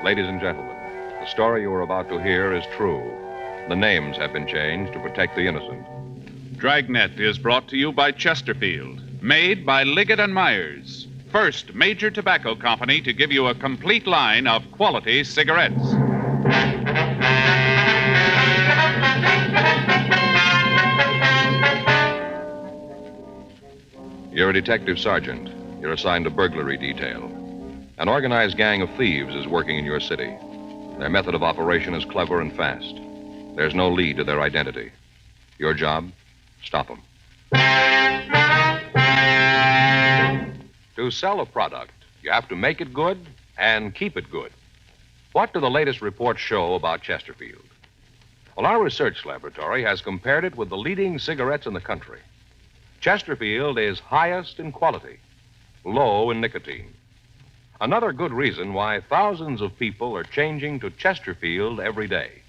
Ladies and gentlemen, the story you are about to hear is true. The names have been changed to protect the innocent. Dragnet is brought to you by Chesterfield, made by Liggett & Myers, first major tobacco company to give you a complete line of quality cigarettes. You're a detective sergeant. You're assigned to burglary detail. An organized gang of thieves is working in your city. Their method of operation is clever and fast. There's no lead to their identity. Your job? Stop them. To sell a product, you have to make it good and keep it good. What do the latest reports show about Chesterfield? Well, our research laboratory has compared it with the leading cigarettes in the country. Chesterfield is highest in quality, low in nicotine. Another good reason why thousands of people are changing to Chesterfield every day.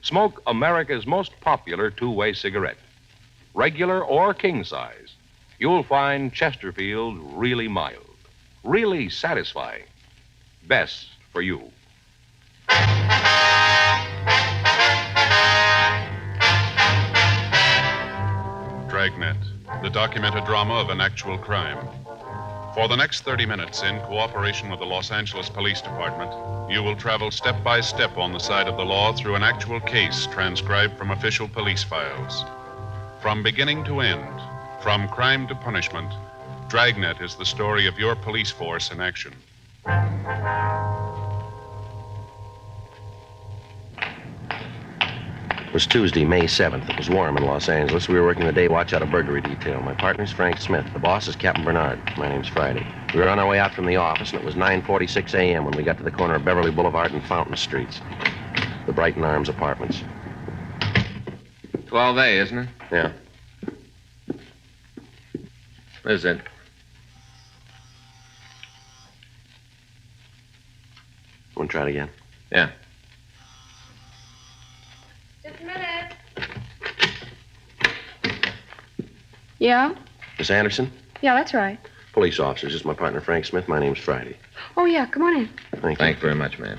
Smoke America's most popular two-way cigarette. Regular or king size, you'll find Chesterfield really mild, really satisfying. Best for you. Dragnet, the documented drama of an actual crime. For the next 30 minutes, in cooperation with the Los Angeles Police Department, you will travel step by step on the side of the law through an actual case transcribed from official police files. From beginning to end, from crime to punishment, Dragnet is the story of your police force in action. It was Tuesday, May 7th. It was warm in Los Angeles. We were working the day watch out of burglary detail. My partner's Frank Smith. The boss is Captain Bernard. My name's Friday. We were on our way out from the office, and it was 9:46 a.m. when we got to the corner of Beverly Boulevard and Fountain Streets. The Brighton Arms Apartments. 12A, isn't it? Yeah. What is it? Want to try it again? Yeah. Just a minute. Yeah? Miss Anderson? Yeah, that's right. Police officers. This is my partner, Frank Smith. My name's Friday. Oh, yeah, come on in. Thank you. Thank you very much, ma'am.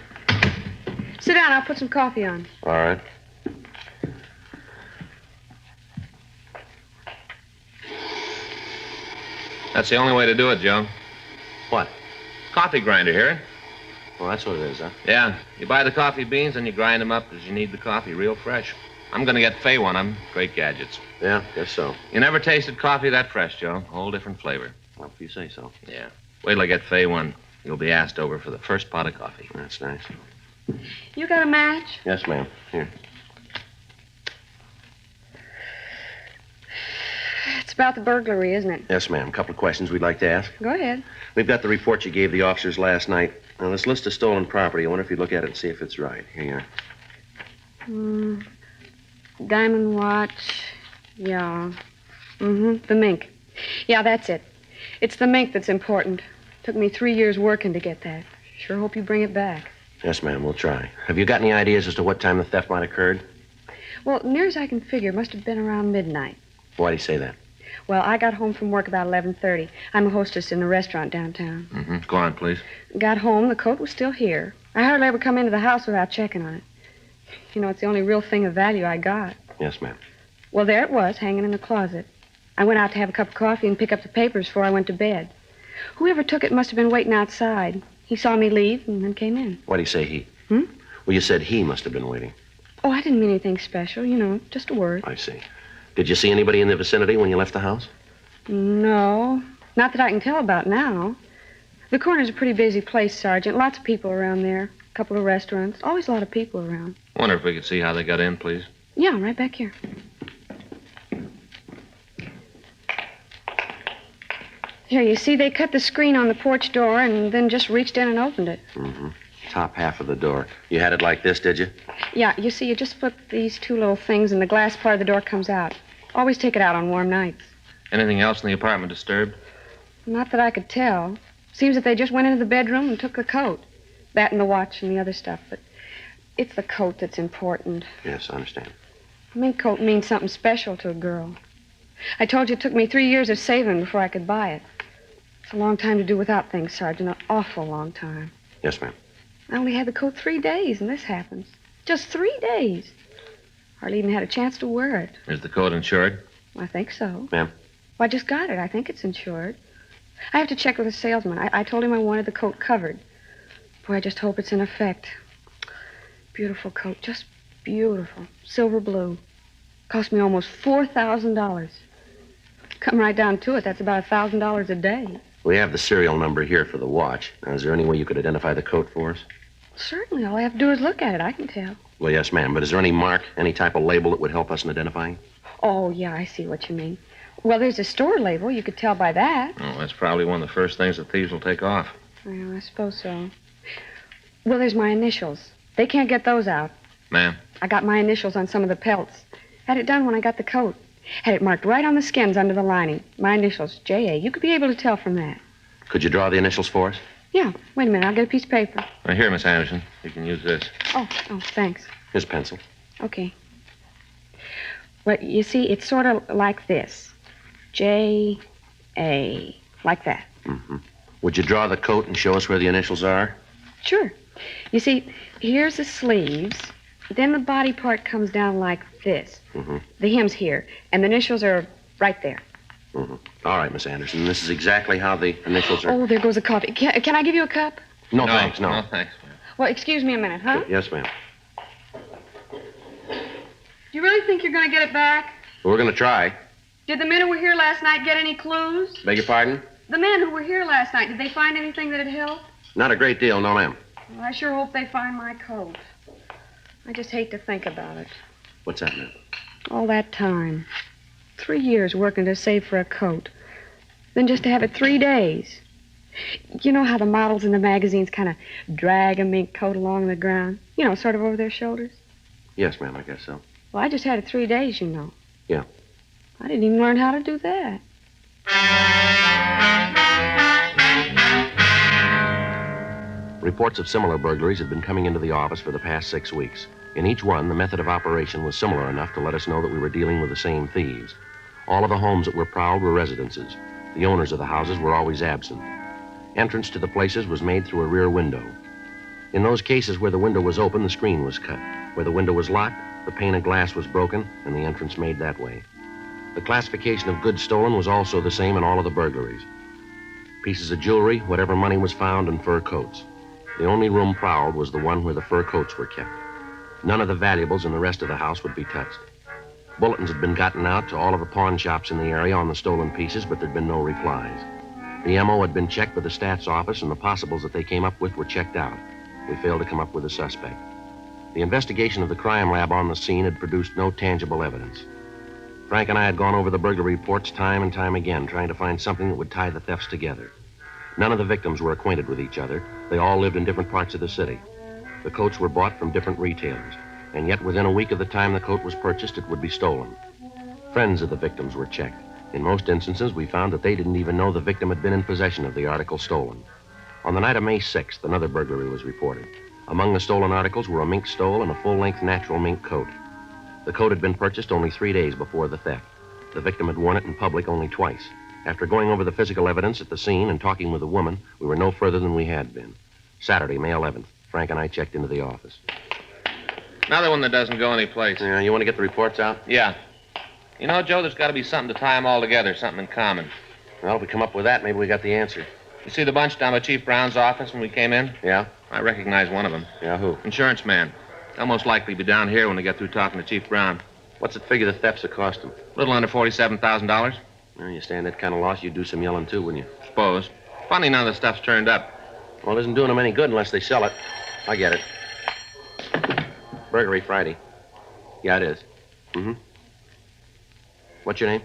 Sit down, I'll put some coffee on. All right. That's the only way to do it, Joe. What? Coffee grinder, hear it? Well, that's what it is, huh? Yeah. You buy the coffee beans and you grind them up because you need the coffee real fresh. I'm going to get Fay one of them. Great gadgets. Yeah, guess so. You never tasted coffee that fresh, Joe. Whole different flavor. Well, if you say so. Yeah. Wait till I get Fay one. You'll be asked over for the first pot of coffee. That's nice. You got a match? Yes, ma'am. Here. It's about the burglary, isn't it? Yes, ma'am. A couple of questions we'd like to ask. Go ahead. We've got the report you gave the officers last night. Now, this list of stolen property, I wonder if you'd look at it and see if it's right. Here you are. Diamond watch. Yeah. The mink. Yeah, that's it. It's the mink that's important. Took me 3 years working to get that. Sure hope you bring it back. Yes, ma'am. We'll try. Have you got any ideas as to what time the theft might have occurred? Well, near as I can figure, it must have been around midnight. Why do you say that? Well, I got home from work about 11:30. I'm a hostess in a restaurant downtown. Go on, please. Got home, the coat was still here. I hardly ever come into the house without checking on it. You know, it's the only real thing of value I got. Yes, ma'am. Well, there it was, hanging in the closet. I went out to have a cup of coffee and pick up the papers before I went to bed. Whoever took it must have been waiting outside. He saw me leave and then came in. Why do you say he? Hmm? Well, you said he must have been waiting. Oh, I didn't mean anything special, you know, just a word. I see. Did you see anybody in the vicinity when you left the house? No, not that I can tell about now. The corner's a pretty busy place, Sergeant. Lots of people around there. A couple of restaurants. Always a lot of people around. Wonder if we could see how they got in, please. Yeah, right back here. Here, you see, they cut the screen on the porch door and then just reached in and opened it. Top half of the door. You had it like this, did you? Yeah, you see, you just flip these two little things and the glass part of the door comes out. Always take it out on warm nights. Anything else in the apartment disturbed? Not that I could tell. Seems that they just went into the bedroom and took the coat. That and the watch and the other stuff, but it's the coat that's important. Yes, I understand. A mink coat means something special to a girl. I told you it took me 3 years of saving before I could buy it. It's a long time to do without things, Sergeant. An awful long time. Yes, ma'am. I only had the coat 3 days, and this happens. Just 3 days. Hardly even had a chance to wear it. Is the coat insured? I think so. Ma'am? Well, I just got it. I think it's insured. I have to check with the salesman. I told him I wanted the coat covered. Boy, I just hope it's in effect. Beautiful coat. Just beautiful. Silver blue. Cost me almost $4,000. Come right down to it, that's about $1,000 a day. We have the serial number here for the watch. Now, is there any way you could identify the coat for us? Certainly. All I have to do is look at it. I can tell. Well, yes, ma'am. But is there any mark, any type of label that would help us in identifying? Oh, yeah, I see what you mean. Well, there's a store label. You could tell by that. Oh, that's probably one of the first things the thieves will take off. Well, I suppose so. Well, there's my initials. They can't get those out. Ma'am? I got my initials on some of the pelts. Had it done when I got the coat. Had it marked right on the skins under the lining. My initials, J.A. You could be able to tell from that. Could you draw the initials for us? Yeah. Wait a minute. I'll get a piece of paper. Here, Miss Anderson. You can use this. Oh, thanks. Here's a pencil. Okay. Well, you see, it's sort of like this. J.A. Like that. Mm-hmm. Would you draw the coat and show us where the initials are? Sure. You see, here's the sleeves. Then the body part comes down like this. Mm-hmm. The hem's here, and the initials are right there. Mm-hmm. All right, Miss Anderson. This is exactly how the initials are. Oh, there goes the coffee. Can I give you a cup? No, thanks, no. No, thanks, ma'am. Well, excuse me a minute, huh? Yes, ma'am. Do you really think you're going to get it back? Well, we're going to try. Did the men who were here last night get any clues? Beg your pardon? The men who were here last night, did they find anything that'd help? Not a great deal, no, ma'am. Well, I sure hope they find my coat. I just hate to think about it. What's that, ma'am? All that time. 3 years working to save for a coat. Then just to have it 3 days. You know how the models in the magazines kind of drag a mink coat along the ground? You know, sort of over their shoulders? Yes, ma'am, I guess so. Well, I just had it 3 days, you know. Yeah. I didn't even learn how to do that. Reports of similar burglaries had been coming into the office for the past 6 weeks. In each one, the method of operation was similar enough to let us know that we were dealing with the same thieves. All of the homes that were prowled were residences. The owners of the houses were always absent. Entrance to the places was made through a rear window. In those cases where the window was open, the screen was cut. Where the window was locked, the pane of glass was broken, and the entrance made that way. The classification of goods stolen was also the same in all of the burglaries. Pieces of jewelry, whatever money was found, and fur coats. The only room prowled was the one where the fur coats were kept. None of the valuables in the rest of the house would be touched. Bulletins had been gotten out to all of the pawn shops in the area on the stolen pieces, but there'd been no replies. The M.O. had been checked by the stats office, and the possibles that they came up with were checked out. We failed to come up with a suspect. The investigation of the crime lab on the scene had produced no tangible evidence. Frank and I had gone over the burglary reports time and time again, trying to find something that would tie the thefts together. None of the victims were acquainted with each other. They all lived in different parts of the city. The coats were bought from different retailers, and yet within a week of the time the coat was purchased, it would be stolen. Friends of the victims were checked. In most instances, we found that they didn't even know the victim had been in possession of the article stolen. On the night of May 6th, another burglary was reported. Among the stolen articles were a mink stole and a full-length natural mink coat. The coat had been purchased only 3 days before the theft. The victim had worn it in public only twice. After going over the physical evidence at the scene and talking with the woman, we were no further than we had been. Saturday, May 11th, Frank and I checked into the office. Another one that doesn't go anyplace. Yeah, you want to get the reports out? Yeah. You know, Joe, there's got to be something to tie them all together, something in common. Well, if we come up with that, maybe we got the answer. You see the bunch down by Chief Brown's office when we came in? Yeah? I recognize one of them. Yeah, who? Insurance man. They'll most likely be down here when they get through talking to Chief Brown. What's it figure the thefts have cost him? A little under $47,000. Well, you stand that kind of loss, you'd do some yelling, too, wouldn't you? Suppose. Funny none of the stuff's turned up. Well, it isn't doing them any good unless they sell it. I get it. Burglary Friday. Yeah, it is. Mm-hmm. What's your name?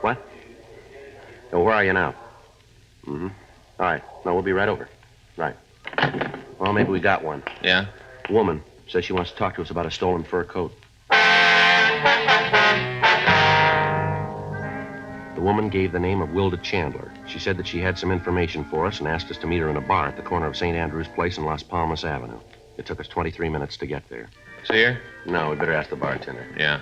What? Oh, where are you now? Mm-hmm. All right. No, we'll be right over. Right. Well, maybe we got one. Yeah? Woman says she wants to talk to us about a stolen fur coat. The woman gave the name of Wilda Chandler. She said that she had some information for us and asked us to meet her in a bar at the corner of St. Andrew's Place and Las Palmas Avenue. It took us 23 minutes to get there. See her? No, we better ask the bartender. Yeah.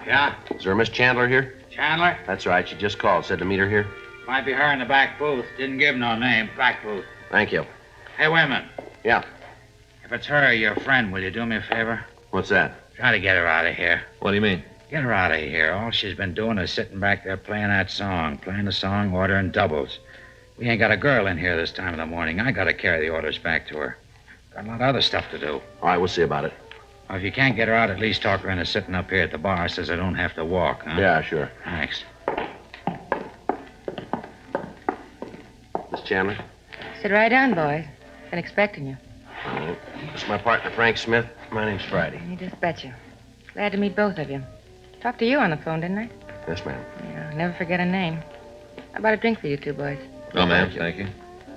Yeah? Is there a Miss Chandler here? Chandler? That's right. She just called. Said to meet her here. Might be her in the back booth. Didn't give no name. Back booth. Thank you. Hey, wait a minute. Yeah. If it's her, your friend, will you do me a favor? What's that? Try to get her out of here. What do you mean? Get her out of here. All she's been doing is sitting back there playing that song. Playing the song, ordering doubles. We ain't got a girl in here this time of the morning. I gotta carry the orders back to her. Got a lot of other stuff to do. All right, we'll see about it. Well, if you can't get her out, at least talk her into sitting up here at the bar. Says I don't have to walk, huh? Yeah, sure. Thanks. Miss Chandler? Sit right down, boys. Been expecting you. All right. This is my partner, Frank Smith. My name's Friday. You just betcha. Glad to meet both of you. Talked to you on the phone, didn't I? Yes, ma'am. Yeah, never forget a name. How about a drink for you two boys? No, ma'am. Thank you.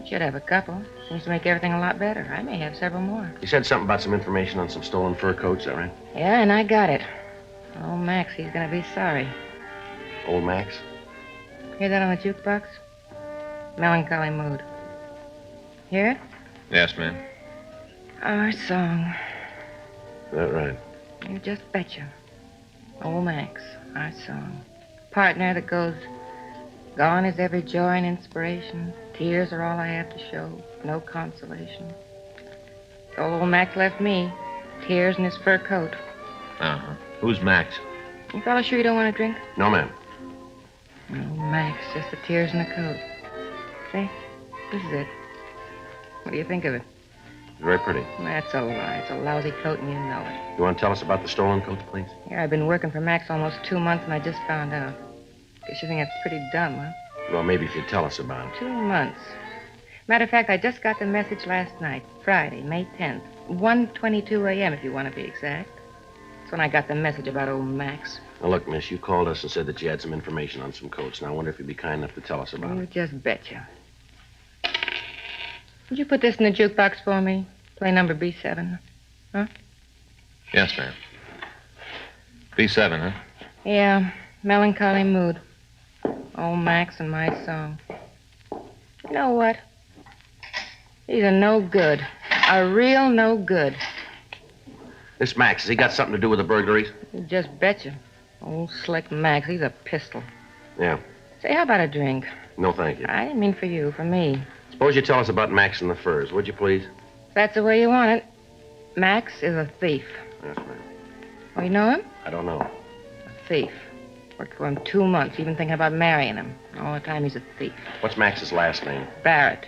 Should have a couple. Seems to make everything a lot better. I may have several more. You said something about some information on some stolen fur coats, is that right? Yeah, and I got it. Oh, Max, he's gonna be sorry. Old Max? Hear that on the jukebox? Melancholy mood. Hear it? Yes, ma'am. Our song. Is that right? You just betcha. Old Max, our song. Partner that goes, gone is every joy and inspiration. Tears are all I have to show. No consolation. So old Max left me. Tears in his fur coat. Uh-huh. Who's Max? You fellas sure you don't want a drink? No, ma'am. No, Max, just the tears in the coat. See? This is it. What do you think of it? Very pretty. That's a lie. It's a lousy coat and you know it. You want to tell us about the stolen coats, please? Here, I've been working for Max almost 2 months and I just found out. Guess you think that's pretty dumb, huh? Well, maybe if you'd tell us about it. 2 months. Matter of fact, I just got the message last night, Friday, May 10th. 1:22 a.m., if you want to be exact. That's when I got the message about old Max. Now, look, miss, you called us and said that you had some information on some coats. Now, I wonder if you'd be kind enough to tell us about You it. just betcha. Would you put this in the jukebox for me? Play number B7. Huh? Yes, ma'am. B7, huh? Yeah, melancholy mood. Old Max and my song. You know what? He's a no good. A real no good. This Max, has he got something to do with the burglaries? You just betcha. Old slick Max, he's a pistol. Yeah. Say, how about a drink? No, thank you. I didn't mean for you, for me. Suppose you tell us about Max and the furs, would you, please? If that's the way you want it. Max is a thief. Yes, ma'am. Oh, you know him? I don't know. A thief. Worked for him 2 months, even thinking about marrying him. All the time he's a thief. What's Max's last name? Barrett.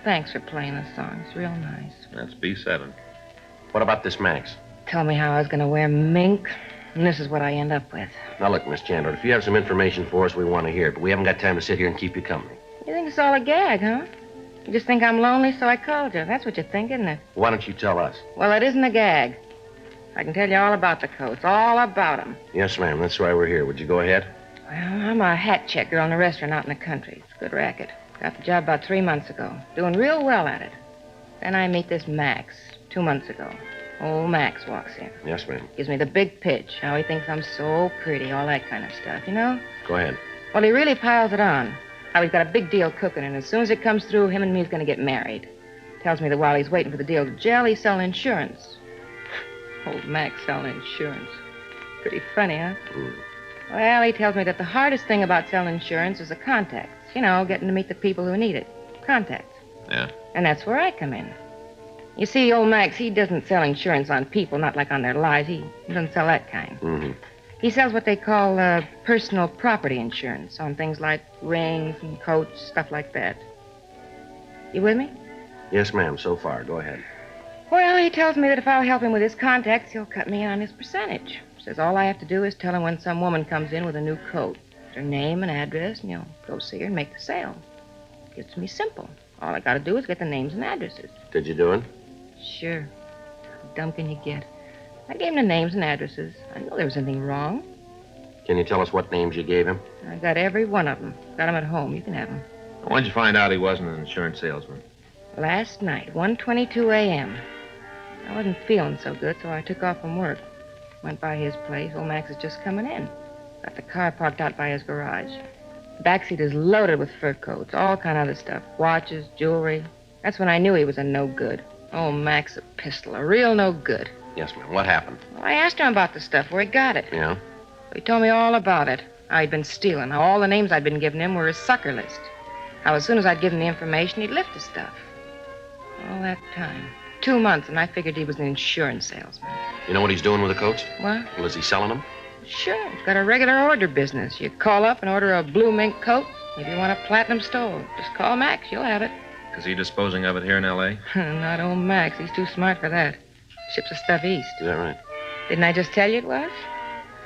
Thanks for playing the song. It's real nice. That's B7. What about this Max? Told me how I was going to wear mink, and this is what I end up with. Now, look, Miss Chandler, if you have some information for us, we want to hear it, but we haven't got time to sit here and keep you company. You think it's all a gag, huh? You just think I'm lonely, so I called you. That's what you think, isn't it? Why don't you tell us? Well, it isn't a gag. I can tell you all about the coats, all about them. Yes, ma'am. That's why we're here. Would you go ahead? Well, I'm a hat check girl in a restaurant out in the country. It's a good racket. Got the job about 3 months ago. Doing real well at it. Then I meet this Max 2 months ago. Old Max walks in. Yes, ma'am. Gives me the big pitch. How he thinks I'm so pretty, all that kind of stuff, you know? Go ahead. Well, he really piles it on. How he's got a big deal cooking, and as soon as it comes through, him and me's going to get married. Tells me that while he's waiting for the deal to gel, he's selling insurance. Old Max selling insurance. Pretty funny, huh? Mm. Well, he tells me that the hardest thing about selling insurance is the contacts. You know, getting to meet the people who need it. Contacts. Yeah. And that's where I come in. You see, old Max, he doesn't sell insurance on people, not like on their lives. He doesn't sell that kind. Mm-hmm. He sells what they call personal property insurance on things like rings and coats, stuff like that. You with me? Yes, ma'am. So far. Go ahead. Well, he tells me that if I'll help him with his contacts, he'll cut me in on his percentage. Says all I have to do is tell him when some woman comes in with a new coat. Her name and address, and he'll go see her and make the sale. It's me simple. All I gotta do is get the names and addresses. Did you do it? Sure. How dumb can you get? I gave him the names and addresses. I didn't know there was anything wrong. Can you tell us what names you gave him? I got every one of them. Got them at home. You can have them. When'd you find out he wasn't an insurance salesman? Last night, 1:22 a.m. I wasn't feeling so good, so I took off from work. Went by his place. Old Max is just coming in. Got the car parked out by his garage. The backseat is loaded with fur coats, all kind of other stuff. Watches, jewelry. That's when I knew he was a no good. Oh, Max, a pistol. A real no good. Yes, ma'am. What happened? Well, I asked him about the stuff, where he got it. Yeah? He told me all about it. How he'd been stealing. How all the names I'd been giving him were his sucker list. How as soon as I'd give him the information, he'd lift the stuff. All that time. 2 months, and I figured he was an insurance salesman. You know what he's doing with the coats? What? Well, is he selling them? Sure. He's got a regular order business. You call up and order a blue mink coat. If you want a platinum stole, just call Max. You'll have it. Is he disposing of it here in L.A.? Not old Max. He's too smart for that. Ships the stuff east. Is that right? Didn't I just tell you it was?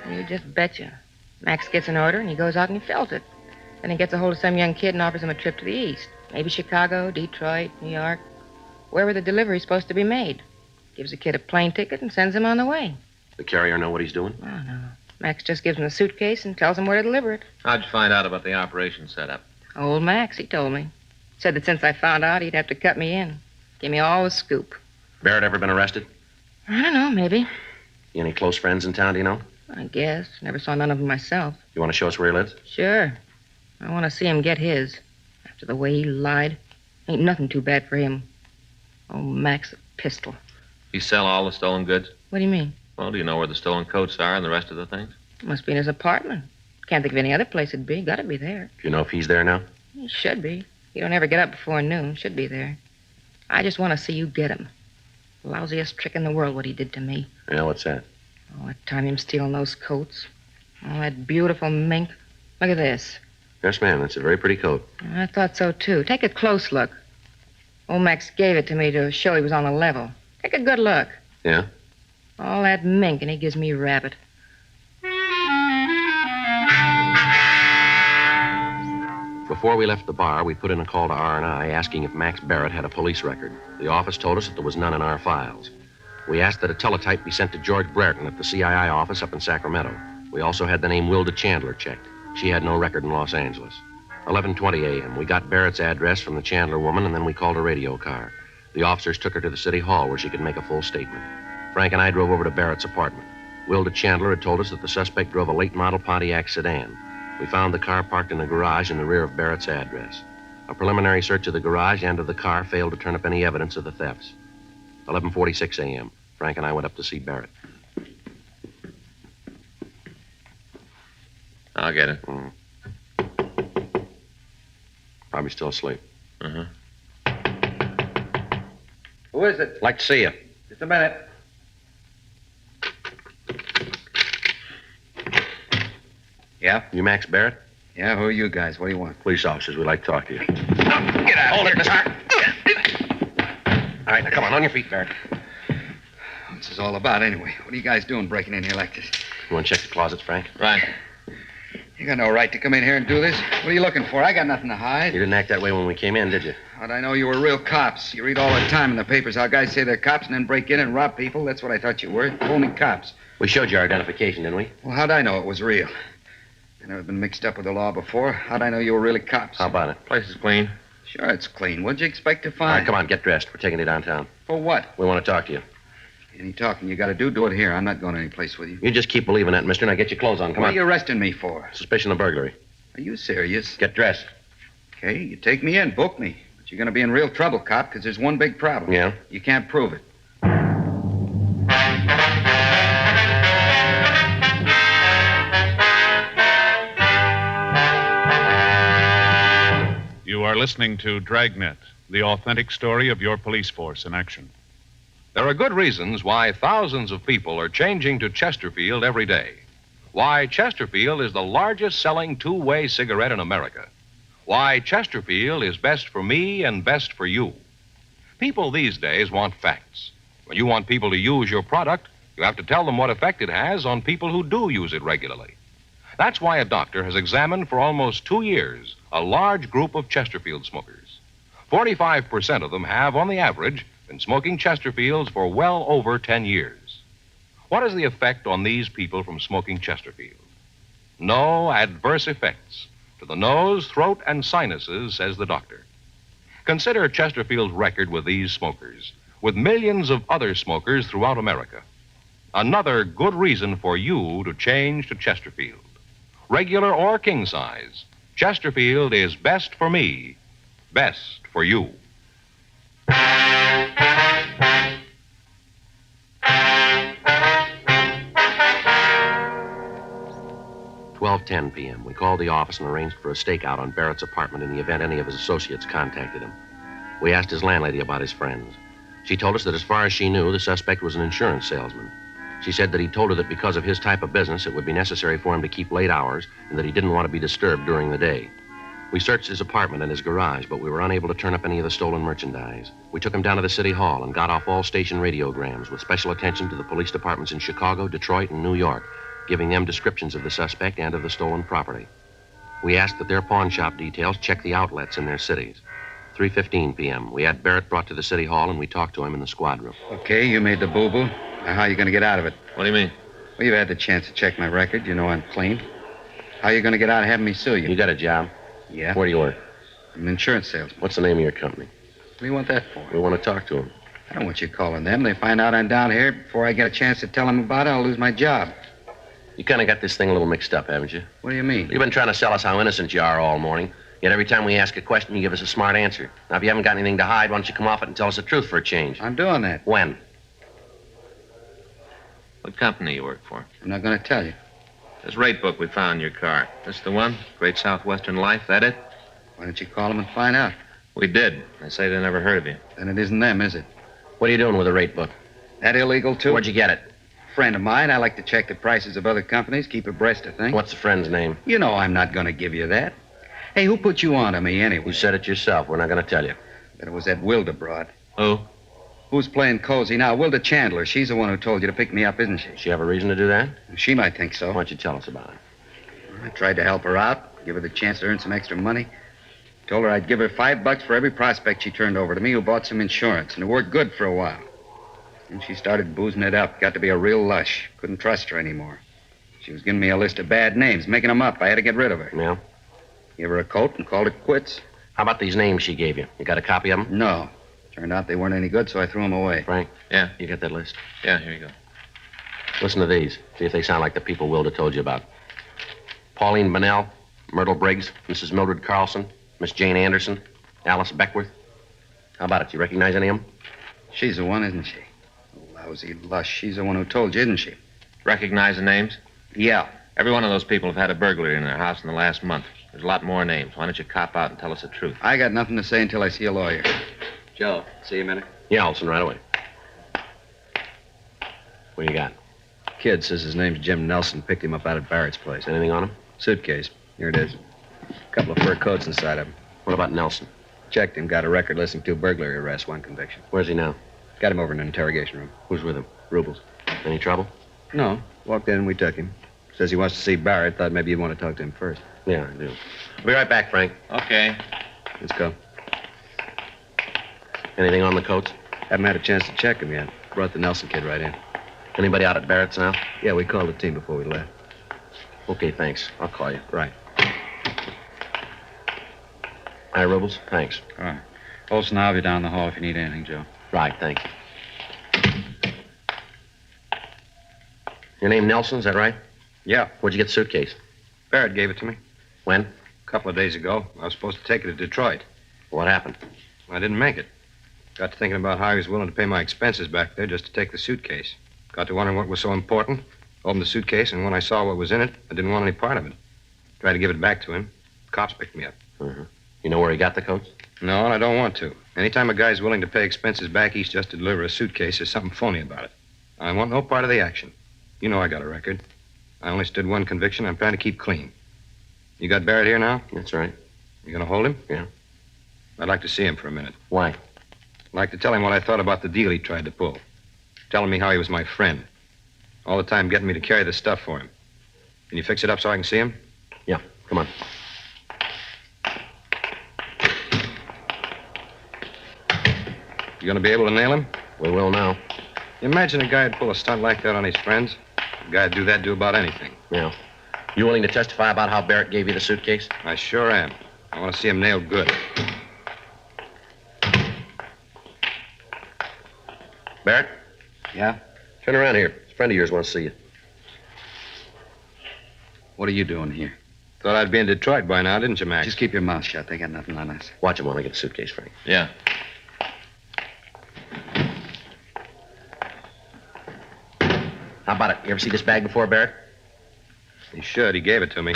You just betcha. Max gets an order, and he goes out and he fills it. Then he gets a hold of some young kid and offers him a trip to the east. Maybe Chicago, Detroit, New York. Wherever the delivery's supposed to be made. Gives the kid a plane ticket and sends him on the way. The carrier know what he's doing? Oh, no. Max just gives him the suitcase and tells him where to deliver it. How'd you find out about the operation setup? Old Max, he told me. Said that since I found out, he'd have to cut me in. Give me all the scoop. Barrett ever been arrested? I don't know, maybe. You any close friends in town, do you know? I guess. Never saw none of them myself. You want to show us where he lives? Sure. I want to see him get his. After the way he lied. Ain't nothing too bad for him. Oh, Max, a pistol. He sell all the stolen goods? What do you mean? Well, do you know where the stolen coats are and the rest of the things? Must be in his apartment. Can't think of any other place it'd be. Gotta be there. Do you know if he's there now? He should be. He don't ever get up before noon. Should be there. I just want to see you get him. Lousiest trick in the world, what he did to me. Yeah, what's that? Oh, that time him stealing those coats. Oh, that beautiful mink. Look at this. Yes, ma'am. That's a very pretty coat. I thought so, too. Take a close look. Old Max gave it to me to show he was on the level. Take a good look. Yeah? All that mink, and he gives me rabbit. Before we left the bar, we put in a call to R&I asking if Max Barrett had a police record. The office told us that there was none in our files. We asked that a teletype be sent to George Brereton at the CII office up in Sacramento. We also had the name Wilda Chandler checked. She had no record in Los Angeles. 11:20 a.m. We got Barrett's address from the Chandler woman, and then we called a radio car. The officers took her to the city hall where she could make a full statement. Frank and I drove over to Barrett's apartment. Wilda Chandler had told us that the suspect drove a late model Pontiac sedan. We found the car parked in the garage in the rear of Barrett's address. A preliminary search of the garage and of the car failed to turn up any evidence of the thefts. 11:46 a.m. Frank and I went up to see Barrett. I'll get it. Probably still asleep. Uh-huh. Who is it? Like to see you. Just a minute. Yeah? You Max Barrett? Yeah, who are you guys? What do you want? Police officers. We'd like to talk to you. Get out Hold of it, here. mister. All right, now come on your feet, Barrett. What's this all about, anyway? What are you guys doing breaking in here like this? You want to check the closets, Frank? Right. You got no right to come in here and do this. What are you looking for? I got nothing to hide. You didn't act that way when we came in, did you? How'd I know you were real cops? You read all the time in the papers how guys say they're cops and then break in and rob people. That's what I thought you were. Phony cops. We showed you our identification, didn't we? Well, how'd I know it was real? I've never been mixed up with the law before. How'd I know you were really cops? How about it? Place is clean. Sure, it's clean. What'd you expect to All find? right, come on, get dressed. We're taking you downtown. For what? We want to talk to you. Any talking you got to do it here. I'm not going any place with you. You just keep believing that, mister. Now get your clothes on. Come What on. are you arresting me for? Suspicion of burglary. Are you serious? Get dressed. Okay, you take me in, book me. But you're going to be in real trouble, cop, because there's one big problem. Yeah? You can't prove it. You are listening to Dragnet, the authentic story of your police force in action. There are good reasons why thousands of people are changing to Chesterfield every day. Why Chesterfield is the largest selling two-way cigarette in America. Why Chesterfield is best for me and best for you. People these days want facts. When you want people to use your product, you have to tell them what effect it has on people who do use it regularly. That's why a doctor has examined for almost 2 years a large group of Chesterfield smokers. 45% of them have, on the average, been smoking Chesterfields for well over 10 years. What is the effect on these people from smoking Chesterfield? No adverse effects to the nose, throat, and sinuses, says the doctor. Consider Chesterfield's record with these smokers, with millions of other smokers throughout America. Another good reason for you to change to Chesterfield. Regular or king size, Chesterfield is best for me, best for you. 12:10 p.m. We called the office and arranged for a stakeout on Barrett's apartment in the event any of his associates contacted him. We asked his landlady about his friends. She told us that as far as she knew, the suspect was an insurance salesman. She said that he told her that because of his type of business, it would be necessary for him to keep late hours and that he didn't want to be disturbed during the day. We searched his apartment and his garage, but we were unable to turn up any of the stolen merchandise. We took him down to the city hall and got off all station radiograms with special attention to the police departments in Chicago, Detroit, and New York, giving them descriptions of the suspect and of the stolen property. We asked that their pawn shop details check the outlets in their cities. 3:15 p.m. We had Barrett brought to the city hall and we talked to him in the squad room. Okay, you made the boo-boo. Now, how are you going to get out of it? What do you mean? Well, you've had the chance to check my record. You know I'm clean. How are you going to get out of having me sue you? You got a job? Yeah. Where do you work? I'm an insurance salesman. What's the name of your company? What do you want that for? We want to talk to him. I don't want you calling them. They find out I'm down here. Before I get a chance to tell them about it, I'll lose my job. You kind of got this thing a little mixed up, haven't you? What do you mean? You've been trying to sell us how innocent you are all morning. Yet every time we ask a question, you give us a smart answer. Now, if you haven't got anything to hide, why don't you come off it and tell us the truth for a change? I'm doing that. When? What company you work for? I'm not going to tell you. This rate book we found in your car. This the one? Great Southwestern Life, that it? Why don't you call them and find out? We did. They say they never heard of you. Then it isn't them, is it? What are you doing with the rate book? That illegal, too? Where'd you get it? Friend of mine. I like to check the prices of other companies, keep abreast of things. What's the friend's name? You know I'm not going to give you that. Hey, who put you on to me anyway? You said it yourself. We're not going to tell you. But it was that Wilda broad. Who? Who's playing cozy now? Wilda Chandler. She's the one who told you to pick me up, isn't she? Does she have a reason to do that? She might think so. Why don't you tell us about it? I tried to help her out, give her the chance to earn some extra money. Told her I'd give her $5 for every prospect she turned over to me who bought some insurance, and it worked good for a while. And she started boozing it up. Got to be a real lush. Couldn't trust her anymore. She was giving me a list of bad names, making them up. I had to get rid of her. Yeah? Gave her a coat and called it quits. How about these names she gave you? You got a copy of them? No. Turned out they weren't any good, so I threw them away. Frank? Yeah. You got that list? Yeah, here you go. Listen to these. See if they sound like the people Wilda told you about. Pauline Bunnell, Myrtle Briggs, Mrs. Mildred Carlson, Miss Jane Anderson, Alice Beckworth. How about it? You recognize any of them? She's the one, isn't she? Lousy lush. She's the one who told you, isn't she? Recognize the names? Yeah. Every one of those people have had a burglary in their house in the last month. There's a lot more names. Why don't you cop out and tell us the truth? I got nothing to say until I see a lawyer. Joe, see you a minute. Yeah, Olson, right away. What do you got? Kid says his name's Jim Nelson. Picked him up out at Barrett's place. Anything on him? Suitcase. Here it is. A couple of fur coats inside of him. What about Nelson? Checked him. Got a record listing 2 burglary arrests, 1 conviction. Where's he now? Got him over in an interrogation room. Who's with him? Rubles. Any trouble? No. Walked in and we took him. Says he wants to see Barrett. Thought maybe you'd want to talk to him first. Yeah, I do. I'll be right back, Frank. Okay. Let's go. Anything on the coats? Haven't had a chance to check him yet. Brought the Nelson kid right in. Anybody out at Barrett's now? Yeah, we called the team before we left. Okay, thanks. I'll call you. Right. Hi, Rubles. Thanks. All right. Olson, I'll be down the hall if you need anything, Joe. Right, thanks. Your name Nelson, is that right? Yeah. Where'd you get the suitcase? Barrett gave it to me When? a couple of days ago. I was supposed to take it to Detroit. What happened? I didn't make it. Got to thinking about how he was willing to pay my expenses back there just to take the suitcase. Got to wondering what was so important. Opened the suitcase, and when I saw what was in it, I didn't want any part of it. Tried to give it back to him. The cops picked me up. Uh-huh. You know where he got the coats? No, and I don't want to. Anytime a guy's willing to pay expenses back east just to deliver a suitcase, there's something phony about it. I want no part of the action. You know I got a record. I only stood 1 conviction. I'm trying to keep clean. You got Barrett here now? That's right. You gonna hold him? Yeah. I'd like to see him for a minute. Why? I'd like to tell him what I thought about the deal he tried to pull. Telling me how he was my friend. All the time getting me to carry the stuff for him. Can you fix it up so I can see him? Yeah, come on. You gonna be able to nail him? We will now. Imagine a guy would pull a stunt like that on his friends. A guy'd do that, do about anything. Yeah. You willing to testify about how Barrett gave you the suitcase? I sure am. I want to see him nailed good. Barrett? Yeah? Turn around here. A friend of yours wants to see you. What are you doing here? Thought I'd be in Detroit by now, didn't you, Max? Just keep your mouth shut. They got nothing on us. Watch him while I get the suitcase, Frank. Yeah. How about it? You ever see this bag before, Barrett? He should. He gave it to me.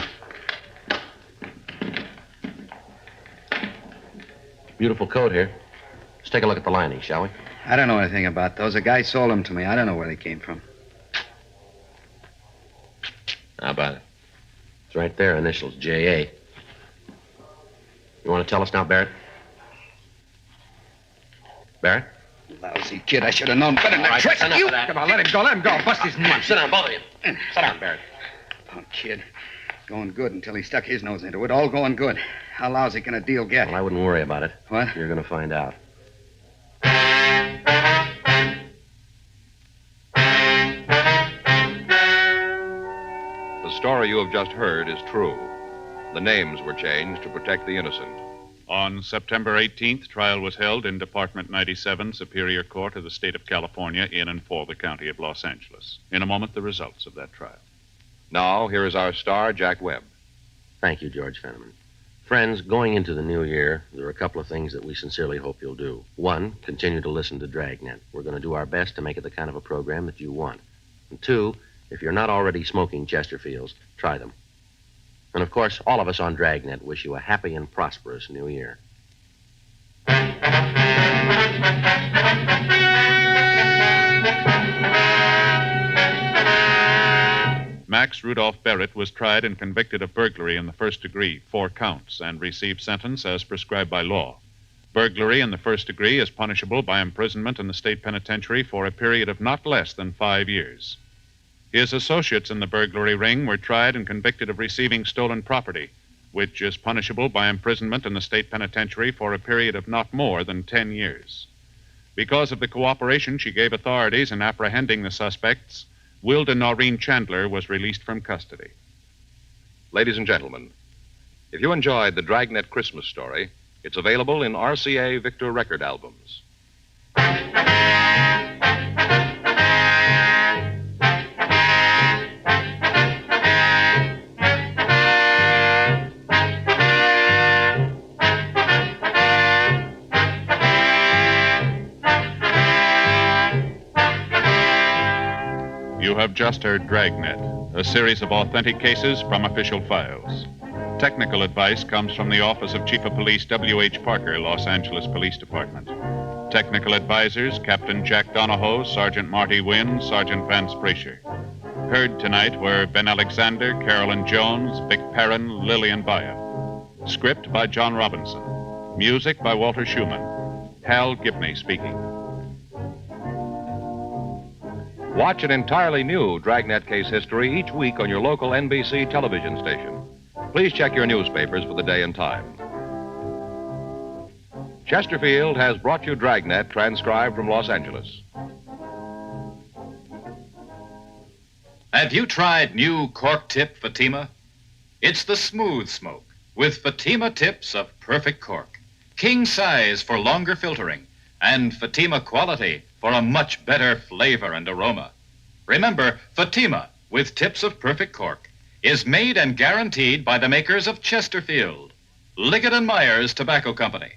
Beautiful coat here. Let's take a look at the lining, shall we? I don't know anything about those. A guy sold them to me. I don't know where they came from. How about it? It's right there, initials J.A. You want to tell us now, Barrett? Barrett? Lousy kid. I should have known better than that. Trick you. Come on, let him go. Let him go. Bust his nuts. Sit down, both of you. Sit down, Barrett. Punk kid. Going good until he stuck his nose into it. All going good. How lousy can a deal get? Well, I wouldn't worry about it. What? You're going to find out. The story you have just heard is true. The names were changed to protect the innocent. On September 18th, trial was held in Department 97, Superior Court of the State of California, in and for the County of Los Angeles. In a moment, the results of that trial. Now, here is our star, Jack Webb. Thank you, George Fenneman. Friends, going into the new year, there are a couple of things that we sincerely hope you'll do. One, continue to listen to Dragnet. We're going to do our best to make it the kind of a program that you want. And two, if you're not already smoking Chesterfields, try them. And of course, all of us on Dragnet wish you a happy and prosperous new year. Max Rudolph Barrett was tried and convicted of burglary in the first degree, 4 counts, and received sentence as prescribed by law. Burglary in the first degree is punishable by imprisonment in the state penitentiary for a period of not less than 5 years. His associates in the burglary ring were tried and convicted of receiving stolen property, which is punishable by imprisonment in the state penitentiary for a period of not more than 10 years. Because of the cooperation she gave authorities in apprehending the suspects, Wilda Noreen Chandler was released from custody. Ladies and gentlemen, if you enjoyed the Dragnet Christmas story, it's available in RCA Victor record albums. You have just heard Dragnet, a series of authentic cases from official files. Technical advice comes from the Office of Chief of Police W.H. Parker, Los Angeles Police Department. Technical advisors, Captain Jack Donahoe, Sergeant Marty Wynn, Sergeant Vance Brasher. Heard tonight were Ben Alexander, Carolyn Jones, Vic Perrin, Lillian Baia. Script by John Robinson. Music by Walter Schumann. Hal Gibney speaking. Watch an entirely new Dragnet case history each week on your local NBC television station. Please check your newspapers for the day and time. Chesterfield has brought you Dragnet, transcribed from Los Angeles. Have you tried new cork tip Fatima? It's the smooth smoke with Fatima tips of perfect cork. King size for longer filtering and Fatima quality for a much better flavor and aroma. Remember, Fatima, with tips of perfect cork, is made and guaranteed by the makers of Chesterfield, Liggett & Myers Tobacco Company.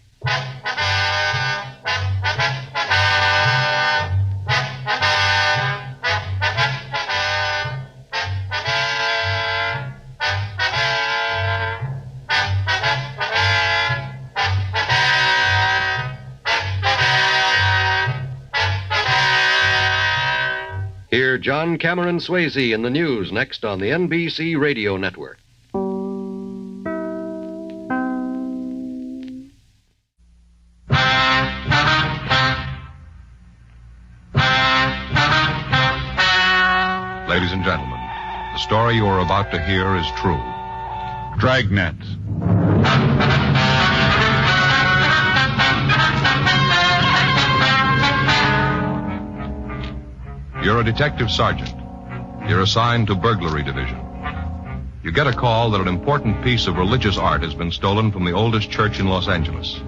Hear John Cameron Swayze in the news next on the NBC Radio Network. Ladies and gentlemen, the story you are about to hear is true. Dragnet. You're a detective sergeant. You're assigned to burglary division. You get a call that an important piece of religious art has been stolen from the oldest church in Los Angeles.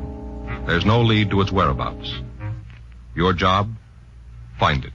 There's no lead to its whereabouts. Your job? Find it.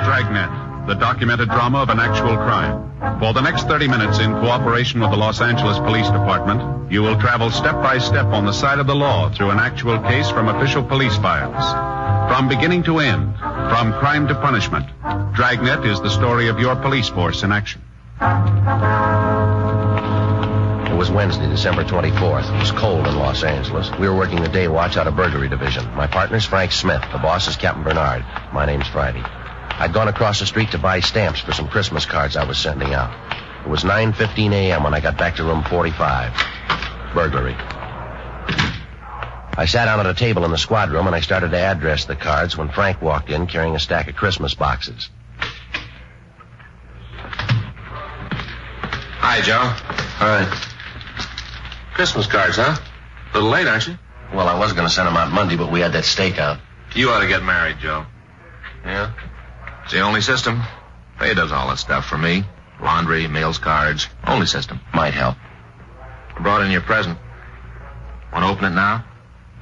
Dragnet, the documented drama of an actual crime. For the next 30 minutes, in cooperation with the Los Angeles Police Department, you will travel step by step on the side of the law through an actual case from official police files. From beginning to end, from crime to punishment, Dragnet is the story of your police force in action. It was Wednesday, December 24th. It was cold in Los Angeles. We were working the day watch out of burglary division. My partner's Frank Smith. The boss is Captain Bernard. My name's Friday. I'd gone across the street to buy stamps for some Christmas cards I was sending out. It was 9:15 a.m. when I got back to room 45. Burglary. I sat down at a table in the squad room and I started to address the cards when Frank walked in carrying a stack of Christmas boxes. Hi, Joe. All right. Christmas cards, huh? A little late, aren't you? Well, I was going to send them out Monday, but we had that stakeout. You ought to get married, Joe. Yeah? It's the only system. Faye does all that stuff for me. Laundry, mails, cards. Only system. Might help. I brought in your present. Want to open it now?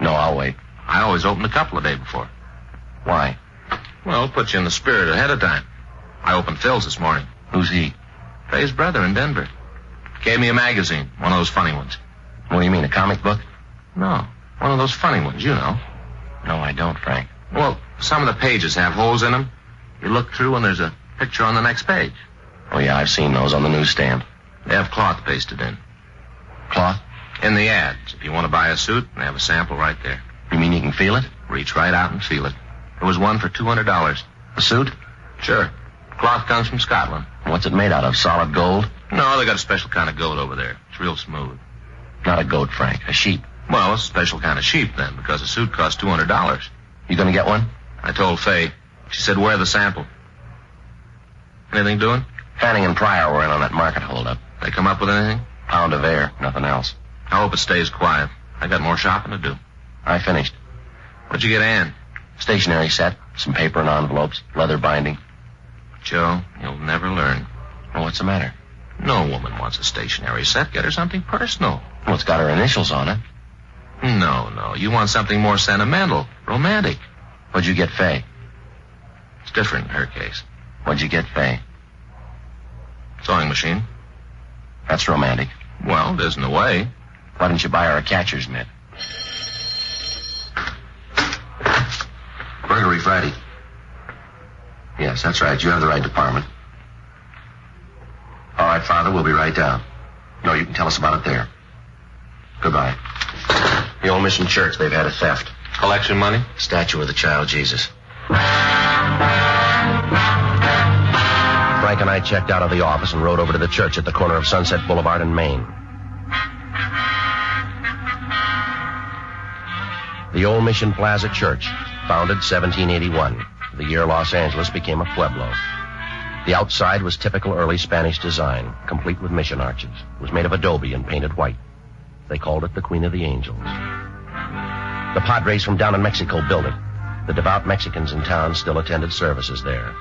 No, I'll wait. I always open a couple the day before. Why? Well, it puts you in the spirit ahead of time. I opened Phil's this morning. Who's he? Faye's brother in Denver. Gave me a magazine, one of those funny ones. What do you mean, a comic book? No, one of those funny ones, you know. No, I don't, Frank. Well, some of the pages have holes in them. You look through and there's a picture on the next page. Oh, yeah, I've seen those on the newsstand. They have cloth pasted in. Cloth? In the ads. If you want to buy a suit, they have a sample right there. You mean you can feel it? Reach right out and feel it. There was one for $200. A suit? Sure. Cloth comes from Scotland. What's it made out of? Solid gold? No, they got a special kind of goat over there. It's real smooth. Not a goat, Frank. A sheep. Well, it's a special kind of sheep, then, because a suit costs $200. You gonna get one? I told Faye. She said, wear the sample. Anything doing? Fanning and Pryor were in on that market holdup. They come up with anything? Pound of air. Nothing else. I hope it stays quiet. I got more shopping to do. I finished. What'd you get Ann? Stationery set. Some paper and envelopes. Leather binding. Joe, you'll never learn. Well, what's the matter? No woman wants a stationery set. Get her something personal. Well, it's got her initials on it. No. You want something more sentimental, romantic. What'd you get Faye? It's different in her case. What'd you get Faye? Sewing machine. That's romantic. Well, it isn't a way. Why didn't you buy her a catcher's mitt? Burglary Friday. Yes, that's right. You have the right department. All right, Father, we'll be right down. No, you can tell us about it there. Goodbye. The old mission church, they've had a theft. Collection money? Statue of the child Jesus. Frank and I checked out of the office and rode over to the church at the corner of Sunset Boulevard and Main. The Old Mission Plaza Church, founded 1781, the year Los Angeles became a pueblo. The outside was typical early Spanish design, complete with mission arches. It was made of adobe and painted white. They called it the Queen of the Angels. The Padres from down in Mexico built it. The devout Mexicans in town still attended services there.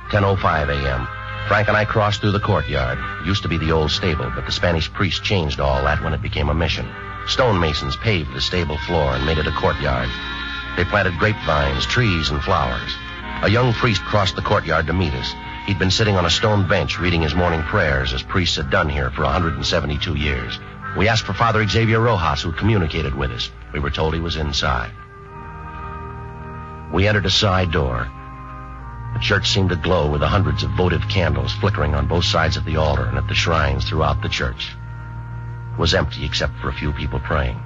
10:05 a.m. Frank and I crossed through the courtyard. It used to be the old stable, but the Spanish priest changed all that when it became a mission. Stonemasons paved the stable floor and made it a courtyard. They planted grapevines, trees, and flowers. A young priest crossed the courtyard to meet us. He'd been sitting on a stone bench reading his morning prayers, as priests had done here for 172 years. We asked for Father Xavier Rojas, who communicated with us. We were told he was inside. We entered a side door. The church seemed to glow with the hundreds of votive candles flickering on both sides of the altar and at the shrines throughout the church. It was empty except for a few people praying.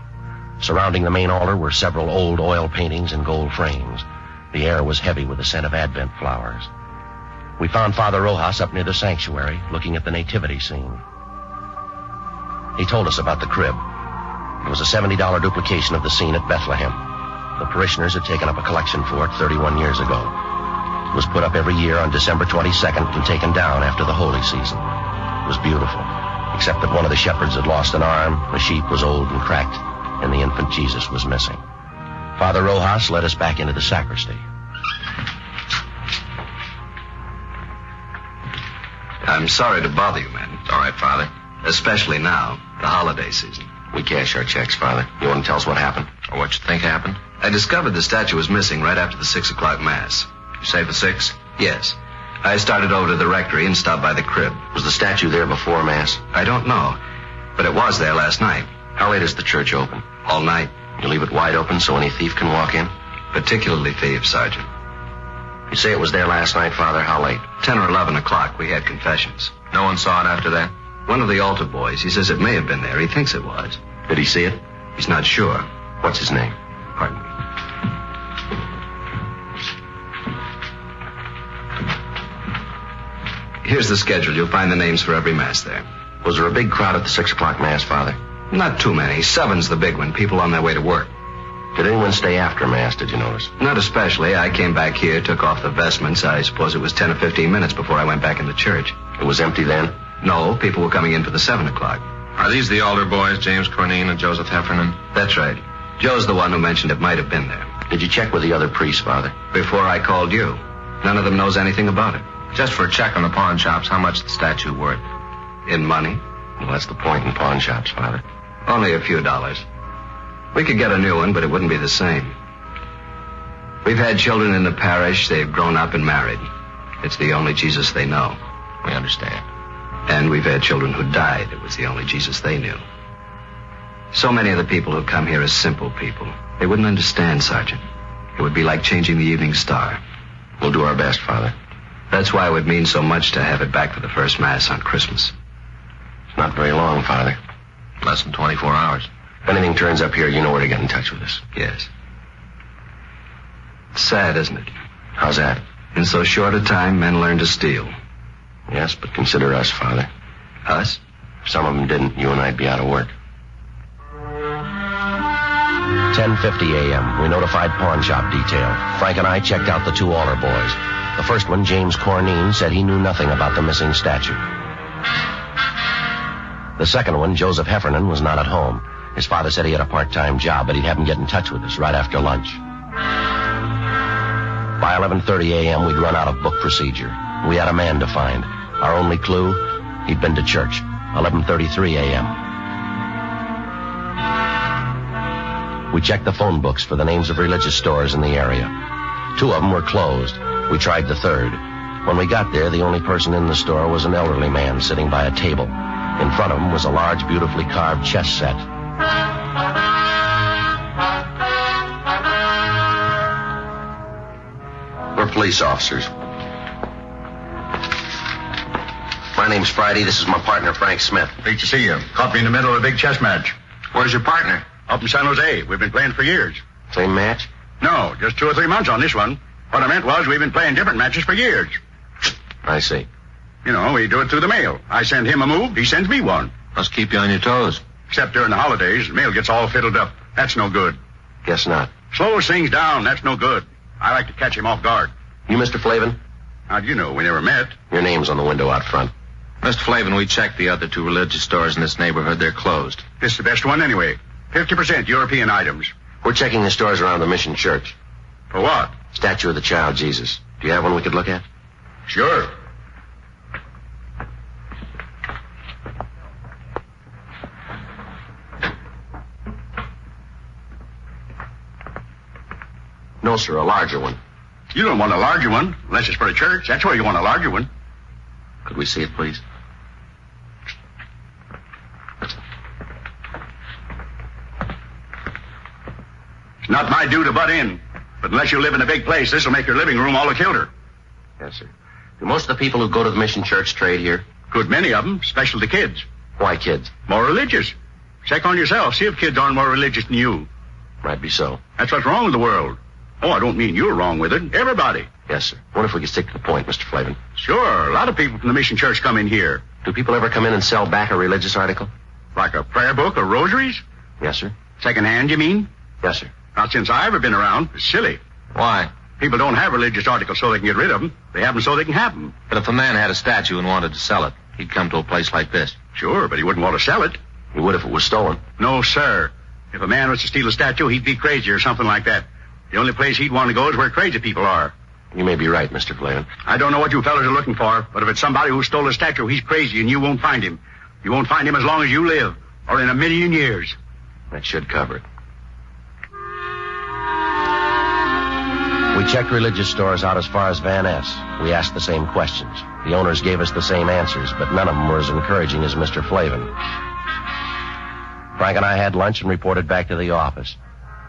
Surrounding the main altar were several old oil paintings in gold frames. The air was heavy with the scent of Advent flowers. We found Father Rojas up near the sanctuary, looking at the nativity scene. He told us about the crib. It was a $70 duplication of the scene at Bethlehem. The parishioners had taken up a collection for it 31 years ago. It was put up every year on December 22nd and taken down after the holy season. It was beautiful, except that one of the shepherds had lost an arm, the sheep was old and cracked, and the infant Jesus was missing. Father Rojas led us back into the sacristy. I'm sorry to bother you, man. It's all right, Father. Especially now, the holiday season. We cash our checks, Father. You want to tell us what happened? Or what you think happened? I discovered the statue was missing right after the 6 o'clock mass. You say the 6? Yes. I started over to the rectory and stopped by the crib. Was the statue there before Mass? I don't know, but it was there last night. How late is the church open? All night. You leave it wide open so any thief can walk in? Particularly thieves, Sergeant. You say it was there last night, Father. How late? 10 or 11 o'clock. We had confessions. No one saw it after that? One of the altar boys. He says it may have been there. He thinks it was. Did he see it? He's not sure. What's his name? Pardon me. Here's the schedule. You'll find the names for every Mass there. Was there a big crowd at the 6 o'clock Mass, Father? Not too many. 7's the big one. People on their way to work. Did anyone stay after Mass, did you notice? Not especially. I came back here, took off the vestments. I suppose it was 10 or 15 minutes before I went back in the church. It was empty then? No, people were coming in for the 7 o'clock. Are these the altar boys, James Cornine and Joseph Heffernan? That's right. Joe's the one who mentioned it might have been there. Did you check with the other priests, Father? Before I called you. None of them knows anything about it. Just for a check on the pawn shops, how much is the statue worth? In money? Well, that's the point in pawn shops, Father. Only a few dollars. We could get a new one, but it wouldn't be the same. We've had children in the parish. They've grown up and married. It's the only Jesus they know. We understand. And we've had children who died. It was the only Jesus they knew. So many of the people who come here are simple people. They wouldn't understand, Sergeant. It would be like changing the evening star. We'll do our best, Father. That's why it would mean so much to have it back for the first Mass on Christmas. It's not very long, Father. Less than 24 hours. If anything turns up here, you know where to get in touch with us. Yes. It's sad, isn't it? How's that? In so short a time, men learn to steal. Yes, but consider us, Father. Us? If some of them didn't, you and I'd be out of work. 10:50 a.m. We notified pawn shop detail. Frank and I checked out the 2 altar boys. The first one, James Cornine, said he knew nothing about the missing statue. The second one, Joseph Heffernan, was not at home. His father said he had a part-time job, but he'd have him get in touch with us right after lunch. By 11:30 a.m., we'd run out of book procedure. We had a man to find. Our only clue, he'd been to church. 11:33 a.m. We checked the phone books for the names of religious stores in the area. 2 of them were closed. We tried the third. When we got there, the only person in the store was an elderly man sitting by a table. In front of him was a large, beautifully carved chess set. We're police officers. My name's Friday. This is my partner, Frank Smith. Great to see you. Caught me in the middle of a big chess match. Where's your partner? Up in San Jose. We've been playing for years. Same match? No, just 2 or 3 months on this one. What I meant was we've been playing different matches for years. I see. You know, we do it through the mail. I send him a move, he sends me one. Must keep you on your toes. Except during the holidays, the mail gets all fiddled up. That's no good. Guess not. Slows things down, that's no good. I like to catch him off guard. You Mr. Flavin? How'd you know? We never met. Your name's on the window out front. Mr. Flavin, we checked the other 2 religious stores in this neighborhood. They're closed. This is the best one anyway. 50% European items. We're checking the stores around the Mission Church. For what? Statue of the Child Jesus. Do you have one we could look at? Sure. No, sir, a larger one. You don't want a larger one, unless it's for a church. That's where you want a larger one. Could we see it, please? It's not my due to butt in. But unless you live in a big place, this will make your living room all the kilter. Yes, sir. Do most of the people who go to the Mission Church trade here? Good many of them, especially the kids. Why kids? More religious. Check on yourself. See if kids aren't more religious than you. Might be so. That's what's wrong with the world. Oh, I don't mean you're wrong with it. Everybody. Yes, sir. What if we could stick to the point, Mr. Flavin? Sure. A lot of people from the Mission Church come in here. Do people ever come in and sell back a religious article? Like a prayer book or rosaries? Yes, sir. Second hand, you mean? Yes, sir. Not since I've ever been around. It's silly. Why? People don't have religious articles so they can get rid of them. They have them so they can have them. But if a man had a statue and wanted to sell it, he'd come to a place like this. Sure, but he wouldn't want to sell it. He would if it was stolen. No, sir. If a man was to steal a statue, he'd be crazy or something like that. The only place he'd want to go is where crazy people are. You may be right, Mr. Flavin. I don't know what you fellas are looking for, but if it's somebody who stole a statue, he's crazy and you won't find him. You won't find him as long as you live, or in a million years. That should cover it. We We checked religious stores out as far as Van Ness. We asked the same questions. The owners gave us the same answers, but none of them were as encouraging as Mr. Flavin. Frank and I had lunch and reported back to the office.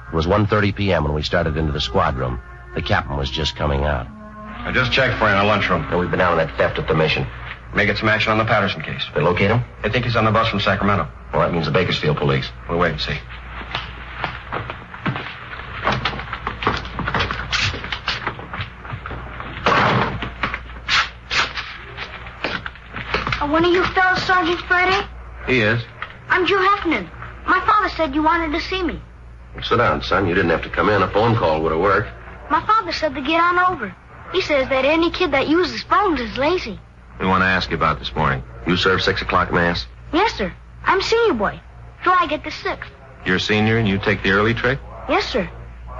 It was 1:30 p.m. when we started into the squad room. The captain was just coming out. I just checked for you in the lunchroom. And we've been down on that theft at the mission. May get some action on the Patterson case. They locate him? I think he's on the bus from Sacramento. Well, that means the Bakersfield police. We'll wait and see. One of you fellas, Sergeant Friday? He is. I'm Joe Heffernan. My father said you wanted to see me. Well, sit down, son. You didn't have to come in. A phone call would have worked. My father said to get on over. He says that any kid that uses phones is lazy. We want to ask you about this morning. You serve 6 o'clock mass? Yes, sir. I'm senior boy. So I get the 6th. You're a senior and you take the early trick? Yes, sir.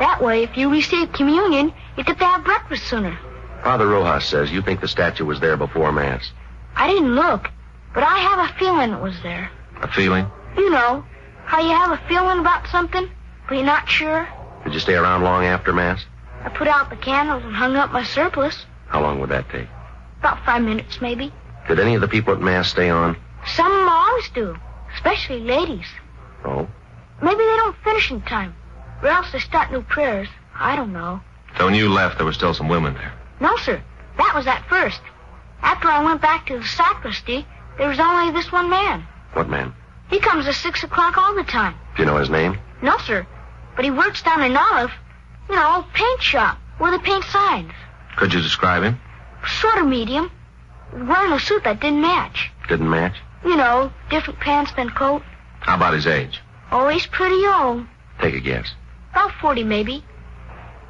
That way, if you receive communion, you get to have breakfast sooner. Father Rojas says you think the statue was there before mass. I didn't look, but I have a feeling it was there. A feeling? You know, how you have a feeling about something, but you're not sure. Did you stay around long after mass? I put out the candles and hung up my surplice. How long would that take? About 5 minutes, maybe. Did any of the people at mass stay on? Some of them always do, especially ladies. Oh? Maybe they don't finish in time, or else they start new prayers. I don't know. So when you left, there were still some women there? No, sir. That was at first. After I went back to the sacristy, there was only this one man. What man? He comes at 6 o'clock all the time. Do you know his name? No, sir. But he works down in Olive, paint shop, where they paint signs. Could you describe him? Sort of medium. Wearing a suit that didn't match. Didn't match? Different pants than coat. How about his age? Oh, he's pretty old. Take a guess. About 40, maybe.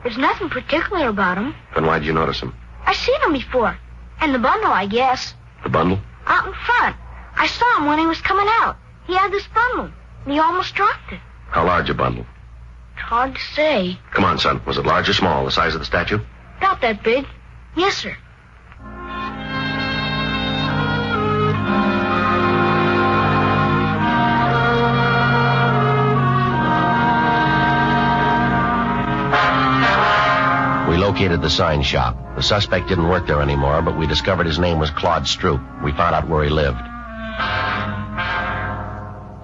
There's nothing particular about him. Then why'd you notice him? I've seen him before. And the bundle, I guess. The bundle? Out in front. I saw him when he was coming out. He had this bundle, and he almost dropped it. How large a bundle? It's hard to say. Come on, son. Was it large or small, the size of the statue? About that big. Yes, sir. We located the sign shop. The suspect didn't work there anymore, but we discovered his name was Claude Stroop. We found out where he lived.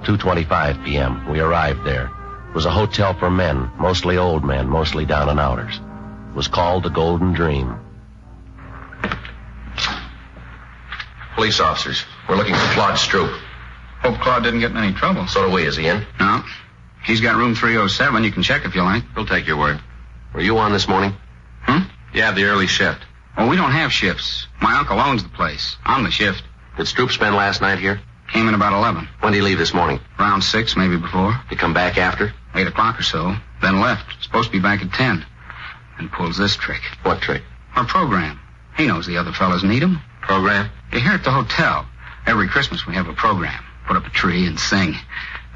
2:25 p.m. We arrived there. It was a hotel for men, mostly old men, mostly down and outers. It was called the Golden Dream. Police officers. We're looking for Claude Stroop. Hope Claude didn't get in any trouble. So do we. Is he in? No. He's got room 307. You can check if you like. We'll take your word. Were you on this morning? Yeah, the early shift. Oh, we don't have shifts. My uncle owns the place. I'm the shift. Did Stroop spend last night here? Came in about 11. When did he leave this morning? Around 6, maybe before. Did he come back after? 8 o'clock or so. Then left. Supposed to be back at 10. And pulls this trick. What trick? Our program. He knows the other fellas need him. Program? You're here at the hotel. Every Christmas we have a program. Put up a tree and sing.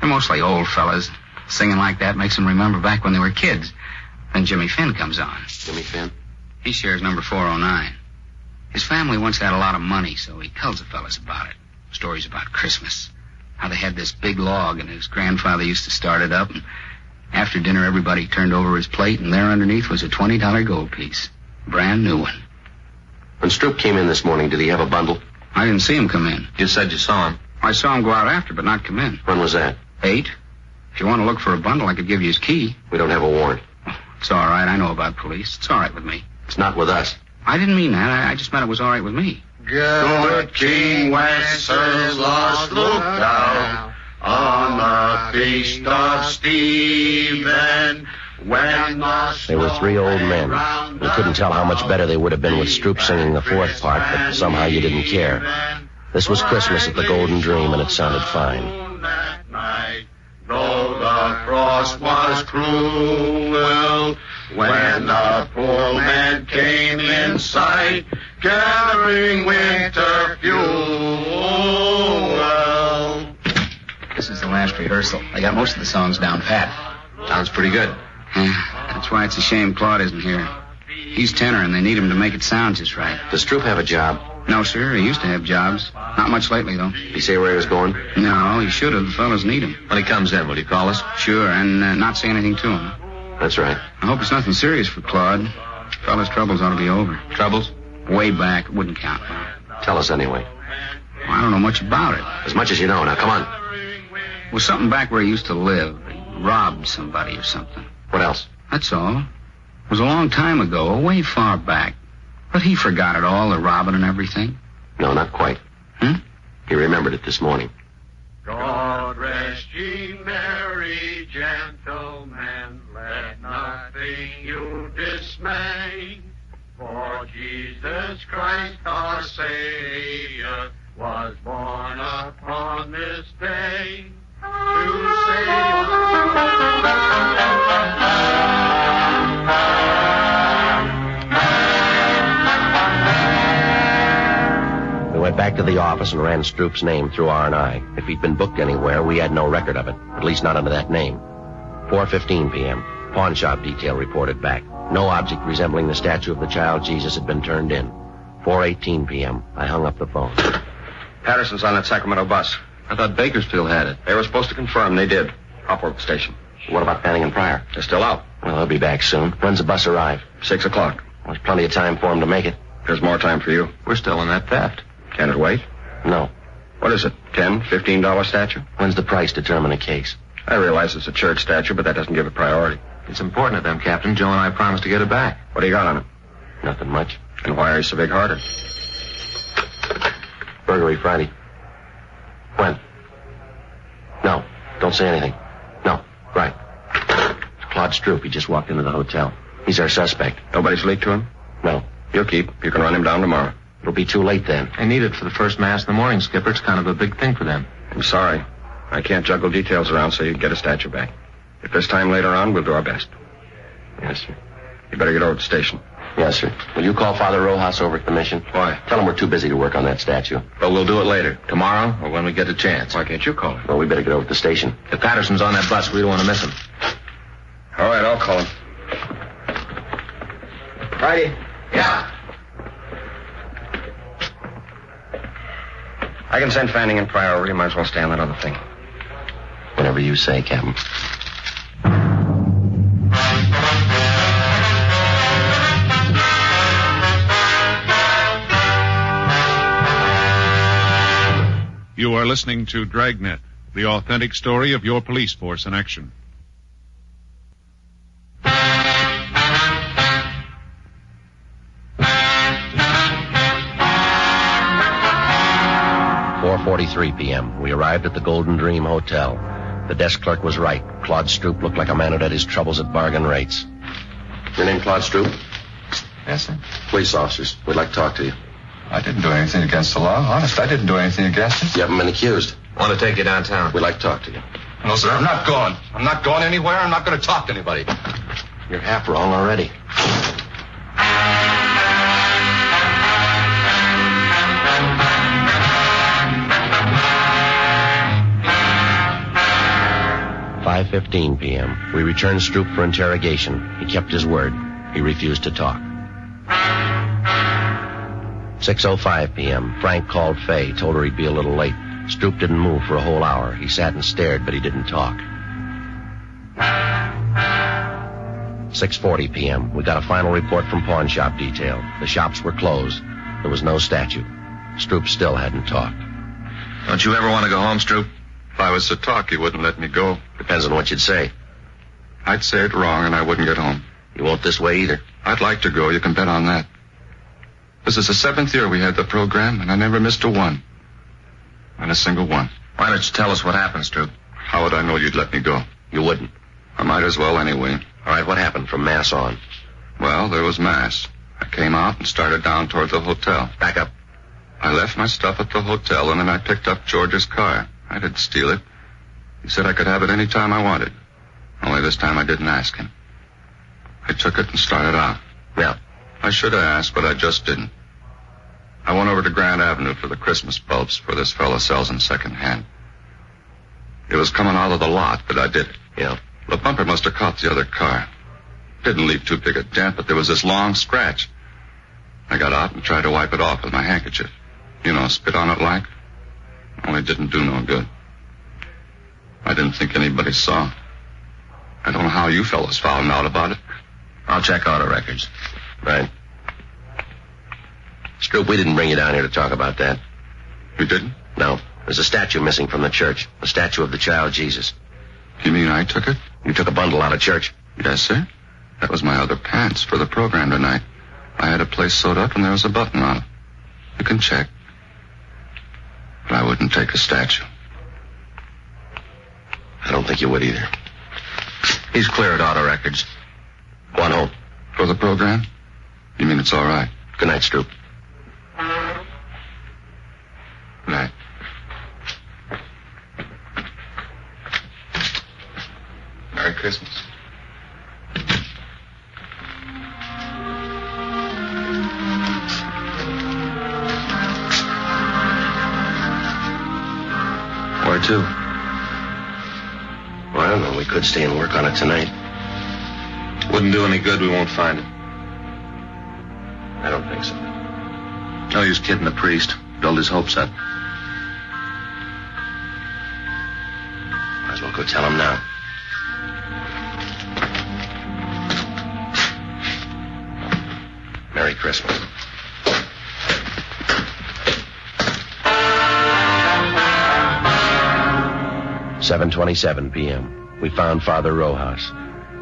They're mostly old fellas. Singing like that makes them remember back when they were kids. Then Jimmy Finn comes on. Jimmy Finn? He shares number 409. His family once had a lot of money, so he tells the fellas about it. Stories about Christmas. How they had this big log, and his grandfather used to start it up. And after dinner, everybody turned over his plate, and there underneath was a $20 gold piece. Brand new one. When Stroop came in this morning, did he have a bundle? I didn't see him come in. You said you saw him. I saw him go out after, but not come in. When was that? 8. If you want to look for a bundle, I could give you his key. We don't have a warrant. It's all right. I know about police. It's all right with me. It's not with us. I didn't mean that. I just meant it was all right with me. Good King Wenceslas looked down on the feast of Stephen. When They were 3 old men. We couldn't tell how much better they would have been with Stroop singing the 4th part, but somehow you didn't care. This was Christmas at the Golden Dream, and it sounded fine. Though the frost was cruel, when the poor man came in sight, gathering winter fuel. This is the last rehearsal. I got most of the songs down pat. Sounds pretty good. That's why it's a shame Claude isn't here. He's tenor, and they need him to make it sound just right. Does Stroop have a job? No, sir. He used to have jobs. Not much lately, though. Did he say where he was going? No, he should have. The fellas need him. When he comes in, will you call us? Sure, and not say anything to him. That's right. I hope it's nothing serious for Claude. Fella's troubles ought to be over. Troubles? Way back. It wouldn't count. Tell us anyway. Well, I don't know much about it. As much as you know. Now, come on. Well, something back where he used to live. He robbed somebody or something. What else? That's all. It was a long time ago, way far back. But he forgot it all, the robbing and everything. No, not quite. He remembered it this morning. God rest ye merry gentlemen, let nothing you dismay. For Jesus Christ our Savior was born upon this day to We went back to the office and ran Stroop's name through R&I. If he'd been booked anywhere, we had no record of it, at least not under that name. 4:15 p.m. Pawn shop detail reported back. No object resembling the statue of the child Jesus had been turned in. 4:18 p.m. I hung up the phone. Patterson's on that Sacramento bus. I thought Bakersfield had it. They were supposed to confirm. They did. Upward station. What about Fanning and Pryor? They're still out. Well, they'll be back soon. When's the bus arrive? 6 o'clock. Well, there's plenty of time for them to make it. There's more time for you. We're still in that theft. Can it wait? No. What is it? $10, $15 statue? When's the price determine a case? I realize it's a church statue, but that doesn't give it priority. It's important to them, Captain. Joe and I promised to get it back. What do you got on it? Nothing much. And why are you so big-hearted? Burglary Friday. When? No. Don't say anything. No. Right. It's Claude Stroop. He just walked into the hotel. He's our suspect. Nobody's leaked to him? No. You'll keep. You can run him down tomorrow. It'll be too late then. I need it for the first mass in the morning, Skipper. It's kind of a big thing for them. I'm sorry. I can't juggle details around so you can get a statue back. If there's time later on, we'll do our best. Yes, sir. You better get over to the station. Yes, sir. Will you call Father Rojas over at the mission? Why? Tell him we're too busy to work on that statue. But we'll do it later. Tomorrow or when we get a chance. Why can't you call him? Well, we better get over to the station. If Patterson's on that bus, we don't want to miss him. All right, I'll call him. Friday. Yeah. I can send Fanning and Pryor over. You might as well stay on that other thing. Whatever you say, Captain. You are listening to Dragnet, the authentic story of your police force in action. .43 p.m. We arrived at the Golden Dream Hotel. The desk clerk was right. Claude Stroop looked like a man who'd had his troubles at bargain rates. Your name, Claude Stroop? Yes, sir. Police officers. We'd like to talk to you. I didn't do anything against the law. Honest, I didn't do anything against it. You haven't been accused. Want to take you downtown. We'd like to talk to you. No, sir, I'm not going. I'm not going anywhere. I'm not going to talk to anybody. You're half wrong already. .15 p.m. We returned Stroop for interrogation. He kept his word. He refused to talk. 6:05 p.m. Frank called Fay, told her he'd be a little late. Stroop didn't move for a whole hour. He sat and stared, but he didn't talk. 6:40 p.m. We got a final report from pawn shop detail. The shops were closed. There was no statue. Stroop still hadn't talked. Don't you ever want to go home, Stroop? If I was to talk, he wouldn't let me go. Depends on what you'd say. I'd say it wrong, and I wouldn't get home. You won't this way either. I'd like to go. You can bet on that. This is the 7th year we had the program, and I never missed a one. Not a single one. Why don't you tell us what happened, Stroop? How would I know you'd let me go? You wouldn't. I might as well anyway. All right, what happened from Mass on? Well, there was Mass. I came out and started down toward the hotel. Back up. I left my stuff at the hotel, and then I picked up George's car. I didn't steal it. He said I could have it any time I wanted. Only this time I didn't ask him. I took it and started out. Yeah. I should have asked, but I just didn't. I went over to Grand Avenue for the Christmas bulbs where this fella sells them secondhand. It was coming out of the lot that I did it. Yeah. The bumper must have caught the other car. Didn't leave too big a dent, but there was this long scratch. I got out and tried to wipe it off with my handkerchief. You know, spit on it like. Only it didn't do no good. I didn't think anybody saw. I don't know how you fellas found out about it. I'll check auto records. Right. Stroop, we didn't bring you down here to talk about that. You didn't? No. There's a statue missing from the church. A statue of the child Jesus. You mean I took it? You took a bundle out of church? Yes, sir. That was my other pants for the program tonight. I had a place sewed up and there was a button on it. You can check. But I wouldn't take a statue. I don't think you would either. He's clear at auto records. Go on home. For the program? You mean it's all right? Good night, Stroop. Good night. Merry Christmas. Where to? Well, I don't know. We could stay and work on it tonight. Wouldn't do any good. We won't find it. I don't think so. No use kidding the priest. Build his hopes up. Might as well go tell him now. Merry Christmas. "7:27 p.m. We found Father Rojas.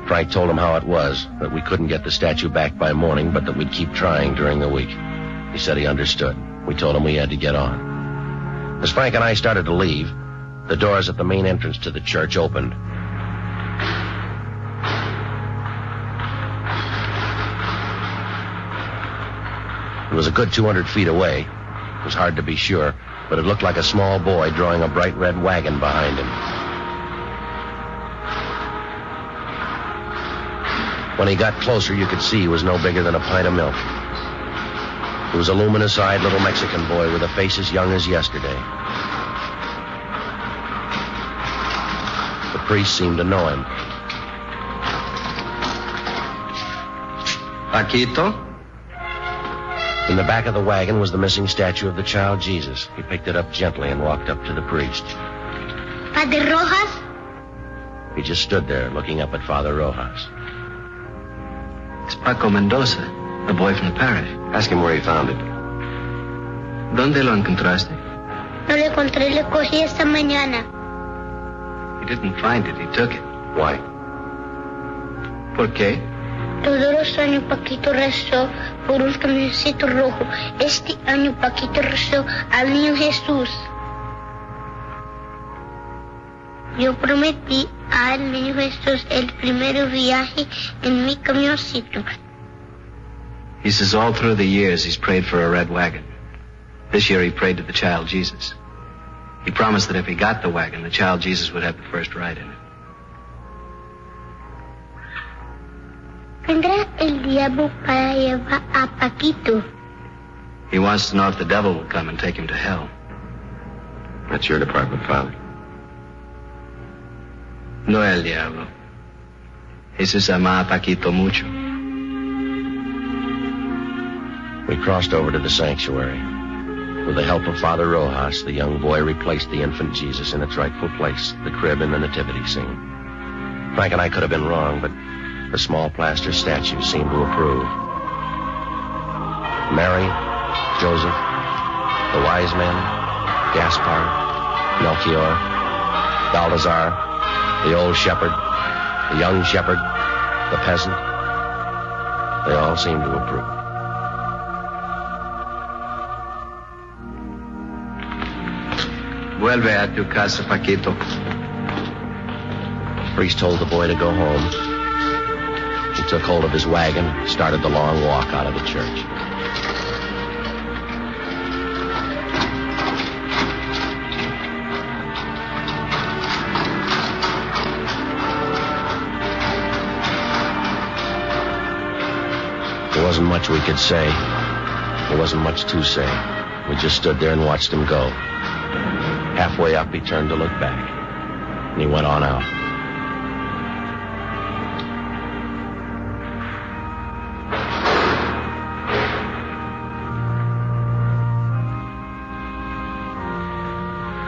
Frank told him how it was, that we couldn't get the statue back by morning, but that we'd keep trying during the week. He said he understood. We told him we had to get on. As Frank and I started to leave, the doors at the main entrance to the church opened. It was a good 200 feet away. It was hard to be sure, but it looked like a small boy drawing a bright red wagon behind him. When he got closer, you could see he was no bigger than a pint of milk. He was a luminous-eyed little Mexican boy with a face as young as yesterday. The priest seemed to know him. Paquito? In the back of the wagon was the missing statue of the child Jesus. He picked it up gently and walked up to the priest. Father Rojas? He just stood there looking up at Father Rojas. It's Paco Mendoza, the boy from the parish. Ask him where he found it. ¿Dónde lo encontraste? No lo encontré, lo cogí esta mañana. He didn't find it, he took it. Why? ¿Por qué? Todos los años Paquito rezó por un camioncito rojo. Este año Paquito rezó al niño Jesús. Yo prometí al niño Jesús el primer viaje en mi camioncito. He says all through the years he's prayed for a red wagon. This year he prayed to the child Jesus. He promised that if he got the wagon, the child Jesus would have the first ride in it. ¿Vendrá el diablo para llevar a Paquito? He wants to know if the devil will come and take him to hell. That's your department, Father. No el diablo. Jesus ama a Paquito mucho. We crossed over to the sanctuary. With the help of Father Rojas, the young boy replaced the infant Jesus in its rightful place, the crib in the nativity scene. Frank and I could have been wrong, but the small plaster statue seemed to approve. Mary, Joseph, the wise men, Gaspar, Melchior, Balthazar, the old shepherd, the young shepherd, the peasant, they all seemed to approve. Vuelve a tu casa, Paquito. The priest told the boy to go home. He took hold of his wagon, started the long walk out of the church. There wasn't much we could say. There wasn't much to say. We just stood there and watched him go. Halfway up, he turned to look back, and he went on out.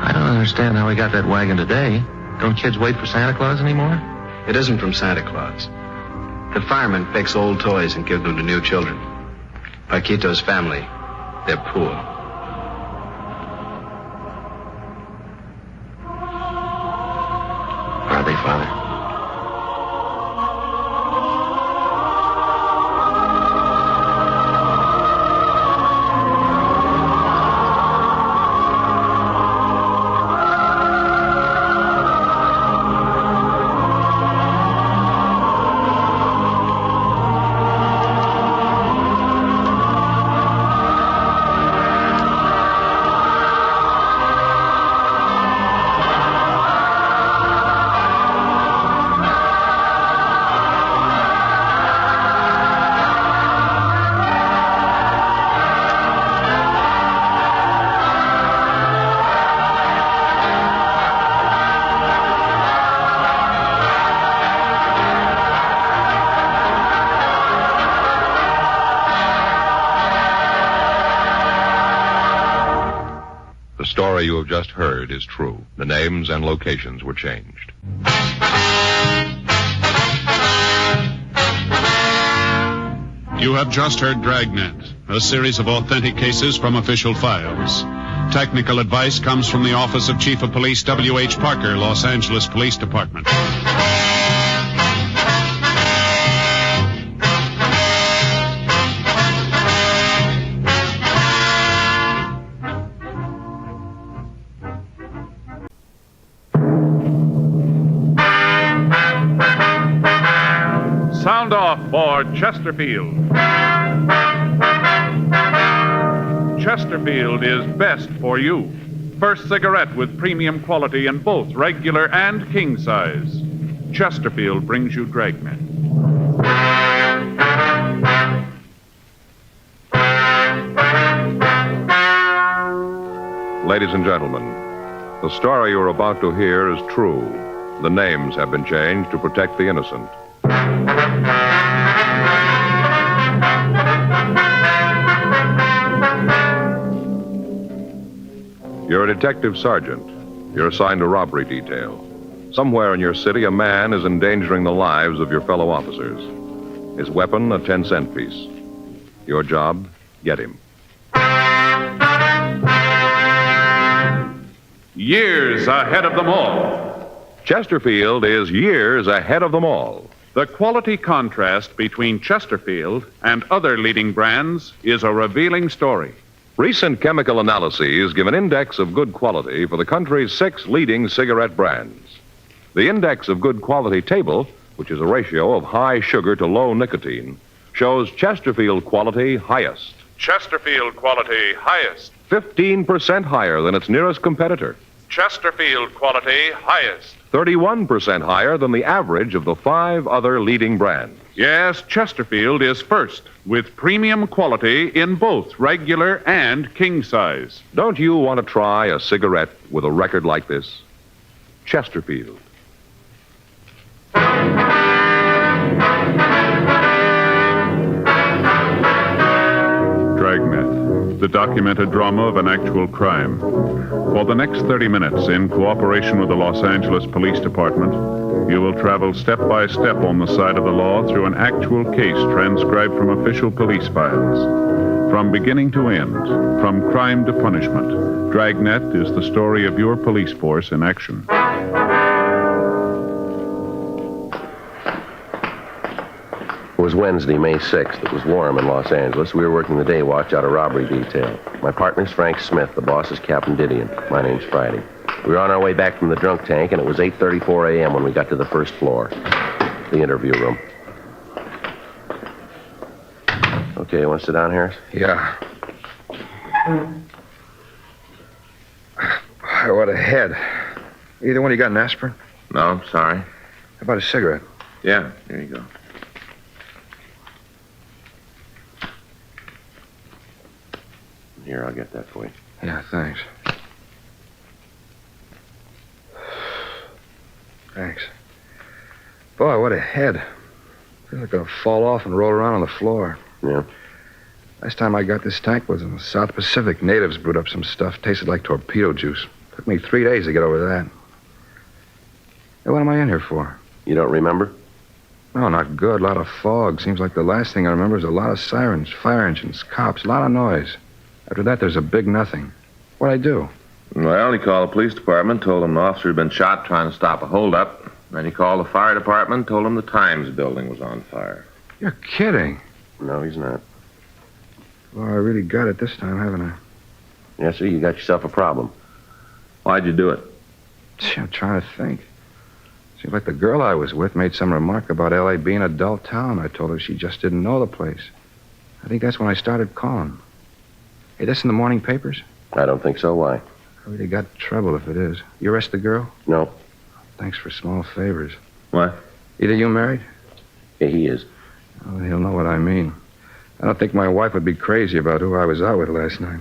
I don't understand how we got that wagon today. Don't kids wait for Santa Claus anymore? It isn't from Santa Claus. The firemen fix old toys and give them to new children. Paquito's family, they're poor. Are they, Father? The story you have just heard is true. The names and locations were changed. You have just heard Dragnet, a series of authentic cases from official files. Technical advice comes from the Office of Chief of Police W.H. Parker, Los Angeles Police Department. Sound off for Chesterfield. Chesterfield is best for you. First cigarette with premium quality in both regular and king size. Chesterfield brings you Dragnet. Ladies and gentlemen, the story you're about to hear is true. The names have been changed to protect the innocent. You're a detective sergeant. You're assigned to robbery detail. Somewhere in your city, a man is endangering the lives of your fellow officers. His weapon, a 10-cent piece. Your job, get him. Years ahead of them all. Chesterfield is years ahead of them all. The quality contrast between Chesterfield and other leading brands is a revealing story. Recent chemical analyses give an index of good quality for the country's 6 leading cigarette brands. The index of good quality table, which is a ratio of high sugar to low nicotine, shows Chesterfield quality highest. Chesterfield quality highest. 15% higher than its nearest competitor. Chesterfield quality highest. 31% higher than the average of the 5 other leading brands. Yes, Chesterfield is first, with premium quality in both regular and king size. Don't you want to try a cigarette with a record like this? Chesterfield. Dragnet, the documented drama of an actual crime. For the next 30 minutes, in cooperation with the Los Angeles Police Department, you will travel step by step on the side of the law through an actual case transcribed from official police files. From beginning to end, from crime to punishment, Dragnet is the story of your police force in action. It was Wednesday, May 6th. It was warm in Los Angeles. We were working the day watch out of robbery detail. My partner's Frank Smith. The boss is Captain Didion. My name's Friday. We were on our way back from the drunk tank, and it was 8:34 a.m. when we got to the first floor, the interview room. Okay, you want to sit down, Harris? Yeah. What a head. Either one, you got an aspirin? No, sorry. How about a cigarette? Yeah, here you go. Here, I'll get that for you. Yeah, thanks. Thanks. Boy, what a head. Feels like gonna fall off and roll around on the floor. Yeah? Last time I got this tank was in the South Pacific. Natives brewed up some stuff. Tasted like torpedo juice. Took me 3 days to get over that. Hey, what am I in here for? You don't remember? No, not good. A lot of fog. Seems like the last thing I remember is a lot of sirens, fire engines, cops, a lot of noise. After that, there's a big nothing. What'd I do? Well, he called the police department, told them an officer had been shot trying to stop a holdup. Then he called the fire department, told them the Times building was on fire. You're kidding. No, he's not. Well, I really got it this time, haven't I? Yes, sir, you got yourself a problem. Why'd you do it? Gee, I'm trying to think. Seems like the girl I was with made some remark about L.A. being a dull town. I told her she just didn't know the place. I think that's when I started calling. Hey, this in the morning papers? I don't think so. Why? I really got trouble if it is. You arrest the girl? No. Thanks for small favors. What? Either you married? Yeah, he is. Oh, he'll know what I mean. I don't think my wife would be crazy about who I was out with last night.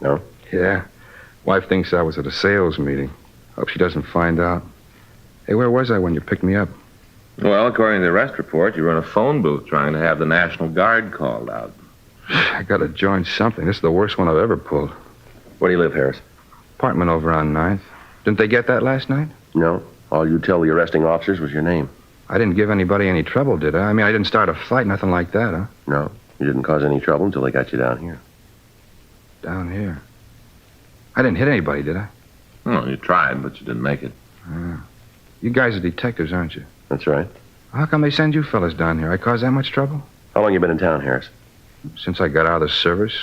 No? Yeah. Wife thinks I was at a sales meeting. Hope she doesn't find out. Hey, where was I when you picked me up? Well, according to the arrest report, you were in a phone booth trying to have the National Guard called out. I gotta join something. This is the worst one I've ever pulled. Where do you live, Harris? Apartment over on 9th. Didn't they get that last night? No. All you tell the arresting officers was your name. I didn't give anybody any trouble, did I? I mean, I didn't start a fight, nothing like that, huh? No. You didn't cause any trouble until they got you down here. Down here? I didn't hit anybody, did I? Well, you tried, but you didn't make it. You guys are detectives, aren't you? That's right. How come they send you fellas down here? I caused that much trouble? How long you been in town, Harris? Since I got out of the service.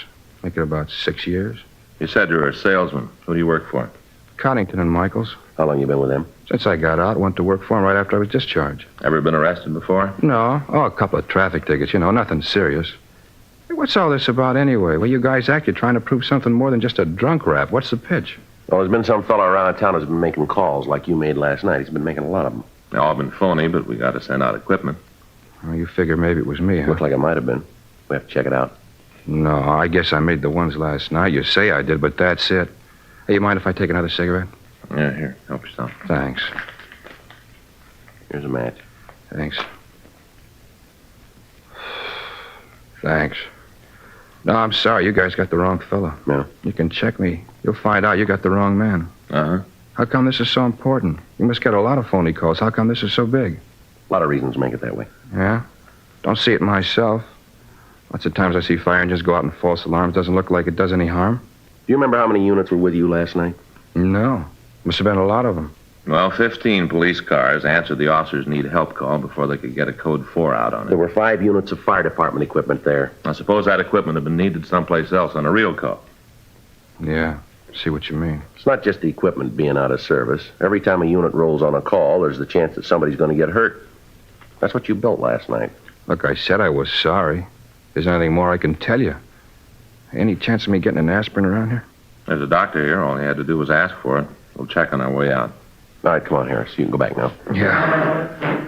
Make it about 6 years. You said you were a salesman. Who do you work for? Coddington and Michaels. How long you been with them? Since I got out, went to work for them right after I was discharged. Ever been arrested before? No. Oh, a couple of traffic tickets, nothing serious. Hey, what's all this about anyway? Well, you guys act you're trying to prove something more than just a drunk rap. What's the pitch? Well, there's been some fella around town who's been making calls like you made last night. He's been making a lot of them. They all been phony, but we got to send out equipment. Oh, you figure maybe it was me, huh? Looks like it might have been. We have to check it out. No, I guess I made the ones last night. You say I did, but that's it. Hey, you mind if I take another cigarette? Yeah, here. Help yourself. Thanks. Here's a match. Thanks. Thanks. No, I'm sorry. You guys got the wrong fella. No. You can check me. You'll find out you got the wrong man. Uh-huh. How come this is so important? You must get a lot of phony calls. How come this is so big? A lot of reasons make it that way. Yeah? Don't see it myself. Lots of times I see fire engines go out in false alarms. Doesn't look like it does any harm. Do you remember how many units were with you last night? No. Must have been a lot of them. Well, 15 police cars answered the officers' need help call before they could get a code 4 out on it. There were 5 units of fire department equipment there. I suppose that equipment had been needed someplace else on a real call. Yeah, see what you mean. It's not just the equipment being out of service. Every time a unit rolls on a call, there's the chance that somebody's going to get hurt. That's what you built last night. Look, I said I was sorry. There's anything more I can tell you. Any chance of me getting an aspirin around here? There's a doctor here. All he had to do was ask for it. We'll check on our way out. All right, come on, Harris. You can go back now. Yeah.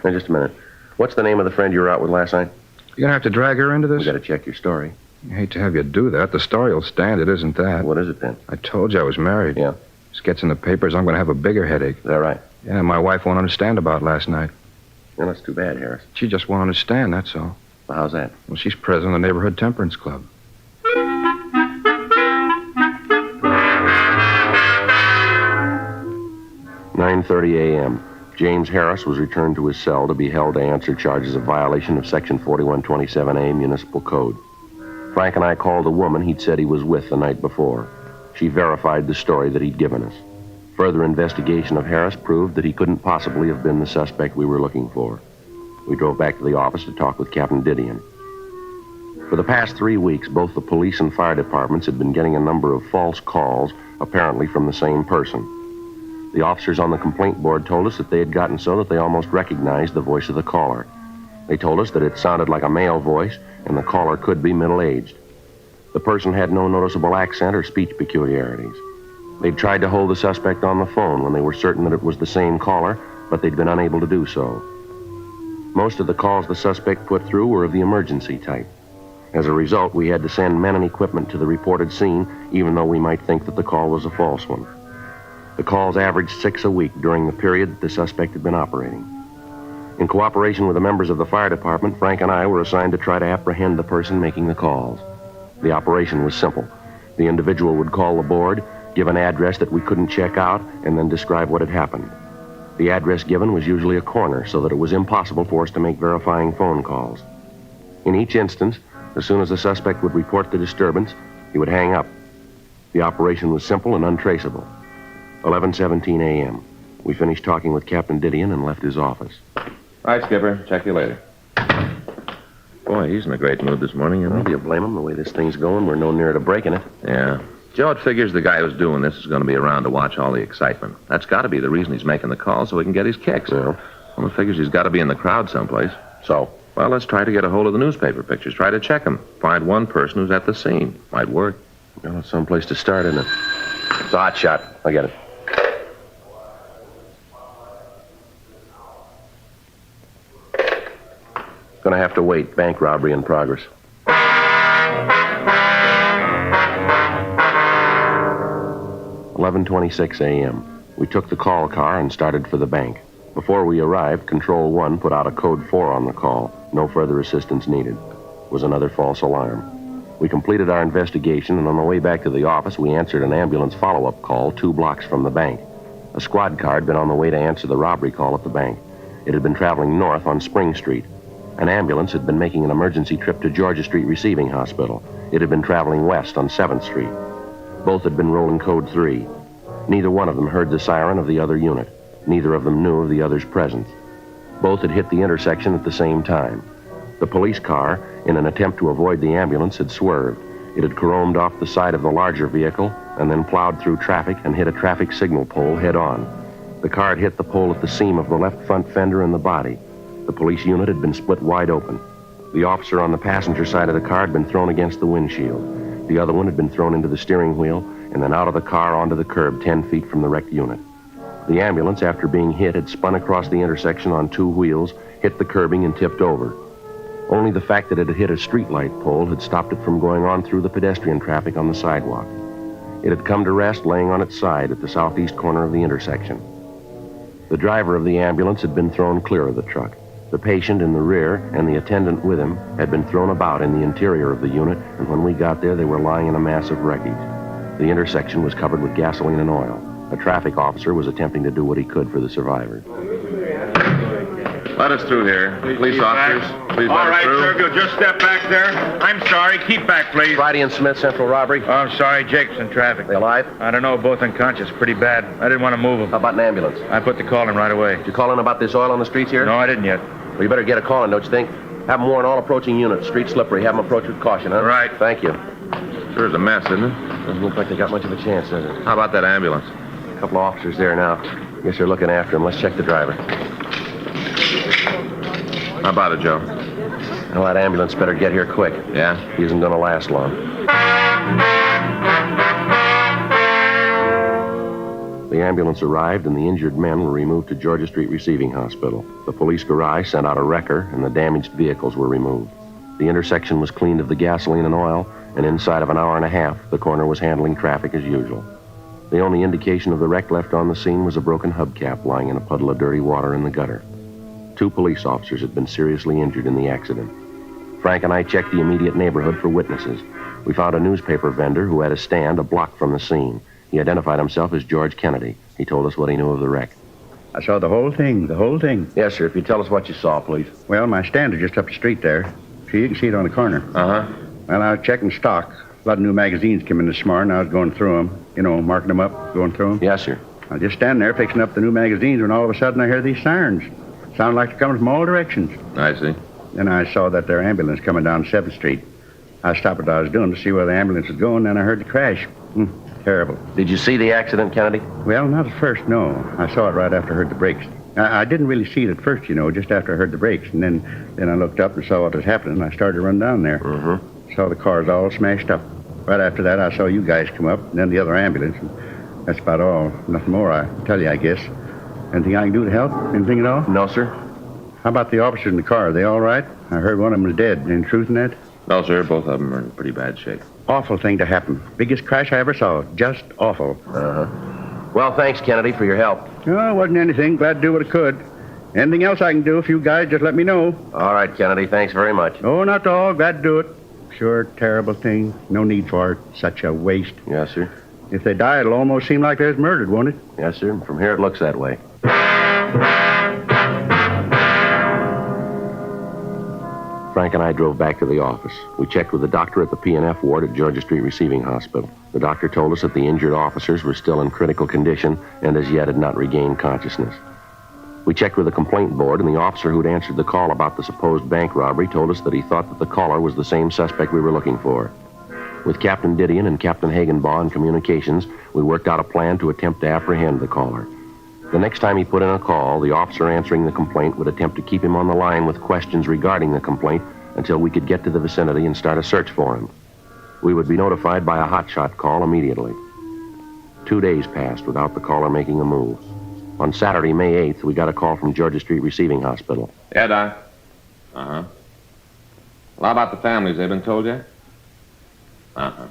Now, just a minute. What's the name of the friend you were out with last night? You're gonna have to drag her into this? We got to check your story. I hate to have you do that. The story will stand. It isn't that. What is it, then? I told you I was married. Yeah. This gets in the papers. I'm gonna have a bigger headache. Is that right? Yeah, my wife won't understand about last night. Yeah, that's too bad, Harris. She just won't understand, that's all. Well, how's that? Well, she's president of the Neighborhood Temperance Club. "9:30 a.m. James Harris was returned to his cell to be held to answer charges of violation of Section 4127A Municipal Code. Frank and I called the woman he'd said he was with the night before. She verified the story that he'd given us. Further investigation of Harris proved that he couldn't possibly have been the suspect we were looking for. We drove back to the office to talk with Captain Didion. For the past 3 weeks, both the police and fire departments had been getting a number of false calls, apparently from the same person. The officers on the complaint board told us that they had gotten so that they almost recognized the voice of the caller. They told us that it sounded like a male voice, and the caller could be middle-aged. The person had no noticeable accent or speech peculiarities. They'd tried to hold the suspect on the phone when they were certain that it was the same caller, but they'd been unable to do so. Most of the calls the suspect put through were of the emergency type. As a result, we had to send men and equipment to the reported scene, even though we might think that the call was a false one. The calls averaged 6 a week during the period that the suspect had been operating. In cooperation with the members of the fire department, Frank and I were assigned to try to apprehend the person making the calls. The operation was simple. The individual would call the board, give an address that we couldn't check out, and then describe what had happened. The address given was usually a corner, so that it was impossible for us to make verifying phone calls. In each instance, as soon as the suspect would report the disturbance, he would hang up. The operation was simple and untraceable. 11:17 a.m. We finished talking with Captain Didion and left his office. All right, Skipper. Check you later. Boy, he's in a great mood this morning, isn't he? Do you blame him? The way this thing's going, we're no nearer to breaking it. Yeah. Joe, it figures the guy who's doing this is going to be around to watch all the excitement. That's got to be the reason he's making the call, so he can get his kicks. Yeah. Well, it figures he's got to be in the crowd someplace. So? Well, let's try to get a hold of the newspaper pictures. Try to check them. Find one person who's at the scene. Might work. Well, it's someplace to start, isn't it? It's a hot shot. I get it. Gonna have to wait. Bank robbery in progress. 11:26 a.m. We took the call car and started for the bank. Before we arrived, Control 1 put out a code 4 on the call. No further assistance needed. It was another false alarm. We completed our investigation, and on the way back to the office, we answered an ambulance follow-up call 2 blocks from the bank. A squad car had been on the way to answer the robbery call at the bank. It had been traveling north on Spring Street. An ambulance had been making an emergency trip to Georgia Street Receiving Hospital. It had been traveling west on 7th Street. Both had been rolling code 3. Neither one of them heard the siren of the other unit. Neither of them knew of the other's presence. Both had hit the intersection at the same time. The police car, in an attempt to avoid the ambulance, had swerved. It had caromed off the side of the larger vehicle and then plowed through traffic and hit a traffic signal pole head-on. The car had hit the pole at the seam of the left front fender and the body. The police unit had been split wide open. The officer on the passenger side of the car had been thrown against the windshield. The other one had been thrown into the steering wheel and then out of the car onto the curb 10 feet from the wrecked unit. The ambulance, after being hit, had spun across the intersection on 2 wheels, hit the curbing, and tipped over. Only the fact that it had hit a streetlight pole had stopped it from going on through the pedestrian traffic on the sidewalk. It had come to rest laying on its side at the southeast corner of the intersection. The driver of the ambulance had been thrown clear of the truck. The patient in the rear and the attendant with him had been thrown about in the interior of the unit, and when we got there, they were lying in a mass of wreckage. The intersection was covered with gasoline and oil. A traffic officer was attempting to do what he could for the survivors. Let us through here. Police officers, please All let us right, through. sir, if you'll just step back there. I'm sorry. Keep back, please. Friday and Smith, Central robbery. Oh, I'm sorry. Jake's in traffic. They alive? I don't know. Both unconscious. Pretty bad. I didn't want to move them. How about an ambulance? I put the call in right away. Did you call in about this oil on the streets here? No, I didn't yet. Well, you better get a call in, don't you think? Have them warn all approaching units. Street slippery. Have them approach with caution, huh? Right. Thank you. Sure is a mess, isn't it? Doesn't look like they got much of a chance, does it? How about that ambulance? A couple of officers there now. Guess they're looking after him. Let's check the driver. How about it, Joe? Well, that ambulance better get here quick. Yeah? He isn't going to last long. The ambulance arrived, and the injured men were removed to Georgia Street Receiving Hospital. The police garage sent out a wrecker, and the damaged vehicles were removed. The intersection was cleaned of the gasoline and oil, and inside of an hour and a half, the coroner was handling traffic as usual. The only indication of the wreck left on the scene was a broken hubcap lying in a puddle of dirty water in the gutter. 2 police officers had been seriously injured in the accident. Frank and I checked the immediate neighborhood for witnesses. We found a newspaper vendor who had a stand a block from the scene. He identified himself as George Kennedy. He told us what he knew of the wreck. I saw the whole thing. Yes, sir. If you tell us what you saw, please. Well, my stand is just up the street there. So you can see it on the corner. Uh-huh. Well, I was checking stock. A lot of new magazines came in this morning. I was going through them. You know, marking them up, going through them. Yes, sir. I was just standing there fixing up the new magazines when all of a sudden I hear these sirens. Sound like they're coming from all directions. I see. Then I saw that their ambulance coming down 7th Street. I stopped what I was doing to see where the ambulance was going, then I heard the crash. Terrible. Did you see the accident, Kennedy? Well, not at first, no. I saw it right after I heard the brakes. I didn't really see it at first, you know, just after I heard the brakes. And then I looked up and saw what was happening, and I started to run down there. Mm-hmm. Saw the cars all smashed up. Right after that, I saw you guys come up, and then the other ambulance. And that's about all. Nothing more, I tell you, I guess. Anything I can do to help? Anything at all? No, sir. How about the officers in the car? Are they all right? I heard one of them was dead. Any truth in that? No, sir. Both of them are in pretty bad shape. Awful thing to happen. Biggest crash I ever saw. Just awful. Uh-huh. Well, thanks, Kennedy, for your help. Oh, it wasn't anything. Glad to do what I could. Anything else I can do, if you guys just let me know. All right, Kennedy. Thanks very much. Oh, not at all. Glad to do it. Sure, terrible thing. No need for it. Such a waste. Yes, sir. If they die, it'll almost seem like they was murdered, won't it? Yes, sir. From here, it looks that way. Frank and I drove back to the office. We checked with the doctor at the P&F ward at Georgia Street Receiving Hospital. The doctor told us that the injured officers were still in critical condition and as yet had not regained consciousness. We checked with the complaint board, and the officer who'd answered the call about the supposed bank robbery told us that he thought that the caller was the same suspect we were looking for. With Captain Didion and Captain Hagenbaugh in communications, we worked out a plan to attempt to apprehend the caller. The next time he put in a call, the officer answering the complaint would attempt to keep him on the line with questions regarding the complaint until we could get to the vicinity and start a search for him. We would be notified by a hotshot call immediately. 2 days passed without the caller making a move. On Saturday, May 8th, we got a call from Georgia Street Receiving Hospital. Yeah, Doc. Uh-huh. Well, how about the families? They been told yet? Uh-huh.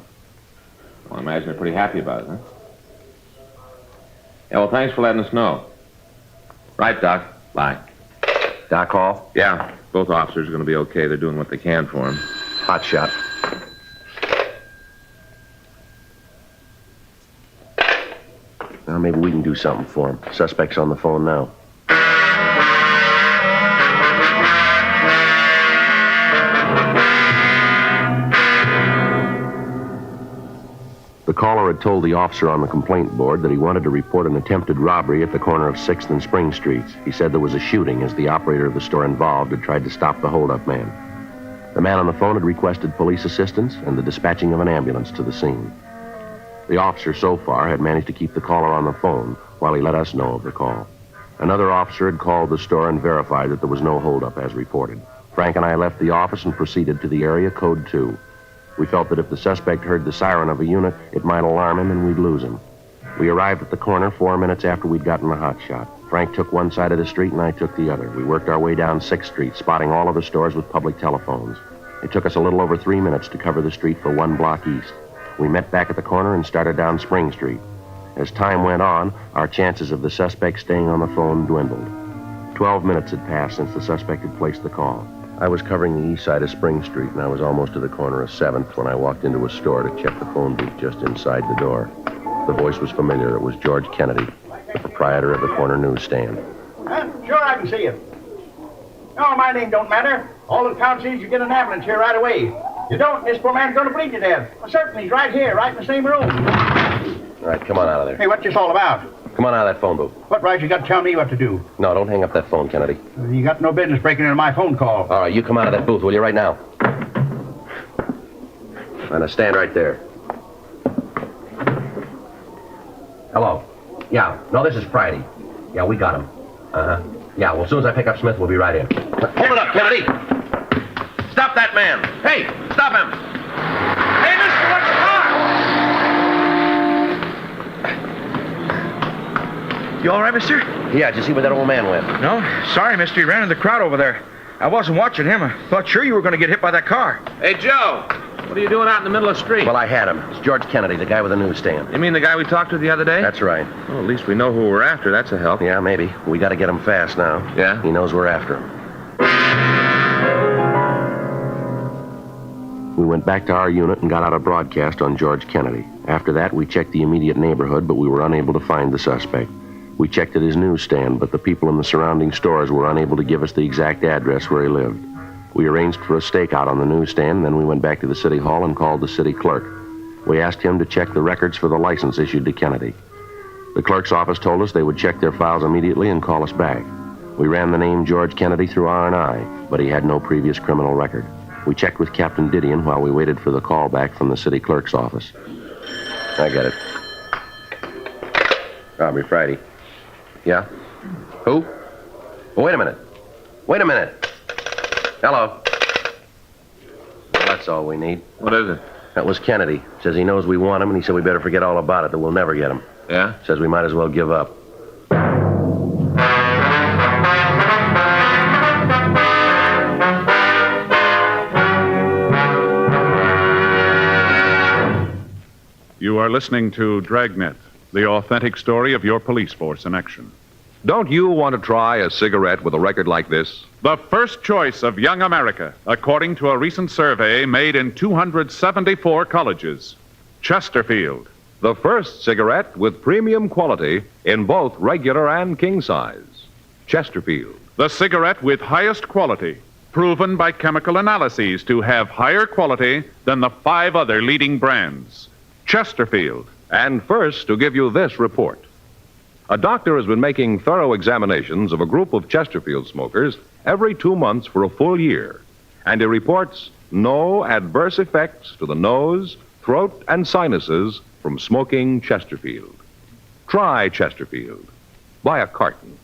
Well, I imagine they're pretty happy about it, huh? Yeah, well, thanks for letting us know. Right, Doc. Bye. Doc Hall? Yeah, both officers are going to be okay. They're doing what they can for him. Hot shot. Now, maybe we can do something for him. Suspect's on the phone now. The caller had told the officer on the complaint board that he wanted to report an attempted robbery at the corner of 6th and Spring Streets. He said there was a shooting as the operator of the store involved had tried to stop the holdup man. The man on the phone had requested police assistance and the dispatching of an ambulance to the scene. The officer, so far, had managed to keep the caller on the phone while he let us know of the call. Another officer had called the store and verified that there was no holdup as reported. Frank and I left the office and proceeded to the area code 2. We felt that if the suspect heard the siren of a unit, it might alarm him and we'd lose him. We arrived at the corner 4 minutes after we'd gotten the hot shot. Frank took one side of the street and I took the other. We worked our way down 6th Street, spotting all of the stores with public telephones. It took us a little over 3 minutes to cover the street for 1 block east. We met back at the corner and started down Spring Street. As time went on, our chances of the suspect staying on the phone dwindled. 12 minutes had passed since the suspect had placed the call. I was covering the east side of Spring Street, and I was almost to the corner of 7th when I walked into a store to check the phone booth just inside the door. The voice was familiar. It was George Kennedy, the proprietor of the corner newsstand. Sure, I can see you. No, my name don't matter. All that counts is you get an ambulance here right away. You don't, this poor man's going to bleed to death. Well, certainly, he's right here, right in the same room. All right, come on out of there. Hey, what's this all about? Come on out of that phone booth. What right you got to tell me what to do? No, don't hang up that phone, Kennedy. You got no business breaking into my phone call. All right, you come out of that booth, will you, right now? Now, stand right there. Hello. Yeah, no, this is Friday. Yeah, we got him. Uh-huh. Yeah, well, as soon as I pick up Smith, we'll be right in. Hold it up, Kennedy! Stop that man! Hey, stop him! Hey, mister, what's the car? You all right, mister? Yeah, did you see where that old man went? No. Sorry, mister. He ran in the crowd over there. I wasn't watching him. I thought sure you were going to get hit by that car. Hey, Joe! What are you doing out in the middle of the street? Well, I had him. It's George Kennedy, the guy with the newsstand. You mean the guy we talked to the other day? That's right. Well, at least we know who we're after. That's a help. Yeah, maybe. We got to get him fast now. Yeah? He knows we're after him. We went back to our unit and got out a broadcast on George Kennedy. After that, we checked the immediate neighborhood, but we were unable to find the suspect. We checked at his newsstand, but the people in the surrounding stores were unable to give us the exact address where he lived. We arranged for a stakeout on the newsstand, and then we went back to the city hall and called the city clerk. We asked him to check the records for the license issued to Kennedy. The clerk's office told us they would check their files immediately and call us back. We ran the name George Kennedy through R&I, but he had no previous criminal record. We checked with Captain Didion while we waited for the call back from the city clerk's office. I got it. Robbery Friday. Yeah? Who? Oh, wait a minute. Wait a minute. Hello. Well, that's all we need. What is it? That was Kennedy. Says he knows we want him, and he said we better forget all about it, that we'll never get him. Yeah? Says we might as well give up. You are listening to Dragnet, the authentic story of your police force in action. Don't you want to try a cigarette with a record like this? The first choice of young America, according to a recent survey made in 274 colleges. Chesterfield. The first cigarette with premium quality in both regular and king size. Chesterfield. The cigarette with highest quality, proven by chemical analyses to have higher quality than the 5 other leading brands. Chesterfield. And first, to give you this report. A doctor has been making thorough examinations of a group of Chesterfield smokers every 2 months for a full year. And he reports no adverse effects to the nose, throat, and sinuses from smoking Chesterfield. Try Chesterfield. Buy a carton.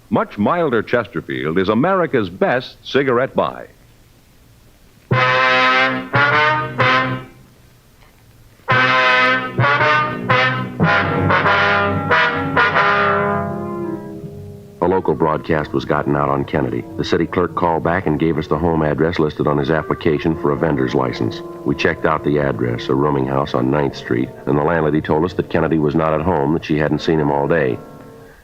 Much milder Chesterfield is America's best cigarette buy. A local broadcast was gotten out on Kennedy. The city clerk called back and gave us the home address listed on his application for a vendor's license. We checked out the address, a rooming house on 9th Street, and the landlady told us that Kennedy was not at home, that she hadn't seen him all day.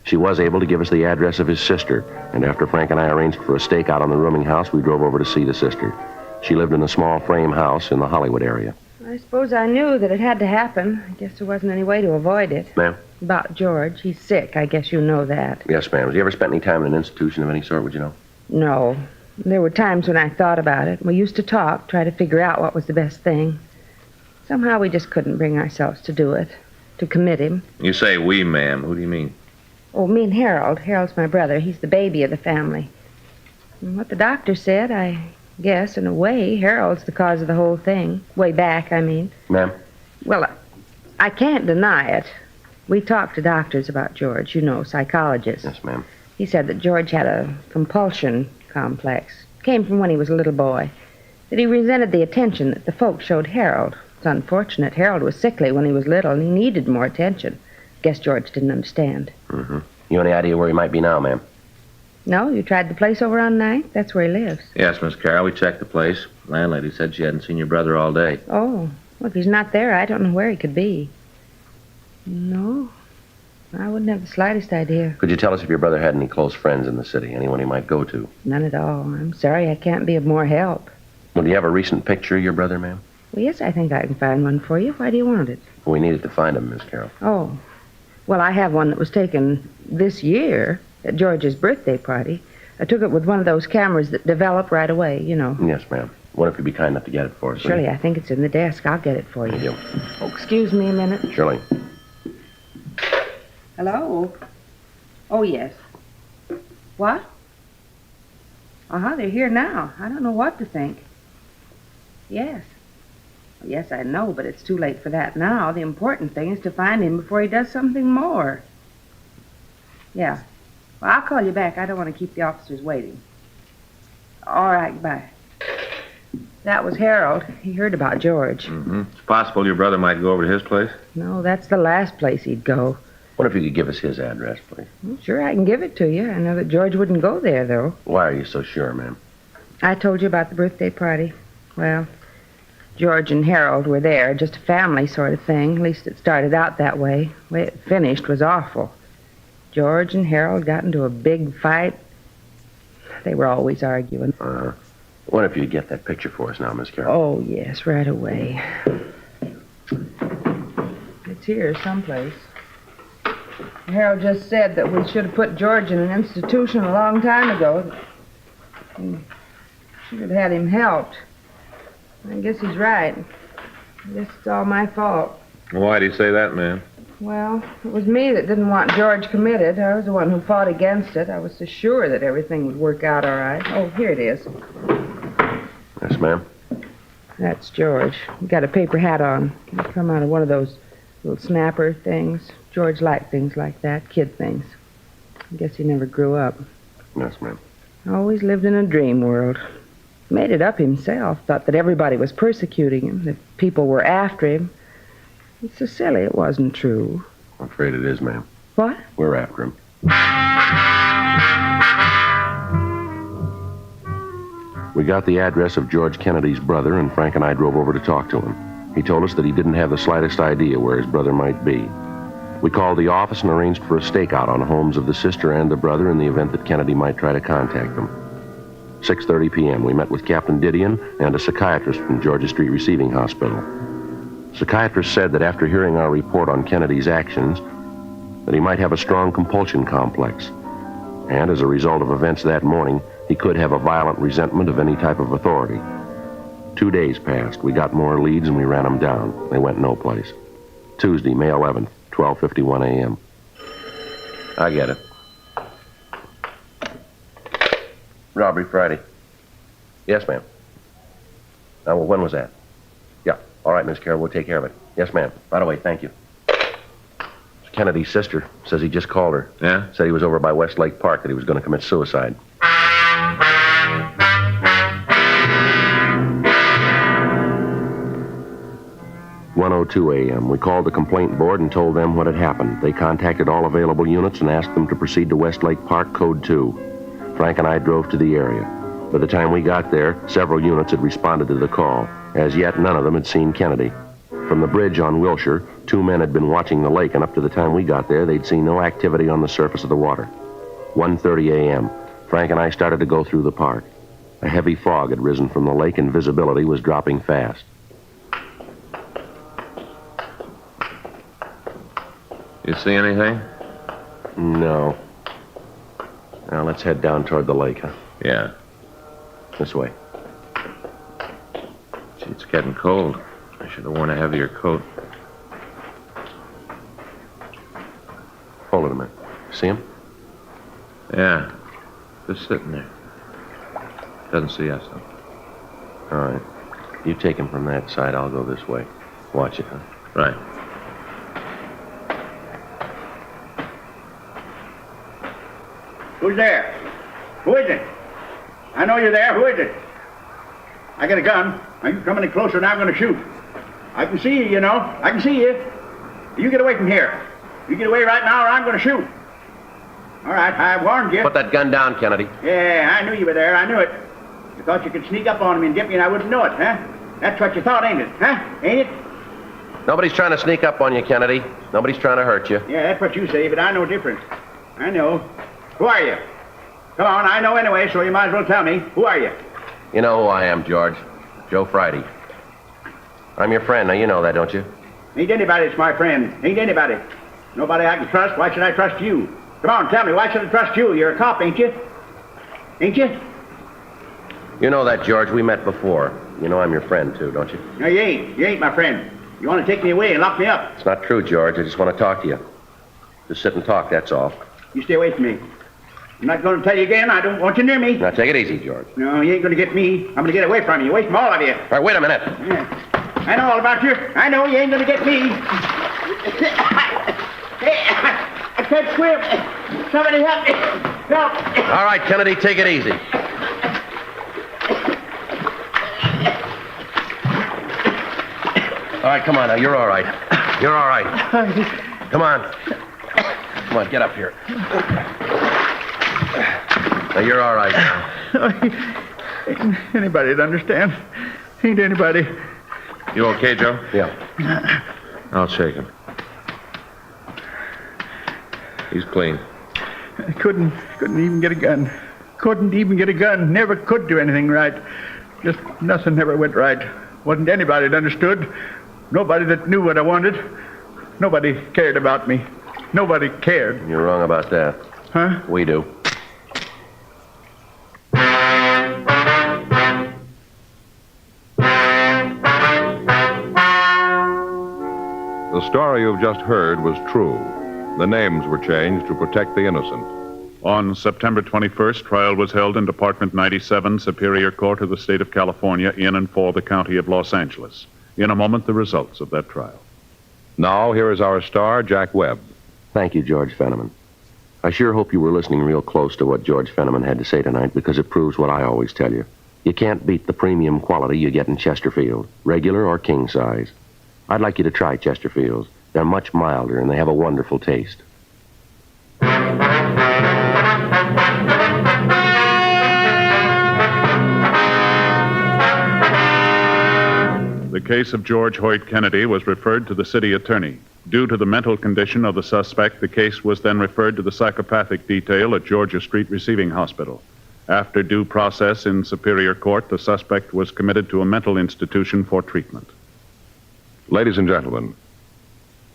She was able to give us the address of his sister, and after Frank and I arranged for a stakeout on the rooming house, we drove over to see the sister. She lived in a small frame house in the Hollywood area. I suppose I knew that it had to happen. I guess there wasn't any way to avoid it. Ma'am? About George. He's sick. I guess you know that. Yes, ma'am. Has he ever spent any time in an institution of any sort, would you know? No. There were times when I thought about it. We used to talk, try to figure out what was the best thing. Somehow we just couldn't bring ourselves to do it, to commit him. You say we, ma'am. Who do you mean? Oh, me and Harold. Harold's my brother. He's the baby of the family. And what the doctor said, I guess, in a way, Harold's the cause of the whole thing. Way back, I mean. Ma'am? Well, I can't deny it. We talked to doctors about George, you know, psychologists. Yes, ma'am. He said that George had a compulsion complex. Came from when he was a little boy. That he resented the attention that the folks showed Harold. It's unfortunate. Harold was sickly when he was little, and he needed more attention. Guess George didn't understand. Mm-hmm. You any idea where he might be now, ma'am? No? You tried the place over on 9th? That's where he lives. Yes, Miss Carroll. We checked the place. Landlady said she hadn't seen your brother all day. Oh. Well, if he's not there, I don't know where he could be. No. I wouldn't have the slightest idea. Could you tell us if your brother had any close friends in the city? Anyone he might go to? None at all. I'm sorry I can't be of more help. Well, do you have a recent picture of your brother, ma'am? Well, yes, I think I can find one for you. Why do you want it? Well, we needed to find him, Miss Carroll. Oh. Well, I have one that was taken this year at George's birthday party. I took it with one of those cameras that develop right away, you know. Yes, ma'am. What if you'd be kind enough to get it for us? Surely, I think it's in the desk. I'll get it for you. Thank you. Oh, excuse me a minute. Surely. Hello? Oh, yes. What? Uh-huh, they're here now. I don't know what to think. Yes. Yes, I know, but it's too late for that now. The important thing is to find him before he does something more. Yeah. Well, I'll call you back. I don't want to keep the officers waiting. All right, bye. That was Harold. He heard about George. Mm-hmm. It's possible your brother might go over to his place. No, that's the last place he'd go. What if you could give us his address, please? Well, sure, I can give it to you. I know that George wouldn't go there, though. Why are you so sure, ma'am? I told you about the birthday party. Well, George and Harold were there, just a family sort of thing. At least it started out that way. The way it finished was awful. George and Harold got into a big fight. They were always arguing. What if you get that picture for us now, Miss Carroll? Oh, yes, right away. It's here someplace. Harold just said that we should have put George in an institution a long time ago. We should have had him helped. I guess he's right. I guess it's all my fault. Why do you say that, ma'am? Well, it was me that didn't want George committed. I was the one who fought against it. I was so sure that everything would work out all right. Oh, here it is. Yes, ma'am. That's George. He got a paper hat on. He come out of one of those little snapper things. George liked things like that, kid things. I guess he never grew up. Yes, ma'am. Always lived in a dream world. Made it up himself. Thought that everybody was persecuting him, that people were after him. It's so silly it wasn't true. I'm afraid it is, ma'am. What? We're after him. We got the address of George Kennedy's brother, and Frank and I drove over to talk to him. He told us that he didn't have the slightest idea where his brother might be. We called the office and arranged for a stakeout on homes of the sister and the brother in the event that Kennedy might try to contact them. 6:30 p.m. We met with Captain Didion and a psychiatrist from Georgia Street Receiving Hospital. Psychiatrist said that after hearing our report on Kennedy's actions, that he might have a strong compulsion complex. And as a result of events that morning, He could have a violent resentment of any type of authority. 2 days passed. We got more leads and we ran them down. They went no place. Tuesday, May 11th, 12:51 a.m. I get it. Robbery Friday. Yes, ma'am. Well, when was that? Yeah. All right, Miss Carroll, we'll take care of it. Yes, ma'am. Right away, thank you. It's Kennedy's sister. Says he just called her. Yeah? Said he was over by Westlake Park, that he was going to commit suicide. (1:02 a.m.) We called the complaint board and told them what had happened. They contacted all available units and asked them to proceed to Westlake Park, Code 2. Frank and I drove to the area. By the time we got there, several units had responded to the call. As yet, none of them had seen Kennedy. From the bridge on Wilshire, 2 men had been watching the lake, and up to the time we got there, they'd seen no activity on the surface of the water. 1:30 a.m., Frank and I started to go through the park. A heavy fog had risen from the lake, and visibility was dropping fast. You see anything? No. Now, let's head down toward the lake, huh? Yeah. This way. Gee, it's getting cold. I should have worn a heavier coat. Hold it a minute. See him? Yeah. Just sitting there. Doesn't see us, though. All right. You take him from that side. I'll go this way. Watch it, huh? Right. Who's there? Who is it? I know you're there. Who is it? I got a gun. Now you come any closer and I'm going to shoot. I can see you, you know. I can see you. You get away from here. You get away right now or I'm going to shoot. All right, I warned you. Put that gun down, Kennedy. Yeah, I knew you were there. I knew it. You thought you could sneak up on me and get me and I wouldn't know it, huh? That's what you thought, ain't it? Huh? Ain't it? Nobody's trying to sneak up on you, Kennedy. Nobody's trying to hurt you. Yeah, that's what you say, but I know different. I know. Who are you? Come on, I know anyway, so you might as well tell me. Who are you? You know who I am, George. Joe Friday. I'm your friend. Now, you know that, don't you? Ain't anybody that's my friend. Ain't anybody. Nobody I can trust. Why should I trust you? Come on, tell me, why should I trust you? You're a cop, ain't you? Ain't you? You know that, George. We met before. You know I'm your friend, too, don't you? No, you ain't. You ain't my friend. You want to take me away and lock me up. It's not true, George. I just want to talk to you. Just sit and talk, that's all. You stay away from me. I'm not going to tell you again. I don't want you near me. Now, take it easy, George. No, you ain't going to get me. I'm going to get away from you, away from all of you. All right, wait a minute. Yeah. I know all about you. I know you ain't going to get me. I can't swim. Somebody help me. Help. All right, Kennedy, take it easy. All right, come on now. You're all right. You're all right. Come on. Come on, get up here. Now, you're all right now. Ain't anybody to understand. Ain't anybody. You okay, Joe? Yeah. I'll shake him. He's clean. I couldn't even get a gun. Couldn't even get a gun. Never could do anything right. Just nothing ever went right. Wasn't anybody that understood. Nobody that knew what I wanted. Nobody cared about me. Nobody cared. You're wrong about that. Huh? We do. The story you've just heard was true. The names were changed to protect the innocent. On September 21st, trial was held in Department 97, Superior Court of the State of California, in and for the County of Los Angeles. In a moment, the results of that trial. Now, here is our star, Jack Webb. Thank you, George Fenneman. I sure hope you were listening real close to what George Fenneman had to say tonight, because it proves what I always tell you. You can't beat the premium quality you get in Chesterfield, regular or king size. I'd like you to try Chesterfields. They're much milder, and they have a wonderful taste. The case of George Hoyt Kennedy was referred to the city attorney. Due to the mental condition of the suspect, the case was then referred to the psychopathic detail at Georgia Street Receiving Hospital. After due process in Superior Court, the suspect was committed to a mental institution for treatment. Ladies and gentlemen,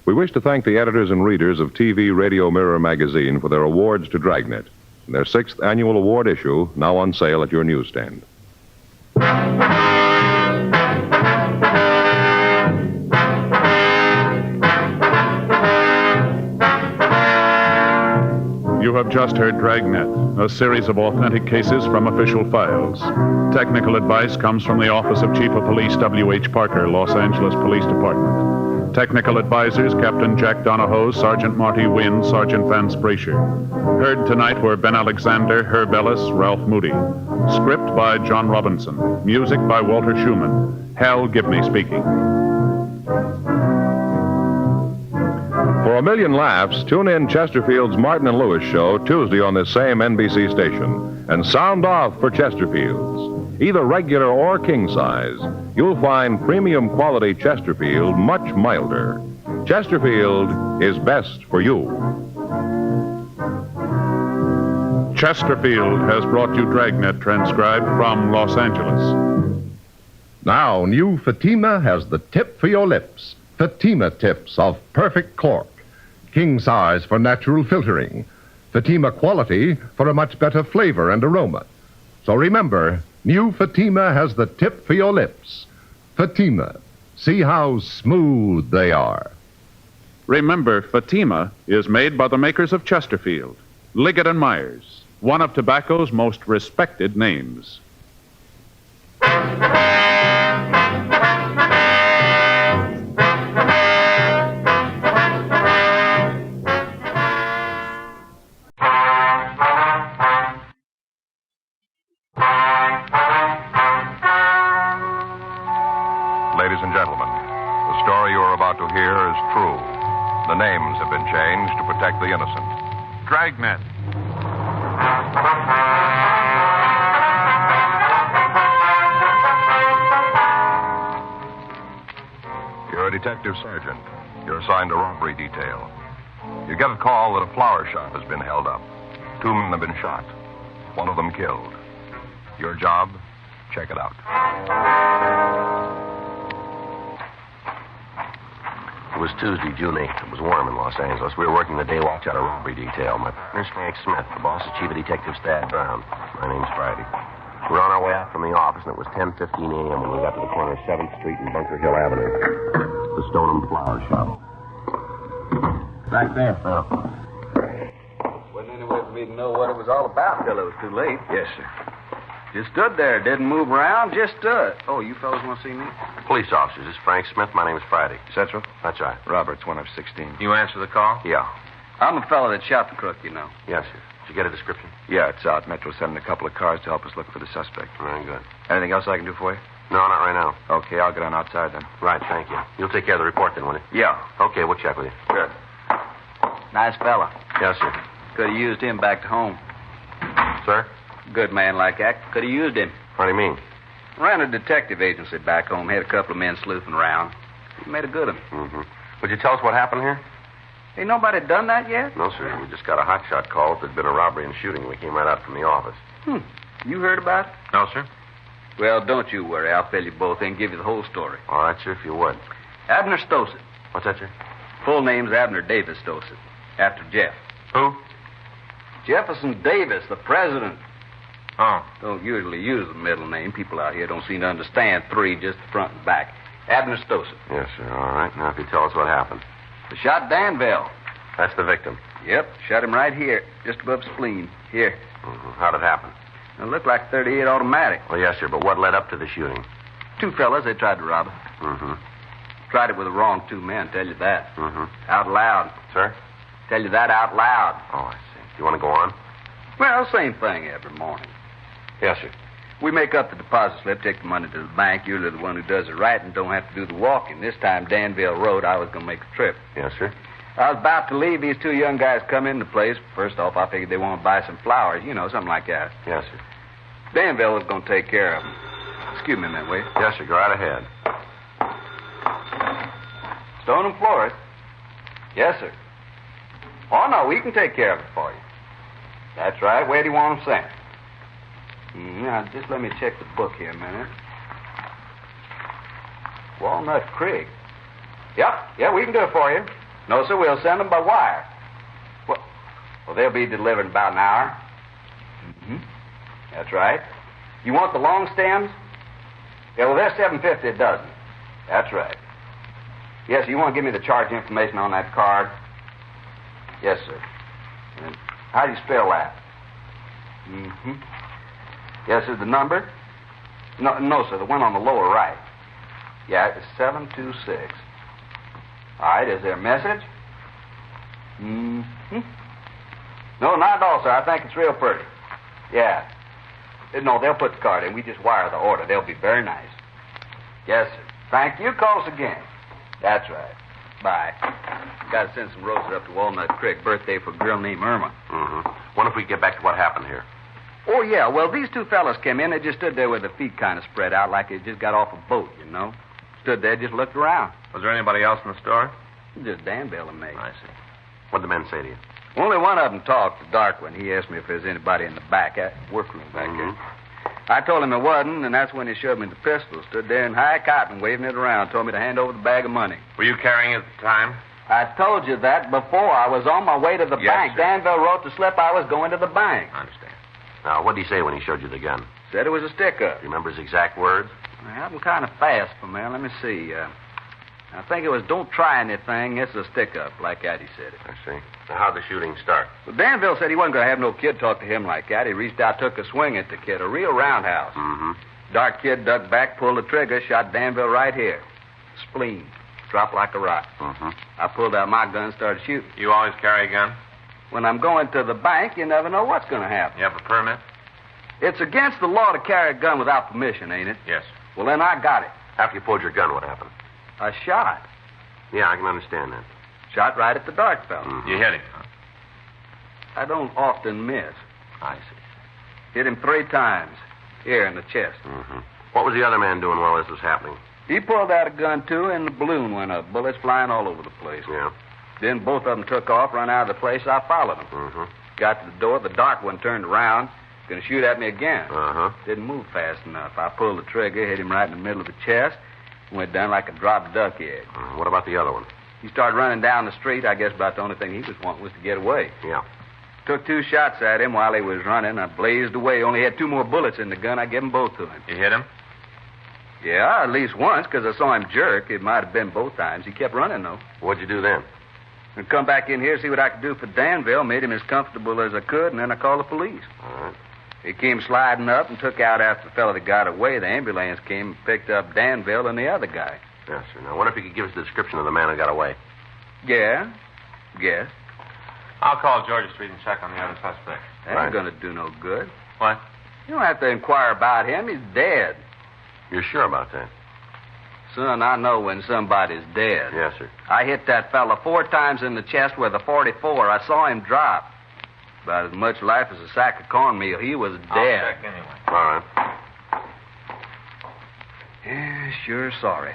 we wish to thank the editors and readers of TV Radio Mirror magazine for their awards to Dragnet. Their 6th annual award issue, now on sale at your newsstand. You have just heard Dragnet, a series of authentic cases from official files. Technical advice comes from the Office of Chief of Police W.H. Parker, Los Angeles Police Department. Technical advisors, Captain Jack Donahoe, Sergeant Marty Wynn, Sergeant Vance Brasher. Heard tonight were Ben Alexander, Herb Ellis, Ralph Moody. Script by John Robinson. Music by Walter Schumann. Hal Gibney speaking. For a million laughs, tune in Chesterfield's Martin and Lewis show Tuesday on this same NBC station. And sound off for Chesterfield's. Either regular or king size, you'll find premium quality Chesterfield much milder. Chesterfield is best for you. Chesterfield has brought you Dragnet, transcribed from Los Angeles. Now, new Fatima has the tip for your lips. Fatima tips of perfect cork. King size for natural filtering. Fatima quality for a much better flavor and aroma. So remember, new Fatima has the tip for your lips. Fatima. See how smooth they are. Remember, Fatima is made by the makers of Chesterfield, Liggett and Myers, one of tobacco's most respected names. Ladies and gentlemen, the story you are about to hear is true. The names have been changed to protect the innocent. Dragnet. You're a detective sergeant. You're assigned to robbery detail. You get a call that a flower shop has been held up. 2 men have been shot. One of them killed. Your job? Check it out. It was Tuesday, June 8th. It was warm in Los Angeles. We were working the day watch out of robbery detail. My partner's Frank Smith. The boss is Chief of Detectives Thad Brown. My name's Friday. We were on our way out from the office, and it was 10:15 a.m. when we got to the corner of 7th Street and Bunker Hill Avenue. The Stoneham Flower Shop. Back there, Phil. Wasn't any way for me to know what it was all about till it was too late. Yes, sir. Just stood there, didn't move around, just stood. Oh, you fellas want to see me? Police officers. This is Frank Smith. My name is Friday. Central? That's right. Roberts, one of 16. You answer the call? Yeah. I'm the fellow that shot the crook, you know. Yes, sir. Did you get a description? Yeah, it's out. Metro sending a couple of cars to help us look for the suspect. Very good. Anything else I can do for you? No, not right now. Okay, I'll get on outside then. Right, thank you. You'll take care of the report then, won't you? Yeah. Okay, we'll check with you. Good. Nice fella. Yes, sir. Could have used him back to home. Sir? Good man like that. Could have used him. What do you mean? Ran a detective agency back home. Had a couple of men sleuthing around. He made a good one. Mm-hmm. Would you tell us what happened here? Ain't nobody done that yet? No, sir. We just got a hotshot call that there'd been a robbery and shooting. We came right out from the office. You heard about it? No, sir. Well, don't you worry. I'll fill you both in and give you the whole story. All right, sir, if you would. Abner Stossett. What's that, sir? Full name's Abner Davis Stossett. After Jeff. Who? Jefferson Davis, the president. Oh. Don't usually use the middle name. People out here don't seem to understand 3, just the front and back. Abner Stossett. Yes, sir. All right. Now, if you tell us what happened. They shot Danville. That's the victim. Yep. Shot him right here, just above spleen. Here. Mm-hmm. How'd it happen? It looked like 38 automatic. Well, yes, sir, but what led up to the shooting? 2 fellas, they tried to rob it. Mm-hmm. Tried it with the wrong 2 men, tell you that. Mm-hmm. Out loud. Sir? Tell you that out loud. Oh, I see. You want to go on? Well, same thing every morning. Yes, sir. We make up the deposit slip, take the money to the bank. You're the one who does it right and don't have to do the walking. This time, Danville Road, I was going to make the trip. Yes, sir. I was about to leave. These 2 young guys come in the place. First off, I figured they want to buy some flowers, you know, something like that. Yes, sir. Danville was going to take care of them. Excuse me a minute, will you? Yes, sir. Go right ahead. Stone and Flores? Yes, sir. Oh, no, we can take care of it for you. That's right. Where do you want them sent? Now, just let me check the book here a minute. Walnut Creek. Yep, we can do it for you. No, sir, we'll send them by wire. Well, they'll be delivered in about an hour. That's right. You want the long stems? Yeah, well, they're $7.50 a dozen. That's right. Yes, you want to give me the charge information on that card? Yes, sir. And how do you spell that? Mm-hmm. Yes, sir, the number? No, sir, the one on the lower right. Yeah, it's 726. All right, is there a message? Mm-hmm. No, not at all, sir. I think it's real pretty. Yeah. No, they'll put the card in. We just wire the order. They'll be very nice. Yes, sir. Thank you. Call us again. That's right. Bye. Got to send some roses up to Walnut Creek. Birthday for a girl named Irma. Mm-hmm. Wonder if we get back to what happened here. Oh, yeah. Well, these two fellas came in. They just stood there with their feet kind of spread out like they just got off a boat, you know. Stood there, just looked around. Was there anybody else in the store? Just Danville and me. I see. What'd the men say to you? Only one of them talked, the dark one. He asked me if there's anybody in the back, workroom back there. I told him there wasn't, and that's when he showed me the pistol. Stood there in high cotton, waving it around, told me to hand over the bag of money. Were you carrying it at the time? I told you that before. I was on my way to the bank. Sir. Danville wrote the slip I was going to the bank. I understand. Now, what did he say when he showed you the gun? Said it was a stick-up. Do you remember his exact words? I have them kind of fast for me. Let me see. I think it was, don't try anything. It's a stick-up, like that he said it. I see. Now, how'd the shooting start? Well, Danville said he wasn't going to have no kid talk to him like that. He reached out, took a swing at the kid, a real roundhouse. Mm-hmm. Dark kid ducked back, pulled the trigger, shot Danville right here. Spleen. Dropped like a rock. Mm-hmm. I pulled out my gun and started shooting. You always carry a gun? When I'm going to the bank, you never know what's going to happen. You have a permit? It's against the law to carry a gun without permission, ain't it? Yes. Well, then I got it. After you pulled your gun, what happened? I shot. Yeah, I can understand that. Shot right at the dark fellow. Mm-hmm. You hit him, huh? I don't often miss. I see. Hit him 3 times. Here in the chest. Mm-hmm. What was the other man doing while this was happening? He pulled out a gun, too, and the balloon went up. Bullets flying all over the place. Yeah. Then both of them took off, run out of the place. I followed them. Mm-hmm. Got to the door. The dark one turned around. Going to shoot at me again. Uh-huh. Didn't move fast enough. I pulled the trigger, hit him right in the middle of the chest, went down like a dropped duck egg. What about the other one? He started running down the street. I guess about the only thing he was wanting was to get away. Yeah. Took 2 shots at him while he was running. I blazed away. Only had 2 more bullets in the gun. I gave them both to him. You hit him? Yeah, at least once, because I saw him jerk. It might have been both times. He kept running, though. What'd you do then? I come back in here, see what I could do for Danville, made him as comfortable as I could, and then I called the police. All right. He came sliding up and took out after the fellow that got away. The ambulance came and picked up Danville and the other guy. Yes, sir. Now, what if you could give us the description of the man who got away? Yeah? Yes. I'll call Georgia Street and check on the other suspect. That ain't going to do no good. What? You don't have to inquire about him. He's dead. You're sure about that? Son, I know when somebody's dead. Yes, sir. I hit that fella 4 times in the chest with a .44. I saw him drop. About as much life as a sack of cornmeal. He was dead. I'll check anyway. All right. Yeah, sure sorry.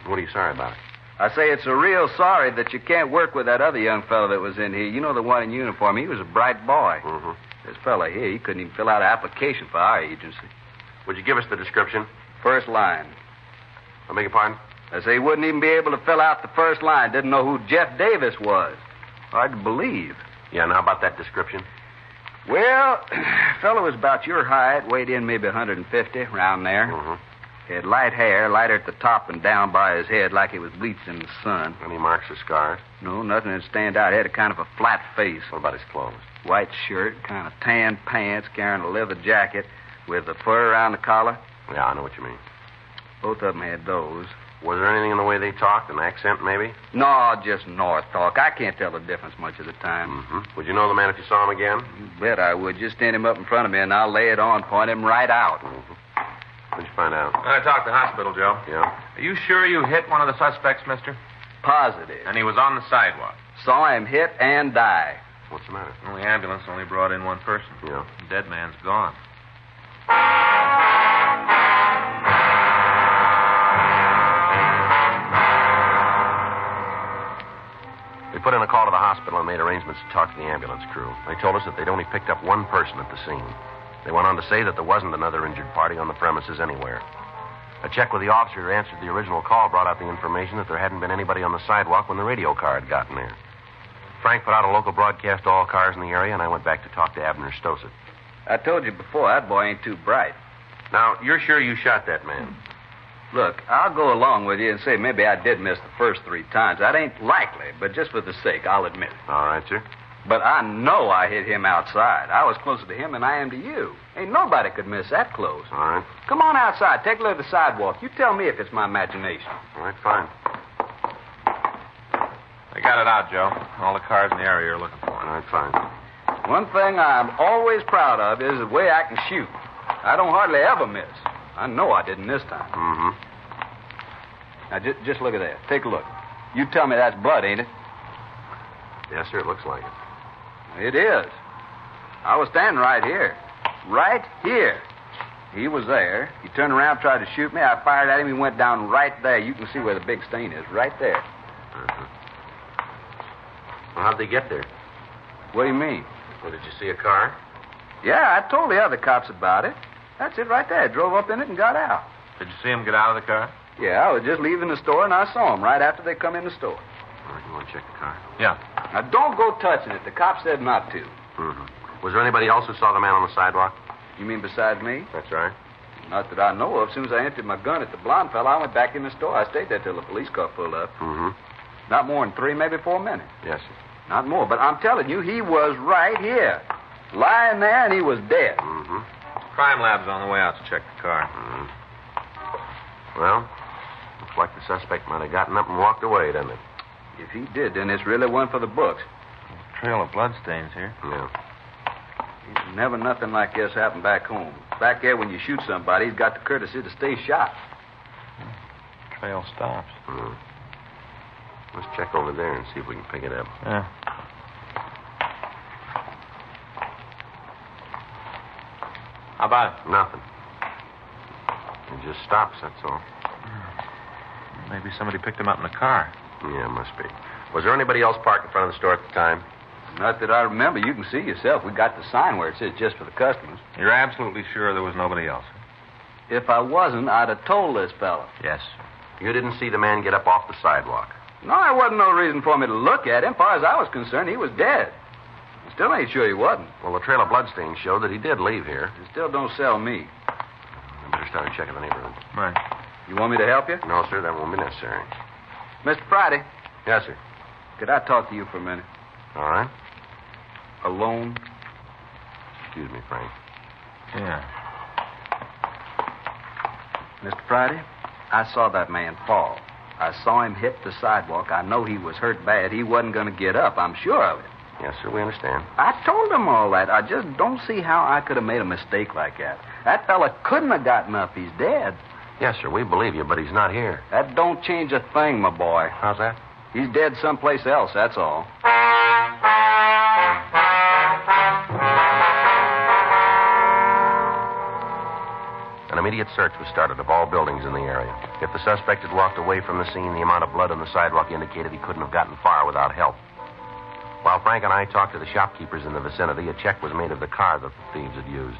What are you sorry about? I say it's a real sorry that you can't work with that other young fellow that was in here. You know, the one in uniform. He was a bright boy. Mm-hmm. This fella here, he couldn't even fill out an application for our agency. Would you give us the description? First line. I beg your pardon? I say he wouldn't even be able to fill out the first line. Didn't know who Jeff Davis was. Hard to believe. Yeah, now about that description? Well, fellow was about your height, weighed in maybe 150, around there. Mm-hmm. Had light hair, lighter at the top and down by his head like he was bleached in the sun. Any marks or scars? No, nothing that stand out. He had a kind of a flat face. What about his clothes? White shirt, kind of tan pants, carrying a leather jacket with the fur around the collar. Yeah, I know what you mean. Both of them had those. Was there anything in the way they talked, an accent maybe? No, just North talk. I can't tell the difference much of the time. Mm-hmm. Would you know the man if you saw him again? You bet I would. Just stand him up in front of me and I'll lay it on, point him right out. Mm-hmm. What'd you find out? I talked to the hospital, Joe. Yeah? Are you sure you hit one of the suspects, mister? Positive. And he was on the sidewalk? Saw him hit and die. What's the matter? Well, the ambulance only brought in 1 person. Yeah. The dead man's gone. We put in a call to the hospital and made arrangements to talk to the ambulance crew. They told us that they'd only picked up 1 person at the scene. They went on to say that there wasn't another injured party on the premises anywhere. A check with the officer who answered the original call brought out the information that there hadn't been anybody on the sidewalk when the radio car had gotten there. Frank put out a local broadcast to all cars in the area, and I went back to talk to Abner Stossett. I told you before, that boy ain't too bright. Now, you're sure you shot that man? Look, I'll go along with you and say maybe I did miss the first 3 times. That ain't likely, but just for the sake, I'll admit it. All right, sir. But I know I hit him outside. I was closer to him than I am to you. Ain't nobody could miss that close. All right. Come on outside. Take a look at the sidewalk. You tell me if it's my imagination. All right, fine. They got it out, Joe. All the cars in the area are looking for it. All right, fine. One thing I'm always proud of is the way I can shoot. I don't hardly ever miss. I know I didn't this time. Mm-hmm. Now, just look at that. Take a look. You tell me that's blood, ain't it? Yes, sir, it looks like it. It is. I was standing right here. Right here. He was there. He turned around, tried to shoot me. I fired at him. He went down right there. You can see where the big stain is. Right there. Uh-huh. Well, how'd they get there? What do you mean? Well, did you see a car? Yeah, I told the other cops about it. That's it right there. Drove up in it and got out. Did you see him get out of the car? Yeah, I was just leaving the store, and I saw him right after they come in the store. All right, you want to check the car? Yeah. Now, don't go touching it. The cop said not to. Mm-hmm. Was there anybody else who saw the man on the sidewalk? You mean besides me? That's right. Not that I know of. As soon as I emptied my gun at the blonde fella, I went back in the store. I stayed there till the police car pulled up. Mm-hmm. Not more than 3, maybe 4 minutes. Yes, sir. Not more. But I'm telling you, he was right here. Lying there, and he was dead. Mm-hmm. Crime lab's on the way out to check the car. Mm-hmm. Well, looks like the suspect might have gotten up and walked away, doesn't it? If he did, then it's really one for the books. Trail of bloodstains here. Yeah. Never nothing like this happened back home. Back there, when you shoot somebody, he's got the courtesy to stay shot. Trail stops. Mm. Let's check over there and see if we can pick it up. Yeah. How about it? Nothing. It just stops, that's all. Maybe somebody picked him up in the car. Yeah, must be. Was there anybody else parked in front of the store at the time? Not that I remember. You can see yourself. We got the sign where it says just for the customers. You're absolutely sure there was nobody else? If I wasn't, I'd have told this fella. Yes. You didn't see the man get up off the sidewalk? No, there wasn't no reason for me to look at him. As far as I was concerned, he was dead. I still ain't sure he wasn't. Well, the trail of bloodstains showed that he did leave here. It still don't sell me. I better start checking the neighborhood. Right. You want me to help you? No, sir, that won't be necessary. Mr. Friday. Yes, sir. Could I talk to you for a minute? All right. Alone? Excuse me, Frank. Yeah. Mr. Friday, I saw that man fall. I saw him hit the sidewalk. I know he was hurt bad. He wasn't going to get up. I'm sure of it. Yes, sir, we understand. I told him all that. I just don't see how I could have made a mistake like that. That fella couldn't have gotten up. He's dead. Yes, sir, we believe you, but he's not here. That don't change a thing, my boy. How's that? He's dead someplace else, that's all. An immediate search was started of all buildings in the area. If the suspect had walked away from the scene, the amount of blood on the sidewalk indicated he couldn't have gotten far without help. While Frank and I talked to the shopkeepers in the vicinity, a check was made of the car that the thieves had used.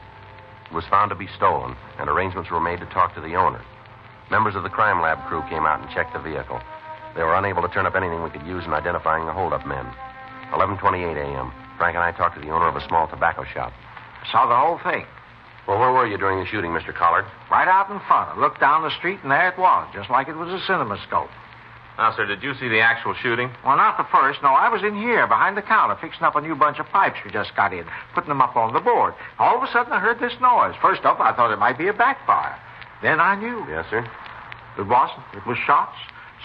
It was found to be stolen, and arrangements were made to talk to the owner. Members of the crime lab crew came out and checked the vehicle. They were unable to turn up anything we could use in identifying the holdup men. 11:28 a.m. Frank and I talked to the owner of a small tobacco shop. Saw the whole thing. Well, where were you during the shooting, Mr. Collard? Right out in front. I looked down the street, and there it was, just like it was a cinemascope. Now, sir, did you see the actual shooting? Well, not the first. No, I was in here, behind the counter, fixing up a new bunch of pipes we just got in, putting them up on the board. All of a sudden, I heard this noise. First off, I thought it might be a backfire. Then I knew. Yes, sir. It wasn't. It was shots.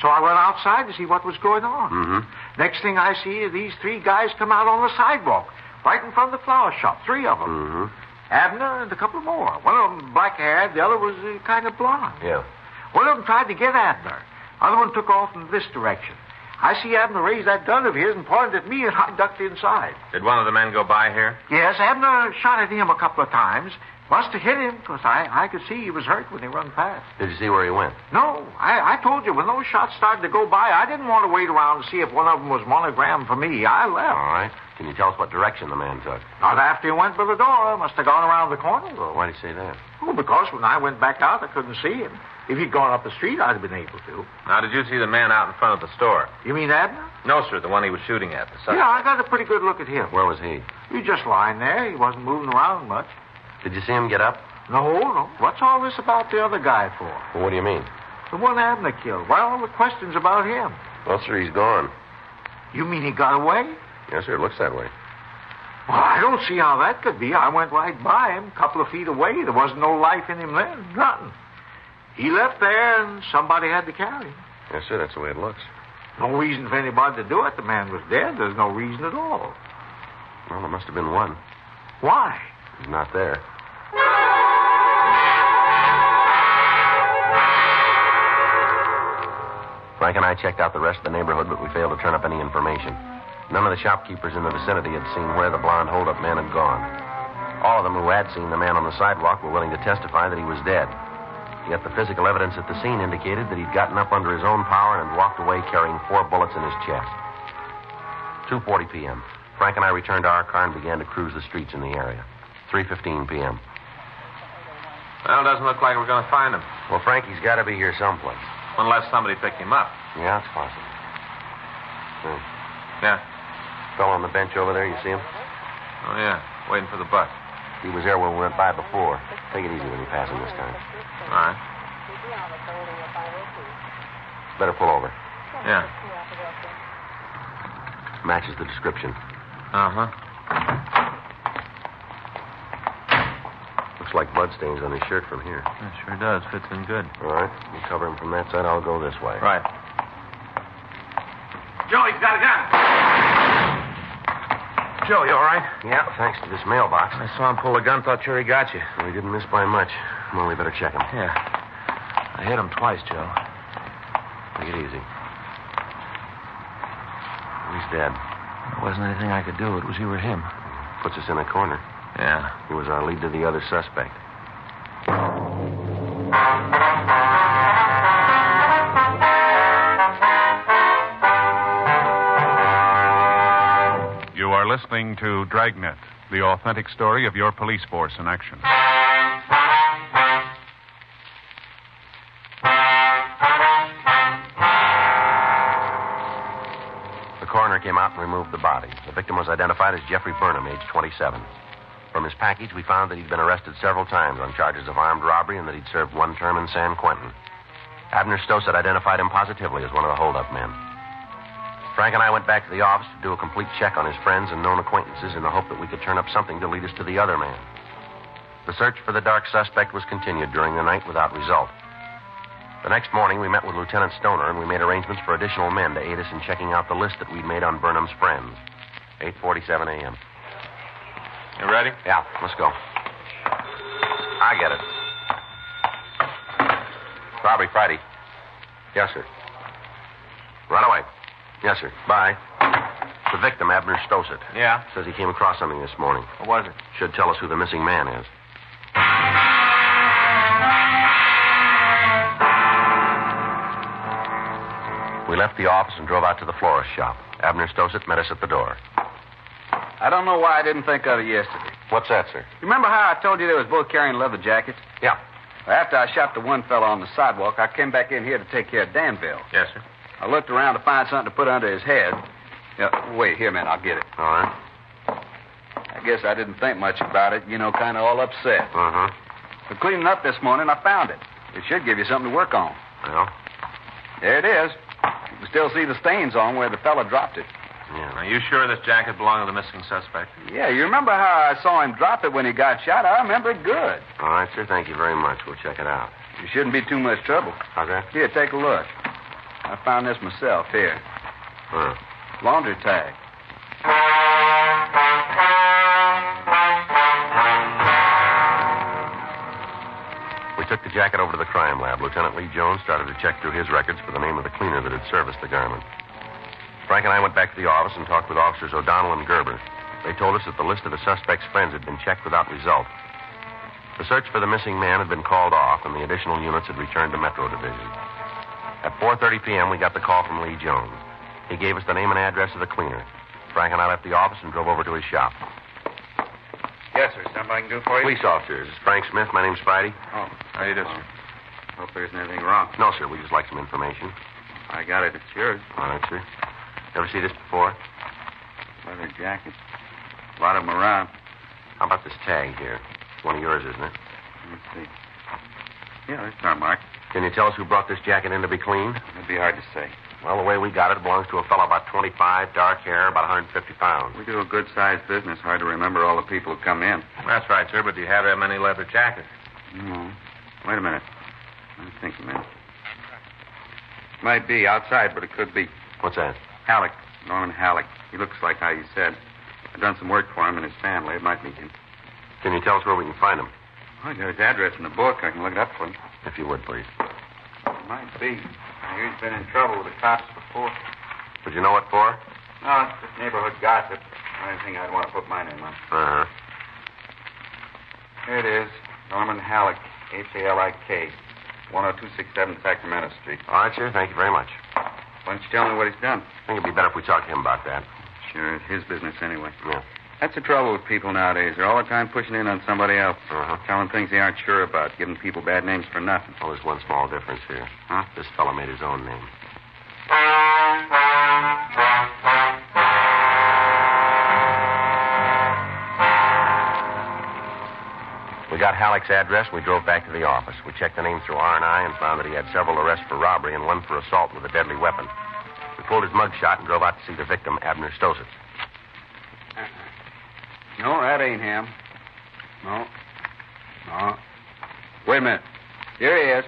So I went outside to see what was going on. Mm-hmm. Next thing I see is these 3 guys come out on the sidewalk, right in front of the flower shop, 3 of them. Mm-hmm. Abner and a couple more. One of them black-haired, the other was kind of blonde. Yeah. One of them tried to get Abner. Other one took off in this direction. I see Abner raise that gun of his and pointed at me, and I ducked inside. Did one of the men go by here? Yes, Abner shot at him a couple of times. Must have hit him, because I could see he was hurt when he run past. Did you see where he went? No, I told you, when those shots started to go by, I didn't want to wait around to see if one of them was monogrammed for me. I left. All right. Can you tell us what direction the man took? Not after he went for the door. Must have gone around the corner. Well, why did you say that? Oh, because when I went back out, I couldn't see him. If he'd gone up the street, I'd have been able to. Now, did you see the man out in front of the store? You mean Abner? No, sir, the one he was shooting at. The suspect. Yeah, I got a pretty good look at him. Where was he? He was just lying there. He wasn't moving around much. Did you see him get up? No. What's all this about the other guy for? Well, what do you mean? The one Abner killed. Why all the questions about him? Well, sir, he's gone. You mean he got away? Yes, sir, it looks that way. Well, I don't see how that could be. I went right by him, a couple of feet away. There wasn't no life in him then. Nothing. He left there, and somebody had to carry him. Yes, sir, that's the way it looks. No reason for anybody to do it. The man was dead. There's no reason at all. Well, there must have been one. Why? He's not there. Frank and I checked out the rest of the neighborhood, but we failed to turn up any information. None of the shopkeepers in the vicinity had seen where the blonde hold-up man had gone. All of them who had seen the man on the sidewalk were willing to testify that he was dead. Yet the physical evidence at the scene indicated that he'd gotten up under his own power and walked away carrying 4 bullets in his chest. 2:40 p.m. Frank and I returned to our car and began to cruise the streets in the area. 3:15 p.m. Well, it doesn't look like we're going to find him. Well, Frank, he's got to be here someplace. Unless somebody picked him up. Yeah, it's possible. Yeah. Fellow on the bench over there, you see him? Oh, yeah. Waiting for the bus. He was there when we went by before. Take it easy when you pass him this time. All right. Better pull over. Yeah. Matches the description. Uh-huh. Looks like bloodstains on his shirt from here. It sure does. Fits in good. All right. You cover him from that side. I'll go this way. Right. Joe, he's got a gun. Joe, you all right? Yeah, thanks to this mailbox. I saw him pull a gun. Thought sure he got you. Well, he didn't miss by much. Come on, we better check him. Yeah. I hit him twice, Joe. Take it easy. He's dead. There wasn't anything I could do. It was you or him. Puts us in a corner. Yeah. He was our lead to the other suspect. You are listening to Dragnet, the authentic story of your police force in action. The coroner came out and removed the body. The victim was identified as Jeffrey Burnham, age 27. From his package, we found that he'd been arrested several times on charges of armed robbery and that he'd served 1 term in San Quentin. Abner Stoss had identified him positively as one of the hold-up men. Frank and I went back to the office to do a complete check on his friends and known acquaintances in the hope that we could turn up something to lead us to the other man. The search for the dark suspect was continued during the night without result. The next morning, we met with Lieutenant Stoner, and we made arrangements for additional men to aid us in checking out the list that we'd made on Burnham's friends. 8:47 a.m. You ready? Yeah, let's go. I get it. Robbery Friday. Yes, sir. Right away. Yes, sir. Bye. The victim, Abner Stossett. Yeah? Says he came across something this morning. What was it? Should tell us who the missing man is. We left the office and drove out to the florist shop. Abner Stossett met us at the door. I don't know why I didn't think of it yesterday. What's that, sir? You remember how I told you they was both carrying leather jackets? Yeah. Well, after I shot the one fellow on the sidewalk, I came back in here to take care of Danville. Yes, sir. I looked around to find something to put under his head. Yeah, wait, here, man, I'll get it. All right. I guess I didn't think much about it, kind of all upset. Uh-huh. But cleaning up this morning, I found it. It should give you something to work on. Well? There it is. You can still see the stains on where the fella dropped it. Yeah. Are you sure this jacket belonged to the missing suspect? Yeah, you remember how I saw him drop it when he got shot? I remember it good. All right, sir. Thank you very much. We'll check it out. You shouldn't be too much trouble. How's that? Here, take a look. I found this myself. Here. Huh. Laundry tag. We took the jacket over to the crime lab. Lieutenant Lee Jones started to check through his records for the name of the cleaner that had serviced the garment. Frank and I went back to the office and talked with Officers O'Donnell and Gerber. They told us that the list of the suspect's friends had been checked without result. The search for the missing man had been called off, and the additional units had returned to Metro Division. At 4:30 p.m., we got the call from Lee Jones. He gave us the name and address of the cleaner. Frank and I left the office and drove over to his shop. Yes, sir. Something I can do for you? Police officer. This is Frank Smith. My name's Friday. Oh, how do you do, sir? Hope there isn't anything wrong. No, sir. We just like some information. I got it. It's yours. All right, sir. Ever see this before? Leather jacket. A lot of them around. How about this tag here? one of yours, isn't it? Let's see. Yeah, that's our mark. Can you tell us who brought this jacket in to be cleaned? It'd be hard to say. Well, the way we got it belongs to a fellow about 25, dark hair, about 150 pounds. We do a good-sized business. Hard to remember all the people who come in. That's right, sir, but do you have that many leather jackets? No. Wait a minute. I'm thinking, man. Might be outside, but it could be. What's that? Halleck. Norman Halleck. He looks like how you said. I've done some work for him and his family. It might be him. Can you tell us where we can find him? I got his address in the book. I can look it up for him. If you would, please. Might be. I hear he's been in trouble with the cops before. Would you know what for? No, it's just neighborhood gossip. I didn't think I'd want to put my name on. Uh-huh. Here it is. Norman Halleck. Hallik. 10267 Sacramento Street. All right, sir. Thank you very much. Why don't you tell me what he's done? I think it'd be better if we talk to him about that. Sure, it's his business anyway. Yeah. That's the trouble with people nowadays. They're all the time pushing in on somebody else. Telling things they aren't sure about, giving people bad names for nothing. Well, there's one small difference here. Huh? This fellow made his own name. We got Halleck's address, and we drove back to the office. We checked the name through R&I and found that he had several arrests for robbery and one for assault with a deadly weapon. We pulled his mugshot and drove out to see the victim, Abner Stositz. No, that ain't him. No. No. Wait a minute. Here he is.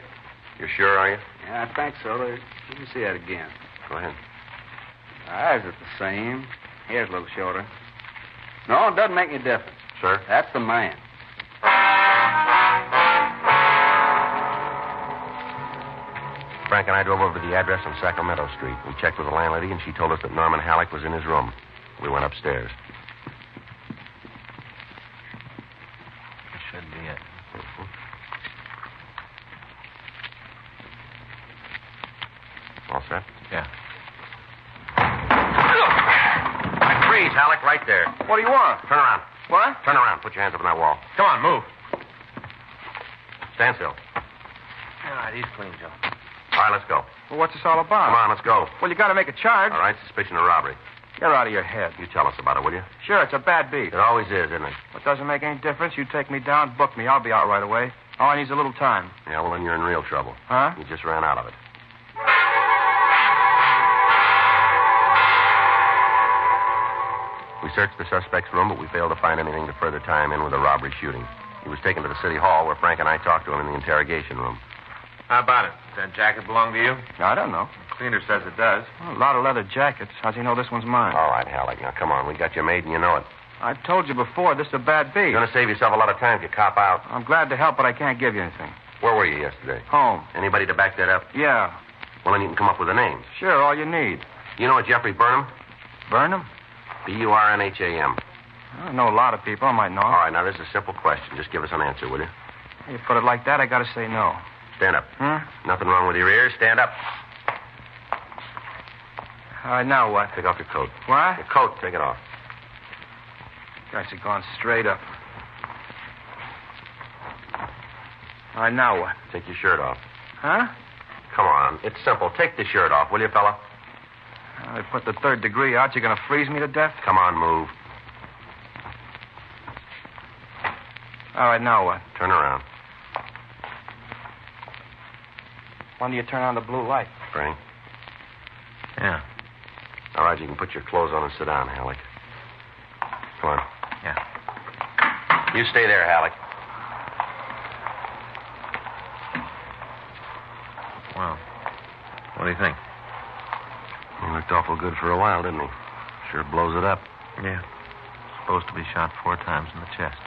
You're sure, are you? Yeah, I think so. Let me see that again. Go ahead. Eyes are the same. Hair's a little shorter. No, it doesn't make any difference. Sir? That's the man. Frank and I drove over to the address on Sacramento Street. We checked with the landlady, and she told us that Norman Halleck was in his room. We went upstairs. That should be it. All set? Yeah. Freeze, Halleck, right there. What do you want? Turn around. What? Turn around. Put your hands up on that wall. Come on, move. Stand still. All right, he's clean, Joe. All right, let's go. Well, what's this all about? Come on, let's go. Well, you got to make a charge. All right, suspicion of robbery. You're out of your head. You tell us about it, will you? Sure, it's a bad beat. It always is, isn't it? It doesn't make any difference. You take me down, book me. I'll be out right away. All I need is a little time. Yeah, well, then you're in real trouble. Huh? You just ran out of it. We searched the suspect's room, but we failed to find anything to further tie him in with a robbery shooting. He was taken to the city hall where Frank and I talked to him in the interrogation room. How about it? Does that jacket belong to you? I don't know. The cleaner says it does. Well, a lot of leather jackets. How's he know this one's mine? All right, Halleck. Now, come on. We got you made, and you know it. I've told you before, this is a bad beat. You're going to save yourself a lot of time if you cop out. I'm glad to help, but I can't give you anything. Where were you yesterday? Home. Anybody to back that up? Yeah. Well, then you can come up with the names. Sure, all you need. You know a Jeffrey Burnham? Burnham? Burnham. I know a lot of people. I might know. All right, now, this is a simple question. Just give us an answer, will you? You put it like that, I gotta say no. Stand up. Hmm? Nothing wrong with your ears. Stand up. All right, now what? Take off your coat. What? Your coat. Take it off. Guys are going straight up. All right, now what? Take your shirt off. Huh? Come on. It's simple. Take the shirt off, will you, fella? I put the third degree out. You gonna freeze me to death? Come on, move. All right, now what? Turn around. When do you turn on the blue light? Frank. Yeah. All right, you can put your clothes on and sit down, Halleck. Come on. Yeah. You stay there, Halleck. Well, what do you think? He looked awful good for a while, didn't he? Sure blows it up. Yeah. Supposed to be shot 4 times in the chest.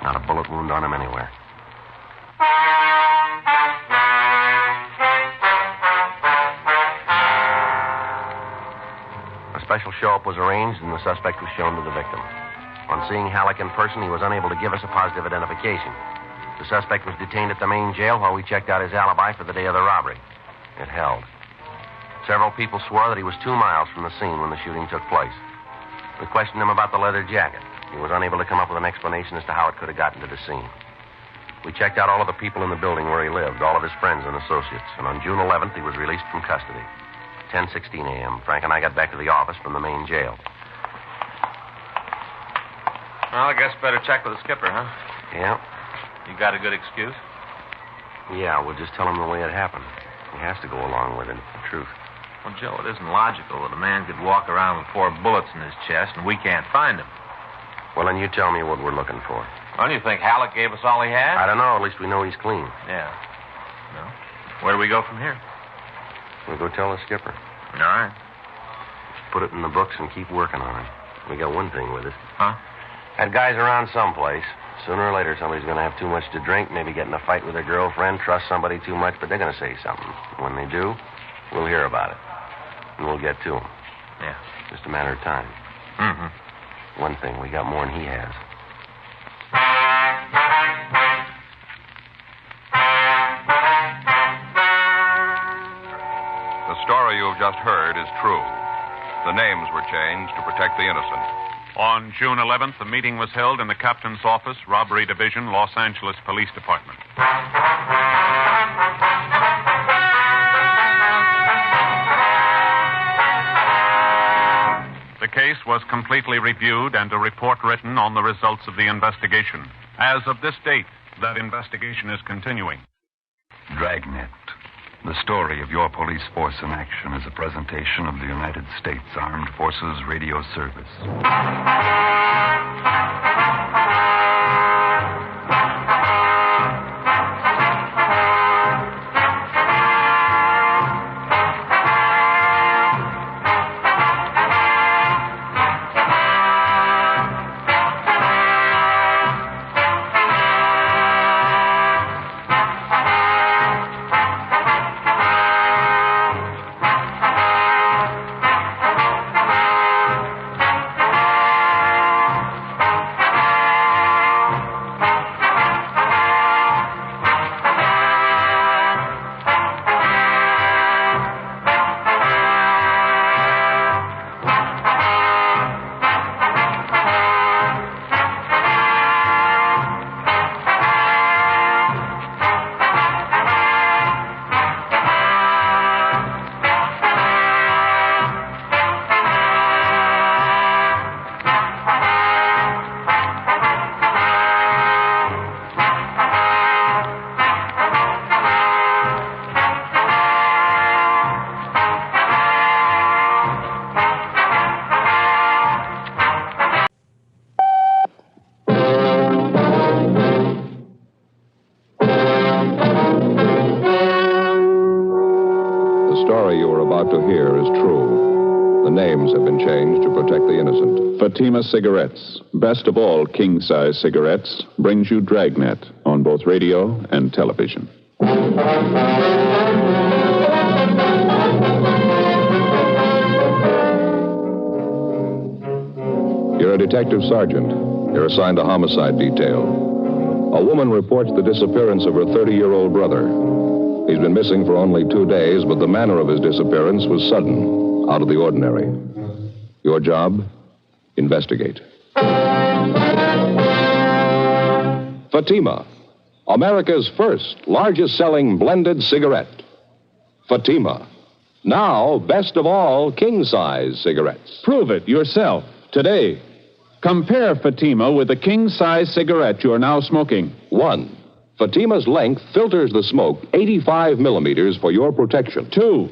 Not a bullet wound on him anywhere. A special show-up was arranged, and the suspect was shown to the victim. On seeing Halleck in person, he was unable to give us a positive identification. The suspect was detained at the main jail while we checked out his alibi for the day of the robbery. It held. Several people swore that he was 2 miles from the scene when the shooting took place. We questioned him about the leather jacket. He was unable to come up with an explanation as to how it could have gotten to the scene. We checked out all of the people in the building where he lived, all of his friends and associates, and on June 11th, he was released from custody. 10:16 a.m. Frank and I got back to the office from the main jail. Well, I guess better check with the skipper, huh? Yeah. You got a good excuse? Yeah, we'll just tell him the way it happened. He has to go along with it, it's the truth. Well, Joe, it isn't logical that a man could walk around with 4 bullets in his chest and we can't find him. Well, then you tell me what we're looking for. Well, you think Halleck gave us all he had? I don't know. At least we know he's clean. Yeah. No. Where do we go from here? We'll go tell the skipper. All right. Just put it in the books and keep working on it. We got one thing with it. Huh? That guy's around someplace. Sooner or later, somebody's going to have too much to drink, maybe get in a fight with their girlfriend, trust somebody too much, but they're going to say something. When they do, we'll hear about it. And we'll get to him. Yeah. Just a matter of time. Mm-hmm. One thing, we got more than he has. The story you have just heard is true. The names were changed to protect the innocent. On June 11th, a meeting was held in the captain's office, Robbery Division, Los Angeles Police Department. The case was completely reviewed and a report written on the results of the investigation. As of this date, that investigation is continuing. Dragnet. The story of your police force in action is a presentation of the United States Armed Forces Radio Service. Fatima Cigarettes, best of all king-size cigarettes, brings you Dragnet on both radio and television. You're a detective sergeant. You're assigned a homicide detail. A woman reports the disappearance of her 30-year-old brother. He's been missing for only 2 days, but the manner of his disappearance was sudden, out of the ordinary. Your job? Investigate. Fatima, America's first largest-selling blended cigarette. Fatima, now best of all king-size cigarettes. Prove it yourself today. Compare Fatima with the king-size cigarette you're now smoking. 1. Fatima's length filters the smoke 85 millimeters for your protection. 2.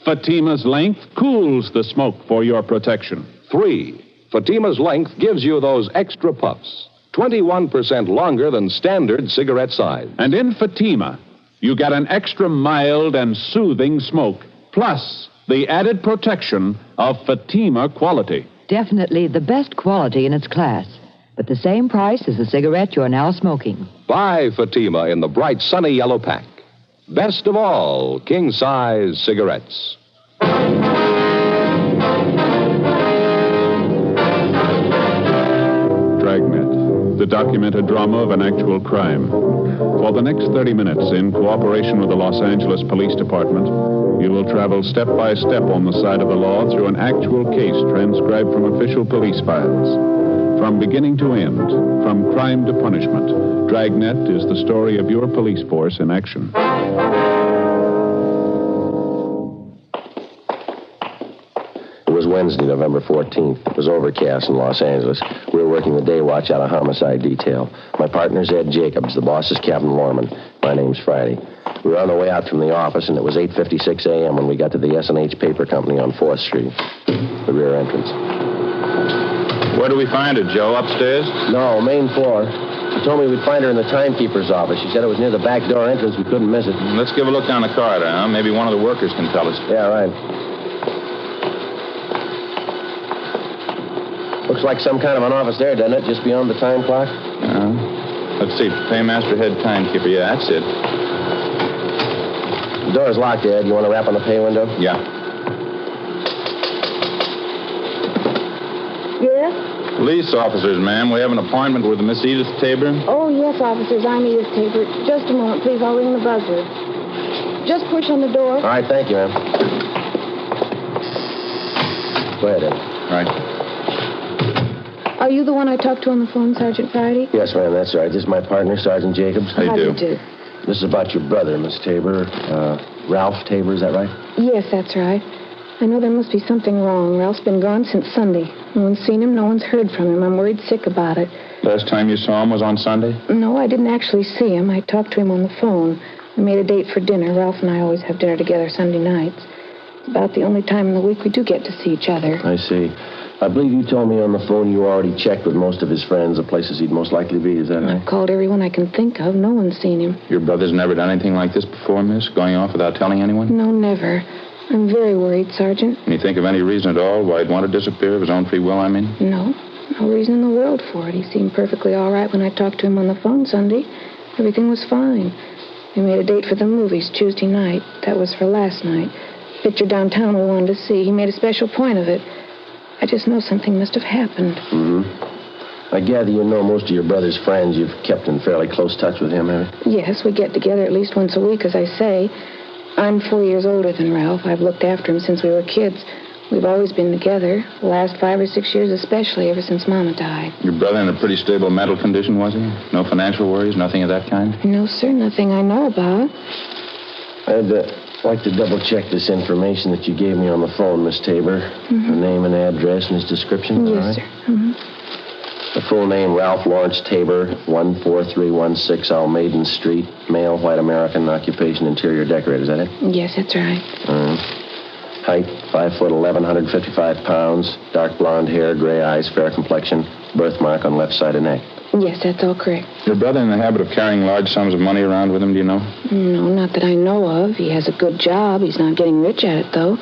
Fatima's length cools the smoke for your protection. 3. Fatima's length gives you those extra puffs, 21% longer than standard cigarette size. And in Fatima, you get an extra mild and soothing smoke, plus the added protection of Fatima quality. Definitely the best quality in its class, but the same price as the cigarette you're now smoking. Buy Fatima in the bright sunny yellow pack. Best of all king-size cigarettes. Dragnet, the documented drama of an actual crime. For the next 30 minutes, in cooperation with the Los Angeles Police Department, you will travel step by step on the side of the law through an actual case transcribed from official police files. From beginning to end, from crime to punishment, Dragnet is the story of your police force in action. It was Wednesday, November 14th. It was overcast in Los Angeles. We were working the day watch out of homicide detail. My partner's Ed Jacobs. The boss is Captain Lorman. My name's Friday. We were on the way out from the office, and it was 8:56 a.m. when we got to the S&H Paper Company on 4th Street, the rear entrance. Where do we find her, Joe? Upstairs? No, main floor. She told me we'd find her in the timekeeper's office. She said it was near the back door entrance. We couldn't miss it. Let's give a look down the corridor, huh? Maybe one of the workers can tell us. Yeah, right. Looks like some kind of an office there, doesn't it? Just beyond the time clock? Let's see. Paymaster, head timekeeper. Yeah, that's it. The door's locked, Ed. You want to rap on the pay window? Yeah. Yes? Police officers, ma'am. We have an appointment with Miss Edith Tabor. Oh, yes, officers. I'm Edith Tabor. Just a moment, please. I'll ring the buzzer. Just push on the door. All right, thank you, ma'am. Go ahead, Ed. All right. Are you the one I talked to on the phone, Sergeant Friday? Yes, ma'am, that's right. This is my partner, Sergeant Jacobs. How do you do? This is about your brother, Miss Tabor. Ralph Tabor, is that right? Yes, that's right. I know there must be something wrong. Ralph's been gone since Sunday. No one's seen him. No one's heard from him. I'm worried sick about it. Last time you saw him was on Sunday? No, I didn't actually see him. I talked to him on the phone. We made a date for dinner. Ralph and I always have dinner together Sunday nights. It's about the only time in the week we do get to see each other. I see. I believe you told me on the phone you already checked with most of his friends, the places he'd most likely be. Is that right? I've called everyone I can think of. No one's seen him. Your brother's never done anything like this before, miss? Going off without telling anyone? No, never. I'm very worried, Sergeant. Can you think of any reason at all why he'd want to disappear of his own free will, I mean? No. No reason in the world for it. He seemed perfectly all right when I talked to him on the phone Sunday. Everything was fine. We made a date for the movies Tuesday night. That was for last night. Picture downtown we wanted to see. He made a special point of it. I just know something must have happened. I gather you know most of your brother's friends. You've kept in fairly close touch with him, have you? Yes, we get together at least once a week, as I say. I'm 4 years older than Ralph. I've looked after him since we were kids. We've always been together. The last 5 or 6 years especially, ever since Mama died. Your brother in a pretty stable mental condition, was he? No financial worries, nothing of that kind? No, sir, nothing I know about. I'd like to double-check this information that you gave me on the phone, Miss Tabor. The name and address and his description, Yes, all right? sir. The full name, Ralph Lawrence Tabor, 14316 Almaden Street, male, white American, occupation, interior decorator. Is that it? Yes, that's right. Height, 5'11", 155 pounds, dark blonde hair, gray eyes, fair complexion, birthmark on left side of neck. Yes, that's all correct. Your brother in the habit of carrying large sums of money around with him, do you know? No, not that I know of. He has a good job. He's not getting rich at it, though.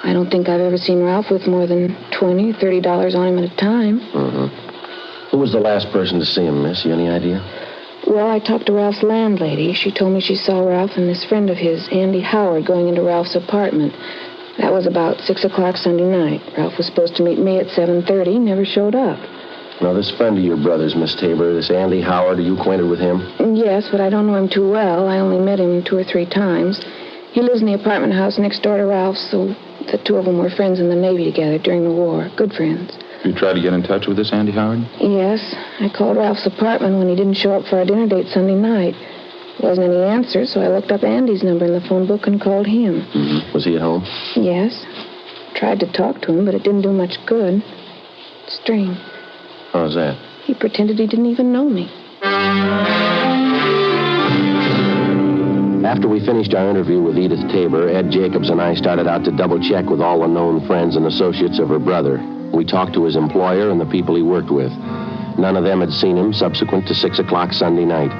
I don't think I've ever seen Ralph with more than $20 or $30 on him at a time. Who was the last person to see him, miss? You any idea? Well, I talked to Ralph's landlady. She told me she saw Ralph and this friend of his, Andy Howard, going into Ralph's apartment. That was about 6 o'clock Sunday night. Ralph was supposed to meet me at 7:30, never showed up. Now, this friend of your brother's, Miss Tabor, this Andy Howard, are you acquainted with him? Yes, but I don't know him too well. I only met him 2 or 3 times. He lives in the apartment house next door to Ralph's, so the two of them were friends in the Navy together during the war. Good friends. You tried to get in touch with this Andy Howard? Yes. I called Ralph's apartment when he didn't show up for our dinner date Sunday night. There wasn't any answer, so I looked up Andy's number in the phone book and called him. Was he at home? Yes. Tried to talk to him, but it didn't do much good. Strange. How's that? He pretended he didn't even know me. After we finished our interview with Edith Tabor, Ed Jacobs and I started out to double-check with all the known friends and associates of her brother. We talked to his employer and the people he worked with. None of them had seen him subsequent to 6 o'clock Sunday night.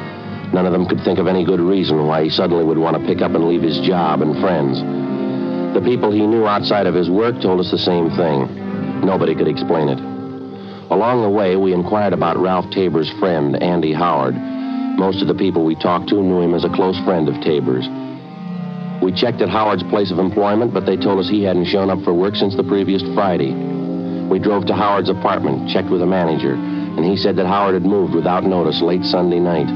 None of them could think of any good reason why he suddenly would want to pick up and leave his job and friends. The people he knew outside of his work told us the same thing. Nobody could explain it. Along the way, we inquired about Ralph Tabor's friend, Andy Howard. Most of the people we talked to knew him as a close friend of Tabor's. We checked at Howard's place of employment, but they told us he hadn't shown up for work since the previous Friday. We drove to Howard's apartment, checked with the manager, and he said that Howard had moved without notice late Sunday night.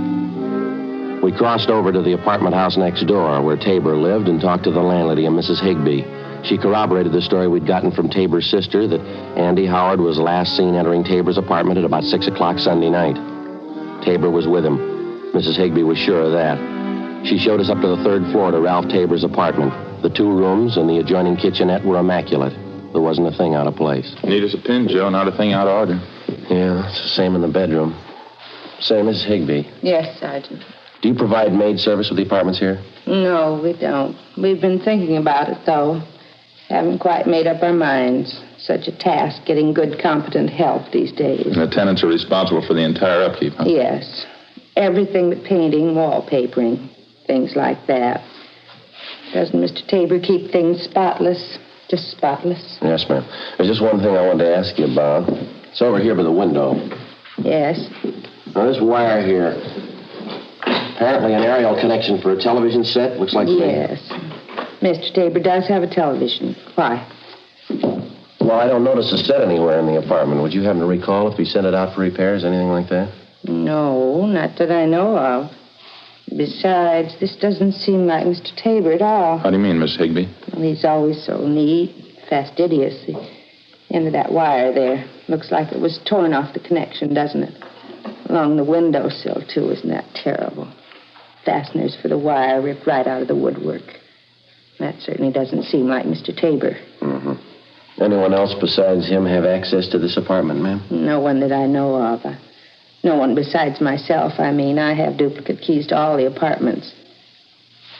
We crossed over to the apartment house next door, where Tabor lived, and talked to the landlady, a Mrs. Higbee. She corroborated the story we'd gotten from Tabor's sister that Andy Howard was last seen entering Tabor's apartment at about 6 o'clock Sunday night. Tabor was with him. Mrs. Higbee was sure of that. She showed us up to the 3rd floor to Ralph Tabor's apartment. The 2 rooms and the adjoining kitchenette were immaculate. There wasn't a thing out of place. Neat as a pin, Joe. Not a thing out of order. Yeah, it's the same in the bedroom. Say, Mrs. Higbee, Yes, Sergeant. do you provide maid service with the apartments here? No, we don't. We've been thinking about it, though. Haven't quite made up our minds. Such a task, getting good, competent help these days. And the tenants are responsible for the entire upkeep, huh? Yes. Everything but painting, wallpapering, things like that. Doesn't Mr. Tabor keep things spotless? Just spotless? Yes, ma'am. There's just one thing I wanted to ask you about. It's over here by the window. Yes. Now, this wire here, apparently an aerial connection for a television set. Looks like... Yes. Mr. Tabor does have a television. Why? Well, I don't notice a set anywhere in the apartment. Would you happen to recall if he sent it out for repairs, anything like that? No, not that I know of. Besides, this doesn't seem like Mr. Tabor at all. How do you mean, Miss Higbee? Well, he's always so neat, fastidious. The end of that wire there looks like it was torn off the connection, doesn't it? Along the windowsill, too. Isn't that terrible? Fasteners for the wire ripped right out of the woodwork. That certainly doesn't seem like Mr. Tabor. Mm-hmm. Anyone else besides him have access to this apartment, ma'am? No one that I know of. No one besides myself, I mean. I have duplicate keys to all the apartments.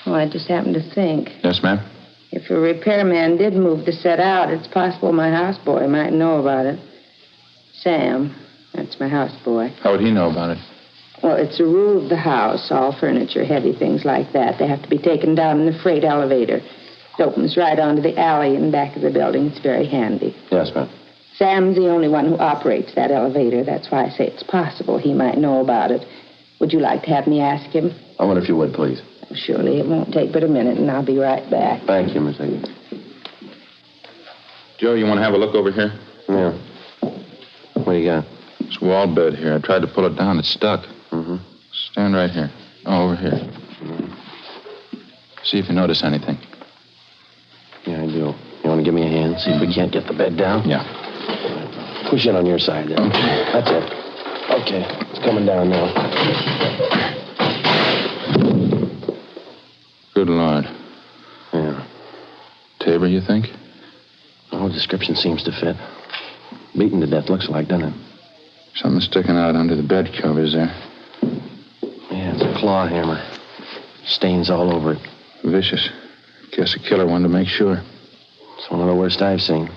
Oh, I just happened to think. Yes, ma'am? If a repairman did move the set out, it's possible my houseboy might know about it. Sam, that's my houseboy. How would he know about it? Well, it's a rule of the house. All furniture, heavy things like that, they have to be taken down in the freight elevator. It opens right onto the alley in back of the building. It's very handy. Yes, ma'am. Sam's the only one who operates that elevator. That's why I say it's possible he might know about it. Would you like to have me ask him? I wonder if you would, please. Surely. It won't take but a minute, and I'll be right back. Thank you, Miss Higgins. Joe, you want to have a look over here? Yeah. What do you got? This wall bed here. I tried to pull it down. It's stuck. Mm-hmm. Stand right here. Oh, over here. See if you notice anything. Yeah, I do. You want to give me a hand? See if we can't get the bed down? Yeah. Push it on your side there. Okay. That's it. Okay. It's coming down now. Good Lord. Yeah. Tabor, you think? Oh, description seems to fit. Beaten to death, looks like, doesn't it? Something sticking out under the bed covers there. Yeah, it's a claw hammer. Stains all over it. Vicious. Guess a killer wanted to make sure. It's one of the worst I've seen.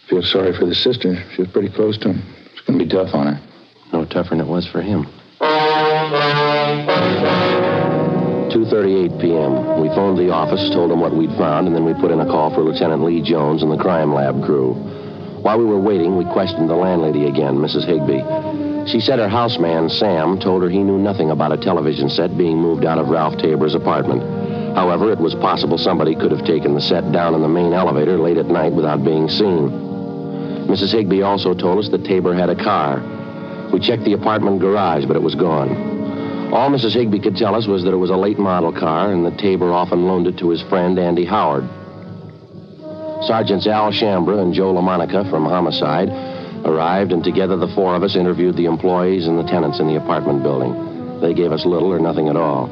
Feel sorry for the sister. She was pretty close to him. It's going to be tough on her. No tougher than it was for him. 2:38 p.m. We phoned the office, told them what we'd found, and then we put in a call for Lieutenant Lee Jones and the crime lab crew. While we were waiting, we questioned the landlady again, Mrs. Higbee. She said her houseman, Sam, told her he knew nothing about a television set being moved out of Ralph Tabor's apartment. However, it was possible somebody could have taken the set down in the main elevator late at night without being seen. Mrs. Higbee also told us that Tabor had a car. We checked the apartment garage, but it was gone. All Mrs. Higbee could tell us was that it was a late model car and that Tabor often loaned it to his friend, Andy Howard. Sergeants Al Shambra and Joe LaMonica from Homicide arrived, and together the four of us interviewed the employees and the tenants in the apartment building. They gave us little or nothing at all.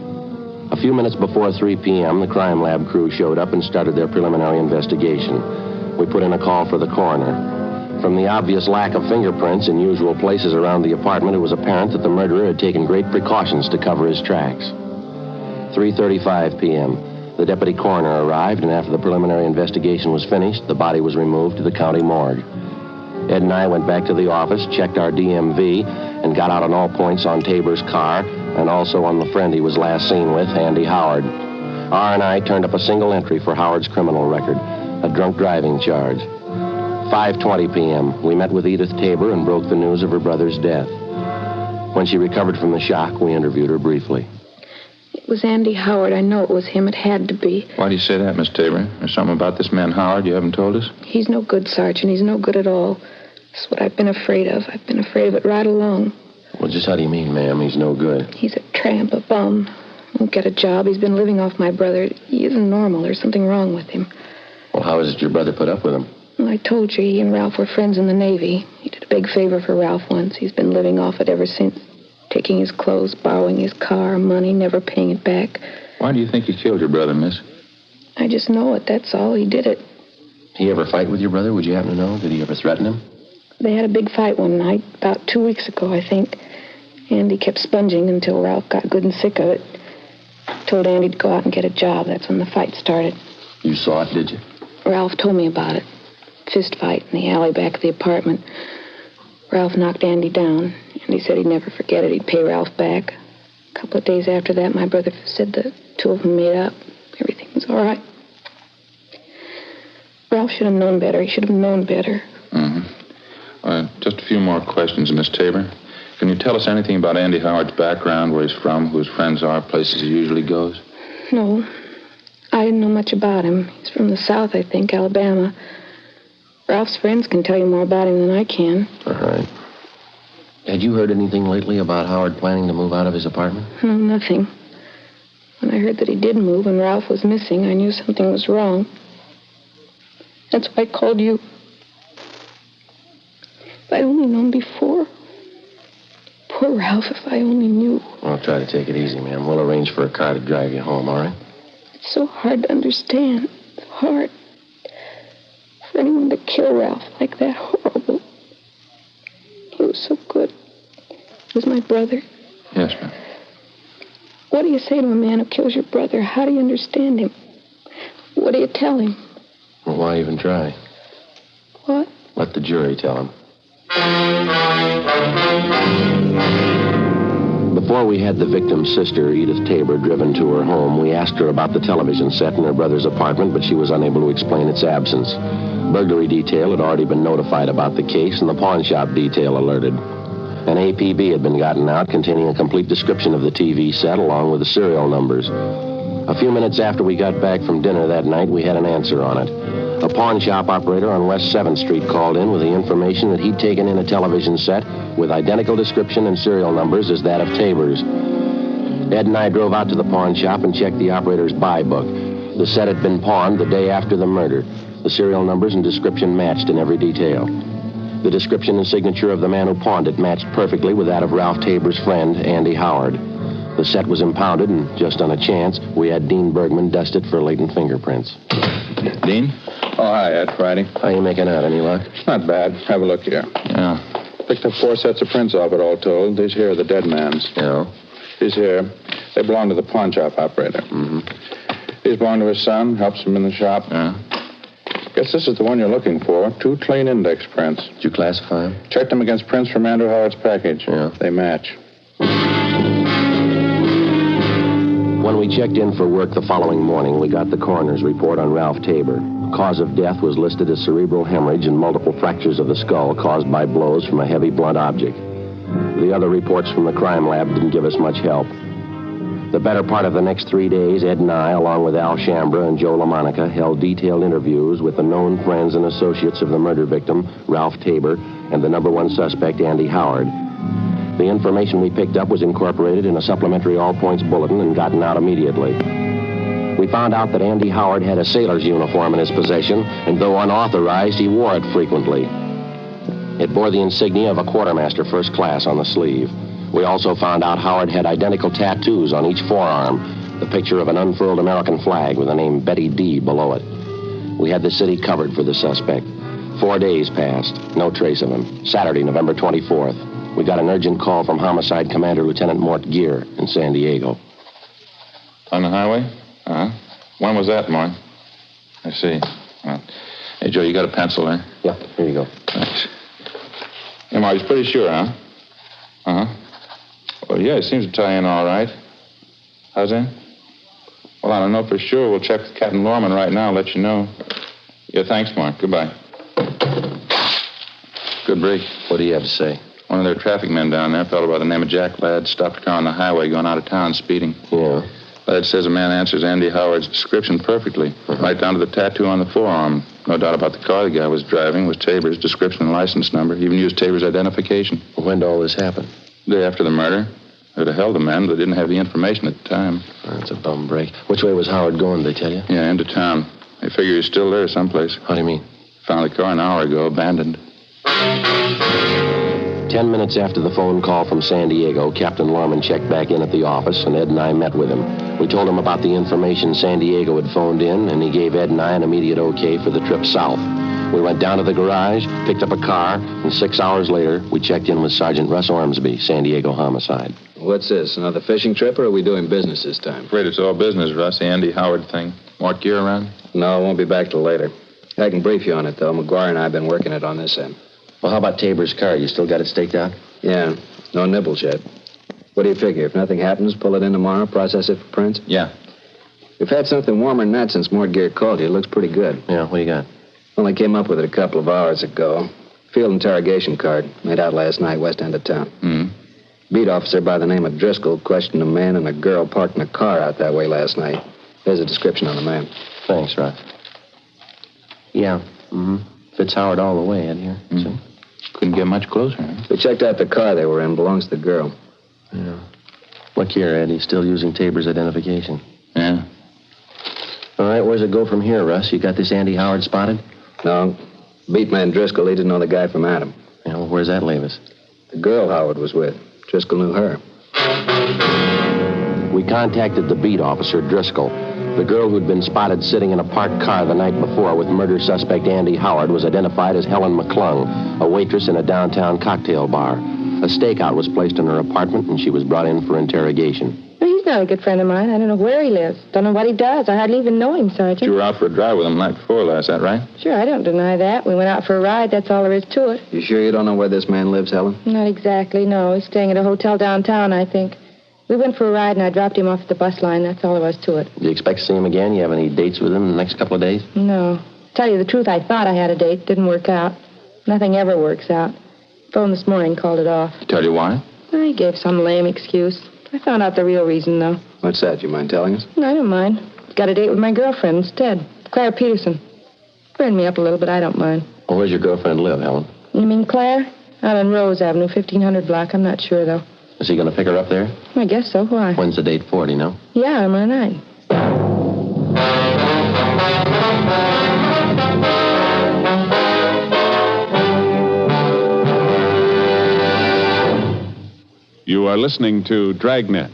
A few minutes before 3 p.m., the crime lab crew showed up and started their preliminary investigation. We put in a call for the coroner. From the obvious lack of fingerprints in usual places around the apartment, it was apparent that the murderer had taken great precautions to cover his tracks. 3:35 p.m., the deputy coroner arrived, and after the preliminary investigation was finished, the body was removed to the county morgue. Ed and I went back to the office, checked our DMV, and got out on all points on Tabor's car, and also on the friend he was last seen with, Andy Howard. R&I turned up a single entry for Howard's criminal record, a drunk driving charge. 5:20 p.m., we met with Edith Tabor and broke the news of her brother's death. When she recovered from the shock, we interviewed her briefly. It was Andy Howard. I know it was him. It had to be. Why do you say that, Miss Tabor? There's something about this man Howard you haven't told us? He's no good, Sergeant. He's no good at all. That's what I've been afraid of. I've been afraid of it right along. Well, just how do you mean, ma'am? He's no good. He's a tramp, a bum. Won't get a job. He's been living off my brother. He isn't normal. There's something wrong with him. Well, how is it your brother put up with him? Well, I told you he and Ralph were friends in the Navy. He did a big favor for Ralph once. He's been living off it ever since. Taking his clothes, borrowing his car, money, never paying it back. Why do you think he killed your brother, miss? I just know it, that's all. He did it. He ever fight with your brother? Would you happen to know? Did he ever threaten him? They had a big fight one night, about 2 weeks ago, I think. Andy kept sponging until Ralph got good and sick of it. Told Andy to go out and get a job. That's when the fight started. You saw it, did you? Ralph told me about it. Fist fight in the alley back of the apartment. Ralph knocked Andy down. Andy said he'd never forget it. He'd pay Ralph back. A couple of days after that, my brother said the two of them made up. Everything was all right. Ralph should have known better. He should have known better. Just a few more questions, Miss Tabor. Can you tell us anything about Andy Howard's background, where he's from, who his friends are, places he usually goes? No, I didn't know much about him. He's from the South, I think, Alabama. Ralph's friends can tell you more about him than I can. All right. Had you heard anything lately about Howard planning to move out of his apartment? No, nothing. When I heard that he did move and Ralph was missing, I knew something was wrong. That's why I called you. If I'd only known before. Poor Ralph, if I only knew. I'll try to take it easy, ma'am. We'll arrange for a car to drive you home, all right? It's so hard to understand. It's hard. For anyone to kill Ralph like that, horrible. He was so good. He was my brother. Yes, ma'am. What do you say to a man who kills your brother? How do you understand him? What do you tell him? Well, why even try? What? Let the jury tell him. Before we had the victim's sister, Edith Tabor, driven to her home, we asked her about the television set in her brother's apartment, but she was unable to explain its absence. Burglary detail had already been notified about the case, and the pawn shop detail alerted. An APB had been gotten out containing a complete description of the TV set, along with the serial numbers. A few minutes after we got back from dinner that night, we had an answer on it. A pawn shop operator on West 7th Street called in with the information that he'd taken in a television set with identical description and serial numbers as that of Tabor's. Ed and I drove out to the pawn shop and checked the operator's buy book. The set had been pawned the day after the murder. The serial numbers and description matched in every detail. The description and signature of the man who pawned it matched perfectly with that of Ralph Tabor's friend, Andy Howard. The set was impounded, and just on a chance, we had Dean Bergman dust it for latent fingerprints. Dean? Oh, hi, Ed. Friday. How you making out? Any luck? Not bad. Have a look here. Yeah. Picked up 4 sets of prints off it, all told. These here are the dead man's. Yeah? These here, they belong to the pawn shop operator. Mm-hmm. These belong to his son, helps him in the shop. Yeah? Guess this is the one you're looking for. 2 clean index prints. Did you classify them? Checked them against prints from Andrew Howard's package. Yeah? They match. When we checked in for work the following morning, we got the coroner's report on Ralph Tabor. Cause of death was listed as cerebral hemorrhage and multiple fractures of the skull caused by blows from a heavy blunt object. The other reports from the crime lab didn't give us much help. The better part of the next 3 days, Ed and I, along with Al Shambra and Joe LaMonica, held detailed interviews with the known friends and associates of the murder victim, Ralph Tabor, and the number 1 suspect, Andy Howard. The information we picked up was incorporated in a supplementary all-points bulletin and gotten out immediately. We found out that Andy Howard had a sailor's uniform in his possession, and though unauthorized, he wore it frequently. It bore the insignia of a quartermaster first class on the sleeve. We also found out Howard had identical tattoos on each forearm, the picture of an unfurled American flag with the name Betty D below it. We had the city covered for the suspect. 4 days passed, no trace of him. Saturday, November 24th. We got an urgent call from Homicide Commander Lieutenant Mort Gear in San Diego. On the highway? Uh-huh. When was that, Mort? I see. Hey, Joe, you got a pencil there? Yeah, here you go. Thanks. Hey, Mort, he's pretty sure, huh? Uh-huh. Well, yeah, it seems to tie in all right. How's that? Well, I don't know for sure. We'll check with Captain Lorman right now and let you know. Yeah, thanks, Mark. Goodbye. Good break. What do you have to say? One of their traffic men down there, a fellow by the name of Jack Ladd, stopped a car on the highway going out of town speeding. Yeah? Ladd says a man answers Andy Howard's description perfectly, right down to the tattoo on the forearm. No doubt about the car the guy was driving was Tabor's description and license number. He even used Tabor's identification. When did all this happen? The day after the murder. They'd have held the man, but they didn't have the information at the time. That's a bum break. Which way was Howard going, did they tell you? Yeah, into town. They figure he's still there someplace. How do you mean? Found the car an hour ago, abandoned. 10 minutes after the phone call from San Diego, Captain Lorman checked back in at the office, and Ed and I met with him. We told him about the information San Diego had phoned in, and he gave Ed and I an immediate okay for the trip south. We went down to the garage, picked up a car, and 6 hours later, we checked in with Sergeant Russ Ormsby, San Diego Homicide. What's this, another fishing trip, or are we doing business this time? Afraid it's all business, Russ. The Andy Howard thing. Mort Gear around? No, I won't be back till later. I can brief you on it, though. McGuire and I have been working it on this end. Well, how about Tabor's car? You still got it staked out? Yeah, no nibbles yet. What do you figure? If nothing happens, pull it in tomorrow, process it for prints? Yeah. We've had something warmer than that since Mort Gear called you. It looks pretty good. Yeah, what do you got? Only came up with it a couple of hours ago. Field interrogation card. Made out last night, west end of town. Hmm. Beat officer by the name of Driscoll questioned a man and a girl parked in a car out that way last night. There's a description on the man. Thanks, Russ. Yeah, Fitz Howard all the way, Ed, here. Mm-hmm. Couldn't get much closer, huh? We checked out the car they were in. Belongs to the girl. Yeah. Look here, Ed. He's still using Tabor's identification. Yeah. All right, where's it go from here, Russ? You got this Andy Howard spotted? No. Beat man Driscoll, he didn't know the guy from Adam. Yeah, well, where's that leave us? The girl Howard was with. Driscoll knew her. We contacted the beat officer, Driscoll. The girl who'd been spotted sitting in a parked car the night before with murder suspect Andy Howard was identified as Helen McClung, a waitress in a downtown cocktail bar. A stakeout was placed in her apartment, and she was brought in for interrogation. Well, he's not a good friend of mine. I don't know where he lives. Don't know what he does. I hardly even know him, Sergeant. You were out for a drive with him the night before last, that right? Sure, I don't deny that. We went out for a ride. That's all there is to it. You sure you don't know where this man lives, Helen? Not exactly, no. He's staying at a hotel downtown, I think. We went for a ride, and I dropped him off at the bus line. That's all there was to it. Do you expect to see him again? You have any dates with him in the next couple of days? No. Tell you the truth, I thought I had a date. Didn't work out. Nothing ever works out. Phone this morning, called it off. Tell you why? I gave some lame excuse. I found out the real reason, though. What's that? You mind telling us? No, I don't mind. Got a date with my girlfriend instead. Claire Peterson. Burned me up a little, but I don't mind. Well, where's your girlfriend live, Helen? You mean Claire? Out on Rose Avenue, 1500 block. I'm not sure, though. Is he going to pick her up there? I guess so. Why? When's the date for, do you know? Yeah, tomorrow night. You are listening to Dragnet,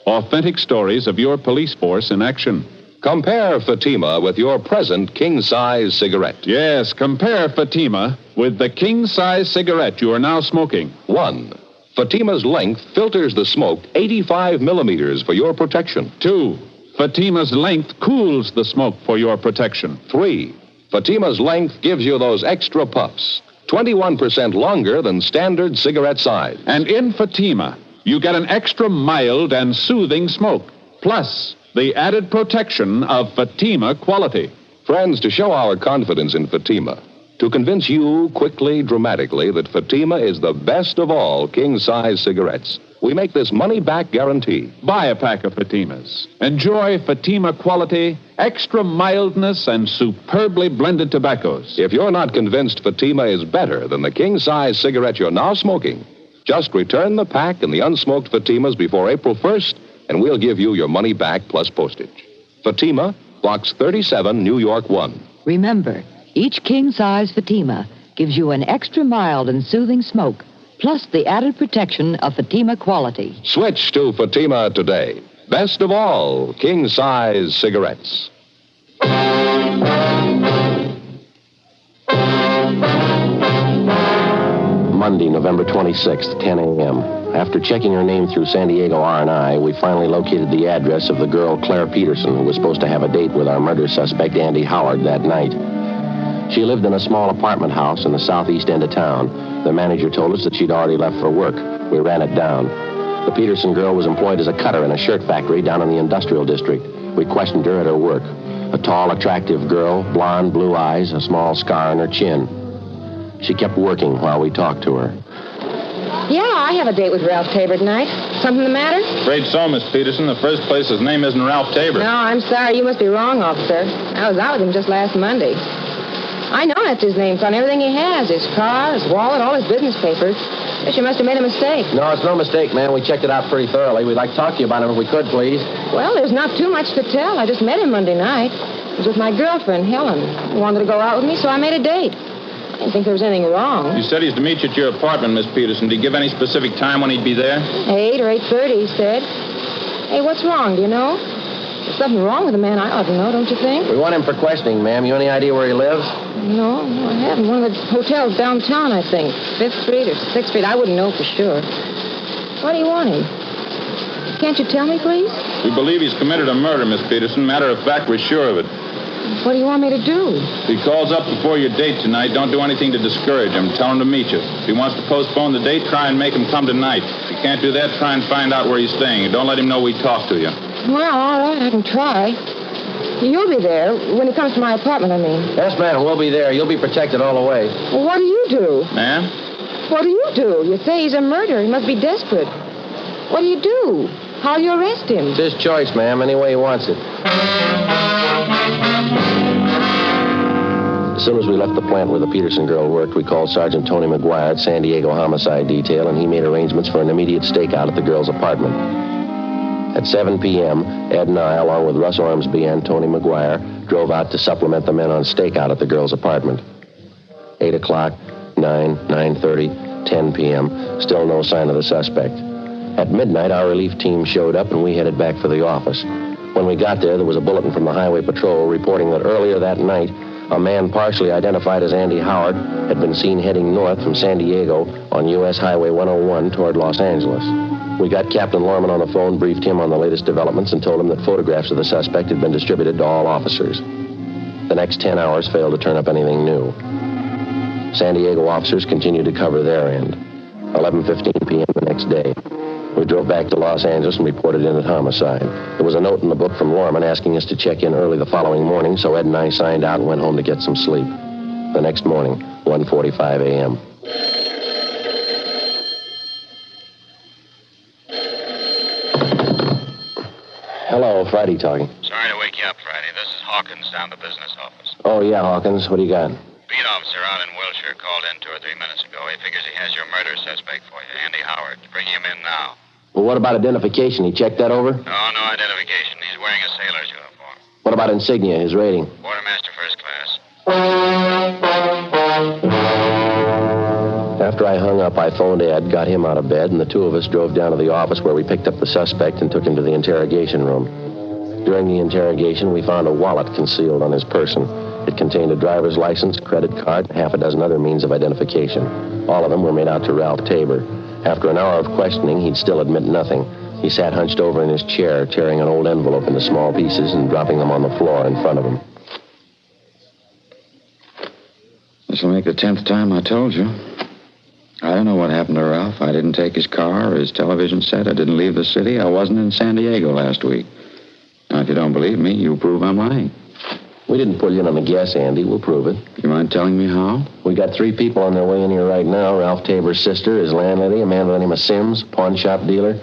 authentic stories of your police force in action. Compare Fatima with your present king-size cigarette. Yes, compare Fatima with the king-size cigarette you are now smoking. 1. Fatima's length filters the smoke 85 millimeters for your protection. 2. Fatima's length cools the smoke for your protection. 3. Fatima's length gives you those extra puffs, 21% longer than standard cigarette size. And in Fatima, you get an extra mild and soothing smoke, plus the added protection of Fatima quality. Friends, to show our confidence in Fatima, to convince you quickly, dramatically, that Fatima is the best of all king-size cigarettes, we make this money-back guarantee. Buy a pack of Fatimas. Enjoy Fatima quality, extra mildness, and superbly blended tobaccos. If you're not convinced Fatima is better than the king-size cigarette you're now smoking, just return the pack and the unsmoked Fatimas before April 1st, and we'll give you your money back plus postage. Fatima, Box 37, New York 1. Remember, each king-size Fatima gives you an extra mild and soothing smoke, plus the added protection of Fatima quality. Switch to Fatima today. Best of all king-size cigarettes. Monday, November 26th, 10 a.m. After checking her name through San Diego R&I, we finally located the address of the girl Claire Peterson, who was supposed to have a date with our murder suspect Andy Howard that night. She lived in a small apartment house in the southeast end of town. The manager told us that she'd already left for work. We ran it down. The Peterson girl was employed as a cutter in a shirt factory down in the industrial district. We questioned her at her work. A tall, attractive girl, blonde, blue eyes, a small scar on her chin. She kept working while we talked to her. Yeah, I have a date with Ralph Tabor tonight. Something the matter? Afraid so, Miss Peterson. The first place, his name isn't Ralph Tabor. No, I'm sorry. You must be wrong, officer. I was out with him just last Monday. I know that's his name. It's on everything he has. His car, his wallet, all his business papers. Guess you must have made a mistake. No, it's no mistake, man. We checked it out pretty thoroughly. We'd like to talk to you about him if we could, please. Well, there's not too much to tell. I just met him Monday night. I was with my girlfriend, Helen. He wanted to go out with me, so I made a date. I didn't think there was anything wrong. You said he's to meet you at your apartment, Miss Peterson. Did he give any specific time when he'd be there? 8 or 8:30, he said. Hey, what's wrong? Do you know? There's something wrong with the man. I ought to know, don't you think? We want him for questioning, ma'am. You any idea where he lives? No, I haven't. One of the hotels downtown, I think. 5th Street or 6th Street. I wouldn't know for sure. Why do you want him? Can't you tell me, please? We believe he's committed a murder, Miss Peterson. Matter of fact, we're sure of it. What do you want me to do? If he calls up before your date tonight, don't do anything to discourage him. Tell him to meet you. If he wants to postpone the date, try and make him come tonight. If you can't do that, try and find out where he's staying. And don't let him know we talked to you. Well, all right, I can try. You'll be there when he comes to my apartment, I mean. Yes, ma'am, we'll be there. You'll be protected all the way. Well, what do you do? Ma'am? What do you do? You say he's a murderer. He must be desperate. What do you do? How'll you arrest him? It's his choice, ma'am, any way he wants it. As soon as we left the plant where the Peterson girl worked, we called Sergeant Tony McGuire at San Diego Homicide Detail, and he made arrangements for an immediate stakeout at the girl's apartment. At 7 p.m., Ed and I, along with Russ Ormsby and Tony McGuire, drove out to supplement the men on stakeout at the girl's apartment. 8 o'clock, 9, 9:30, 10 p.m., still no sign of the suspect. At midnight, our relief team showed up, and we headed back for the office. When we got there was a bulletin from the Highway Patrol reporting that earlier that night, a man partially identified as Andy Howard had been seen heading north from San Diego on U.S. Highway 101 toward Los Angeles. We got Captain Lorman on the phone, briefed him on the latest developments, and told him that photographs of the suspect had been distributed to all officers. The next 10 hours failed to turn up anything new. San Diego officers continued to cover their end. 11:15 p.m. the next day. We drove back to Los Angeles and reported in at homicide. There was a note in the book from Lorman asking us to check in early the following morning, so Ed and I signed out and went home to get some sleep. The next morning, 1:45 a.m. Hello, Friday talking. Sorry to wake you up, Friday. This is Hawkins down at the business office. Oh, yeah, Hawkins. What do you got? Beat officer out in Wilshire called in 2 or 3 minutes ago. He figures he has your murder suspect for you, Andy Howard. Bring him in now. Well, what about identification? He checked that over? No identification. He's wearing a sailor's uniform. What about insignia, his rating? Quartermaster first class. After I hung up, I phoned Ed, got him out of bed, and the two of us drove down to the office where we picked up the suspect and took him to the interrogation room. During the interrogation, we found a wallet concealed on his person. It contained a driver's license, credit card, and half a dozen other means of identification. All of them were made out to Ralph Tabor. After an hour of questioning, he'd still admit nothing. He sat hunched over in his chair, tearing an old envelope into small pieces and dropping them on the floor in front of him. This'll make the 10th time I told you. I don't know what happened to Ralph. I didn't take his car or his television set. I didn't leave the city. I wasn't in San Diego last week. Now, if you don't believe me, you prove I'm lying. We didn't pull you in on the guess, Andy. We'll prove it. You mind telling me how? We got 3 people on their way in here right now. Ralph Tabor's sister, his landlady, a man by the name of Sims, pawn shop dealer.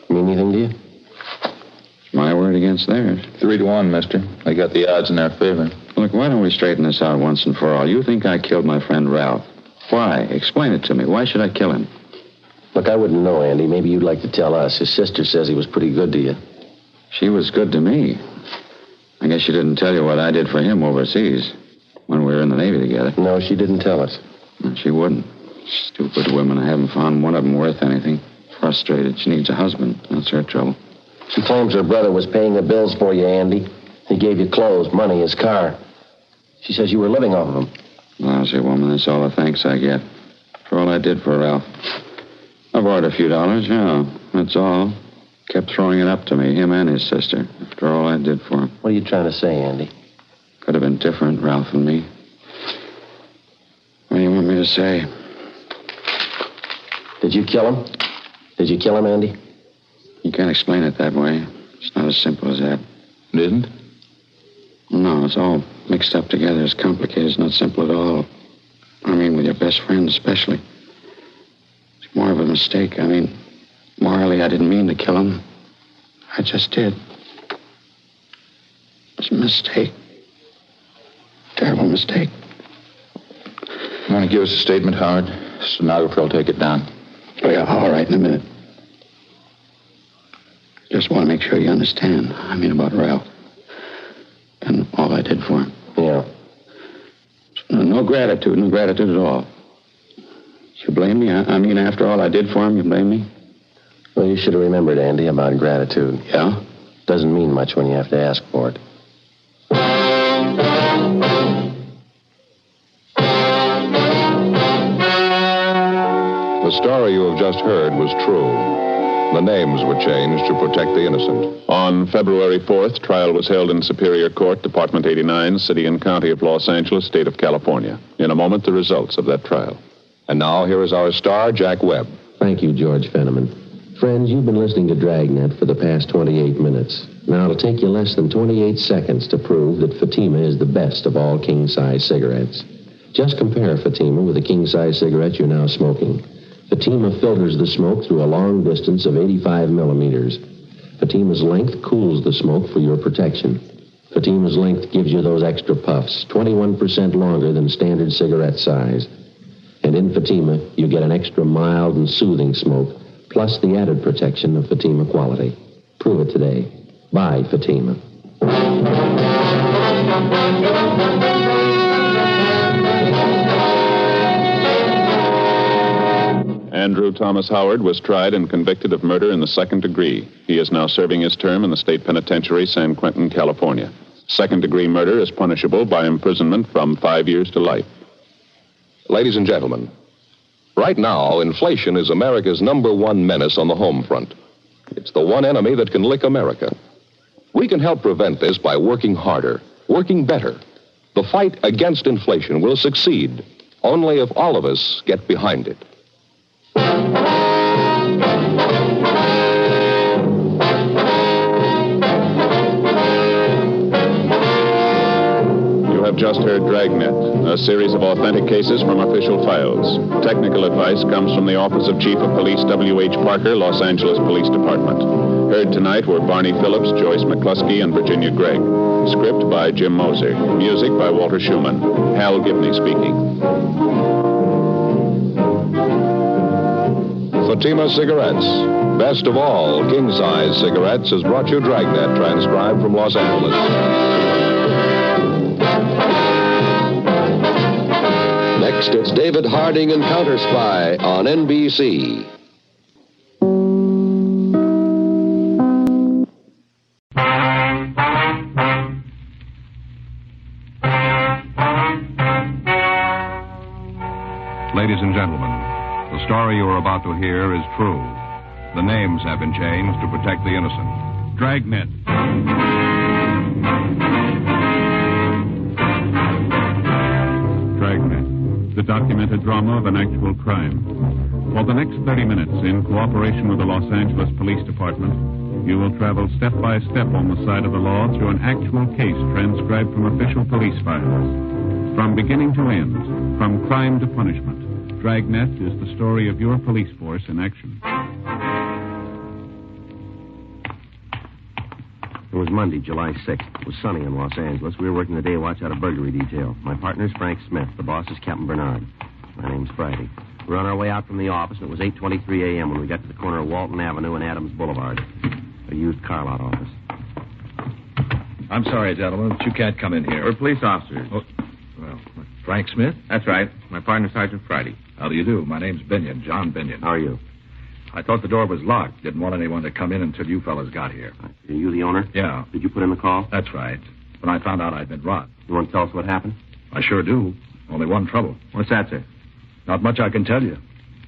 Mean anything to you? It's my word against theirs. 3-1, mister. I got the odds in their favor. Look, why don't we straighten this out once and for all? You think I killed my friend Ralph. Why? Explain it to me. Why should I kill him? Look, I wouldn't know, Andy. Maybe you'd like to tell us. His sister says he was pretty good to you. She was good to me. I guess she didn't tell you what I did for him overseas when we were in the Navy together. No, she didn't tell us. She wouldn't. Stupid women. I haven't found one of them worth anything. Frustrated. She needs a husband. That's her trouble. She claims her brother was paying the bills for you, Andy. He gave you clothes, money, his car. She says you were living off of him. Lousy woman. That's all the thanks I get for all I did for Ralph. I borrowed a few dollars, yeah. That's all. Kept throwing it up to me, him and his sister, after all I did for him. What are you trying to say, Andy? Could have been different, Ralph and me. What do you want me to say? Did you kill him? Did you kill him, Andy? You can't explain it that way. It's not as simple as that. It isn't? No, it's all mixed up together. It's complicated. It's not simple at all. I mean, with your best friend especially. It's more of a mistake. I mean, morally, I didn't mean to kill him. I just did. It's a mistake. Terrible mistake. You want to give us a statement, Howard? The stenographer will take it down. Oh, yeah, all right, in a minute. Just want to make sure you understand. I mean about Ralph. And all I did for him. Yeah. No No gratitude at all. You blame me? I mean, after all I did for him, you blame me? Well, you should have remembered, Andy, about gratitude. Yeah? Doesn't mean much when you have to ask for it. The story you have just heard was true. The names were changed to protect the innocent. On February 4th, trial was held in Superior Court, Department 89, City and County of Los Angeles, State of California. In a moment, the results of that trial. And now, here is our star, Jack Webb. Thank you, George Fenneman. Friends, you've been listening to Dragnet for the past 28 minutes. Now, it'll take you less than 28 seconds to prove that Fatima is the best of all king-size cigarettes. Just compare Fatima with the king-size cigarette you're now smoking. Fatima filters the smoke through a long distance of 85 millimeters. Fatima's length cools the smoke for your protection. Fatima's length gives you those extra puffs, 21% longer than standard cigarette size. And in Fatima, you get an extra mild and soothing smoke, plus the added protection of Fatima quality. Prove it today. Buy Fatima. Andrew Thomas Howard was tried and convicted of murder in the second degree. He is now serving his term in the state penitentiary, San Quentin, California. Second-degree murder is punishable by imprisonment from 5 years to life. Ladies and gentlemen, right now, inflation is America's #1 menace on the home front. It's the one enemy that can lick America. We can help prevent this by working harder, working better. The fight against inflation will succeed only if all of us get behind it. You have just heard Dragnet, a series of authentic cases from official files. Technical advice comes from the Office of Chief of Police W.H. Parker, Los Angeles Police Department. Heard tonight were Barney Phillips, Joyce McCluskey, and Virginia Gregg. Script by Jim Moser. Music by Walter Schumann. Hal Gibney speaking. Fatima Cigarettes, best of all king-size cigarettes, has brought you Dragnet, transcribed from Los Angeles. Next, it's David Harding and Counter Spy on NBC. Ladies and gentlemen, the story you are about to hear is true. The names have been changed to protect the innocent. Dragnet. Dragnet, the documented drama of an actual crime. For the next 30 minutes, in cooperation with the Los Angeles Police Department, you will travel step by step on the side of the law through an actual case transcribed from official police files. From beginning to end, from crime to punishment, Dragnet is the story of your police force in action. It was Monday, July 6th. It was sunny in Los Angeles. We were working the day watch out of burglary detail. My partner's Frank Smith. The boss is Captain Bernard. My name's Friday. We were on our way out from the office, and it was 8:23 a.m. when we got to the corner of Walton Avenue and Adams Boulevard. A used car lot office. I'm sorry, gentlemen, but you can't come in here. We're police officers. Oh, well, Frank Smith? That's right. My partner, Sergeant Friday. How do you do? My name's Binion, John Binion. How are you? I thought the door was locked. Didn't want anyone to come in until you fellas got here. Are you the owner? Yeah. Did you put in the call? That's right. When I found out I'd been robbed. You want to tell us what happened? I sure do. Only one trouble. What's that, sir? Not much I can tell you.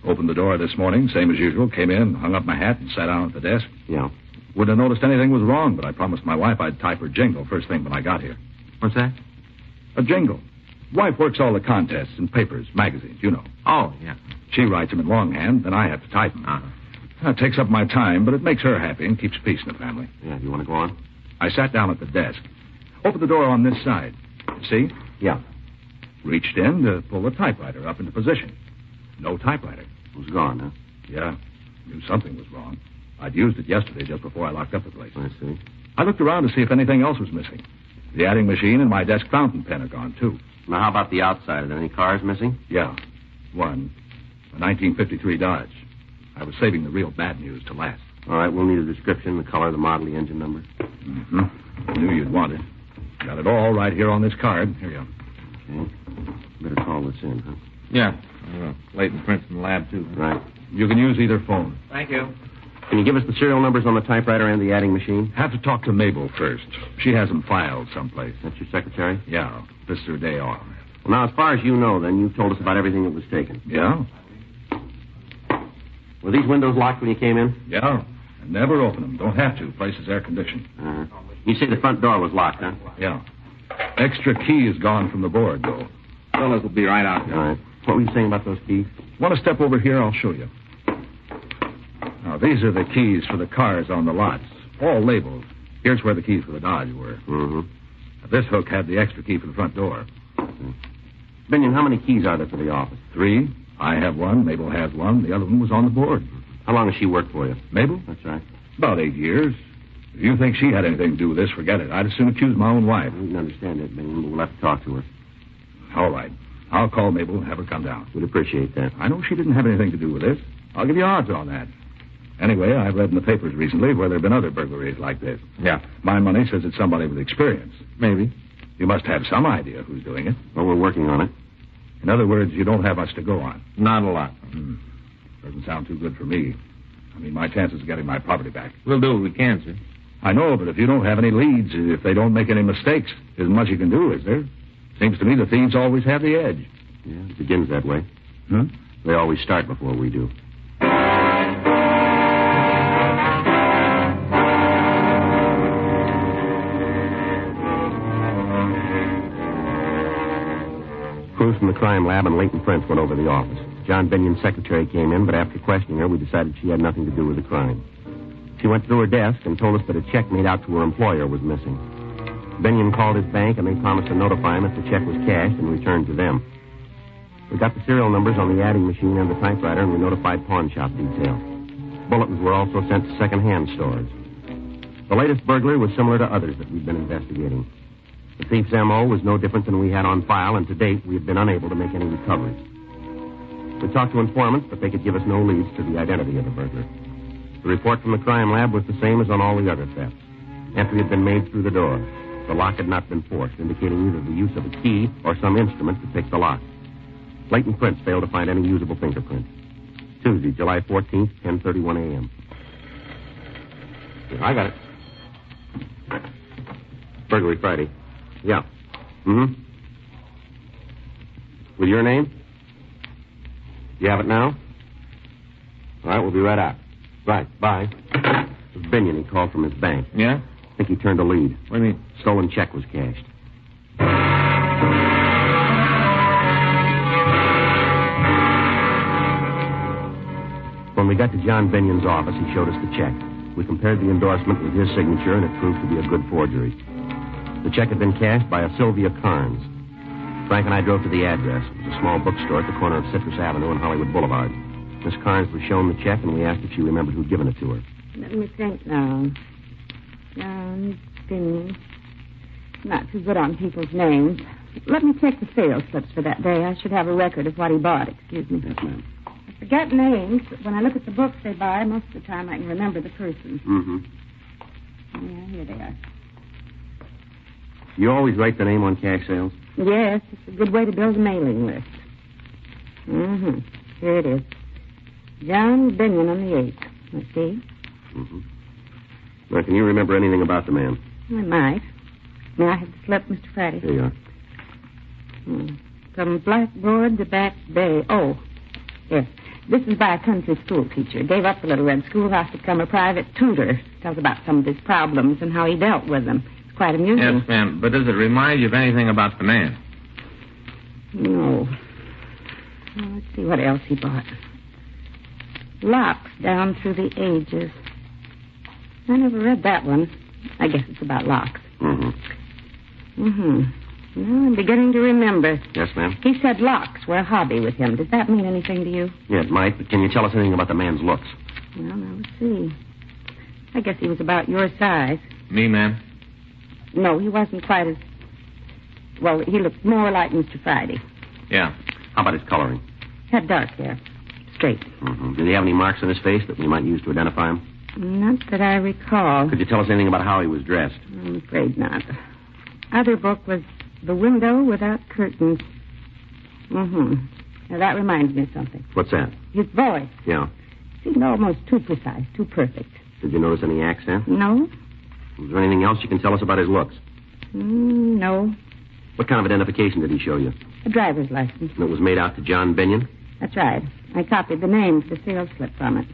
Opened the door this morning, same as usual, came in, hung up my hat, and sat down at the desk. Yeah. Wouldn't have noticed anything was wrong, but I promised my wife I'd type her jingle first thing when I got here. What's that? A jingle. Wife works all the contests and papers, magazines, you know. Oh, yeah. She writes them in longhand, then I have to type them. It takes up my time, but it makes her happy and keeps peace in the family. Yeah, you want to go on? I sat down at the desk. Opened the door on this side. See? Yeah. Reached in to pull the typewriter up into position. No typewriter. It was gone, huh? Yeah. Knew something was wrong. I'd used it yesterday just before I locked up the place. I see. I looked around to see if anything else was missing. The adding machine and my desk fountain pen are gone, too. Now, how about the outside? Are there any cars missing? Yeah. One. A 1953 Dodge. I was saving the real bad news to last. All right, we'll need a description, the color, the model, the engine number. Mm-hmm. Knew you'd want it. Got it all right here on this card. Here you are. Okay. Better what's in, huh? Yeah. Leighton prints in the lab, too. Right. You can use either phone. Thank you. Can you give us the serial numbers on the typewriter and the adding machine? Have to talk to Mabel first. She has them filed someplace. That's your secretary? Yeah. This is her day off. Well, now, as far as you know, then, you've told us about everything that was taken. Yeah? Were these windows locked when you came in? Yeah. And never open them. Don't have to. Place is air-conditioned. Uh-huh. You say the front door was locked, huh? Yeah. Extra key is gone from the board, though. Fellas will be right out there. All right. What were you saying about those keys? Want to step over here? I'll show you. Now, these are the keys for the cars on the lots. All labeled. Here's where the keys for the Dodge were. Mm-hmm. This hook had the extra key for the front door. Binion, how many keys are there for the office? 3. I have one. Mabel has one. The other one was on the board. How long has she worked for you? Mabel? That's right. About 8 years. If you think she had anything to do with this, forget it. I'd as soon accuse my own wife. I can understand it, Binion, but we'll have to talk to her. All right. I'll call Mabel and have her come down. We'd appreciate that. I know she didn't have anything to do with this. I'll give you odds on that. Anyway, I've read in the papers recently where there have been other burglaries like this. Yeah. My money says it's somebody with experience. Maybe. You must have some idea who's doing it. Well, we're working on it. In other words, you don't have much to go on. Not a lot. Doesn't sound too good for me. I mean, my chances of getting my property back. We'll do what we can, sir. I know, but if you don't have any leads, if they don't make any mistakes, isn't much you can do, is there? Seems to me the thieves always have the edge. Yeah, it begins that way. Huh? They always start before we do. Crews from the crime lab and Leighton Prince went over to the office. John Binion's secretary came in, but after questioning her, we decided she had nothing to do with the crime. She went through her desk and told us that a check made out to her employer was missing. Binion called his bank, and they promised to notify him if the check was cashed and returned to them. We got the serial numbers on the adding machine and the typewriter, and we notified pawn shop detail. Bulletins were also sent to second-hand stores. The latest burglary was similar to others that we'd been investigating. The thief's M.O. was no different than we had on file, and to date, we had been unable to make any recoveries. We talked to informants, but they could give us no leads to the identity of the burglar. The report from the crime lab was the same as on all the other thefts. Entry had been made through the door. The lock had not been forced, indicating either the use of a key or some instrument to pick the lock. Leighton Prince failed to find any usable fingerprint. Tuesday, July 14th, 10:31 a.m. I got it. Burglary Friday. Yeah. Mm-hmm. With your name? You have it now? All right, we'll be right out. Right, bye. It was Binion. He called from his bank. Yeah? I think he turned a lead. What do you mean? Stolen check was cashed. When we got to John Binion's office, he showed us the check. We compared the endorsement with his signature, and it proved to be a good forgery. The check had been cashed by a Sylvia Carnes. Frank and I drove to the address. It was a small bookstore at the corner of Citrus Avenue and Hollywood Boulevard. Miss Carnes was shown the check, and we asked if she remembered who'd given it to her. Let me think now. John Binion. Not too good on people's names. Let me check the sales slips for that day. I should have a record of what he bought. Excuse me. Yes, ma'am. I forget names, but when I look at the books they buy, most of the time I can remember the person. Mm-hmm. Yeah, here they are. You always write the name on cash sales? Yes, it's a good way to build a mailing list. Mm-hmm. Here it is. John Binion on the 8th. Let's see. Mm-hmm. Now, can you remember anything about the man? I might. May I have the slip, Mr. Friday? Here you are. From Blackboard to Back Bay. Oh, yes. This is by a country school teacher. Gave up the Little Red Schoolhouse to become a private tutor. Tells about some of his problems and how he dealt with them. It's quite amusing. Yes, ma'am. But does it remind you of anything about the man? No. Well, let's see what else he bought. Locks down through the ages. I never read that one. I guess it's about locks. Mm-hmm. Mm-hmm. Well, I'm beginning to remember. Yes, ma'am? He said locks were a hobby with him. Does that mean anything to you? Yeah, it might, but can you tell us anything about the man's looks? Well, now, let's see. I guess he was about your size. Me, ma'am? No, he wasn't quite as... Well, he looked more like Mr. Friday. Yeah. How about his coloring? Had dark hair. Straight. Mm-hmm. Did he have any marks on his face that we might use to identify him? Not that I recall. Could you tell us anything about how he was dressed? I'm afraid not. Other book was The Window Without Curtains. Mm-hmm. Now, that reminds me of something. What's that? His voice. Yeah. Seemed almost too precise, too perfect. Did you notice any accent? No? Was there anything else you can tell us about his looks? No. What kind of identification did he show you? A driver's license. And it was made out to John Binion? That's right. I copied the name to the sales slip from it.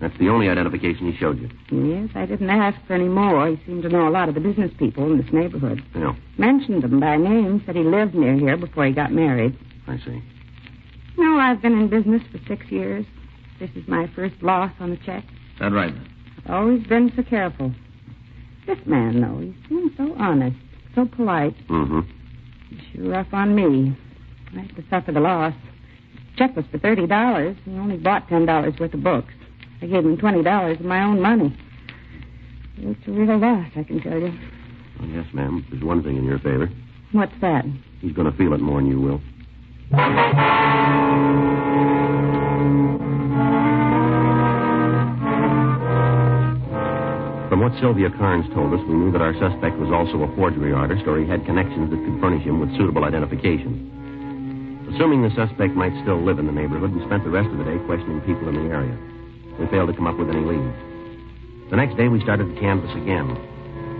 That's the only identification he showed you? Yes, I didn't ask for any more. He seemed to know a lot of the business people in this neighborhood. Yeah. Mentioned them by name, said he lived near here before he got married. I see. No, I've been in business for 6 years. This is my first loss on a check. That right? I've always been so careful. This man, though, he seems so honest, so polite. Mm-hmm. He's sure rough on me. I have to suffer the loss. The check was for $30. He only bought $10 worth of books. I gave him $20 of my own money. It's a real loss, I can tell you. Well, yes, ma'am. There's one thing in your favor. What's that? He's going to feel it more than you will. From what Sylvia Carnes told us, we knew that our suspect was also a forgery artist, or he had connections that could furnish him with suitable identification. Assuming the suspect might still live in the neighborhood, we spent the rest of the day questioning people in the area. We failed to come up with any leads. The next day, we started to canvass again.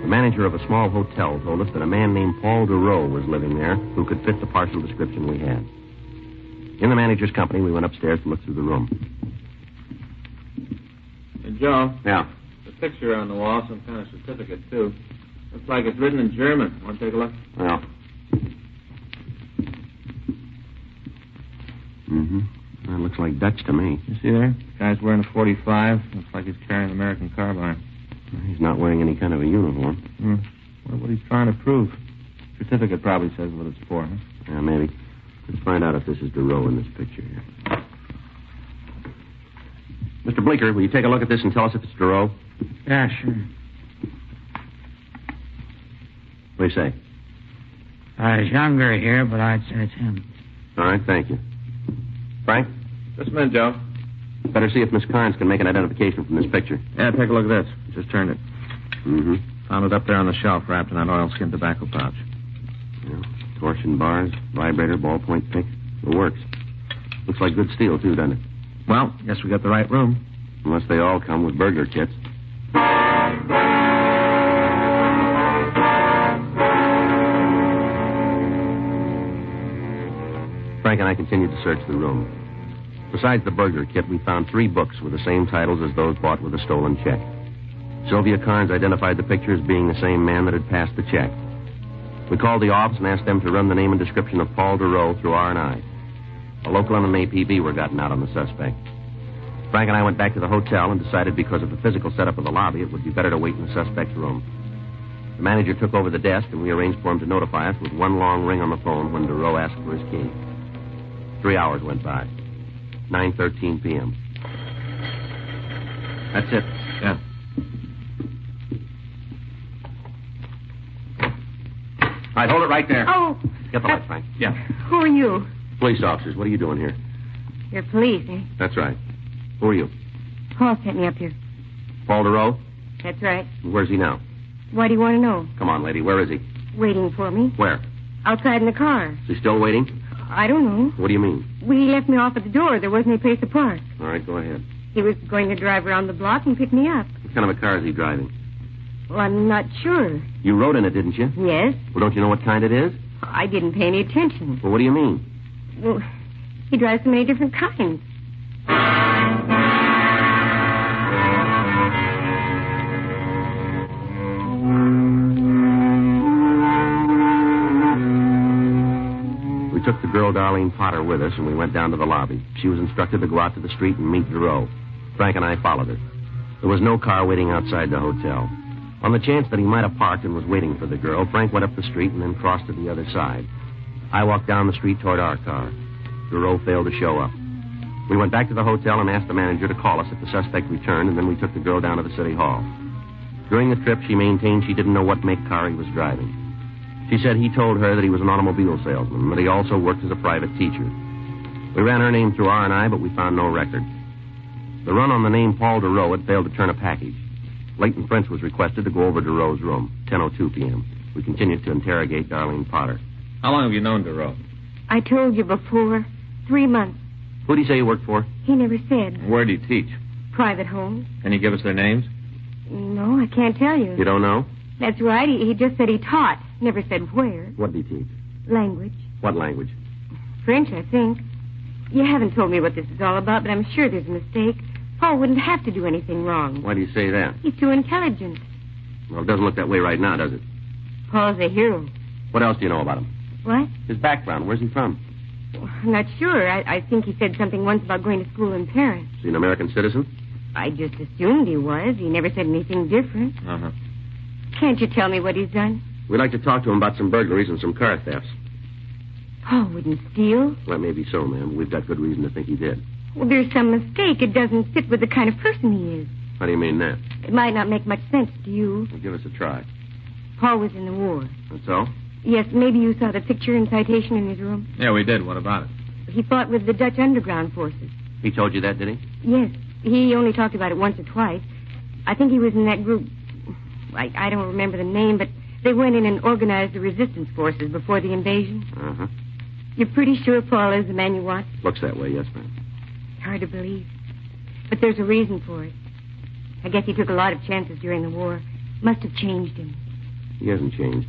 The manager of a small hotel told us that a man named Paul DeRoe was living there who could fit the partial description we had. In the manager's company, we went upstairs to look through the room. Hey, Joe. Yeah. The picture on the wall, some kind of certificate, too. Looks like it's written in German. Want to take a look? Well. Mm-hmm. That looks like Dutch to me. You see there? Guy's wearing a 45. Looks like he's carrying an American carbine. He's not wearing any kind of a uniform. Wonder what he's trying to prove. Certificate probably says what it's for, huh? Yeah, maybe. Let's find out if this is DeRoe in this picture here. Mr. Bleeker, will you take a look at this and tell us if it's DeRoe? Yeah, sure. What do you say? He's younger here, but I'd say it's him. All right, thank you. Frank? Just a minute, Joe. Better see if Miss Carnes can make an identification from this picture. Yeah, take a look at this. Just turned it. Mm-hmm. Found it up there on the shelf, wrapped in that oilskin tobacco pouch. Yeah. Torsion bars, vibrator, ballpoint pick. It works. Looks like good steel, too, doesn't it? Well, guess we got the right room. Unless they all come with burglar kits. Frank and I continued to search the room. Besides the burglar kit, we found 3 books with the same titles as those bought with a stolen check. Sylvia Carnes identified the picture as being the same man that had passed the check. We called the office and asked them to run the name and description of Paul DeRoe through R&I. A local and an APB were gotten out on the suspect. Frank and I went back to the hotel and decided because of the physical setup of the lobby, it would be better to wait in the suspect's room. The manager took over the desk, and we arranged for him to notify us with one long ring on the phone when DeRoe asked for his key. 3 hours went by. 9:13 p.m. That's it. Yeah. All right, hold it right there. Oh. Get the light, Frank. Yeah. Who are you? Police officers, what are you doing here? You're police, eh? That's right. Who are you? Paul sent me up here. Paul DeRoe? That's right. Where's he now? Why do you want to know? Come on, lady. Where is he? Waiting for me. Where? Outside in the car. Is he still waiting? I don't know. What do you mean? Well, he left me off at the door. There wasn't any place to park. All right, go ahead. He was going to drive around the block and pick me up. What kind of a car is he driving? Well, I'm not sure. You rode in it, didn't you? Yes. Well, don't you know what kind it is? I didn't pay any attention. Well, what do you mean? Well, he drives so many different kinds. We took the girl, Darlene Potter, with us, and we went down to the lobby. She was instructed to go out to the street and meet DeRoe. Frank and I followed her. There was no car waiting outside the hotel. On the chance that he might have parked and was waiting for the girl, Frank went up the street and then crossed to the other side. I walked down the street toward our car. DeRoe failed to show up. We went back to the hotel and asked the manager to call us if the suspect returned, and then we took the girl down to the city hall. During the trip, she maintained she didn't know what make car he was driving. She said he told her that he was an automobile salesman, but he also worked as a private teacher. We ran her name through R&I, but we found no record. The run on the name Paul DeRoe had failed to turn a package. Leighton French was requested to go over to DeRoe's room, 10:02 p.m. We continued to interrogate Darlene Potter. How long have you known DeRoe? I told you before. 3 months. Who'd he say you worked for? He never said. Where'd he teach? Private homes. Can you give us their names? No, I can't tell you. You don't know? That's right. He just said he taught. Never said where. What did he teach? Language. What language? French, I think. You haven't told me what this is all about, but I'm sure there's a mistake. Paul wouldn't have to do anything wrong. Why do you say that? He's too intelligent. Well, it doesn't look that way right now, does it? Paul's a hero. What else do you know about him? What? His background. Where's he from? I'm not sure. I think he said something once about going to school in Paris. Is he an American citizen? I just assumed he was. He never said anything different. Uh-huh. Can't you tell me what he's done? We'd like to talk to him about some burglaries and some car thefts. Paul wouldn't steal. Well, maybe so, ma'am. We've got good reason to think he did. Well, there's some mistake. It doesn't fit with the kind of person he is. How do you mean that? It might not make much sense to you. Well, give us a try. Paul was in the war. That's so? Yes, maybe you saw the picture and citation in his room. Yeah, we did. What about it? He fought with the Dutch underground forces. He told you that, did he? Yes. He only talked about it once or twice. I think he was in that group. I don't remember the name, but they went in and organized the resistance forces before the invasion. Uh-huh. You're pretty sure Paul is the man you want? Looks that way, yes, ma'am. Hard to believe. But there's a reason for it. I guess he took a lot of chances during the war. Must have changed him. He hasn't changed.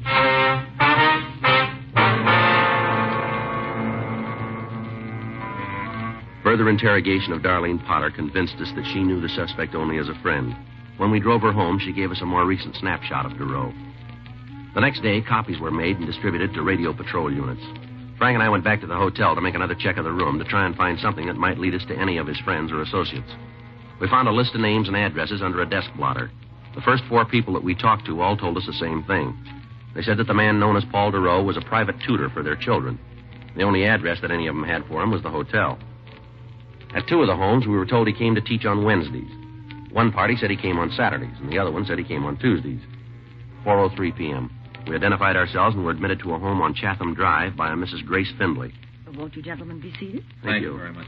Further interrogation of Darlene Potter convinced us that she knew the suspect only as a friend. When we drove her home, she gave us a more recent snapshot of Duro. The next day, copies were made and distributed to radio patrol units. Frank and I went back to the hotel to make another check of the room to try and find something that might lead us to any of his friends or associates. We found a list of names and addresses under a desk blotter. The first 4 people that we talked to all told us the same thing. They said that the man known as Paul Duro was a private tutor for their children. The only address that any of them had for him was the hotel. At 2 of the homes, we were told he came to teach on Wednesdays. One party said he came on Saturdays, and the other one said he came on Tuesdays. 4:03 p.m. We identified ourselves and were admitted to a home on Chatham Drive by a Mrs. Grace Findlay. Won't you gentlemen be seated? Thank you very much.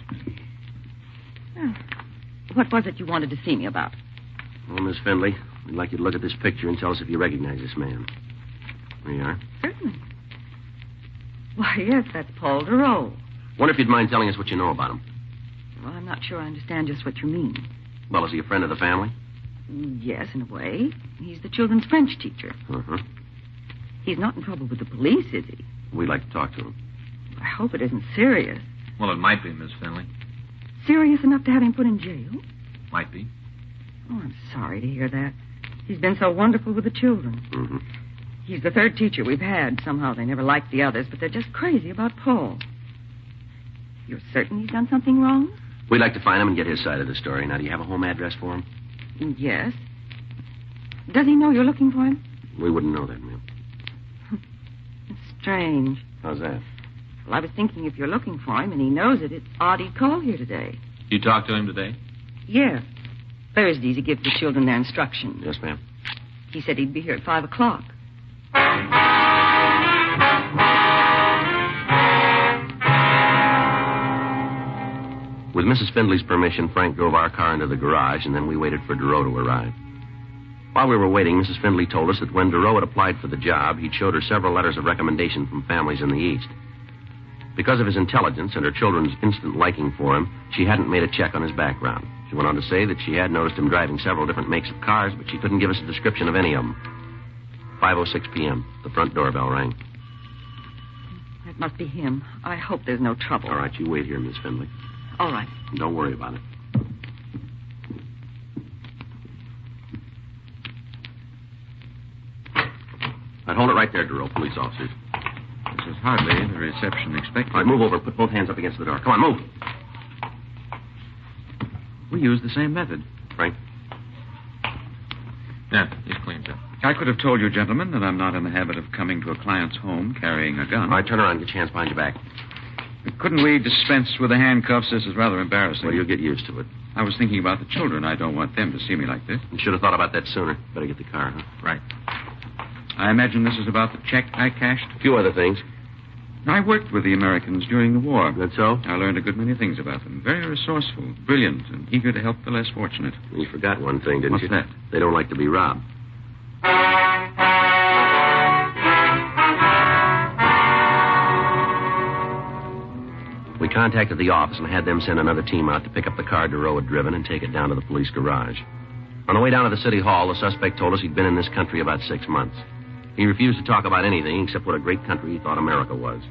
Oh. What was it you wanted to see me about? Well, Miss Findlay, we'd like you to look at this picture and tell us if you recognize this man. There you are. Certainly. Why, yes, that's Paul Duro. Wonder if you'd mind telling us what you know about him. Well, I'm not sure I understand just what you mean. Well, is he a friend of the family? Yes, in a way. He's the children's French teacher. Uh-huh. He's not in trouble with the police, is he? We'd like to talk to him. I hope it isn't serious. Well, it might be, Miss Finley. Serious enough to have him put in jail? Might be. Oh, I'm sorry to hear that. He's been so wonderful with the children. Mm-hmm. He's the 3rd teacher we've had. Somehow they never liked the others, but they're just crazy about Paul. You're certain he's done something wrong? We'd like to find him and get his side of the story. Now, do you have a home address for him? Yes. Does he know you're looking for him? We wouldn't know that, ma'am. It's strange. How's that? Well, I was thinking if you're looking for him and he knows it, it's odd he'd call here today. You talked to him today? Yeah. Thursdays he gives the children their instructions. Yes, ma'am. He said he'd be here at 5 o'clock. With Mrs. Findlay's permission, Frank drove our car into the garage, and then we waited for Duro to arrive. While we were waiting, Mrs. Findlay told us that when Duro had applied for the job, he'd showed her several letters of recommendation from families in the East. Because of his intelligence and her children's instant liking for him, she hadn't made a check on his background. She went on to say that she had noticed him driving several different makes of cars, but she couldn't give us a description of any of them. 5:06 p.m. The front doorbell rang. It must be him. I hope there's no trouble. All right, you wait here, Miss Findlay. All right. Don't worry about it. I'd hold it right there, Duro, police officers. This is hardly the reception expected. All right, move over. Put both hands up against the door. Come on, move. We use the same method. Frank? Yeah, he's clean, Joe. I could have told you, gentlemen, that I'm not in the habit of coming to a client's home carrying a gun. All right, turn around. Get your hands behind your back. Couldn't we dispense with the handcuffs? This is rather embarrassing. Well, you'll get used to it. I was thinking about the children. I don't want them to see me like this. You should have thought about that sooner. Better get the car, huh? Right. I imagine this is about the check I cashed? A few other things. I worked with the Americans during the war. That's so? I learned a good many things about them. Very resourceful, brilliant, and eager to help the less fortunate. You forgot one thing, didn't you? What's that? They don't like to be robbed. We contacted the office and had them send another team out to pick up the car DeRoe had driven and take it down to the police garage. On the way down to the city hall, the suspect told us he'd been in this country about 6 months. He refused to talk about anything except what a great country he thought America was.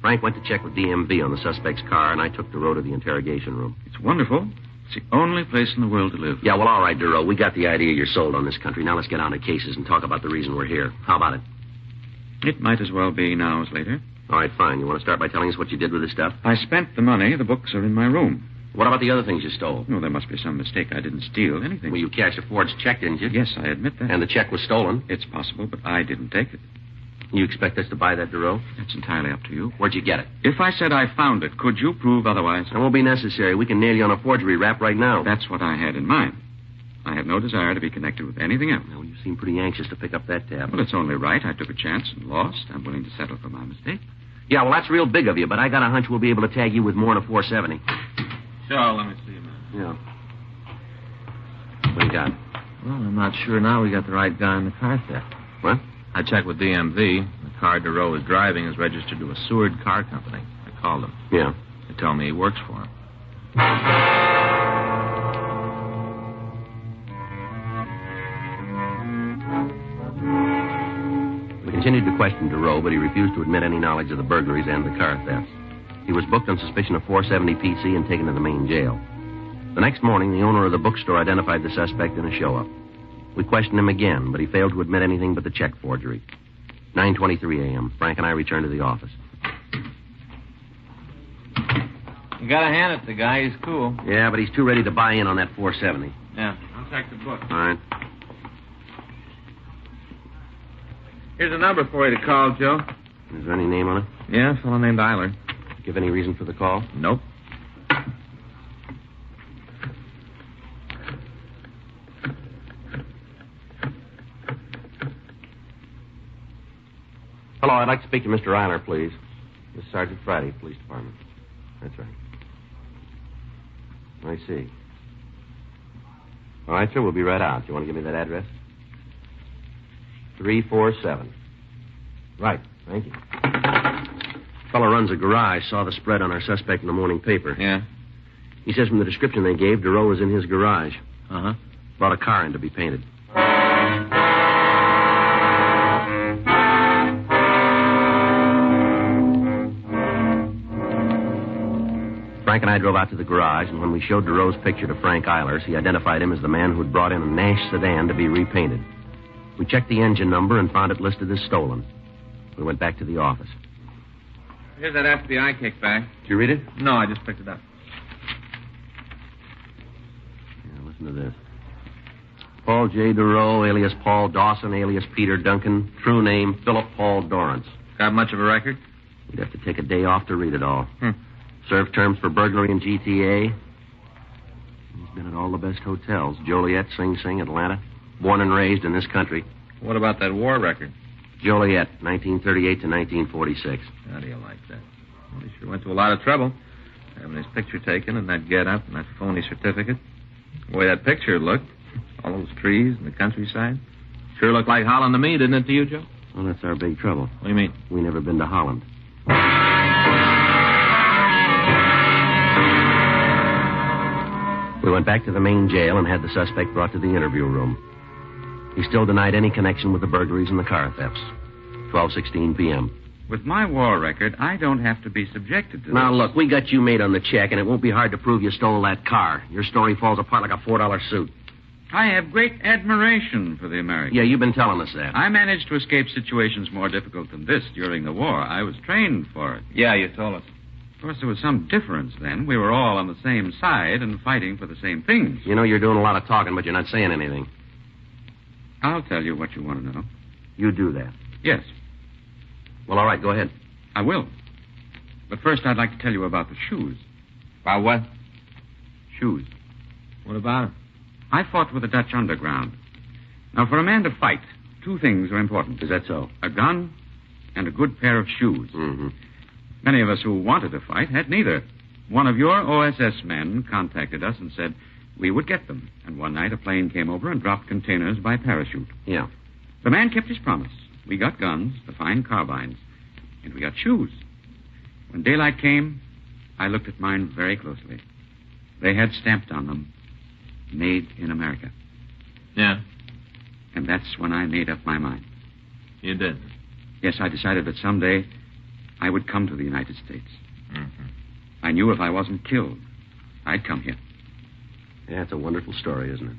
Frank went to check with DMV on the suspect's car, and I took DeRoe to the interrogation room. It's wonderful. It's the only place in the world to live. Yeah, well, all right, DeRoe. We got the idea you're sold on this country. Now let's get on to cases and talk about the reason we're here. How about it? It might as well be now as later. All right, fine. You want to start by telling us what you did with this stuff? I spent the money. The books are in my room. What about the other things you stole? No, there must be some mistake. I didn't steal anything. Well, you cashed a forged check, didn't you? Yes, I admit that. And the check was stolen? It's possible, but I didn't take it. You expect us to buy that, DeRoe? That's entirely up to you. Where'd you get it? If I said I found it, could you prove otherwise? It won't be necessary. We can nail you on a forgery rap right now. That's what I had in mind. I have no desire to be connected with anything else. Well, you seem pretty anxious to pick up that tab. Well, it's only right. I took a chance and lost. I'm willing to settle for my mistake. Yeah, well, that's real big of you, but I got a hunch we'll be able to tag you with more than a 470. Sure, let me see a minute. Yeah. What do you got? Well, I'm not sure now we got the right guy in the car theft. What? I checked with DMV. The car DeRoe is driving is registered to a Seward car company. I called him. Yeah. They tell me he works for him. We continued to question DeRoe, but he refused to admit any knowledge of the burglaries and the car thefts. He was booked on suspicion of 470 PC and taken to the main jail. The next morning, the owner of the bookstore identified the suspect in a show-up. We questioned him again, but he failed to admit anything but the check forgery. 9:23 a.m. Frank and I returned to the office. You gotta hand it to the guy. He's cool. Yeah, but he's too ready to buy in on that 470. Yeah, I'll check the book. All right. Here's a number for you to call, Joe. Is there any name on it? Yeah, a fellow named Eiler. Give any reason for the call? Nope. Hello, I'd like to speak to Mr. Eiler, please. This is Sergeant Friday, Police Department. That's right. I see. All right, sir, we'll be right out. You want to give me that address? 347. Right, thank you. Fellow runs a garage, saw the spread on our suspect in the morning paper. Yeah? He says from the description they gave, DeRoe was in his garage. Uh-huh. Brought a car in to be painted. Frank and I drove out to the garage, and when we showed DeRoe's picture to Frank Eilers, he identified him as the man who had brought in a Nash sedan to be repainted. We checked the engine number and found it listed as stolen. We went back to the office. Here's that FBI kickback. Did you read it? No, I just picked it up. Yeah, listen to this. Paul J. DeRoe, alias Paul Dawson, alias Peter Duncan. True name, Philip Paul Dorrance. Got much of a record? You'd have to take a day off to read it all. Hmm. Served terms for burglary in GTA. He's been at all the best hotels. Joliet, Sing Sing, Atlanta. Born and raised in this country. What about that war record? Joliet, 1938 to 1946. How do you like that? Well, he sure went to a lot of trouble. Having his picture taken and that get-up and that phony certificate. The way that picture looked. All those trees and the countryside. Sure looked like Holland to me, didn't it to you, Joe? Well, that's our big trouble. What do you mean? We never been to Holland. We went back to the main jail and had the suspect brought to the interview room. He still denied any connection with the burglaries and the car thefts. 12:16 p.m. With my war record, I don't have to be subjected to Now, this. look, we got you made on the check, and it won't be hard to prove you stole that car. Your story falls apart like a $4 suit. I have great admiration for the Americans. Yeah, you've been telling us that. I managed to escape situations more difficult than this during the war. I was trained for it. Yeah, you told us. Of course, there was some difference then. We were all on the same side and fighting for the same things. You know you're doing a lot of talking, but you're not saying anything. I'll tell you what you want to know. You do that. Yes, Well, all right, go ahead. I will. But first, I'd like to tell you about the shoes. About what? Shoes. What about it? I fought with the Dutch underground. Now, for a man to fight, two things are important. Is that so? A gun and a good pair of shoes. Mm-hmm. Many of us who wanted to fight had neither. One of your OSS men contacted us and said we would get them. And one night a plane came over and dropped containers by parachute. Yeah. The man kept his promise. We got guns, the fine carbines, and we got shoes. When daylight came, I looked at mine very closely. They had stamped on them, made in America. Yeah? And that's when I made up my mind. You did? Yes, I decided that someday I would come to the United States. Mm-hmm. I knew if I wasn't killed, I'd come here. Yeah, it's a wonderful story, isn't it?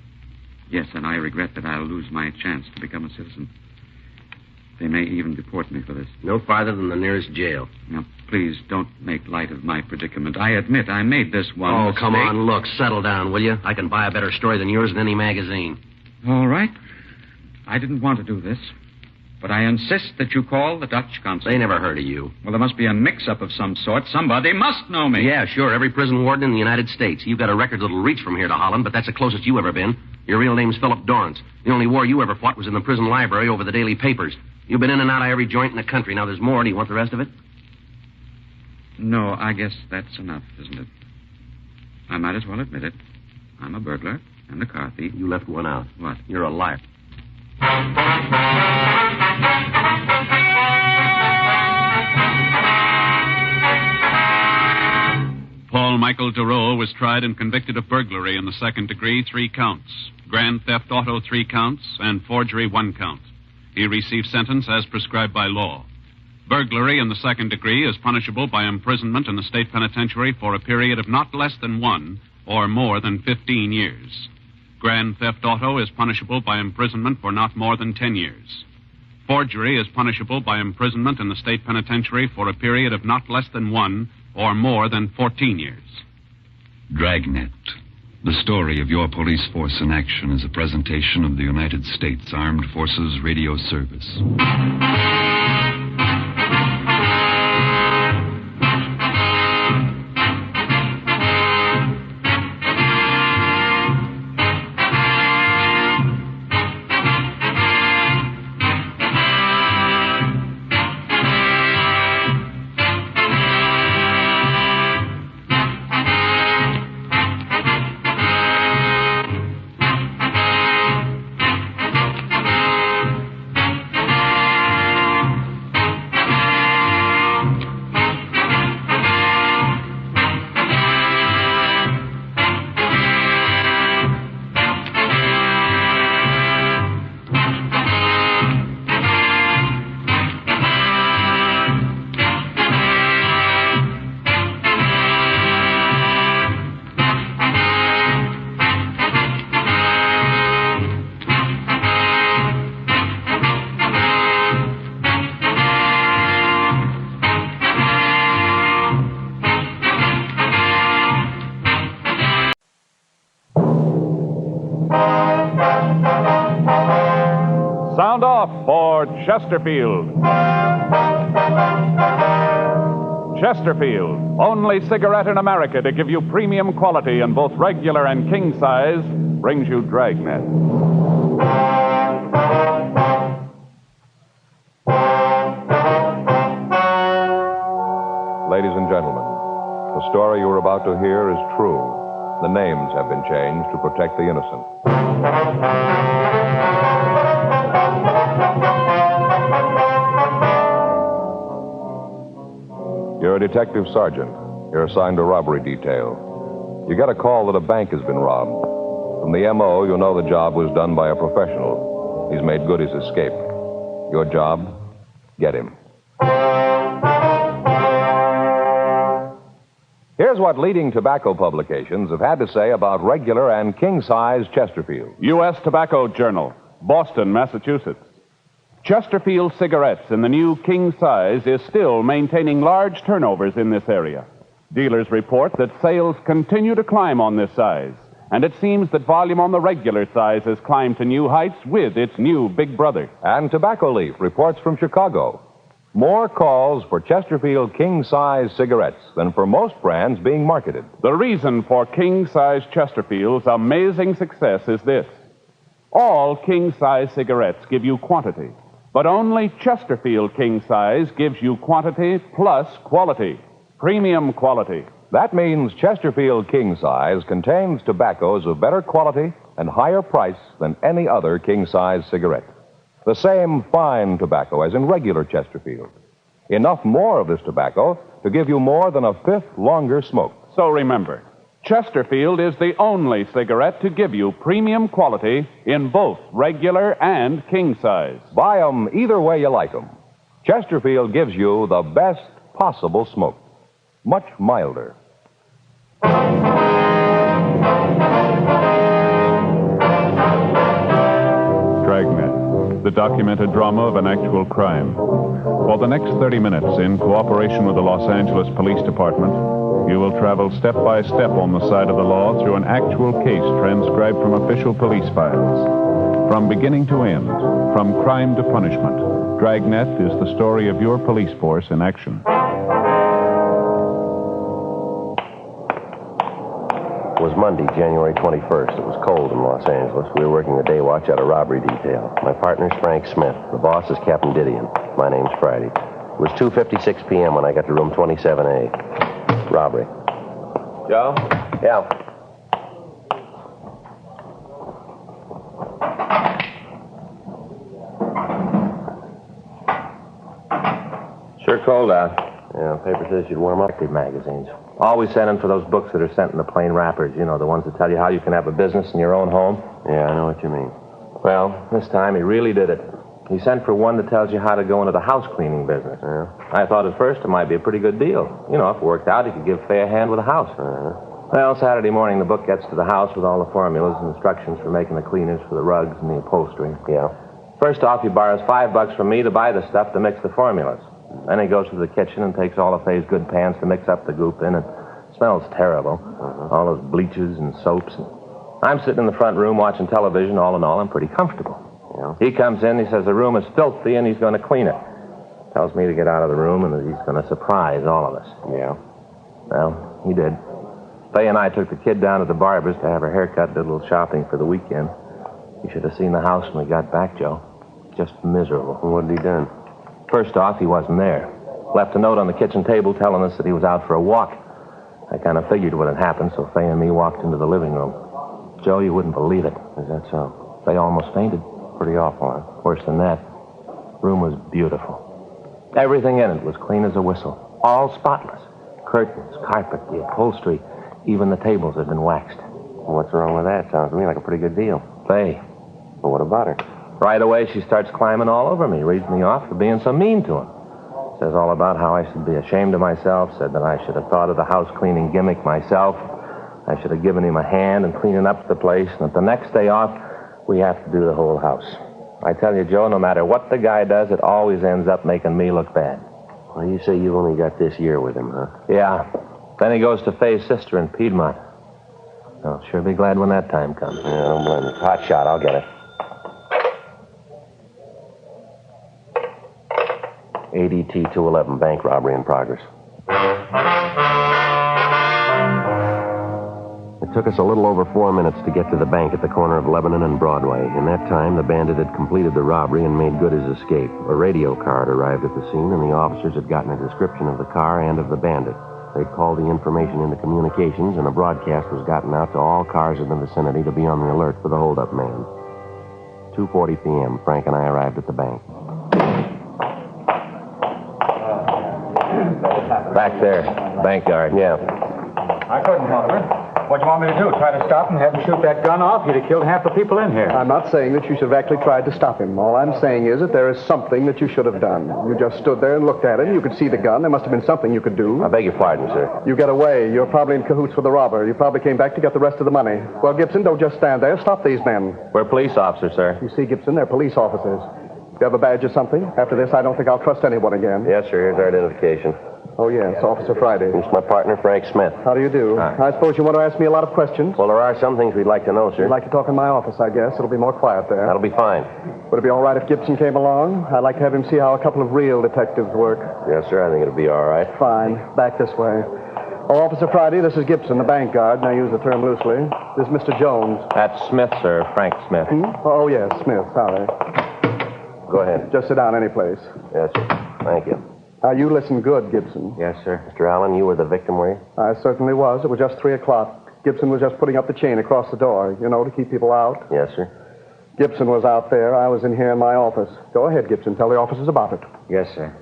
Yes, and I regret that I'll lose my chance to become a citizen. They may even deport me for this. No farther than the nearest jail. Now, please don't make light of my predicament. I admit I made this one Oh, mistake. come on, look, settle down, will you? I can buy a better story than yours in any magazine. All right. I didn't want to do this, but I insist that you call the Dutch consul. They never heard of you. Well, there must be a mix-up of some sort. Somebody must know me. Yeah, sure, every prison warden in the United States. You've got a record that'll reach from here to Holland, but that's the closest you ever been. Your real name's Philip Dorrance. The only war you ever fought was in the prison library over the daily papers. You've been in and out of every joint in the country. Now, there's more. Do you want the rest of it? No, I guess that's enough, isn't it? I might as well admit it. I'm a burglar and a car thief. You left one out. What? You're a liar. Paul Michael Durow was tried and convicted of burglary in the second degree, 3 counts. Grand theft auto, 3 counts, and forgery, 1 count. He received sentence as prescribed by law. Burglary in the second degree is punishable by imprisonment in the state penitentiary for a period of not less than 1 or more than 15 years. Grand theft auto is punishable by imprisonment for not more than 10 years. Forgery is punishable by imprisonment in the state penitentiary for a period of not less than 1 or more than 14 years. Dragnet. The story of your police force in action is a presentation of the United States Armed Forces Radio Service. Sound off for Chesterfield. Chesterfield, only cigarette in America to give you premium quality in both regular and king size, brings you Dragnet. Ladies and gentlemen, the story you are about to hear is true. The names have been changed to protect the innocent. You're a detective sergeant. You're assigned to robbery detail. You get a call that a bank has been robbed. From the M.O., you know the job was done by a professional. He's made good his escape. Your job? Get him. Here's what leading tobacco publications have had to say about regular and king-size Chesterfield. U.S. Tobacco Journal, Boston, Massachusetts. Chesterfield cigarettes in the new king size is still maintaining large turnovers in this area. Dealers report that sales continue to climb on this size, and it seems that volume on the regular size has climbed to new heights with its new big brother. And Tobacco Leaf reports from Chicago. More calls for Chesterfield king-size cigarettes than for most brands being marketed. The reason for king-size Chesterfield's amazing success is this. All king-size cigarettes give you quantity, but only Chesterfield king-size gives you quantity plus quality, premium quality. That means Chesterfield king-size contains tobaccos of better quality and higher price than any other king-size cigarette. The same fine tobacco as in regular Chesterfield. Enough more of this tobacco to give you more than a fifth longer smoke. So remember, Chesterfield is the only cigarette to give you premium quality in both regular and king size. Buy 'em either way you like 'em. Chesterfield gives you the best possible smoke. Much milder. Dragnet, the documented drama of an actual crime. For the next 30 minutes, in cooperation with the Los Angeles Police Department, you will travel step by step on the side of the law through an actual case transcribed from official police files. From beginning to end, from crime to punishment, Dragnet is the story of your police force in action. It was Monday, January 21st. It was cold in Los Angeles. We were working the day watch out of robbery detail. My partner's Frank Smith. The boss is Captain Didion. My name's Friday. It was 2:56 p.m. when I got to room 27A. Robbery. Joe? Yeah. Sure cold out. Yeah, paper says you'd warm up. Magazines. Always sending for those books that are sent in the plain wrappers. You know, the ones that tell you how you can have a business in your own home. Yeah, I know what you mean. Well, this time he really did it. He sent for one that tells you how to go into the house cleaning business. Yeah. I thought at first it might be a pretty good deal. You know, if it worked out, he could give Faye a hand with a house. Well, Saturday morning, the book gets to the house with all the formulas and instructions for making the cleaners for the rugs and the upholstery. Yeah. First off, he borrows $5 from me to buy the stuff to mix the formulas. Then he goes to the kitchen and takes all of Faye's good pans to mix up the goop in, and it smells terrible. All those bleaches and soaps. I'm sitting in the front room watching television. All in all, I'm pretty comfortable. Yeah. He comes in, he says the room is filthy, and he's going to clean it. Tells me to get out of the room and that he's going to surprise all of us. Yeah. Well, he did. Faye and I took the kid down to the barber's to have her hair cut, did a little shopping for the weekend. You should have seen the house when we got back, Joe. Just miserable. What had he done? First off, he wasn't there. Left a note on the kitchen table telling us that he was out for a walk. I kind of figured what had happened, so Faye and me walked into the living room. Joe, you wouldn't believe it. Is that so? Faye almost fainted. Pretty awful, huh? Worse than that. Room was beautiful. Everything in it was clean as a whistle. All spotless. Curtains, carpet, the upholstery, even the tables had been waxed. Well, what's wrong with that? Sounds to me like a pretty good deal. Faye. Well, what about her? Right away, she starts climbing all over me, reads me off for being so mean to him. Says all about how I should be ashamed of myself, said that I should have thought of the house cleaning gimmick myself. I should have given him a hand in cleaning up the place, and that the next day off, we have to do the whole house. I tell you, Joe, no matter what the guy does, it always ends up making me look bad. Well, you say you've only got this year with him, huh? Yeah. Then he goes to Faye's sister in Piedmont. I'll sure be glad when that time comes. Yeah, don't blame me. Hot shot, I'll get it. ADT 211, bank robbery in progress. It took us a little over 4 minutes to get to the bank at the corner of Lebanon and Broadway. In that time, the bandit had completed the robbery and made good his escape. A radio car had arrived at the scene, and the officers had gotten a description of the car and of the bandit. They'd called the information into communications, and a broadcast was gotten out to all cars in the vicinity to be on the alert for the holdup man. 2:40 p.m., Frank and I arrived at the bank. Back there, bank guard. Yeah. I couldn't help her. What do you want me to do? Try to stop him, have him shoot that gun off? You'd have killed half the people in here. I'm not saying that you should have actually tried to stop him. All I'm saying is that there is something that you should have done. You just stood there and looked at him. You could see the gun. There must have been something you could do. I beg your pardon, sir. You get away. You're probably in cahoots with the robber. You probably came back to get the rest of the money. Well, Gibson, don't just stand there. Stop these men. We're police officers, sir. You see, Gibson, they're police officers. You have a badge or something? After this, I don't think I'll trust anyone again. Yes, sir. Here's our identification. Oh, yes, Officer Friday. This is my partner, Frank Smith. How do you do? Hi. I suppose you want to ask me a lot of questions? Well, there are some things we'd like to know, sir. You'd like to talk in my office, I guess. It'll be more quiet there. That'll be fine. Would it be all right if Gibson came along? I'd like to have him see how a couple of real detectives work. Yes, sir. I think it'll be all right. Fine. Back this way. Oh, Officer Friday, this is Gibson, the bank guard, and I use the term loosely. This is Mr. Jones. That's Smith, sir. Frank Smith. Oh, yes, Smith. Sorry. Go ahead. Just sit down any place. Yes, sir. Thank you. Now, you listen good, Gibson. Yes, sir. Mr. Allen, you were the victim, were you? I certainly was. It was just 3 o'clock. Gibson was just putting up the chain across the door, you know, to keep people out. Yes, sir. Gibson was out there. I was in here in my office. Go ahead, Gibson. Tell the officers about it. Yes, sir.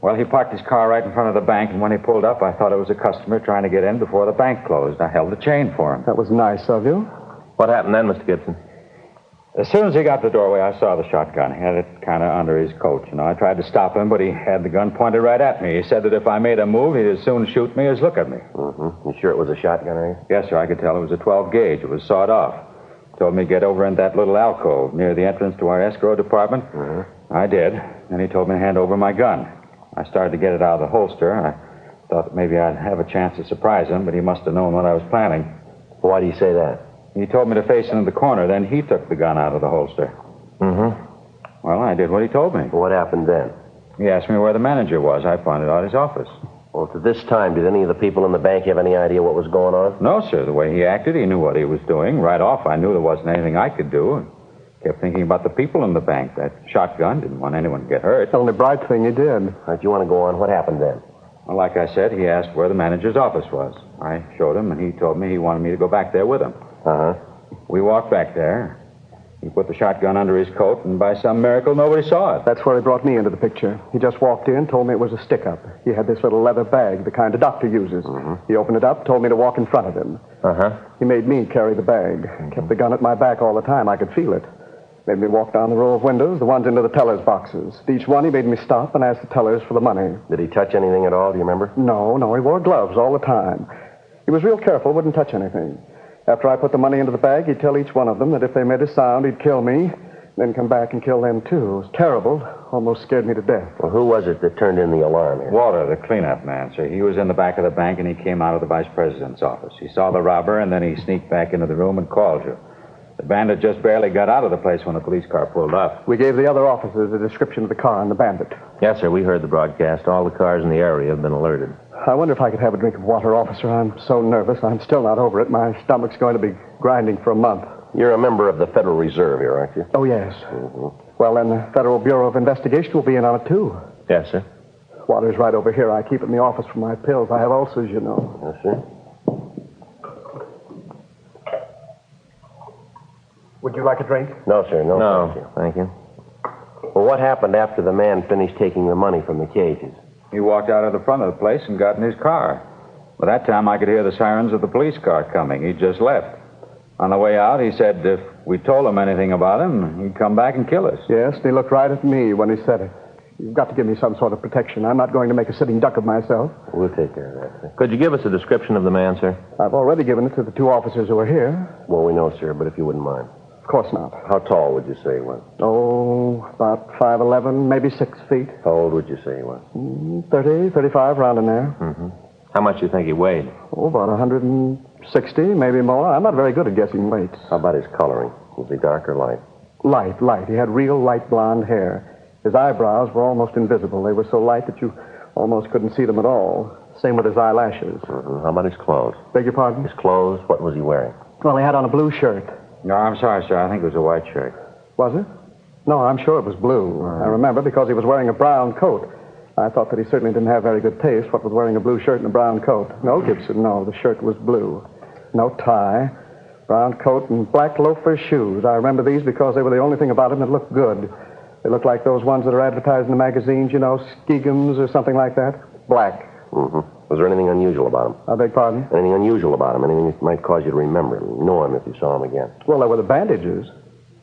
Well, he parked his car right in front of the bank, and when he pulled up, I thought it was a customer trying to get in before the bank closed. I held the chain for him. That was nice of you. What happened then, Mr. Gibson? As soon as he got to the doorway, I saw the shotgun. He had it kind of under his coat. I tried to stop him, but he had the gun pointed right at me. He said that if I made a move, he'd as soon shoot me as look at me. Mm-hmm. You sure it was a shotgun, are you? Yes, sir. I could tell it was a 12 gauge. It was sawed off. Told me to get over in that little alcove near the entrance to our escrow department. Mm-hmm. I did. And he told me to hand over my gun. I started to get it out of the holster. I thought that maybe I'd have a chance to surprise him, but he must have known what I was planning. Why do you say that? He told me to face into the corner. Then he took the gun out of the holster. Mm-hmm. Well, I did what he told me. What happened then? He asked me where the manager was. I pointed out his office. Well, to this time, did any of the people in the bank have any idea what was going on? No, sir. The way he acted, he knew what he was doing. Right off, I knew there wasn't anything I could do. I kept thinking about the people in the bank. That shotgun didn't want anyone to get hurt. The only bright thing you did. If you want to go on, what happened then? Well, like I said, he asked where the manager's office was. I showed him, and he told me he wanted me to go back there with him. Uh-huh. We walked back there. He put the shotgun under his coat, and by some miracle, nobody saw it. That's where he brought me into the picture. He just walked in, told me it was a stick-up. He had this little leather bag, the kind a doctor uses. Mm-hmm. He opened it up, told me to walk in front of him. Uh-huh. He made me carry the bag. Kept the gun at my back all the time. I could feel it. Made me walk down the row of windows, the ones into the teller's boxes. At each one, he made me stop and ask the tellers for the money. Did he touch anything at all, do you remember? No, he wore gloves all the time. He was real careful, wouldn't touch anything. After I put the money into the bag, he'd tell each one of them that if they made a sound, he'd kill me, then come back and kill them, too. It was terrible. Almost scared me to death. Well, who was it that turned in the alarm here? Walter, the cleanup man, sir. He was in the back of the bank, and he came out of the vice president's office. He saw the robber, and then he sneaked back into the room and called you. The bandit just barely got out of the place when the police car pulled up. We gave the other officers a description of the car and the bandit. Yes, sir. We heard the broadcast. All the cars in the area have been alerted. I wonder if I could have a drink of water, officer. I'm so nervous. I'm still not over it. My stomach's going to be grinding for a month. You're a member of the Federal Reserve here, aren't you? Oh, yes. Mm-hmm. Well, then the Federal Bureau of Investigation will be in on it, too. Yes, sir. Water's right over here. I keep it in the office for my pills. I have ulcers, you know. Yes, sir. Would you like a drink? No, sir. No. Thank you. Well, what happened after the man finished taking the money from the cages? He walked out of the front of the place and got in his car. By that time, I could hear the sirens of the police car coming. He just left. On the way out, he said if we told him anything about him, he'd come back and kill us. Yes, and he looked right at me when he said it. You've got to give me some sort of protection. I'm not going to make a sitting duck of myself. We'll take care of that, sir. Could you give us a description of the man, sir? I've already given it to the two officers who are here. Well, we know, sir, but if you wouldn't mind. Of course not. How tall would you say he was? Oh, about 5'11", maybe 6 feet. How old would you say he was? 30, 35, round in there. Mm-hmm. How much do you think he weighed? Oh, about 160, maybe more. I'm not very good at guessing weights. How about his coloring? Was he dark or light? Light. He had real light blonde hair. His eyebrows were almost invisible. They were so light that you almost couldn't see them at all. Same with his eyelashes. Mm-hmm. How about his clothes? Beg your pardon? His clothes, what was he wearing? Well, he had on a blue shirt. No, I'm sorry, sir. I think it was a white shirt. Was it? No, I'm sure it was blue. I remember because he was wearing a brown coat. I thought that he certainly didn't have very good taste, what with wearing a blue shirt and a brown coat. No, Gibson, no. The shirt was blue. No tie. Brown coat and black loafer shoes. I remember these because they were the only thing about him that looked good. They looked like those ones that are advertised in the magazines, you know, Skegums or something like that. Black. Mm-hmm. Was there anything unusual about him? I beg pardon? Anything unusual about him? Anything that might cause you to remember him, know him if you saw him again? Well, there were the bandages.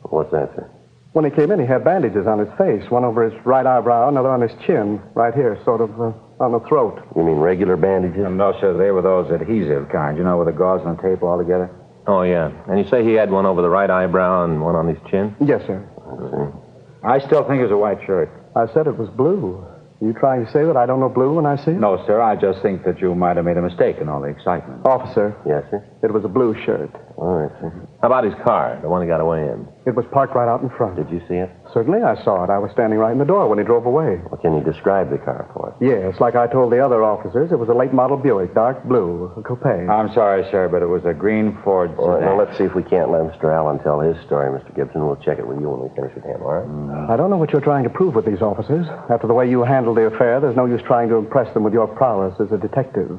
What's that, sir? When he came in, he had bandages on his face. One over his right eyebrow, another on his chin, right here, sort of on the throat. You mean regular bandages? No, sir. They were those adhesive kind, you know, with the gauze and the tape all together. Oh, yeah. And you say he had one over the right eyebrow and one on his chin? Yes, sir. I see. I still think it was a white shirt. I said it was blue. Are you trying to say that I don't know blue when I see it? No, sir. I just think that you might have made a mistake in all the excitement. Officer. Yes, sir? It was a blue shirt. All right, sir. How about his car, the one he got away in? It was parked right out in front. Did you see it? Certainly I saw it. I was standing right in the door when he drove away. Well, can you describe the car for us? Yes, like I told the other officers, it was a late model Buick, dark blue, a coupe. I'm sorry, sir, but it was a green Ford sedan. All right, now let's see if we can't let Mr. Allen tell his story, Mr. Gibson. We'll check it with you when we finish with him, all right? I don't know what you're trying to prove with these officers. After the way you handled the affair, there's no use trying to impress them with your prowess as a detective.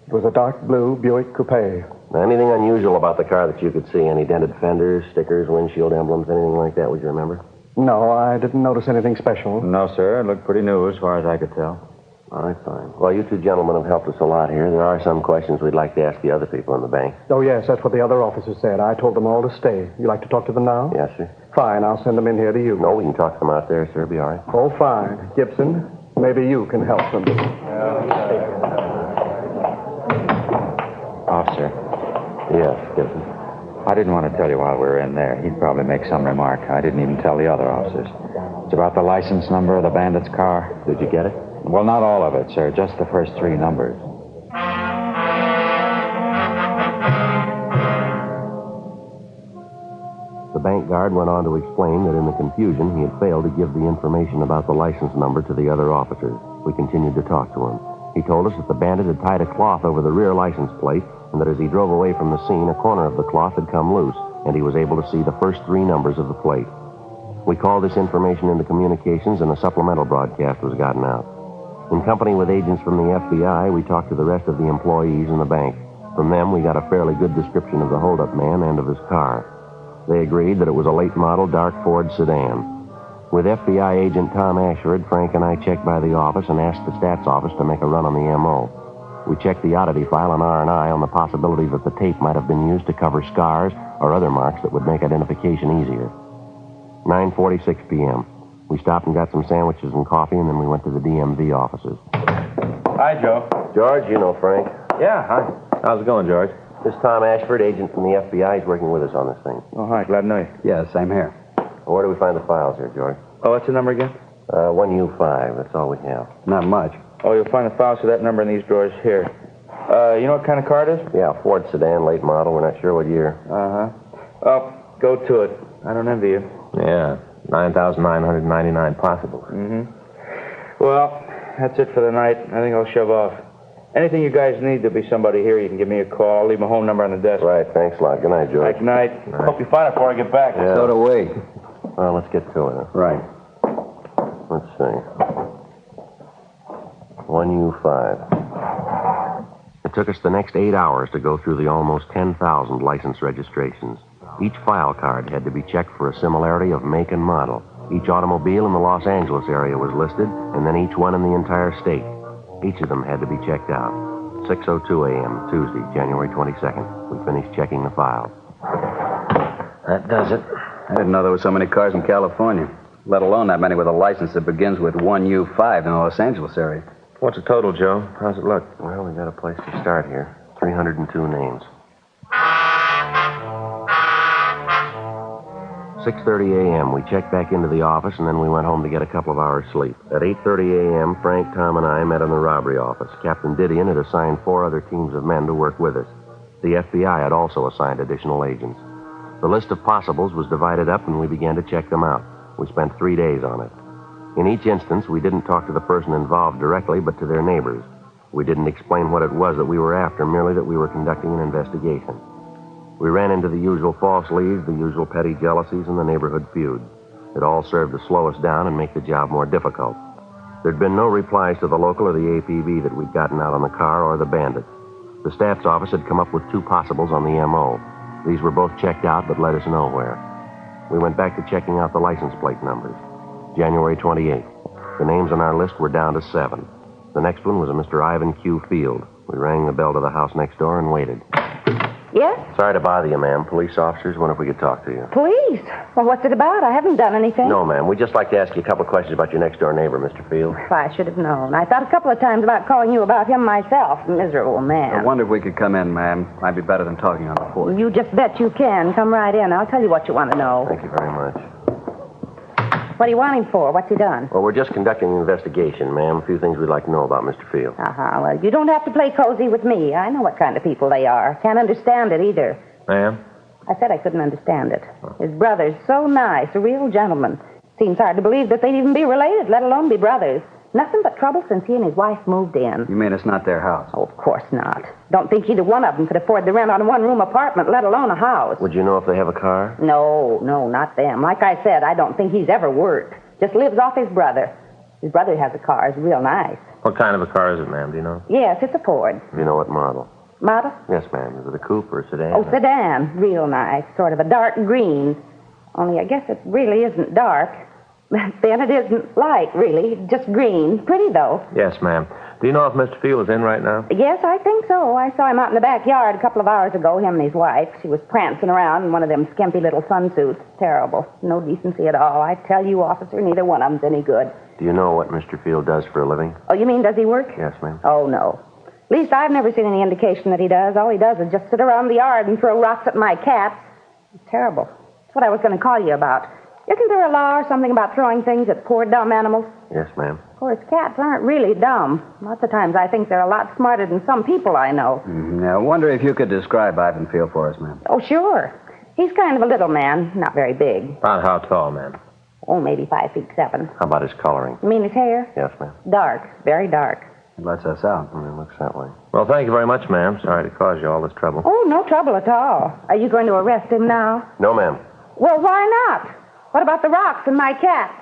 It was a dark blue Buick coupe. Now, anything unusual about the car that you could see? Any dented fenders, stickers, windshield emblems, anything like that, would you remember? No, I didn't notice anything special. No, sir. It looked pretty new as far as I could tell. All right, fine. Well, you two gentlemen have helped us a lot here. There are some questions we'd like to ask the other people in the bank. Oh, yes, that's what the other officers said. I told them all to stay. You like to talk to them now? Yes, sir. Fine, I'll send them in here to you. No, we can talk to them out there, sir. Be all right. Oh, fine. Gibson, maybe you can help them. Officer. Yes, Gibson. I didn't want to tell you while we were in there. He'd probably make some remark. I didn't even tell the other officers. It's about the license number of the bandit's car. Did you get it? Well, not all of it, sir. Just the first 3 numbers. The bank guard went on to explain that in the confusion, he had failed to give the information about the license number to the other officers. We continued to talk to him. He told us that the bandit had tied a cloth over the rear license plate, and that as he drove away from the scene, a corner of the cloth had come loose, and he was able to see the first 3 numbers of the plate. We called this information into communications, and a supplemental broadcast was gotten out. In company with agents from the FBI, we talked to the rest of the employees in the bank. From them, we got a fairly good description of the holdup man and of his car. They agreed that it was a late-model dark Ford sedan. With FBI agent Tom Ashford, Frank and I checked by the office and asked the stats office to make a run on the M.O. We checked the oddity file on R&I on the possibility that the tape might have been used to cover scars or other marks that would make identification easier. 9:46 p.m. We stopped and got some sandwiches and coffee, and then we went to the DMV offices. Hi, Joe. George, you know Frank. Yeah, hi. How's it going, George? This is Tom Ashford, agent from the FBI. He's working with us on this thing. Oh, hi. Glad to know you. Yeah, same here. Well, where do we find the files here, George? Oh, what's the number again? 1U5. That's all we have. Not much. Oh, you'll find the files for that number in these drawers here. You know what kind of car it is? Yeah, Ford sedan, late model. We're not sure what year. Uh-huh. Oh, go to it. I don't envy you. Yeah, 9,999 possibles. Mm-hmm. Well, that's it for the night. I think I'll shove off. Anything you guys need, there'll be somebody here. You can give me a call. I'll leave my home number on the desk. Right, thanks a lot. Good night, George. Good night. Hope you find it before I get back. Yeah. So do we. Well, let's get to it. Right. Let's see. 1U5. It took us the next 8 hours to go through the almost 10,000 license registrations. Each file card had to be checked for a similarity of make and model. Each automobile in the Los Angeles area was listed, and then each one in the entire state. Each of them had to be checked out. 6:02 a.m., Tuesday, January 22nd. We finished checking the files. That does it. I didn't know there were so many cars in California, let alone that many with a license that begins with 1U5 in the Los Angeles area. What's the total, Joe? How's it look? Well, we got a place to start here. 302 names. 6:30 a.m., we checked back into the office, and then we went home to get a couple of hours sleep. At 8:30 a.m., Frank, Tom, and I met in the robbery office. Captain Didion had assigned 4 other teams of men to work with us. The FBI had also assigned additional agents. The list of possibles was divided up, and we began to check them out. We spent 3 days on it. In each instance, we didn't talk to the person involved directly, but to their neighbors. We didn't explain what it was that we were after, merely that we were conducting an investigation. We ran into the usual false leads, the usual petty jealousies, and the neighborhood feuds. It all served to slow us down and make the job more difficult. There'd been no replies to the local or the APB that we'd gotten out on the car or the bandit. The staff's office had come up with 2 possibles on the M.O. These were both checked out, but led us nowhere. We went back to checking out the license plate numbers. January 28th. The names on our list were down to 7. The next one was a Mr. Ivan Q. Field. We rang the bell to the house next door and waited. Yes? Sorry to bother you, ma'am. Police officers, wonder if we could talk to you. Police? Well, what's it about? I haven't done anything. No, ma'am. We'd just like to ask you a couple of questions about your next-door neighbor, Mr. Field. I should have known. I thought a couple of times about calling you about him myself. Miserable man. I wonder if we could come in, ma'am. Might be better than talking on the porch. You just bet you can. Come right in. I'll tell you what you want to know. Thank you very much. What do you want him for? What's he done? Well, we're just conducting an investigation, ma'am. A few things we'd like to know about Mr. Field. Well, you don't have to play cozy with me. I know what kind of people they are. Can't understand it either. Ma'am? I said I couldn't understand it. His brother's so nice, a real gentleman. Seems hard to believe that they'd even be related, let alone be brothers. Nothing but trouble since he and his wife moved in. You mean it's not their house? Oh, of course not. Don't think either one of them could afford the rent on a one-room apartment, let alone a house. Would you know if they have a car? No, not them. Like I said, I don't think he's ever worked. Just lives off his brother. His brother has a car. It's real nice. What kind of a car is it, ma'am? Do you know? Yes, it's a Ford. Do you know what model? Model? Yes, ma'am. Is it a coupe or a sedan? Oh, sedan. Real nice. Sort of a dark green. Only I guess it really isn't dark. Then it isn't light, really. Just green. Pretty, though. Yes, ma'am. Do you know if Mr. Field is in right now? Yes, I think so. I saw him out in the backyard a couple of hours ago, him and his wife. She was prancing around in one of them skimpy little sunsuits. Terrible. No decency at all. I tell you, officer, neither one of them's any good. Do you know what Mr. Field does for a living? Oh, you mean does he work? Yes, ma'am. Oh, no. At least I've never seen any indication that he does. All he does is just sit around the yard and throw rocks at my cats. It's terrible. That's what I was going to call you about. Isn't there a law or something about throwing things at poor, dumb animals? Yes, ma'am. Of course, cats aren't really dumb. Lots of times I think they're a lot smarter than some people I know. I wonder if you could describe Ivan Field for us, ma'am. Oh, sure. He's kind of a little man, not very big. About how tall, ma'am? Oh, maybe 5'7". How about his coloring? You mean his hair? Yes, ma'am. Dark, very dark. It lets us out. It looks that way. Well, thank you very much, ma'am. Sorry to cause you all this trouble. Oh, no trouble at all. Are you going to arrest him now? No, ma'am. Well, why not? What about the rocks and my cats?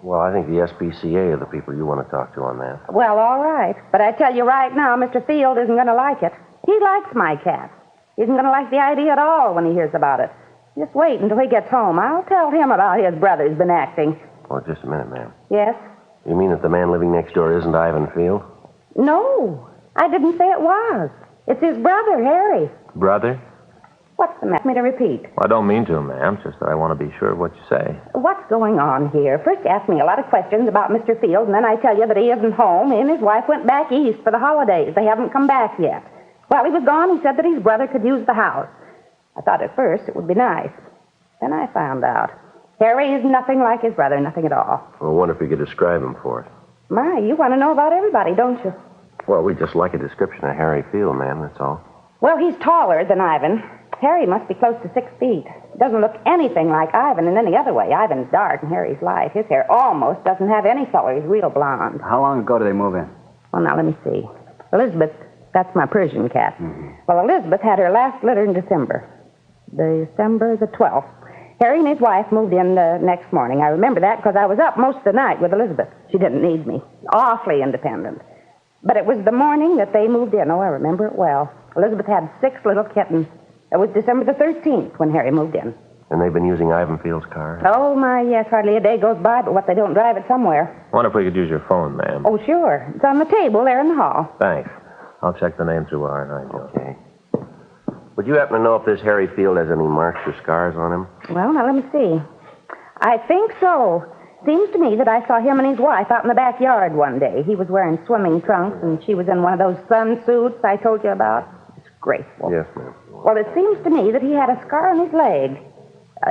Well, I think the SPCA are the people you want to talk to on that. Well, all right. But I tell you right now, Mr. Field isn't going to like it. He likes my cats. He isn't going to like the idea at all when he hears about it. Just wait until he gets home. I'll tell him about his brother's been acting. Oh, just a minute, ma'am. Yes? You mean that the man living next door isn't Ivan Field? No, I didn't say it was. It's his brother, Harry. Brother? What's the matter? Me to repeat. Well, I don't mean to, ma'am. Just that I want to be sure of what you say. What's going on here? First you ask me a lot of questions about Mr. Field, and then I tell you that he isn't home. He and his wife went back east for the holidays. They haven't come back yet. While he was gone, he said that his brother could use the house. I thought at first it would be nice. Then I found out. Harry is nothing like his brother, nothing at all. Well, I wonder if you could describe him for us. My, you want to know about everybody, don't you? Well, we'd just like a description of Harry Field, ma'am, that's all. Well, he's taller than Ivan. Harry must be close to 6 feet. Doesn't look anything like Ivan in any other way. Ivan's dark and Harry's light. His hair almost doesn't have any color. He's real blonde. How long ago did they move in? Well, now, let me see. Elizabeth, that's my Persian cat. Well, Elizabeth had her last litter in December. December the 12th. Harry and his wife moved in the next morning. I remember that because I was up most of the night with Elizabeth. She didn't need me. Awfully independent. But it was the morning that they moved in. Oh, I remember it well. Elizabeth had 6 little kittens. It was December the 13th when Harry moved in. And they've been using Ivan Field's car? Oh, my, yes. Hardly a day goes by but what they don't drive it somewhere. I wonder if we could use your phone, ma'am. Oh, sure. It's on the table there in the hall. Thanks. I'll check the name through R&I. Okay. Would you happen to know if this Harry Field has any marks or scars on him? Well, now, let me see. I think so. Seems to me that I saw him and his wife out in the backyard one day. He was wearing swimming trunks, and she was in one of those sun suits I told you about. Disgraceful. Yes, ma'am. Well, it seems to me that he had a scar on his leg.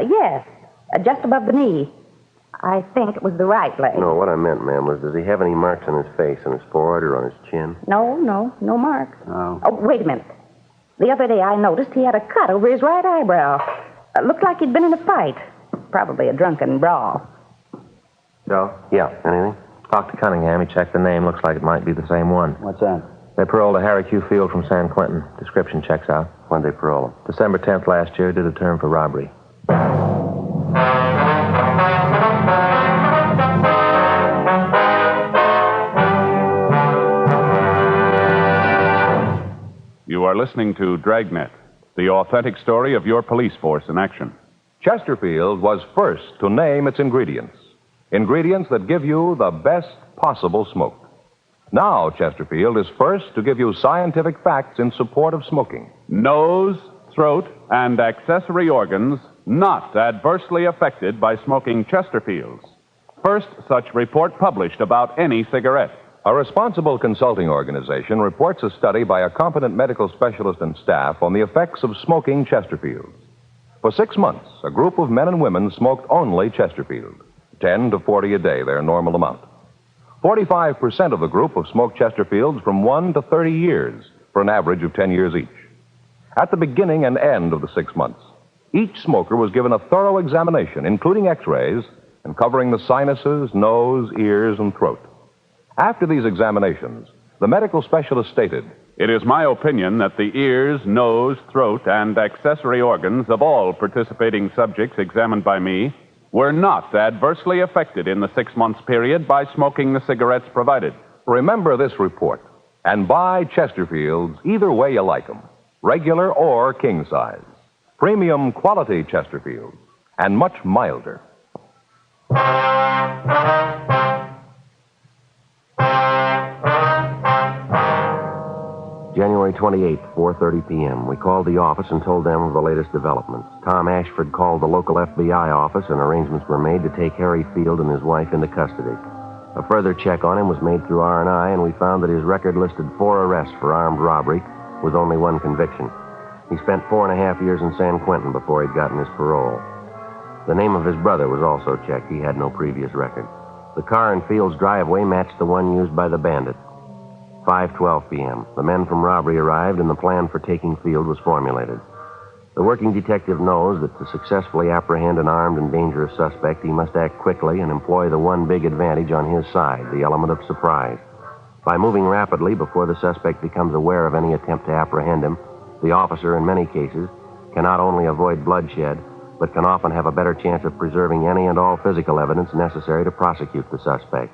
Yes, just above the knee. I think it was the right leg. No, what I meant, ma'am, was does he have any marks on his face, on his forehead, or on his chin? No marks. Oh. Oh, wait a minute. The other day I noticed he had a cut over his right eyebrow. Looked like he'd been in a fight. Probably a drunken brawl. So? Yeah, anything? Talked to Cunningham. He checked the name. Looks like it might be the same one. What's that? They paroled a Harry Q. Field from San Quentin. Description checks out. When'd they parole him? December 10th last year. Did a term for robbery. You are listening to Dragnet, the authentic story of your police force in action. Chesterfield was first to name its ingredients. Ingredients that give you the best possible smoke. Now, Chesterfield is first to give you scientific facts in support of smoking. Nose, throat, and accessory organs not adversely affected by smoking Chesterfields. First such report published about any cigarette. A responsible consulting organization reports a study by a competent medical specialist and staff on the effects of smoking Chesterfields. For 6 months, a group of men and women smoked only Chesterfield. 10 to 40 a day, their normal amount. 45% of the group have smoked Chesterfields from 1 to 30 years, for an average of 10 years each. At the beginning and end of the 6 months, each smoker was given a thorough examination, including x-rays, and covering the sinuses, nose, ears, and throat. After these examinations, the medical specialist stated, "It is my opinion that the ears, nose, throat, and accessory organs of all participating subjects examined by me were not adversely affected in the 6 months period by smoking the cigarettes provided." Remember this report and buy Chesterfields either way you like them, regular or king size. Premium quality Chesterfields, and much milder. January 28th, 4:30 p.m. We called the office and told them of the latest developments. Tom Ashford called the local FBI office, and arrangements were made to take Harry Field and his wife into custody. A further check on him was made through R&I, and we found that his record listed 4 arrests for armed robbery with only 1 conviction. He spent 4.5 years in San Quentin before he'd gotten his parole. The name of his brother was also checked. He had no previous record. The car in Field's driveway matched the one used by the bandit. 5:12 p.m. The men from robbery arrived, and the plan for taking Field was formulated. The working detective knows that to successfully apprehend an armed and dangerous suspect, he must act quickly and employ the one big advantage on his side, the element of surprise. By moving rapidly before the suspect becomes aware of any attempt to apprehend him, the officer, in many cases, can not only avoid bloodshed, but can often have a better chance of preserving any and all physical evidence necessary to prosecute the suspect.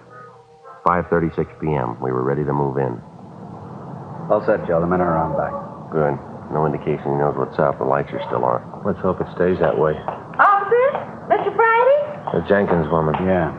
5:36 p.m. We were ready to move in. All set, Joe. The men are around back. Good. No indication he knows what's up. The lights are still on. Let's hope it stays that way. Officer? Mr. Friday? The Jenkins woman. Yeah.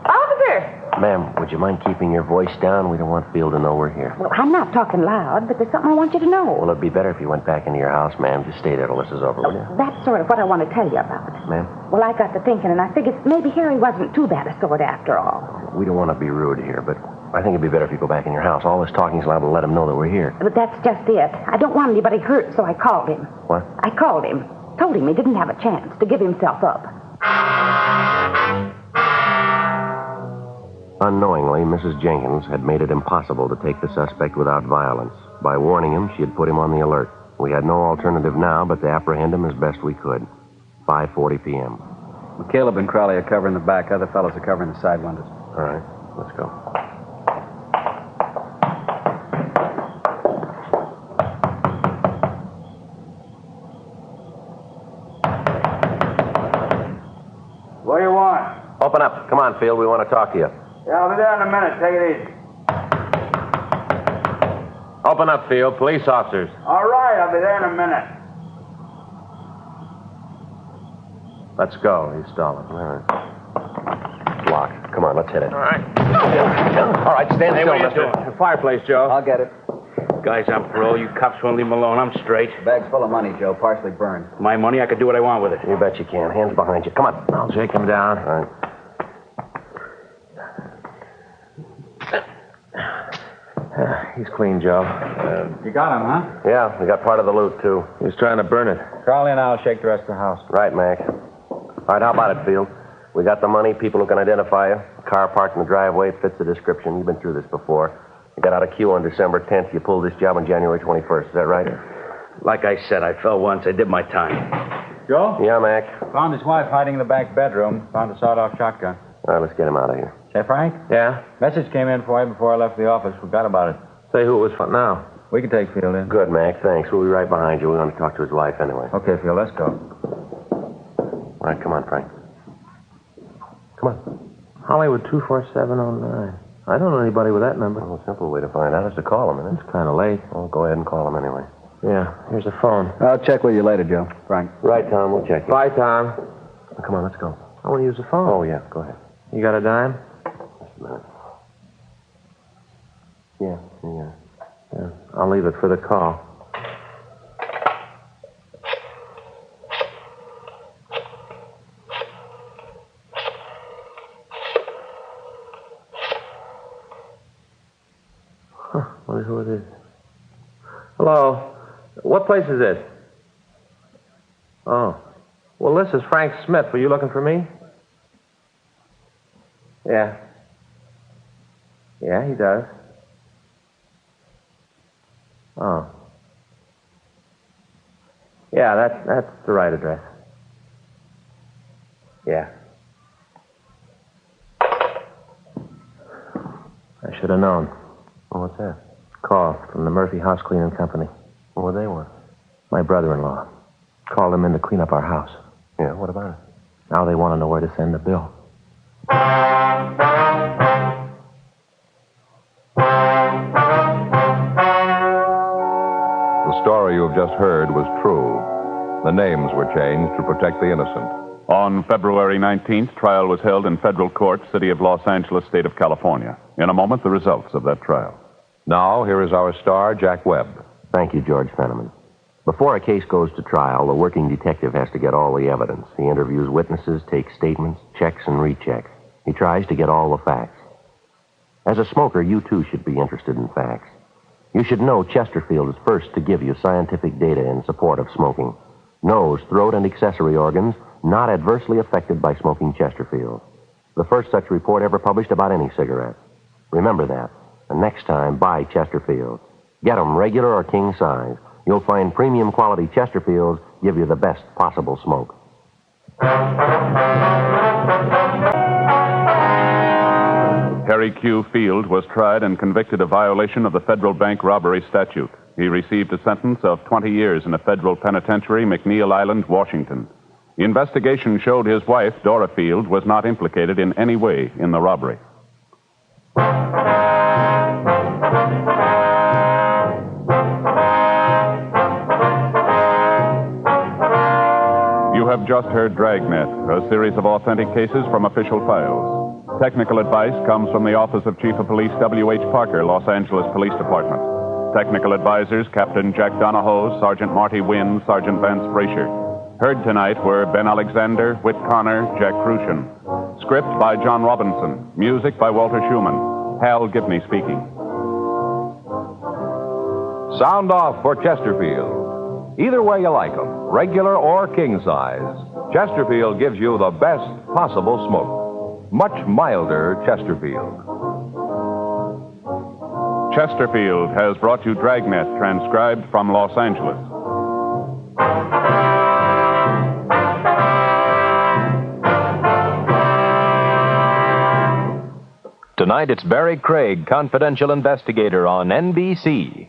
Officer! Ma'am, would you mind keeping your voice down? We don't want Field to know we're here. Well, I'm not talking loud, but there's something I want you to know. Well, it'd be better if you went back into your house, ma'am. Just stay there till this is over, will you? That's sort of what I want to tell you about. Ma'am? Well, I got to thinking, and I figured maybe Harry wasn't too bad a sort after all. We don't want to be rude here, but I think it'd be better if you go back in your house. All this talking's liable to let him know that we're here. But that's just it. I don't want anybody hurt, so I called him. What? I called him. Told him he didn't have a chance to give himself up. Unknowingly, Mrs. Jenkins had made it impossible to take the suspect without violence. By warning him, she had put him on the alert. We had no alternative now but to apprehend him as best we could. 5:40 p.m. Caleb and Crowley are covering the back. Other fellows are covering the side windows. All right, let's go. What do you want? Open up. Come on, Field. We want to talk to you. Yeah, I'll be there in a minute. Take it easy. Open up, Field. Police officers. All right, I'll be there in a minute. Let's go. He's stalling. All right. It's locked. Come on, let's hit it. All right. All right, stand Hey, still, what are you mister. doing? The fireplace, Joe. I'll get it. Guys on parole, you cops won't leave him alone. I'm straight. Bag's full of money, Joe. Partially burned. My money, I could do what I want with it. You bet you can. Hands behind you. Come on. I'll shake him down. All right. He's clean, Joe. You got him, huh? Yeah, we got part of the loot, too. He was trying to burn it. Crowley and I'll shake the rest of the house. Right, Mac. All right, how about it, Field? We got the money, people who can identify you. Car parked in the driveway, it fits the description. You've been through this before. You got out of queue on December 10th. You pulled this job on January 21st. Is that right? Like I said, I fell once. I did my time. Joe? Yeah, Mac. Found his wife hiding in the back bedroom. Found a sawed-off shotgun. All right, let's get him out of here. Say, Frank? Yeah? Message came in for you before I left the office. Forgot about it. Say who it was for now. We can take Field in. Good, Mac. Thanks. We'll be right behind you. We want to talk to his wife anyway. Okay, Field, let's go. All right, come on, Frank. Come on. Hollywood 24709. I don't know anybody with that number. Well, a simple way to find out is to call him, isn't it? It's kind of late. Well, go ahead and call him anyway. Yeah, here's the phone. I'll check with you later, Joe. Frank. Right, Tom. We'll check. Bye, Tom. Come on, let's go. I want to use the phone. Oh, yeah. Go ahead. You got a dime? Just a minute. Yeah. I'll leave it for the call. Wonder who it is. Hello. What place is this? Oh. Well, this is Frank Smith. Were you looking for me? Yeah. Yeah, he does. Oh. Yeah, that's the right address. Yeah. I should have known. Well, what's that? Call from the Murphy House Cleaning Company. Well, what do they want? My brother-in-law. Called them in to clean up our house. Yeah, what about it? Now they want to know where to send the bill. The story you have just heard was true. The names were changed to protect the innocent. On February 19th, trial was held in federal court, City of Los Angeles, State of California. In a moment, the results of that trial. Now, here is our star, Jack Webb. Thank you, George Fenneman. Before a case goes to trial, the working detective has to get all the evidence. He interviews witnesses, takes statements, checks and rechecks. He tries to get all the facts. As a smoker, you too should be interested in facts. You should know Chesterfield is first to give you scientific data in support of smoking. Nose, throat, and accessory organs not adversely affected by smoking Chesterfield. The first such report ever published about any cigarette. Remember that. And next time, buy Chesterfield. Get them regular or king size. You'll find premium quality Chesterfields give you the best possible smoke. Harry Q. Field was tried and convicted of violation of the federal bank robbery statute. He received a sentence of 20 years in a federal penitentiary, McNeil Island, Washington. The investigation showed his wife, Dora Field, was not implicated in any way in the robbery. You have just heard Dragnet, a series of authentic cases from official files. Technical advice comes from the Office of Chief of Police W.H. Parker, Los Angeles Police Department. Technical advisors, Captain Jack Donahoe, Sergeant Marty Wynn, Sergeant Vance Brasher. Heard tonight were Ben Alexander, Whit Connor, Jack Crucian. Script by John Robinson. Music by Walter Schumann. Hal Gibney speaking. Sound off for Chesterfield. Either way you like them, regular or king size, Chesterfield gives you the best possible smoke. Much milder Chesterfield. Chesterfield has brought you Dragnet, transcribed from Los Angeles. Tonight it's Barry Craig, confidential investigator on NBC.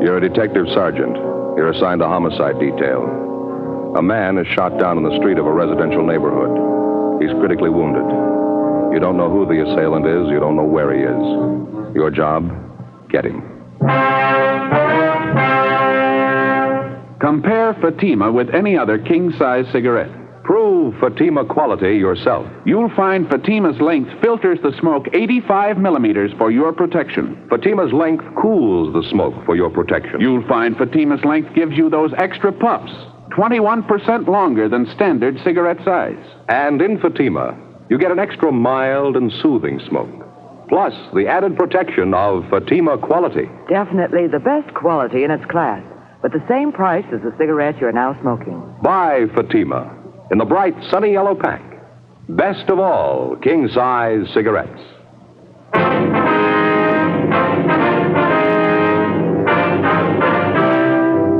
You're a detective sergeant. You're assigned to homicide detail. A man is shot down in the street of a residential neighborhood. He's critically wounded. You don't know who the assailant is. You don't know where he is. Your job, get him. Compare Fatima with any other king-size cigarette. Prove Fatima quality yourself. You'll find Fatima's length filters the smoke 85 millimeters for your protection. Fatima's length cools the smoke for your protection. You'll find Fatima's length gives you those extra puffs, 21% longer than standard cigarette size. And in Fatima, you get an extra mild and soothing smoke. Plus, the added protection of Fatima quality. Definitely the best quality in its class, but the same price as the cigarette you're now smoking. Buy Fatima in the bright, sunny yellow pack. Best of all, king-size cigarettes.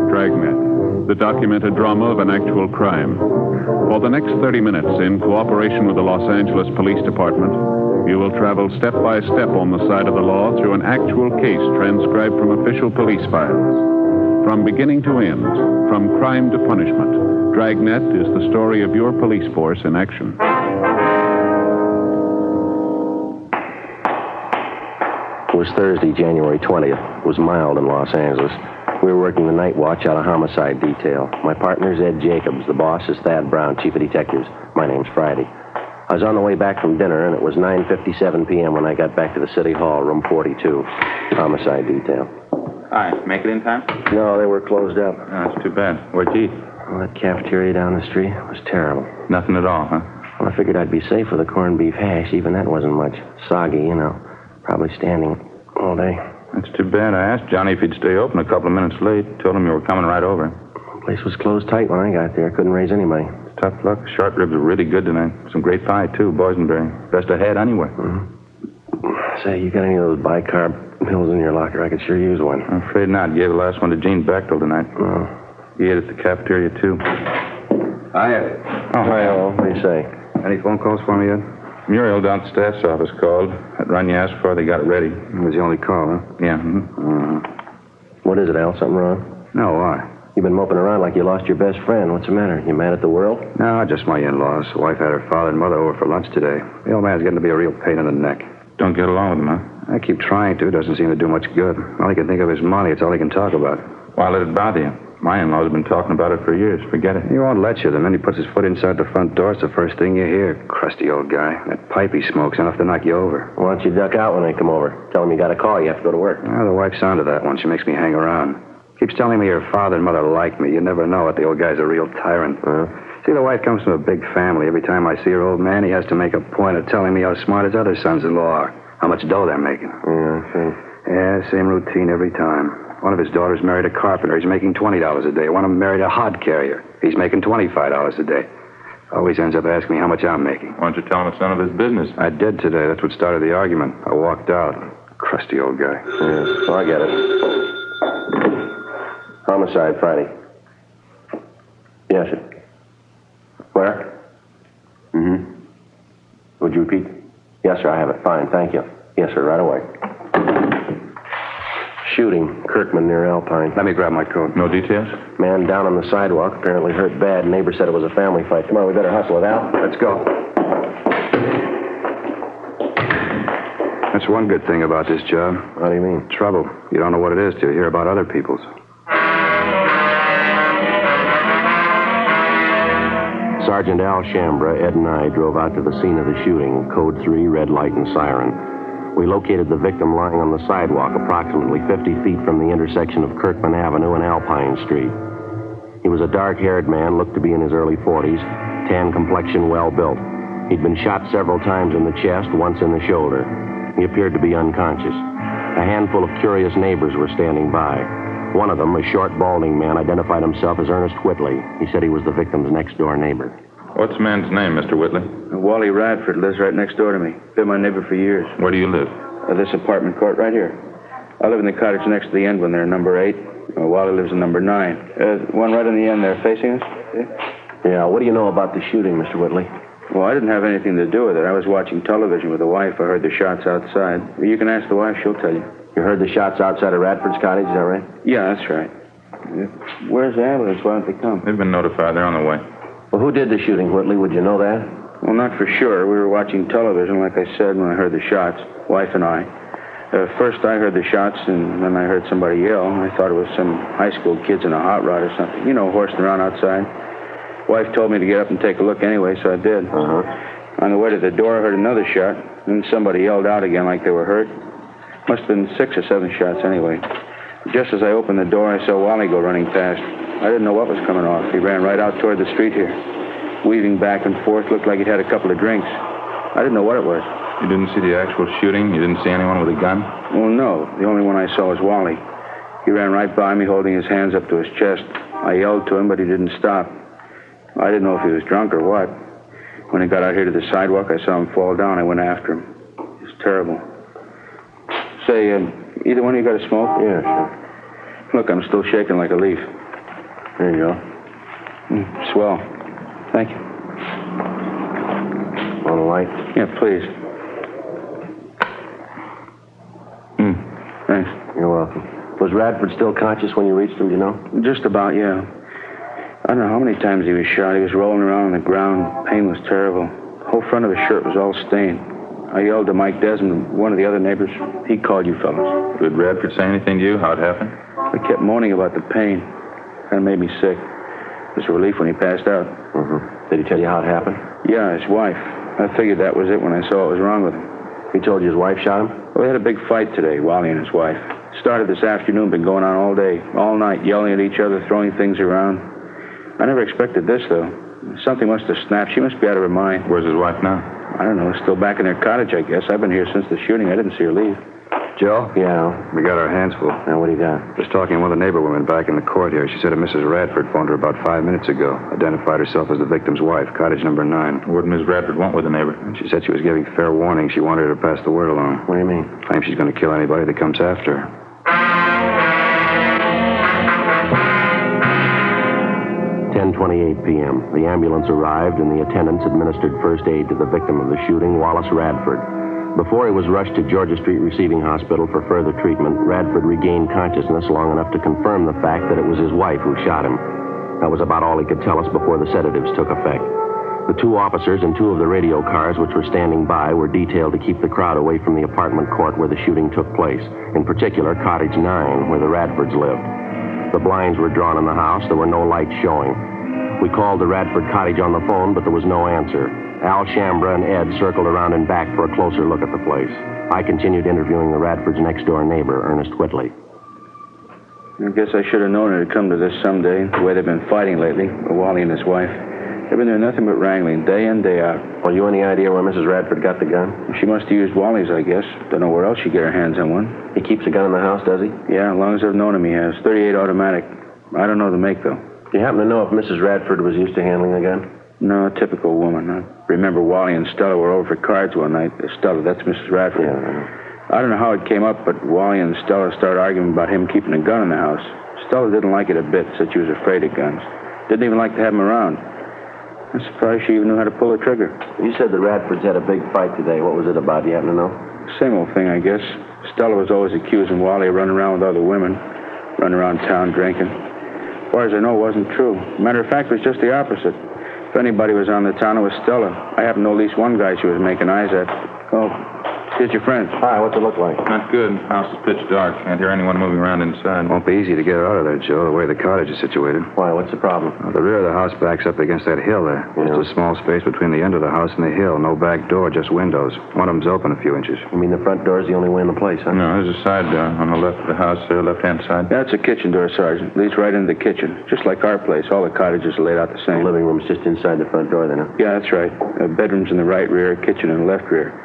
Dragnet, the documented drama of an actual crime. For the next 30 minutes, in cooperation with the Los Angeles Police Department, you will travel step by step on the side of the law through an actual case transcribed from official police files. From beginning to end, from crime to punishment, Dragnet is the story of your police force in action. It was Thursday, January 20th. It was mild in Los Angeles. We were working the night watch out of homicide detail. My partner's Ed Jacobs. The boss is Thad Brown, chief of detectives. My name's Friday. I was on the way back from dinner, and it was 9:57 p.m. when I got back to the City Hall, room 42, homicide detail. Hi, make it in time? No, they were closed up. Oh, that's too bad. Where'd you eat? Well, that cafeteria down the street was terrible. Nothing at all, huh? Well, I figured I'd be safe with a corned beef hash. Even that wasn't much. Soggy, you know. Probably standing all day. That's too bad. I asked Johnny if he'd stay open a couple of minutes late. Told him you were coming right over. The place was closed tight when I got there. Couldn't raise anybody. It's tough luck. Short ribs are really good tonight. Some great pie, too. Boysenberry. Best I had anyway. Mm-hmm. Say, you got any of those bicarb pills in your locker? I could sure use one. I'm afraid not. Gave the last one to Gene Bechtel tonight. Oh. He ate at the cafeteria, too. Hiya. Oh, hi, what do you say? Any phone calls for me yet? Muriel down at the staff's office called. That run you asked for, they got it ready. It was the only call, huh? Yeah. Mm-hmm. What is it, Al? Something wrong? No, why? You've been moping around like you lost your best friend. What's the matter? You mad at the world? No, just my in-laws. The wife had her father and mother over for lunch today. The old man's getting to be a real pain in the neck. don't get along with him, huh? I keep trying to. Doesn't seem to do much good. All he can think of is money. It's all he can talk about. Why let it bother you? My in-laws have been talking about it for years. Forget it. He won't let you. The minute he puts his foot inside the front door, it's the first thing you hear. Crusty old guy. That pipe he smokes enough to knock you over. Why don't you duck out when they come over? Tell them you got a call. You have to go to work. Well, the wife's onto that one. She makes me hang around. Keeps telling me her father and mother like me. You never know it. The old guy's a real tyrant. See, the wife comes from a big family. Every time I see her old man, he has to make a point of telling me how smart his other sons-in-law are. How much dough they're making. Yeah, same routine every time. One of his daughters married a carpenter. He's making $20 a day. One of them married a hod carrier. He's making $25 a day. Always ends up asking me how much I'm making. Why don't you tell him it's none of his business? I did today. That's what started the argument. I walked out. Crusty old guy. Yeah, I get it. Homicide, Friday. Yes, sir. Where? Would you repeat? Yes, sir, I have it. Fine, thank you. Yes, sir, right away. Shooting, Kirkman near Alpine. Let me grab my coat. No details? Man down on the sidewalk, apparently hurt bad. Neighbor said it was a family fight. Come on, we better hustle it out. Let's go. That's one good thing about this job. How do you mean? Trouble. You don't know what it is till you hear about other people's. Sergeant Al Shambra, Ed and I drove out to the scene of the shooting, Code 3, red light and siren. We located the victim lying on the sidewalk approximately 50 feet from the intersection of Kirkman Avenue and Alpine Street. He was a dark-haired man, looked to be in his early 40s, tan complexion, well-built. He'd been shot several times in the chest, once in the shoulder. He appeared to be unconscious. A handful of curious neighbors were standing by. One of them, a short, balding man, identified himself as Ernest Whitley. He said he was the victim's next-door neighbor. What's the man's name, Mr. Whitley? Wally Radford lives right next door to me. Been my neighbor for years. Where do you live? This apartment court right here. I live in the cottage next to the end when they're number 8. Wally lives in number 9. One right in the end there facing us. See? Yeah, what do you know about the shooting, Mr. Whitley? Well, I didn't have anything to do with it. I was watching television with the wife. I heard the shots outside. You can ask the wife. She'll tell you. You heard the shots outside of Radford's cottage, is that right? Yeah, that's right. Where's the ambulance? Why don't they come? They've been notified. They're on the way. Well, who did the shooting, Whitley? Would you know that? Well, not for sure. We were watching television, like I said, when I heard the shots, wife and I. First, I heard the shots, and then I heard somebody yell. I thought it was some high school kids in a hot rod or something. You know, horsing around outside. Wife told me to get up and take a look anyway, so I did. On the way to the door, I heard another shot. Then somebody yelled out again like they were hurt. Must have been 6 or 7 shots anyway. Just as I opened the door, I saw Wally go running past. I didn't know what was coming off. He ran right out toward the street here. Weaving back and forth, looked like he'd had a couple of drinks. I didn't know what it was. You didn't see the actual shooting? You didn't see anyone with a gun? Well, no. The only one I saw was Wally. He ran right by me, holding his hands up to his chest. I yelled to him, but he didn't stop. I didn't know if he was drunk or what. When he got out here to the sidewalk, I saw him fall down. I went after him. It was terrible. Say, either one of you got a smoke? Yeah, sure. Look, I'm still shaking like a leaf. There you go. Swell. Thank you. On the light? Yeah, please. Thanks. You're welcome. Was Radford still conscious when you reached him, do you know? Just about, yeah. I don't know how many times he was shot. He was rolling around on the ground. Pain was terrible. The whole front of his shirt was all stained. I yelled to Mike Desmond, one of the other neighbors. He called you fellas. Did Radford say anything to you? How it happened? I kept moaning about the pain. Kind of made me sick. It was a relief when he passed out. Did he tell you how it happened? Yeah, his wife. I figured that was it when I saw what was wrong with him. He told you his wife shot him? Well, they had a big fight today, Wally and his wife. Started this afternoon, been going on all day, all night, yelling at each other, throwing things around. I never expected this, though. Something must have snapped. She must be out of her mind. Where's his wife now? I don't know. Still back in their cottage, I guess. I've been here since the shooting. I didn't see her leave. Joe? Yeah? We got our hands full. Now, what do you got? Just talking to one of the neighbor women back in the court here. She said that Mrs. Radford phoned her about 5 minutes ago. Identified herself as the victim's wife, cottage number 9. What did Miss Radford want with the neighbor? She said she was giving fair warning. She wanted her to pass the word along. What do you mean? Claims she's going to kill anybody that comes after her. 10:28 p.m. The ambulance arrived, and the attendants administered first aid to the victim of the shooting, Wallace Radford. Before he was rushed to Georgia Street Receiving Hospital for further treatment, Radford regained consciousness long enough to confirm the fact that it was his wife who shot him. That was about all he could tell us before the sedatives took effect. The 2 officers and 2 of the radio cars which were standing by were detailed to keep the crowd away from the apartment court where the shooting took place. In particular, Cottage 9, where the Radfords lived. The blinds were drawn in the house. There were no lights showing. We called the Radford cottage on the phone, but there was no answer. Al Shambra and Ed circled around and back for a closer look at the place. I continued interviewing the Radford's next-door neighbor, Ernest Whitley. I guess I should have known it'd come to this someday, the way they've been fighting lately, Wally and his wife. They've been doing nothing but wrangling, day in, day out. Well, you any idea where Mrs. Radford got the gun? She must have used Wally's, I guess. Don't know where else she'd get her hands on one. He keeps a gun in the house, does he? Yeah, as long as I've known him, he has. 38 automatic. I don't know the make, though. Do you happen to know if Mrs. Radford was used to handling a gun? No, typical woman. I remember Wally and Stella were over for cards one night. Stella, that's Mrs. Radford. Yeah, I don't know how it came up, but Wally and Stella started arguing about him keeping a gun in the house. Stella didn't like it a bit, said she was afraid of guns. Didn't even like to have him around. I'm surprised she even knew how to pull the trigger. You said the Radfords had a big fight today. What was it about? Do you happen to know? Same old thing, I guess. Stella was always accusing Wally of running around with other women, running around town drinking. As far as I know, it wasn't true. Matter of fact, it was just the opposite. If anybody was on the town, it was Stella. I happen to know at least one guy she was making eyes at. Oh, here's your friend. Hi, what's it look like? Not good. House is pitch dark. Can't hear anyone moving around inside. Won't be easy to get her out of there, Joe, the way the cottage is situated. Why, what's the problem? The rear of the house backs up against that hill there. Just a small space between the end of the house and the hill. No back door, just windows. One of them's open a few inches. You mean the front door is the only way in the place, huh? No, there's a side door on the left of the house there, left-hand side. That's a kitchen door, Sergeant. Leads right into the kitchen. Just like our place. All the cottages are laid out the same. The living room's just inside the front door, then, huh? Yeah, that's right. Bedrooms in the right rear, kitchen in the left rear.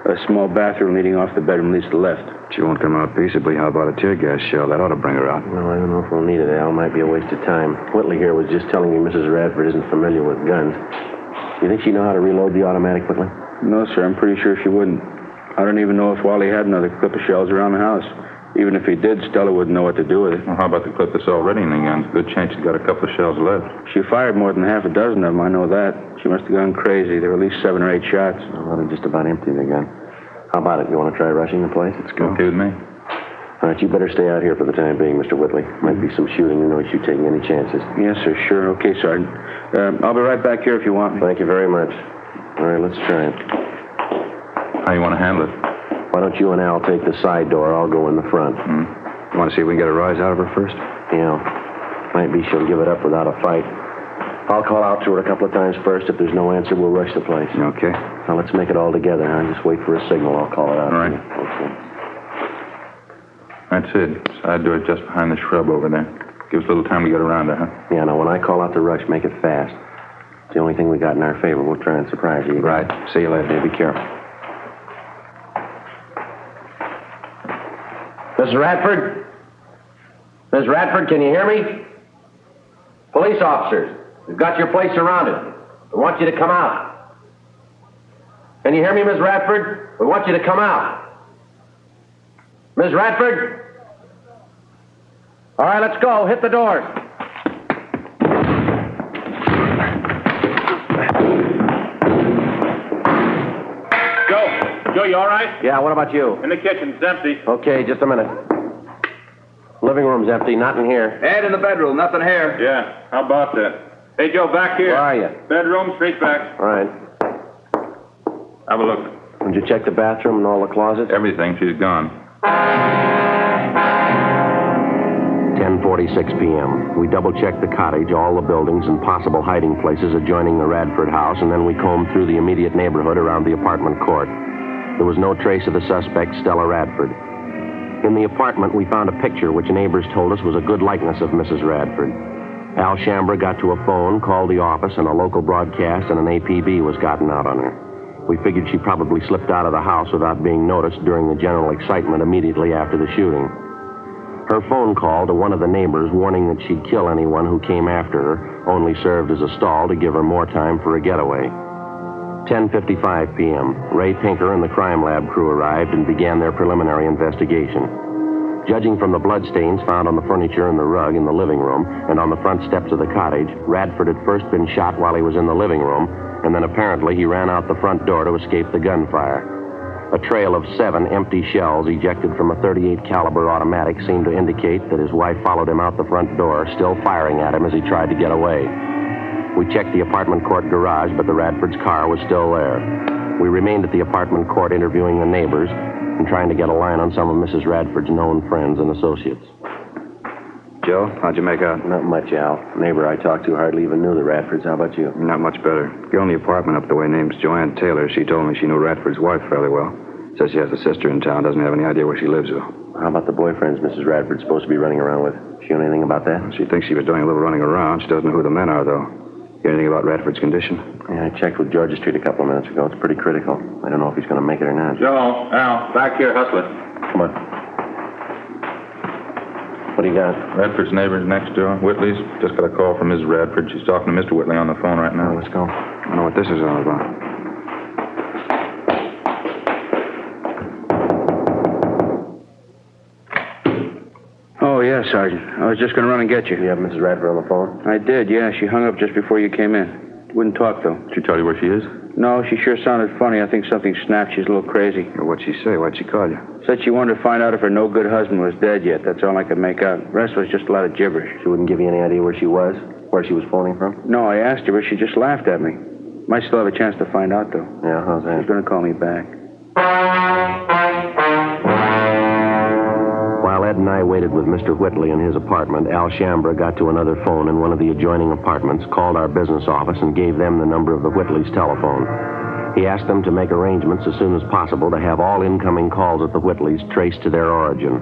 A small bathroom leading off the bedroom leads to the left. She won't come out peaceably. How about a tear gas shell? That ought to bring her out. Well, I don't know if we'll need it, Al. Might be a waste of time. Whitley here was just telling me Mrs. Radford isn't familiar with guns. Do you think she know how to reload the automatic, Whitley? No, sir. I'm pretty sure she wouldn't. I don't even know if Wally had another clip of shells around the house. Even if he did, Stella wouldn't know what to do with it. Well, how about the clip that's already in the gun? Good chance she's got a couple of shells left. She fired more than half a dozen of them, I know that. She must have gone crazy. There were at least 7 or 8 shots. Well, they're just about empty, the gun. How about it? You want to try rushing the place? Let's go. Okay with me. All right, you better stay out here for the time being, Mr. Whitley. Might be some shooting. You know you taking any chances. Yes, sir. Sure. Okay, Sergeant. I'll be right back here if you want me. Thank you very much. All right, let's try it. How you want to handle it? Why don't you and Al take the side door? I'll go in the front. You want to see if we can get a rise out of her first? Yeah. Might be she'll give it up without a fight. I'll call out to her a couple of times first. If there's no answer, we'll rush the place. Okay. Now, let's make it all together, huh? Just wait for a signal. I'll call it out. All right. Okay. That's it. Side door just behind the shrub over there. Give us a little time to get around her, huh? Yeah, now, when I call out to rush, make it fast. It's the only thing we got in our favor. We'll try and surprise you. Right. See you later. Be careful. Mrs. Radford? Miss Radford, can you hear me? Police officers, we've got your place surrounded. We want you to come out. Can you hear me, Miss Radford? We want you to come out. Miss Radford? All right, let's go. Hit the doors. Joe, you all right? Yeah, what about you? In the kitchen. It's empty. Okay, just a minute. Living room's empty, not in here. Ed in the bedroom, nothing here. Yeah, how about that? Hey, Joe, back here. Where are you? Bedroom, straight back. All right. Have a look. Did you check the bathroom and all the closets? Everything. She's gone. 10:46 p.m. We double-checked the cottage, all the buildings, and possible hiding places adjoining the Radford house, and then we combed through the immediate neighborhood around the apartment court. There was no trace of the suspect, Stella Radford. In the apartment, we found a picture which neighbors told us was a good likeness of Mrs. Radford. Al Shambra got to a phone, called the office, and a local broadcast and an APB was gotten out on her. We figured she probably slipped out of the house without being noticed during the general excitement immediately after the shooting. Her phone call to one of the neighbors warning that she'd kill anyone who came after her only served as a stall to give her more time for a getaway. 10:55 p.m. Ray Pinker and the crime lab crew arrived and began their preliminary investigation. Judging from the bloodstains found on the furniture and the rug in the living room and on the front steps of the cottage, Radford had first been shot while he was in the living room, and then apparently he ran out the front door to escape the gunfire. A trail of 7 empty shells ejected from a .38 caliber automatic seemed to indicate that his wife followed him out the front door, still firing at him as he tried to get away. We checked the apartment court garage, but the Radfords' car was still there. We remained at the apartment court interviewing the neighbors and trying to get a line on some of Mrs. Radford's known friends and associates. Joe, how'd you make out? Not much, Al. The neighbor I talked to hardly even knew the Radfords. How about you? Not much better. Girl in the apartment up the way name's Joanne Taylor. She told me she knew Radford's wife fairly well. Says she has a sister in town. Doesn't have any idea where she lives, though. How about the boyfriends Mrs. Radford's supposed to be running around with? She know anything about that? She thinks she was doing a little running around. She doesn't know who the men are, though. Hear anything about Radford's condition? Yeah, I checked with Georgia Street a couple of minutes ago. It's pretty critical. I don't know if he's going to make it or not. Joe, Al, back here, hustling. Come on. What do you got? Radford's neighbors next door, Whitley's. Just got a call from Mrs. Radford. She's talking to Mr. Whitley on the phone right now. Let's go. I don't know what this is all about. Oh, yeah, Sergeant. I was just going to run and get you. You have Mrs. Radford on the phone? I did, yeah. She hung up just before you came in. Wouldn't talk, though. Did she tell you where she is? No, she sure sounded funny. I think something snapped. She's a little crazy. What'd she say? Why'd she call you? Said she wanted to find out if her no-good husband was dead yet. That's all I could make out. The rest was just a lot of gibberish. She wouldn't give you any idea where she was? Where she was phoning from? No, I asked her, but she just laughed at me. Might still have a chance to find out, though. Yeah, how's that? She's going to call me back. While Ed and I waited with Mr. Whitley in his apartment, Al Shambra got to another phone in one of the adjoining apartments, called our business office, and gave them the number of the Whitleys' telephone. He asked them to make arrangements as soon as possible to have all incoming calls at the Whitleys traced to their origin.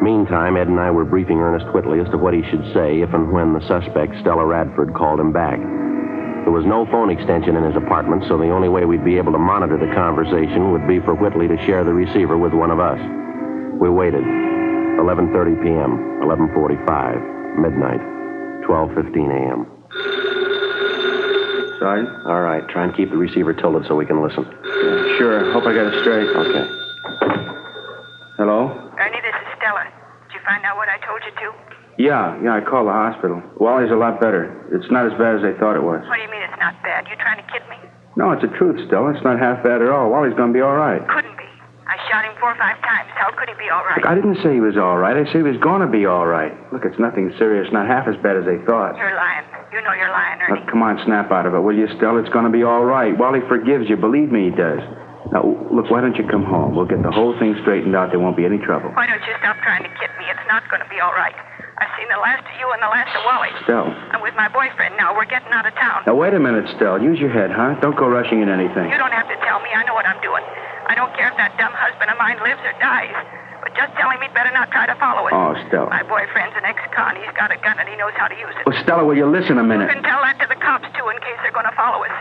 Meantime, Ed and I were briefing Ernest Whitley as to what he should say if and when the suspect, Stella Radford, called him back. There was no phone extension in his apartment, so the only way we'd be able to monitor the conversation would be for Whitley to share the receiver with one of us. We waited. 11:30 p.m., 11:45, midnight, 12:15 a.m. Sergeant? All right, try and keep the receiver tilted so we can listen. Yeah, sure. Hope I got it straight. Okay. Hello? Ernie, this is Stella. Did you find out what I told you to? Yeah, I called the hospital. Wally's a lot better. It's not as bad as they thought it was. What do you mean it's not bad? You trying to kid me? No, it's the truth, Stella. It's not half bad at all. Wally's going to be all right. Couldn't be. I shot him 4 or 5 times. How could he be all right? Look, I didn't say he was all right. I said he was going to be all right. Look, it's nothing serious. Not half as bad as they thought. You're lying. You know you're lying, Ernie. Look, come on, snap out of it, will you, Stella? It's going to be all right. Wally forgives you. Believe me, he does. Now, look, why don't you come home? We'll get the whole thing straightened out. There won't be any trouble. Why don't you stop trying to kid me? It's not going to be all right. I've seen the last of you and the last of Wally. Stella. I'm with my boyfriend now. We're getting out of town. Now, wait a minute, Stella. Use your head, huh? Don't go rushing in anything. You don't have to tell me. I know what I'm doing. I don't care if that dumb husband of mine lives or dies. But just tell him he'd better not try to follow us. Oh, Stella. My boyfriend's an ex-con. He's got a gun and he knows how to use it. Well, Stella, will you listen a minute? You can tell that to the cops, too, in case they're going to follow us.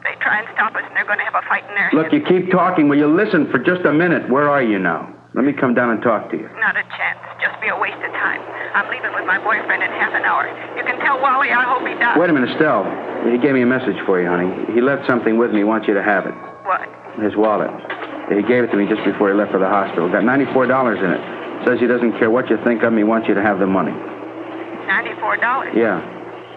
They try and stop us and they're going to have a fight in their Look, you keep talking. Will you listen for just a minute? Where are you now? Let me come down and talk to you. Not a chance. Just be a waste of time. I'm leaving with my boyfriend in half an hour. You can tell Wally I hope he does. Wait a minute, Stella. He gave me a message for you, honey. He left something with me. He wants you to have it. What? His wallet. He gave it to me just before he left for the hospital. Got $94 in it. Says he doesn't care what you think of him. He wants you to have the money. $94? Yeah.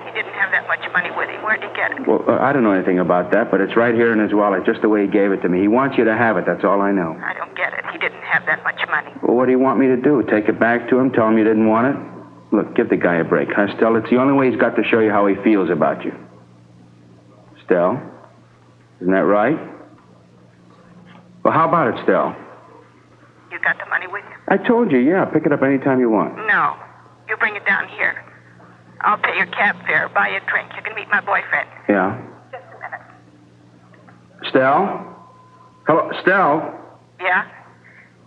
He didn't have that much money with him. Where'd he get it? Well, I don't know anything about that, but it's right here in his wallet, just the way he gave it to me. He wants you to have it. That's all I know. I don't get it. He didn't have that much money. Well, what do you want me to do? Take it back to him? Tell him you didn't want it? Look, give the guy a break, huh, Stella? It's the only way he's got to show you how he feels about you. Stella? Isn't that right? Well, how about it, Stella? You got the money with you? I told you, yeah. Pick it up anytime you want. No. You bring it down here. I'll pay your cab fare, buy you a drink. You can meet my boyfriend. Yeah. Just a minute. Stella? Hello, Stella? Yeah?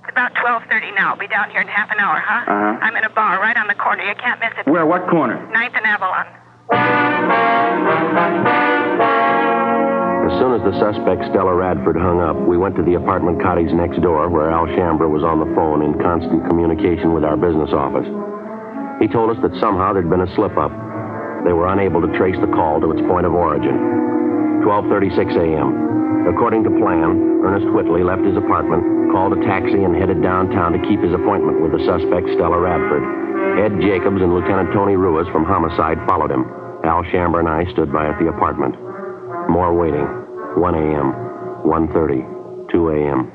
It's about 12:30 now. I'll be down here in half an hour, huh? Uh-huh. I'm in a bar right on the corner. You can't miss it. Where? What corner? 9th and Avalon. As soon as the suspect, Stella Radford, hung up, we went to the apartment cottage next door where Al Shambra was on the phone in constant communication with our business office. He told us that somehow there'd been a slip-up. They were unable to trace the call to its point of origin. 12:36 a.m. According to plan, Ernest Whitley left his apartment, called a taxi, and headed downtown to keep his appointment with the suspect, Stella Radford. Ed Jacobs and Lieutenant Tony Ruiz from Homicide followed him. Al Shambra and I stood by at the apartment. More waiting. 1 a.m., 1:30, 2 a.m.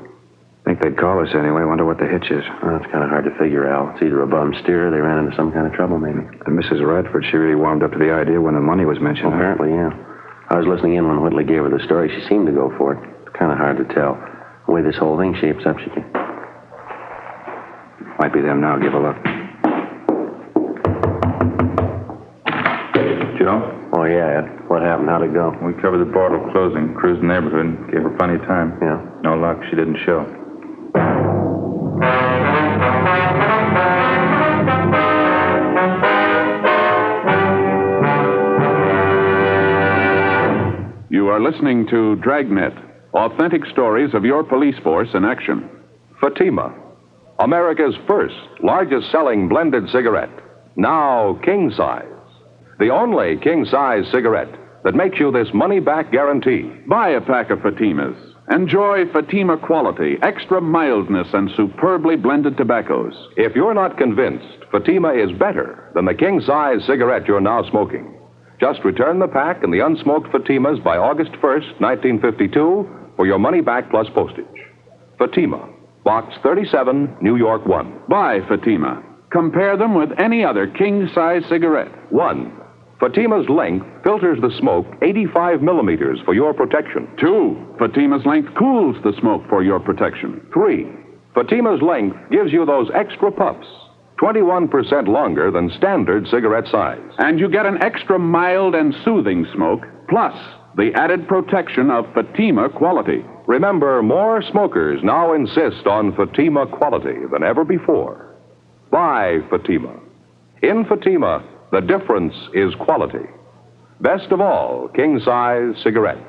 Think they'd call us anyway. Wonder what the hitch is. Well, it's kind of hard to figure, Al. It's either a bum steer or they ran into some kind of trouble, maybe. And Mrs. Radford, she really warmed up to the idea when the money was mentioned. Well, apparently, yeah. I was listening in when Whitley gave her the story. She seemed to go for it. It's kind of hard to tell. The way this whole thing shapes up, she can... Might be them now. Give a look. Joe? Oh, yeah, Ed. What happened? How'd it go? We covered the portal closing, cruised the neighborhood, gave her plenty of time. Yeah. No luck. She didn't show. You are listening to Dragnet, authentic stories of your police force in action. Fatima, America's first, largest selling blended cigarette. Now king size. The only king size cigarette that makes you this money back guarantee. Buy a pack of Fatimas. Enjoy Fatima quality, extra mildness, and superbly blended tobaccos. If you're not convinced Fatima is better than the king size cigarette you're now smoking, just return the pack and the unsmoked Fatimas by August 1st, 1952, for your money back plus postage. Fatima, Box 37, New York 1. Buy Fatima. Compare them with any other king-size cigarette. 1. Fatima's length filters the smoke 85 millimeters for your protection. 2. Fatima's length cools the smoke for your protection. 3. Fatima's length gives you those extra puffs, 21% longer than standard cigarette size. And you get an extra mild and soothing smoke, plus the added protection of Fatima quality. Remember, more smokers now insist on Fatima quality than ever before. Buy Fatima. In Fatima, the difference is quality. Best of all, king-size cigarettes.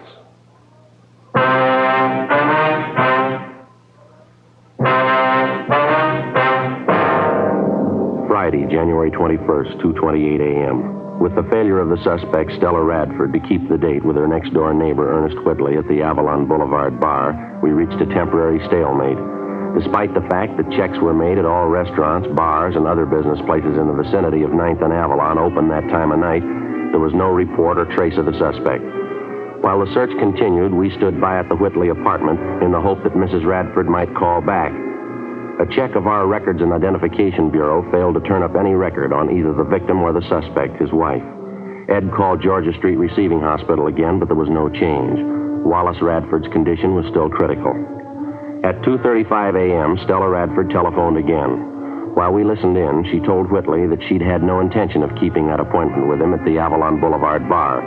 Friday, January 21st, 2:28 a.m. With the failure of the suspect, Stella Radford, to keep the date with her next-door neighbor, Ernest Whitley, at the Avalon Boulevard bar, we reached a temporary stalemate. Despite the fact that checks were made at all restaurants, bars, and other business places in the vicinity of 9th and Avalon open that time of night, there was no report or trace of the suspect. While the search continued, we stood by at the Whitley apartment in the hope that Mrs. Radford might call back. A check of our Records and Identification Bureau failed to turn up any record on either the victim or the suspect, his wife. Ed called Georgia Street Receiving Hospital again, but there was no change. Wallace Radford's condition was still critical. At 2:35 a.m., Stella Radford telephoned again. While we listened in, she told Whitley that she'd had no intention of keeping that appointment with him at the Avalon Boulevard bar.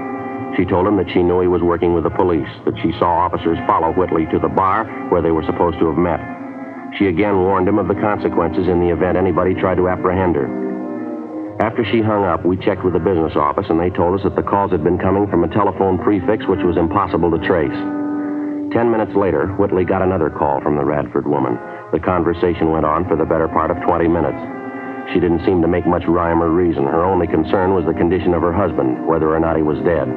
She told him that she knew he was working with the police, that she saw officers follow Whitley to the bar where they were supposed to have met. She again warned him of the consequences in the event anybody tried to apprehend her. After she hung up, we checked with the business office, and they told us that the calls had been coming from a telephone prefix which was impossible to trace. 10 minutes later, Whitley got another call from the Radford woman. The conversation went on for the better part of 20 minutes. She didn't seem to make much rhyme or reason. Her only concern was the condition of her husband, whether or not he was dead.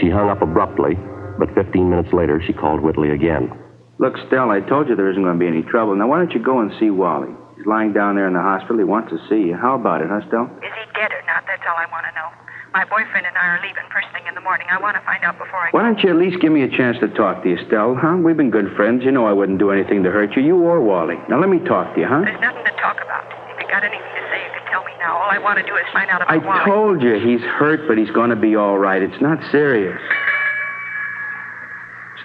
She hung up abruptly, but 15 minutes later, she called Whitley again. Look, Stella, I told you there isn't going to be any trouble. Now, why don't you go and see Wally? He's lying down there in the hospital. He wants to see you. How about it, huh, Stella? Is he dead or not? That's all I want to know. My boyfriend and I are leaving first thing in the morning. I want to find out before I go. Why don't you at least give me a chance to talk to you, Stella, huh? We've been good friends. You know I wouldn't do anything to hurt you or Wally. Now, let me talk to you, huh? There's nothing to talk about. If you got anything to say, you can tell me now. All I want to do is find out about I Wally. told you he's hurt, but he's going to be all right. It's not serious.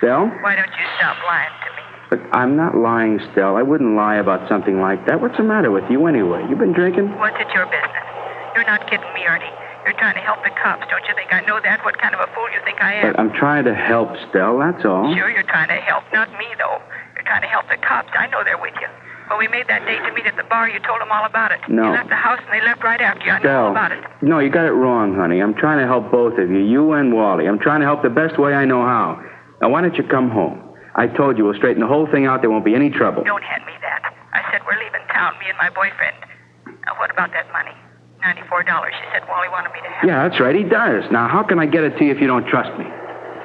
Stella? Why don't you stop lying to me? But I'm not lying, Stella. I wouldn't lie about something like that. What's the matter with you anyway? You been drinking? What's it your business? You're not kidding me, Artie. You're trying to help the cops. Don't you think I know that? What kind of a fool you think I am? But I'm trying to help, Stella, that's all. Sure, you're trying to help. Not me, though. You're trying to help the cops. I know they're with you. When we made that date to meet at the bar, you told them all about it. No. You left the house and they left right after you. I know all about it. No, you got it wrong, honey. I'm trying to help both of you, you and Wally. I'm trying to help the best way I know how. Now, why don't you come home? I told you we'll straighten the whole thing out. There won't be any trouble. Don't hand me that. I said we're leaving town, me and my boyfriend. Now, what about that money? $94. She said Wally wanted me to have. Yeah, that's right. He does. Now, how can I get it to you if you don't trust me?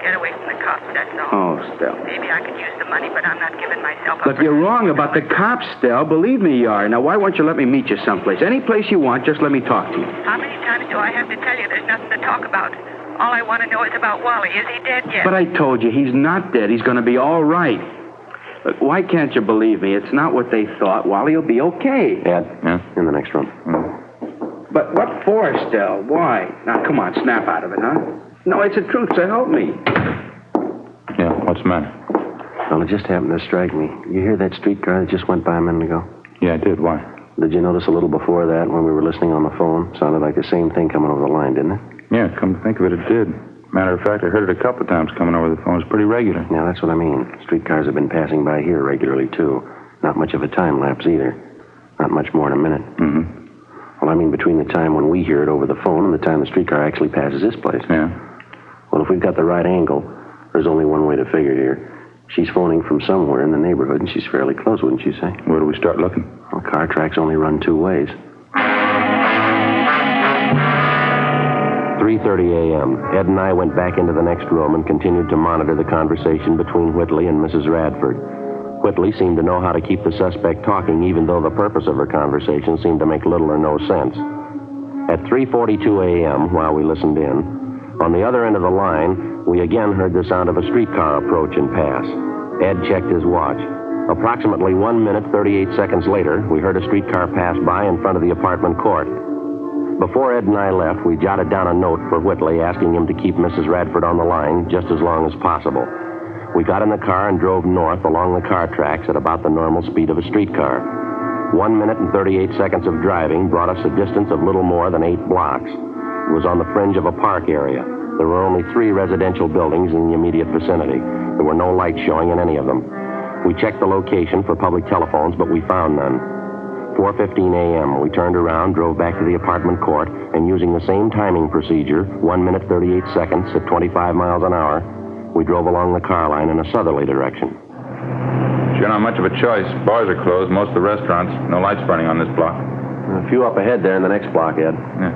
Get away from the cops, that's all. Oh, Stella. Maybe I could use the money, but I'm not giving myself up. Look, you're wrong about the cops, Stella. Believe me, you are. Now, why won't you let me meet you someplace? Any place you want, just let me talk to you. How many times do I have to tell you there's nothing to talk about? All I want to know is about Wally. Is he dead yet? But I told you, he's not dead. He's going to be all right. But why can't you believe me? It's not what they thought. Wally will be okay. Ed, in the next room. But what for, Stell? Why? Now, come on, snap out of it, huh? No, it's the truth, so help me. Yeah, what's the matter? Well, it just happened to strike me. You hear that streetcar that just went by a minute ago? Yeah, I did. Why? Did you notice a little before that when we were listening on the phone? Sounded like the same thing coming over the line, didn't it? Yeah, come to think of it, it did. Matter of fact, I heard it a couple of times coming over the phone. It's pretty regular. Yeah, that's what I mean. Streetcars have been passing by here regularly, too. Not much of a time lapse, either. Not much more than a minute. Mm-hmm. Well, I mean between the time when we hear it over the phone and the time the streetcar actually passes this place. Yeah. Well, if we've got the right angle, there's only one way to figure it here. She's phoning from somewhere in the neighborhood, and she's fairly close, wouldn't you say? Where do we start looking? Well, car tracks only run two ways. 3:30 a.m. Ed and I went back into the next room and continued to monitor the conversation between Whitley and Mrs. Radford. Whitley seemed to know how to keep the suspect talking, even though the purpose of her conversation seemed to make little or no sense. At 3:42 a.m., while we listened in, on the other end of the line, we again heard the sound of a streetcar approach and pass. Ed checked his watch. Approximately 1 minute, 38 seconds later, we heard a streetcar pass by in front of the apartment court. Before Ed and I left, we jotted down a note for Whitley asking him to keep Mrs. Radford on the line just as long as possible. We got in the car and drove north along the car tracks at about the normal speed of a streetcar. 1 minute and 38 seconds of driving brought us a distance of little more than 8 blocks. It was on the fringe of a park area. There were only 3 residential buildings in the immediate vicinity. There were no lights showing in any of them. We checked the location for public telephones, but we found none. 4:15 a.m., we turned around, drove back to the apartment court, and using the same timing procedure, 1 minute 38 seconds at 25 miles an hour, we drove along the car line in a southerly direction. Sure not much of a choice. Bars are closed, most of the restaurants. No lights burning on this block. A few up ahead there in the next block, Ed. Yeah.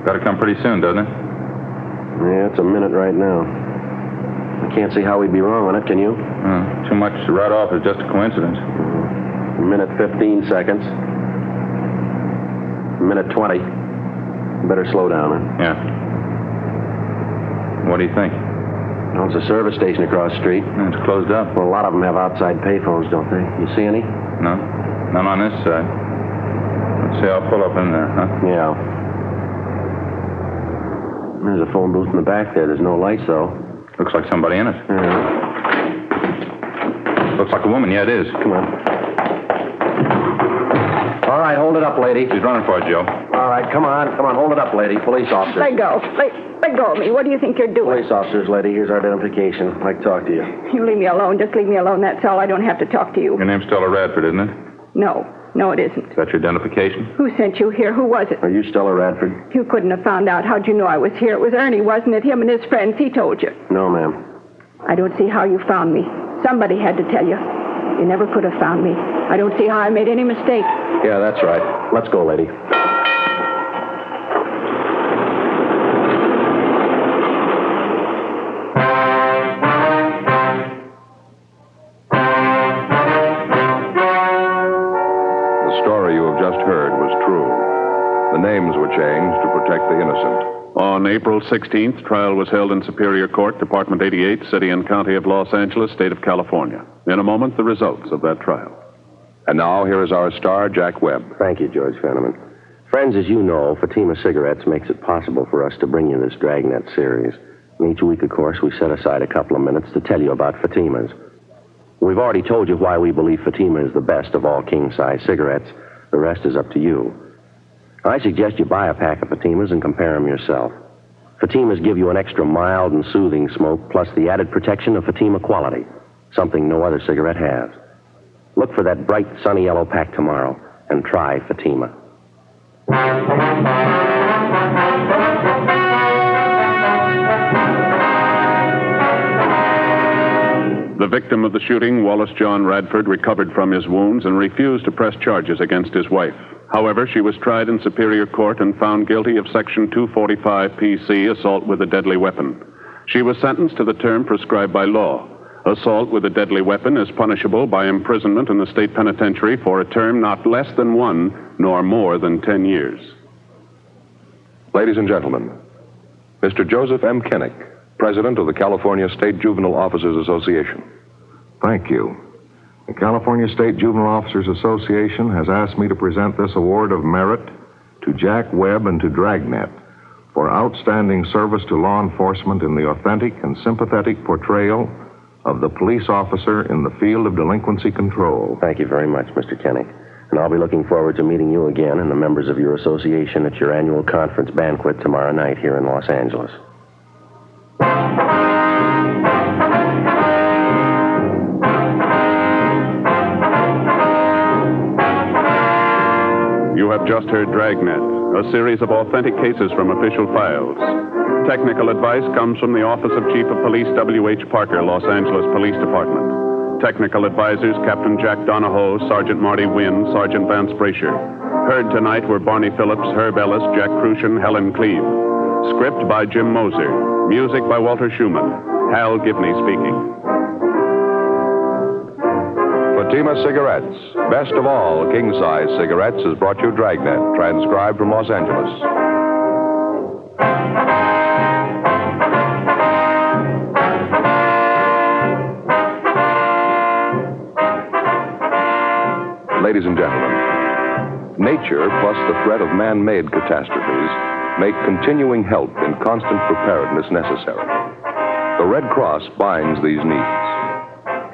Got to come pretty soon, doesn't it? Yeah, it's a minute right now. I can't see how we'd be wrong on it, can you? Too much to write off as just a coincidence. A minute 15 seconds. A minute 20. Better slow down, huh? Yeah. What do you think? Well, it's a service station across the street. It's closed up. Well, a lot of them have outside payphones, don't they? You see any? No. None on this side. Let's see, I'll pull up in there, huh? Yeah. There's a phone booth in the back there. There's no lights, though. Looks like somebody in it. Yeah. Looks like a woman. Yeah, it is. Come on. All right, hold it up, lady. She's running for it, Joe. All right, come on. Come on, hold it up, lady. Police officer. Let go. Let go of me. What do you think you're doing? Police officers, lady. Here's our identification. I'd like to talk to you. You leave me alone. Just leave me alone. That's all. I don't have to talk to you. Your name's Stella Radford, isn't it? No. No, it isn't. Is that your identification? Who sent you here? Who was it? Are you Stella Radford? You couldn't have found out. How'd you know I was here? It was Ernie, wasn't it? Him and his friends. He told you. No, ma'am. I don't see how you found me. Somebody had to tell you. You never could have found me. I don't see how I made any mistake. Yeah, that's right. Let's go, lady. The story you have just heard was true. The names were changed to protect the innocent. On April 16th, trial was held in Superior Court, Department 88, City and County of Los Angeles, State of California. In a moment, the results of that trial. And now, here is our star, Jack Webb. Thank you, George Fenneman. Friends, as you know, Fatima Cigarettes makes it possible for us to bring you this Dragnet series. And each week, of course, we set aside a couple of minutes to tell you about Fatima's. We've already told you why we believe Fatima is the best of all king-size cigarettes. The rest is up to you. I suggest you buy a pack of Fatimas and compare them yourself. Fatimas give you an extra mild and soothing smoke, plus the added protection of Fatima quality, something no other cigarette has. Look for that bright, sunny yellow pack tomorrow and try Fatima. The victim of the shooting, Wallace John Radford, recovered from his wounds and refused to press charges against his wife. However, she was tried in Superior Court and found guilty of Section 245 PC, assault with a deadly weapon. She was sentenced to the term prescribed by law. Assault with a deadly weapon is punishable by imprisonment in the state penitentiary for a term not less than 1 nor more than 10 years. Ladies and gentlemen, Mr. Joseph M. Kinnick, President of the California State Juvenile Officers Association. Thank you. The California State Juvenile Officers Association has asked me to present this award of merit to Jack Webb and to Dragnet for outstanding service to law enforcement in the authentic and sympathetic portrayal of the police officer in the field of delinquency control. Thank you very much, Mr. Kenny. And I'll be looking forward to meeting you again and the members of your association at your annual conference banquet tomorrow night here in Los Angeles. You have just heard Dragnet, a series of authentic cases from official files. Technical advice comes from the Office of Chief of Police W.H. Parker, Los Angeles Police Department. Technical advisors Captain Jack Donahoe, Sergeant Marty Wynn, Sergeant Vance Brasher. Heard tonight were Barney Phillips, Herb Ellis, Jack Crucian, Helen Cleve. Script by Jim Moser. Music by Walter Schumann. Hal Gibney speaking. Fatima Cigarettes, best of all king-size cigarettes, has brought you Dragnet, transcribed from Los Angeles. Ladies and gentlemen, nature plus the threat of man-made catastrophes make continuing help in constant preparedness necessary. The Red Cross binds these needs.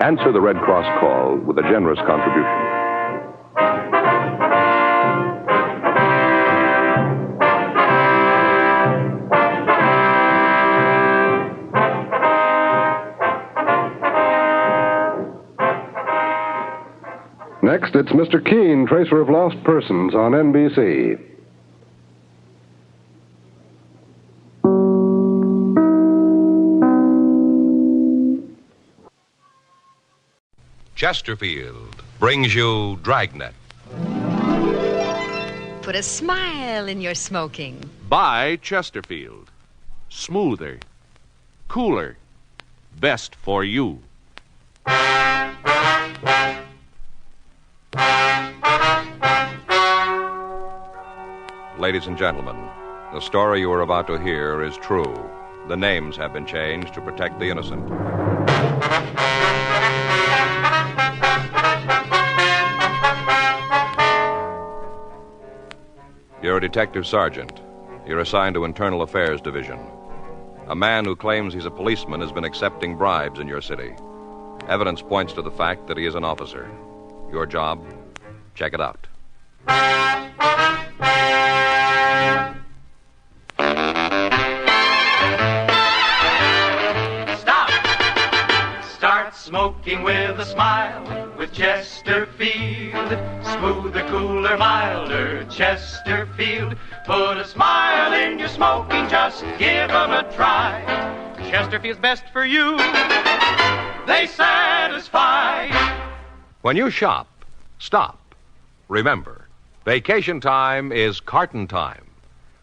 Answer the Red Cross call with a generous contribution. Next, it's Mr. Keene, Tracer of Lost Persons on NBC. Chesterfield brings you Dragnet. Put a smile in your smoking. Buy Chesterfield. Smoother, cooler, best for you. Ladies and gentlemen, the story you are about to hear is true. The names have been changed to protect the innocent. You're a detective sergeant. You're assigned to Internal Affairs Division. A man who claims he's a policeman has been accepting bribes in your city. Evidence points to the fact that he is an officer. Your job? Check it out. Start smoking with a smile with Chesterfield. Smoother, cooler, milder Chesterfield. Put a smile in your smoking, just give them a try. Chesterfield's best for you. They satisfy. When you shop, stop. Remember, vacation time is carton time.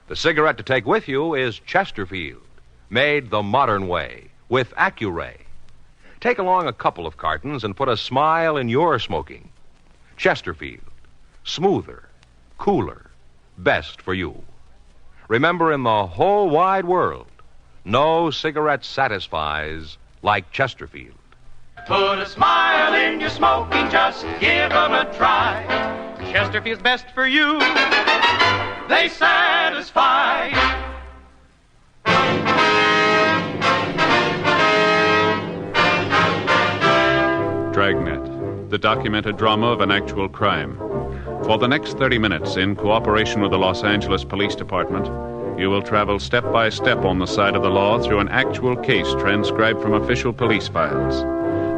The cigarette to take with you is Chesterfield, made the modern way with Accuray. Take along a couple of cartons and put a smile in your smoking. Chesterfield, smoother, cooler, best for you. Remember, in the whole wide world, no cigarette satisfies like Chesterfield. Put a smile in your smoking, just give them a try. Chesterfield's best for you. They satisfy. Dragnet, the documented drama of an actual crime. For the next 30 minutes, in cooperation with the Los Angeles Police Department, you will travel step by step on the side of the law through an actual case transcribed from official police files.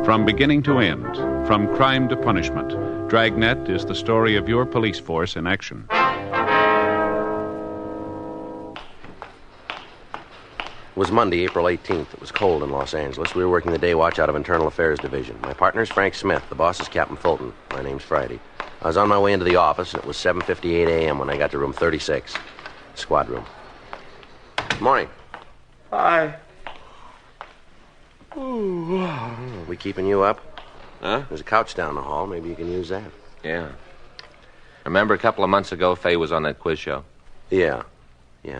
From beginning to end, from crime to punishment, Dragnet is the story of your police force in action. It was Monday, April 18th. It was cold in Los Angeles. We were working the day watch out of Internal Affairs Division. My partner's Frank Smith. The boss is Captain Fulton. My name's Friday. I was on my way into the office, and it was 7:58 a.m. when I got to room 36, squad room. Good morning. Hi. We keeping you up? Huh? There's a couch down the hall. Maybe you can use that. Yeah. Remember a couple of months ago, Faye was on that quiz show? Yeah.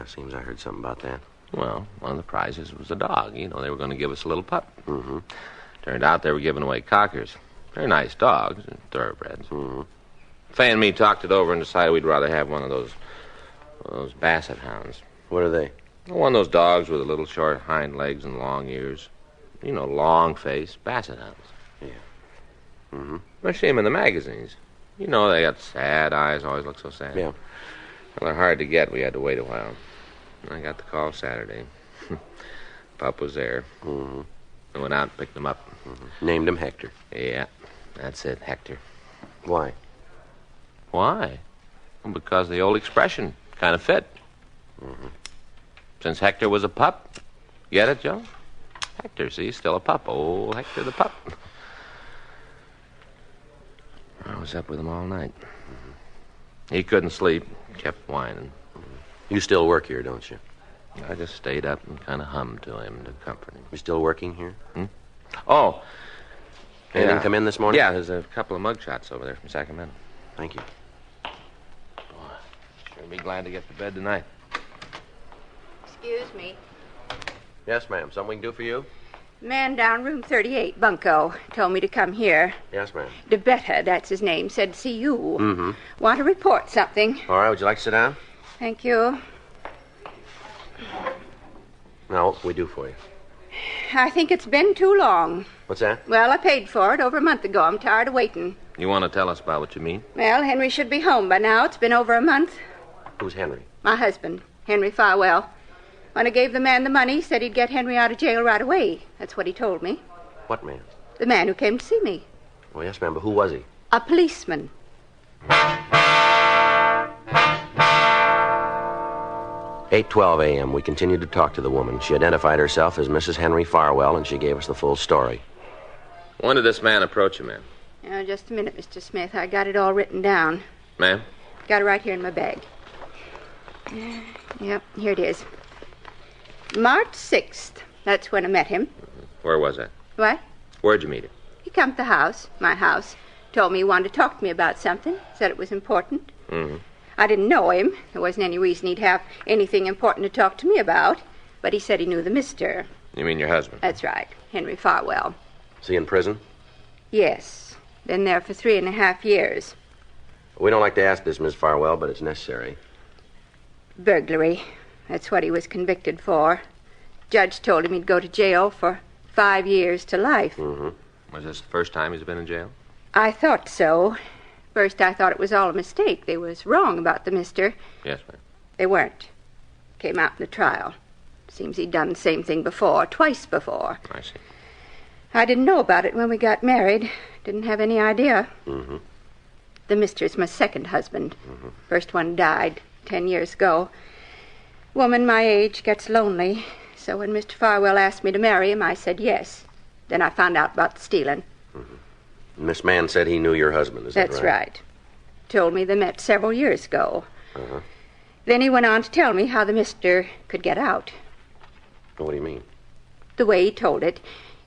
Seems I heard something about that. Well, one of the prizes was a dog. You know, they were going to give us a little pup. Mm-hmm. Turned out they were giving away cockers. They're nice dogs, thoroughbreds. Mm-hmm. Fay and me talked it over and decided we'd rather have one of those basset hounds. What are they? One of those dogs with the little short hind legs and long ears. You know, long face, basset hounds. Yeah. Mm-hmm. I see them in the magazines. You know, they got sad eyes, always look so sad. Yeah. Well, they're hard to get. We had to wait a while. I got the call Saturday. Pup was there. Mm-hmm. I went out and picked him up. Mm-hmm. Named him Hector. Yeah, that's it, Hector. Why? Why? Well, because the old expression kind of fit. Mm-hmm. Since Hector was a pup. Get it, Joe? Hector, see, still a pup. Old Hector the pup. I was up with him all night. Mm-hmm. He couldn't sleep. Kept whining. Mm-hmm. You still work here, don't you? I just stayed up and kind of hummed to him to comfort him. You still working here? Oh. Anything come in this morning? Yeah, there's a couple of mug shots over there from Sacramento. Thank you. Boy, sure be glad to get to bed tonight. Excuse me. Yes, ma'am. Something we can do for you? Man down room 38, Bunko, told me to come here. Yes, ma'am. DeBetta, that's his name, said to see you. Mm-hmm. Want to report something. All right, would you like to sit down? Thank you. Now, what can we do for you? I think it's been too long. What's that? Well, I paid for it over a month ago. I'm tired of waiting. You want to tell us about what you mean? Well, Henry should be home by now. It's been over a month. Who's Henry? My husband, Henry Farwell. When I gave the man the money, he said he'd get Henry out of jail right away. That's what he told me. What man? The man who came to see me. Oh, yes, ma'am, but who was he? A policeman. 8:12 a.m. We continued to talk to the woman. She identified herself as Mrs. Henry Farwell, and she gave us the full story. When did this man approach you, ma'am? Just a minute, Mr. Smith. I got it all written down. Ma'am? Got it right here in my bag. Yep, here it is. March 6th. That's when I met him. Where was that? What? Where'd you meet him? He come to the house, my house. Told me he wanted to talk to me about something. Said it was important. Mm-hmm. I didn't know him. There wasn't any reason he'd have anything important to talk to me about. But he said he knew the mister. You mean your husband? That's right, Henry Farwell. Is he in prison? Yes. Been there for 3.5 years. We don't like to ask this, Miss Farwell, but it's necessary. Burglary. That's what he was convicted for. Judge told him he'd go to jail for 5 years to life. Mm-hmm. Was this the first time he's been in jail? I thought so. First, I thought it was all a mistake. They was wrong about the mister. Yes, ma'am. They weren't. Came out in the trial. Seems he'd done the same thing before, twice before. I see. I didn't know about it when we got married. Didn't have any idea. Mm-hmm. The mister's my second husband. Mm-hmm. First one died 10 years ago. Woman my age gets lonely. So when Mr. Farwell asked me to marry him, I said yes. Then I found out about the stealing. Mm-hmm. Miss Mann said he knew your husband, is that right? That's right. Told me they met several years ago. Uh-huh. Then he went on to tell me how the mister could get out. What do you mean? The way he told it,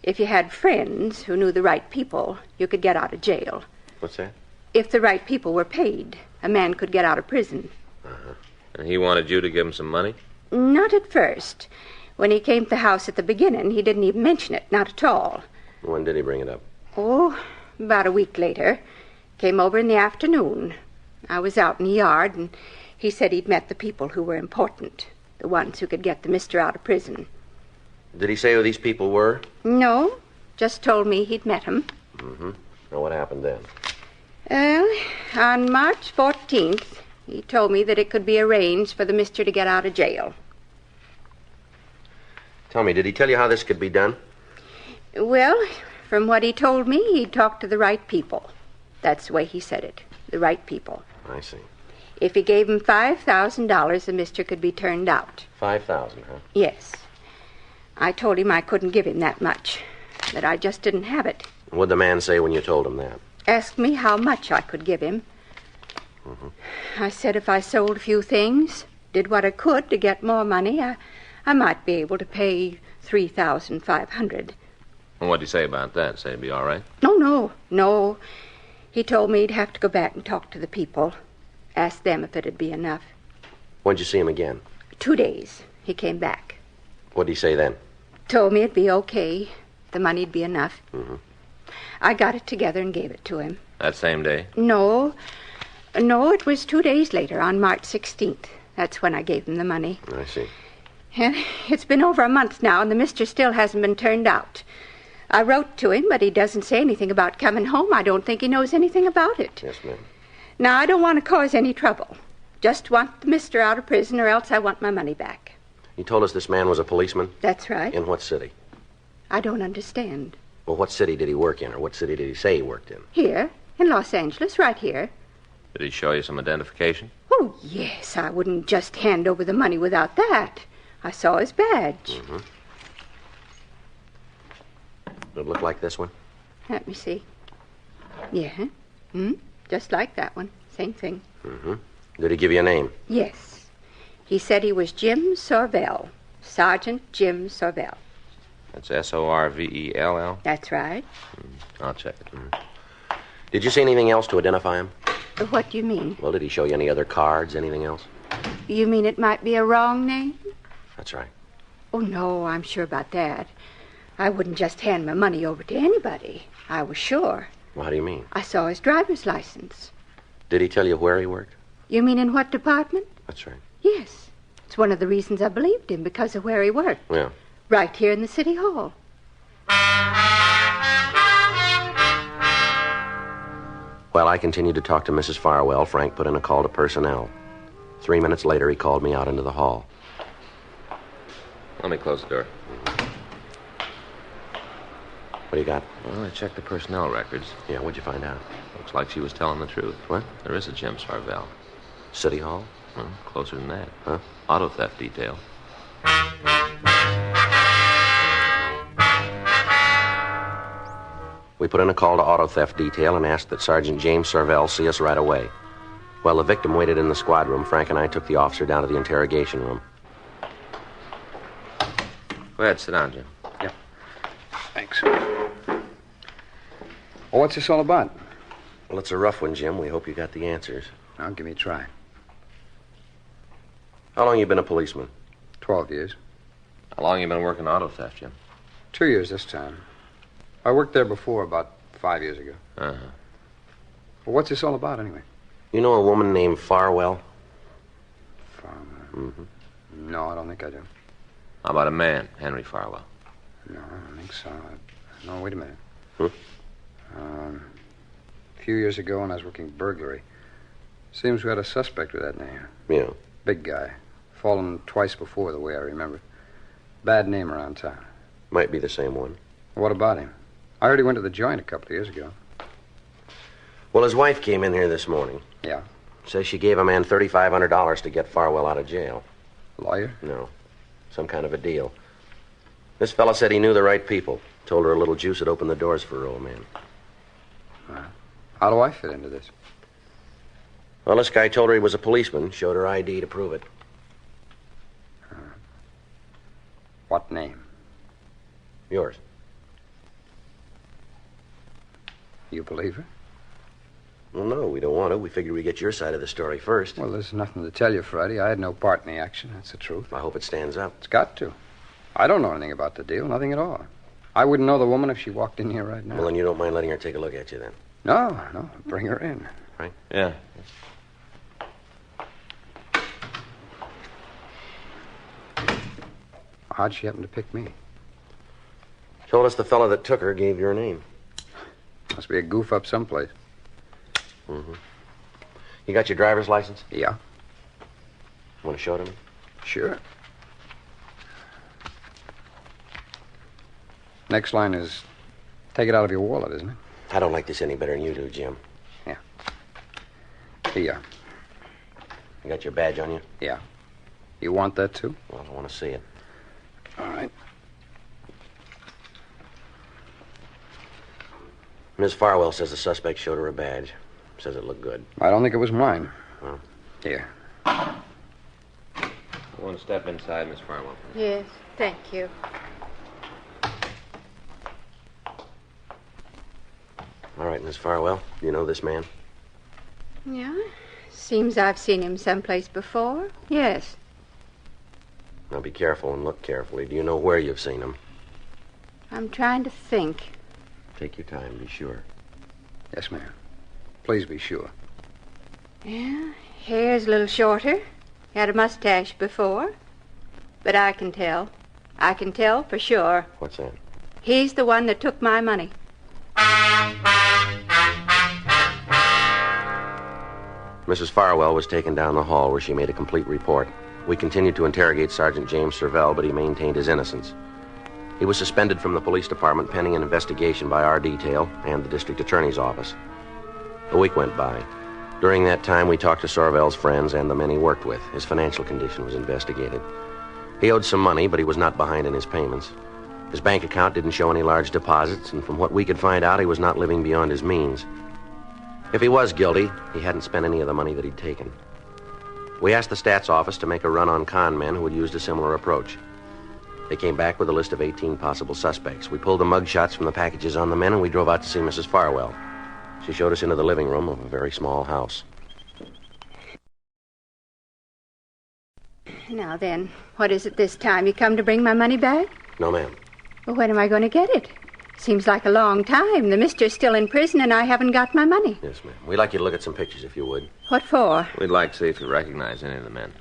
if you had friends who knew the right people, you could get out of jail. What's that? If the right people were paid, a man could get out of prison. Uh-huh. And he wanted you to give him some money? Not at first. When he came to the house at the beginning, he didn't even mention it, not at all. When did he bring it up? Oh, about a week later. Came over in the afternoon. I was out in the yard, and he said he'd met the people who were important, the ones who could get the mister out of prison. Did he say who these people were? No, just told me he'd met 'em. Mm-hmm. Now, what happened then? Well, on March 14th, he told me that it could be arranged for the mister to get out of jail. Tell me, did he tell you how this could be done? Well, from what he told me, he'd talked to the right people. That's the way he said it, the right people. I see. If he gave him $5,000, the mister could be turned out. 5,000, huh? Yes. I told him I couldn't give him that much, that I just didn't have it. What'd the man say when you told him that? Asked me how much I could give him. Mm-hmm. I said if I sold a few things, did what I could to get more money, I might be able to pay $3,500. And what'd he say about that? Say it'd be all right? No. He told me he'd have to go back and talk to the people. Ask them if it'd be enough. When'd you see him again? 2 days. He came back. What'd he say then? Told me it'd be okay. The money'd be enough. Mm-hmm. I got it together and gave it to him. That same day? No, it was 2 days later, on March 16th. That's when I gave him the money. I see. And it's been over a month now, and the mister still hasn't been turned out. I wrote to him, but he doesn't say anything about coming home. I don't think he knows anything about it. Yes, ma'am. Now, I don't want to cause any trouble. Just want the mister out of prison, or else I want my money back. You told us this man was a policeman? That's right. In what city? I don't understand. Well, what city did he work in, or what city did he say he worked in? Here, in Los Angeles, right here. Did he show you some identification? Oh, yes. I wouldn't just hand over the money without that. I saw his badge. Mm-hmm. Did it look like this one? Let me see. Yeah. Just like that one. Same thing. Mm-hmm. Did he give you a name? Yes. He said he was Jim Sorvell. Sergeant Jim Sorvell. That's Sorvell? That's right. I'll check it. Did you see anything else to identify him? What do you mean? Well, did he show you any other cards, anything else? You mean it might be a wrong name? That's right. Oh, no, I'm sure about that. I wouldn't just hand my money over to anybody. I was sure. Well, how do you mean? I saw his driver's license. Did he tell you where he worked? You mean in what department? That's right. Yes. It's one of the reasons I believed him, because of where he worked. Yeah. Right here in the city hall. While I continued to talk to Mrs. Farwell, Frank put in a call to personnel. 3 minutes later, he called me out into the hall. Let me close the door. What do you got? Well, I checked the personnel records. Yeah, what'd you find out? Looks like she was telling the truth. What? There is a Jim Sorvell. City Hall? Well, closer than that. Huh? Auto theft detail. We put in a call to auto theft detail and asked that Sergeant James Sorvell see us right away. While the victim waited in the squad room, Frank and I took the officer down to the interrogation room. Go ahead, sit down, Jim. Yeah. Thanks. Well, what's this all about? Well, it's a rough one, Jim. We hope you got the answers. Now, give me a try. How long you been a policeman? 12 years. How long you been working auto theft, Jim? 2 years this time. I worked there before, about 5 years ago. Uh-huh. Well, what's this all about, anyway? You know a woman named Farwell? Farwell? No, I don't think I do. How about a man, Henry Farwell? No, I don't think so. No, wait a minute. A few years ago when I was working burglary, seems we had a suspect with that name. Yeah. Big guy. Fallen twice before, the way I remember it. Bad name around town. Might be the same one. What about him? I heard he went to the joint a couple of years ago. Well, his wife came in here this morning. Yeah? Says she gave a man $3,500 to get Farwell out of jail. Lawyer? No. Some kind of a deal. This fella said he knew the right people. Told her a little juice would open the doors for her old man. How do I fit into this? Well, this guy told her he was a policeman. Showed her ID to prove it. What name? Yours. You believe her? Well, no, we don't want to. We figured we'd get your side of the story first. Well, there's nothing to tell you, Friday. I had no part in the action. That's the truth. I hope it stands up. It's got to. I don't know anything about the deal. Nothing at all. I wouldn't know the woman if she walked in here right now. Well, then you don't mind letting her take a look at you, then? No. Bring her in. Right? Yeah. How'd she happen to pick me? Told us the fellow that took her gave your name. Must be a goof up someplace. Mm-hmm. You got your driver's license? Yeah. Want to show it to me? Sure. Next line is take it out of your wallet, isn't it? I don't like this any better than you do, Jim. Yeah. Here. You got your badge on you? Yeah. You want that, too? Well, I want to see it. All right. Ms. Farwell says the suspect showed her a badge. Says it looked good. I don't think it was mine. Well. Here. I want to step inside, Miss Farwell. Yes, thank you. All right, Miss Farwell. You know this man? Yeah. Seems I've seen him someplace before. Yes. Now be careful and look carefully. Do you know where you've seen him? I'm trying to think. Take your time, be sure. Yes, ma'am. Please be sure. Yeah, hair's a little shorter. Had a mustache before. But I can tell. I can tell for sure. What's that? He's the one that took my money. Mrs. Farwell was taken down the hall where she made a complete report. We continued to interrogate Sergeant James Servell, but he maintained his innocence. He was suspended from the police department pending an investigation by our detail and the district attorney's office. A week went by. During that time, we talked to Servell's friends and the men he worked with. His financial condition was investigated. He owed some money, but he was not behind in his payments. His bank account didn't show any large deposits, and from what we could find out, he was not living beyond his means. If he was guilty, he hadn't spent any of the money that he'd taken. We asked the stats office to make a run on con men who had used a similar approach. They came back with a list of 18 possible suspects. We pulled the mug shots from the packages on the men, and we drove out to see Mrs. Farwell. She showed us into the living room of a very small house. Now then, what is it this time? You come to bring my money back? No, ma'am. Well, when am I going to get it? Seems like a long time. The mister's still in prison, and I haven't got my money. Yes, ma'am. We'd like you to look at some pictures, if you would. What for? We'd like to see if you recognize any of the men.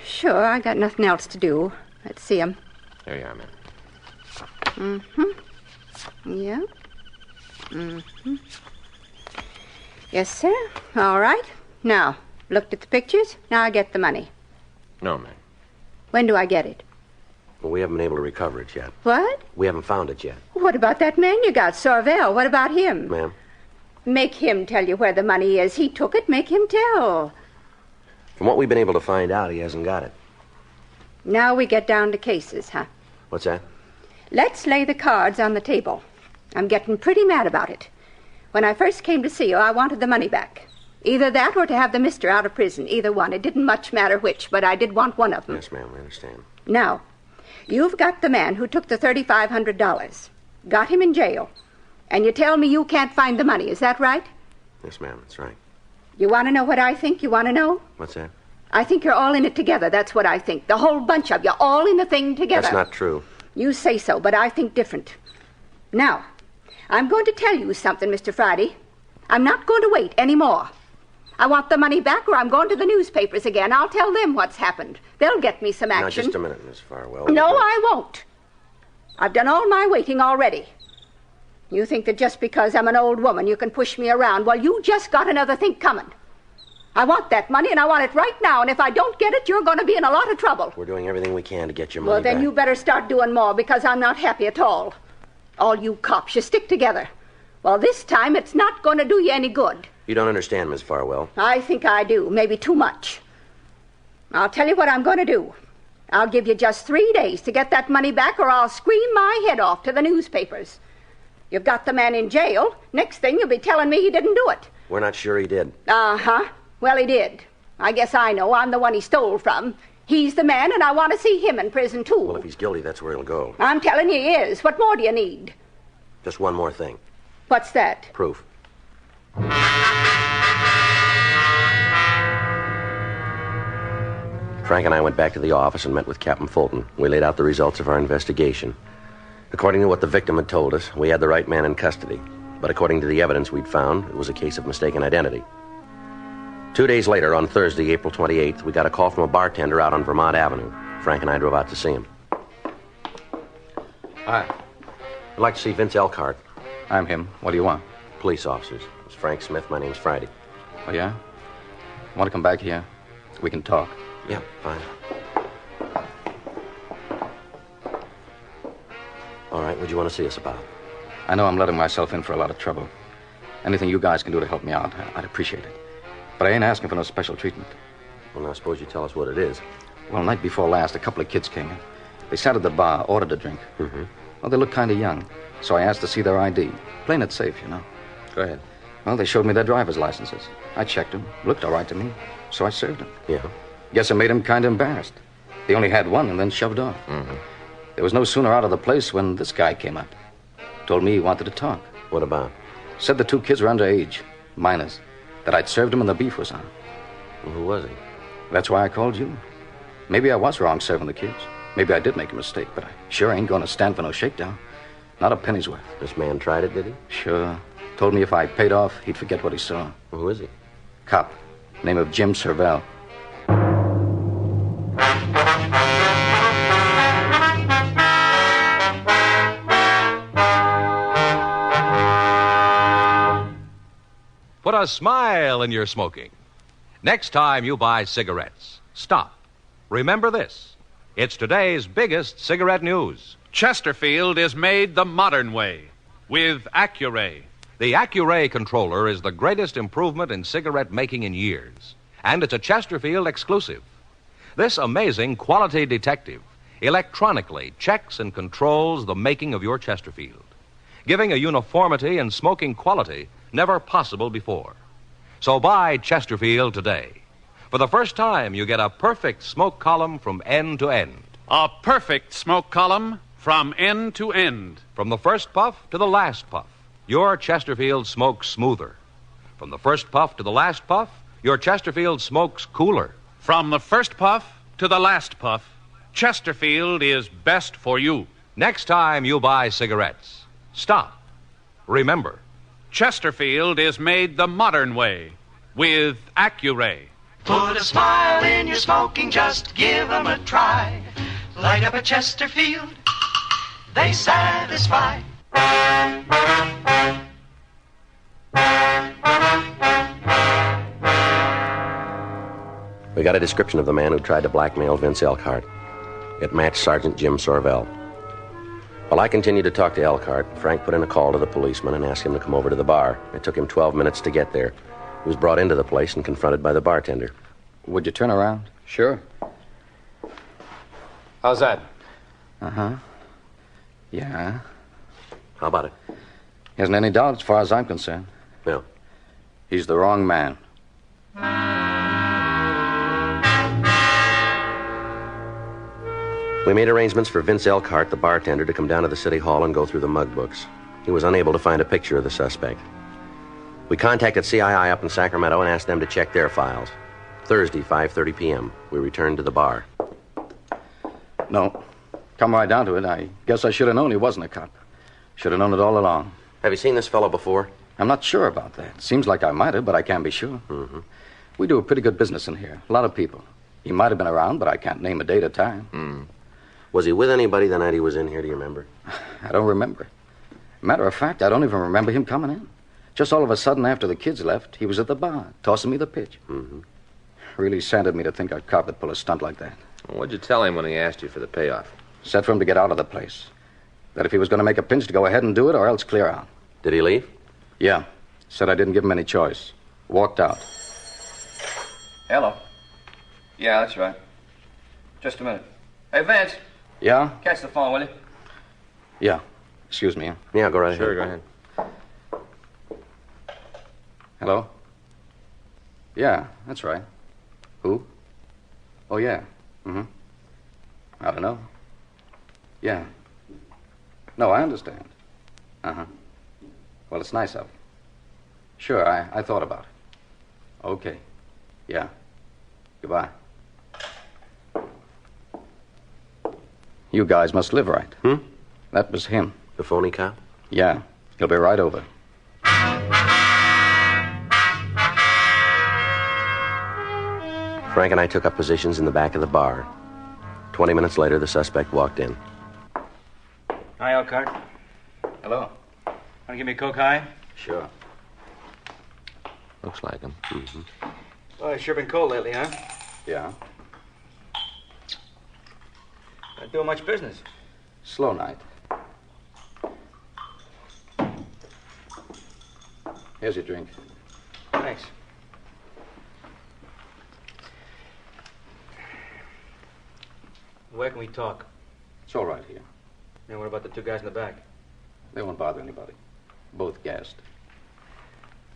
Sure, I got nothing else to do. Let's see 'em. There you are, ma'am. Mm-hmm. Yeah. Mm-hmm. Yes, sir. All right. Now, looked at the pictures. Now I get the money. No, ma'am. When do I get it? Well, we haven't been able to recover it yet. What? We haven't found it yet. What about that man you got, Servell? What about him? Ma'am? Make him tell you where the money is. He took it. Make him tell. From what we've been able to find out, he hasn't got it. Now we get down to cases, huh? What's that? Let's lay the cards on the table. I'm getting pretty mad about it. When I first came to see you, I wanted the money back. Either that or to have the mister out of prison. Either one. It didn't much matter which, but I did want one of them. Yes, ma'am, I understand. Now, you've got the man who took the $3,500. Got him in jail. And you tell me you can't find the money. Is that right? Yes, ma'am, that's right. You want to know what I think? You want to know? What's that? I think you're all in it together. That's what I think. The whole bunch of you, all in the thing together. That's not true. You say so, but I think different. Now, I'm going to tell you something, Mr. Friday. I'm not going to wait any more. I want the money back or I'm going to the newspapers again. I'll tell them what's happened. They'll get me some action. Now, just a minute, Miss Farwell. No, I won't. I've done all my waiting already. You think that just because I'm an old woman you can push me around. Well, you just got another thing coming. I want that money, and I want it right now, and if I don't get it, you're going to be in a lot of trouble. We're doing everything we can to get your money Well, then back. you better start doing more, because I'm not happy at all. All you cops, you stick together. Well, this time it's not going to do you any good. You don't understand, Miss Farwell. I think I do, maybe too much. I'll tell you what I'm going to do. I'll give you just 3 days to get that money back, or I'll scream my head off to the newspapers. You've got the man in jail. Next thing, you'll be telling me he didn't do it. We're not sure he did. Uh-huh. Well, he did. I guess I know. I'm the one he stole from. He's the man, and I want to see him in prison, too. Well, if he's guilty, that's where he'll go. I'm telling you he is. What more do you need? Just one more thing. What's that? Proof. Frank and I went back to the office and met with Captain Fulton. We laid out the results of our investigation. According to what the victim had told us, we had the right man in custody. But according to the evidence we'd found, it was a case of mistaken identity. 2 days later, on Thursday, April 28th, we got a call from a bartender out on Vermont Avenue. Frank and I drove out to see him. Hi. I'd like to see Vince Elkhart. I'm him. What do you want? Police officers. It's Frank Smith. My name's Friday. Oh, yeah? Want to come back here? We can talk. Yeah, fine. All right, what do you want to see us about? I know I'm letting myself in for a lot of trouble. Anything you guys can do to help me out, I'd appreciate it. But I ain't asking for no special treatment. Well, now, suppose you tell us what it is. Well, night before last, a couple of kids came in. They sat at the bar, ordered a drink. Mm-hmm. Well, they looked kind of young, so I asked to see their ID. Playing it safe, you know. Go ahead. Well, they showed me their driver's licenses. I checked them. Looked all right to me, so I served them. Yeah? Guess I made them kind of embarrassed. They only had one and then shoved off. Mm-hmm. They was no sooner out of the place when this guy came up. Told me he wanted to talk. What about? Said the 2 kids were underage, minors, that I'd served them and the beef was on. Well, who was he? That's why I called you. Maybe I was wrong serving the kids. Maybe I did make a mistake, but I sure ain't going to stand for no shakedown. Not a penny's worth. This man tried it, did he? Sure. Told me if I paid off, he'd forget what he saw. Well, who is he? Cop. Name of Jim Servell. Put a smile in your smoking. Next time you buy cigarettes, stop. Remember this. It's today's biggest cigarette news. Chesterfield is made the modern way with Accuray. The Accuray controller is the greatest improvement in cigarette making in years, and it's a Chesterfield exclusive. This amazing quality detective electronically checks and controls the making of your Chesterfield, giving a uniformity in smoking quality never possible before. So buy Chesterfield today. For the first time, you get a perfect smoke column from end to end. A perfect smoke column from end to end. From the first puff to the last puff, your Chesterfield smokes smoother. From the first puff to the last puff, your Chesterfield smokes cooler. From the first puff to the last puff, Chesterfield is best for you. Next time you buy cigarettes, stop. Remember, Chesterfield is made the modern way with Accuray. Put a smile in your smoking, just give them a try. Light up a Chesterfield, they satisfy. We got a description of the man who tried to blackmail Vince Elkhart. It matched Sergeant Jim Sorvell. While I continued to talk to Elkhart, Frank put in a call to the policeman and asked him to come over to the bar. It took him 12 minutes to get there. He was brought into the place and confronted by the bartender. Would you turn around? Sure. How's that? Uh-huh. Yeah. How about it? He hasn't any doubt as far as I'm concerned. No. He's the wrong man. We made arrangements for Vince Elkhart, the bartender, to come down to the city hall and go through the mug books. He was unable to find a picture of the suspect. We contacted CII up in Sacramento and asked them to check their files. Thursday, 5:30 p.m., we returned to the bar. No. Come right down to it, I guess I should have known he wasn't a cop. Should have known it all along. Have you seen this fellow before? I'm not sure about that. Seems like I might have, but I can't be sure. Mm-hmm. We do a pretty good business in here. A lot of people. He might have been around, but I can't name a date or time. Was he with anybody the night he was in here, do you remember? I don't remember. Matter of fact, I don't even remember him coming in. Just all of a sudden, after the kids left, he was at the bar, tossing me the pitch. Really saddened me to think a cop would pull a stunt like that. What'd you tell him when he asked you for the payoff? Said for him to get out of the place. That if he was going to make a pinch, to go ahead and do it, or else clear out. Did he leave? Yeah. Said I didn't give him any choice. Walked out. Hello. Yeah, that's right. Just a minute. Hey, Vince. Yeah? Catch the phone, will you? Yeah. Excuse me. Yeah, go right ahead. Sure, go ahead. Hello? Yeah, that's right. Who? Oh, yeah. I don't know. Yeah. No, I understand. Uh-huh. Well, it's nice of you. Sure, I thought about it. Okay. Yeah. Goodbye. You guys must live right. That was him. The phony cop? Yeah. He'll be right over. Frank and I took up positions in the back of the bar. 20 minutes later, the suspect walked in. Hi, Elkhart. Hello. Want to give me a Coke High? Sure. Looks like him. Well, it's sure been cold lately, huh? Yeah. Not doing much business. Slow night. Here's your drink. Thanks. Where can we talk? It's all right here. And what about the two guys in the back? They won't bother anybody. Both gassed.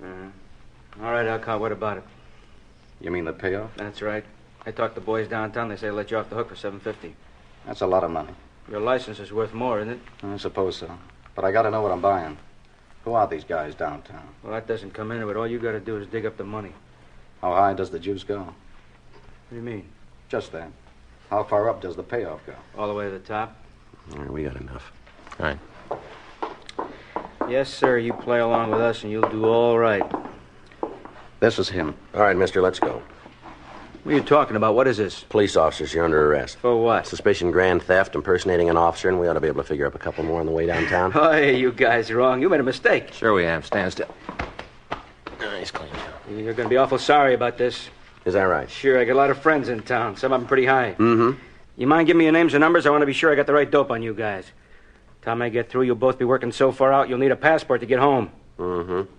All right, Elkhart, what about it? You mean the payoff? That's right. I talked to the boys downtown. They say they'll let you off the hook for $750. That's a lot of money. Your license is worth more, isn't it? I suppose so. But I gotta know what I'm buying. Who are these guys downtown? Well, that doesn't come into it. All you gotta do is dig up the money. How high does the juice go? What do you mean? Just that. How far up does the payoff go? All the way to the top. We got enough. All right. Yes, sir. You play along with us and you'll do all right. This is him. All right, mister, let's go. What are you talking about? What is this? Police officers, you're under arrest. For what? Suspicion grand theft, impersonating an officer, and we ought to be able to figure up a couple more on the way downtown. Oh, hey, you guys are wrong. You made a mistake. Sure we have. Stand still. Nice clean. You're going to be awful sorry about this. Is that right? Sure, I got a lot of friends in town. Some of them pretty high. Mm-hmm. You mind giving me your names and numbers? I want to be sure I got the right dope on you guys. Time I get through, you'll both be working so far out, you'll need a passport to get home. Mm-hmm.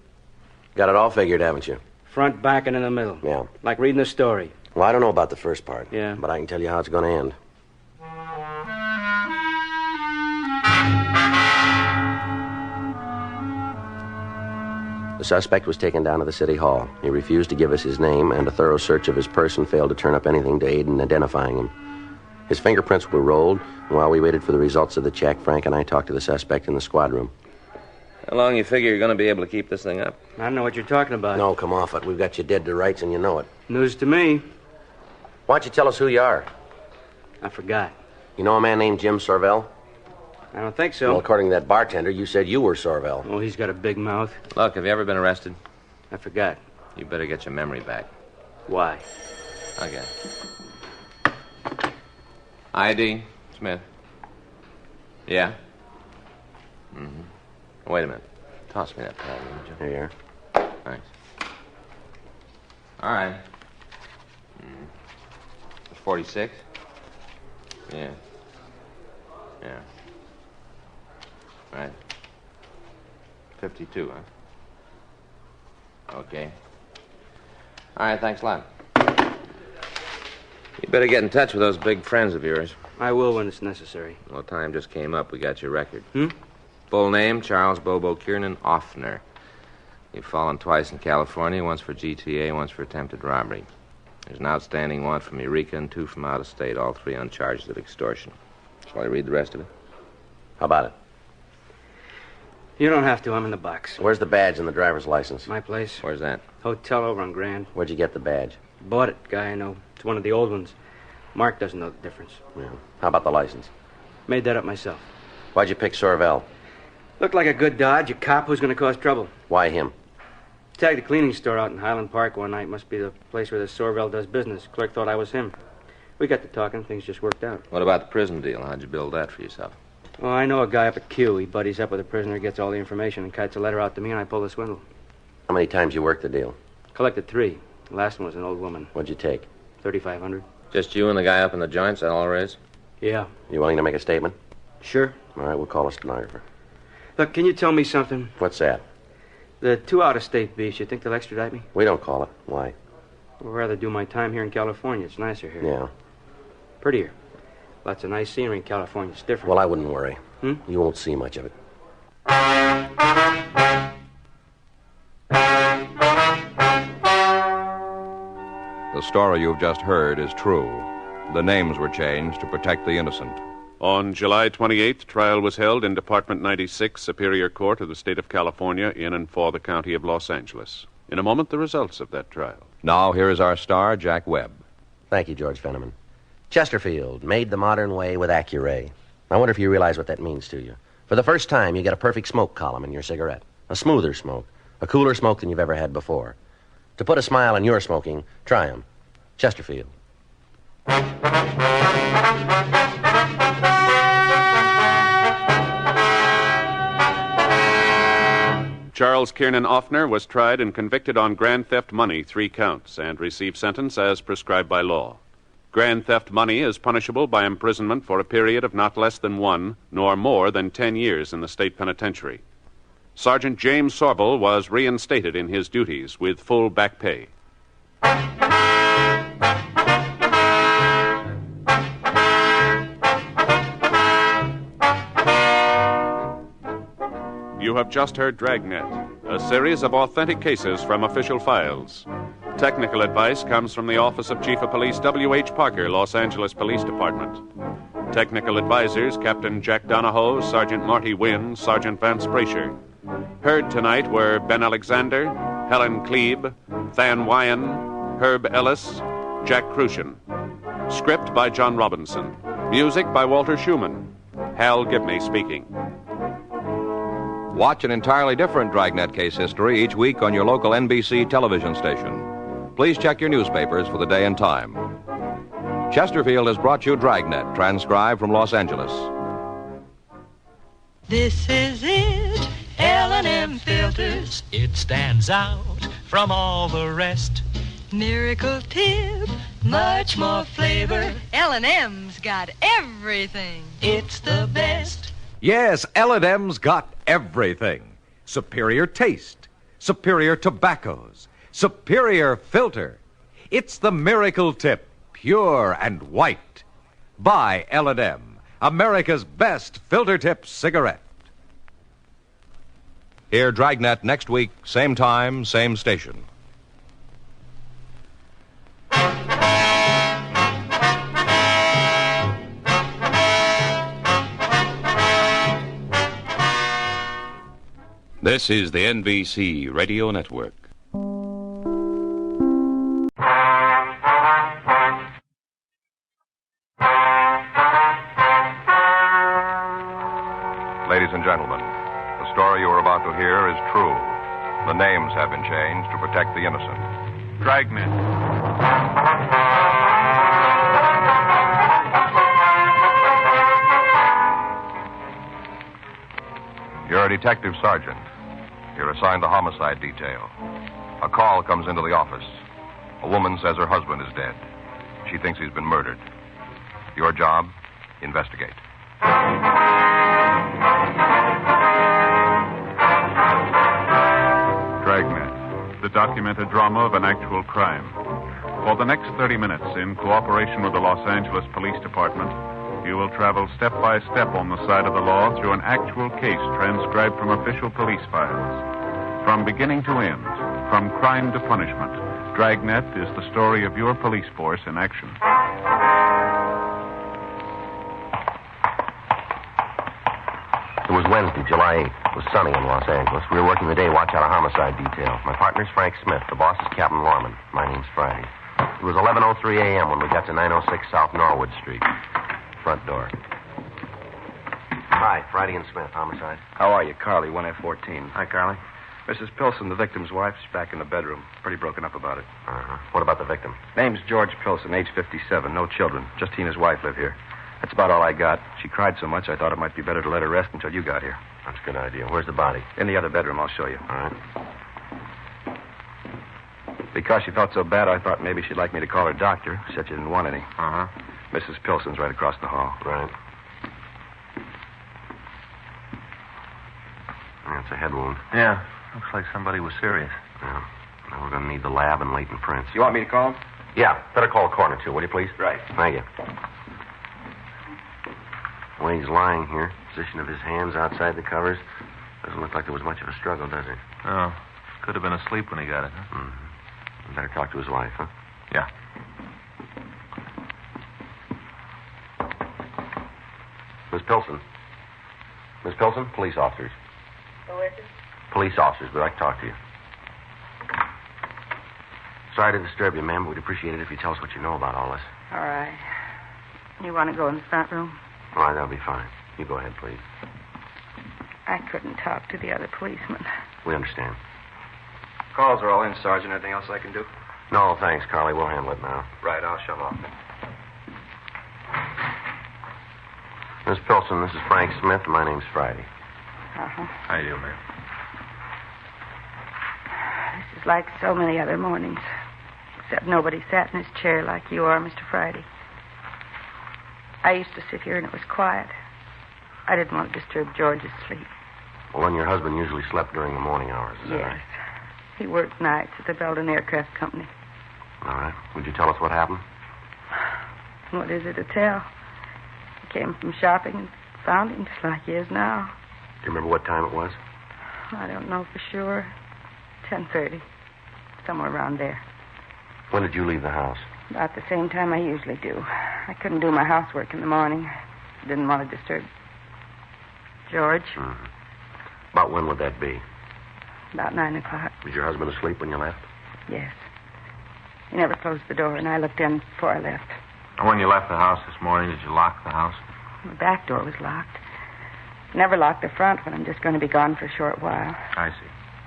Got it all figured, haven't you? Front, back, and in the middle. Yeah. Like reading a story. Well, I don't know about the first part. Yeah. But I can tell you how it's going to end. The suspect was taken down to the city hall. He refused to give us his name, and a thorough search of his person failed to turn up anything to aid in identifying him. His fingerprints were rolled, and while we waited for the results of the check, Frank and I talked to the suspect in the squad room. How long you figure you're going to be able to keep this thing up? I don't know what you're talking about. No, come off it. We've got you dead to rights, and you know it. News to me. Why don't you tell us who you are? I forgot. You know a man named Jim Sorvell? I don't think so. Well, according to that bartender, you said you were Sorvell. Oh, he's got a big mouth. Look, have you ever been arrested? I forgot. You better get your memory back. Why? Okay. ID, Smith. Yeah? Mm-hmm. Wait a minute. Toss me that pad, would you? Here you are. Thanks. All right. 46? Yeah. Yeah. Right. 52, huh? Okay. All right, thanks a lot. You better get in touch with those big friends of yours. I will when it's necessary. Well, time just came up. We got your record. Hmm? Full name, Charles Bobo Kiernan Offner. You've fallen twice in California, once for GTA, once for attempted robbery. There's an outstanding warrant from Eureka and 2 from out of state, all 3 on charges of extortion. Shall I read the rest of it? How about it? You don't have to. I'm in the box. Where's the badge and the driver's license? My place. Where's that? Hotel over on Grand. Where'd you get the badge? Bought it. Guy I know. It's one of the old ones. Mark doesn't know the difference. Yeah. How about the license? Made that up myself. Why'd you pick Sorvell? Looked like a good dodge. A cop who's going to cause trouble. Why him? Tagged a cleaning store out in Highland Park one night. Must be the place where the Sorvell does business. Clerk thought I was him. We got to talking. Things just worked out. What about the prison deal? How'd you build that for yourself? Well, I know a guy up at Q. He buddies up with a prisoner, gets all the information, and kites a letter out to me, and I pull the swindle. How many times you worked the deal? Collected 3. The last one was an old woman. What'd you take? $3,500. Just you and the guy up in the joints, that all there is? Yeah. You willing to make a statement? Sure. All right, we'll call a stenographer. Look, can you tell me something? What's that? The 2 out-of-state beefs, you think they'll extradite me? We don't call it. Why? I'd rather do my time here in California. It's nicer here. Yeah. Prettier. Lots of nice scenery in California. It's different. Well, I wouldn't worry. Hmm? You won't see much of it. The story you've just heard is true. The names were changed to protect the innocent. On July 28th, trial was held in Department 96, Superior Court of the State of California, in and for the County of Los Angeles. In a moment, the results of that trial. Now, here is our star, Jack Webb. Thank you, George Fenneman. Chesterfield, made the modern way with Accuray. I wonder if you realize what that means to you. For the first time, you get a perfect smoke column in your cigarette. A smoother smoke. A cooler smoke than you've ever had before. To put a smile on your smoking, try 'em. Chesterfield. Charles Kiernan Offner was tried and convicted on grand theft money, 3 counts, and received sentence as prescribed by law. Grand theft money is punishable by imprisonment for a period of not less than 1, nor more than 10 years in the state penitentiary. Sergeant James Sorvell was reinstated in his duties with full back pay. You have just heard Dragnet, a series of authentic cases from official files. Technical advice comes from the Office of Chief of Police W.H. Parker, Los Angeles Police Department. Technical advisors, Captain Jack Donahoe, Sergeant Marty Wynn, Sergeant Vance Brasher. Heard tonight were Ben Alexander, Helen Klebe, Than Wyan, Herb Ellis, Jack Crucian. Script by John Robinson. Music by Walter Schumann. Hal Gibney speaking. Watch an entirely different Dragnet case history each week on your local NBC television station. Please check your newspapers for the day and time. Chesterfield has brought you Dragnet, transcribed from Los Angeles. This is it, L&M filters. It stands out from all the rest. Miracle tip, much more flavor. L&M's got everything. It's the best. Yes, L&M's got everything. Superior taste, superior tobaccos, superior filter. It's the miracle tip, pure and white. Buy L&M, America's best filter tip cigarette. Hear Dragnet next week, same time, same station. This is the NBC Radio Network. Ladies and gentlemen, the story you are about to hear is true. The names have been changed to protect the innocent. Dragnet. You're a detective sergeant. You're assigned to homicide detail. A call comes into the office. A woman says her husband is dead. She thinks he's been murdered. Your job, investigate. Dragnet, the documented drama of an actual crime. For the next 30 minutes, in cooperation with the Los Angeles Police Department, you will travel step by step on the side of the law through an actual case transcribed from official police files. From beginning to end, from crime to punishment, Dragnet is the story of your police force in action. It was Wednesday, July 8th. It was sunny in Los Angeles. We were working the day watch out of homicide detail. My partner's Frank Smith. The boss is Captain Lorman. My name's Friday. It was 11:03 a.m. when we got to 906 South Norwood Street. Front door. Hi, Friday and Smith, homicide. How are you? Carly, 1F14. Hi, Carly. Mrs. Pilson, the victim's wife, is back in the bedroom. Pretty broken up about it. Uh-huh. What about the victim? Name's George Pilson, age 57, no children. Just he and his wife live here. That's about all I got. She cried so much I thought it might be better to let her rest until you got here. That's a good idea. Where's the body? In the other bedroom, I'll show you. All right. Because she felt so bad, I thought maybe she'd like me to call her doctor. Said she didn't want any. Uh-huh. Mrs. Pilson's right across the hall. Right. That's a head wound. Yeah. Looks like somebody was serious. Yeah. Now we're going to need the lab and latent prints. You want me to call him? Yeah. Better call the coroner, too, will you, please? Right. Thank you. The way he's lying here, position of his hands outside the covers, doesn't look like there was much of a struggle, does it? Oh. Could have been asleep when he got it, huh? Mm-hmm. Better talk to his wife, huh? Yeah. Miss Pilson. Miss Pilson, police officers. Who is it? Police officers, we'd like to talk to you. Sorry to disturb you, ma'am, but we'd appreciate it if you tell us what you know about all this. All right. You want to go in the front room? All right, that'll be fine. You go ahead, please. I couldn't talk to the other policeman. We understand. Calls are all in, Sergeant. Anything else I can do? No, thanks, Carly. We'll handle it now. Right, I'll shove off. Miss Pilson, this is Frank Smith, and my name's Friday. Uh-huh. How you doing, ma'am? This is like so many other mornings. Except nobody sat in his chair like you are, Mr. Friday. I used to sit here and it was quiet. I didn't want to disturb George's sleep. Well, then your husband usually slept during the morning hours, is that Yes. right? He worked nights at the Belden Aircraft Company. All right. Would you tell us what happened? What is it to tell? He came from shopping and found him just like he is now. Do you remember what time it was? I don't know for sure. 10:30. Somewhere around there. When did you leave the house? About the same time I usually do. I couldn't do my housework in the morning. I didn't want to disturb George. Mm-hmm. About when would that be? About 9 o'clock. Was your husband asleep when you left? Yes. He never closed the door, and I looked in before I left. When you left the house this morning, did you lock the house? The back door was locked. Never lock the front when I'm just going to be gone for a short while. I see.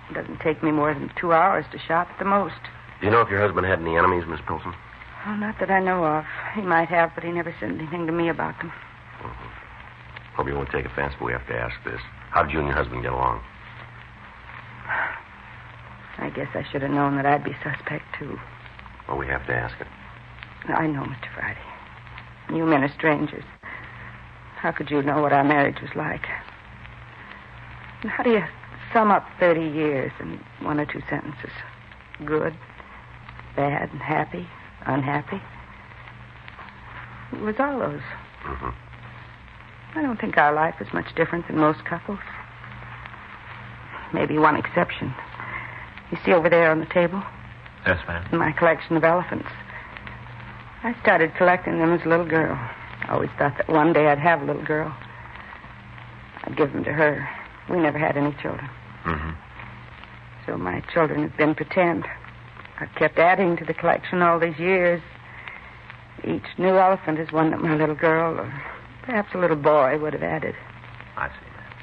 It doesn't take me more than 2 hours to shop at the most. Do you know if your husband had any enemies, Miss Pilson? Oh, not that I know of. He might have, but he never said anything to me about them. Hope you won't take offense, but we have to ask this. How did you and your husband get along? I guess I should have known that I'd be suspect, too. Well, we have to ask it. I know, Mr. Friday. You men are strangers. How could you know what our marriage was like? And how do you sum up 30 years in 1 or 2 sentences? Good, bad, happy, unhappy? It was all those. Mm-hmm. I don't think our life is much different than most couples. Maybe one exception. You see over there on the table? Yes, ma'am. My collection of elephants. I started collecting them as a little girl. I always thought that one day I'd have a little girl. I'd give them to her. We never had any children. Mm-hmm. So my children have been pretend. I've kept adding to the collection all these years. Each new elephant is one that my little girl, or perhaps a little boy, would have added. I see, ma'am.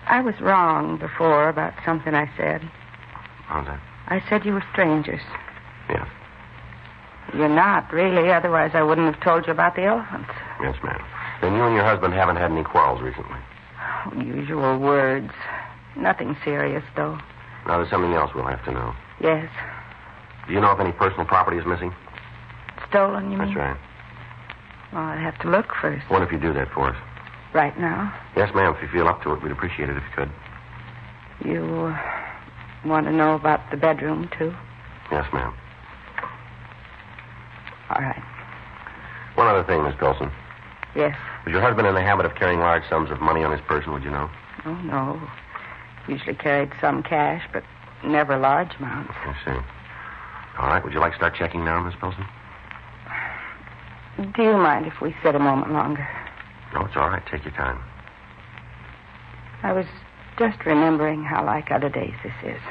I was wrong before about something I said. How's that? I said you were strangers. Yes. You're not, really. Otherwise, I wouldn't have told you about the elephants. Yes, ma'am. Then you and your husband haven't had any quarrels recently? Oh, usual words. Nothing serious, though. Now, there's something else we'll have to know. Yes. Do you know if any personal property is missing? Stolen, you mean? That's right. Well, I'd have to look first. What if you do that for us? Right now? Yes, ma'am. If you feel up to it, we'd appreciate it if you could. You want to know about the bedroom, too? Yes, ma'am. All right. One other thing, Miss Pilson. Yes? Was your husband in the habit of carrying large sums of money on his person, would you know? Oh, no. Usually carried some cash, but never large amounts. I see. All right. Would you like to start checking now, Miss Pilson? Do you mind if we sit a moment longer? No, it's all right. Take your time. I was just remembering how like other days this is.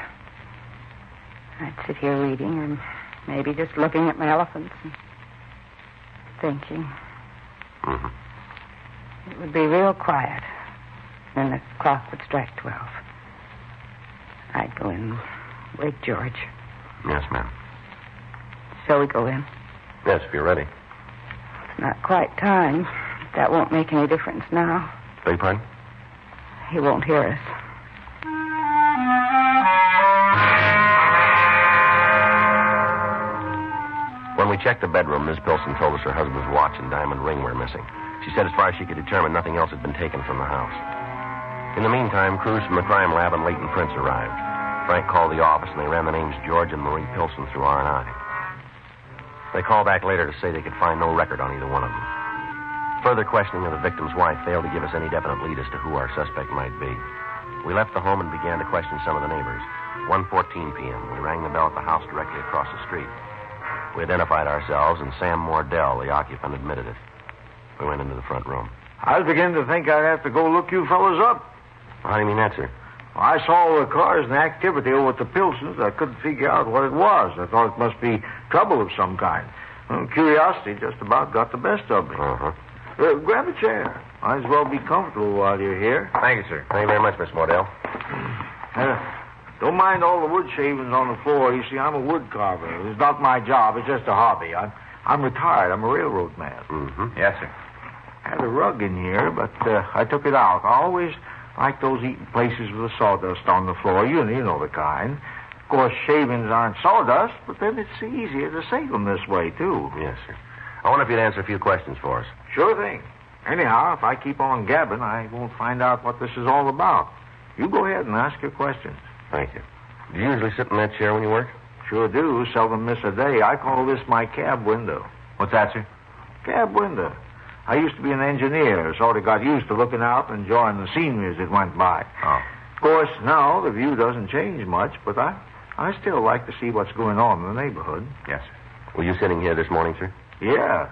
I'd sit here reading, or maybe just looking at my elephants and thinking. Mm-hmm. It would be real quiet. Then the clock would strike 12. I'd go in, wake George. Yes, ma'am. So we go in. Yes, if you're ready. It's not quite time. That won't make any difference now. Beg your pardon? He won't hear us. When we checked the bedroom, Miss Pilson told us her husband's watch and diamond ring were missing. She said as far as she could determine, nothing else had been taken from the house. In the meantime, crews from the crime lab and Leighton Prince arrived. Frank called the office, and they ran the names George and Marie Pilson through R&I. They called back later to say they could find no record on either one of them. Further questioning of the victim's wife failed to give us any definite lead as to who our suspect might be. We left the home and began to question some of the neighbors. 1:14 p.m., we rang the bell at the house directly across the street. We identified ourselves, and Sam Mordell, the occupant, admitted it. We went into the front room. I was beginning to think I'd have to go look you fellas up. How do you mean that, sir? I saw all the cars and activity over at the Pilsons. I couldn't figure out what it was. I thought it must be trouble of some kind. Well, curiosity just about got the best of me. Grab a chair. Might as well be comfortable while you're here. Thank you, sir. Thank you very much, Miss Mordell. Don't mind all the wood shavings on the floor. You see, I'm a wood carver. It's not my job. It's just a hobby. I'm retired. I'm a railroad man. Mm-hmm. Yes, sir. I had a rug in here, but I took it out. I always like those eating places with the sawdust on the floor. You know the kind. Of course, shavings aren't sawdust, but then it's easier to save them this way, too. Yes, sir. I wonder if you'd answer a few questions for us. Sure thing. Anyhow, if I keep on gabbing, I won't find out what this is all about. You go ahead and ask your questions. Thank you. Do you usually sit in that chair when you work? Sure do. Seldom miss a day. I call this my cab window. What's that, sir? Cab window. I used to be an engineer, sort of got used to looking out and enjoying the scenery as it went by. Oh. Of course, now the view doesn't change much, but I still like to see what's going on in the neighborhood. Yes, sir. Were you sitting here this morning, sir? Yeah.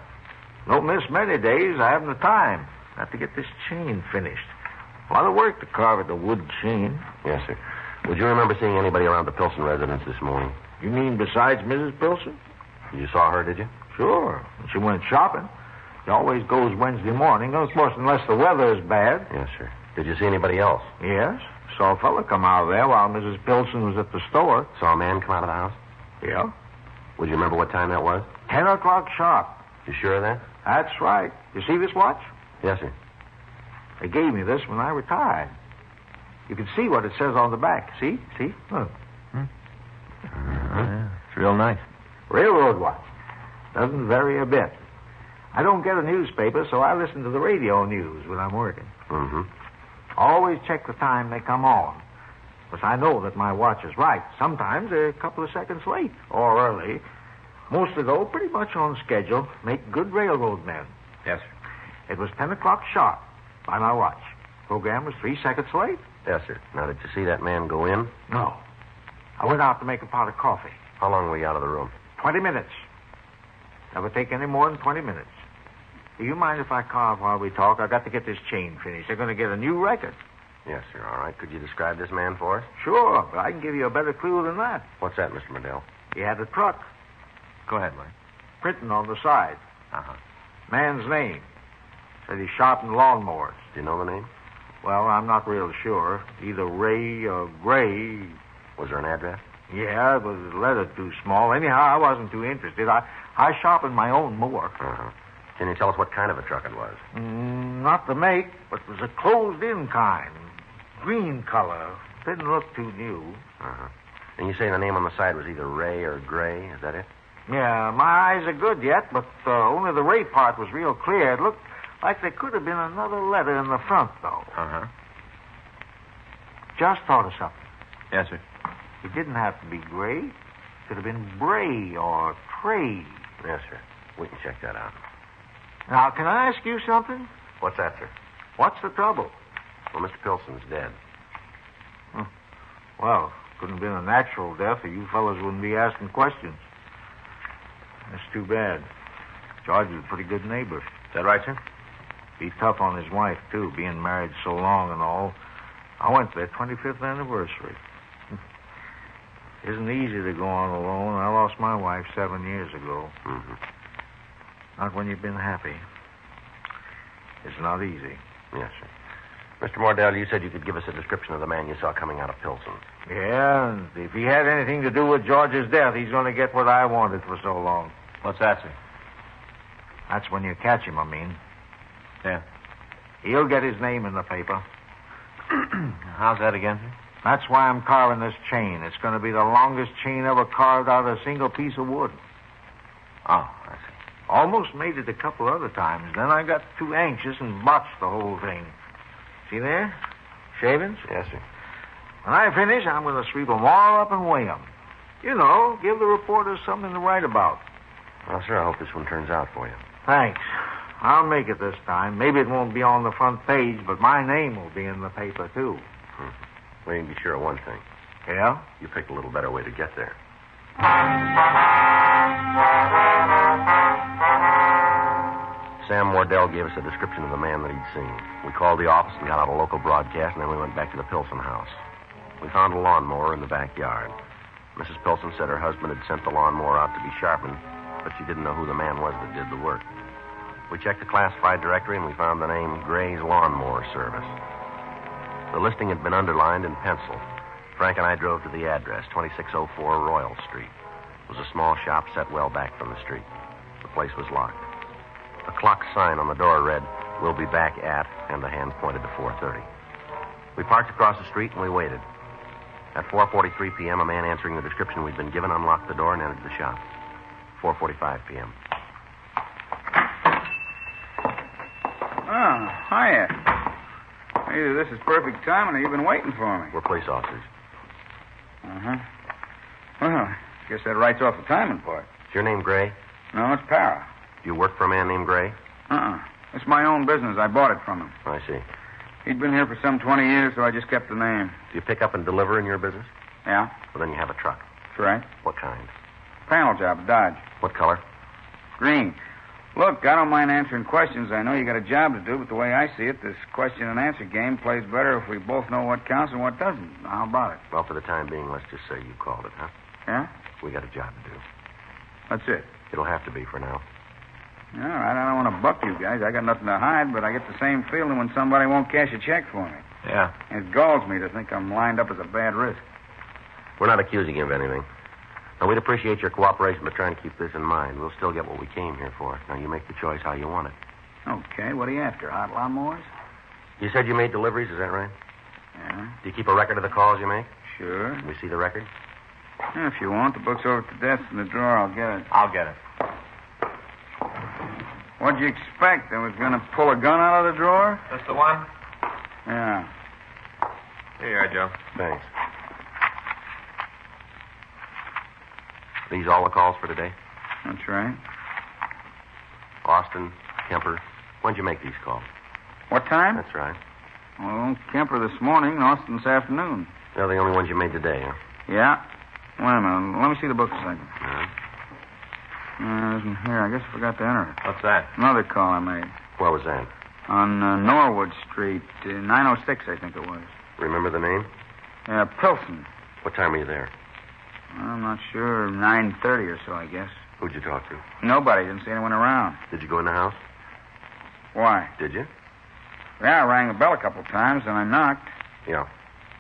Don't miss many days. I haven't the time. I have to get this chain finished. A lot of work to carve at the wood chain. Yes, sir. Would you remember seeing anybody around the Pilson residence this morning? You mean besides Mrs. Pilson? You saw her, did you? Sure. She went shopping. He always goes Wednesday morning, of course, unless the weather is bad. Yes, sir. Did you see anybody else? Yes. Saw a fella come out of there while Mrs. Pilson was at the store. Saw a man come out of the house? Yeah. Would you remember what time that was? 10 o'clock sharp. You sure of that? That's right. You see this watch? Yes, sir. They gave me this when I retired. You can see what it says on the back. See? Look. It's real nice. Railroad watch. Doesn't vary a bit. I don't get a newspaper, so I listen to the radio news when I'm working. Mm-hmm. Always check the time they come on. Because I know that my watch is right. Sometimes they're a couple of seconds late or early. Mostly, though, pretty much on schedule. Make good railroad men. Yes, sir. It was 10 o'clock sharp by my watch. Program was 3 seconds late. Yes, sir. Now, did you see that man go in? No. I went out to make a pot of coffee. How long were you out of the room? 20 minutes. Never take any more than 20 minutes. Do you mind if I carve while we talk? I've got to get this chain finished. They're going to get a new record. Yes, sir. All right. Could you describe this man for us? Sure, but I can give you a better clue than that. What's that, Mr. Medell? He had a truck. Go ahead, Mike. Printing on the side. Uh-huh. Man's name. Said he sharpened lawnmowers. Do you know the name? Well, I'm not real sure. Either Ray or Gray. Was there an address? Yeah, it was a letter too small. Anyhow, I wasn't too interested. I sharpened my own mower. Uh-huh. Can you tell us what kind of a truck it was? Not the make, but it was a closed-in kind. Green color. Didn't look too new. Uh-huh. And you say the name on the side was either Ray or Gray. Is that it? Yeah, my eyes are good yet, but only the Ray part was real clear. It looked like there could have been another letter in the front, though. Uh-huh. Just thought of something. Yes, sir. It didn't have to be Gray. It could have been Bray or Trey. Yes, sir. We can check that out. Now, can I ask you something? What's that, sir? What's the trouble? Well, Mr. Pilson's dead. Well, couldn't have been a natural death, or you fellas wouldn't be asking questions. That's too bad. George is a pretty good neighbor. Is that right, sir? Be tough on his wife, too, being married so long and all. I went to their 25th anniversary. Isn't easy to go on alone. I lost my wife 7 years ago. Mm-hmm. Not when you've been happy. It's not easy. Yes, sir. Mr. Mordell, you said you could give us a description of the man you saw coming out of Pilson's. Yeah, and if he had anything to do with George's death, he's going to get what I wanted for so long. What's that, sir? That's when you catch him, I mean. Yeah. He'll get his name in the paper. How's that again, sir? That's why I'm carving this chain. It's going to be the longest chain ever carved out of a single piece of wood. Oh, I see. Almost made it a couple other times. Then I got too anxious and botched the whole thing. See there? Shavings? Yes, sir. When I finish, I'm going to sweep them all up and weigh them. You know, give the reporters something to write about. Well, sir, I hope this one turns out for you. Thanks. I'll make it this time. Maybe it won't be on the front page, but my name will be in the paper, too. We can be sure of one thing. Yeah? You picked a little better way to get there. Sam Wardell gave us a description of the man that he'd seen. We called the office and got out a local broadcast, and then we went back to the Pilson house. We found a lawnmower in the backyard. Mrs. Pilson said her husband had sent the lawnmower out to be sharpened, but she didn't know who the man was that did the work. We checked the classified directory, and we found the name Gray's Lawnmower Service. The listing had been underlined in pencil. Frank and I drove to the address, 2604 Royal Street. It was a small shop set well back from the street. The place was locked. A clock sign on the door read, "We'll be back at," and the hand pointed to 4:30. We parked across the street and we waited. At 4:43 p.m., a man answering the description we'd been given unlocked the door and entered the shop. 4:45 p.m. Oh, hiya. Either this is perfect timing or you've been waiting for me. We're police officers. Uh-huh. Well, I guess that writes off the timing part. Is your name Gray? No, it's Para. Do you work for a man named Gray? It's my own business. I bought it from him. I see. He'd been here for some 20 years, so I just kept the name. Do you pick up and deliver in your business? Yeah? Well, then you have a truck. That's right. What kind? Panel job, Dodge. What color? Green. Look, I don't mind answering questions. I know you got a job to do, but the way I see it, this question and answer game plays better if we both know what counts and what doesn't. How about it? Well, for the time being, let's just say you called it, huh? Yeah? We got a job to do. That's it. It'll have to be for now. All right, I don't want to buck you guys. I got nothing to hide, but I get the same feeling when somebody won't cash a check for me. Yeah. It galls me to think I'm lined up as a bad risk. We're not accusing you of anything. Now, we'd appreciate your cooperation, but try and keep this in mind. We'll still get what we came here for. Now, you make the choice how you want it. Okay, what are you after? Hot lawnmowers? You said you made deliveries, is that right? Yeah. Do you keep a record of the calls you make? Sure. Can we see the record? Yeah, if you want, the book's over at the desk in the drawer. I'll get it. I'll get it. What'd you expect? I was going to pull a gun out of the drawer? That's the one? Yeah. Here you are, Joe. Thanks. These all the calls for today? That's right. Austin, Kemper. When'd you make these calls? What time? That's right. Well, Kemper this morning and Austin this afternoon. They're the only ones you made today, huh? Yeah. Wait a minute. Let me see the book a second. All right. It isn't here. I guess I forgot to enter it. What's that? Another call I made. Where was that? On Norwood Street, 906, I think it was. Remember the name? Pilson. What time were you there? I'm not sure. 9:30 or so, I guess. Who'd you talk to? Nobody. Didn't see anyone around. Did you go in the house? Why? Did you? Yeah, I rang the bell a couple times, and I knocked. Yeah.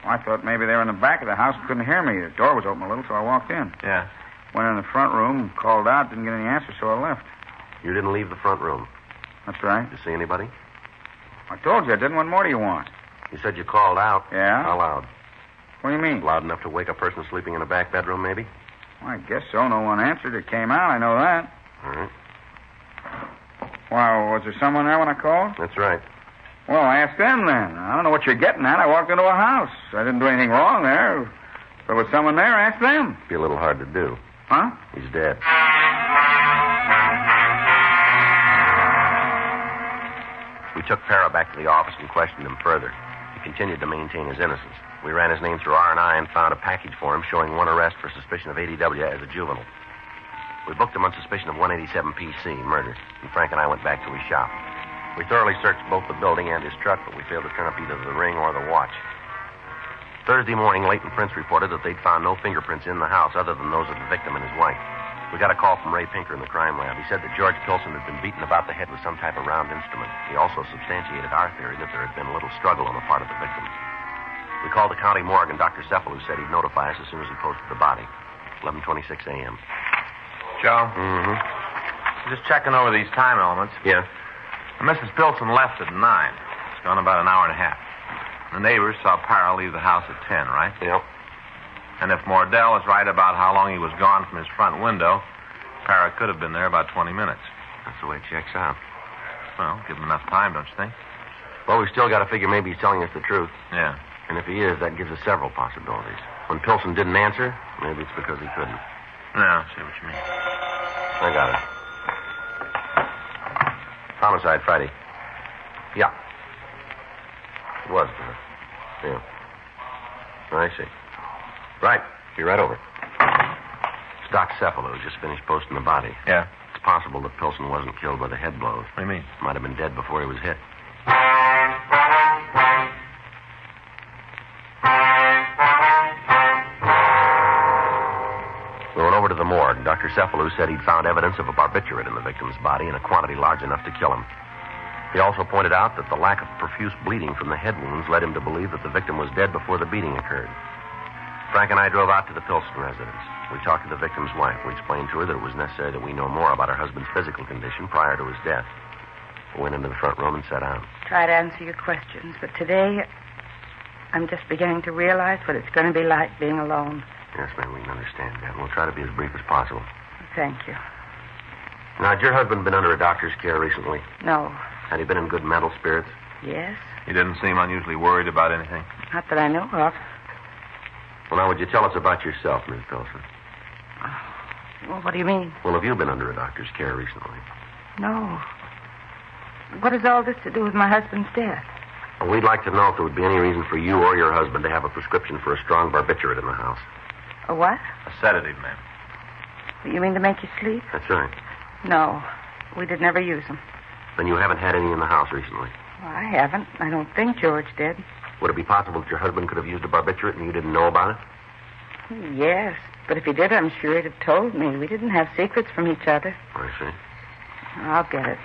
Well, I thought maybe they were in the back of the house and couldn't hear me. The door was open a little, so I walked in. Yeah. Went in the front room, called out, didn't get any answer, so I left. You didn't leave the front room? That's right. Did you see anybody? I told you I didn't. What more do you want? You said you called out. Yeah? How loud? What do you mean? Loud enough to wake a person sleeping in a back bedroom, maybe? Well, I guess so. No one answered. It came out. I know that. All right. Well, was there someone there when I called? That's right. Well, ask them then. I don't know what you're getting at. I walked into a house. I didn't do anything wrong there. If there was someone there, ask them. Be a little hard to do. Huh? He's dead. We took Farrah back to the office and questioned him further. He continued to maintain his innocence. We ran his name through R&I and found a package for him showing one arrest for suspicion of ADW as a juvenile. We booked him on suspicion of 187 PC, murder, and Frank and I went back to his shop. We thoroughly searched both the building and his truck, but we failed to turn up either the ring or the watch. Thursday morning, Leighton Prince reported that they'd found no fingerprints in the house other than those of the victim and his wife. We got a call from Ray Pinker in the crime lab. He said that George Pilson had been beaten about the head with some type of round instrument. He also substantiated our theory that there had been a little struggle on the part of the victim. We called the county morgue, and Dr. Cephalou said he'd notify us as soon as he posted the body. 11:26 a.m. Joe? Mm-hmm. Just checking over these time elements. Yeah? Mrs. Pilson left at 9. It's gone about an hour and a half. The neighbors saw Parra leave the house at 10, right? Yep. And if Mordell is right about how long he was gone from his front window, Parra could have been there about 20 minutes. That's the way it checks out. Well, give him enough time, don't you think? Well, we still got to figure maybe he's telling us the truth. Yeah. And if he is, that gives us several possibilities. When Pilson didn't answer, maybe it's because he couldn't. No, I see what you mean. I got it. Homicide Friday. Yeah. It was. Yeah. I see. Right. Be right over. It's Doc Cephalou. Just finished posting the body. Yeah? It's possible that Pilson wasn't killed by the head blows. What do you mean? Might have been dead before he was hit. We went over to the morgue. Dr. Cephalou said he'd found evidence of a barbiturate in the victim's body in a quantity large enough to kill him. He also pointed out that the lack of profuse bleeding from the head wounds led him to believe that the victim was dead before the beating occurred. Frank and I drove out to the Pilson residence. We talked to the victim's wife. We explained to her that it was necessary that we know more about her husband's physical condition prior to his death. We went into the front room and sat down. Try to answer your questions, but today I'm just beginning to realize what it's going to be like being alone. Yes, ma'am, we can understand that. We'll try to be as brief as possible. Thank you. Now, had your husband been under a doctor's care recently? No. Had he been in good mental spirits? Yes? He didn't seem unusually worried about anything. Not that I know of. Well, now, would you tell us about yourself, Miss Pilson? Well, what do you mean? Well, have you been under a doctor's care recently? No. What has all this to do with my husband's death? Well, we'd like to know if there would be any reason for you or your husband to have a prescription for a strong barbiturate in the house. A what? A sedative, ma'am. You mean to make you sleep? That's right. No. We did never use them. Then you haven't had any in the house recently? Well, I haven't. I don't think George did. Would it be possible that your husband could have used a barbiturate and you didn't know about it? Yes, but if he did, I'm sure he'd have told me. We didn't have secrets from each other. I see. I'll get it.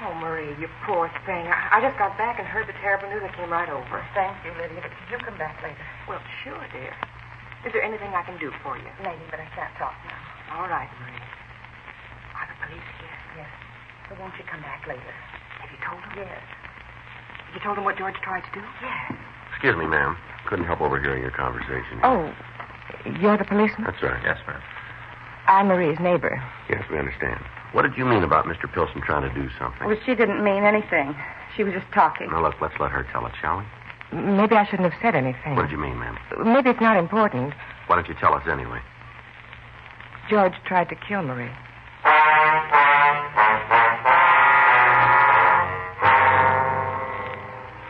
Oh, Marie, you poor thing. I just got back and heard the terrible news. I came right over. Thank you, Lydia, but you come back later. Well, sure, dear. Is there anything I can do for you? Maybe, but I can't talk now. All right, Marie. Are the police here? Yes. So won't you come back later? Have you told them? Yes. You told them what George tried to do? Yes. Excuse me, ma'am. Couldn't help overhearing your conversation. Oh, you're the policeman? That's right. Yes, ma'am. I'm Marie's neighbor. Yes, we understand. What did you mean about Mr. Pilson trying to do something? Well, she didn't mean anything. She was just talking. Now, look, let's let her tell it, shall we? Maybe I shouldn't have said anything. What did you mean, ma'am? Maybe it's not important. Why don't you tell us anyway? George tried to kill Marie.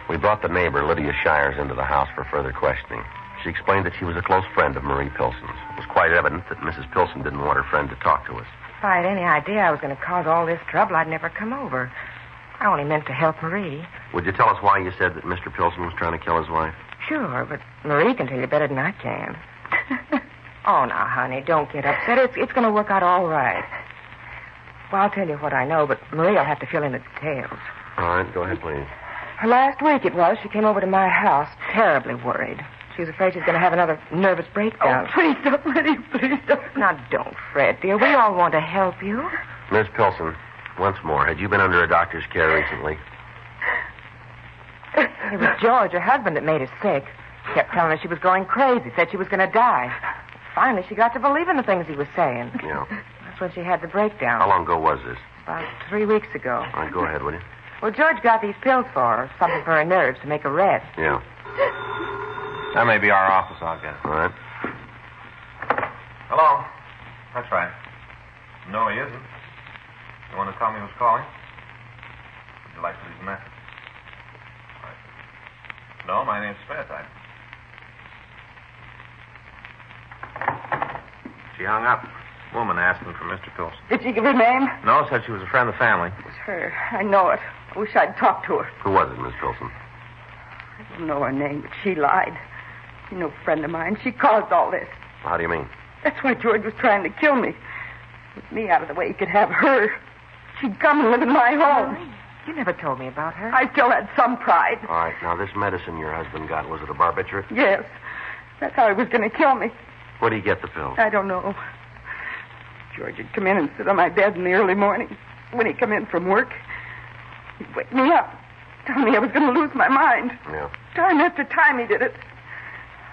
We brought the neighbor, Lydia Shires, into the house for further questioning. She explained that she was a close friend of Marie Pilson's. It was quite evident that Mrs. Pilson didn't want her friend to talk to us. If I had any idea I was going to cause all this trouble, I'd never come over. I only meant to help Marie. Would you tell us why you said that Mr. Pilson was trying to kill his wife? Sure, but Marie can tell you better than I can. Oh, now, honey, don't get upset. It's going to work out all right. Well, I'll tell you what I know, but Marie will have to fill in the details. All right, go ahead, please. Last week it was, she came over to my house, terribly worried. She was afraid she was going to have another nervous breakdown. Oh, please don't, Lydia, please don't. Now, don't fret, dear. We all want to help you. Miss Pilson, once more, had you been under a doctor's care recently? It was George, her husband, that made her sick. He kept telling her she was going crazy, said she was going to die. Finally, she got to believe in the things he was saying. Yeah. That's when she had the breakdown. How long ago was this? About 3 weeks ago. All right, go ahead, will you? Well, George got these pills for her, something for her nerves to make her rest. Yeah. That may be our office, I'll guess. All right. Hello? That's right. No, he isn't. You want to tell me who's calling? Would you like to leave a message? All right. No, my name's Smith. She hung up. Woman asking for Mr. Pilson. Did she give her name? No, said she was a friend of the family. It was her. I know it. I wish I'd talked to her. Who was it, Miss Pilson? I don't know her name, but she lied. She's no friend of mine. She caused all this. How do you mean? That's why George was trying to kill me. With me out of the way, he could have her. She'd come and live in my home. You never told me about her. I still had some pride. All right, now this medicine your husband got, was it a barbiturate? Yes. That's how he was going to kill me. Where did he get the pills? I don't know. George would come in and sit on my bed in the early morning. When he'd come in from work, he'd wake me up, tell me I was going to lose my mind. Yeah. Time after time he did it.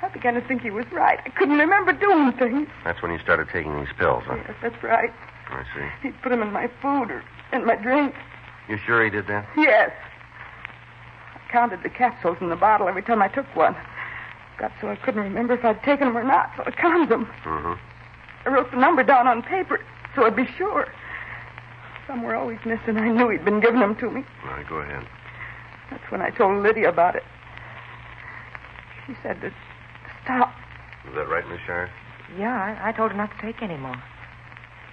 I began to think he was right. I couldn't remember doing things. That's when you started taking these pills, huh? Yes, that's right. I see. He'd put them in my food or in my drink. You sure he did that? Yes. I counted the capsules in the bottle every time I took one. Got so I couldn't remember if I'd taken them or not, so I counted them. Mm-hmm. I wrote the number down on paper so I'd be sure. Some were always missing. I knew he'd been giving them to me. All right, go ahead. That's when I told Lydia about it. She said to stop. Is that right, Miss Shires? Yeah, I told her not to take any more.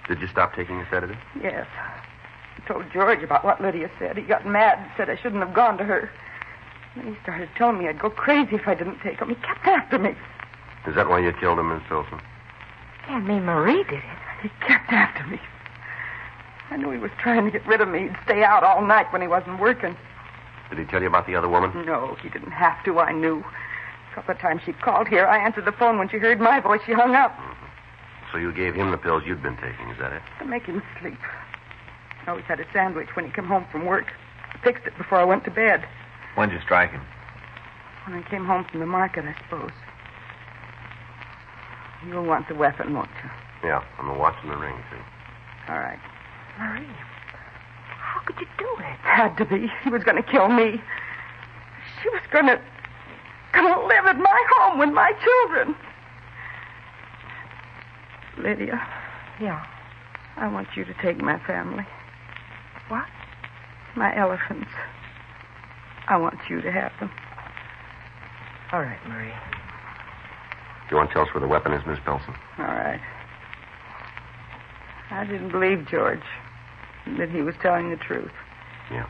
Did you stop taking the sedative? Yes. I told George about what Lydia said. He got mad and said I shouldn't have gone to her. Then he started telling me I'd go crazy if I didn't take them. He kept after me. Is that why you killed him, Miss Pilson? Can't mean Marie did it. He kept after me. I knew he was trying to get rid of me. He'd stay out all night when he wasn't working. Did he tell you about the other woman? No, he didn't have to. I knew. A couple of times she called here. I answered the phone. When she heard my voice, she hung up. Mm-hmm. So you gave him the pills you'd been taking, is that it? To make him sleep. I always had a sandwich when he came home from work. I fixed it before I went to bed. When'd you strike him? When I came home from the market, I suppose. You'll want the weapon, won't you? Yeah, and the watch and the ring, too. All right. Marie, how could you do it? Had to be. He was going to kill me. She was going to live at my home with my children. Lydia. Yeah. I want you to take my family. What? My elephants. I want you to have them. All right, Marie. You want to tell us where the weapon is, Miss Pilson? All right. I didn't believe George, that he was telling the truth. Yeah.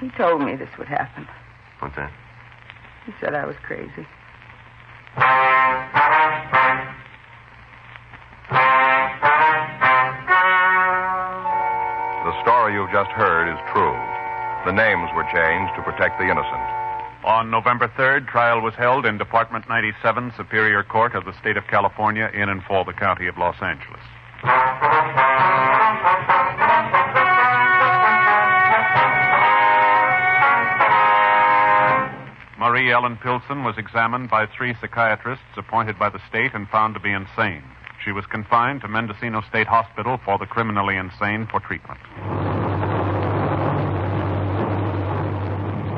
He told me this would happen. What's that? He said I was crazy. story you've just heard is true. The names were changed to protect the innocent. On November 3rd, trial was held in Department 97, Superior Court of the State of California, in and for the County of Los Angeles. Marie Ellen Pilson was examined by 3 psychiatrists appointed by the state and found to be insane. She was confined to Mendocino State Hospital for the criminally insane for treatment.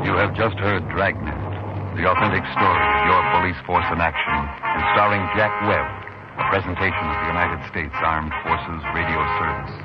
You have just heard Dragnet, the authentic story of your police force in action, and starring Jack Webb, a presentation of the United States Armed Forces Radio Service.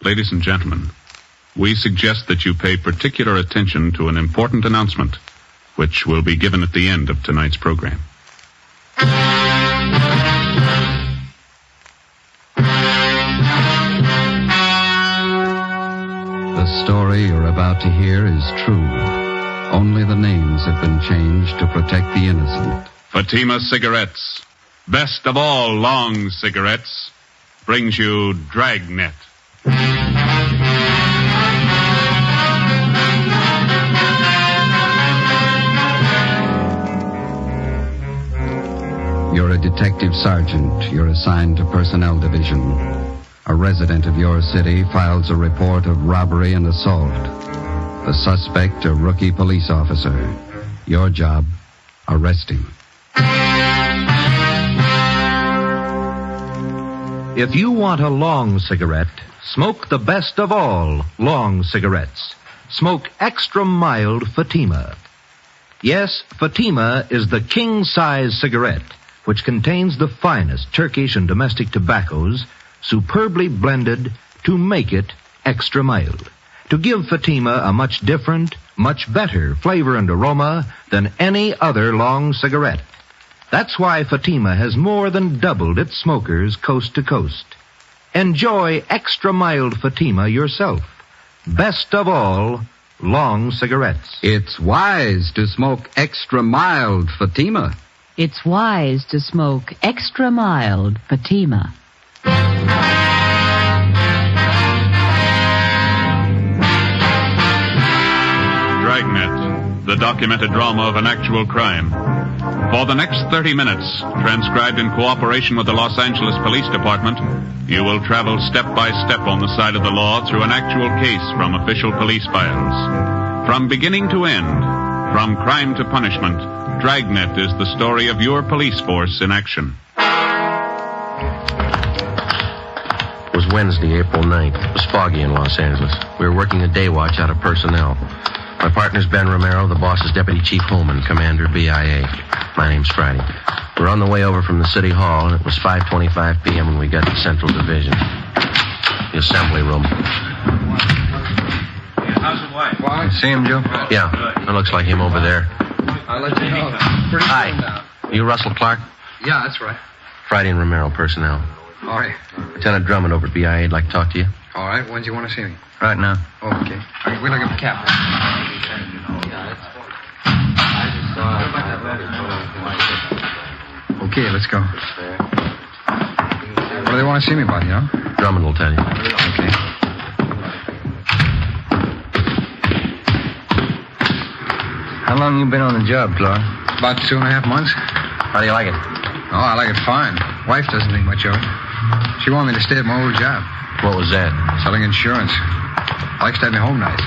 Ladies and gentlemen, we suggest that you pay particular attention to an important announcement, which will be given at the end of tonight's program. The story you're about to hear is true. Only the names have been changed to protect the innocent. Fatima Cigarettes, best of all long cigarettes, brings you Dragnet. You're a detective sergeant. You're assigned to Personnel Division. A resident of your city files a report of robbery and assault. The suspect, a rookie police officer. Your job, arrest him. If you want a long cigarette, smoke the best of all long cigarettes. Smoke extra mild Fatima. Yes, Fatima is the king-size cigarette, which contains the finest Turkish and domestic tobaccos, superbly blended to make it extra mild. To give Fatima a much different, much better flavor and aroma than any other long cigarette. That's why Fatima has more than doubled its smokers coast to coast. Enjoy extra mild Fatima yourself. Best of all, long cigarettes. It's wise to smoke extra mild Fatima. It's wise to smoke extra mild Fatima. Dragnet, the documented drama of an actual crime. For the next 30 minutes, transcribed in cooperation with the Los Angeles Police Department, you will travel step by step on the side of the law through an actual case from official police files. From beginning to end, from crime to punishment, Dragnet is the story of your police force in action. It was Wednesday, April 9th. It was foggy in Los Angeles. We were working a day watch out of personnel. My partner's Ben Romero, the boss is Deputy Chief Holman, Commander BIA. My name's Friday. We're on the way over from the City Hall, and it was 5:25 p.m. when we got to Central Division. The assembly room. How's the wife? Why? See him, Joe? Yeah, it looks like him over there. I'll let you know. Hi. You Russell Clark? Yeah, that's right. Friday and Romero, personnel. All right. Lieutenant Drummond over at BIA would like to talk to you. All right. When do you want to see me? Right now. Okay. All right, we're looking for Captain. Okay, let's go. What do they want to see me about, you know? Drummond will tell you. Okay. How long you been on the job, Clark? About 2.5 months. How do you like it? Oh, I like it fine. Wife doesn't think much of it. She wanted me to stay at my old job. What was that? Selling insurance. Likes to have me home nights.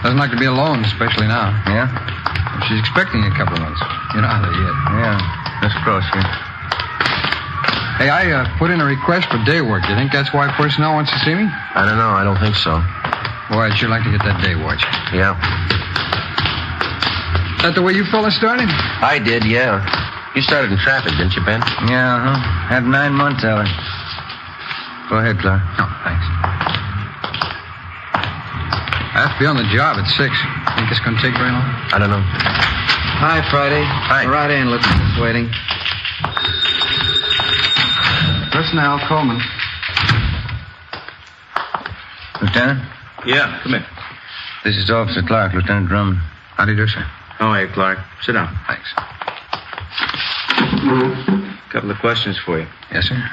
Doesn't like to be alone, especially now. Yeah? And she's expecting a couple of months. You know how they get. Yeah. Let's cross here. Hey, I put in a request for day work. Do you think that's why personnel wants to see me? I don't know. I don't think so. Boy, I'd sure like to get that day watch. Yeah. Is that the way you fellas started? I did, yeah. You started in traffic, didn't you, Ben? Yeah, Had 9 months of it. Go ahead, Clark. Oh, thanks. I have to be on the job at 6. Think it's going to take very long? I don't know. Hi, Friday. Hi. Right in, Lieutenant's waiting. Personnel, Coleman. Lieutenant? Yeah, come in. This is Officer Clark, Lieutenant Drummond. How do you do, sir? How are you, Clark? Sit down. Thanks. Couple of questions for you. Yes, sir?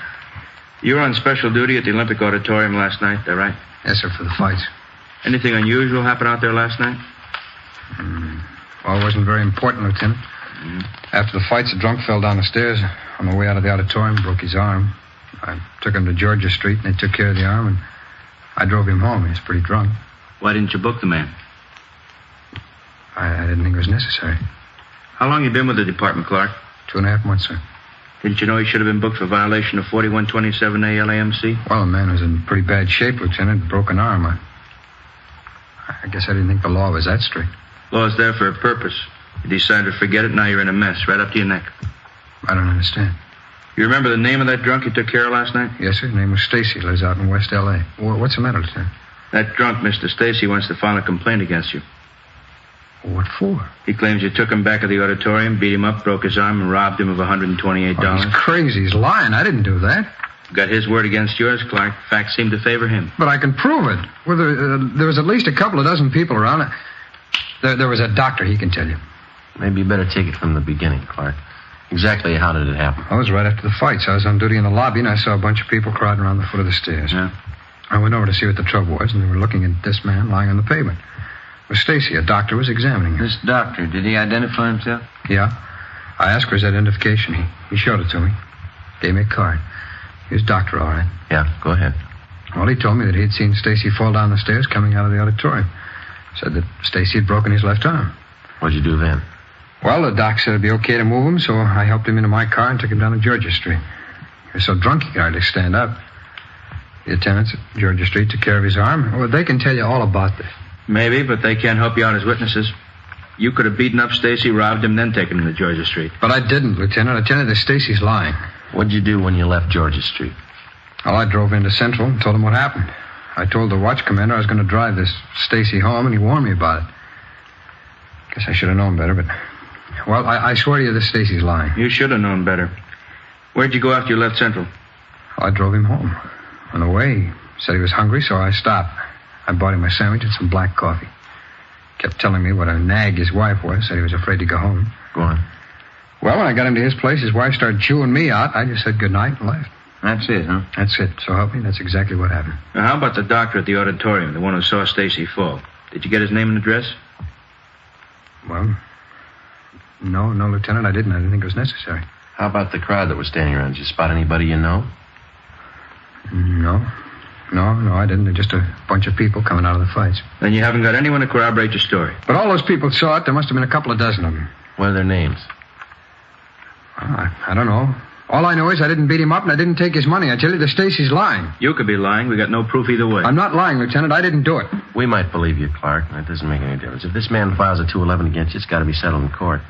You were on special duty at the Olympic Auditorium last night, is that right? Yes, sir, for the fights. Anything unusual happen out there last night? Well, it wasn't very important, Lieutenant. After the fights, a drunk fell down the stairs. On the way out of the auditorium, broke his arm. I took him to Georgia Street, and they took care of the arm, and I drove him home. He was pretty drunk. Why didn't you book the man? I didn't think it was necessary. How long you been with the department, Clark? 2.5 months, sir. Didn't you know he should have been booked for violation of 4127 ALAMC? Well, the man was in pretty bad shape, Lieutenant. Broken arm. I guess I didn't think the law was that strict. Law's there for a purpose. You decided to forget it, now you're in a mess, right up to your neck. I don't understand. You remember the name of that drunk you took care of last night? Yes, sir. His name was Stacy. Lives out in West L.A. What's the matter, Lieutenant? That drunk, Mr. Stacy, wants to file a complaint against you. What for? He claims you took him back to the auditorium, beat him up, broke his arm, and robbed him of $128. Oh, he's crazy. He's lying. I didn't do that. Got his word against yours, Clark. Facts seem to favor him. But I can prove it. Well, there was at least a couple of dozen people around. There was a doctor. He can tell you. Maybe you better take it from the beginning, Clark. Exactly how did it happen? I was right after the fights. I was on duty in the lobby, and I saw a bunch of people crowding around the foot of the stairs. Yeah? I went over to see what the trouble was, and they were looking at this man lying on the pavement. It was Stacy. A doctor was examining him. This doctor, did he identify himself? Yeah. I asked for his identification. He showed it to me. Gave me a card. He was doctor, all right. Yeah, go ahead. Well, he told me that he had seen Stacy fall down the stairs coming out of the auditorium. Said that Stacy had broken his left arm. What'd you do then? Well, the doc said it'd be okay to move him, so I helped him into my car and took him down to Georgia Street. He was so drunk he could hardly stand up. The attendants at Georgia Street took care of his arm. Well, they can tell you all about this. Maybe, but they can't help you out as witnesses. You could have beaten up Stacy, robbed him, then taken him to Georgia Street. But I didn't, Lieutenant. I tell you that Stacy's lying. What'd you do when you left Georgia Street? Well, I drove into Central and told him what happened. I told the watch commander I was going to drive this Stacy home, and he warned me about it. Guess I should have known better, but... Well, I swear to you this Stacy's lying. You should have known better. Where'd you go after you left Central? I drove him home. On the way, he said he was hungry, so I stopped. I bought him a sandwich and some black coffee. Kept telling me what a nag his wife was. Said he was afraid to go home. Go on. Well, when I got him to his place, his wife started chewing me out. I just said goodnight and left. That's it, huh? That's it. So help me, that's exactly what happened. Now, how about the doctor at the auditorium, the one who saw Stacy fall? Did you get his name and address? Well, no, Lieutenant, I didn't. I didn't think it was necessary. How about the crowd that was standing around? Did you spot anybody you know? No, I didn't. They're just a bunch of people coming out of the fights. Then you haven't got anyone to corroborate your story. But all those people saw it. There must have been a couple of dozen of them. What are their names? Well, I don't know. All I know is I didn't beat him up and I didn't take his money. I tell you, the Stacy's lying. You could be lying. We got no proof either way. I'm not lying, Lieutenant. I didn't do it. We might believe you, Clark. That doesn't make any difference. If this man files a 211 against you, it's got to be settled in court.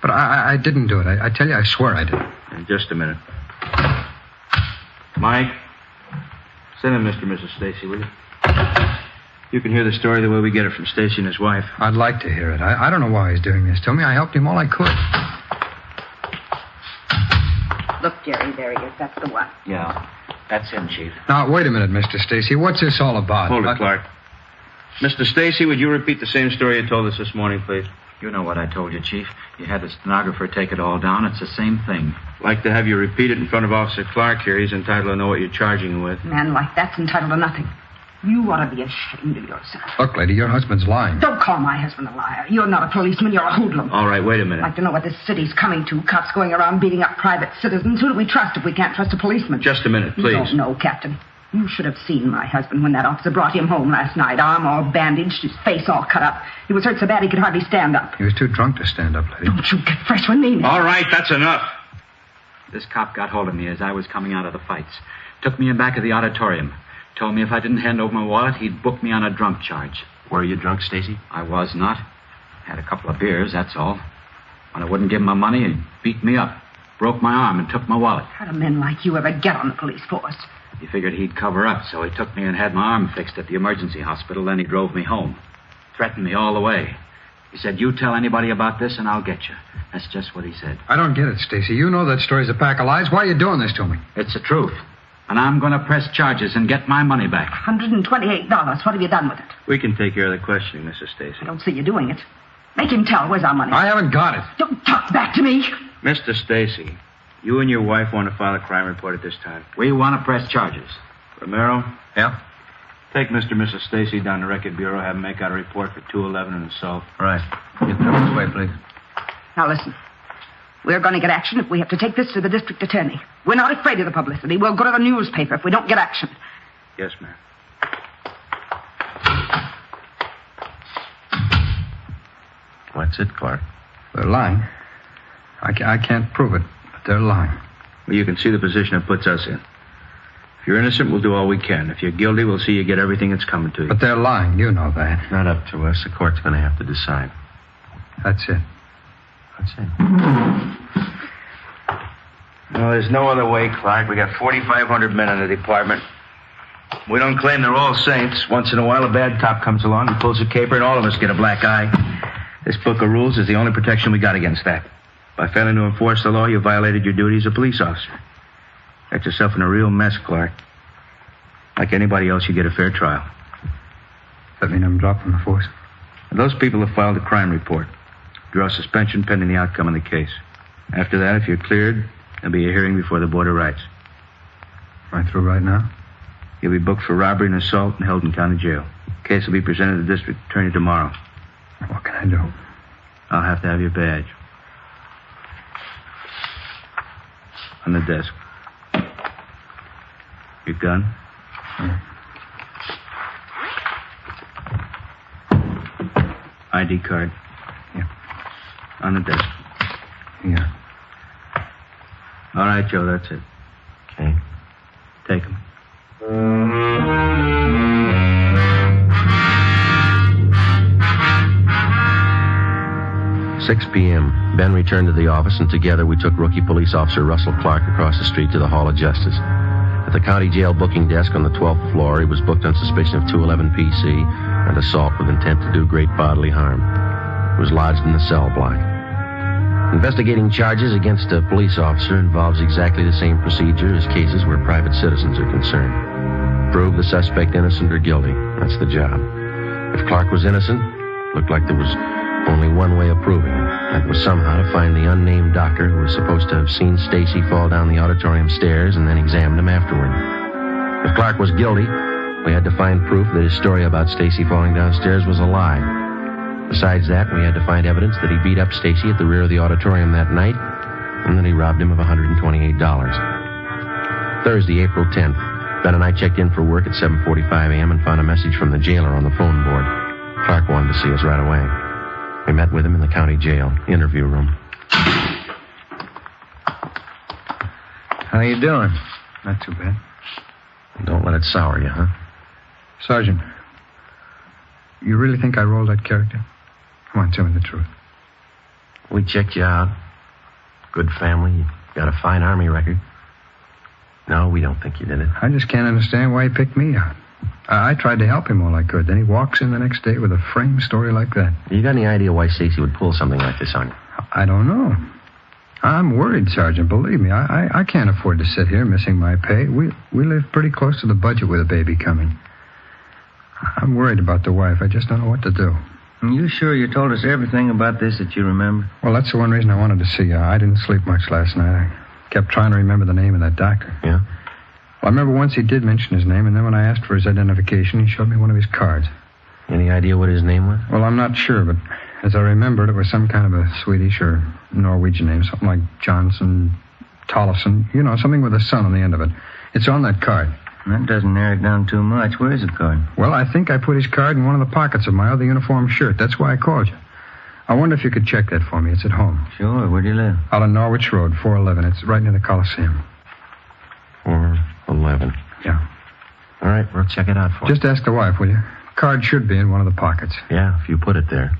But I didn't do it. I tell you, I swear I did. In just a minute. Mike, send in Mr. and Mrs. Stacy, will you? You can hear the story the way we get it from Stacy and his wife. I'd like to hear it. I don't know why he's doing this to me. I helped him all I could. Look, Jerry, there he is. That's the one. Yeah, that's him, Chief. Now, wait a minute, Mr. Stacy. What's this all about? Hold it, Clark. Mr. Stacy, would you repeat the same story you told us this morning, please? You know what I told you, Chief. You had the stenographer take it all down. It's the same thing. Like to have you repeat it in front of Officer Clark here. He's entitled to know what you're charging him with. A man like that's entitled to nothing. You ought to be ashamed of yourself. Look, lady, your husband's lying. Don't call my husband a liar. You're not a policeman. You're a hoodlum. All right, wait a I'd minute. like to know what this city's coming to. Cops going around beating up private citizens. Who do we trust if we can't trust a policeman? Just a minute, please. You don't know, Captain. You should have seen my husband when that officer brought him home last night. Arm all bandaged, his face all cut up. He was hurt so bad he could hardly stand up. He was too drunk to stand up, lady. Don't you get fresh with me. All right, that's enough. This cop got hold of me as I was coming out of the fights. Took me in back of the auditorium. Told me if I didn't hand over my wallet, he'd book me on a drunk charge. Were you drunk, Stacy? I was not. Had a couple of beers, that's all. When I wouldn't give him my money, he beat me up. Broke my arm and took my wallet. How do men like you ever get on the police force? He figured he'd cover up, so he took me and had my arm fixed at the emergency hospital. Then he drove me home. Threatened me all the way. He said, you tell anybody about this and I'll get you. That's just what he said. I don't get it, Stacy. You know that story's a pack of lies. Why are you doing this to me? It's the truth. And I'm going to press charges and get my money back. $128. What have you done with it? We can take care of the questioning, Mrs. Stacy. I don't see you doing it. Make him tell. Where's our money? I haven't got it. Don't talk back to me. Mr. Stacy, you and your wife want to file a crime report at this time. We want to press charges. Romero? Yeah? Take Mr. and Mrs. Stacy down to Record Bureau, have them make out a report for 211 and assault. Right. Get them this way, please. Now listen. We're going to get action if we have to take this to the district attorney. We're not afraid of the publicity. We'll go to the newspaper if we don't get action. Yes, ma'am. What's it, Clark? They're lying. I can't prove it, but they're lying. Well, you can see the position it puts us in. If you're innocent, we'll do all we can. If you're guilty, we'll see you get everything that's coming to you. But they're lying. You know that. Not up to us. The court's going to have to decide. That's it. That's it. No, there's no other way, Clark. We got 4,500 men in the department. We don't claim they're all saints. Once in a while, a bad cop comes along and pulls a caper, and all of us get a black eye. This book of rules is the only protection we got against that. By failing to enforce the law, you violated your duty as a police officer. Got yourself in a real mess, Clark. Like anybody else, you get a fair trial. That mean I'm dropped from the force? And those people have filed a crime report. Draw suspension pending the outcome of the case. After that, if you're cleared, there'll be a hearing before the Board of Rights. Am I through right now? You'll be booked for robbery and assault and held in county jail. The case will be presented to the district attorney tomorrow. What can I do? I'll have to have your badge. On the desk. Your gun? ID card? Yeah. On the desk? Yeah. All right, Joe, that's it. Okay. Take him. 6 p.m. Ben returned to the office, and together we took rookie police officer Russell Clark across the street to the Hall of Justice. At the county jail booking desk on the 12th floor, he was booked on suspicion of 211 PC and assault with intent to do great bodily harm. He was lodged in the cell block. Investigating charges against a police officer involves exactly the same procedure as cases where private citizens are concerned. Prove the suspect innocent or guilty. That's the job. If Clark was innocent, it looked like there was only one way of proving it. That was somehow to find the unnamed doctor who was supposed to have seen Stacy fall down the auditorium stairs and then examined him afterward. If Clark was guilty, we had to find proof that his story about Stacy falling downstairs was a lie. Besides that, we had to find evidence that he beat up Stacy at the rear of the auditorium that night and that he robbed him of $128. Thursday, April 10th, Ben and I checked in for work at 7:45 a.m. and found a message from the jailer on the phone board. Clark wanted to see us right away. We met with him in the county jail interview room. How you doing? Not too bad. Don't let it sour you, huh? Sergeant, you really think I rolled that character? Come on, tell me the truth. We checked you out. Good family. You got a fine Army record. No, we don't think you did it. I just can't understand why he picked me out. I tried to help him all I could. Then he walks in the next day with a framed story like that. You got any idea why Stacy would pull something like this on you? I don't know. I'm worried, Sergeant. Believe me, I can't afford to sit here missing my pay. We live pretty close to the budget with a baby coming. I'm worried about the wife. I just don't know what to do. Are you sure you told us everything about this that you remember? Well, that's the one reason I wanted to see you. I didn't sleep much last night. I kept trying to remember the name of that doctor. Yeah? I remember once he did mention his name, and then when I asked for his identification, he showed me one of his cards. Any idea what his name was? Well, I'm not sure, but as I remembered, it was some kind of a Swedish or Norwegian name, something like Johnson, Tollefson, something with a son on the end of it. It's on that card. That doesn't narrow it down too much. Where is the card? Well, I think I put his card in one of the pockets of my other uniform shirt. That's why I called you. I wonder if you could check that for me. It's at home. Sure. Where do you live? Out on Norwich Road, 411. It's right near the Coliseum. 411. Yeah. All right, we'll check it out for you. Just ask the wife, will you? Card should be in one of the pockets. Yeah, if you put it there.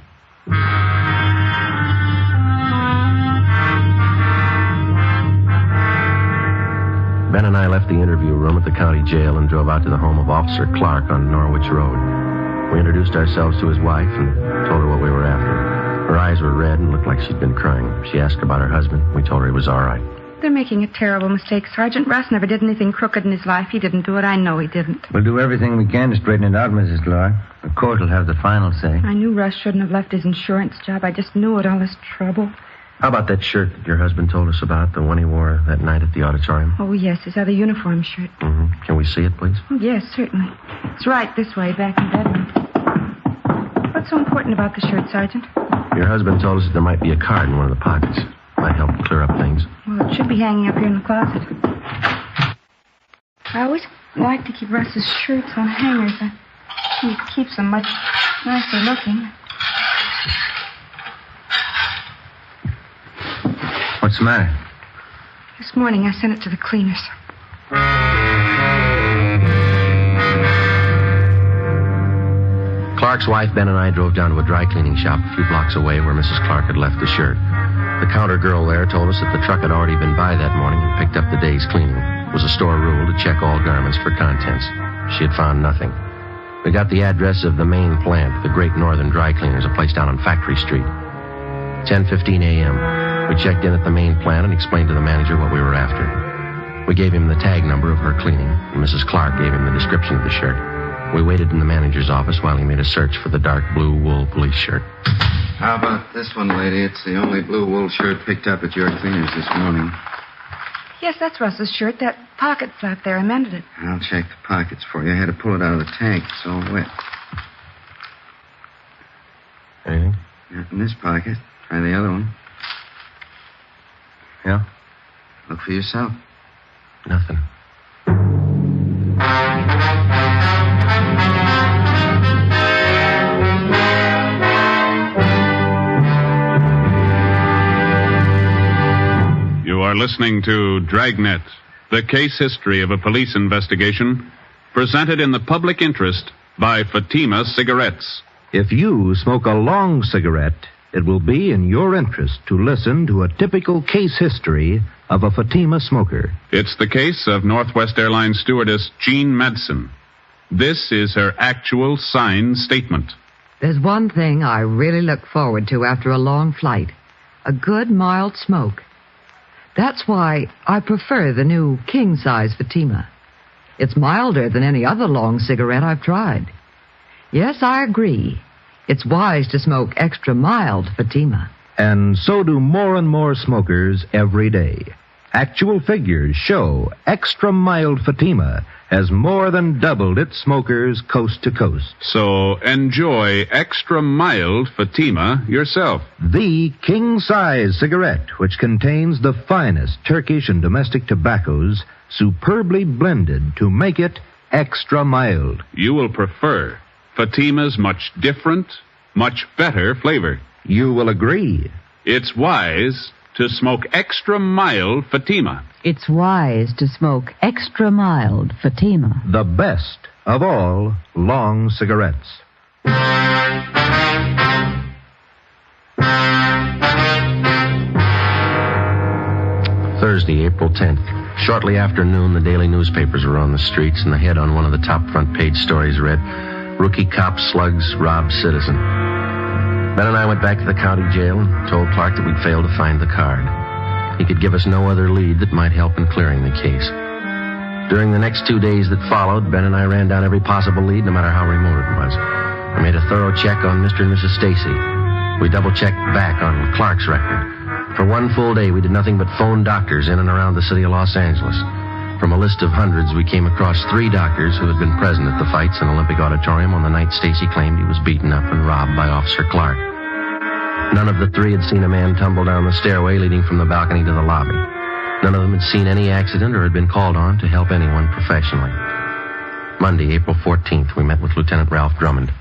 Ben and I left the interview room at the county jail and drove out to the home of Officer Clark on Norwich Road. We introduced ourselves to his wife and told her what we were after. Her eyes were red and looked like she'd been crying. She asked about her husband. We told her he was all right. They're making a terrible mistake, Sergeant. Russ never did anything crooked in his life. He didn't do it. I know he didn't. We'll do everything we can to straighten it out, Mrs. Lohr. The court will have the final say. I knew Russ shouldn't have left his insurance job. I just knew it, all this trouble. How about that shirt that your husband told us about, the one he wore that night at the auditorium? Oh, yes, his other uniform shirt. Mm-hmm. Can we see it, please? Oh, yes, certainly. It's right this way, back in bedroom. What's so important about the shirt, Sergeant? Your husband told us that there might be a card in one of the pockets. Might help clear up things. Well, it should be hanging up here in the closet. I always like to keep Russ's shirts on hangers. He keeps them much nicer looking. What's the matter? This morning I sent it to the cleaners. Clark's wife, Ben, and I drove down to a dry cleaning shop a few blocks away where Mrs. Clark had left the shirt. The counter girl there told us that the truck had already been by that morning and picked up the day's cleaning. It was a store rule to check all garments for contents. She had found nothing. We got the address of the main plant, the Great Northern Dry Cleaners, a place down on Factory Street. 10:15 a.m. We checked in at the main plant and explained to the manager what we were after. We gave him the tag number of her cleaning, and Mrs. Clark gave him the description of the shirt. We waited in the manager's office while he made a search for the dark blue wool police shirt. How about this one, lady? It's the only blue wool shirt picked up at your cleaners this morning. Yes, that's Russ's shirt. That pocket flap there. I mended it. I'll check the pockets for you. I had to pull it out of the tank. It's all wet. Anything? Not in this pocket. Try the other one. Yeah? Look for yourself. Nothing. You are listening to Dragnet, the case history of a police investigation, presented in the public interest by Fatima Cigarettes. If you smoke a long cigarette, it will be in your interest to listen to a typical case history of a Fatima smoker. It's the case of Northwest Airlines stewardess Jean Madsen. This is her actual signed statement. There's one thing I really look forward to after a long flight. A good, mild smoke. That's why I prefer the new king-size Fatima. It's milder than any other long cigarette I've tried. Yes, I agree. It's wise to smoke extra mild Fatima. And so do more and more smokers every day. Actual figures show extra mild Fatima has more than doubled its smokers coast to coast. So enjoy extra mild Fatima yourself. The king-size cigarette, which contains the finest Turkish and domestic tobaccos, superbly blended to make it extra mild. You will prefer Fatima's much different, much better flavor. You will agree. It's wise to smoke extra mild Fatima. It's wise to smoke extra mild Fatima. The best of all long cigarettes. Thursday, April 10th. Shortly after noon, the daily newspapers were on the streets, and the head on one of the top front page stories read, "Rookie cop slugs rob citizen." Ben and I went back to the county jail and told Clark that we'd failed to find the card. He could give us no other lead that might help in clearing the case. During the next 2 days that followed, Ben and I ran down every possible lead, no matter how remote it was. We made a thorough check on Mr. and Mrs. Stacy. We double-checked back on Clark's record. For one full day, we did nothing but phone doctors in and around the city of Los Angeles. From a list of hundreds, we came across 3 doctors who had been present at the fights in Olympic Auditorium on the night Stacy claimed he was beaten up and robbed by Officer Clark. None of the 3 had seen a man tumble down the stairway leading from the balcony to the lobby. None of them had seen any accident or had been called on to help anyone professionally. Monday, April 14th, we met with Lieutenant Ralph Drummond.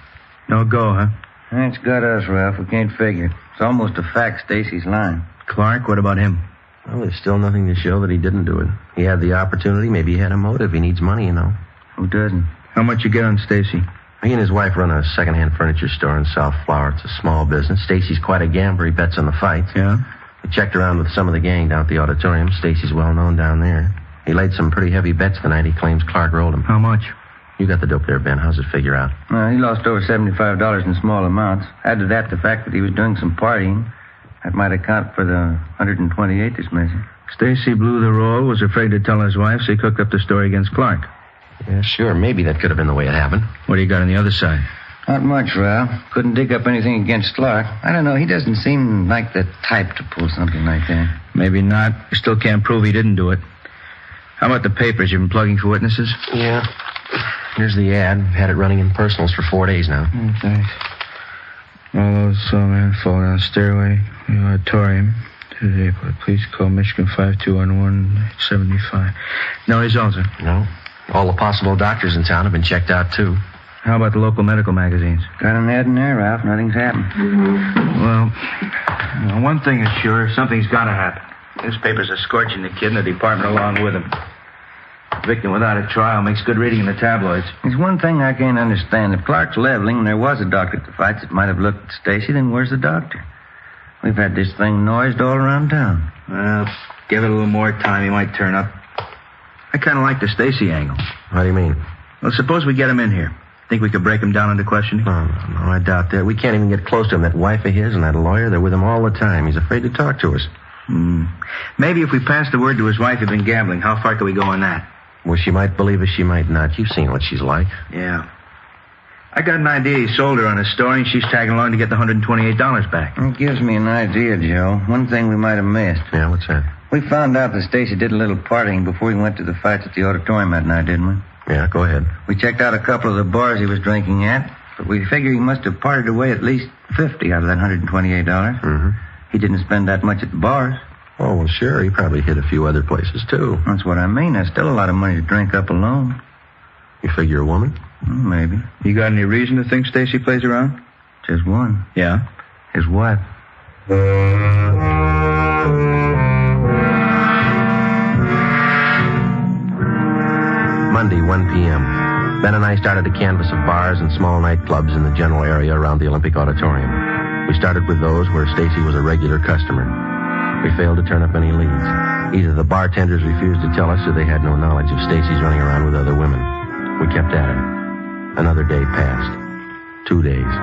No go, huh? That's got us, Ralph. We can't figure it. It's almost a fact Stacy's lying. Clark, what about him? Well, there's still nothing to show that he didn't do it. He had the opportunity. Maybe he had a motive. He needs money, you know. Who doesn't? How much you get on Stacy? He and his wife run a second-hand furniture store in South Flower. It's a small business. Stacy's quite a gambler. He bets on the fights. Yeah? We checked around with some of the gang down at the auditorium. Stacy's well-known down there. He laid some pretty heavy bets the night he claims Clark rolled him. How much? You got the dope there, Ben. How's it figure out? He lost over $75 in small amounts. Add to that the fact that he was doing some partying. That might account for the 128 that's missing. Stacy blew the roll, was afraid to tell his wife, so he cooked up the story against Clark. Yeah, sure. Maybe that could have been the way it happened. What do you got on the other side? Not much, Ralph. Couldn't dig up anything against Clark. I don't know. He doesn't seem like the type to pull something like that. Maybe not. You still can't prove he didn't do it. How about the papers? You've been plugging for witnesses? Yeah. Here's the ad. We've had it running in personals for 4 days now. Thanks. All those saw a man fall down the stairway in the auditorium. Tuesday, please call Michigan 5211-875. No results, sir? No. All the possible doctors in town have been checked out, too. How about the local medical magazines? Got an ad in there, Ralph. Nothing's happened. Well, one thing is sure. Something's got to happen. Newspapers are scorching the kid and the department along with him. Victim without a trial makes good reading in the tabloids. There's one thing I can't understand. If Clark's leveling and there was a doctor at the fights that might have looked at Stacy, then where's the doctor? We've had this thing noised all around town. Well, give it a little more time. He might turn up. I kind of like the Stacy angle. What do you mean? Well, suppose we get him in here. Think we could break him down into questioning? No, I doubt that. We can't even get close to him. That wife of his and that lawyer, they're with him all the time. He's afraid to talk to us. Maybe if we pass the word to his wife he'd been gambling, how far can we go on that? Well, she might believe us, she might not. You've seen what she's like. Yeah. I got an idea he sold her on a story, and she's tagging along to get the $128 back. It gives me an idea, Joe. One thing we might have missed. Yeah, what's that? We found out that Stacy did a little partying before he went to the fights at the auditorium that night, didn't we? Yeah, go ahead. We checked out a couple of the bars he was drinking at, but we figure he must have partied away at least $50 out of that $128. Mm-hmm. He didn't spend that much at the bars. Oh, well, sure. He probably hit a few other places, too. That's what I mean. That's still a lot of money to drink up alone. You figure a woman? Maybe. You got any reason to think Stacy plays around? Just one. Yeah? His wife. Monday, 1 p.m. Ben and I started a canvass of bars and small nightclubs in the general area around the Olympic Auditorium. We started with those where Stacy was a regular customer. We failed to turn up any leads. Either the bartenders refused to tell us or they had no knowledge of Stacy's running around with other women. We kept at it. Another day passed. 2 days.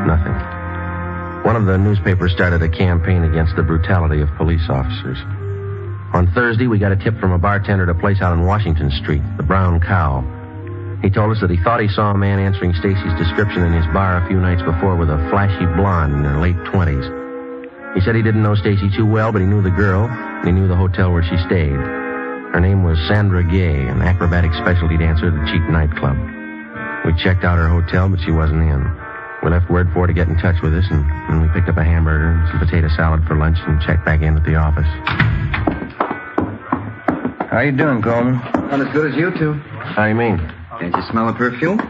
Nothing. One of the newspapers started a campaign against the brutality of police officers. On Thursday, we got a tip from a bartender at a place out on Washington Street, the Brown Cow. He told us that he thought he saw a man answering Stacy's description in his bar a few nights before with a flashy blonde in her late 20s. He said he didn't know Stacy too well, but he knew the girl, and he knew the hotel where she stayed. Her name was Sandra Gay, an acrobatic specialty dancer at a cheap nightclub. We checked out her hotel, but she wasn't in. We left word for her to get in touch with us, and then we picked up a hamburger and some potato salad for lunch and checked back in at the office. How you doing, Coleman? Not as good as you two. How do you mean? Can't you smell the perfume?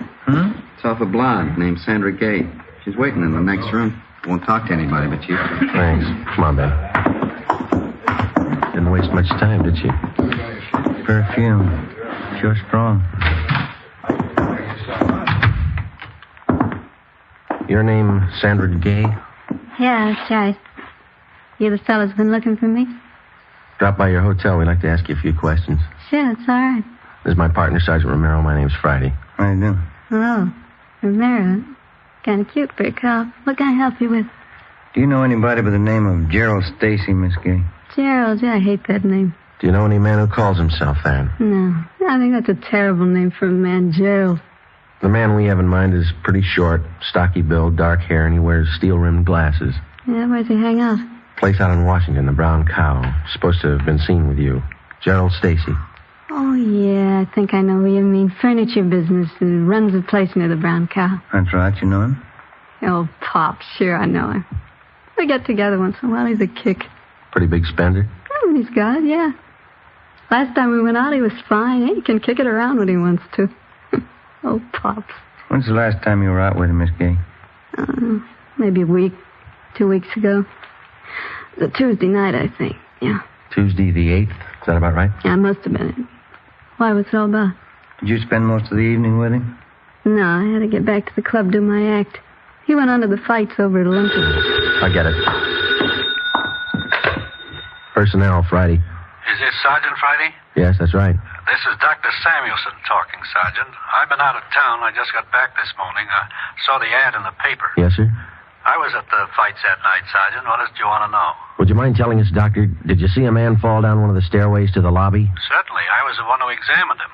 It's off a blonde named Sandra Gay. She's waiting in the next room. Won't talk to anybody but you. Thanks. Come on, Ben. Didn't waste much time, did she? Perfume. Sure strong. Your name, Sandra Gay? Yeah, that's right. You the fellas been looking for me? Drop by your hotel. We'd like to ask you a few questions. Sure, it's all right. This is my partner, Sergeant Romero. My name's Friday. How you doing? Hello. Romero. Kind of cute for a cop. What can I help you with? Do you know anybody by the name of Gerald Stacy, Miss Gay? Gerald, yeah, I hate that name. Do you know any man who calls himself that? No. I think that's a terrible name for a man, Gerald. The man we have in mind is pretty short, stocky build, dark hair, and he wears steel-rimmed glasses. Yeah, where's he hang out? Place out in Washington, the Brown Cow. Supposed to have been seen with you. Gerald Stacy. Oh, yeah, I think I know who you mean. Furniture business who runs a place near the Brown Cow. That's right, you know him? Oh, Pop, sure I know him. We get together once in a while. He's a kick. Pretty big spender? Oh, he's got it, yeah. Last time we went out, he was fine. He can kick it around when he wants to. Oh, Pops. When's the last time you were out with him, Miss Gay? Maybe a week, 2 weeks ago. It was a Tuesday night, I think. Yeah. Tuesday the 8th? Is that about right? Yeah, must have been it. Why, what's it all about? Did you spend most of the evening with him? No, I had to get back to the club, do my act. He went on to the fights over at Olympus. I get it. Personnel, Friday. Is this Sergeant Friday? Yes, that's right. This is Dr. Samuelson talking, Sergeant. I've been out of town. I just got back this morning. I saw the ad in the paper. Yes, sir? I was at the fights that night, Sergeant. What else do you want to know? Would you mind telling us, Doctor, did you see a man fall down one of the stairways to the lobby? Certainly. I was the one who examined him.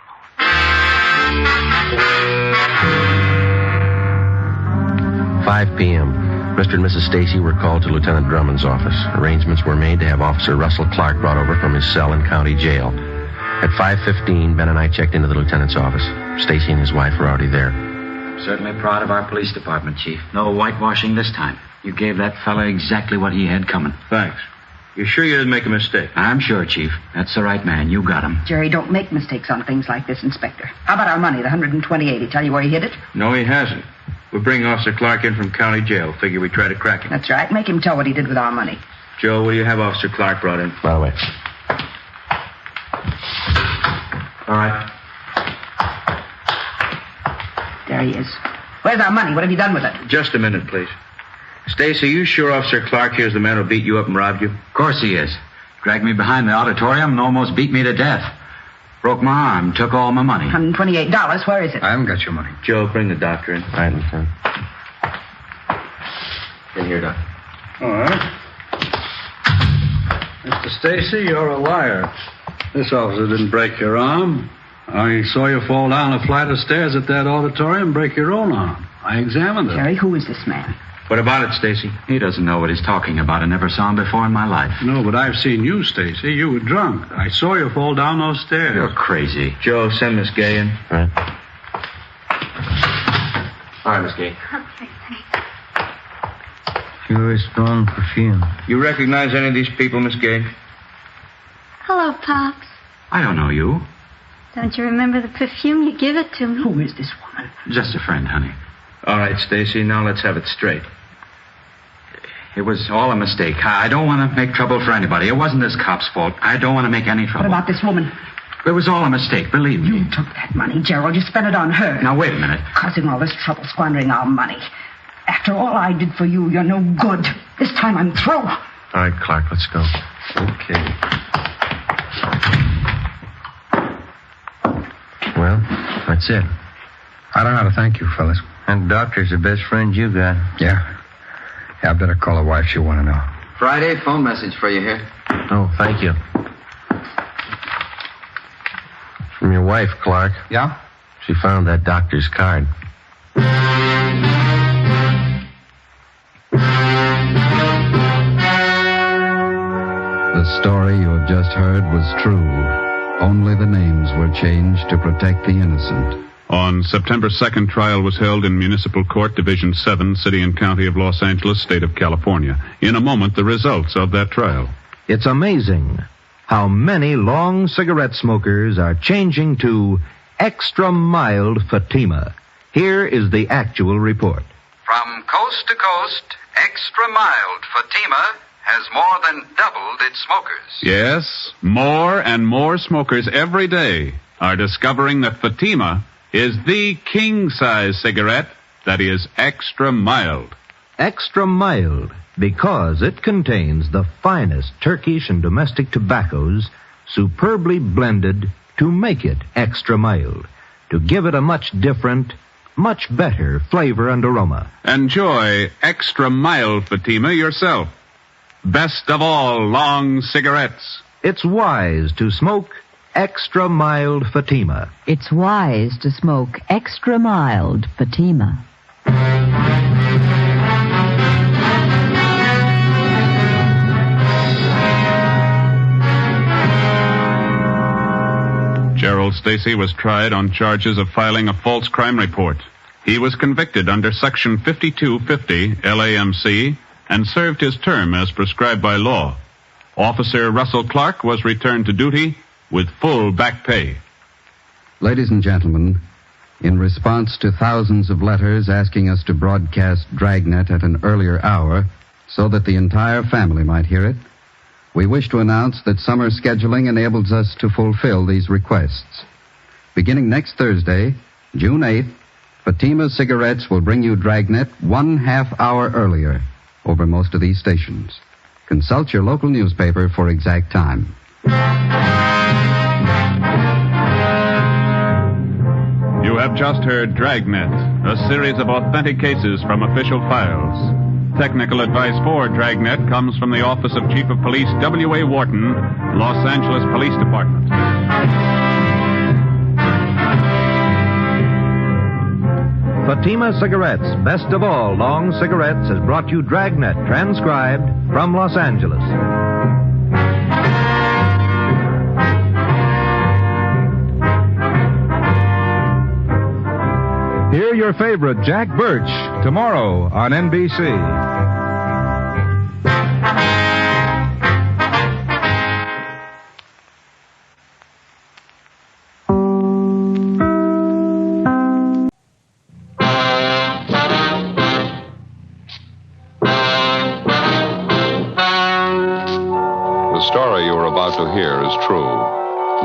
5 p.m. Mr. and Mrs. Stacy were called to Lieutenant Drummond's office. Arrangements were made to have Officer Russell Clark brought over from his cell in county jail. At 5:15, Ben and I checked into the lieutenant's office. Stacy and his wife were already there. Certainly proud of our police department, Chief. No whitewashing this time. You gave that fella exactly what he had coming. Thanks. You sure you didn't make a mistake? I'm sure, Chief. That's the right man. You got him. Jerry, don't make mistakes on things like this, Inspector. How about our money, the $128? He tell you where he hid it? No, he hasn't. We're bringing Officer Clark in from county jail. Figure we try to crack him. That's right. Make him tell what he did with our money. Joe, will you have Officer Clark brought in? By the way. All right. There he is. Where's our money? What have you done with it? Just a minute, please. Stacy, you sure Officer Clark here's the man who beat you up and robbed you? Of course he is. Dragged me behind the auditorium and almost beat me to death. Broke my arm, took all my money. $128. Where is it? I haven't got your money. Joe, bring the doctor in. All right, Lieutenant. In here, Doc. All right. Mr. Stacy, you're a liar. This officer didn't break your arm. I saw you fall down a flight of stairs at that auditorium and break your own arm. I examined it. Jerry, who is this man? What about it, Stacy? He doesn't know what he's talking about. I never saw him before in my life. No, but I've seen you, Stacy. You were drunk. I saw you fall down those stairs. You're crazy. Joe, send Miss Gay in. All right. All right, Miss Gay. Okay, thanks. Sure is strong perfume. You recognize any of these people, Miss Gay? Hello, Pops. I don't know you. Don't you remember the perfume? You give it to me. Who is this woman? Just a friend, honey. All right, Stacy, now let's have it straight. It was all a mistake. I don't want to make trouble for anybody. It wasn't this cop's fault. I don't want to make any trouble. What about this woman? It was all a mistake, believe me. You took that money, Gerald. You spent it on her. Now, wait a minute. Causing all this trouble, squandering our money. After all I did for you, you're no good. This time I'm through. All right, Clark, let's go. Okay. Well, that's it. I don't know how to thank you, fellas. And doctor's the best friend you got. Yeah? Yeah, I better call her wife. She'll want to know. Friday, phone message for you here. Oh, thank you. From your wife, Clark. Yeah? She found that doctor's card. The story you have just heard was true. Only the names were changed to protect the innocent. On September 2nd, trial was held in Municipal Court, Division 7, City and County of Los Angeles, State of California. In a moment, the results of that trial. It's amazing how many long cigarette smokers are changing to extra mild Fatima. Here is the actual report. From coast to coast, extra mild Fatima has more than doubled its smokers. Yes, more and more smokers every day are discovering that Fatima is the king-size cigarette that is extra mild. Extra mild because it contains the finest Turkish and domestic tobaccos superbly blended to make it extra mild, to give it a much different, much better flavor and aroma. Enjoy extra mild Fatima yourself. Best of all long cigarettes. It's wise to smoke extra mild Fatima. It's wise to smoke extra mild Fatima. Gerald Stacy was tried on charges of filing a false crime report. He was convicted under Section 5250 LAMC and served his term as prescribed by law. Officer Russell Clark was returned to duty with full back pay. Ladies and gentlemen, in response to thousands of letters asking us to broadcast Dragnet at an earlier hour so that the entire family might hear it, we wish to announce that summer scheduling enables us to fulfill these requests. Beginning next Thursday, June 8th, Fatima Cigarettes will bring you Dragnet 1/2 hour earlier over most of these stations. Consult your local newspaper for exact time. You have just heard Dragnet, a series of authentic cases from official files. Technical advice for Dragnet comes from the Office of Chief of Police W.A. Wharton, Los Angeles Police Department. Fatima Cigarettes, best of all long cigarettes, has brought you Dragnet, transcribed from Los Angeles. Hear your favorite Jack Birch tomorrow on NBC. The story you are about to hear is true.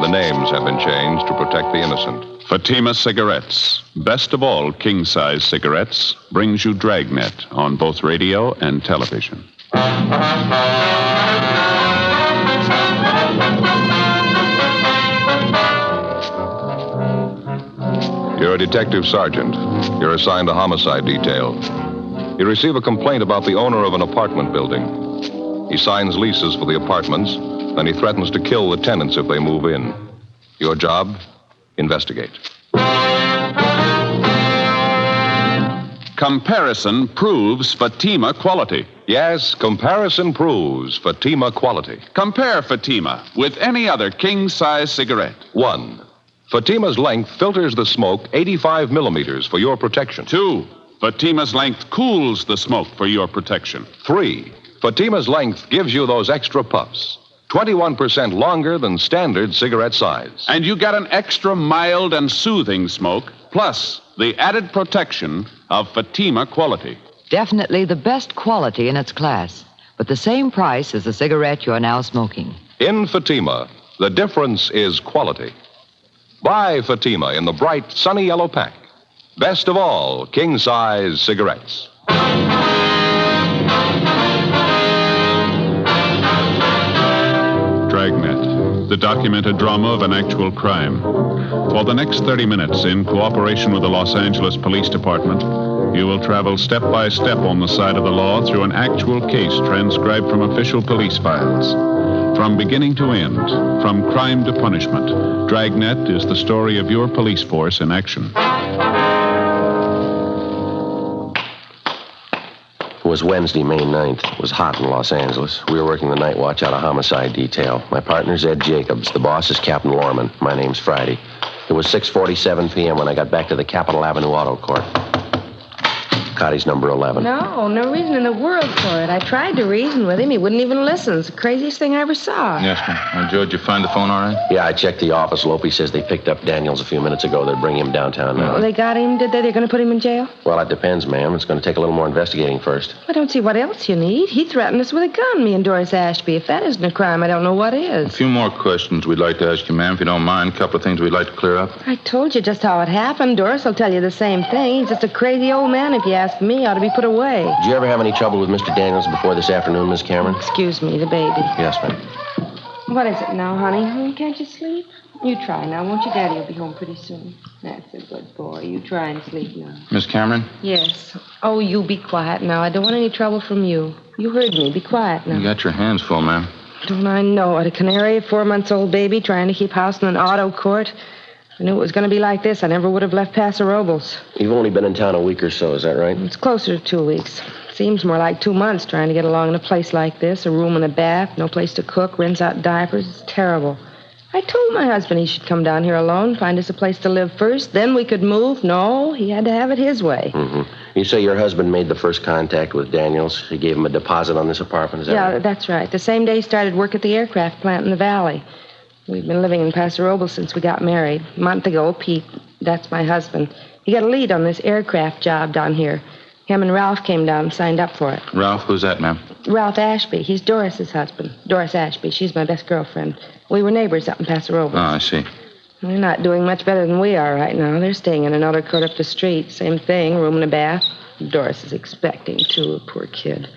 The names have been changed to protect the innocent. Fatima Cigarettes, best of all king-size cigarettes, brings you Dragnet on both radio and television. You're a detective sergeant. You're assigned a homicide detail. You receive a complaint about the owner of an apartment building. He signs leases for the apartments, then he threatens to kill the tenants if they move in. Your job? Investigate. Comparison proves Fatima quality. Yes, comparison proves Fatima quality. Compare Fatima with any other king-size cigarette. 1. Fatima's length filters the smoke 85 millimeters for your protection. 2. Fatima's length cools the smoke for your protection. 3. Fatima's length gives you those extra puffs. 21% longer than standard cigarette size. And you get an extra mild and soothing smoke, plus the added protection of Fatima quality. Definitely the best quality in its class, but the same price as the cigarette you're now smoking. In Fatima, the difference is quality. Buy Fatima in the bright, sunny yellow pack. Best of all, king-size cigarettes. Dragnet, the documented drama of an actual crime. For the next 30 minutes, in cooperation with the Los Angeles Police Department, you will travel step by step on the side of the law through an actual case transcribed from official police files. From beginning to end, from crime to punishment, Dragnet is the story of your police force in action. It was Wednesday, May 9th. It was hot in Los Angeles. We were working the night watch out of homicide detail. My partner's Ed Jacobs. The boss is Captain Lorman. My name's Friday. It was 6:47 p.m. when I got back to the Capitol Avenue Auto Court. Cotty's number 11. No reason in the world for it. I tried to reason with him. He wouldn't even listen. It's the craziest thing I ever saw. Yes, ma'am. George, you find the phone all right? Yeah, I checked the office. Lopey says they picked up Daniels a few minutes ago. They're bringing him downtown now. Oh, they got him, did they? They're going to put him in jail? Well, it depends, ma'am. It's going to take a little more investigating first. I don't see what else you need. He threatened us with a gun, me and Doris Ashby. If that isn't a crime, I don't know what is. A few more questions we'd like to ask you, ma'am, if you don't mind. A couple of things we'd like to clear up. I told you just how it happened. Doris will tell you the same thing. He's just a crazy old man, if you ask me. Ought to be put away. Did you ever have any trouble with Mr. Daniels before this afternoon, Miss Cameron? Excuse me, the baby. Yes, ma'am. What is it now, honey? Can't you sleep? You try now, won't you? Daddy will be home pretty soon. That's a good boy. You try and sleep now. Miss Cameron? Yes. Oh, you be quiet now. I don't want any trouble from you. You heard me. Be quiet now. You got your hands full, ma'am. Don't I know it? A canary, a 4-month-old baby trying to keep house in an auto court. I knew it was going to be like this. I never would have left Paso Robles. You've only been in town a week or so, is that right? It's closer to 2 weeks. Seems more like 2 months trying to get along in a place like this. A room and a bath, no place to cook, rinse out diapers. It's terrible. I told my husband he should come down here alone, find us a place to live first, then we could move. No, he had to have it his way. Mm-hmm. You say your husband made the first contact with Daniels. He gave him a deposit on this apartment, is that right? Yeah, that's right. The same day he started work at the aircraft plant in the valley. We've been living in Paso Robles since we got married. A month ago, Pete, that's my husband, he got a lead on this aircraft job down here. Him and Ralph came down and signed up for it. Ralph, who's that, ma'am? Ralph Ashby. He's Doris's husband. Doris Ashby. She's my best girlfriend. We were neighbors up in Paso Robles. Oh, I see. They're not doing much better than we are right now. They're staying in another court up the street. Same thing, room and a bath. Doris is expecting, too, poor kid.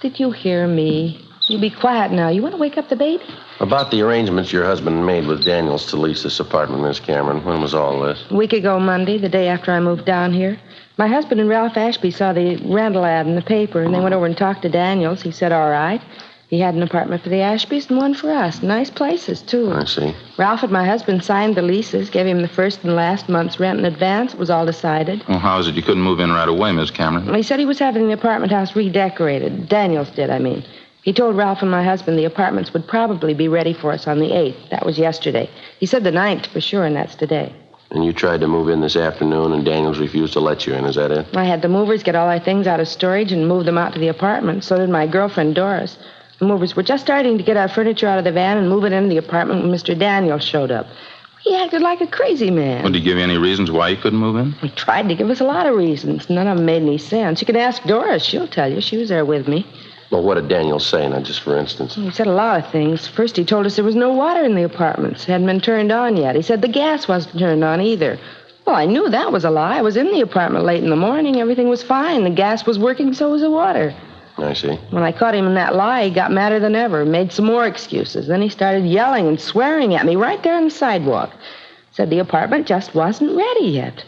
Did you hear me? You be quiet now. You want to wake up the baby? About the arrangements your husband made with Daniels to lease this apartment, Miss Cameron, when was all this? A week ago Monday, the day after I moved down here. My husband and Ralph Ashby saw the rental ad in the paper, and they went over and talked to Daniels. He said, all right. He had an apartment for the Ashbys and one for us. Nice places, too. I see. Ralph and my husband signed the leases, gave him the first and last month's rent in advance. It was all decided. Well, how is it you couldn't move in right away, Miss Cameron? He said he was having the apartment house redecorated. Daniels did, I mean. He told Ralph and my husband the apartments would probably be ready for us on the 8th. That was yesterday. He said the 9th for sure, and that's today. And you tried to move in this afternoon, and Daniels refused to let you in. Is that it? I had the movers get all our things out of storage and move them out to the apartment. So did my girlfriend, Doris. The movers were just starting to get our furniture out of the van and move it into the apartment when Mr. Daniels showed up. He acted like a crazy man. Well, did he give you any reasons why he couldn't move in? He tried to give us a lot of reasons. None of them made any sense. You can ask Doris. She'll tell you. She was there with me. Well, what did Daniels say, now, just for instance? He said a lot of things. First, he told us there was no water in the apartments. It hadn't been turned on yet. He said the gas wasn't turned on either. Well, I knew that was a lie. I was in the apartment late in the morning. Everything was fine. The gas was working, so was the water. I see. When I caught him in that lie, he got madder than ever, made some more excuses. Then he started yelling and swearing at me right there on the sidewalk. Said the apartment just wasn't ready yet.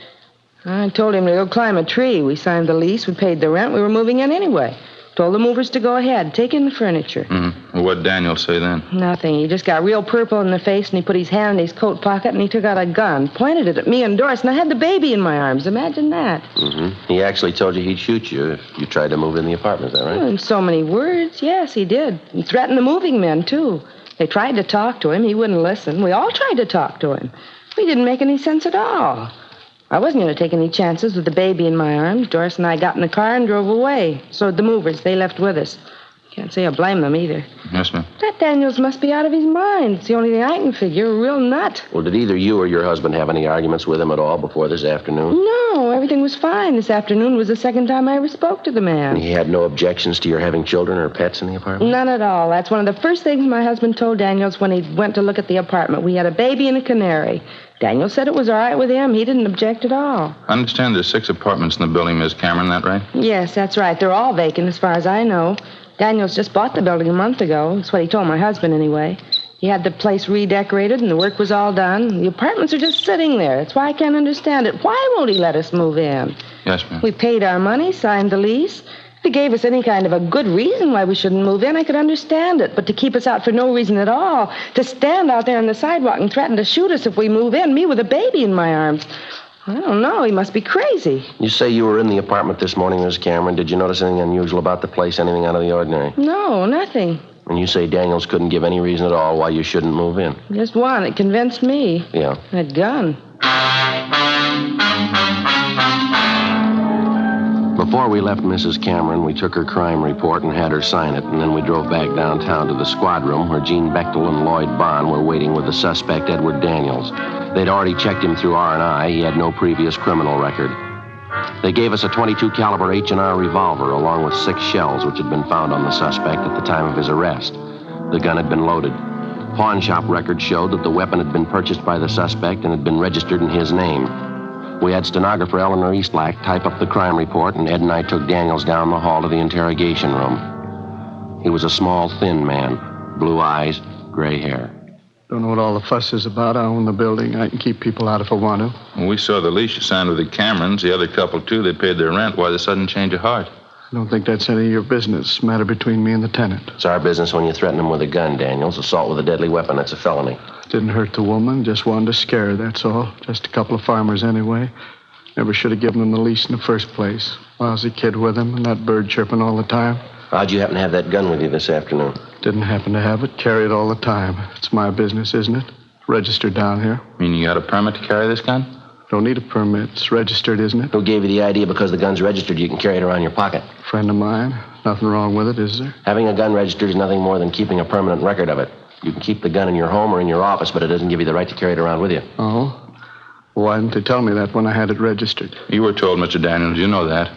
I told him to go climb a tree. We signed the lease. We paid the rent. We were moving in anyway. Told the movers to go ahead, take in the furniture. Mm-hmm. Well, what'd Daniel say then? Nothing. He just got real purple in the face, and he put his hand in his coat pocket, and he took out a gun, pointed it at me and Doris, and I had the baby in my arms. Imagine that. Mm-hmm. He actually told you he'd shoot you if you tried to move in the apartment, is that right? Well, in so many words, yes, he did. He threatened the moving men, too. They tried to talk to him. He wouldn't listen. We all tried to talk to him. He didn't make any sense at all. I wasn't going to take any chances with the baby in my arms. Doris and I got in the car and drove away. So did the movers. They left with us. Can't say I blame them either. Yes, ma'am. That Daniels must be out of his mind. It's the only thing I can figure. A real nut. Well, did either you or your husband have any arguments with him at all before this afternoon? No, everything was fine. This afternoon was the second time I ever spoke to the man. And he had no objections to your having children or pets in the apartment? None at all. That's one of the first things my husband told Daniels when he went to look at the apartment. We had a baby and a canary. Daniel said it was all right with him. He didn't object at all. I understand there's 6 apartments in the building, Miss Cameron, that right? Yes, that's right. They're all vacant as far as I know. Daniels just bought the building a month ago. That's what he told my husband anyway. He had the place redecorated and the work was all done. The apartments are just sitting there. That's why I can't understand it. Why won't he let us move in? Yes, ma'am. We paid our money, signed the lease. If he gave us any kind of a good reason why we shouldn't move in, I could understand it. But to keep us out for no reason at all, to stand out there on the sidewalk and threaten to shoot us if we move in, me with a baby in my arms, I don't know. He must be crazy. You say you were in the apartment this morning, Miss Cameron. Did you notice anything unusual about the place, anything out of the ordinary? No, nothing. And you say Daniels couldn't give any reason at all why you shouldn't move in? Just one. It convinced me. Yeah. That gun. Before we left Mrs. Cameron, we took her crime report and had her sign it, and then we drove back downtown to the squad room where Gene Bechtel and Lloyd Bond were waiting with the suspect, Edward Daniels. They'd already checked him through R&I. He had no previous criminal record. They gave us a .22 caliber H&R revolver along with 6 shells which had been found on the suspect at the time of his arrest. The gun had been loaded. Pawn shop records showed that the weapon had been purchased by the suspect and had been registered in his name. We had stenographer Eleanor Eastlack type up the crime report, and Ed and I took Daniels down the hall to the interrogation room. He was a small, thin man, blue eyes, gray hair. Don't know what all the fuss is about. I own the building. I can keep people out if I want to. Well, we saw the lease you signed with the Camerons. The other couple, too, they paid their rent. Why the sudden change of heart? I don't think that's any of your business. Matter between me and the tenant. It's our business when you threaten him with a gun, Daniels. Assault with a deadly weapon, that's a felony. Didn't hurt the woman. Just wanted to scare her, that's all. Just a couple of farmers anyway. Never should have given him the lease in the first place. Lousy kid with him and that bird chirping all the time. How'd you happen to have that gun with you this afternoon? Didn't happen to have it. Carry it all the time. It's my business, isn't it? Registered down here. Meaning you got a permit to carry this gun? Don't need a permit. It's registered, isn't it? Who gave you the idea because the gun's registered you can carry it around your pocket? Friend of mine. Nothing wrong with it, is there? Having a gun registered is nothing more than keeping a permanent record of it. You can keep the gun in your home or in your office, but it doesn't give you the right to carry it around with you. Oh? Why didn't they tell me that when I had it registered? You were told, Mr. Daniels. You know that.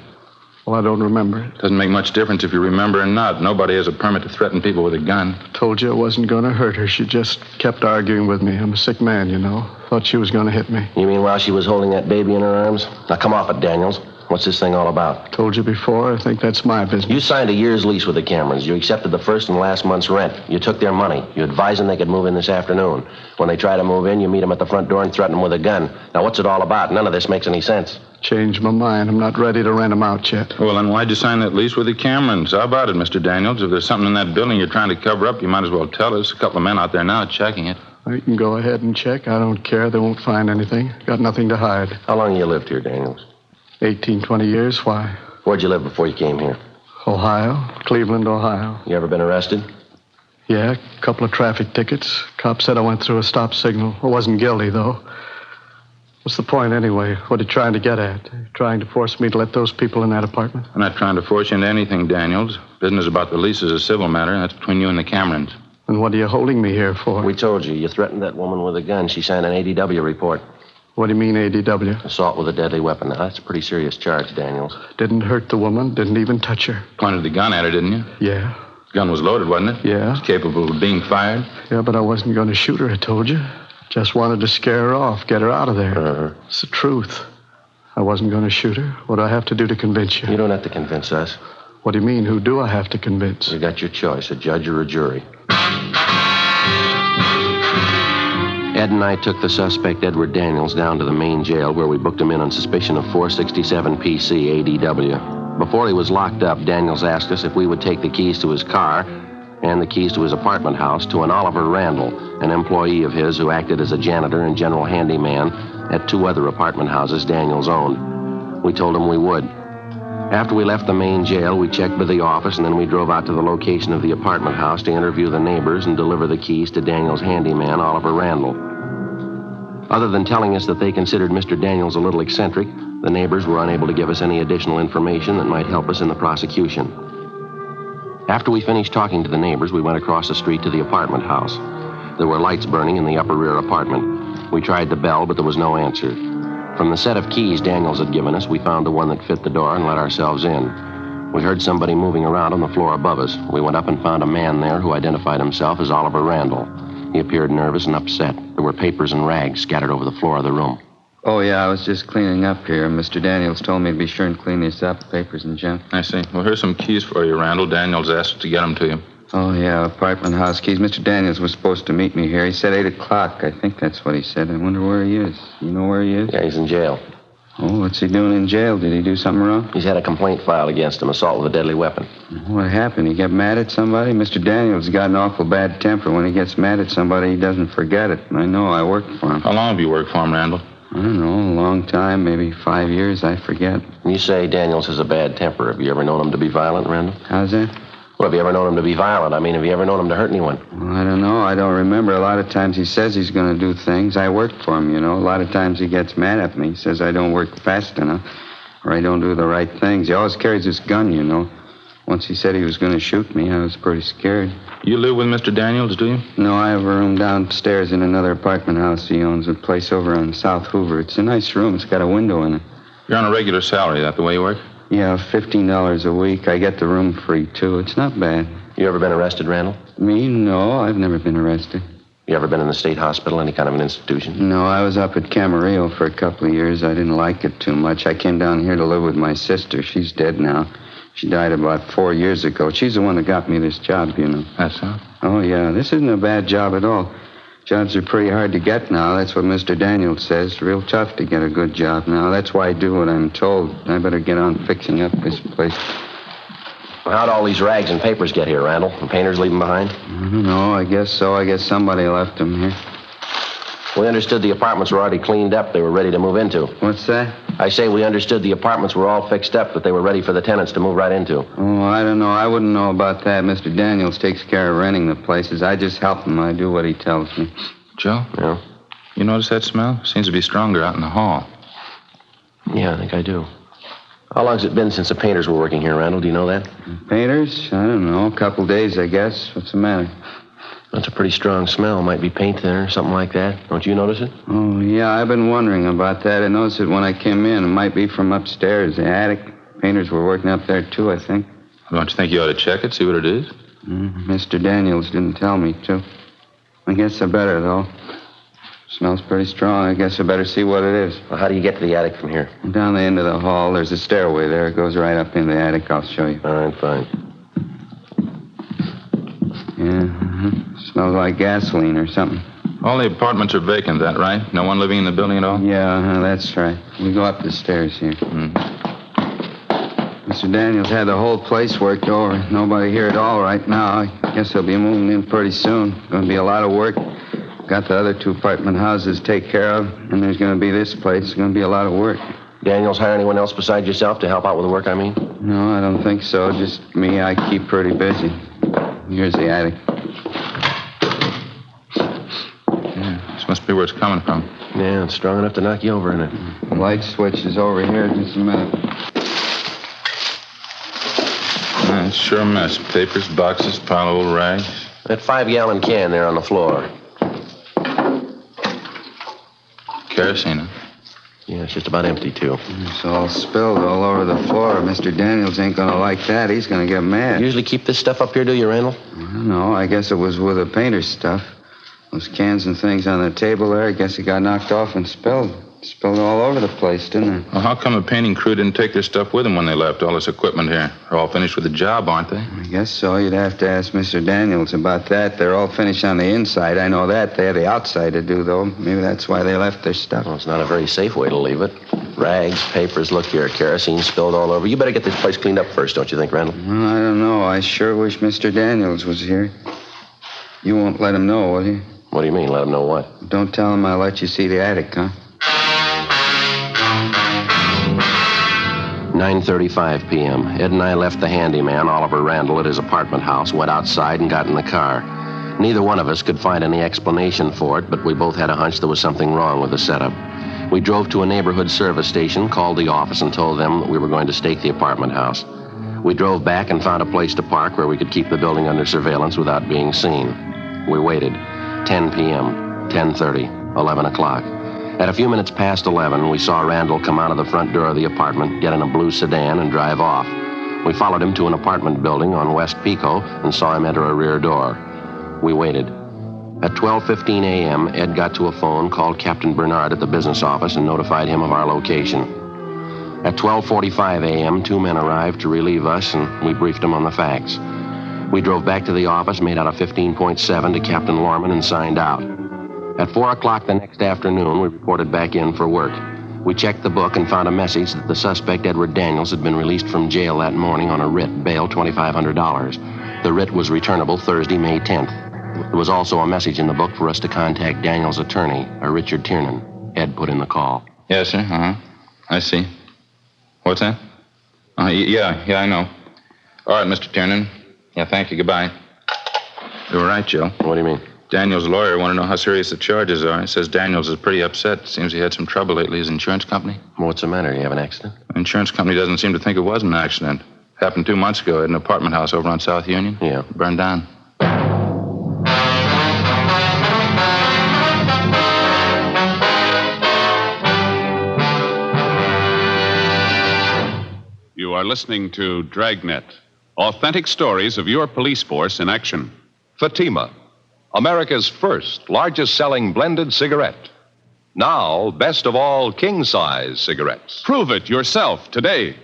Well, I don't remember it. Doesn't make much difference if you remember or not. Nobody has a permit to threaten people with a gun. Told you I wasn't going to hurt her. She just kept arguing with me. I'm a sick man, you know. Thought she was going to hit me. You mean while she was holding that baby in her arms? Now, come off it, Daniels. What's this thing all about? Told you before. I think that's my business. You signed a year's lease with the Camerons. You accepted the first and last month's rent. You took their money. You advised them they could move in this afternoon. When they try to move in, you meet them at the front door and threaten them with a gun. Now, what's it all about? None of this makes any sense. Changed my mind. I'm not ready to rent them out yet. Well, then why'd you sign that lease with the Camerons? How about it, Mr. Daniels? If there's something in that building you're trying to cover up, you might as well tell us. A couple of men out there now checking it. You can go ahead and check. I don't care. They won't find anything. Got nothing to hide. How long you lived here, Daniels? 18, 20 years. Why? Where'd you live before you came here? Ohio. Cleveland, Ohio. You ever been arrested? Yeah, a couple of traffic tickets. Cop said I went through a stop signal. I wasn't guilty, though. What's the point, anyway? What are you trying to get at? Trying to force me to let those people in that apartment? I'm not trying to force you into anything, Daniels. Business about the lease is a civil matter, and that's between you and the Camerons. And what are you holding me here for? We told you. You threatened that woman with a gun. She signed an ADW report. What do you mean, ADW? Assault with a deadly weapon. Now, that's a pretty serious charge, Daniels. Didn't hurt the woman. Didn't even touch her. Pointed the gun at her, didn't you? Yeah. The gun was loaded, wasn't it? Yeah. It was capable of being fired? Yeah, but I wasn't going to shoot her, I told you. Just wanted to scare her off, get her out of there. Uh-huh. It's the truth. I wasn't going to shoot her. What do I have to do to convince you? You don't have to convince us. What do you mean? Who do I have to convince? You got your choice, a judge or a jury. Ed and I took the suspect, Edward Daniels, down to the main jail where we booked him in on suspicion of 467 PC ADW. Before he was locked up, Daniels asked us if we would take the keys to his car and the keys to his apartment house to an Oliver Randall, an employee of his who acted as a janitor and general handyman at two other apartment houses Daniels owned. We told him we would. After we left the main jail, we checked with the office, and then we drove out to the location of the apartment house to interview the neighbors and deliver the keys to Daniels' handyman, Oliver Randall. Other than telling us that they considered Mr. Daniels a little eccentric, the neighbors were unable to give us any additional information that might help us in the prosecution. After we finished talking to the neighbors, we went across the street to the apartment house. There were lights burning in the upper rear apartment. We tried the bell, but there was no answer. From the set of keys Daniels had given us, we found the one that fit the door and let ourselves in. We heard somebody moving around on the floor above us. We went up and found a man there who identified himself as Oliver Randall. He appeared nervous and upset. There were papers and rags scattered over the floor of the room. Oh, yeah, I was just cleaning up here. Mr. Daniels told me to be sure and clean this up, papers and junk. I see. Well, here's some keys for you, Randall. Daniels asked us to get them to you. Oh, yeah, apartment house keys. Mr. Daniels was supposed to meet me here. He said 8 o'clock. I think that's what he said. I wonder where he is. You know where he is? Yeah, he's in jail. Oh, what's he doing in jail? Did he do something wrong? He's had a complaint filed against him, assault with a deadly weapon. What happened? He got mad at somebody? Mr. Daniels got an awful bad temper. When he gets mad at somebody, he doesn't forget it. I know. I worked for him. How long have you worked for him, Randall? I don't know. A long time. Maybe 5 years. I forget. You say Daniels has a bad temper. Have you ever known him to be violent, Randall? How's that? Well, have you ever known him to be violent? I mean, have you ever known him to hurt anyone? Well, I don't know. I don't remember. A lot of times he says he's going to do things. I worked for him, you know. A lot of times he gets mad at me. He says I don't work fast enough or I don't do the right things. He always carries this gun, you know. Once he said he was going to shoot me, I was pretty scared. You live with Mr. Daniels, do you? No, I have a room downstairs in another apartment house he owns, a place over on South Hoover. It's a nice room. It's got a window in it. You're on a regular salary. Is that the way you work? Yeah, $15 a week. I get the room free, too. It's not bad. You ever been arrested, Randall? Me? No, I've never been arrested. You ever been in the state hospital, any kind of an institution? No, I was up at Camarillo for a couple of years. I didn't like it too much. I came down here to live with my sister. She's dead now. She died about 4 years ago. She's the one that got me this job, you know. That's so? Oh, yeah. This isn't a bad job at all. Jobs are pretty hard to get now. That's what Mr. Daniels says. Real tough to get a good job now. That's why I do what I'm told. I better get on fixing up this place. Well, how'd all these rags and papers get here, Randall? The painters leave them behind? I don't know. I guess so. I guess somebody left them here. We understood the apartments were already cleaned up. They were ready to move into. What's that? I say we understood the apartments were all fixed up, that they were ready for the tenants to move right into. Oh, I don't know. I wouldn't know about that. Mr. Daniels takes care of renting the places. I just help him. I do what he tells me. Joe? Yeah? You notice that smell? Seems to be stronger out in the hall. Yeah, I think I do. How long's it been since the painters were working here, Randall? Do you know that? Painters? I don't know. A couple days, I guess. What's the matter? That's a pretty strong smell. Might be paint thinner or something like that. Don't you notice it? Oh, yeah, I've been wondering about that. I noticed it when I came in. It might be from upstairs, the attic. Painters were working up there, too, I think. Don't you think you ought to check it, see what it is? Mr. Daniels didn't tell me to. I guess I better, though. Smells pretty strong. I guess I better see what it is. Well, how do you get to the attic from here? Down the end of the hall. There's a stairway there. It goes right up into the attic. I'll show you. All right, fine. Yeah, Smells like gasoline or something. All the apartments are vacant, that right? No one living in the building at all? Yeah, that's right. We go up the stairs here. Mr. Daniels had the whole place worked over. Nobody here at all right now. I guess they'll be moving in pretty soon. Going to be a lot of work. Got the other 2 apartment houses to take care of, and there's going to be this place. It's going to be a lot of work. Daniels hire anyone else besides yourself to help out with the work, I mean? No, I don't think so. Just me. I keep pretty busy. Here's the attic. Yeah, this must be where it's coming from. Yeah, it's strong enough to knock you over in it. The light switch is over here. Just a minute. Yeah, it's sure a mess. Papers, boxes, pile of old rags. That 5-gallon can there on the floor. Kerosene, huh? Yeah, it's just about empty, too. It's all spilled all over the floor. Mr. Daniels ain't gonna like that. He's gonna get mad. You usually keep this stuff up here, do you, Randall? No, I guess it was with the painter's stuff. Those cans and things on the table there, I guess it got knocked off and spilled. Spilled all over the place, didn't it? Well, how come the painting crew didn't take their stuff with them when they left? All this equipment here. They're all finished with the job, aren't they? I guess so. You'd have to ask Mr. Daniels about that. They're all finished on the inside. I know that. They have the outside to do, though. Maybe that's why they left their stuff. Well, it's not a very safe way to leave it. Rags, papers, look here, kerosene spilled all over. You better get this place cleaned up first, don't you think, Randall? Well, I don't know. I sure wish Mr. Daniels was here. You won't let him know, will you? What do you mean, let him know what? Don't tell him I'll let you see the attic, huh? 9:35 p.m. Ed and I left the handyman, Oliver Randall, at his apartment house, went outside and got in the car. Neither one of us could find any explanation for it, but we both had a hunch there was something wrong with the setup. We drove to a neighborhood service station, called the office, and told them that we were going to stake the apartment house. We drove back and found a place to park where we could keep the building under surveillance without being seen. We waited. 10 p.m., 10:30, 11 o'clock. At a few minutes past 11, we saw Randall come out of the front door of the apartment, get in a blue sedan, and drive off. We followed him to an apartment building on West Pico and saw him enter a rear door. We waited. At 12:15 a.m., Ed got to a phone, called Captain Bernard at the business office, and notified him of our location. At 12:45 a.m., 2 men arrived to relieve us, and we briefed them on the facts. We drove back to the office, made out a 15.7 to Captain Lorman, and signed out. At 4 o'clock the next afternoon, we reported back in for work. We checked the book and found a message that the suspect, Edward Daniels, had been released from jail that morning on a writ, bail $2,500. The writ was returnable Thursday, May 10th. There was also a message in the book for us to contact Daniels' attorney, Richard Tiernan. Ed put in the call. Yes, sir. I see. What's that? Yeah, I know. All right, Mr. Tiernan. Yeah, thank you. Goodbye. You were right, Joe. What do you mean? Daniels' lawyer wanted to know how serious the charges are. He says Daniels is pretty upset. Seems he had some trouble lately. His insurance company. What's the matter? You have an accident? The insurance company doesn't seem to think it was an accident. Happened 2 months ago at an apartment house over on South Union. Yeah. Burned down. You are listening to Dragnet. Authentic stories of your police force in action. Fatima, America's first, largest-selling blended cigarette. Now, best of all, king-size cigarettes. Prove it yourself today.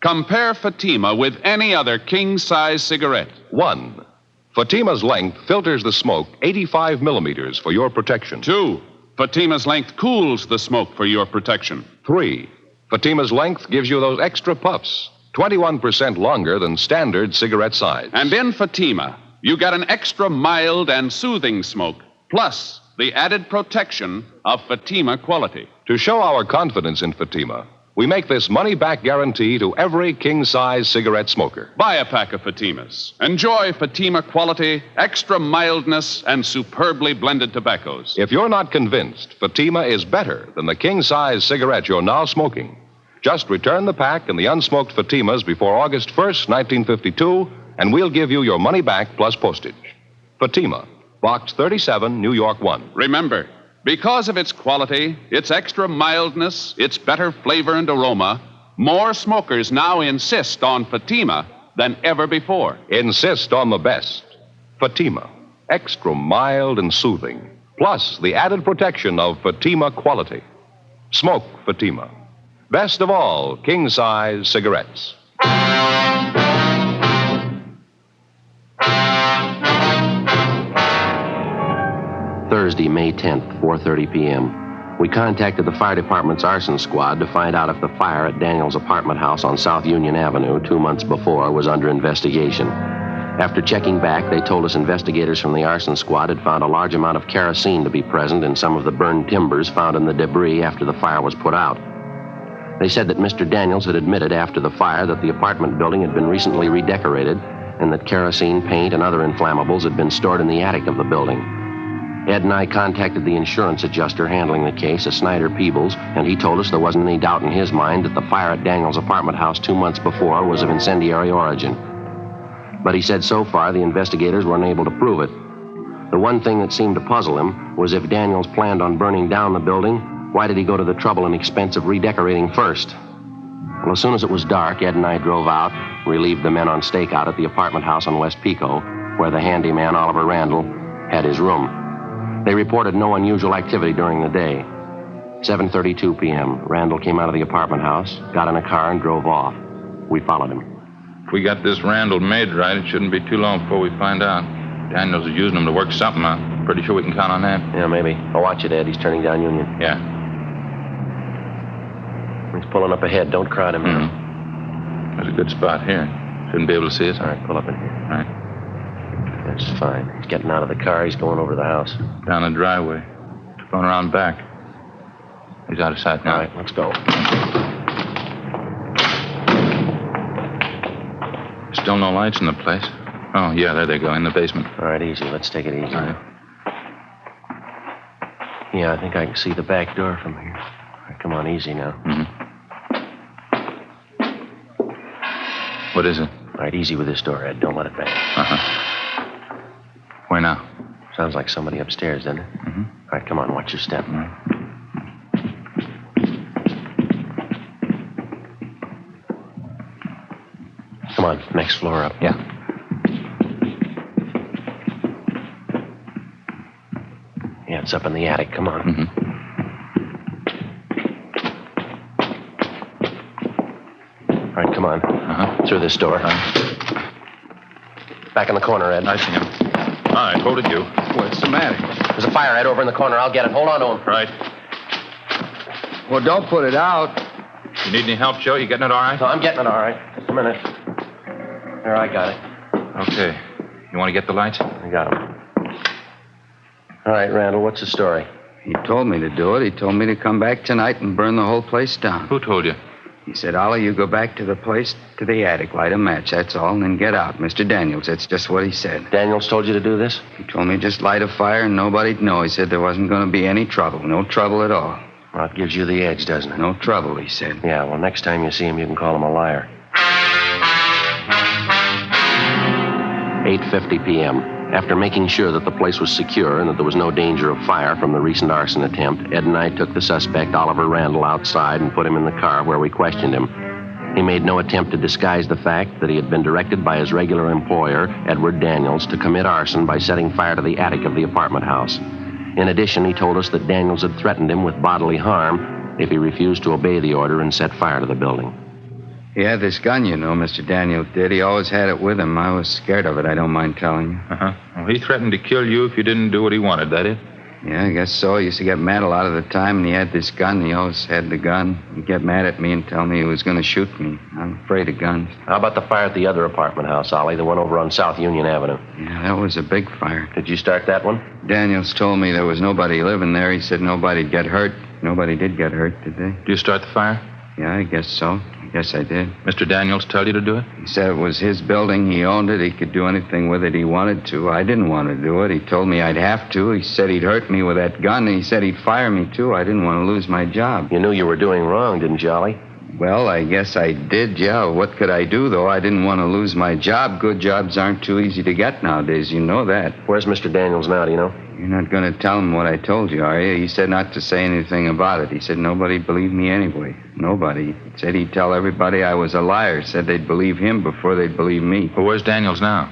Compare Fatima with any other king-size cigarette. 1. Fatima's length filters the smoke 85 millimeters for your protection. 2. Fatima's length cools the smoke for your protection. 3. Fatima's length gives you those extra puffs, 21% longer than standard cigarette size. And in Fatima, you get an extra mild and soothing smoke, plus the added protection of Fatima quality. To show our confidence in Fatima, we make this money-back guarantee to every king-size cigarette smoker. Buy a pack of Fatimas. Enjoy Fatima quality, extra mildness, and superbly blended tobaccos. If you're not convinced Fatima is better than the king-size cigarette you're now smoking, just return the pack and the unsmoked Fatimas before August 1st, 1952, and we'll give you your money back plus postage. Fatima, Box 37, New York 1. Remember, because of its quality, its extra mildness, its better flavor and aroma, more smokers now insist on Fatima than ever before. Insist on the best. Fatima, extra mild and soothing, plus the added protection of Fatima quality. Smoke Fatima. Best of all, king-size cigarettes. Thursday, May 10th, 4:30 p.m. We contacted the fire department's arson squad to find out if the fire at Daniel's apartment house on South Union Avenue 2 months before was under investigation. After checking back, they told us investigators from the arson squad had found a large amount of kerosene to be present in some of the burned timbers found in the debris after the fire was put out. They said that Mr. Daniels had admitted after the fire that the apartment building had been recently redecorated and that kerosene, paint, and other inflammables had been stored in the attic of the building. Ed and I contacted the insurance adjuster handling the case, a Snyder Peebles, and he told us there wasn't any doubt in his mind that the fire at Daniel's apartment house 2 months before was of incendiary origin. But he said so far the investigators were unable to prove it. The one thing that seemed to puzzle him was if Daniels planned on burning down the building, why did he go to the trouble and expense of redecorating first? Well, as soon as it was dark, Ed and I drove out, relieved the men on stakeout at the apartment house on West Pico, where the handyman, Oliver Randall, had his room. They reported no unusual activity during the day. 7:32 p.m., Randall came out of the apartment house, got in a car, and drove off. We followed him. If we got this Randall made right, it shouldn't be too long before we find out. Daniels is using him to work something out. Pretty sure we can count on that. Yeah, maybe. I'll watch it, Ed. He's turning down Union. Yeah. He's pulling up ahead. Don't crowd him in. There's a good spot here. Shouldn't be able to see us. All right, pull up in here. All right. That's fine. He's getting out of the car. He's going over the house. Down the driveway. Going around back. He's out of sight now. All right, let's go. Still no lights in the place. Oh, yeah, there they go, in the basement. All right, easy. Let's take it easy. All right. Yeah, I think I can see the back door from here. All right, come on, easy now. Mm-hmm. What is it? All right, easy with this door, Ed. Don't let it bang. Uh-huh. Where now? Sounds like somebody upstairs, doesn't it? Mm-hmm. All right, come on, watch your step. All right. Come on, next floor up. Yeah. Yeah, it's up in the attic. Come on. Mm-hmm. All right, come on. Uh-huh. Through this door. Back in the corner, Ed. I see him. All right, hold it, you. What's the matter? There's a fire, Ed, over in the corner. I'll get it. Hold on to him. Right. Well, don't put it out. You need any help, Joe? You getting it all right? No, I'm getting it all right. Just a minute. There, I got it. Okay. You want to get the lights? I got them. All right, Randall, what's the story? He told me to do it. He told me to come back tonight and burn the whole place down. Who told you? He said, Ollie, you go back to the place, to the attic, light a match, that's all, and then get out. Mr. Daniels, that's just what he said. Daniels told you to do this? He told me just light a fire and nobody'd know. He said there wasn't going to be any trouble. No trouble at all. Well, it gives you the edge, doesn't it? No trouble, he said. Yeah, well, next time you see him, you can call him a liar. 8:50 p.m. After making sure that the place was secure and that there was no danger of fire from the recent arson attempt, Ed and I took the suspect, Oliver Randall, outside and put him in the car where we questioned him. He made no attempt to disguise the fact that he had been directed by his regular employer, Edward Daniels, to commit arson by setting fire to the attic of the apartment house. In addition, he told us that Daniels had threatened him with bodily harm if he refused to obey the order and set fire to the building. He had this gun, you know, Mr. Daniels did. He always had it with him. I was scared of it, I don't mind telling you. Uh-huh. Well, he threatened to kill you if you didn't do what he wanted, that it? Yeah, I guess so. He used to get mad a lot of the time, and he had this gun. He always had the gun. He'd get mad at me and tell me he was going to shoot me. I'm afraid of guns. How about the fire at the other apartment house, Ollie, the one over on South Union Avenue? Yeah, that was a big fire. Did you start that one? Daniels told me there was nobody living there. He said nobody'd get hurt. Nobody did get hurt, did they? Did you start the fire? Yeah, I guess so. I guess I did. Mr. Daniels tell you to do it? He said it was his building. He owned it. He could do anything with it he wanted to. I didn't want to do it. He told me I'd have to. He said he'd hurt me with that gun, and he said he'd fire me, too. I didn't want to lose my job. You knew you were doing wrong, didn't you, Ollie? Well, I guess I did, yeah. What could I do, though? I didn't want to lose my job. Good jobs aren't too easy to get nowadays. You know that. Where's Mr. Daniels now, do you know? You're not going to tell him what I told you, are you? He said not to say anything about it. He said nobody'd believe me anyway. Nobody. He said he'd tell everybody I was a liar. Said they'd believe him before they'd believe me. Well, where's Daniels now?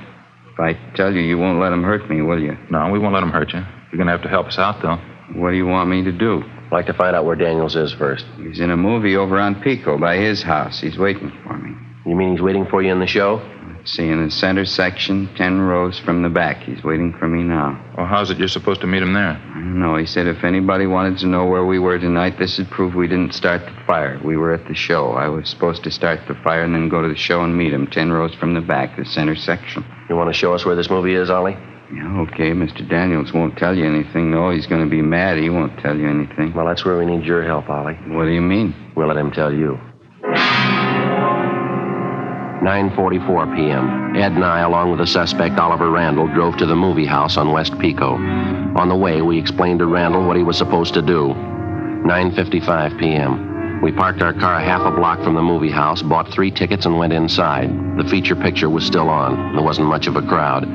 If I tell you, you won't let him hurt me, will you? No, we won't let him hurt you. You're going to have to help us out, though. What do you want me to do? I'd like to find out where Daniels is first. He's in a movie over on Pico by his house. He's waiting for me. You mean he's waiting for you in the show? See, in the center section, 10 rows from the back. He's waiting for me now. Well, how's it you're supposed to meet him there? I don't know. He said if anybody wanted to know where we were tonight, this would prove we didn't start the fire. We were at the show. I was supposed to start the fire and then go to the show and meet him 10 rows from the back, the center section. You want to show us where this movie is, Ollie? Yeah, okay. Mr. Daniels won't tell you anything, though. He's going to be mad. He won't tell you anything. Well, that's where we need your help, Ollie. What do you mean? We'll let him tell you. 9:44 p.m. Ed and I, along with the suspect, Oliver Randall, drove to the movie house on West Pico. On the way, we explained to Randall what he was supposed to do. 9:55 p.m. We parked our car half a block from the movie house, bought 3 tickets, and went inside. The feature picture was still on. There wasn't much of a crowd.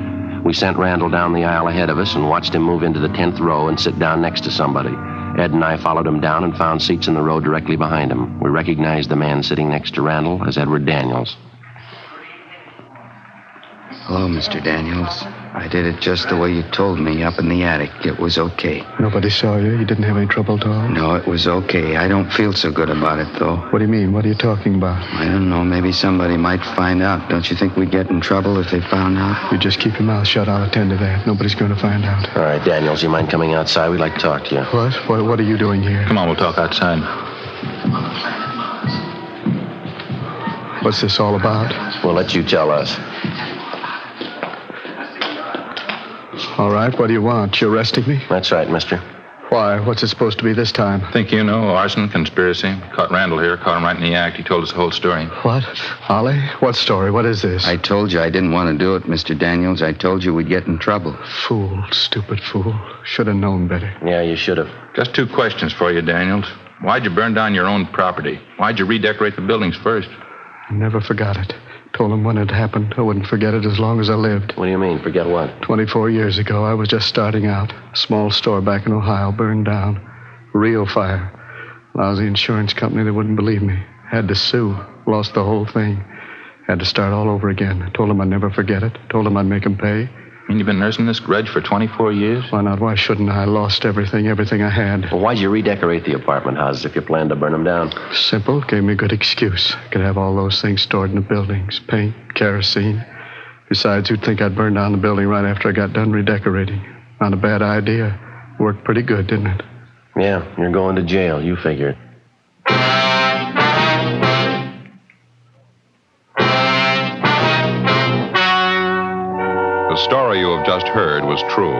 We sent Randall down the aisle ahead of us and watched him move into the 10th row and sit down next to somebody. Ed and I followed him down and found seats in the row directly behind him. We recognized the man sitting next to Randall as Edward Daniels. Hello, Mr. Daniels. I did it just the way you told me up in the attic. It was okay. Nobody saw you? You didn't have any trouble at all? No, it was okay. I don't feel so good about it, though. What do you mean? What are you talking about? I don't know. Maybe somebody might find out. Don't you think we'd get in trouble if they found out? You just keep your mouth shut. I'll attend to that. Nobody's going to find out. All right, Daniels, you mind coming outside? We'd like to talk to you. What are you doing here? Come on, we'll talk outside. What's this all about? We'll let you tell us. All right, what do you want? You arresting me? That's right, mister. Why? What's it supposed to be this time? Think you know, arson, conspiracy. Caught Randall here, caught him right in the act. He told us the whole story. What? Ollie? What story? What is this? I told you I didn't want to do it, Mr. Daniels. I told you we'd get in trouble. Fool, stupid fool. Should have known better. Yeah, you should have. Just 2 questions for you, Daniels. Why'd you burn down your own property? Why'd you redecorate the buildings first? I never forgot it. Told him when it happened, I wouldn't forget it as long as I lived. What do you mean, forget what? 24 years ago, I was just starting out. A small store back in Ohio burned down. Real fire. Lousy insurance company, they wouldn't believe me. Had to sue. Lost the whole thing. Had to start all over again. I told him I'd never forget it. Told him I'd make him pay. And you've been nursing this grudge for 24 years? Why not? Why shouldn't I? Lost everything I had. Well, why'd you redecorate the apartment houses if you planned to burn them down? Simple. Gave me a good excuse. I could have all those things stored in the buildings. Paint, kerosene. Besides, you'd think I'd burn down the building right after I got done redecorating. Not a bad idea. Worked pretty good, didn't it? Yeah, you're going to jail. You figured. The story you have just heard was true.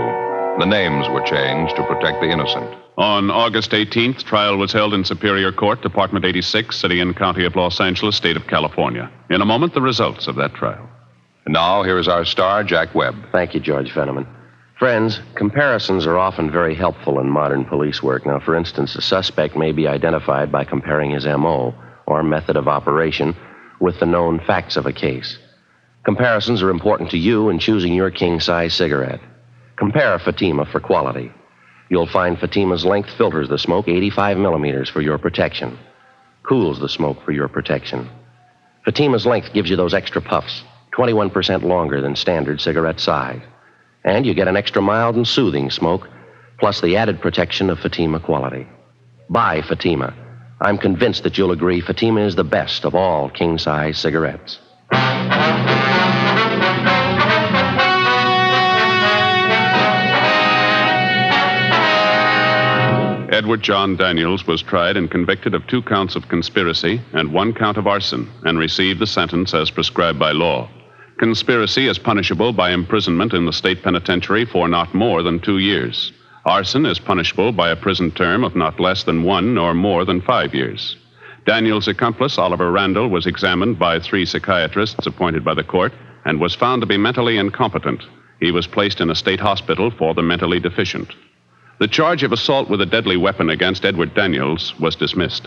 The names were changed to protect the innocent. On August 18th, trial was held in Superior Court, Department 86, City and County of Los Angeles, State of California. In a moment, the results of that trial. And now, here is our star, Jack Webb. Thank you, George Fenneman. Friends, comparisons are often very helpful in modern police work. Now, for instance, a suspect may be identified by comparing his M.O., or method of operation, with the known facts of a case. Comparisons are important to you in choosing your king-size cigarette. Compare Fatima for quality. You'll find Fatima's length filters the smoke 85 millimeters for your protection. Cools the smoke for your protection. Fatima's length gives you those extra puffs, 21% longer than standard cigarette size. And you get an extra mild and soothing smoke, plus the added protection of Fatima quality. Buy Fatima. I'm convinced that you'll agree Fatima is the best of all king-size cigarettes. Edward John Daniels was tried and convicted of 2 counts of conspiracy and 1 count of arson and received the sentence as prescribed by law. Conspiracy is punishable by imprisonment in the state penitentiary for not more than 2 years. Arson is punishable by a prison term of not less than 1 nor more than 5 years. Daniels' accomplice, Oliver Randall, was examined by 3 psychiatrists appointed by the court and was found to be mentally incompetent. He was placed in a state hospital for the mentally deficient. The charge of assault with a deadly weapon against Edward Daniels was dismissed.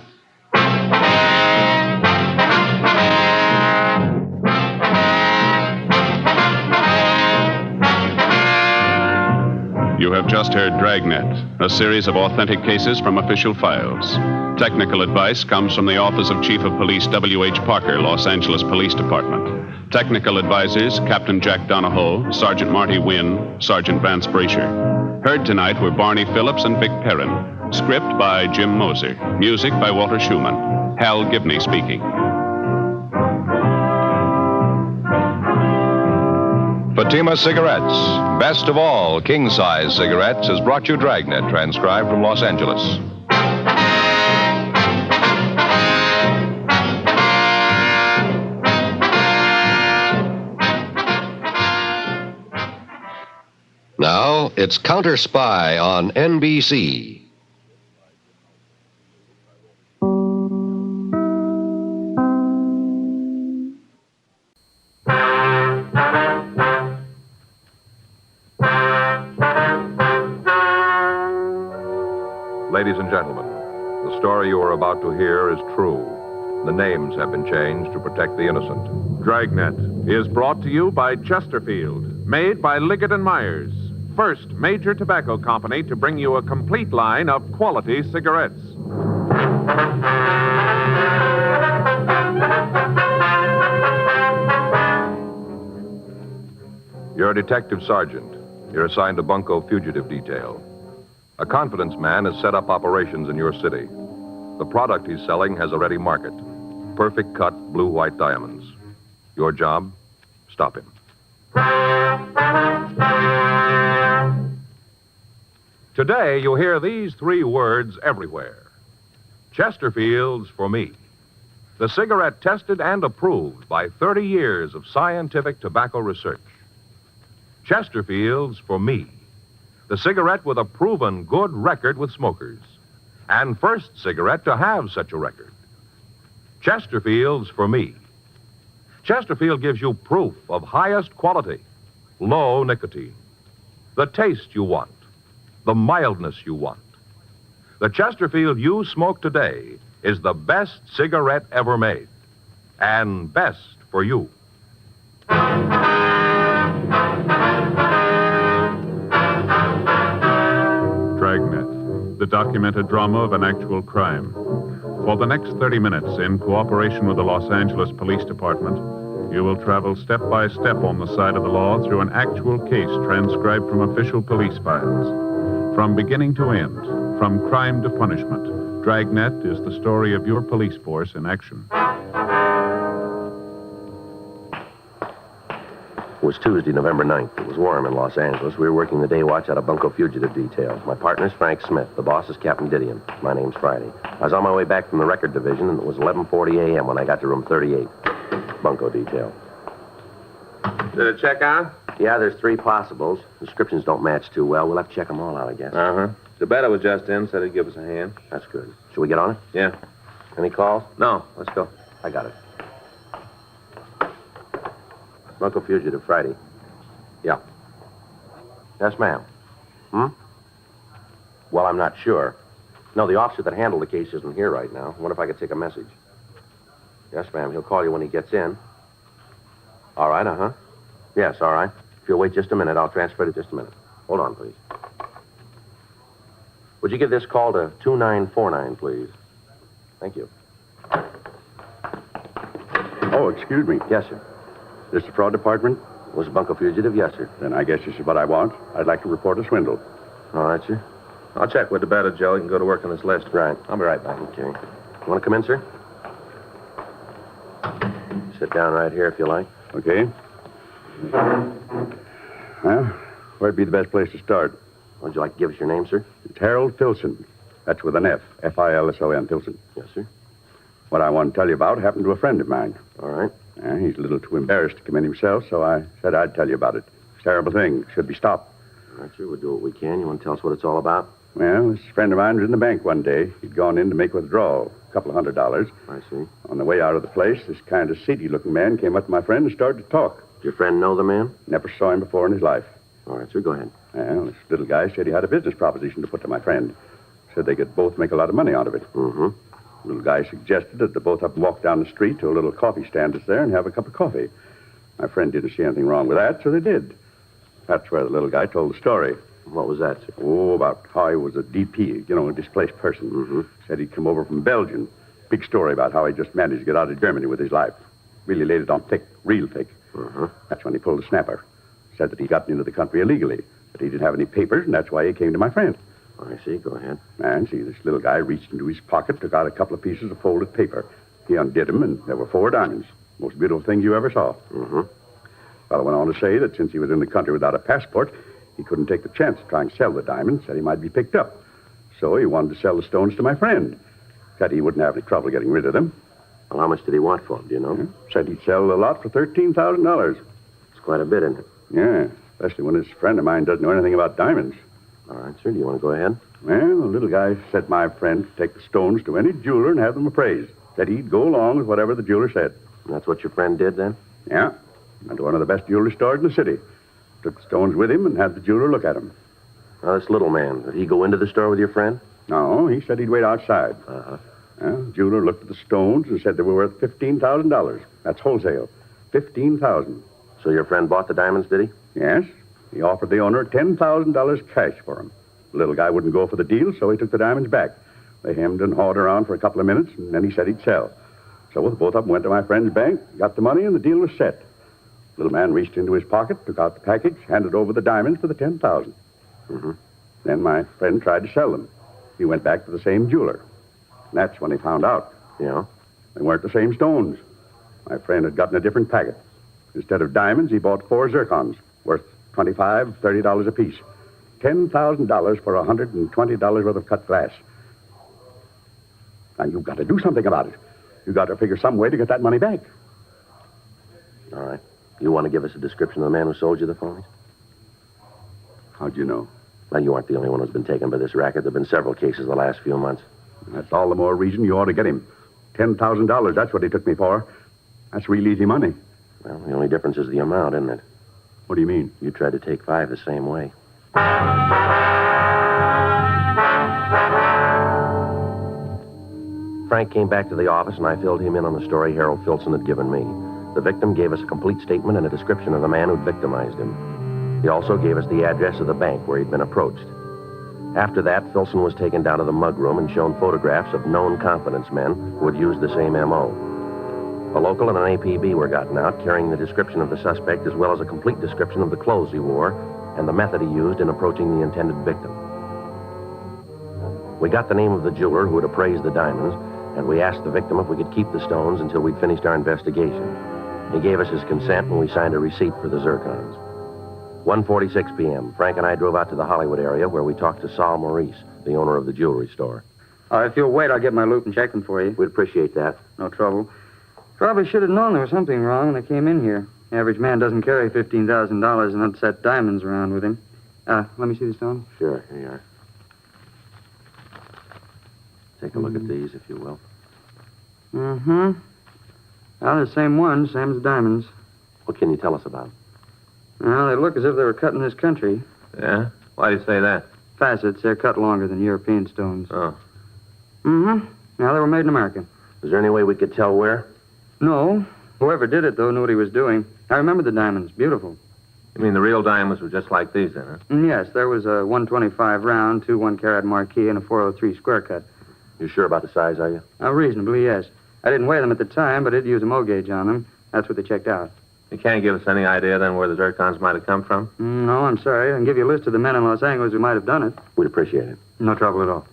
You have just heard Dragnet, a series of authentic cases from official files. Technical advice comes from the Office of Chief of Police W.H. Parker, Los Angeles Police Department. Technical advisors, Captain Jack Donahoe, Sergeant Marty Wynn, Sergeant Vance Brasher. Heard tonight were Barney Phillips and Vic Perrin. Script by Jim Moser. Music by Walter Schumann. Hal Gibney speaking. Fatima Cigarettes, best of all king-size cigarettes, has brought you Dragnet, transcribed from Los Angeles. Now, it's Counter Spy on NBC. Ladies and gentlemen, the story you are about to hear is true. The names have been changed to protect the innocent. Dragnet is brought to you by Chesterfield, made by Liggett & Myers, first major tobacco company to bring you a complete line of quality cigarettes. You're a detective sergeant. You're assigned to Bunko Fugitive Detail. A confidence man has set up operations in your city. The product he's selling has a ready market. Perfect cut blue-white diamonds. Your job? Stop him. Today, you'll hear these 3 words everywhere. Chesterfield's for me. The cigarette tested and approved by 30 years of scientific tobacco research. Chesterfield's for me. The cigarette with a proven good record with smokers. And first cigarette to have such a record. Chesterfield's for me. Chesterfield gives you proof of highest quality, low nicotine. The taste you want, the mildness you want. The Chesterfield you smoke today is the best cigarette ever made. And best for you. Dragnet, the documented drama of an actual crime. For the next 30 minutes, in cooperation with the Los Angeles Police Department, you will travel step by step on the side of the law through an actual case transcribed from official police files. From beginning to end, from crime to punishment, Dragnet is the story of your police force in action. It was Tuesday, November 9th. It was warm in Los Angeles. We were working the day watch out of Bunko Fugitive Detail. My partner's Frank Smith. The boss is Captain Didion. My name's Friday. I was on my way back from the record division, and it was 11:40 a.m. when I got to room 38. Bunko Detail. Did it check out? Yeah, there's 3 possibles. Descriptions don't match too well. We'll have to check them all out, I guess. Uh-huh. Zabetta was just in, said he'd give us a hand. That's good. Should we get on it? Yeah. Any calls? No, let's go. I got it. Bunko Fugitive, Friday. Yeah. Yes, ma'am. Well, I'm not sure. No, the officer that handled the case isn't here right now. I wonder if I could take a message. Yes, ma'am. He'll call you when he gets in. All right, uh-huh. Yes, all right. If you'll wait just a minute, I'll transfer it just a minute. Hold on, please. Would you give this call to 2949, please? Thank you. Oh, excuse me. Yes, sir. This the fraud department? Was a Bunko Fugitive? Yes, sir. Then I guess this is what I want. I'd like to report a swindle. All right, sir. I'll check with Zabetta, Joe. You can go to work on this list. Right. I'll be right back. Okay. You want to come in, sir? Sit down right here if you like. Okay. Well, where'd be the best place to start? Would you like to give us your name, sir? It's Harold Filson. That's with an F. F-I-L-S-O-N, Filson. Yes, sir. What I want to tell you about happened to a friend of mine. All right. He's a little too embarrassed to come in himself, so I said I'd tell you about it. It's a terrible thing. Should be stopped. All right, sir. We'll do what we can. You want to tell us what it's all about? Well, this friend of mine was in the bank one day. He'd gone in to make withdrawal, a couple of $100. I see. On the way out of the place, this kind of seedy-looking man came up to my friend and started to talk. Did your friend know the man? Never saw him before in his life. All right, sir. Go ahead. Well, this little guy said he had a business proposition to put to my friend. Said they could both make a lot of money out of it. Mm-hmm. The little guy suggested that the both of them walk down the street to a little coffee stand that's there and have a cup of coffee. My friend didn't see anything wrong with that, so they did. That's where the little guy told the story. What was that, sir? Oh, about how he was a DP, a displaced person. Mm-hmm. Said he'd come over from Belgium. Big story about how he just managed to get out of Germany with his life. Really laid it on thick, real thick. Uh-huh. That's when he pulled the snapper. Said that he'd gotten into the country illegally, but he didn't have any papers, and that's why he came to my friend. I see. Go ahead. And see, this little guy reached into his pocket, took out a couple of pieces of folded paper. He undid them, and there were 4 diamonds. Most beautiful things you ever saw. Mm-hmm. Fellow went on to say that since he was in the country without a passport, he couldn't take the chance of trying to sell the diamonds, said he might be picked up. So he wanted to sell the stones to my friend. Said he wouldn't have any trouble getting rid of them. Well, how much did he want for them, do you know? Said he'd sell the lot for $13,000. It's quite a bit, isn't it? Yeah, especially when this friend of mine doesn't know anything about diamonds. All right, sir. Do you want to go ahead? Well, the little guy said my friend to take the stones to any jeweler and have them appraised. Said he'd go along with whatever the jeweler said. And that's what your friend did, then? Yeah. Went to one of the best jewelry stores in the city. Took the stones with him and had the jeweler look at them. Now, this little man, did he go into the store with your friend? No, he said he'd wait outside. Uh-huh. The jeweler looked at the stones and said they were worth $15,000. That's wholesale. $15,000. So your friend bought the diamonds, did he? Yes. He offered the owner $10,000 cash for them. The little guy wouldn't go for the deal, so he took the diamonds back. They hemmed and hawed around for a couple of minutes, and then he said he'd sell. So the both of them went to my friend's bank, got the money, and the deal was set. The little man reached into his pocket, took out the package, handed over the diamonds for the $10,000. Mm-hmm. Then my friend tried to sell them. He went back to the same jeweler. And that's when he found out. Yeah? They weren't the same stones. My friend had gotten a different packet. Instead of diamonds, he bought 4 zircons, worth $25, $30 apiece. $10,000 for $120 worth of cut glass. Now, you've got to do something about it. You've got to figure some way to get that money back. All right. You want to give us a description of the man who sold you the phonies? How'd you know? Well, you aren't the only one who's been taken by this racket. There have been several cases the last few months. That's all the more reason you ought to get him. $10,000, that's what he took me for. That's real easy money. Well, the only difference is the amount, isn't it? What do you mean? You tried to take 5 the same way. Frank came back to the office, and I filled him in on the story Harold Filson had given me. The victim gave us a complete statement and a description of the man who'd victimized him. He also gave us the address of the bank where he'd been approached. After that, Filson was taken down to the mug room and shown photographs of known confidence men who had used the same M.O. A local and an APB were gotten out, carrying the description of the suspect as well as a complete description of the clothes he wore and the method he used in approaching the intended victim. We got the name of the jeweler who had appraised the diamonds, and we asked the victim if we could keep the stones until we'd finished our investigation. He gave us his consent, and we signed a receipt for the zircons. 1:46 p.m., Frank and I drove out to the Hollywood area where we talked to Saul Maurice, the owner of the jewelry store. If you'll wait, I'll get my loop and check them for you. We'd appreciate that. No trouble. Probably should have known there was something wrong when I came in here. The average man doesn't carry $15,000 in unset diamonds around with him. Let me see the stones. Sure, here you are. Take a look at these, if you will. Mm-hmm. Well, the same ones, same as the diamonds. What can you tell us about them? Well, they look as if they were cut in this country. Yeah? Why do you say that? Facets, they're cut longer than European stones. Oh. Mm-hmm. Now, they were made in America. Is there any way we could tell where? No. Whoever did it, though, knew what he was doing. I remember the diamonds. Beautiful. You mean the real diamonds were just like these, then, huh? Yes, there was a 125 round, 2 1-carat marquee, and a 403 square cut. You sure about the size, are you? Reasonably, yes. I didn't weigh them at the time, but I did use a mow gauge on them. That's what they checked out. You can't give us any idea, then, where the zircons might have come from? No, I'm sorry. I can give you a list of the men in Los Angeles who might have done it. We'd appreciate it. No trouble at all.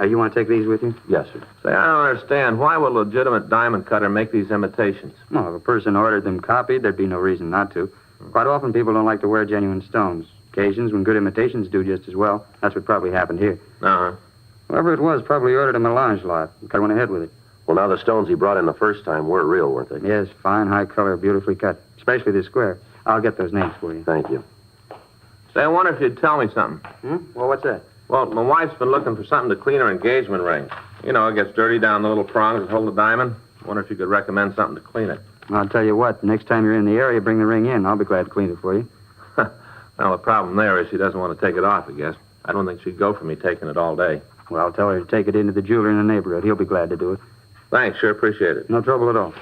You want to take these with you? Yes, sir. Say, I don't understand. Why would a legitimate diamond cutter make these imitations? Well, if a person ordered them copied, there'd be no reason not to. Quite often, people don't like to wear genuine stones. Occasions when good imitations do just as well. That's what probably happened here. Uh-huh. Whoever it was probably ordered a melange lot. I went ahead with it. Well, now the stones he brought in the first time were real, weren't they? Yes, fine, high color, beautifully cut. Especially the square. I'll get those names for you. Thank you. Say, I wonder if you'd tell me something. Well, what's that? Well, my wife's been looking for something to clean her engagement ring. You know, it gets dirty down the little prongs that hold the diamond. I wonder if you could recommend something to clean it. I'll tell you what, next time you're in the area, bring the ring in. I'll be glad to clean it for you. Well, the problem there is she doesn't want to take it off, I guess. I don't think she'd go for me taking it all day. Well, I'll tell her to take it into the jeweler in the neighborhood. He'll be glad to do it. Thanks, sure appreciate it. No trouble at all.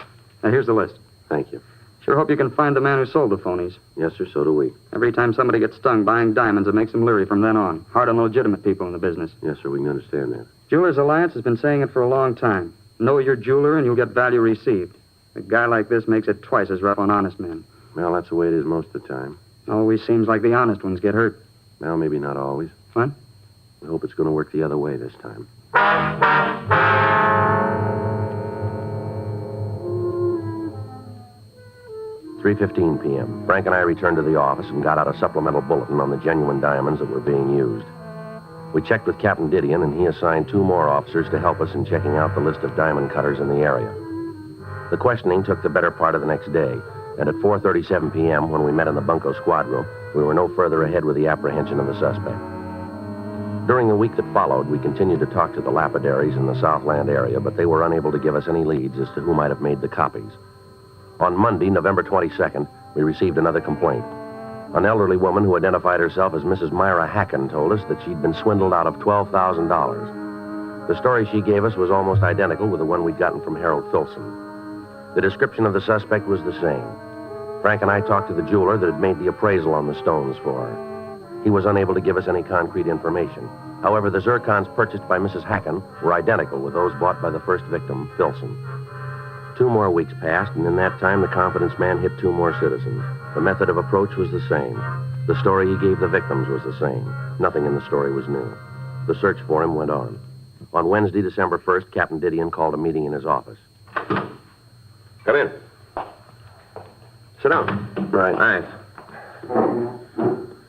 Now, here's the list. Thank you. Sure hope you can find the man who sold the phonies. Yes, sir, so do we. Every time somebody gets stung buying diamonds, it makes them leery from then on. Hard on legitimate people in the business. Yes, sir, we can understand that. Jewelers Alliance has been saying it for a long time. Know your jeweler and you'll get value received. A guy like this makes it twice as rough on honest men. Well, that's the way it is most of the time. Always seems like the honest ones get hurt. Well, maybe not always. What? I hope it's going to work the other way this time. 3:15 p.m. Frank and I returned to the office and got out a supplemental bulletin on the genuine diamonds that were being used. We checked with Captain Didion, and he assigned 2 more officers to help us in checking out the list of diamond cutters in the area. The questioning took the better part of the next day, and at 4:37 p.m., when we met in the bunco squad room, we were no further ahead with the apprehension of the suspect. During the week that followed, we continued to talk to the lapidaries in the Southland area, but they were unable to give us any leads as to who might have made the copies. On Monday, November 22nd, we received another complaint. An elderly woman who identified herself as Mrs. Myra Hacken told us that she'd been swindled out of $12,000. The story she gave us was almost identical with the one we'd gotten from Harold Filson. The description of the suspect was the same. Frank and I talked to the jeweler that had made the appraisal on the stones for her. He was unable to give us any concrete information. However, the zircons purchased by Mrs. Hacken were identical with those bought by the first victim, Filson. 2 more weeks passed, and in that time, the confidence man hit 2 more citizens. The method of approach was the same. The story he gave the victims was the same. Nothing in the story was new. The search for him went on. On Wednesday, December 1st, Captain Didion called a meeting in his office. Come in. Sit down. Right. Thanks.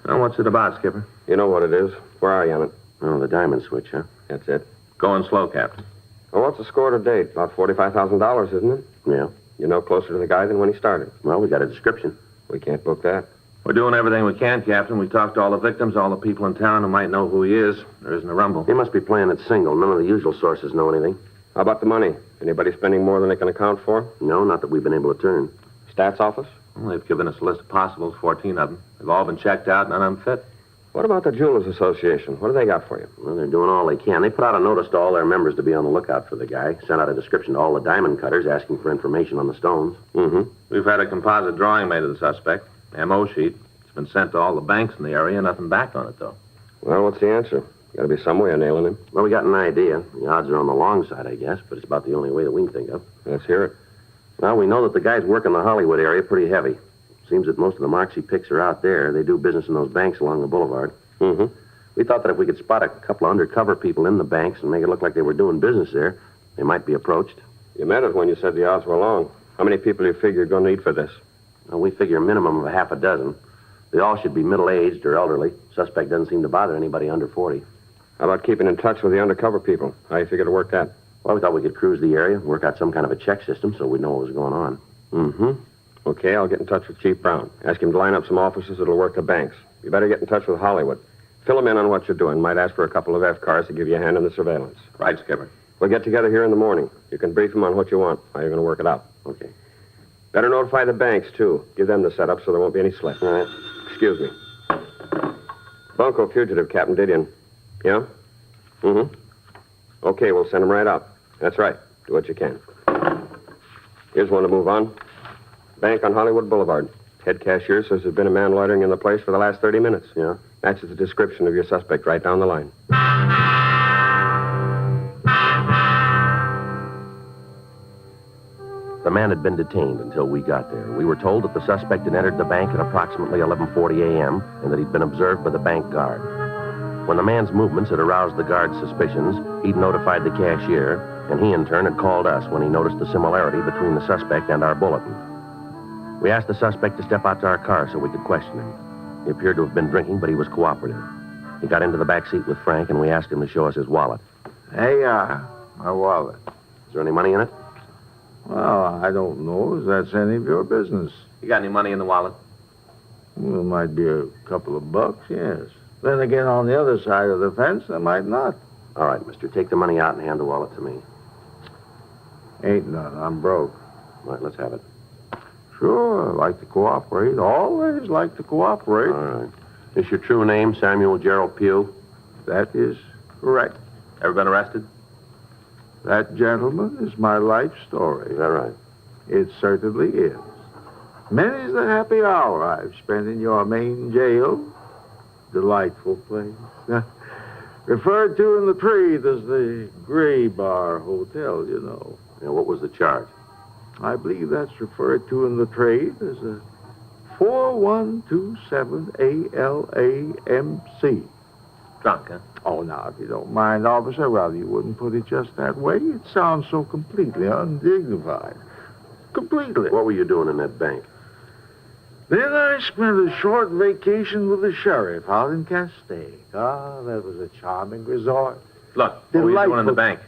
Now, what's it about, Skipper? You know what it is. Where are you on it? Oh, the diamond switch, huh? That's it. Going slow, Captain. Well, what's the score to date? About $45,000, isn't it? Yeah. You're no closer to the guy than when he started. Well, we got a description. We can't book that. We're doing everything we can, Captain. We talked to all the victims, all the people in town who might know who he is. There isn't a rumble. He must be playing it single. None of the usual sources know anything. How about the money? Anybody spending more than they can account for? No, not that we've been able to turn. Stats office? Well, they've given us a list of possibles, 14 of them. They've all been checked out, none of them fit. What about the Jewelers Association? What do they got for you? Well, they're doing all they can. They put out a notice to all their members to be on the lookout for the guy. Sent out a description to all the diamond cutters asking for information on the stones. Mm-hmm. We've had a composite drawing made of the suspect. M.O. sheet. It's been sent to all the banks in the area. Nothing back on it, though. Well, what's the answer? Got to be some way of nailing him. Well, we got an idea. The odds are on the long side, I guess, but it's about the only way that we can think of. Let's hear it. Well, we know that the guys work in the Hollywood area pretty heavy. Seems that most of the marks he picks are out there. They do business in those banks along the boulevard. Mm-hmm. We thought that if we could spot a couple of undercover people in the banks and make it look like they were doing business there, they might be approached. You meant it when you said the odds were long. How many people do you figure you're going to need for this? Well, we figure a minimum of a half a dozen. They all should be middle-aged or elderly. Suspect doesn't seem to bother anybody under 40. How about keeping in touch with the undercover people? How do you figure to work that? Well, we thought we could cruise the area, work out some kind of a check system so we'd know what was going on. Mm-hmm. Okay, I'll get in touch with Chief Brown. Ask him to line up some officers that'll work the banks. You better get in touch with Hollywood. Fill him in on what you're doing. Might ask for a couple of F-cars to give you a hand in the surveillance. Right, Skipper. We'll get together here in the morning. You can brief him on what you want, how you're going to work it out. Okay. Better notify the banks, too. Give them the setup so there won't be any slip. All right. Excuse me. Bunco fugitive, Captain Didion. Yeah? Mm-hmm. Okay, we'll send him right out. That's right. Do what you can. Here's one to move on. Bank on Hollywood Boulevard. Head cashier says there's been a man loitering in the place for the last 30 minutes. Yeah? Matches the description of your suspect right down the line. The man had been detained until we got there. We were told that the suspect had entered the bank at approximately 11:40 a.m. and that he'd been observed by the bank guard. When the man's movements had aroused the guard's suspicions, he'd notified the cashier, and he in turn had called us when he noticed the similarity between the suspect and our bulletin. We asked the suspect to step out to our car so we could question him. He appeared to have been drinking, but he was cooperative. He got into the back seat with Frank, and we asked him to show us his wallet. There you are. My wallet. Is there any money in it? Well, I don't know if that's any of your business. You got any money in the wallet? Well, it might be a couple of bucks, yes. Then again, on the other side of the fence, there might not. All right, mister. Take the money out and hand the wallet to me. Ain't none. I'm broke. All right, let's have it. Sure, I like to cooperate. Always like to cooperate. All right. Is your true name Samuel Gerald Pugh? That is correct. Ever been arrested? That, gentlemen, is my life story. Is that right? It certainly is. Many's the happy hour I've spent in your main jail. Delightful place. Referred to in the trade as the Gray Bar Hotel, you know. Yeah, what was the charge? I believe that's referred to in the trade as a 4127 ALAMC. Drunk, huh? Oh, now, if you don't mind, officer, rather you wouldn't put it just that way. It sounds so completely undignified. Completely. What were you doing in that bank? Then I spent a short vacation with the sheriff out in Castaic. Ah, that was a charming resort. Look, what were you doing in the bank?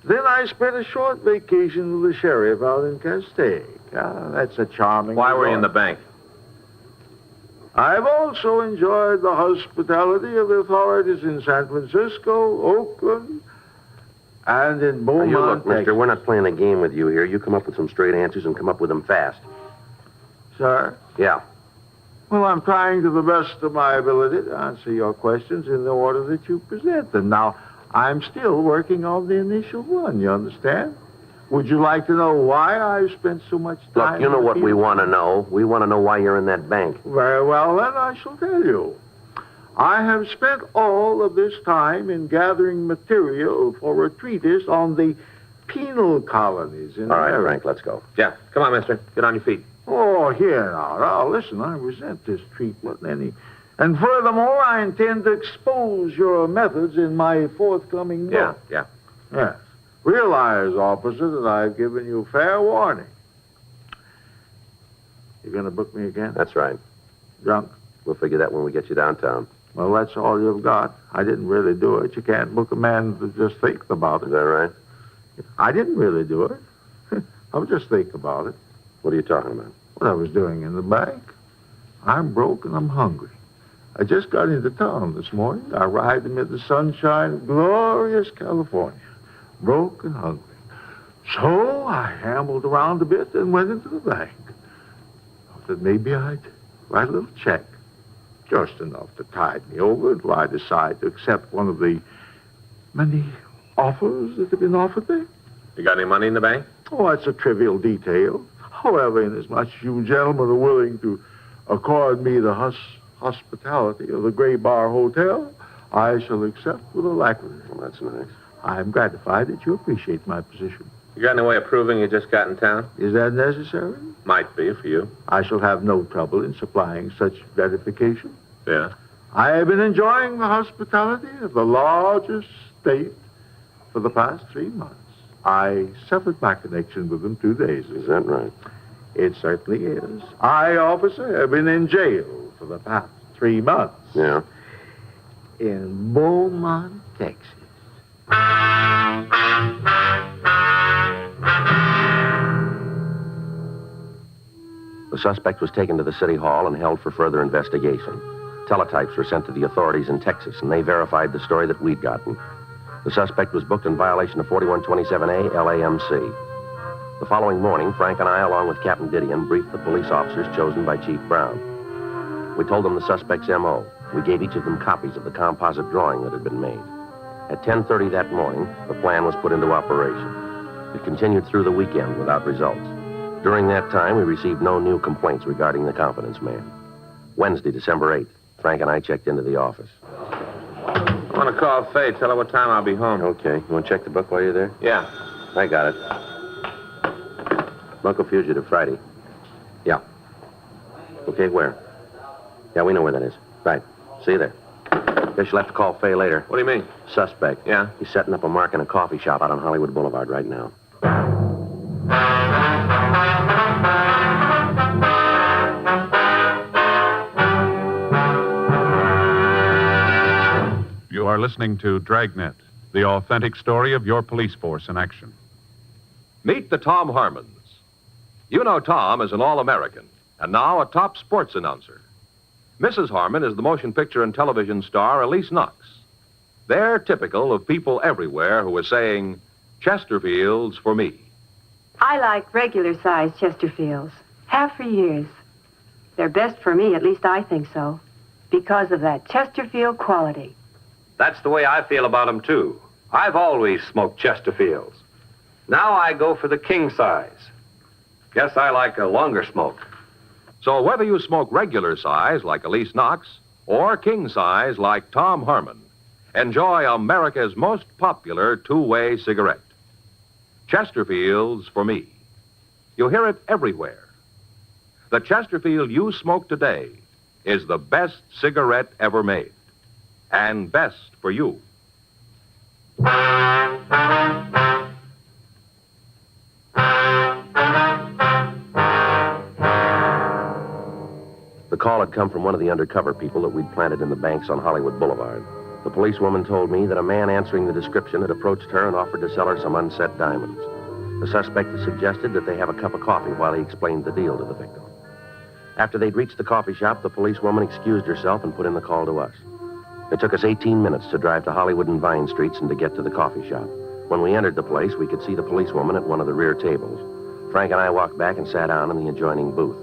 Then I spent a short vacation with the sheriff out in Castaic. Ah, that's a charming Why were you in the resort. bank? I've also enjoyed the hospitality of the authorities in San Francisco, Oakland, and in Now, Beaumont, you look, mister, Texas. we're not playing a game with you here. You come up with some straight answers and come up with them fast. Sir? Yeah. Well, I'm trying to the best of my ability to answer your questions in the order that you present them. Now, I'm still working on the initial one, you understand? Would you like to know why I've spent so much time... Look, you know with what we people? want to know. We want to know why you're in that bank. Very well, then I shall tell you. I have spent all of this time in gathering material for a treatise on the penal colonies in All right, America. Frank, let's go. Yeah, come on, mister. Get on your feet. Oh, here now, listen, I resent this treatment. And furthermore, I intend to expose your methods in my forthcoming book. Yeah. Yes. Realize, officer, that I've given you fair warning. You going to book me again? That's right. Drunk? We'll figure that when we get you downtown. Well, that's all you've got. I didn't really do it. You can't book a man to just think about it. Is that right? I didn't really do it. I was just thinking about it. What are you talking about? What I was doing in the bank. I'm broke and I'm hungry. I just got into town this morning. I arrived amid the sunshine of glorious California. Broke and hungry. So I ambled around a bit and went into the bank. Thought that maybe I'd write a little check. Just enough to tide me over until I decide to accept one of the many offers that have been offered me. You got any money in the bank? Oh, that's a trivial detail. However, inasmuch as you gentlemen are willing to accord me the hospitality of the Gray Bar Hotel, I shall accept with alacrity. Well, that's nice. I'm gratified that you appreciate my position. You got any way of proving you just got in town? Is that necessary? Might be for you. I shall have no trouble in supplying such verification. Yeah. I have been enjoying the hospitality of the largest state for the past 3 months. I severed my connection with them 2 days ago. Is that right? It certainly is. I, officer, have been in jail for the past 3 months. Yeah. In Beaumont, Texas. The suspect was taken to the city hall and held for further investigation. Teletypes were sent to the authorities in Texas, and they verified the story that we'd gotten. The suspect was booked in violation of 4127A LAMC. The following morning, Frank and I, along with Captain Didion, briefed the police officers chosen by Chief Brown. We told them the suspect's M.O. We gave each of them copies of the composite drawing that had been made. At 10:30 that morning, the plan was put into operation. It continued through the weekend without results. During that time, we received no new complaints regarding the confidence man. Wednesday, December 8th, Frank and I checked into the office. I want to call Faye. Tell her what time I'll be home. Okay. You want to check the book while you're there? Yeah. I got it. Bunko Fugitive, Friday. Yeah. Okay, where? Yeah, we know where that is. Right. See you there. Guess you'll have to call Faye later. What do you mean? Suspect. Yeah? He's setting up a mark in a coffee shop out on Hollywood Boulevard right now. You are listening to Dragnet, the authentic story of your police force in action. Meet the Tom Harmons. You know Tom as an All-American, and now a top sports announcer. Mrs. Harmon is the motion picture and television star Elise Knox. They're typical of people everywhere who are saying, Chesterfields for me. I like regular-sized Chesterfields. Have for years. They're best for me, at least I think so, because of that Chesterfield quality. That's the way I feel about them, too. I've always smoked Chesterfields. Now I go for the king size. Guess I like a longer smoke. So whether you smoke regular size like Elise Knox or king size like Tom Harmon, enjoy America's most popular two-way cigarette. Chesterfields for me. You'll hear it everywhere. The Chesterfield you smoke today is the best cigarette ever made. And best for you. The call had come from one of the undercover people that we'd planted in the banks on Hollywood Boulevard. The policewoman told me that a man answering the description had approached her and offered to sell her some unset diamonds. The suspect had suggested that they have a cup of coffee while he explained the deal to the victim. After they'd reached the coffee shop, the policewoman excused herself and put in the call to us. It took us 18 minutes to drive to Hollywood and Vine Streets and to get to the coffee shop. When we entered the place, we could see the policewoman at one of the rear tables. Frank and I walked back and sat down in the adjoining booth.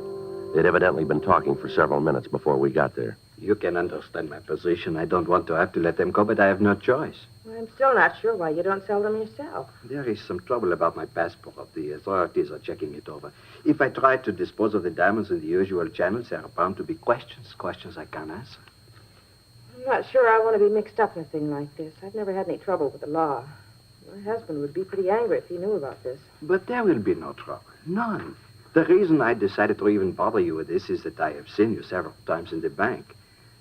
They'd evidently been talking for several minutes before we got there. You can understand my position. I don't want to have to let them go, but I have no choice. I'm still not sure why you don't sell them yourself. There is some trouble about my passport. The authorities are checking it over. If I try to dispose of the diamonds in the usual channels, there are bound to be questions I can't answer. I'm not sure I want to be mixed up in a thing like this. I've never had any trouble with the law. My husband would be pretty angry if he knew about this. But there will be no trouble. None. The reason I decided to even bother you with this is that I have seen you several times in the bank.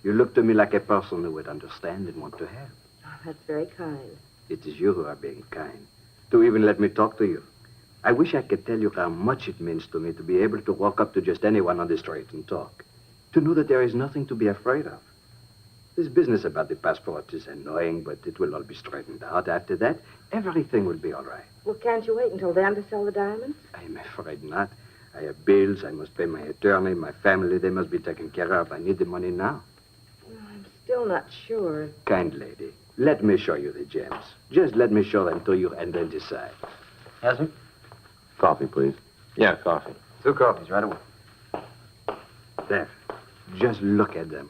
You look to me like a person who would understand and want to help. Oh, that's very kind. It is you who are being kind, to even let me talk to you. I wish I could tell you how much it means to me to be able to walk up to just anyone on the street and talk. To know that there is nothing to be afraid of. This business about the passport is annoying, but it will all be straightened out. After that, everything will be all right. Well, can't you wait until then to sell the diamonds? I'm afraid not. I have bills. I must pay my attorney, my family. They must be taken care of. I need the money now. I'm still not sure. Kind lady, let me show you the gems. Just let me show them to you and then decide. Yes, sir? Coffee, please. Yeah, coffee. 2 coffees right away. There. Just look at them.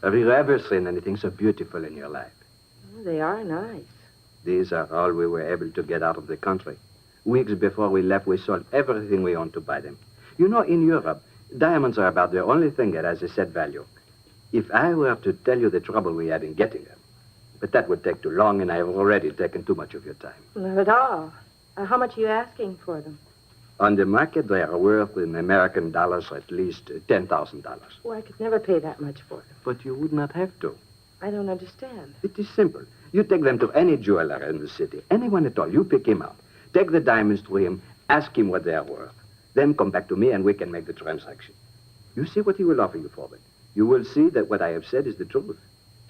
Have you ever seen anything so beautiful in your life? Oh, they are nice. These are all we were able to get out of the country. Weeks before we left, we sold everything we owned to buy them. You know, in Europe, diamonds are about the only thing that has a set value. If I were to tell you the trouble we had in getting them, but that would take too long, and I have already taken too much of your time. Not at all. How much are you asking for them? On the market, they are worth in American dollars at least $10,000. Oh, I could never pay that much for them. But you would not have to. I don't understand. It is simple. You take them to any jeweler in the city, anyone at all. You pick him up. Take the diamonds to him, ask him what they are worth. Then come back to me and we can make the transaction. You see what he will offer you for them. You will see that what I have said is the truth.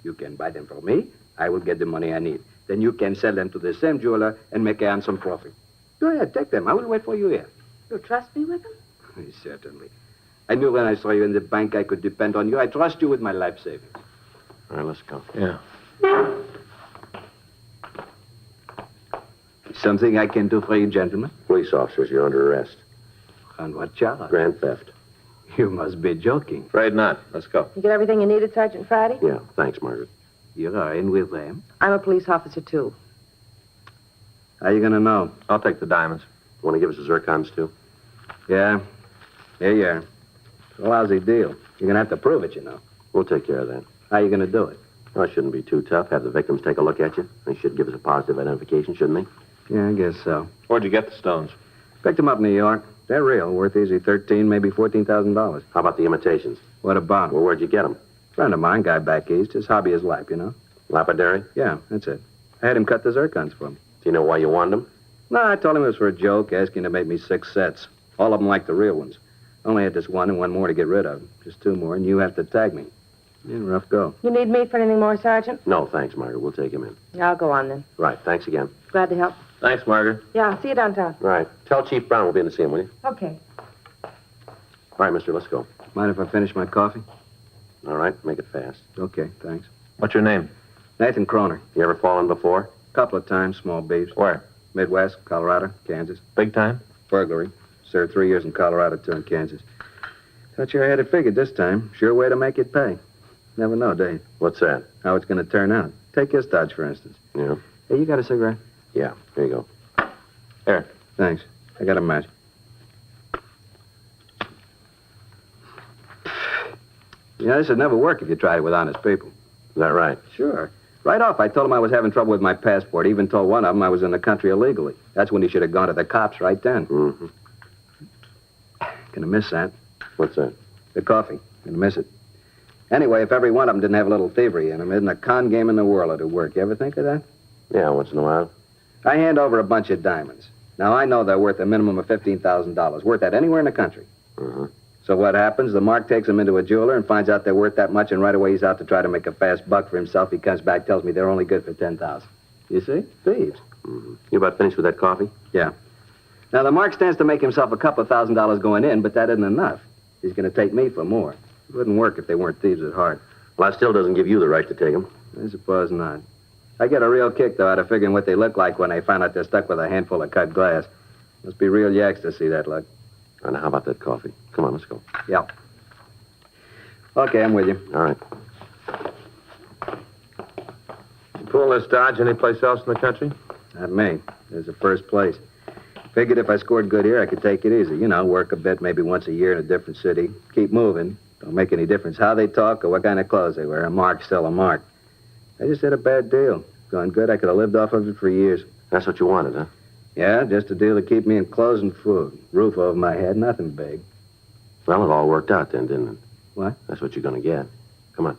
You can buy them from me. I will get the money I need. Then you can sell them to the same jeweler and make a handsome profit. Go ahead, take them. I will wait for you here. You'll trust me with them? Certainly. I knew when I saw you in the bank I could depend on you. I trust you with my life savings. All right, let's go. Yeah. Something I can do for you, gentlemen? Police officers, you're under arrest. On what charge? Grand theft. You must be joking. Afraid not. Let's go. You get everything you needed, Sergeant Friday? Yeah, thanks, Margaret. You are in with them? I'm a police officer, too. How you gonna know? I'll take the diamonds. Want to give us the zircons, too? Yeah. Here you are. It's a lousy deal. You're gonna have to prove it, you know. We'll take care of that. How you gonna do it? Well, it shouldn't be too tough. Have the victims take a look at you. They should give us a positive identification, shouldn't they? Yeah, I guess so. Where'd you get the stones? Picked them up in New York. They're real, worth easy $13,000, maybe $14,000. How about the imitations? What about? Well, where'd you get them? Friend of mine, guy back east. His hobby is life, you know. Lapidary? Yeah, that's it. I had him cut the zircons for me. Do you know why you wanted them? No, I told him it was for a joke, asking to make me 6 sets. All of them like the real ones. Only had this one and one more to get rid of. Just 2 more, and you have to tag me. Yeah, rough go. You need me for anything more, Sergeant? No, thanks, Margaret. We'll take him in. I'll go on then. Right. Thanks again. Glad to help. Thanks, Margaret. Yeah, I'll see you downtown. Right. Tell Chief Brown we'll be in to see him, will you? Okay. All right, mister, let's go. Mind if I finish my coffee? All right, make it fast. Okay, thanks. What's your name? Nathan Croner. You ever fallen before? Couple of times, small beefs. Where? Midwest, Colorado, Kansas. Big time? Burglary. Served 3 years in Colorado, 2 in Kansas. Thought you had it figured this time. Sure way to make it pay. Never know, Dave. What's that? How it's going to turn out. Take this Dodge, for instance. Yeah. Hey, you got a cigarette? Yeah, here you go. There. Thanks. I got a match. You know, this would never work if you tried it with honest people. Is that right? Sure. Right off, I told him I was having trouble with my passport. Even told one of them I was in the country illegally. That's when he should have gone to the cops right then. Mm-hmm. Gonna miss that. What's that? The coffee. Gonna miss it. Anyway, if every one of them didn't have a little thievery in them, isn't a con game in the world it'd work. You ever think of that? Yeah, once in a while. I hand over a bunch of diamonds. Now, I know they're worth a minimum of $15,000. Worth that anywhere in the country. Mm-hmm. So what happens? The mark takes them into a jeweler and finds out they're worth that much, and right away he's out to try to make a fast buck for himself. He comes back, tells me they're only good for $10,000. You see? Thieves. Mm-hmm. You about finished with that coffee? Yeah. Now, the mark stands to make himself a couple of $1,000 going in, but that isn't enough. He's going to take me for more. It wouldn't work if they weren't thieves at heart. Well, that still doesn't give you the right to take them. I suppose not. I get a real kick, though, out of figuring what they look like when they find out they're stuck with a handful of cut glass. Must be real yaks to see that luck. And how about that coffee? Come on, let's go. Yeah. Okay, I'm with you. All right. You pull this Dodge anyplace else in the country? Not me. There's the first place. Figured if I scored good here, I could take it easy. You know, work a bit, maybe once a year in a different city. Keep moving. Don't make any difference how they talk or what kind of clothes they wear. A mark's still a mark. I just had a bad deal. Going good, I could have lived off of it for years. That's what you wanted, huh? Yeah, just a deal to keep me in clothes and food. Roof over my head, nothing big. Well, it all worked out then, didn't it? What? That's what you're going to get. Come on.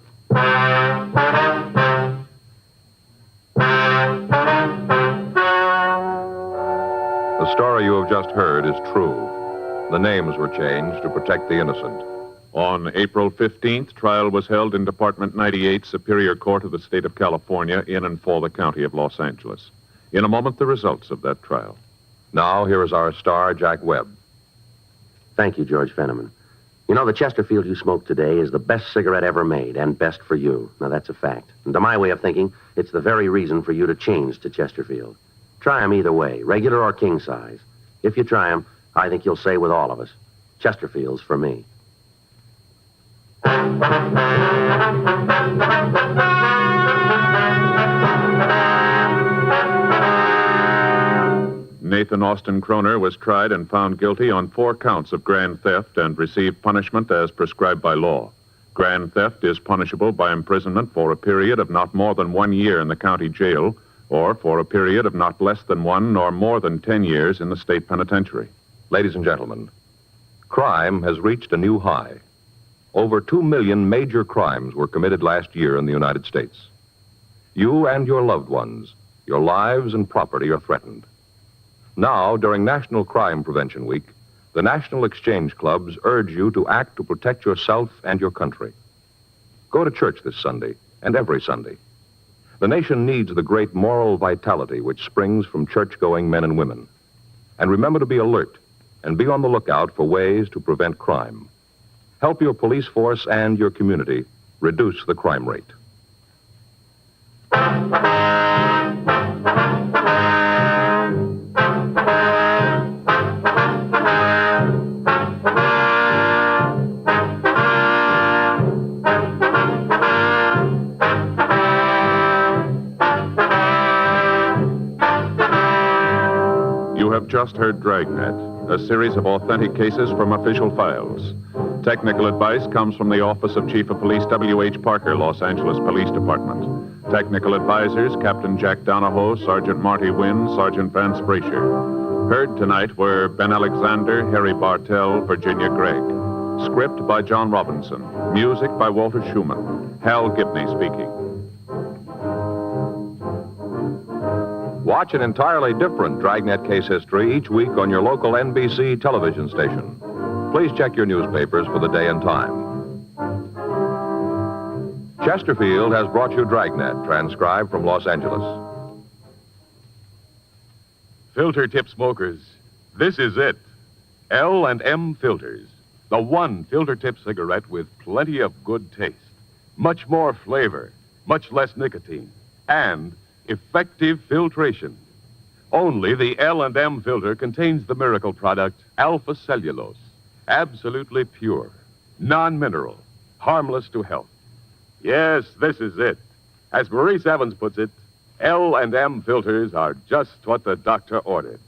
The story you have just heard is true. The names were changed to protect the innocent. On April 15th, trial was held in Department 98, Superior Court of the State of California, in and for the County of Los Angeles. In a moment, the results of that trial. Now, here is our star, Jack Webb. Thank you, George Fenneman. You know, the Chesterfield you smoked today is the best cigarette ever made, and best for you. Now, that's a fact. And to my way of thinking, it's the very reason for you to change to Chesterfield. Try 'em either way, regular or king size. If you try 'em, I think you'll say with all of us, Chesterfield's for me. Nathan Austin Croner was tried and found guilty on 4 counts of grand theft and received punishment as prescribed by law. Grand theft is punishable by imprisonment for a period of not more than 1 year in the county jail, or for a period of not less than 1 nor more than 10 years in the state penitentiary. Ladies and gentlemen, crime has reached a new high. Over 2 million major crimes were committed last year in the United States. You and your loved ones, your lives and property are threatened. Now, during National Crime Prevention Week, the National Exchange Clubs urge you to act to protect yourself and your country. Go to church this Sunday and every Sunday. The nation needs the great moral vitality which springs from church-going men and women. And remember to be alert and be on the lookout for ways to prevent crime. Help your police force and your community reduce the crime rate. You have just heard Dragnet, a series of authentic cases from official files. Technical advice comes from the Office of Chief of Police W.H. Parker, Los Angeles Police Department. Technical advisors, Captain Jack Donahoe, Sergeant Marty Wynn, Sergeant Vance Brasher. Heard tonight were Ben Alexander, Harry Bartell, Virginia Gregg. Script by John Robinson. Music by Walter Schumann. Hal Gibney speaking. Watch an entirely different Dragnet case history each week on your local NBC television station. Please check your newspapers for the day and time. Chesterfield has brought you Dragnet, transcribed from Los Angeles. Filter tip smokers, this is it. L&M Filters. The one filter tip cigarette with plenty of good taste. Much more flavor, much less nicotine, and effective filtration. Only the L&M filter contains the miracle product, alpha cellulose. Absolutely pure, non-mineral, harmless to health. Yes, this is it. As Maurice Evans puts it, L&M filters are just what the doctor ordered.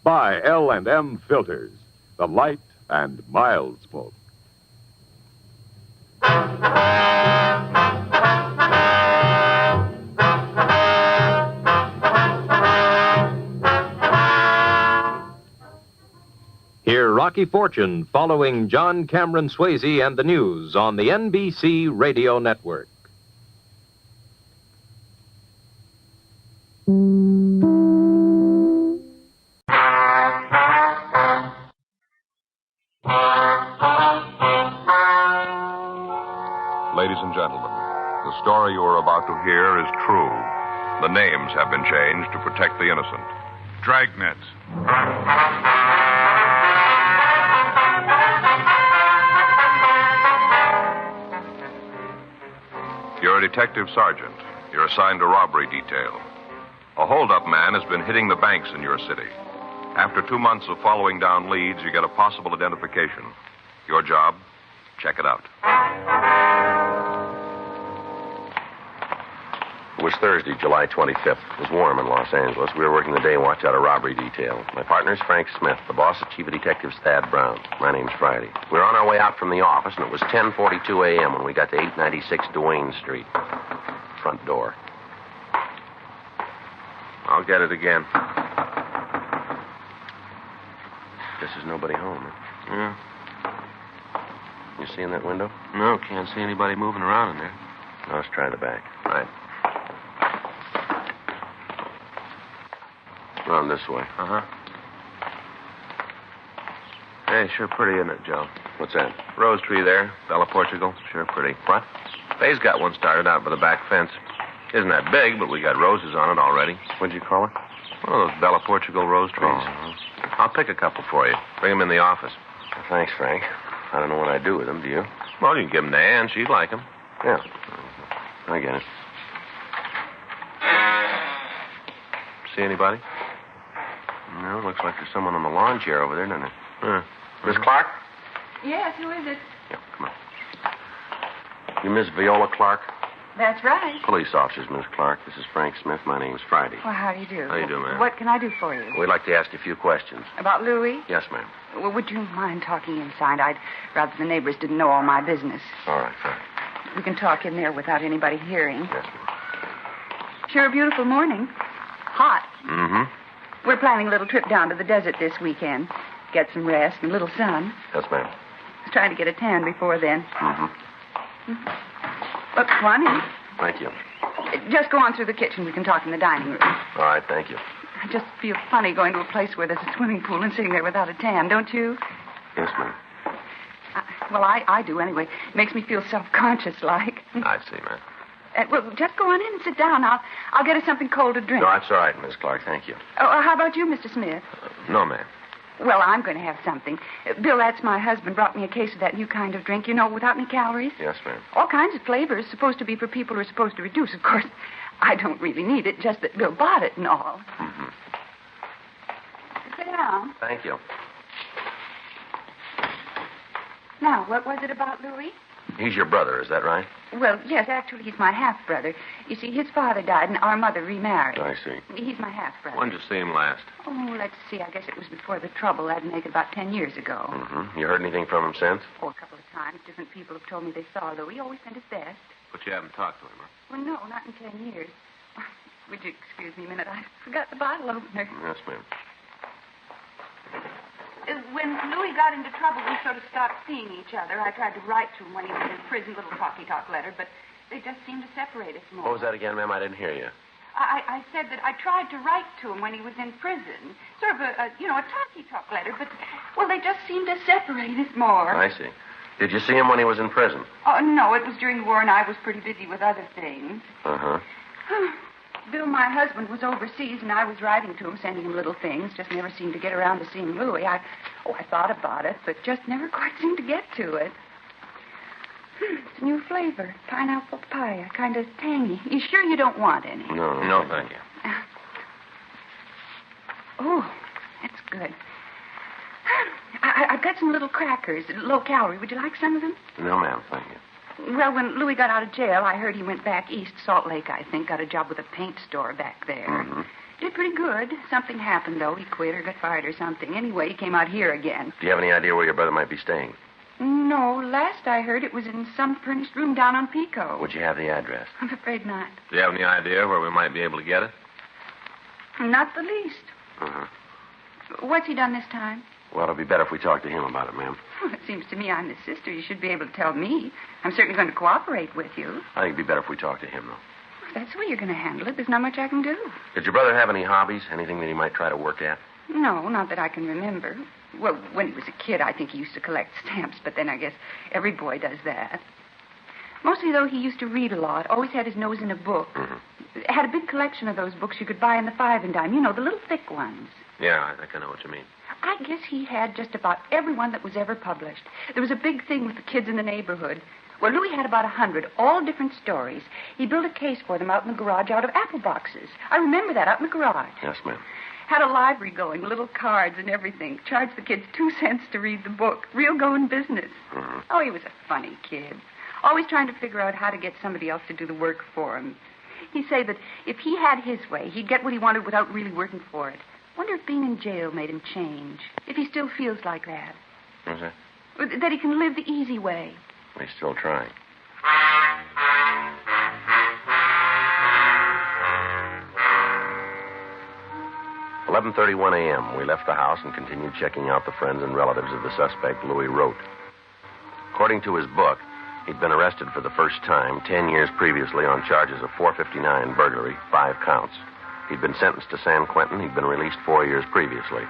Buy L&M filters, the light and mild smoke. Hear Rocky Fortune following John Cameron Swayze and the news on the NBC Radio Network. Ladies and gentlemen, the story you are about to hear is true. The names have been changed to protect the innocent. Dragnet. You're a detective sergeant. You're assigned to robbery detail. A hold-up man has been hitting the banks in your city. After 2 months of following down leads, you get a possible identification. Your job? Check it out. It was Thursday, July 25th. It was warm in Los Angeles. We were working the day watch out of robbery detail. My partner's Frank Smith. The boss is Chief of Detectives Thad Brown. My name's Friday. We were on our way out from the office, and it was 10:42 a.m. when we got to 896 Duane Street. Front door. I'll get it again. Guess there's nobody home. Huh? Yeah. You see in that window? No, can't see anybody moving around in there. Now let's try the back. Right. Around this way. Uh-huh. Hey, sure pretty, isn't it, Joe? What's that? Rose tree there. Bella Portugal. Sure pretty. What? Faye's got one started out by the back fence. Isn't that big, but we got roses on it already. What'd you call it? One of those Bella Portugal rose trees. Oh, I'll pick a couple for you. Bring them in the office. Thanks, Frank. I don't know what I'd do with them, do you? Well, you can give them to Ann. She'd like them. Yeah. I get it. See anybody? No, looks like there's someone on the lawn chair over there, doesn't it? Miss Clark? Yes, who is it? Yeah, come on. You Miss Viola Clark? That's right. Police officers, Miss Clark. This is Frank Smith. My name's Friday. Well, how do you do? How you do, ma'am? What can I do for you? We'd like to ask you a few questions. About Louis? Yes, ma'am. Well, would you mind talking inside? I'd rather the neighbors didn't know all my business. All right, fine. We can talk in there without anybody hearing. Yes, ma'am. Sure a beautiful morning. Hot. Mm-hmm. We're planning a little trip down to the desert this weekend. Get some rest and a little sun. Yes, ma'am. I was trying to get a tan before then. Mm-hmm. Look, come on in. Thank you. Just go on through the kitchen. We can talk in the dining room. All right, thank you. I just feel funny going to a place where there's a swimming pool and sitting there without a tan, don't you? Yes, ma'am. Well, I do anyway. It makes me feel self-conscious like. I see, ma'am. Well, just go on in and sit down. I'll get us something cold to drink. No, that's all right, Miss Clark. Thank you. Oh, how about you, Mr. Smith? No, ma'am. Well, I'm going to have something. Bill, that's my husband, brought me a case of that new kind of drink, you know, without any calories. Yes, ma'am. All kinds of flavors, supposed to be for people who are supposed to reduce. Of course, I don't really need it, just that Bill bought it and all. Mm-hmm. Sit down. Thank you. Now, what was it about Louis? He's your brother, is that right? Well, yes, actually, he's my half-brother. You see, his father died and our mother remarried. I see. He's my half-brother. When did you see him last? Oh, let's see. I guess it was before the trouble. I'd make it about 10 years ago. Mm-hmm. You heard anything from him since? Oh, a couple of times. Different people have told me they saw Louis. He always sent his best. But you haven't talked to him, huh? Well, no, not in 10 years. Would you excuse me a minute? I forgot the bottle opener. Yes, ma'am. When Louis got into trouble, we sort of stopped seeing each other. I tried to write to him when he was in prison, little talky-talk letter, but they just seemed to separate us more. What was that again, ma'am? I didn't hear you. I said that I tried to write to him when he was in prison. Sort of a talky-talk letter, but, well, they just seemed to separate us more. I see. Did you see him when he was in prison? Oh, no, it was during the war, and I was pretty busy with other things. Uh-huh. Bill, my husband, was overseas, and I was writing to him, sending him little things. Just never seemed to get around to seeing Louis. I thought about it, but just never quite seemed to get to it. It's a new flavor. Pineapple papaya. Kind of tangy. You sure you don't want any? No, thank you. Oh, that's good. I've got some little crackers, low calorie. Would you like some of them? No, ma'am, thank you. Well, when Louis got out of jail, I heard he went back east, Salt Lake, I think. Got a job with a paint store back there. Mm-hmm. Did pretty good. Something happened, though. He quit or got fired or something. Anyway, he came out here again. Do you have any idea where your brother might be staying? No, last I heard it was in some furnished room down on Pico. Would you have the address? I'm afraid not. Do you have any idea where we might be able to get it? Not the least. Uh-huh. What's he done this time? Well, it'll be better if we talk to him about it, ma'am. Well, it seems to me I'm his sister. You should be able to tell me. I'm certainly going to cooperate with you. I think it'd be better if we talk to him, though. If that's the way you're going to handle it, there's not much I can do. Did your brother have any hobbies? Anything that he might try to work at? No, not that I can remember. Well, when he was a kid, I think he used to collect stamps, but then I guess every boy does that. Mostly, though, he used to read a lot, always had his nose in a book. Mm-hmm. Had a big collection of those books you could buy in the 5 and dime. You know, the little thick ones. Yeah, I think I know what you mean. I guess he had just about every one that was ever published. There was a big thing with the kids in the neighborhood. Well, Louis had about 100, all different stories. He built a case for them out in the garage out of apple boxes. I remember that, out in the garage. Yes, ma'am. Had a library going, little cards and everything. Charged the kids 2 cents to read the book. Real going business. Mm-hmm. Oh, he was a funny kid. Always trying to figure out how to get somebody else to do the work for him. He'd say that if he had his way, he'd get what he wanted without really working for it. Wonder if being in jail made him change. If he still feels like that. What's that? That he can live the easy way. He's still trying. "11:31 a.m. We left the house and continued checking out the friends and relatives of the suspect, Louis Rote. According to his book, he'd been arrested for the first time 10 years previously on charges of 459 burglary, 5 counts. He'd been sentenced to San Quentin. He'd been released 4 years previously.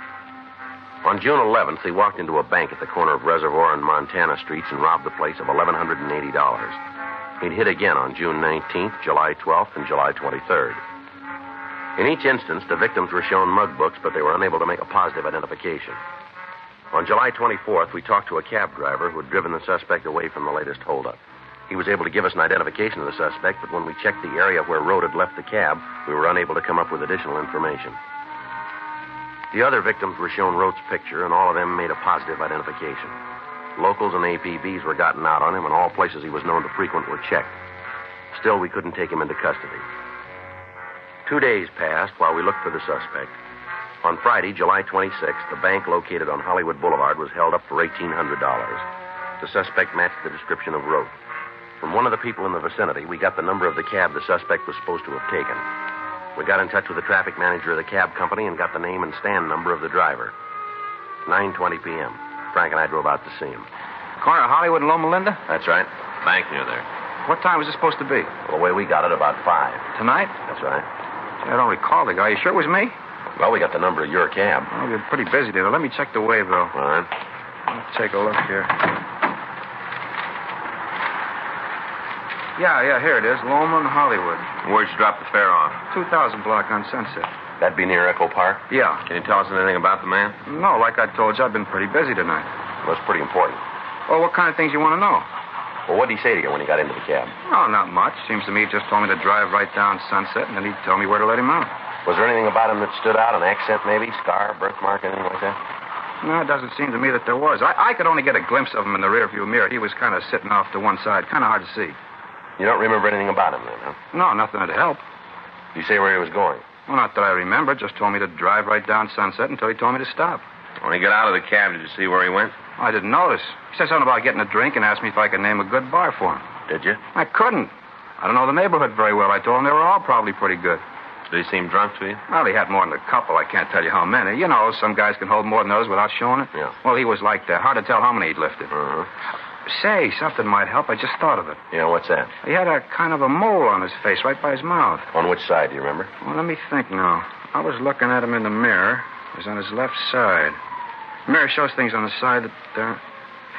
On June 11th, he walked into a bank at the corner of Reservoir and Montana Streets and robbed the place of $1,180. He'd hit again on June 19th, July 12th, and July 23rd. In each instance, the victims were shown mug books, but they were unable to make a positive identification. On July 24th, we talked to a cab driver who had driven the suspect away from the latest holdup. He was able to give us an identification of the suspect, but when we checked the area where Rote had left the cab, we were unable to come up with additional information. The other victims were shown Rote's picture, and all of them made a positive identification. Locals and APBs were gotten out on him, and all places he was known to frequent were checked. Still, we couldn't take him into custody. 2 days passed while we looked for the suspect. On Friday, July 26th, the bank located on Hollywood Boulevard was held up for $1,800. The suspect matched the description of Rote. From one of the people in the vicinity, we got the number of the cab the suspect was supposed to have taken. We got in touch with the traffic manager of the cab company and got the name and stand number of the driver. 9:20 p.m. Frank and I drove out to see him. Corner of Hollywood and Loma Linda? That's right. Bank near there. What time was it supposed to be? Well, the way we got it, about 5. Tonight? That's right. Gee, I don't recall the guy. You sure it was me? Well, we got the number of your cab. Oh, you're pretty busy there. Let me check the waybill. All right. Let's take a look here. Yeah, here it is. Loma and Hollywood. Where'd you drop the fare off? 2000 block on Sunset. That'd be near Echo Park? Yeah. Can you tell us anything about the man? No, like I told you, I've been pretty busy tonight. Well, that's pretty important. Well, what kind of things you want to know? Well, what did he say to you when he got into the cab? Oh, not much. Seems to me he just told me to drive right down Sunset, and then he'd tell me where to let him out. Was there anything about him that stood out? An accent, maybe? Scar, birthmark, anything like that? No, it doesn't seem to me that there was. I could only get a glimpse of him in the rearview mirror. He was kind of sitting off to one side. Kind of hard to see. You don't remember anything about him then, huh? No, nothing that'd help. Did you say where he was going? Well, not that I remember. Just told me to drive right down Sunset until he told me to stop. When he got out of the cab, did you see where he went? I didn't notice. He said something about getting a drink and asked me if I could name a good bar for him. Did you? I couldn't. I don't know the neighborhood very well. I told him they were all probably pretty good. Did he seem drunk to you? Well, he had more than a couple. I can't tell you how many. You know, some guys can hold more than others without showing it. Yeah. Well, he was like that. Hard to tell how many he'd lifted. Uh-huh. Say, something might help. I just thought of it. Yeah, what's that? He had a kind of a mole on his face right by his mouth. On which side, do you remember? Well, let me think now. I was looking at him in the mirror. It was on his left side. The mirror shows things on the side that...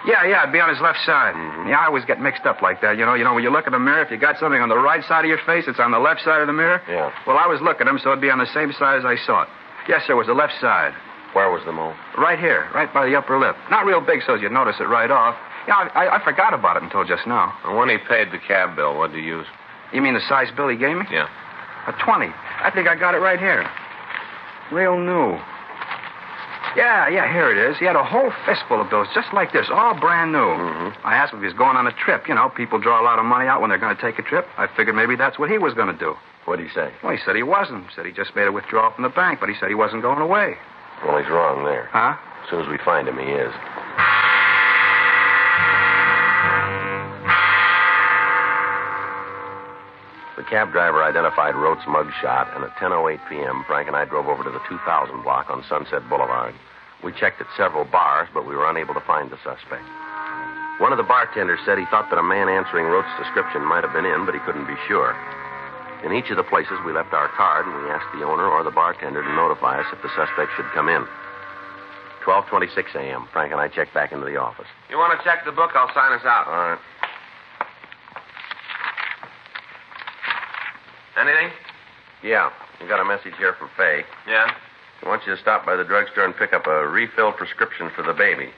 Yeah, it'd be on his left side. Mm-hmm. Yeah, I always get mixed up like that. You know, when you look in the mirror, if you got something on the right side of your face, it's on the left side of the mirror. Yeah. Well, I was looking at him, so it'd be on the same side as I saw it. Yes, sir, it was the left side. Where was the mole? Right here, right by the upper lip. Not real big, so you'd notice it right off. Yeah, I forgot about it until just now. And when he paid the cab bill, what did he use? You mean the size bill he gave me? Yeah. A 20. I think I got it right here. Real new. Yeah, here it is. He had a whole fistful of bills just like this, all brand new. Mm-hmm. I asked him if he was going on a trip. You know, people draw a lot of money out when they're going to take a trip. I figured maybe that's what he was going to do. What did he say? Well, he said he wasn't. He said he just made a withdrawal from the bank, but he said he wasn't going away. Well, he's wrong there. Huh? As soon as we find him, he is. The cab driver identified Rote's mug shot, and at 10:08 p.m., Frank and I drove over to the 2000 block on Sunset Boulevard. We checked at several bars, but we were unable to find the suspect. One of the bartenders said he thought that a man answering Rote's description might have been in, but he couldn't be sure. In each of the places, we left our card, and we asked the owner or the bartender to notify us if the suspect should come in. 12:26 a.m., Frank and I checked back into the office. You want to check the book? I'll sign us out. All right. Anything? Yeah, you got a message here from Faye. Yeah? She wants you to stop by the drugstore and pick up a refill prescription for the baby.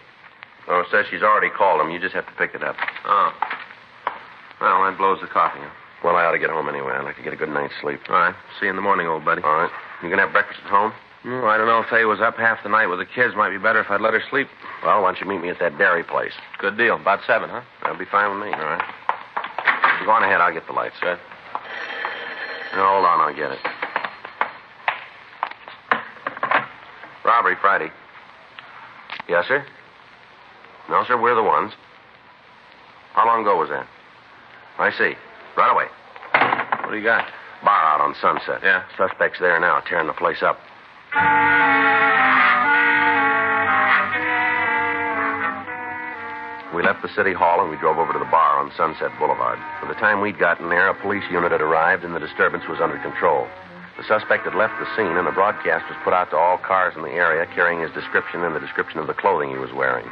Well, it says she's already called him. You just have to pick it up. Oh. Well, that blows the coffee. Huh? Well, I ought to get home anyway. I'd like to get a good night's sleep. All right. See you in the morning, old buddy. All right. You gonna have breakfast at home? I don't know if Faye was up half the night with the kids. Might be better if I'd let her sleep. Well, why don't you meet me at that dairy place? Good deal. About 7, huh? That'll be fine with me. All right. You go on ahead. I'll get the lights. Good. No, hold on. I'll get it. Robbery Friday. Yes, sir? No, sir. We're the ones. How long ago was that? I see. Right away. What do you got? Bar out on Sunset. Yeah. Suspect's there now, tearing the place up. We left the city hall and we drove over to the bar on Sunset Boulevard. By the time we'd gotten there, a police unit had arrived and the disturbance was under control. The suspect had left the scene and a broadcast was put out to all cars in the area carrying his description and the description of the clothing he was wearing.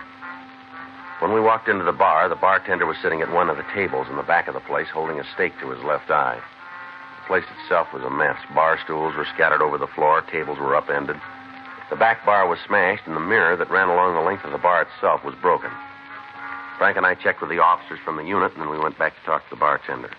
When we walked into the bar, the bartender was sitting at one of the tables in the back of the place holding a stake to his left eye. The place itself was a mess. Bar stools were scattered over the floor, tables were upended. The back bar was smashed and the mirror that ran along the length of the bar itself was broken. Frank and I checked with the officers from the unit, and then we went back to talk to the bartender.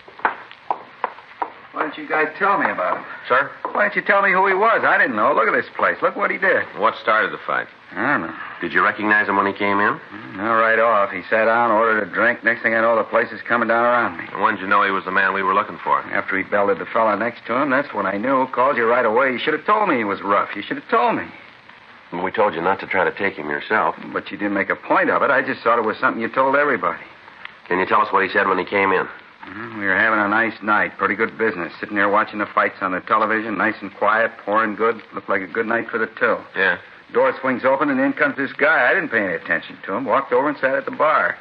Why didn't you guys tell me about him? Sir? Why didn't you tell me who he was? I didn't know. Look at this place. Look what he did. What started the fight? I don't know. Did you recognize him when he came in? No, right off. He sat down, ordered a drink. Next thing I know, the place is coming down around me. And when did you know he was the man we were looking for? After he belted the fella next to him, that's when I knew. Called you right away. You should have told me he was rough. You should have told me. And we told you not to try to take him yourself. But you didn't make a point of it. I just thought it was something you told everybody. Can you tell us what he said when he came in? We were having a nice night. Pretty good business. Sitting there watching the fights on the television. Nice and quiet. Pouring good. Looked like a good night for the till. Yeah. Door swings open and in comes this guy. I didn't pay any attention to him. Walked over and sat at the bar.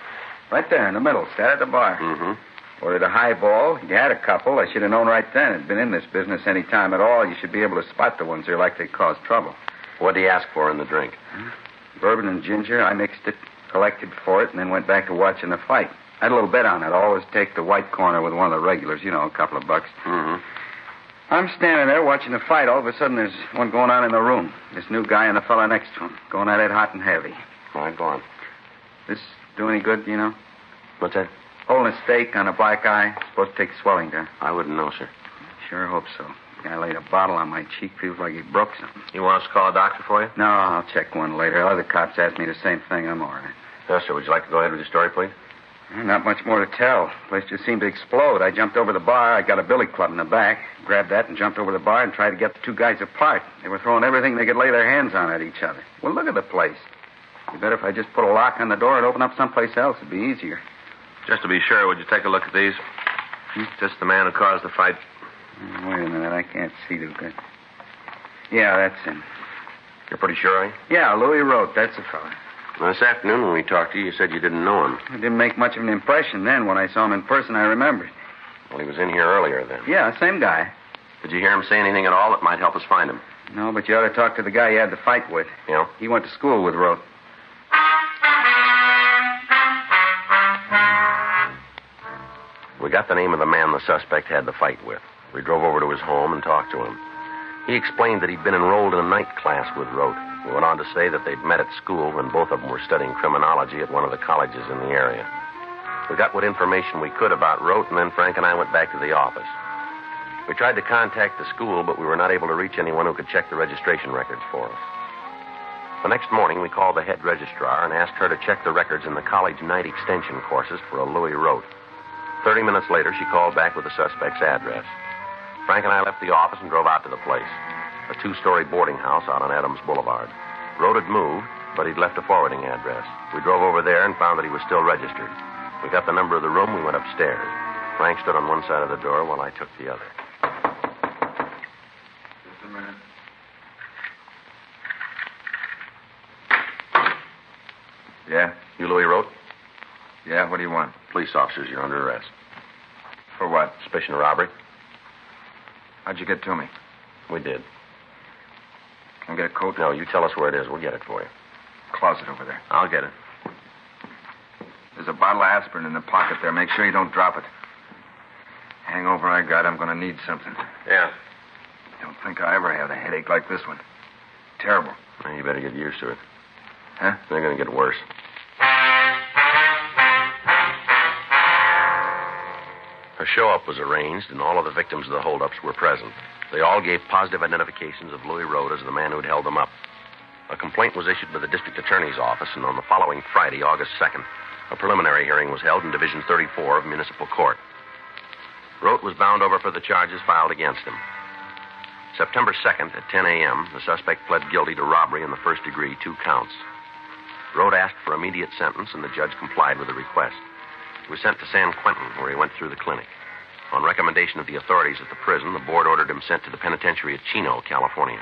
Right there in the middle. Sat at the bar. Mm-hmm. Ordered a highball. He had a couple. I should have known right then. I'd been in this business any time at all. You should be able to spot the ones that are likely to cause trouble. What did he ask for in the drink? Bourbon and ginger. I mixed it, collected for it, and then went back to watching the fight. I had a little bet on it. Always take the white corner with one of the regulars. You know, a couple of bucks. Mm-hmm. I'm standing there watching the fight. All of a sudden, there's one going on in the room. This new guy and the fella next to him. Going at it hot and heavy. All right, go on. This do any good, you know? What's that? Holding a stake on a black eye. Supposed to take swelling down. I wouldn't know, sir. Sure hope so. Guy laid a bottle on my cheek. Feels like he broke something. You want us to call a doctor for you? No, I'll check one later. Other cops asked me the same thing. I'm all right. Yes, sir. Would you like to go ahead with your story, please? Not much more to tell. The place just seemed to explode. I jumped over the bar. I got a billy club in the back. Grabbed that and jumped over the bar and tried to get the two guys apart. They were throwing everything they could lay their hands on at each other. Well, look at the place. You bet if I just put a lock on the door and open up someplace else, it'd be easier. Just to be sure, would you take a look at these? Just the man who caused the fight. Wait a minute. I can't see too good. Yeah, that's him. You're pretty sure, eh? Yeah, Louis Rote. That's the fella. Well, this afternoon when we talked to you, you said you didn't know him. It didn't make much of an impression then. When I saw him in person, I remembered. Well, he was in here earlier then. Yeah, same guy. Did you hear him say anything at all that might help us find him? No, but you ought to talk to the guy you had the fight with. Yeah? He went to school with Rote. We got the name of the man the suspect had the fight with. We drove over to his home and talked to him. He explained that he'd been enrolled in a night class with Rote. He went on to say that they'd met at school when both of them were studying criminology at one of the colleges in the area. We got what information we could about Rote, and then Frank and I went back to the office. We tried to contact the school, but we were not able to reach anyone who could check the registration records for us. The next morning, we called the head registrar and asked her to check the records in the college night extension courses for a Louis Rote. 30 minutes later, she called back with the suspect's address. Frank and I left the office and drove out to the place, a 2-story boarding house out on Adams Boulevard. Rote had moved, but he'd left a forwarding address. We drove over there and found that he was still registered. We got the number of the room, we went upstairs. Frank stood on one side of the door while I took the other. Just a minute. Yeah? You Louis Rote? Yeah, what do you want? Police officers, you're under arrest. For what? Suspicion of robbery. How'd you get to me? We did. Can I get a coat? No, you tell us where it is. We'll get it for you. Closet over there. I'll get it. There's a bottle of aspirin in the pocket there. Make sure you don't drop it. Hangover I got, I'm going to need something. Yeah. Don't think I ever had a headache like this one. Terrible. Well, you better get used to it. Huh? They're going to get worse. A show-up was arranged, and all of the victims of the holdups were present. They all gave positive identifications of Louis Rote as the man who'd held them up. A complaint was issued by the district attorney's office, and on the following Friday, August 2nd, a preliminary hearing was held in Division 34 of Municipal Court. Rote was bound over for the charges filed against him. September 2nd at 10 a.m., the suspect pled guilty to robbery in the first degree, 2 counts. Rote asked for immediate sentence, and the judge complied with the request. He was sent to San Quentin, where he went through the clinic. On recommendation of the authorities at the prison, the board ordered him sent to the penitentiary at Chino, California.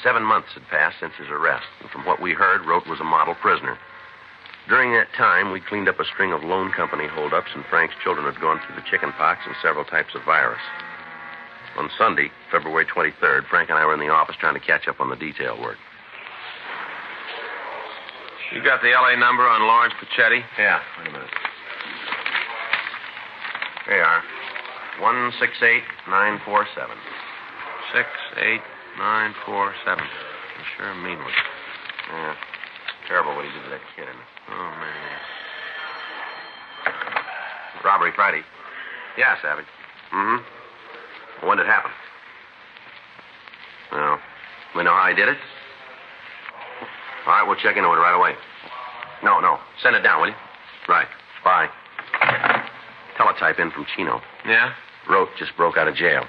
7 months had passed since his arrest, and from what we heard, Rote was a model prisoner. During that time, we cleaned up a string of loan company holdups, and Frank's children had gone through the chicken pox and several types of virus. On Sunday, February 23rd, Frank and I were in the office trying to catch up on the detail work. You got the L.A. number on Lawrence Pachetti? Yeah, wait a minute. Here you are. 168947. 68947. You sure mean one. Yeah. Terrible what he did to that kid, isn't it? Oh, man. Robbery Friday. Yeah, Savage. Mm-hmm. When did it happen? Well, we know how he did it? All right, we'll check into it right away. No. Send it down, will you? Right. Bye. Teletype in from Chino. Yeah? Rote just broke out of jail.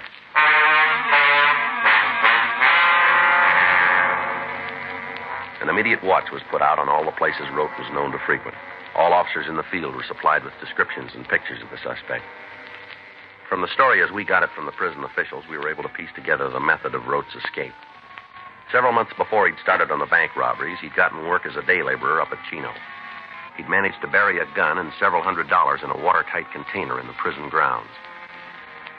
An immediate watch was put out on all the places Rote was known to frequent. All officers in the field were supplied with descriptions and pictures of the suspect. From the story as we got it from the prison officials, we were able to piece together the method of Rote's escape. Several months before he'd started on the bank robberies, he'd gotten work as a day laborer up at Chino. He'd managed to bury a gun and several $100s in a watertight container in the prison grounds.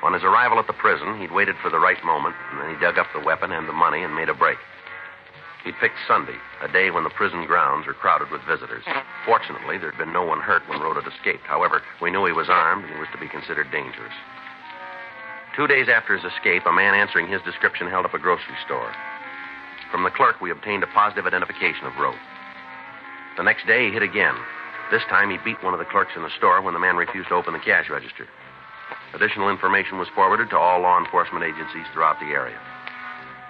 On his arrival at the prison, he'd waited for the right moment, and then he dug up the weapon and the money and made a break. He'd picked Sunday, a day when the prison grounds were crowded with visitors. Fortunately, there'd been no one hurt when Rote had escaped. However, we knew he was armed and he was to be considered dangerous. 2 days after his escape, a man answering his description held up a grocery store. From the clerk, we obtained a positive identification of Rote. The next day, he hit again. This time, he beat one of the clerks in the store when the man refused to open the cash register. Additional information was forwarded to all law enforcement agencies throughout the area.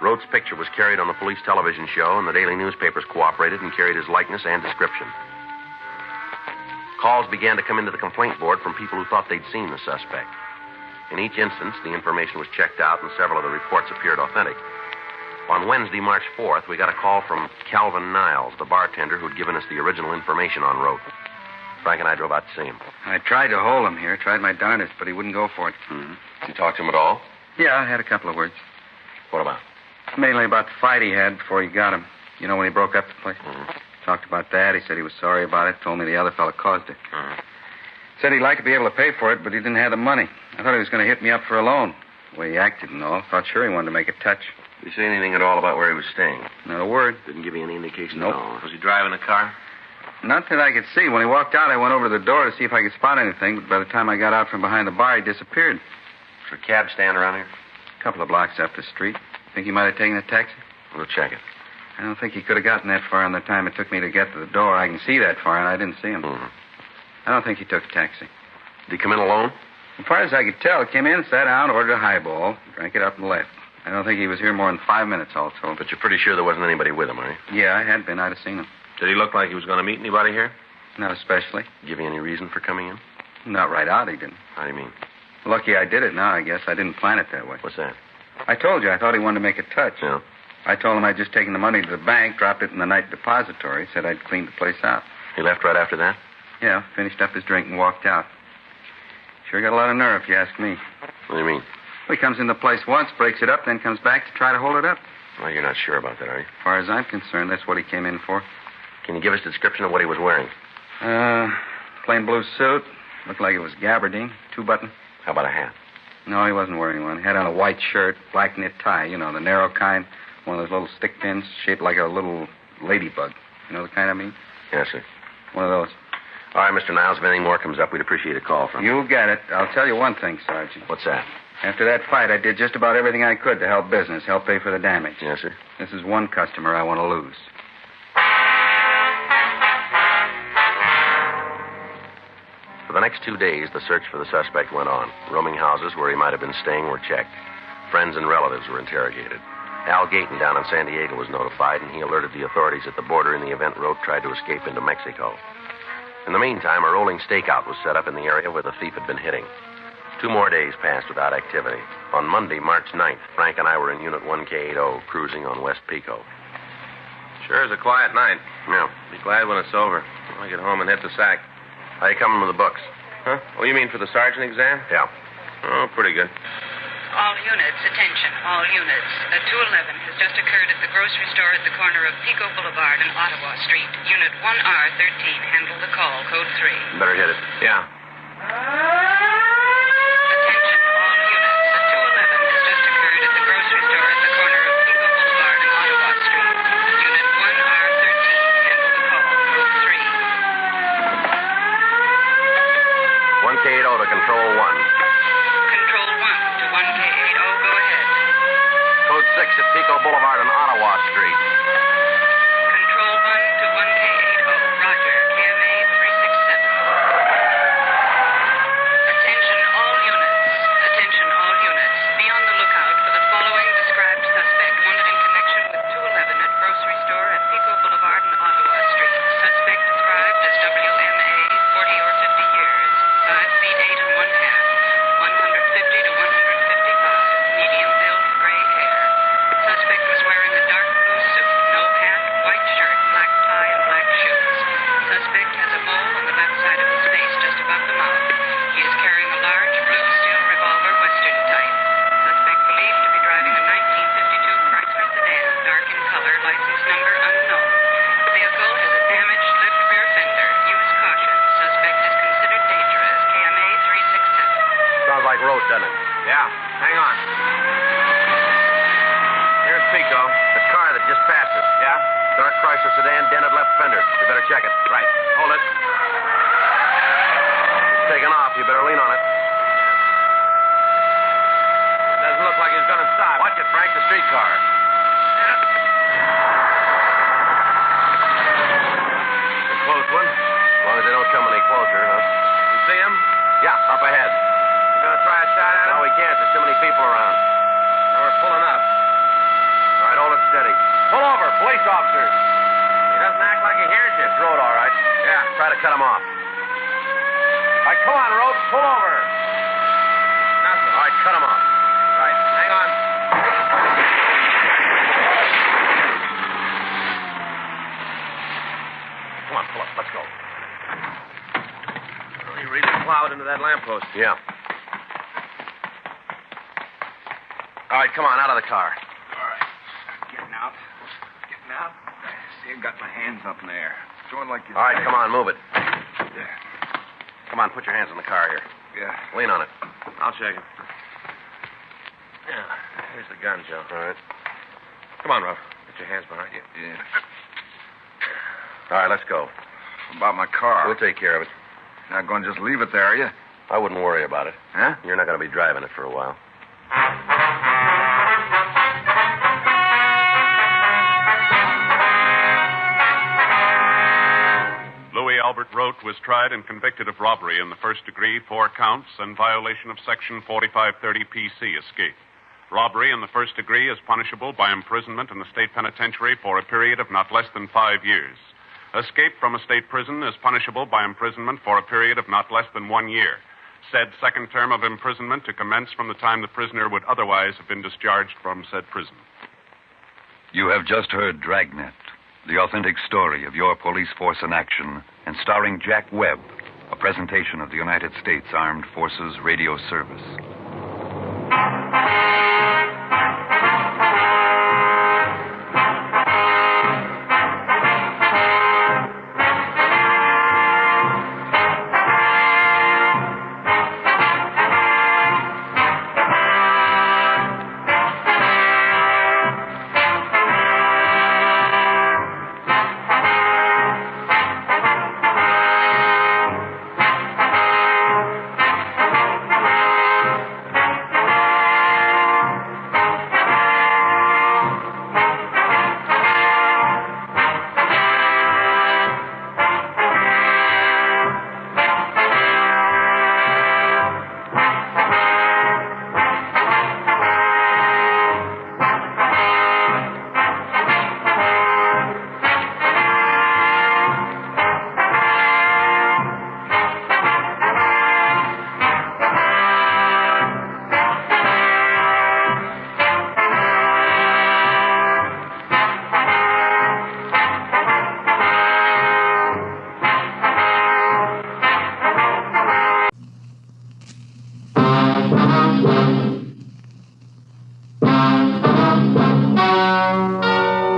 Rote's picture was carried on the police television show, and the daily newspapers cooperated and carried his likeness and description. Calls began to come into the complaint board from people who thought they'd seen the suspect. In each instance, the information was checked out, and several of the reports appeared authentic. On Wednesday, March 4th, we got a call from Calvin Niles, the bartender who'd given us the original information on Rote. Frank and I drove out to see him. I tried to hold him here, tried my darndest, but he wouldn't go for it. Mm-hmm. Did you talk to him at all? Yeah, I had a couple of words. What about? Mainly about the fight he had before he got him. You know, when he broke up the place? Mm-hmm. Talked about that. He said he was sorry about it. Told me the other fella caused it. Mm-hmm. Said he'd like to be able to pay for it, but he didn't have the money. I thought he was going to hit me up for a loan. The way he acted and all. Thought sure he wanted to make a touch. Did he say anything at all about where he was staying? Not a word. Didn't give you any indication Nope. at all? Was he driving the car? Not that I could see. When he walked out, I went over to the door to see if I could spot anything, but by the time I got out from behind the bar, he disappeared. Is there a cab stand around here? A couple of blocks up the street. Think he might have taken a taxi? We'll check it. I don't think he could have gotten that far in the time it took me to get to the door. I can see that far, and I didn't see him. Mm-hmm. I don't think he took a taxi. Did he come in alone? As far as I could tell, he came in, sat down, ordered a highball, drank it up and left. I don't think he was here more than 5 minutes, also. But you're pretty sure there wasn't anybody with him, are you? Yeah, I had been. I'd have seen him. Did he look like he was going to meet anybody here? Not especially. Give you any reason for coming in? Not right out, he didn't. How do you mean? Lucky I did it now, I guess. I didn't plan it that way. What's that? I told you I thought he wanted to make a touch. Yeah. I told him I'd just taken the money to the bank, dropped it in the night depository, said I'd cleaned the place out. He left right after that? Yeah, finished up his drink and walked out. Sure got a lot of nerve, if you ask me. What do you mean? Well, he comes in the place once, breaks it up, then comes back to try to hold it up. Well, you're not sure about that, are you? As far as I'm concerned, that's what he came in for. Can you give us a description of what he was wearing? Plain blue suit. Looked like it was gabardine, 2-button. How about a hat? No, he wasn't wearing one. He had on a white shirt, black knit tie, you know, the narrow kind. One of those little stick pins shaped like a little ladybug. You know the kind I mean? Yes, sir. One of those. All right, Mr. Niles, if anything more comes up, we'd appreciate a call from you. You get it. I'll tell you one thing, Sergeant. What's that? After that fight, I did just about everything I could to help business, help pay for the damage. Yes, sir. This is one customer I want to lose. For the next 2 days, the search for the suspect went on. Roaming houses where he might have been staying were checked. Friends and relatives were interrogated. Al Gayton down in San Diego was notified, and he alerted the authorities at the border in the event Rote tried to escape into Mexico. In the meantime, a rolling stakeout was set up in the area where the thief had been hitting. 2 more days passed without activity. On Monday, March 9th, Frank and I were in Unit 1K80, cruising on West Pico. Sure is a quiet night. Yeah. Be glad when it's over. I'll get home and hit the sack. How you coming with the books? Huh? Oh, you mean for the sergeant exam? Yeah. Oh, pretty good. All units, attention, all units. A 211 has just occurred at the grocery store at the corner of Pico Boulevard and Ottawa Street. Unit 1R13, handle the call, code 3. Better hit it. Yeah. Attention, all units. A 211 has just occurred at the grocery store at the corner of Pico Boulevard and Ottawa Street. Unit 1R13, handle the call, code 3. 1K80 to Control 1. Control 1 to 1K80, go ahead. Code 6 at Pico Boulevard and Ottawa Street. Control 1 to 1K80, roger, KMA 367. Attention all units. Attention all units. Be on the lookout for the following described suspect wanted in connection with 211 at grocery store at Pico Boulevard and Ottawa Street. Suspect described as WMA, 40 or 50 years, 5 feet 8 and 1/2, 150 to 155, medium build, gray hair. Suspect was wearing a dark blue suit, no hat, white shirt, black tie, and black shoes. Suspect has a mole on the left side of his face, just above the mouth. He is carrying a large blue steel revolver, Western type. Suspect believed to be driving a 1952 Chrysler sedan, dark in color, license number unknown. Vehicle has a damaged left rear fender. Use caution. Suspect is considered dangerous. KMA 367. Sounds like Rote, doesn't it? Yeah. Hang on. Here's Pico. The car that just passed us. Yeah? Dark Chrysler sedan, dented left fender. You better check it. Right. Hold it. It's taking off. You better lean on it. Doesn't look like he's going to stop. Watch it, Frank. The streetcar. It's a close one. As long as they don't come any closer, huh? You see him? Yeah, up ahead. You going to try a shot at him? No, we can't. There's too many people around. No, we're pulling up. All right, hold it steady. Pull over. Police officers. He doesn't act like he hears you. Road, all right. Yeah. Try to cut him off. All right, come on, Road. Pull over. Nothing. All right, cut him off. Right. Hang on. Come on, pull up. Let's go. Well, he really plowed into that lamppost. Yeah. All right, come on, out of the car. All right. Getting out. Getting out. See, I've got my hands up in the air. Throwing like you All right, say. come on, move it. Yeah. Come on, put your hands on the car here. Yeah. Lean on it. I'll check him. Yeah. Here's the gun, Joe. All right. Come on, Ruff. Get your hands behind you. Yeah. All right, let's go. About my car. We'll take care of it. You're not going to just leave it there, are you? I wouldn't worry about it. Huh? You're not going to be driving it for a while. Louis Albert Rote was tried and convicted of robbery in the first degree, 4 counts, and violation of Section 4530 PC, escape. Robbery in the first degree is punishable by imprisonment in the state penitentiary for a period of not less than 5 years. Escape from a state prison is punishable by imprisonment for a period of not less than 1 year. Said second term of imprisonment to commence from the time the prisoner would otherwise have been discharged from said prison. You have just heard Dragnet, the authentic story of your police force in action, and starring Jack Webb, a presentation of the United States Armed Forces Radio Service.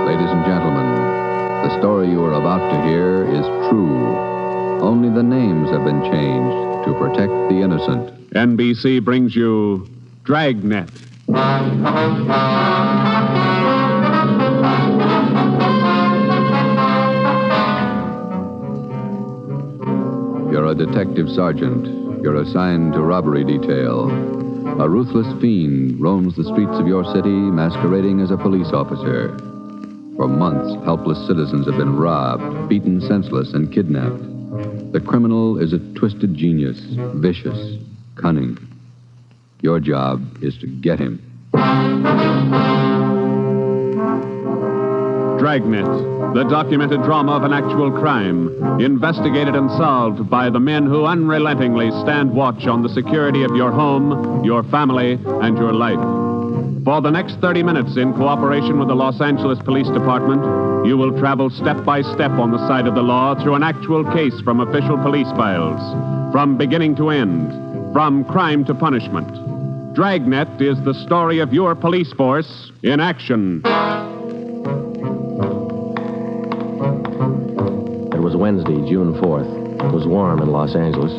Ladies and gentlemen, the story you are about to hear is true. Only the names have been changed to protect the innocent. NBC brings you Dragnet. You're a detective sergeant. You're assigned to robbery detail. A ruthless fiend roams the streets of your city masquerading as a police officer. For months, helpless citizens have been robbed, beaten senseless, and kidnapped. The criminal is a twisted genius, vicious, cunning. Your job is to get him. Dragnet, the documented drama of an actual crime, investigated and solved by the men who unrelentingly stand watch on the security of your home, your family, and your life. For the next 30 minutes, in cooperation with the Los Angeles Police Department, you will travel step by step on the side of the law through an actual case from official police files, from beginning to end, from crime to punishment. Dragnet is the story of your police force in action. It was Wednesday, June 4th. It was warm in Los Angeles.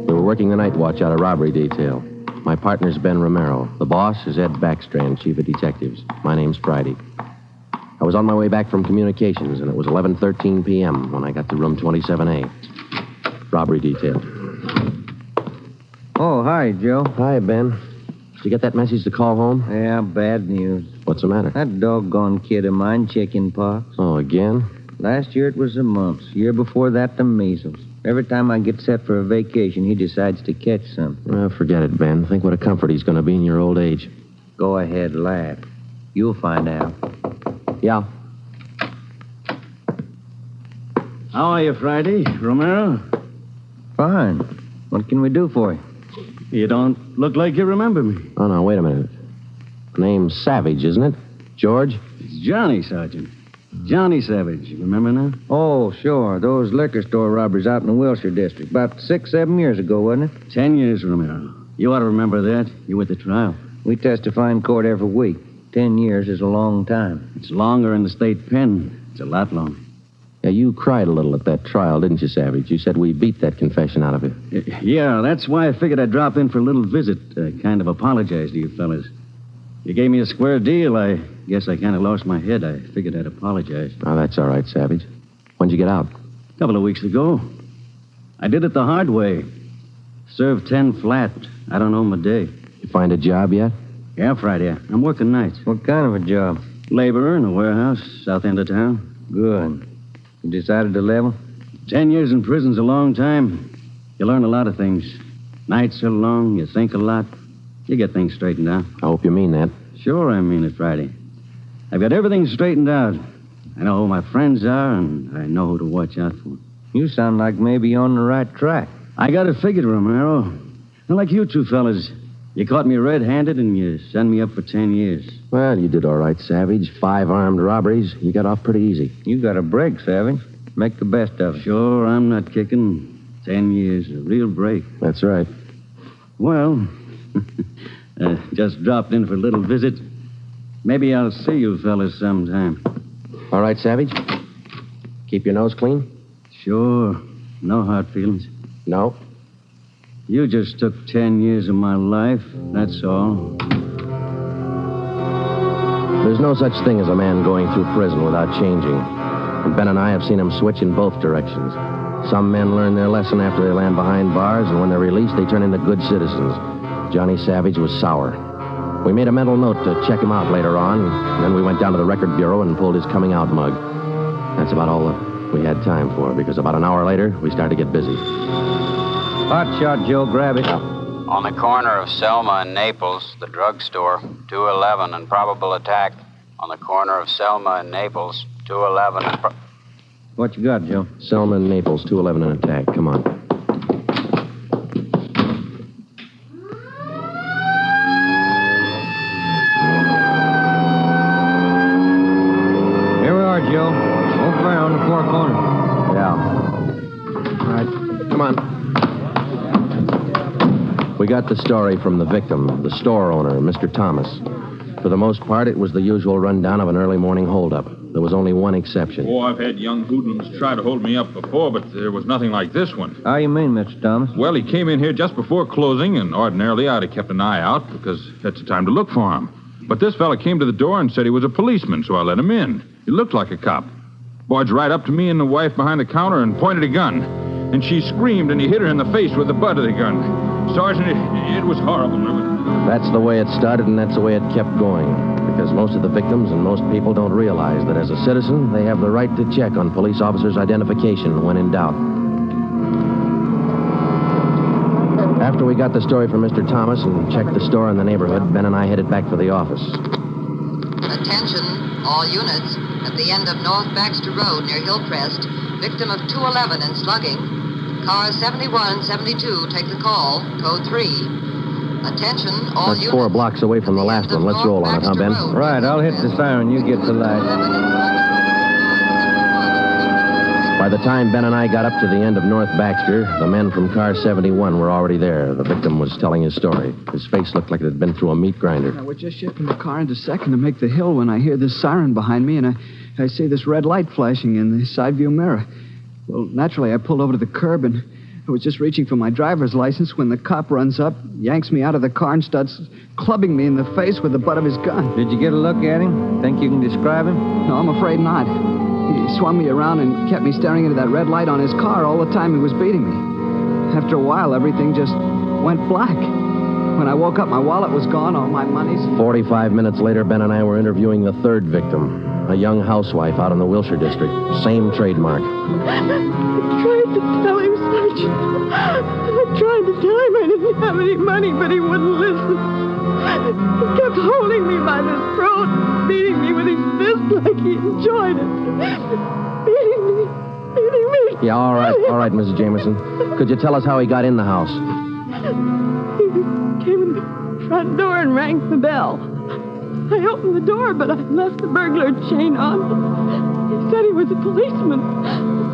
We were working the night watch out of robbery detail. My partner's Ben Romero. The boss is Ed Backstrand, chief of detectives. My name's Friday. I was on my way back from communications, and it was 11:13 p.m. when I got to room 27A. Robbery detail. Oh, hi, Joe. Hi, Ben. Did you get that message to call home? Yeah, bad news. What's the matter? That doggone kid of mine, chicken pox. Oh, again? Last year it was the mumps. Year before that, the measles. Every time I get set for a vacation, he decides to catch something. Well, forget it, Ben. Think what a comfort he's going to be in your old age. Go ahead, lad. You'll find out. Yeah. How are you, Friday? Romero? Fine. What can we do for you? You don't look like you remember me. Oh, no, wait a minute. Name's Savage, isn't it? George? It's Johnny, Sergeant. Johnny Savage. You remember now? Oh, sure. Those liquor store robberies out in the Wilshire district. About 6-7 years ago, wasn't it? 10 years, Romero. You ought to remember that. You were at the trial. We testify in court every week. 10 years is a long time. It's longer in the state pen. It's a lot longer. Yeah, you cried a little at that trial, didn't you, Savage? You said we beat that confession out of you. Yeah, that's why I figured I'd drop in for a little visit. Kind of apologize to you fellas. You gave me a square deal. I guess I kind of lost my head. I figured I'd apologize. Oh, that's all right, Savage. When'd you get out? couple of weeks ago. I did it the hard way. Served 10 flat. I don't know my day. You find a job yet? Yeah, Friday. I'm working nights. What kind of a job? Laborer in a warehouse, south end of town. Good. You decided to level? 10 years in prison's a long time. You learn a lot of things. Nights are long, you think a lot. You get things straightened out. I hope you mean that. Sure, I mean it, Friday. I've got everything straightened out. I know who my friends are, and I know who to watch out for. You sound like maybe you're on the right track. I got it figured, Romero. And like you two fellas, you caught me red-handed and you sent me up for 10 years. Well, you did all right, Savage. 5 armed robberies. You got off pretty easy. You got a break, Savage. Make the best of it. Sure, I'm not kicking. 10 years, a real break. That's right. Well, just dropped in for a little visit. Maybe I'll see you fellas sometime. All right, Savage? Keep your nose clean? Sure. No hard feelings. No. You just took 10 years of my life, that's all. There's no such thing as a man going through prison without changing. And Ben and I have seen him switch in both directions. Some men learn their lesson after they land behind bars, and when they're released, they turn into good citizens. Johnny Savage was sour. We made a mental note to check him out later on, and then we went down to the record bureau and pulled his coming out mug. That's about all that we had time for, because about an hour later, we started to get busy. Hot shot, Joe. Grab it. On the corner of Selma and Naples, the drugstore, 211 and probable attack. On the corner of Selma and Naples, 211 and... What you got, Joe? Selma and Naples, 211 and attack. Come on. Here we are, Joe. Over there on the far corner. Yeah. All right. Come on. We got the story from the victim, the store owner, Mr. Thomas. For the most part, it was the usual rundown of an early morning holdup. There was only one exception. Oh, I've had young hoodlums try to hold me up before, but there was nothing like this one. How you mean, Mr. Thomas? Well, he came in here just before closing, and ordinarily I'd have kept an eye out because that's the time to look for him. But this fella came to the door and said he was a policeman, so I let him in. He looked like a cop. Boyed right up to me and the wife behind the counter and pointed a gun. And she screamed, and he hit her in the face with the butt of the gun. Sergeant, it was horrible. That's the way it started, and that's the way it kept going. Because most of the victims and most people don't realize that as a citizen, they have the right to check on police officers' identification when in doubt. After we got the story from Mr. Thomas and checked the store in the neighborhood, Ben and I headed back for the office. Attention, all units. At the end of North Baxter Road near Hillcrest, victim of 211 and slugging. Cars 71, 72, take the call. Code 3. Attention, all That's units. 4 blocks away from the last one. Let's roll on it, huh, Ben? Right, I'll hit the siren. You get the light. By the time Ben and I got up to the end of North Baxter, the men from car 71 were already there. The victim was telling his story. His face looked like it had been through a meat grinder. We're just shifting the car into second to make the hill when I hear this siren behind me, and I see this red light flashing in the side view mirror. Well, naturally, I pulled over to the curb, and I was just reaching for my driver's license when the cop runs up, yanks me out of the car, and starts clubbing me in the face with the butt of his gun. Did you get a look at him? Think you can describe him? No, I'm afraid not. He swung me around and kept me staring into that red light on his car all the time he was beating me. After a while, everything just went black. When I woke up, my wallet was gone, all my money's... 45 minutes later, Ben and I were interviewing the third victim, a young housewife out in the Wilshire district. Same trademark. I tried to tell him, Sergeant. I tried to tell him I didn't have any money, but he wouldn't listen. He kept holding me by the throat, beating me with his fist like he enjoyed it. Beating me. Yeah, all right, Mrs. Jameson. Could you tell us how he got in the house? He came in the front door and rang the bell. I opened the door, but I left the burglar chain on. He said he was a policeman.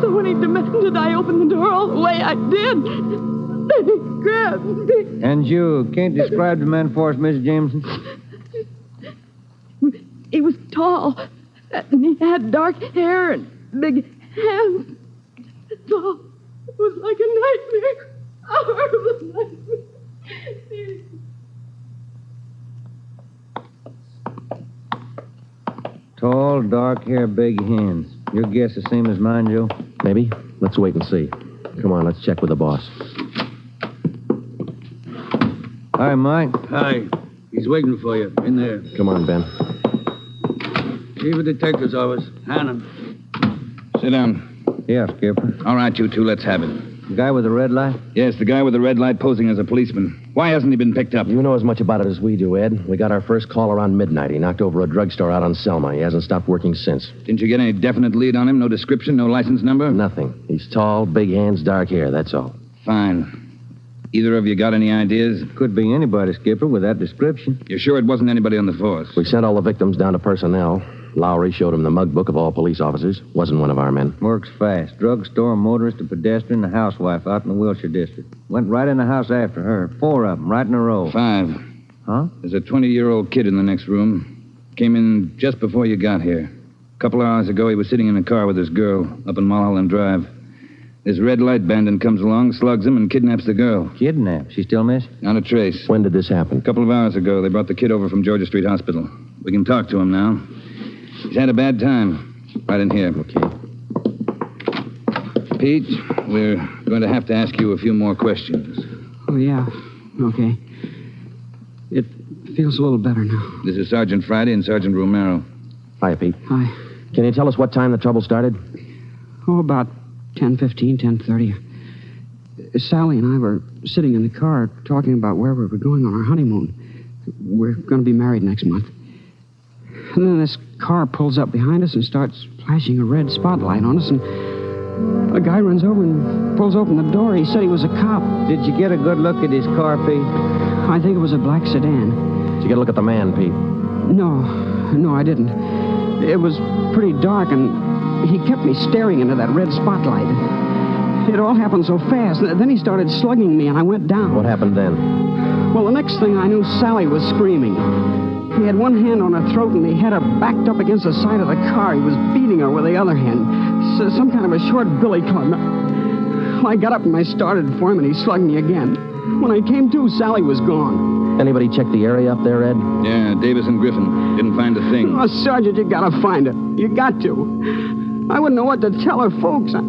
So when he demanded I open the door all the way, I did. Then he grabbed me. And you can't describe the man for us, Miss Jameson? He was tall, and he had dark hair and big hands. That's all. It was like a nightmare. A horrible nightmare. Tall, dark hair, big hands. Your guess the same as mine, Joe? Maybe. Let's wait and see. Come on, let's check with the boss. Hi, Mike. Hi. He's waiting for you. In there. Come on, Ben. Chief of Detectives Office. Hannon. Sit down. Yeah, Skipper. All right, you two, let's have it. The guy with the red light? Yes, the guy with the red light posing as a policeman. Why hasn't he been picked up? You know as much about it as we do, Ed. We got our first call around midnight. He knocked over a drugstore out on Selma. He hasn't stopped working since. Didn't you get any definite lead on him? No description, no license number? Nothing. He's tall, big hands, dark hair, that's all. Fine. Either of you got any ideas? Could be anybody, Skipper, with that description. You're sure it wasn't anybody on the force? We sent all the victims down to personnel. Lowry showed him the mug book of all police officers. Wasn't one of our men. Works fast. Drugstore, motorist, a pedestrian, a housewife out in the Wilshire district. Went right in the house after her. 4 of them, right in a row. 5. Huh? There's a 20-year-old kid in the next room. Came in just before you got here. A couple hours ago, he was sitting in a car with this girl up in Mulholland Drive. This Red Light Bandit comes along, slugs him, and kidnaps the girl. Kidnapped? She still missing? Not a trace. When did this happen? A couple of hours ago. They brought the kid over from Georgia Street Hospital. We can talk to him now. He's had a bad time. Right in here. Okay. Pete, we're going to have to ask you a few more questions. Oh, yeah. Okay. It feels a little better now. This is Sergeant Friday and Sergeant Romero. Hi, Pete. Hi. Can you tell us what time the trouble started? Oh, about 10:15, 10:30. Sally and I were sitting in the car talking about where we were going on our honeymoon. We're going to be married next month. And then this car pulls up behind us and starts flashing a red spotlight on us, and a guy runs over and pulls open the door. He said he was a cop. Did you get a good look at his car, Pete? I think it was a black sedan. Did you get a look at the man, Pete? No, I didn't. It was pretty dark, and he kept me staring into that red spotlight. It all happened so fast. Then he started slugging me, and I went down. What happened then? Well, the next thing I knew, Sally was screaming. He had one hand on her throat, and he had her backed up against the side of the car. He was beating her with the other hand. Some kind of a short billy club. I got up and I started for him, and he slugged me again. When I came to, Sally was gone. Anybody check the area up there, Ed? Yeah, Davis and Griffin. Didn't find a thing. Oh, Sergeant, you gotta find it. You got to. I wouldn't know what to tell her folks. I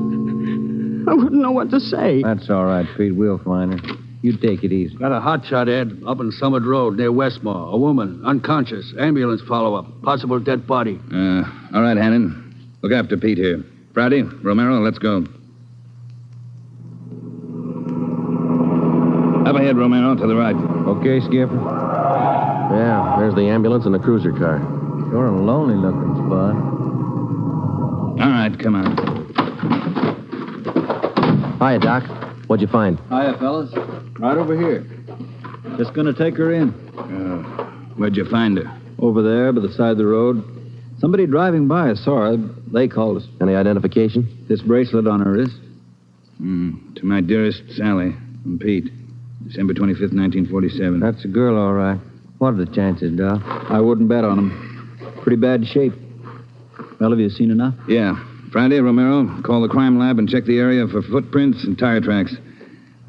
wouldn't know what to say. That's all right, Pete. We'll find her. You take it easy. Got a hot shot, Ed, up in Summit Road near Westmore. A woman, unconscious. Ambulance follow-up. Possible dead body. All right, Hannon. Look after Pete here. Friday, Romero, let's go. Up ahead, Romero, to the right. Okay, Skipper? Yeah, there's the ambulance and the cruiser car. Sure a lonely-looking spot. All right, come on. Hiya, Doc. What'd you find? Hiya, fellas. Right over here. Just gonna take her in. Where'd you find her? Over there, by the side of the road. Somebody driving by saw her. They called us. Any identification? This bracelet on her wrist. To my dearest Sally and Pete. December 25th, 1947. That's a girl, all right. What are the chances, Doc? I wouldn't bet on them. Pretty bad shape. Well, have you seen enough? Yeah. Friday, Romero, call the crime lab and check the area for footprints and tire tracks.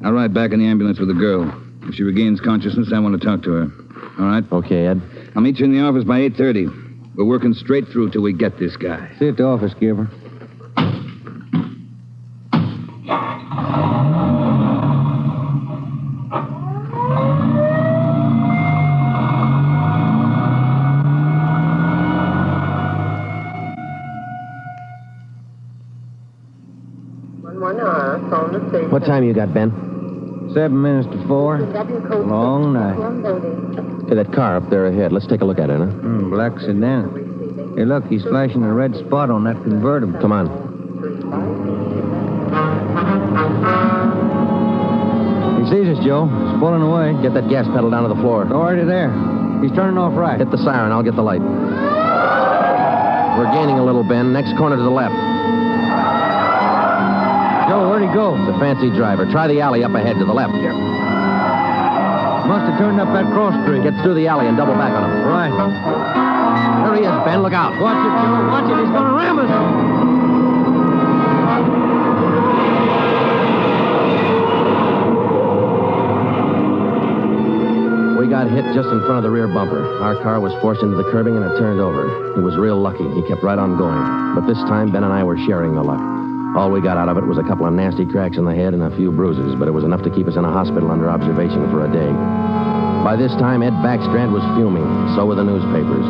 I'll ride back in the ambulance with the girl. If she regains consciousness, I want to talk to her. All right? Okay, Ed. I'll meet you in the office by 8:30. We're working straight through till we get this guy. See you at the office, Skipper. What time you got, Ben? 7 minutes to 4. Long night. Hey, that car up there ahead. Let's take a look at it, huh? Black sedan. Hey, look, he's flashing a red spot on that convertible. Come on. He sees us, Joe. He's pulling away. Get that gas pedal down to the floor. Already there. He's turning off right. Hit the siren. I'll get the light. We're gaining a little, Ben. Next corner to the left. Joe, where'd he go? It's a fancy driver. Try the alley up ahead to the left here. Must have turned up that cross street. Get through the alley and double back on him. Right. There he is, Ben. Look out. Watch it, Joe. Watch it. He's going to ram us. We got hit just in front of the rear bumper. Our car was forced into the curbing and it turned over. He was real lucky. He kept right on going. But this time, Ben and I were sharing the luck. All we got out of it was a couple of nasty cracks in the head and a few bruises, but it was enough to keep us in a hospital under observation for a day. By this time, Ed Backstrand was fuming. So were the newspapers.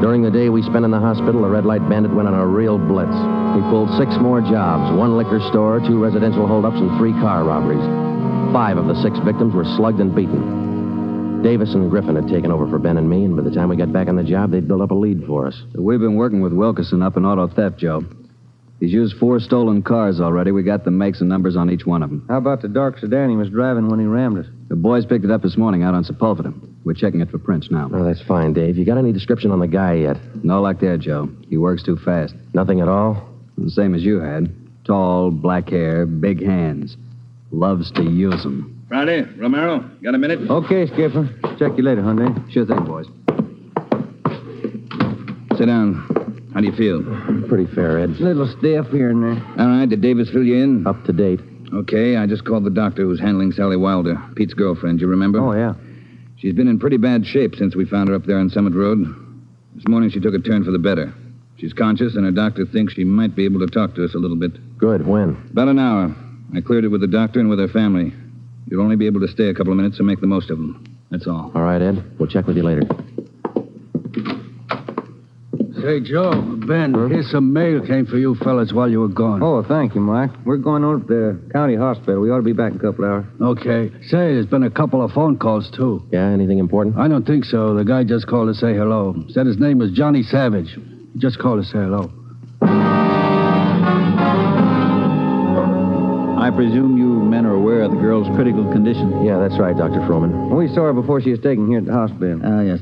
During the day we spent in the hospital, the Red Light Bandit went on a real blitz. He pulled 6 more jobs, 1 liquor store, 2 residential holdups, and 3 car robberies. 5 of the 6 victims were slugged and beaten. Davis and Griffin had taken over for Ben and me, and by the time we got back on the job, they'd built up a lead for us. We've been working with Wilkerson up in auto theft, Joe. He's used 4 stolen cars already. We got the makes and numbers on each one of them. How about the dark sedan he was driving when he rammed us? The boys picked it up this morning out on Sepulveda. We're checking it for prints now. Oh, that's fine, Dave. You got any description on the guy yet? No luck there, Joe. He works too fast. Nothing at all? The same as you had. Tall, black hair, big hands. Loves to use them. Friday, Romero, got a minute? Okay, Skipper. Check you later, Hyundai. Sure thing, boys. Sit down. How do you feel? Pretty fair, Ed. A little stiff here and there. All right, did Davis fill you in? Up to date. Okay, I just called the doctor who's handling Sally Wilder, Pete's girlfriend. You remember? Oh, yeah. She's been in pretty bad shape since we found her up there on Summit Road. This morning she took a turn for the better. She's conscious, and her doctor thinks she might be able to talk to us a little bit. Good. When? About an hour. I cleared it with the doctor and with her family. You'll only be able to stay a couple of minutes, so make the most of them. That's all. All right, Ed. We'll check with you later. Say, Joe, Ben, here's some mail came for you fellas while you were gone. Oh, thank you, Mike. We're going over to the county hospital. We ought to be back in a couple hours. Okay. Say, there's been a couple of phone calls, too. Yeah, anything important? I don't think so. The guy just called to say hello. Said his name was Johnny Savage. He just called to say hello. I presume you men are aware of the girl's critical condition. Yeah, that's right, Dr. Froman. We saw her before she was taken here at the hospital. Yes.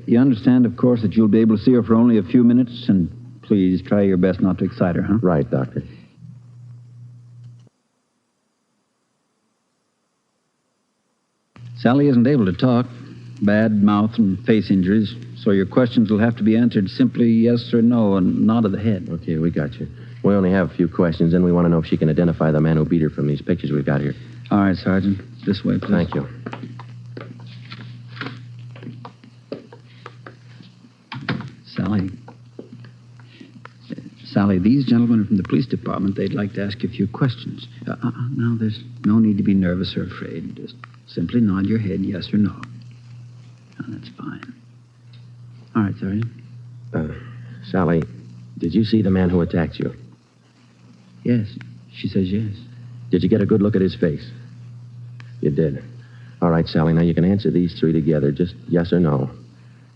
You understand, of course, that you'll be able to see her for only a few minutes, and please try your best not to excite her, huh? Right, Doctor. Sally isn't able to talk. Bad mouth and face injuries, so your questions will have to be answered simply yes or no and nod of the head. Okay, we got you. We only have a few questions, and we want to know if she can identify the man who beat her from these pictures we've got here. All right, Sergeant. This way, please. Thank you. Sally, these gentlemen are from the police department. They'd like to ask you a few questions. Now, there's no need to be nervous or afraid. Just simply nod your head yes or no. Oh, that's fine. All right, Sergeant. Sally, did you see the man who attacked you? Yes. She says yes. Did you get a good look at his face? You did. All right, Sally, now you can answer these 3 together, just yes or no.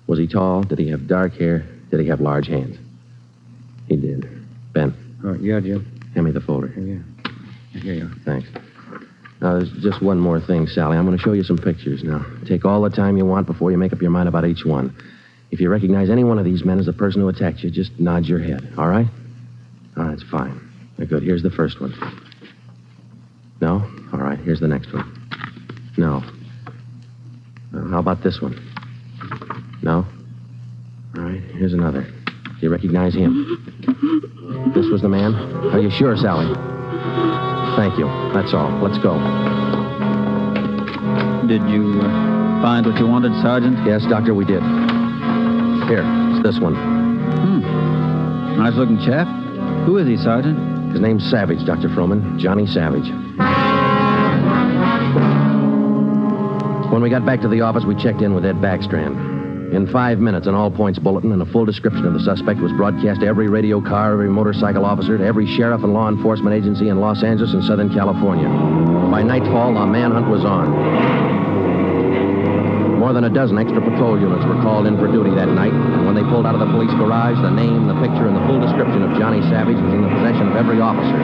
Was he tall? Did he have dark hair? Did he have large hands? He did. Ben. All right, yeah, Jim. Hand me the folder. Here you are. Thanks. Now, there's just one more thing, Sally. I'm going to show you some pictures now. Take all the time you want before you make up your mind about each one. If you recognize any one of these men as the person who attacked you, just nod your head, all right? Oh, that's fine. Good. Here's the first one. No? All right, here's the next one. No. How about this one? No? All right, here's another. Do you recognize him? This was the man? Are you sure, Sally? Thank you. That's all. Let's go. Did you find what you wanted, Sergeant? Yes, Doctor, we did. Here, it's this one. Nice-looking chap. Who is he, Sergeant? His name's Savage, Dr. Froman. Johnny Savage. When we got back to the office, we checked in with Ed Backstrand. In 5 minutes, an all-points bulletin and a full description of the suspect was broadcast to every radio car, every motorcycle officer, to every sheriff and law enforcement agency in Los Angeles and Southern California. By nightfall, the manhunt was on. More than a dozen extra patrol units were called in for duty that night, and when they pulled out of the police garage, the name, the picture, and the full description of Johnny Savage was in the possession of every officer.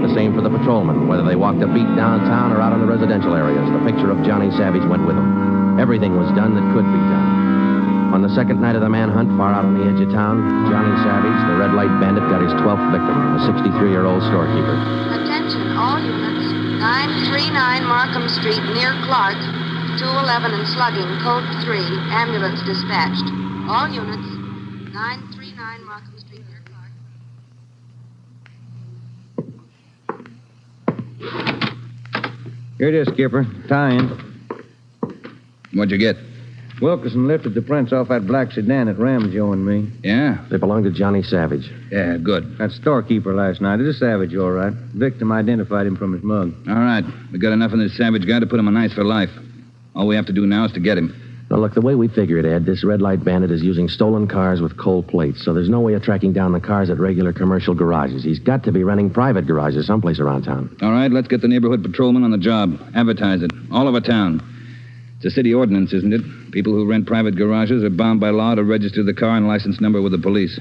The same for the patrolmen, whether they walked a beat downtown or out in the residential areas. The picture of Johnny Savage went with them. Everything was done that could be done. On the second night of the manhunt, far out on the edge of town, Johnny Savage, the Red Light Bandit, got his 12th victim, a 63-year-old storekeeper. Attention, all units. 939 Markham Street, near Clark. 211 and slugging, code 3, ambulance dispatched. All units, 939 Markham Street, near Clark. Here it is, Skipper. Tie in. What'd you get? Wilkerson lifted the prints off that black sedan that rammed Joe and me. Yeah? They belong to Johnny Savage. Yeah, good. That storekeeper last night is a Savage, all right. Victim identified him from his mug. All right. We got enough on this Savage guy to put him on ice for life. All we have to do now is to get him. Now, look, the way we figure it, Ed, this Red Light Bandit is using stolen cars with cold plates, so there's no way of tracking down the cars at regular commercial garages. He's got to be renting private garages someplace around town. All right, let's get the neighborhood patrolman on the job. Advertise it. All over town. It's a city ordinance, isn't it? People who rent private garages are bound by law to register the car and license number with the police.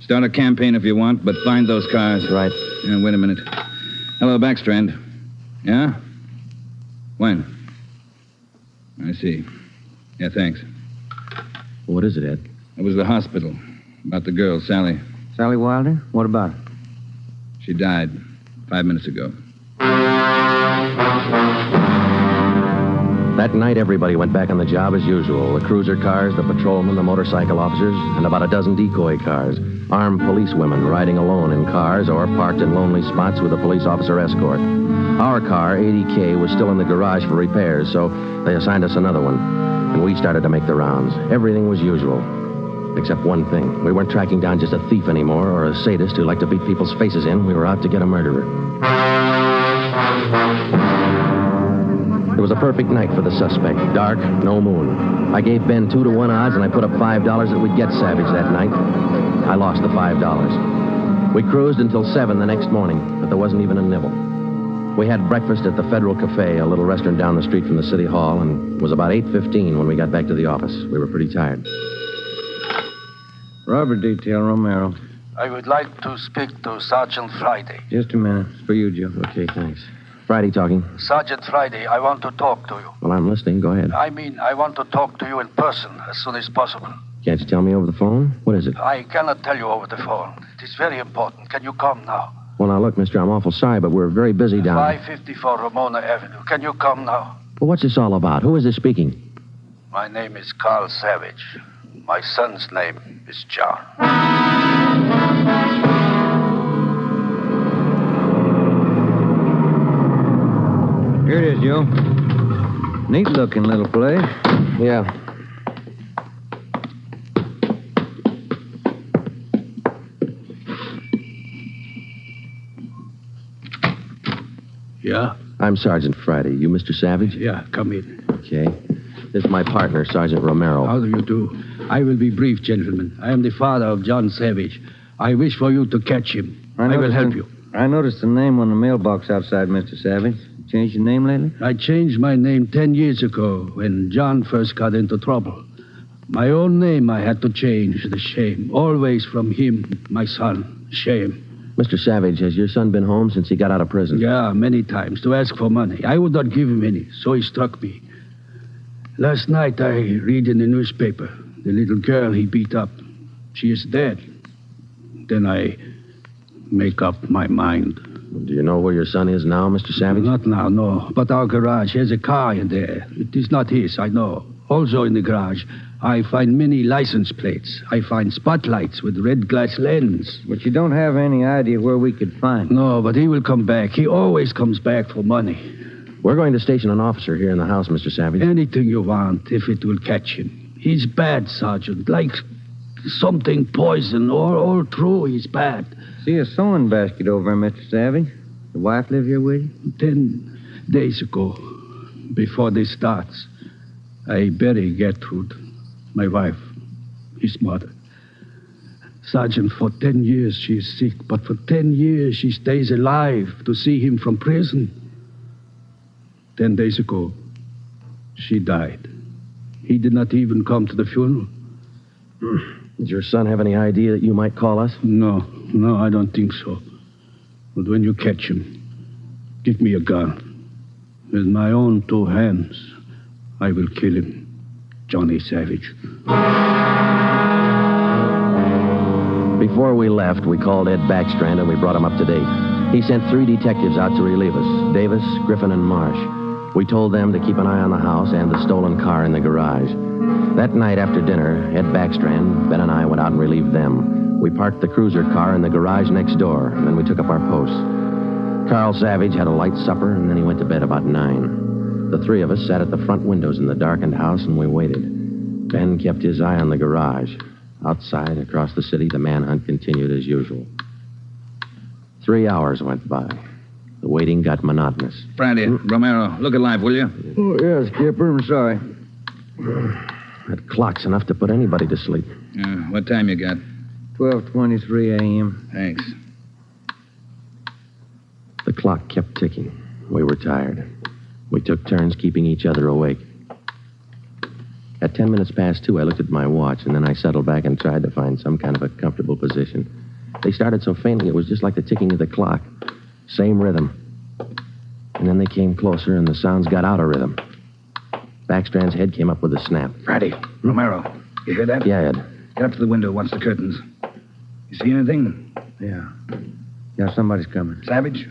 Start a campaign if you want, but find those cars. Right. Wait a minute. Hello, Backstrand. Yeah? When? I see. Yeah, thanks. What is it, Ed? It was the hospital. About the girl, Sally. Sally Wilder? What about her? She died 5 minutes ago. That night, everybody went back on the job as usual. The cruiser cars, the patrolmen, the motorcycle officers, and about a dozen decoy cars. Armed policewomen riding alone in cars or parked in lonely spots with a police officer escort. Our car, 80K, was still in the garage for repairs, so they assigned us another one. And we started to make the rounds. Everything was usual. Except one thing. We weren't tracking down just a thief anymore or a sadist who liked to beat people's faces in. We were out to get a murderer. It was a perfect night for the suspect. Dark, no moon. I gave Ben 2-to-1 odds, and I put up $5 that we'd get Savage that night. I lost the $5. We cruised until 7 the next morning, but there wasn't even a nibble. We had breakfast at the Federal Cafe, a little restaurant down the street from the city hall, and it was about 8:15 when we got back to the office. We were pretty tired. Robber detail, Romero. I would like to speak to Sergeant Friday. Just a minute. It's for you, Joe. Okay, thanks. Friday talking. Sergeant Friday, I want to talk to you. Well, I'm listening. Go ahead. I want to talk to you in person as soon as possible. Can't you tell me over the phone? What is it? I cannot tell you over the phone. It is very important. Can you come now? Well, now, look, mister, I'm awful sorry, but we're very busy down 554 Ramona Avenue. Can you come now? Well, what's this all about? Who is this speaking? My name is Carl Savage. My son's name is John. Here it is, Joe. Neat-looking little place. Yeah. Yeah? I'm Sergeant Friday. You Mr. Savage? Yeah, come in. Okay. This is my partner, Sergeant Romero. How do you do? I will be brief, gentlemen. I am the father of John Savage. I wish for you to catch him. I will help you. I noticed the name on the mailbox outside, Mr. Savage. Changed your name lately? I changed my name 10 years ago when John first got into trouble. My own name I had to change. The shame. Always from him, my son. Shame. Mr. Savage, has your son been home since he got out of prison? Yeah, many times, to ask for money. I would not give him any, so he struck me. Last night I read in the newspaper the little girl he beat up. She is dead. Then I make up my mind. Do you know where your son is now, Mr. Savage? Not now, no. But our garage has a car in there. It is not his, I know. Also in the garage, I find many license plates. I find spotlights with red glass lens. But you don't have any idea where we could find him. No, but he will come back. He always comes back for money. We're going to station an officer here in the house, Mr. Savage. Anything you want, if it will catch him. He's bad, Sergeant. Like something poison. All through, he's bad. See a sewing basket over there, Mr. Savage. The wife live here with you? 10 days ago, before this starts, I bury Gertrude, my wife, his mother. Sergeant, for 10 years she is sick, but for 10 years she stays alive to see him from prison. 10 days ago, she died. He did not even come to the funeral. Does your son have any idea that you might call us? No, I don't think so. But when you catch him, give me a gun. With my own 2 hands, I will kill him. Johnny Savage. Before we left, we called Ed Backstrand and we brought him up to date. He sent 3 detectives out to relieve us, Davis, Griffin, and Marsh. We told them to keep an eye on the house and the stolen car in the garage. That night after dinner, Ed Backstrand, Ben, and I went out and relieved them. We parked the cruiser car in the garage next door, and then we took up our posts. Carl Savage had a light supper, and then he went to bed about 9. The 3 of us sat at the front windows in the darkened house, and we waited. Ben kept his eye on the garage. Outside, across the city, the manhunt continued as usual. 3 hours went by. The waiting got monotonous. Friday, Romero, look alive, will you? Oh, yeah, Skipper. I'm sorry. That clock's enough to put anybody to sleep. What time you got? 12:23 a.m. Thanks. The clock kept ticking. We were tired. We took turns keeping each other awake. At 10 minutes past 2, I looked at my watch, and then I settled back and tried to find some kind of a comfortable position. They started so faintly, it was just like the ticking of the clock. Same rhythm. And then they came closer, and the sounds got out of rhythm. Backstrand's head came up with a snap. Friday, Romero, you hear that? Yeah, Ed. Get up to the window, watch the curtains. You see anything? Yeah. Yeah, somebody's coming. Savage?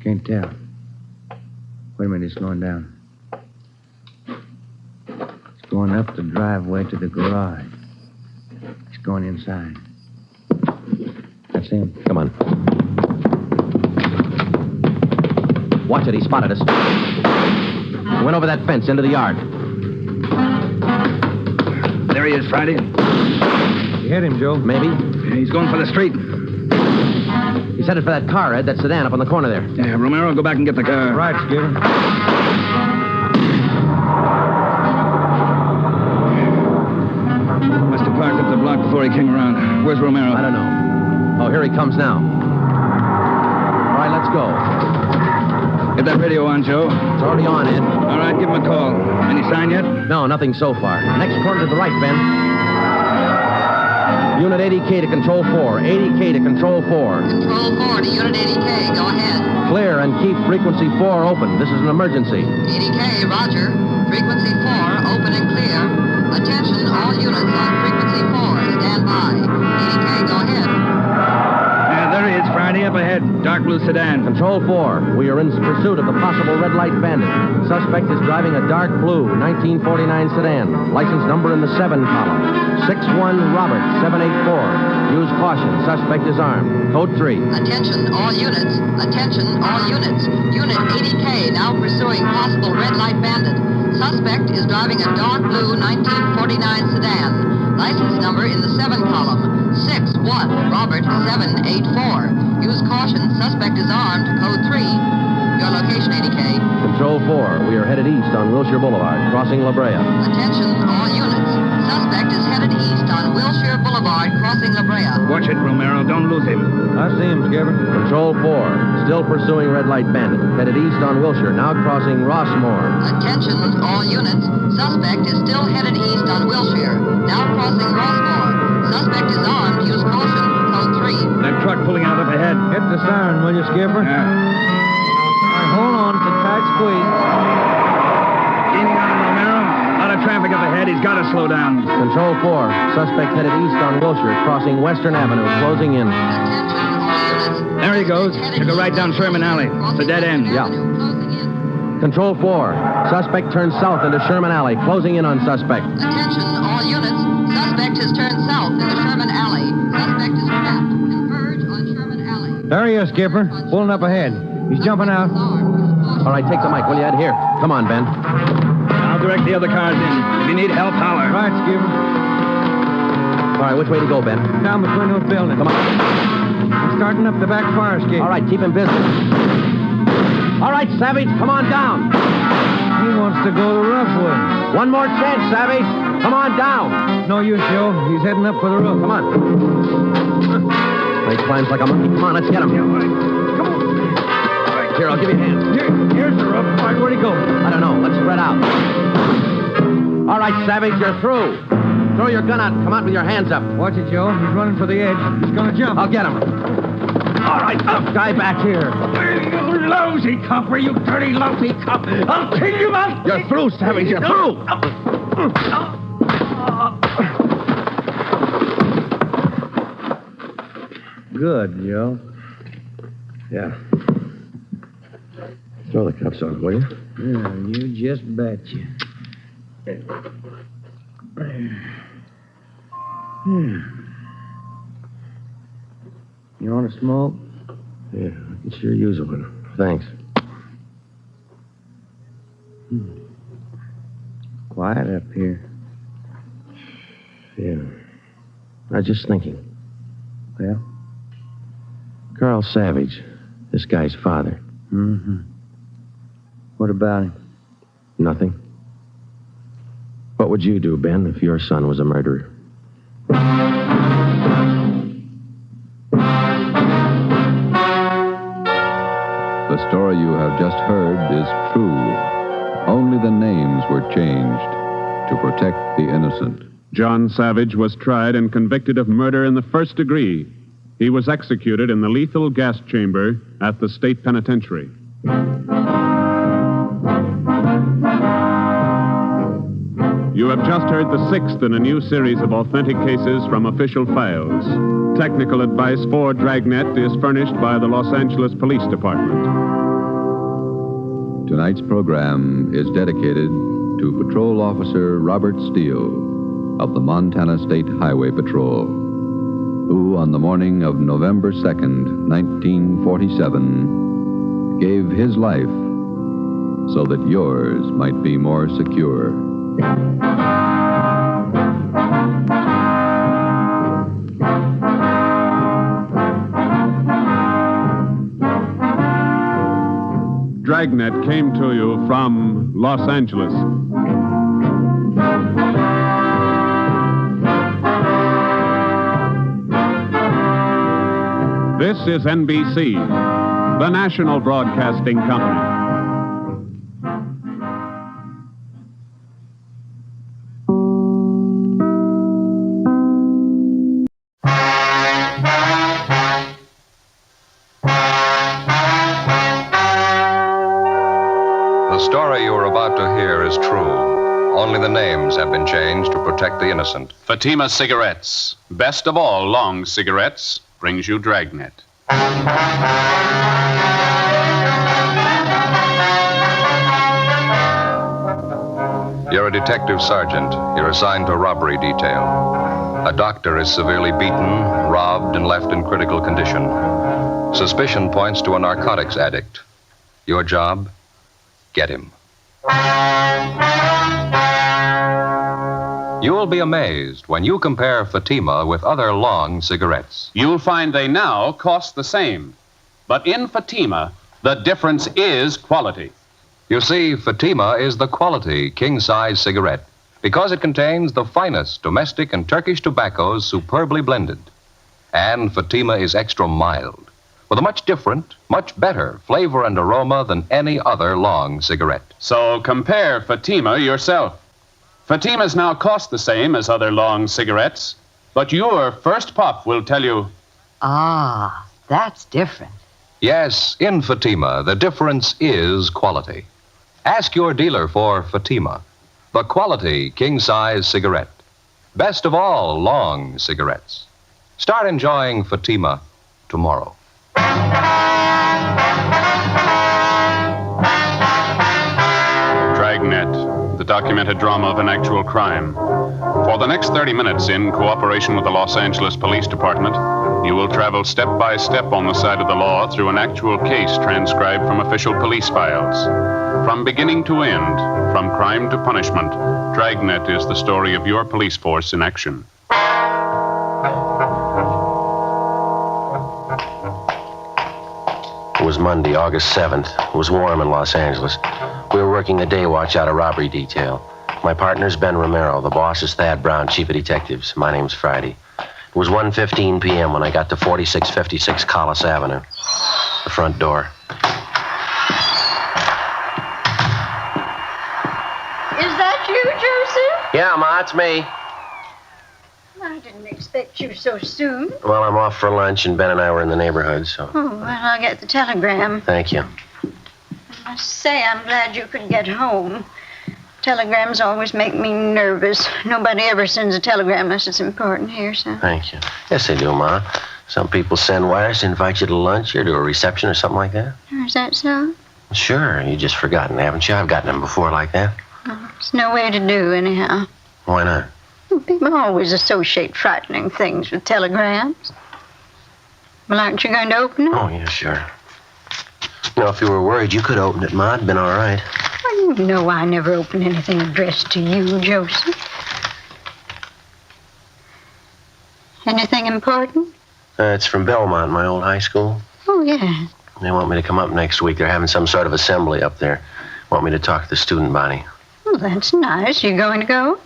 Can't tell. Wait a minute, it's slowing down. It's going up the driveway to the garage. It's going inside. That's him. Come on. Watch it, he spotted us. He went over that fence into the yard. There he is, Friday. You hit him, Joe? Maybe. He's going for the street. He's headed for that car, Ed, that sedan up on the corner there. Yeah, Romero, go back and get the car. Right, Skipper. Must have parked up the block before he came around. Where's Romero? I don't know. Oh, here he comes now. All right, let's go. Get that radio on, Joe. It's already on, Ed. All right, give him a call. Any sign yet? No, nothing so far. Next corner to the right, Ben. Unit 80K to Control 4. 80K to Control 4. Control 4 to Unit 80K. Go ahead. Clear and keep frequency 4 open. This is an emergency. 80K, roger. Frequency 4, open and clear. Attention, all units on frequency 4. Stand by. 80K, go ahead. Yeah, there he is, Friday, up ahead. Dark blue sedan. Control 4. We are in pursuit of the possible Red Light Bandit. Suspect is driving a dark blue 1949 sedan. License number in the 7 column. 61 Robert 784. Use caution. Suspect is armed. Code 3. Attention, all units. Attention, all units. Unit 80K now pursuing possible Red Light Bandit. Suspect is driving a dark blue 1949 sedan. License number in the 7 column. 61 Robert 784. Use caution. Suspect is armed. Code 3. Your location, 80K. Control 4. We are headed east on Wilshire Boulevard, crossing La Brea. Attention, all units. Suspect is headed east on Wilshire Boulevard, crossing La Brea. Watch it, Romero. Don't lose him. I see him, Skipper. Control 4. Still pursuing Red Light Bandit. Headed east on Wilshire, now crossing Rossmore. Attention, all units. Suspect is still headed east on Wilshire, now crossing Rossmore. Suspect is armed. Use caution. Code 3. That truck pulling out up ahead. Hit the siren, will you, Skipper? Yeah. All right, hold on. It's a tight squeeze. Gaining on him, Romero. A lot of traffic up ahead. He's got to slow down. Control 4. Suspect headed east on Wilshire, crossing Western Avenue, closing in. There he goes. Took a right down Sherman Alley. It's a dead end. Yeah. Control 4. Suspect turns south into Sherman Alley, closing in on suspect. Attention, all units. Suspect has turned south into Sherman Alley. Suspect is trapped. Converge on Sherman Alley. There he is, Skipper. Pulling up ahead. He's jumping out. All right, take the mic, will you, Ed? Here. Come on, Ben. I'll direct the other cars in. If you need help, holler. Right, Skipper. All right, which way to go, Ben? Down between those buildings. Come on. He's starting up the back fire escape. All right, keep him busy. All right, Savage, come on down. He wants to go the rough way. One more chance, Savage. Come on down. No use, Joe. He's heading up for the roof. Come on. He climbs like a monkey. Come on, let's get him. Come on. Here, I'll give you a hand. Here's the roof. All right, where'd he go? I don't know. Let's spread out. All right, Savage, you're through. Throw your gun out and come out with your hands up. Watch it, Joe. He's running for the edge. He's going to jump. I'll get him. All right, guy back here. You lousy copper, you dirty, lousy cop. I'll kill you, man. You're through, Savage. You're through. Good, Joe. Yeah. Throw the cuffs on, will you? Yeah, you just betcha. You want to smoke? Yeah, I can sure use one. Thanks. Quiet up here. Yeah. I was just thinking. Well? Carl Savage, this guy's father. Mm-hmm. What about him? Nothing. What would you do, Ben, if your son was a murderer? The story you have just heard is true. Only the names were changed to protect the innocent. John Savage was tried and convicted of murder in the first degree. He was executed in the lethal gas chamber at the state penitentiary. You have just heard the sixth in a new series of authentic cases from official files. Technical advice for Dragnet is furnished by the Los Angeles Police Department. Tonight's program is dedicated to Patrol Officer Robert Steele of the Montana State Highway Patrol, who on the morning of November 2nd, 1947, gave his life so that yours might be more secure. Dragnet came to you from Los Angeles. This is NBC, the national broadcasting company. The story you are about to hear is true. Only the names have been changed to protect the innocent. Fatima Cigarettes, best of all long cigarettes, brings you Dragnet. You're a detective sergeant. You're assigned to a robbery detail. A doctor is severely beaten, robbed, and left in critical condition. Suspicion points to a narcotics addict. Your job? Get him. You will be amazed when you compare Fatima with other long cigarettes. You'll find they now cost the same. But in Fatima, the difference is quality. You see, Fatima is the quality king-size cigarette because it contains the finest domestic and Turkish tobaccos superbly blended. And Fatima is extra mild, with a much different, much better flavor and aroma than any other long cigarette. So compare Fatima yourself. Fatimas now cost the same as other long cigarettes, but your first puff will tell you... Ah, that's different. Yes, in Fatima, the difference is quality. Ask your dealer for Fatima, the quality king-size cigarette. Best of all long cigarettes. Start enjoying Fatima tomorrow. Dragnet, the documented drama of an actual crime. For the next 30 minutes, in cooperation with the Los Angeles Police Department, you will travel step by step on the side of the law through an actual case transcribed from official police files. From beginning to end, from crime to punishment, Dragnet is the story of your police force in action. It was Monday, August 7th. It was warm in Los Angeles. We were working a day watch out of robbery detail. My partner's Ben Romero. The boss is Thad Brown, chief of detectives. My name's Friday. It was 1:15 p.m. when I got to 4656 Collis Avenue. The front door. Is that you, Joseph? Yeah, Ma, it's me. I didn't expect you so soon. Well, I'm off for lunch, and Ben and I were in the neighborhood, so... Oh, well, I'll get the telegram. Thank you. I must say, I'm glad you could get home. Telegrams always make me nervous. Nobody ever sends a telegram unless it's important here, so... Thank you. Yes, they do, Ma. Some people send wires to invite you to lunch or to a reception or something like that. Is that so? Sure, you just forgotten, haven't you? I've gotten them before like that. Oh, it's no way to do, anyhow. Why not? People always associate frightening things with telegrams. Well, aren't you going to open it? Oh, yeah, sure. You know, if you were worried, you could open it, Ma. It'd been all right. Well, you know I never open anything addressed to you, Joseph. Anything important? It's from Belmont, my old high school. Oh, yeah. They want me to come up next week. They're having some sort of assembly up there. Want me to talk to the student body. Well, that's nice. You going to go?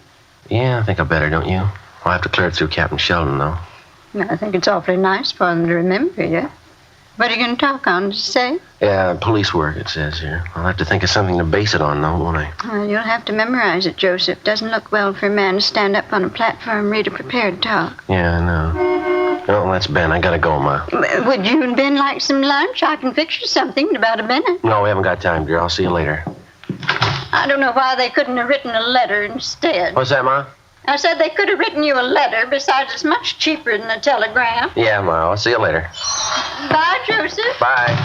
Yeah, I think I better, don't you? I'll have to clear it through Captain Sheldon, though. I think it's awfully nice for them to remember you. What are you going to talk on, did you say? Yeah, police work, it says here. I'll have to think of something to base it on, though, won't I? Well, you'll have to memorize it, Joseph. Doesn't look well for a man to stand up on a platform and read a prepared talk. Yeah, I know. Oh, that's Ben. I gotta go, Ma. Would you and Ben like some lunch? I can fix you something in about a minute. No, we haven't got time, dear. I'll see you later. I don't know why they couldn't have written a letter instead. What's that, Ma? I said they could have written you a letter. Besides, it's much cheaper than a telegram. Yeah, Ma. I'll see you later. Bye, Joseph. Bye.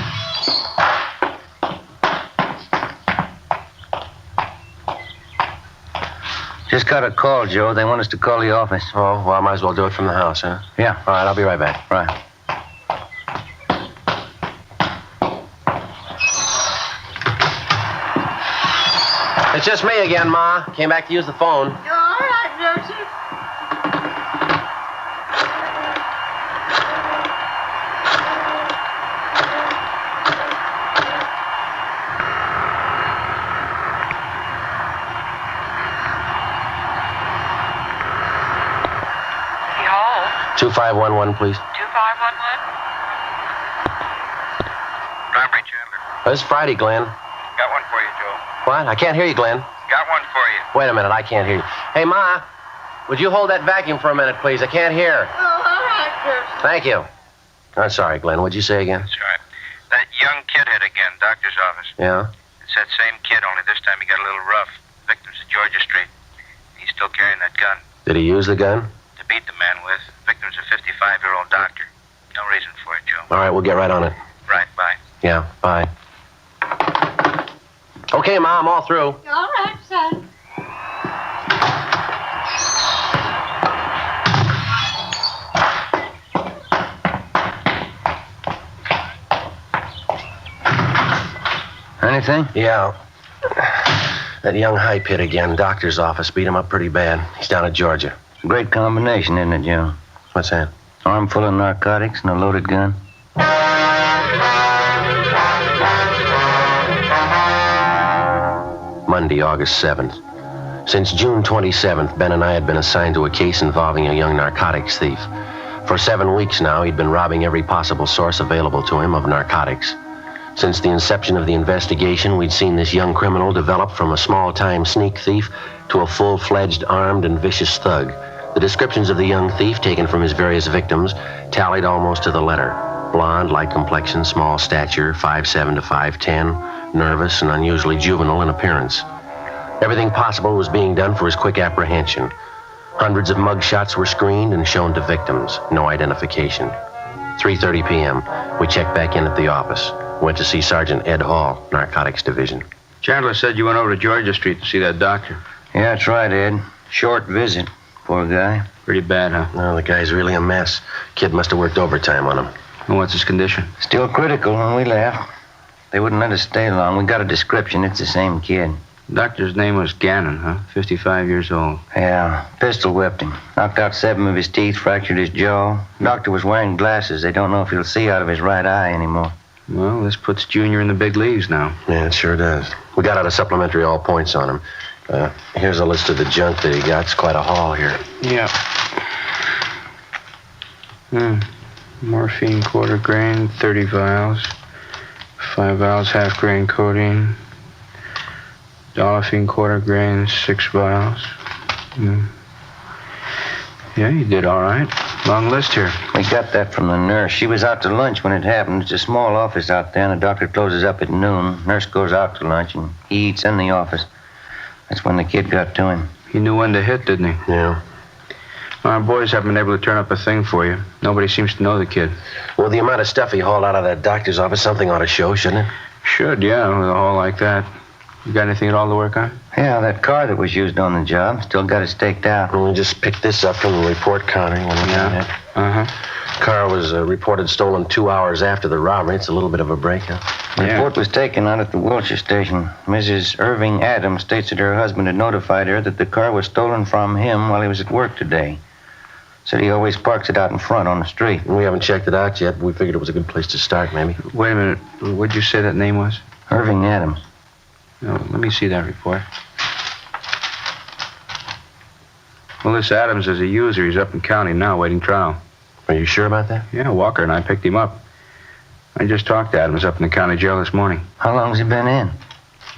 Just got a call, Joe. They want us to call the office. Oh, well, I might as well do it from the house, huh? Yeah. All right, I'll be right back. Right. It's just me again, Ma. Came back to use the phone. All right, Joseph. Yo. 2511, please. 2511? Robbery, Chandler. This is Friday, Glenn. Got one for you, Joe. What? I can't hear you, Glenn. Got one for you. Wait a minute, I can't hear you. Hey, Ma, would you hold that vacuum for a minute, please? I can't hear. Oh, all right, Joseph. Thank you. I'm sorry, Glenn. What'd you say again? That's right. That young kid hit again, doctor's office. Yeah? It's that same kid, only this time he got a little rough. Victim's at Georgia Street. He's still carrying that gun Did he use the gun? to beat the man with. Victim's a 55-year-old doctor. No reason for it, Joe. All right, we'll get right on it. Right, bye. Yeah, bye. Okay, Ma, I'm all through. All right, son. Anything? Yeah. That young hype hit again. Doctor's office beat him up pretty bad. He's down at Georgia. Great combination, isn't it, Joe? What's that? Arm full of narcotics and a loaded gun. Monday, August 7th. Since June 27th, Ben and I had been assigned to a case involving a young narcotics thief. For 7 weeks now, he'd been robbing every possible source available to him of narcotics. Since the inception of the investigation, we'd seen this young criminal develop from a small-time sneak thief to a full-fledged armed and vicious thug. The descriptions of the young thief taken from his various victims tallied almost to the letter. Blonde, light complexion, small stature, 5'7" to 5'10", nervous and unusually juvenile in appearance. Everything possible was being done for his quick apprehension. Hundreds of mugshots were screened and shown to victims. No identification. 3:30 p.m. We checked back in at the office. Went to see Sergeant Ed Hall, Narcotics Division. Chandler said you went over to Georgia Street to see that doctor. Yeah, that's right, Ed. Short visit. Poor guy. Pretty bad, huh? No, the guy's really a mess. Kid must have worked overtime on him. And what's his condition? Still critical when we left. They wouldn't let us stay long. We got a description. It's the same kid. Doctor's name was Gannon, huh? 55 years old. Yeah. Pistol whipped him. Knocked out 7 of his teeth, fractured his jaw. Doctor was wearing glasses. They don't know if he'll see out of his right eye anymore. Well, this puts Junior in the big leagues now. Yeah, it sure does. We got out a supplementary all points on him. Here's a list of the junk that he got. It's quite a haul here. Yeah. Morphine quarter grain, 30 vials. 5 vials half grain codeine. Dolphine quarter grain, 6 vials. Yeah, you did all right. Long list here. We got that from the nurse. She was out to lunch when it happened. It's a small office out there, and the doctor closes up at noon. Nurse goes out to lunch, and he eats in the office. That's when the kid got to him. He knew when to hit, didn't he? Yeah. Our boys haven't been able to turn up a thing for you. Nobody seems to know the kid. Well, the amount of stuff he hauled out of that doctor's office, something ought to show, shouldn't it? Should, yeah, with a haul like that. You got anything at all to work on? Yeah, that car that was used on the job. Still got it staked out. Well, we just picked this up from the report counter. Yeah. Uh-huh. Car was reported stolen 2 hours after the robbery. It's a little bit of a break, huh? The report was taken out at the Wilshire station. Mrs. Irving Adams states that her husband had notified her that the car was stolen from him while he was at work today. Said he always parks it out in front on the street. We haven't checked it out yet, but we figured it was a good place to start, maybe. Wait a minute. What'd you say that name was? Irving Adams. No, let me see that report. Well, this Adams is a user. He's up in county now, waiting trial. Are you sure about that? Yeah, Walker and I picked him up. I just talked to Adams up in the county jail this morning. How long's he been in?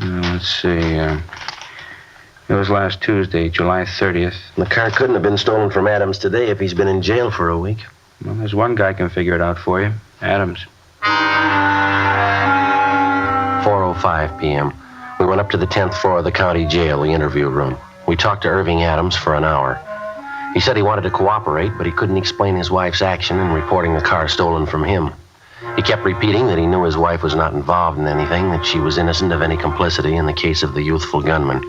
Let's see. It was last Tuesday, July 30th. The car couldn't have been stolen from Adams today if he's been in jail for a week. Well, there's one guy can figure it out for you. Adams. 4:05 p.m. We went up to the 10th floor of the county jail, the interview room. We talked to Irving Adams for an hour. He said he wanted to cooperate, but he couldn't explain his wife's action in reporting the car stolen from him. He kept repeating that he knew his wife was not involved in anything, that she was innocent of any complicity in the case of the youthful gunman.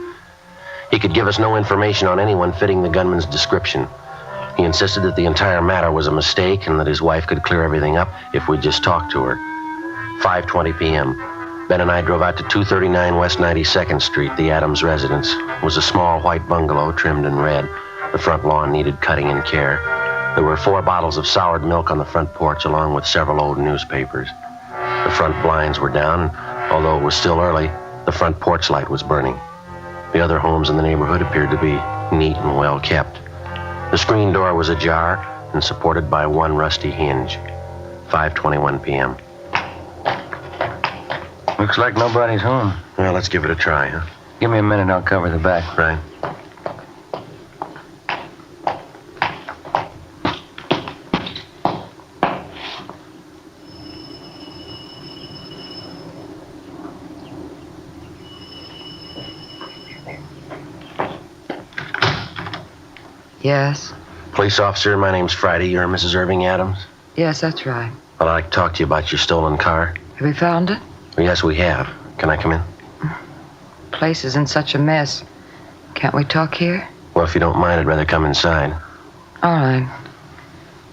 He could give us no information on anyone fitting the gunman's description. He insisted that the entire matter was a mistake and that his wife could clear everything up if we just talked to her. 5:20 p.m. Ben and I drove out to 239 West 92nd Street, the Adams residence. It was a small white bungalow trimmed in red. The front lawn needed cutting and care. There were 4 bottles of soured milk on the front porch, along with several old newspapers. The front blinds were down, and although it was still early, the front porch light was burning. The other homes in the neighborhood appeared to be neat and well kept. The screen door was ajar and supported by one rusty hinge. 5:21 p.m. Looks like nobody's home. Well, let's give it a try, huh? Give me a minute, I'll cover the back. Right. Yes? Police officer, my name's Friday. You're Mrs. Irving Adams? Yes, that's right. Well, I'd like to talk to you about your stolen car. Have you found it? Well, yes, we have. Can I come in? Place is in such a mess. Can't we talk here? Well, if you don't mind, I'd rather come inside. All right.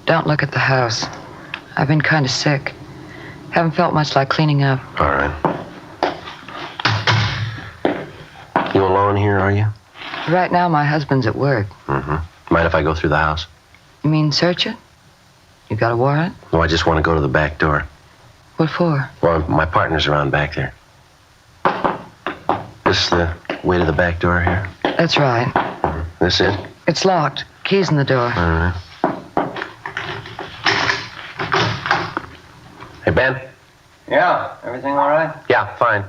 Don't look at the house. I've been kind of sick. Haven't felt much like cleaning up. All right. You alone here, are you? Right now, my husband's at work. Mm-hmm. Mind if I go through the house? You mean search it? You got a warrant? No, I just want to go to the back door. What for? Well, my partner's around back there. This the way to the back door here? That's right. Mm-hmm. This it? It's locked. Keys in the door. All right. Hey, Ben? Yeah, everything all right? Yeah, fine.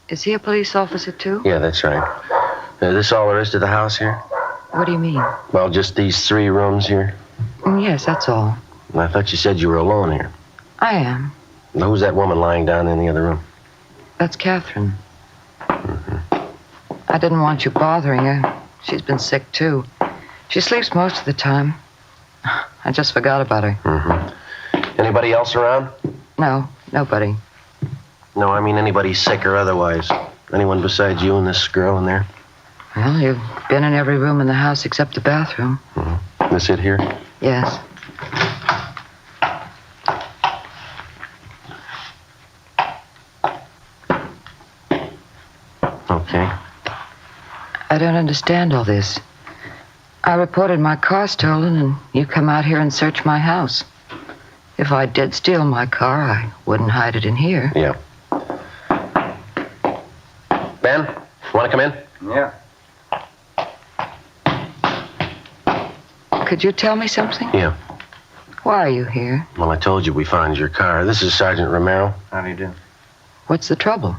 Is he a police officer, too? Yeah, that's right. This all there is to the house here? What do you mean? Well, just these 3 rooms here. Yes, that's all. I thought you said you were alone here. I am. Now, who's that woman lying down in the other room? That's Catherine. I didn't want you bothering her. She's been sick, too. She sleeps most of the time. I just forgot about her. Mm-hmm. Anybody else around? No, nobody. No, I mean anybody sick or otherwise. Anyone besides you and this girl in there? Well, you've been in every room in the house except the bathroom. Mm-hmm. This it here? Yes. Okay. I don't understand all this. I reported my car stolen, and you come out here and search my house. If I did steal my car, I wouldn't hide it in here. Yeah. Ben, want to come in? Yeah. Could you tell me something? Yeah. Why are you here? Well, I told you we found your car. This is Sergeant Romero. How do you do? What's the trouble?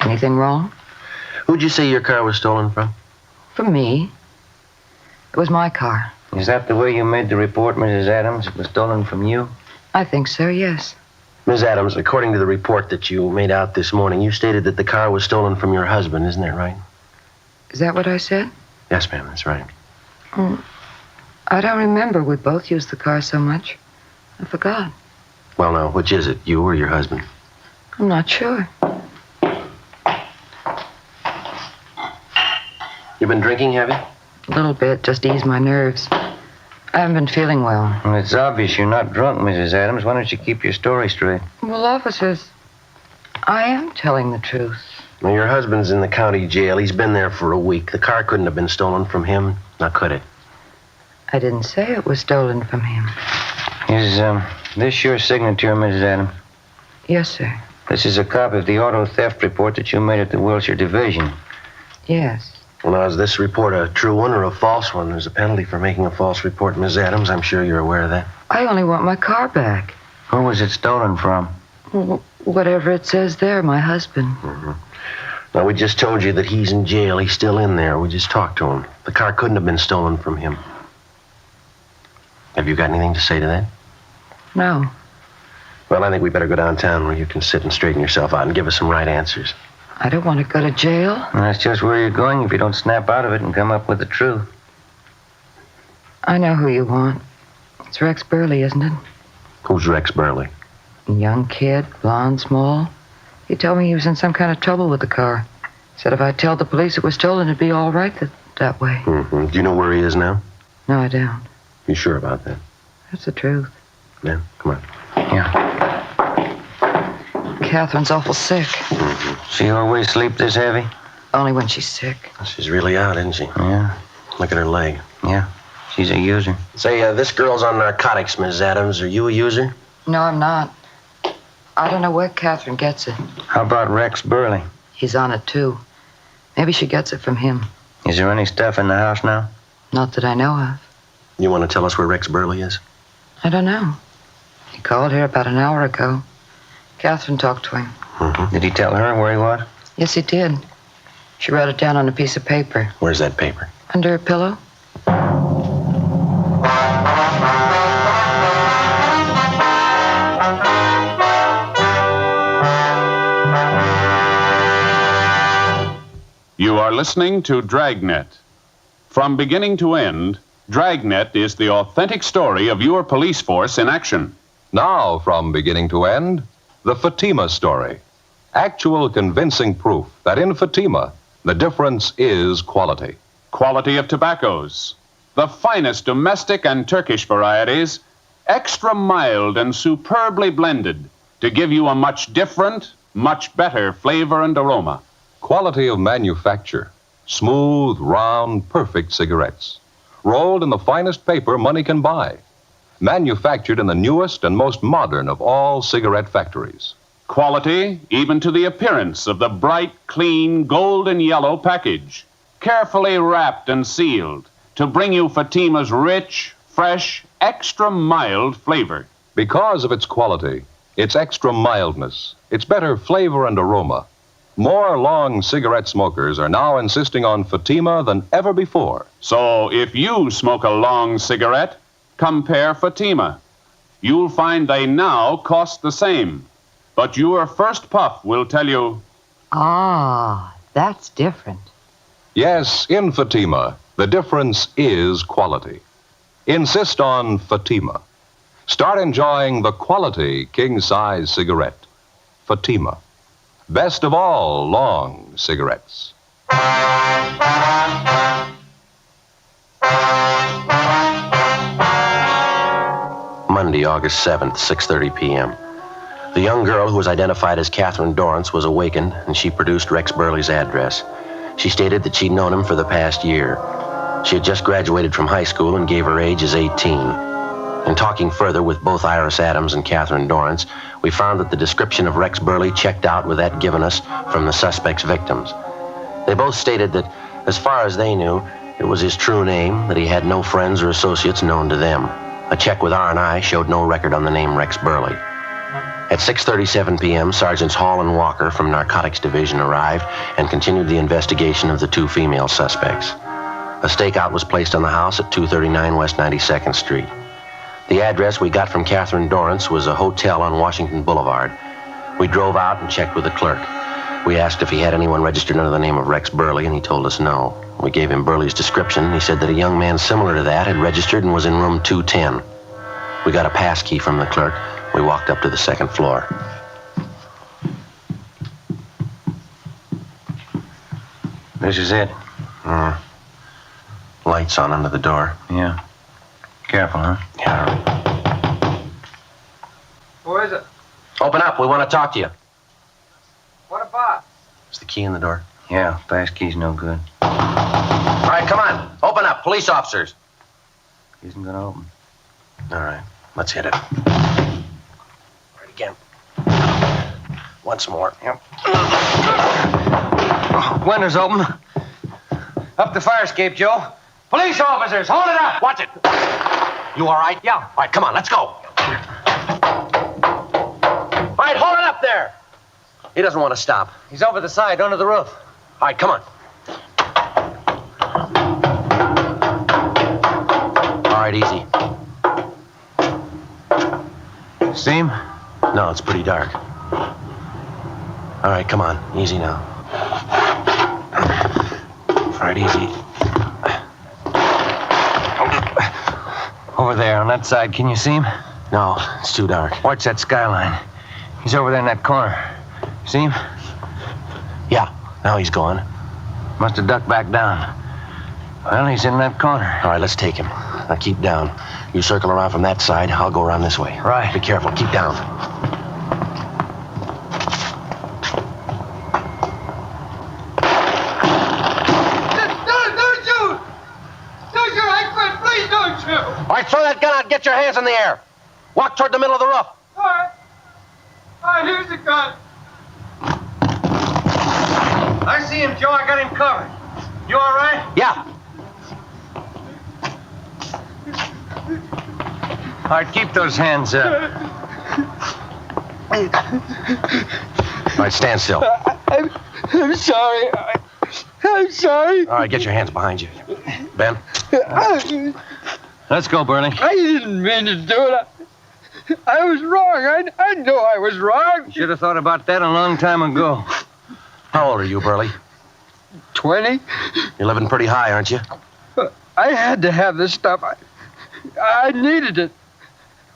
Anything wrong? Who'd you say your car was stolen from? From me. It was my car. Is that the way you made the report, Mrs. Adams? It was stolen from you? I think so, yes. Ms. Adams, according to the report that you made out this morning, you stated that the car was stolen from your husband. Isn't that right? Is that what I said? Yes, ma'am, that's right. I don't remember. We both used the car so much. I forgot. Well, now, which is it, you or your husband? I'm not sure. You been drinking, have you? A little bit, just to ease my nerves. I haven't been feeling well. Well, it's obvious you're not drunk, Mrs. Adams. Why don't you keep your story straight? Well, officers, I am telling the truth. Well, your husband's in the county jail. He's been there for a week. The car couldn't have been stolen from him, now could it? I didn't say it was stolen from him. Is this your signature, Mrs. Adams? Yes, sir. This is a copy of the auto theft report that you made at the Wilshire Division. Yes. Well, now, is this report a true one or a false one? There's a penalty for making a false report, Miss Adams. I'm sure you're aware of that. I only want my car back. Who was it stolen from? Whatever it says there, my husband. Mm-hmm. Now, we just told you that he's in jail. He's still in there. We just talked to him. The car couldn't have been stolen from him. Have you got anything to say to that? No. Well, I think we better go downtown where you can sit and straighten yourself out and give us some right answers. I don't want to go to jail. And that's just where you're going if you don't snap out of it and come up with the truth. I know who you want. It's Rex Burley, isn't it? Who's Rex Burley? A young kid, blonde, small. He told me he was in some kind of trouble with the car. Said if I'd tell the police it was stolen, it'd be all right that way. Mm-hmm. Do you know where he is now? No, I don't. You sure about that? That's the truth. Yeah, come on. Yeah. Catherine's awful sick. Mm-hmm. She always sleep this heavy? Only when she's sick. She's really out, isn't she? Yeah. Look at her leg. Yeah. She's a user. Say, this girl's on narcotics, Miss Adams. Are you a user? No, I'm not. I don't know where Catherine gets it. How about Rex Burley? He's on it, too. Maybe she gets it from him. Is there any stuff in the house now? Not that I know of. You want to tell us where Rex Burley is? I don't know. He called here about an hour ago. Catherine talked to him. Mm-hmm. Did he tell her where he was? Yes, he did. She wrote it down on a piece of paper. Where's that paper? Under her pillow. You are listening to Dragnet. From beginning to end, Dragnet is the authentic story of your police force in action. Now, from beginning to end, the Fatima story. Actual convincing proof that in Fatima, the difference is quality. Quality of tobaccos. The finest domestic and Turkish varieties, extra mild and superbly blended to give you a much different, much better flavor and aroma. Quality of manufacture. Smooth, round, perfect cigarettes. Rolled in the finest paper money can buy. Manufactured in the newest and most modern of all cigarette factories. Quality even to the appearance of the bright, clean, golden yellow package. Carefully wrapped and sealed to bring you Fatima's rich, fresh, extra mild flavor. Because of its quality, its extra mildness, its better flavor and aroma, more long cigarette smokers are now insisting on Fatima than ever before. So if you smoke a long cigarette, compare Fatima. You'll find they now cost the same. But your first puff will tell you, Ah, that's different. Yes, in Fatima, the difference is quality. Insist on Fatima. Start enjoying the quality king-size cigarette. Fatima. Best of all long cigarettes. Monday, August 7th, 6:30 p.m. The young girl who was identified as Catherine Dorrance was awakened, and she produced Rex Burley's address. She stated that she'd known him for the past year. She had just graduated from high school and gave her age as 18. In talking further with both Iris Adams and Catherine Dorrance, we found that the description of Rex Burley checked out with that given us from the suspect's victims. They both stated that, as far as they knew, it was his true name, that he had no friends or associates known to them. A check with R&I showed no record on the name Rex Burley. At 6:37 p.m., Sergeants Hall and Walker from Narcotics Division arrived and continued the investigation of the two female suspects. A stakeout was placed on the house at 239 West 92nd Street. The address we got from Catherine Dorrance was a hotel on Washington Boulevard. We drove out and checked with the clerk. We asked if he had anyone registered under the name of Rex Burley, and he told us no. We gave him Burley's description, and he said that a young man similar to that had registered and was in room 210. We got a pass key from the clerk. We walked up to the second floor. This is it. Lights on under the door. Yeah. Careful, huh? Yeah. Who is it? Open up. We want to talk to you. What about? Is the key in the door? Yeah, pass key's no good. All right, come on. Open up. Police officers. Isn't gonna open. All right, let's hit it. Right again. Once more. Yep. Windows open. Up the fire escape, Joe. Police officers, hold it up! Watch it! You all right? Yeah. All right, come on, let's go. All right, hold it up there. He doesn't want to stop. He's over the side, under the roof. All right, come on. All right, easy. See him? No, it's pretty dark. All right, come on. Easy now. All right, easy. Over there on that side, can you see him? No, it's too dark. Watch that skyline. He's over there in that corner. See him? Yeah, now he's gone. Must have ducked back down. Well, he's in that corner. All right, let's take him. Now keep down. You circle around from that side. I'll go around this way. Right. Be careful. Keep down. Don't shoot! Don't shoot! I quit. Please don't shoot! All right, throw that gun out and get your hands in the air. Walk toward the middle of the roof. All right. All right, here's the gun. I see him, Joe. I got him covered. You all right? Yeah. All right, keep those hands up. All right, stand still. I'm sorry. I'm sorry. All right, get your hands behind you. Ben? Let's go, Burley. I didn't mean to do it. I was wrong. I know I was wrong. Should have thought about that a long time ago. How old are you, Burley? 20? You're living pretty high, aren't you? I had to have this stuff. I needed it.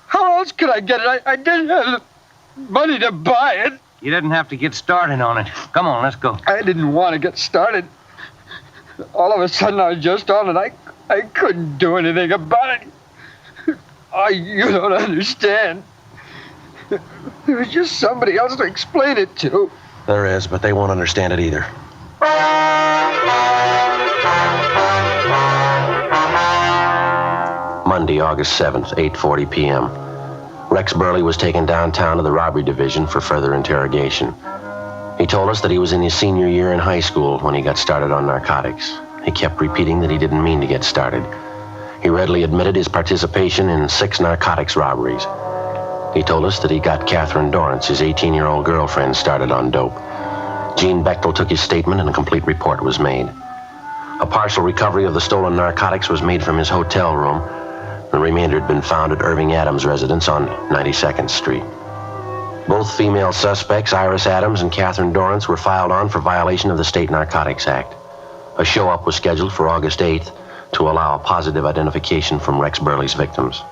How else could I get it? I didn't have the money to buy it. You didn't have to get started on it. Come on, let's go. I didn't want to get started. All of a sudden, I was just on it. I couldn't do anything about it. You don't understand. There was just somebody else to explain it to. There is, but they won't understand it either. Monday, August 7th, 8:40 p.m. Rex Burley was taken downtown to the robbery division for further interrogation. He told us that he was in his senior year in high school when he got started on narcotics. He kept repeating that he didn't mean to get started. He readily admitted his participation in 6 narcotics robberies. He told us that he got Catherine Dorrance, his 18-year-old girlfriend, started on dope. Gene Bechtel took his statement and a complete report was made. A partial recovery of the stolen narcotics was made from his hotel room. The remainder had been found at Irving Adams' residence on 92nd Street. Both female suspects, Iris Adams and Catherine Dorrance, were filed on for violation of the State Narcotics Act. A show-up was scheduled for August 8th to allow a positive identification from Rex Burley's victims.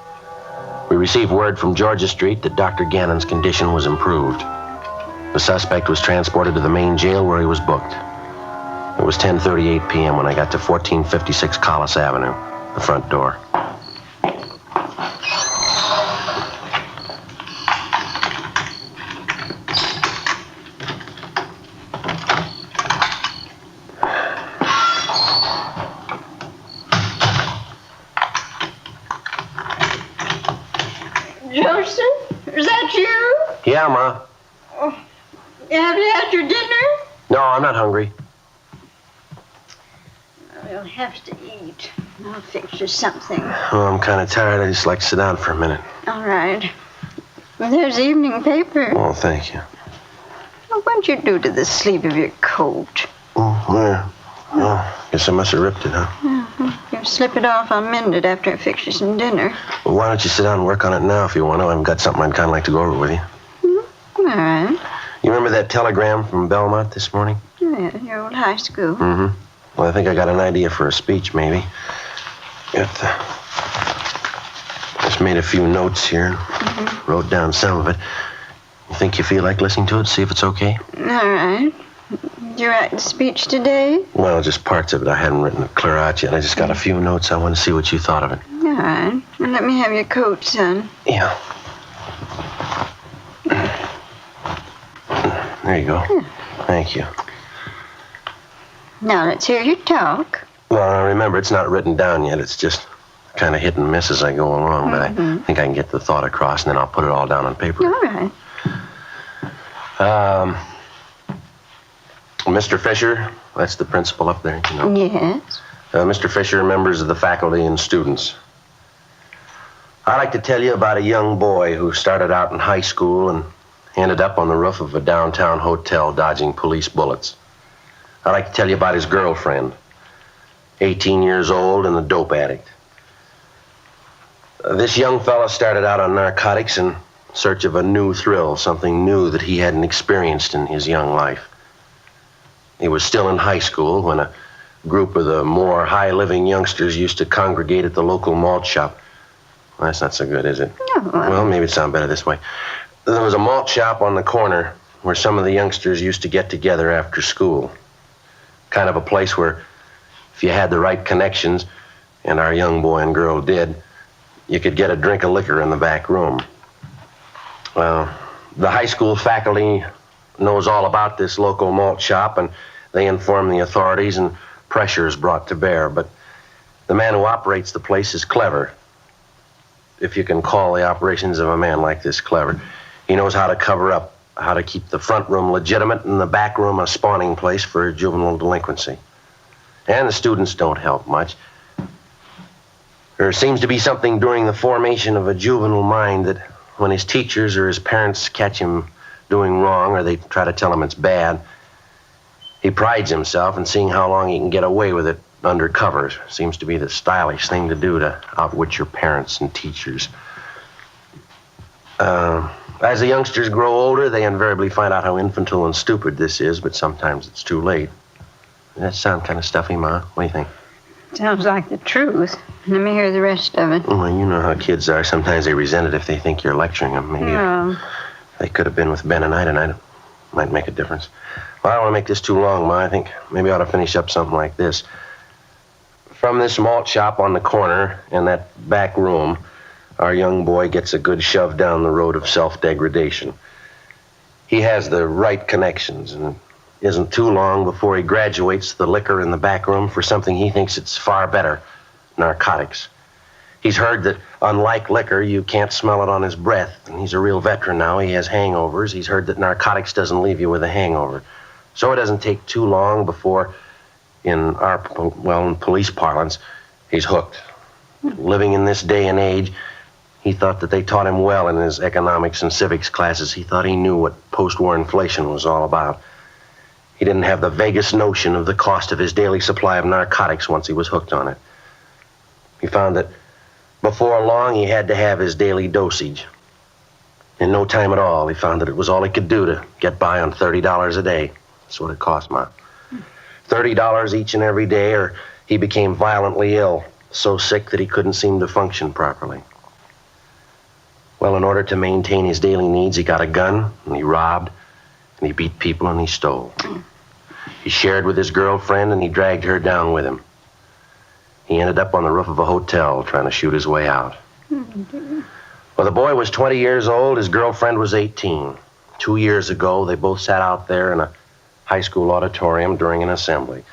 We received word from Georgia Street that Dr. Gannon's condition was improved. The suspect was transported to the main jail where he was booked. It was 10:38 p.m. when I got to 1456 Collis Avenue, the front door. Joseph, is that you? Yeah, Ma. Oh, have you had your dinner? No, I'm not hungry. You'll have to eat. I'll fix you something. Oh, I'm kind of tired. I just like to sit down for a minute. All right. Well, there's the evening paper. Oh, thank you. Well, what'd you do to the sleeve of your coat? Oh, where? Oh, guess I must have ripped it, huh? You slip it off, I'll mend it after I fix you some dinner. Well, why don't you sit down and work on it now if you want to? I've got something I'd kind of like to go over with you. All right. You remember that telegram from Belmont this morning? Yeah, your old high school. Mm-hmm. Well, I think I got an idea for a speech, maybe. Just made a few notes here. Wrote down some of it. You think you feel like listening to it? See if it's okay? All right. Did you write the speech today? Well, just parts of it. I hadn't written it clear out yet. I just got a few notes. I want to see what you thought of it. All right. Well, let me have your coat, son. Yeah. There you go. Thank you. Now let's hear you talk. Well, remember, it's not written down yet. It's just kind of hit and miss as I go along, but I think I can get the thought across, and then I'll put it all down on paper. All right. Mr. Fisher, that's the principal up there, you know. Yes. Mr. Fisher, members of the faculty and students. I'd like to tell you about a young boy who started out in high school and ended up on the roof of a downtown hotel dodging police bullets. I'd like to tell you about his girlfriend, 18 years old and a dope addict. This young fella started out on narcotics in search of a new thrill, something new that he hadn't experienced in his young life. He was still in high school when a group of the more high-living youngsters used to congregate at the local malt shop. Well, that's not so good, is it? No. Well, maybe it sounds better this way. There was a malt shop on the corner where some of the youngsters used to get together after school. Kind of a place where, if you had the right connections, and our young boy and girl did, you could get a drink of liquor in the back room. Well, the high school faculty knows all about this local malt shop, and they inform the authorities, and pressure is brought to bear. But the man who operates the place is clever, if you can call the operations of a man like this clever. He knows how to cover up, how to keep the front room legitimate and the back room a spawning place for juvenile delinquency. And the students don't help much. There seems to be something during the formation of a juvenile mind that when his teachers or his parents catch him doing wrong, or they try to tell him it's bad, he prides himself in seeing how long he can get away with it under covers. Seems to be the stylish thing to do, to outwit your parents and teachers. As the youngsters grow older, they invariably find out how infantile and stupid this is, but sometimes it's too late. Does that sound kind of stuffy, Ma? What do you think? Sounds like the truth. Let me hear the rest of it. Well, you know how kids are. Sometimes they resent it if they think you're lecturing them. Maybe if they could have been with Ben and I tonight, it might make a difference. Well, I don't want to make this too long, Ma. I think maybe I ought to finish up something like this. From this malt shop on the corner and that back room, our young boy gets a good shove down the road of self-degradation. He has the right connections, and it isn't too long before he graduates the liquor in the back room for something he thinks it's far better, narcotics. He's heard that, unlike liquor, you can't smell it on his breath, and he's a real veteran now. He has hangovers. He's heard that narcotics doesn't leave you with a hangover. So it doesn't take too long before, in police parlance, he's hooked. Living in this day and age, he thought that they taught him well in his economics and civics classes. He thought he knew what post-war inflation was all about. He didn't have the vaguest notion of the cost of his daily supply of narcotics once he was hooked on it. He found that before long he had to have his daily dosage. In no time at all, he found that it was all he could do to get by on $30 a day. That's what it cost, Ma. $30 each and every day, or he became violently ill, so sick that he couldn't seem to function properly. Well, in order to maintain his daily needs, he got a gun, and he robbed, and he beat people, and he stole. He shared with his girlfriend, and he dragged her down with him. He ended up on the roof of a hotel trying to shoot his way out. Well, the boy was 20 years old. His girlfriend was 18. 2 years ago, they both sat out there in a high school auditorium during an assembly.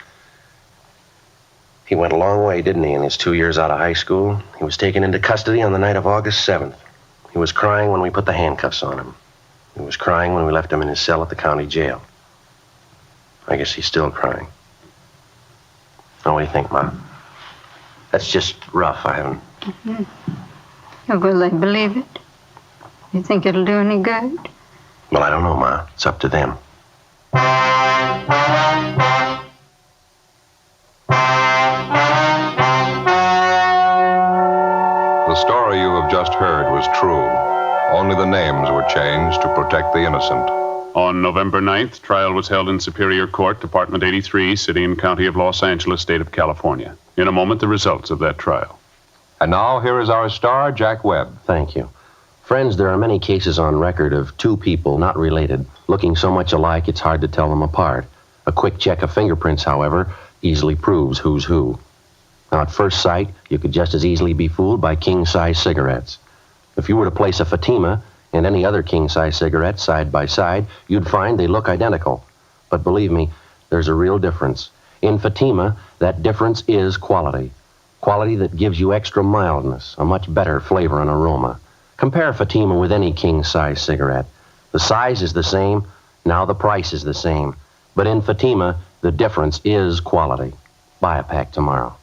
He went a long way, didn't he, in his 2 years out of high school? He was taken into custody on the night of August 7th. He was crying when we put the handcuffs on him. He was crying when we left him in his cell at the county jail. I guess he's still crying. Now, what do you think, Ma? That's just rough. I haven't... Oh, will they believe it? You think it'll do any good? Well, I don't know, Ma. It's up to them. The story you have just heard was true. Only the names were changed to protect the innocent. On November 9th, trial was held in Superior Court, Department 83, City and County of Los Angeles, State of California. In a moment, the results of that trial. And now, here is our star, Jack Webb. Thank you. Friends, there are many cases on record of two people, not related, looking so much alike it's hard to tell them apart. A quick check of fingerprints, however, easily proves who's who. Now, at first sight, you could just as easily be fooled by king-size cigarettes. If you were to place a Fatima and any other king-size cigarette side by side, you'd find they look identical. But believe me, there's a real difference. In Fatima, that difference is quality. Quality that gives you extra mildness, a much better flavor and aroma. Compare Fatima with any king-size cigarette. The size is the same, now the price is the same. But in Fatima, the difference is quality. Buy a pack tomorrow.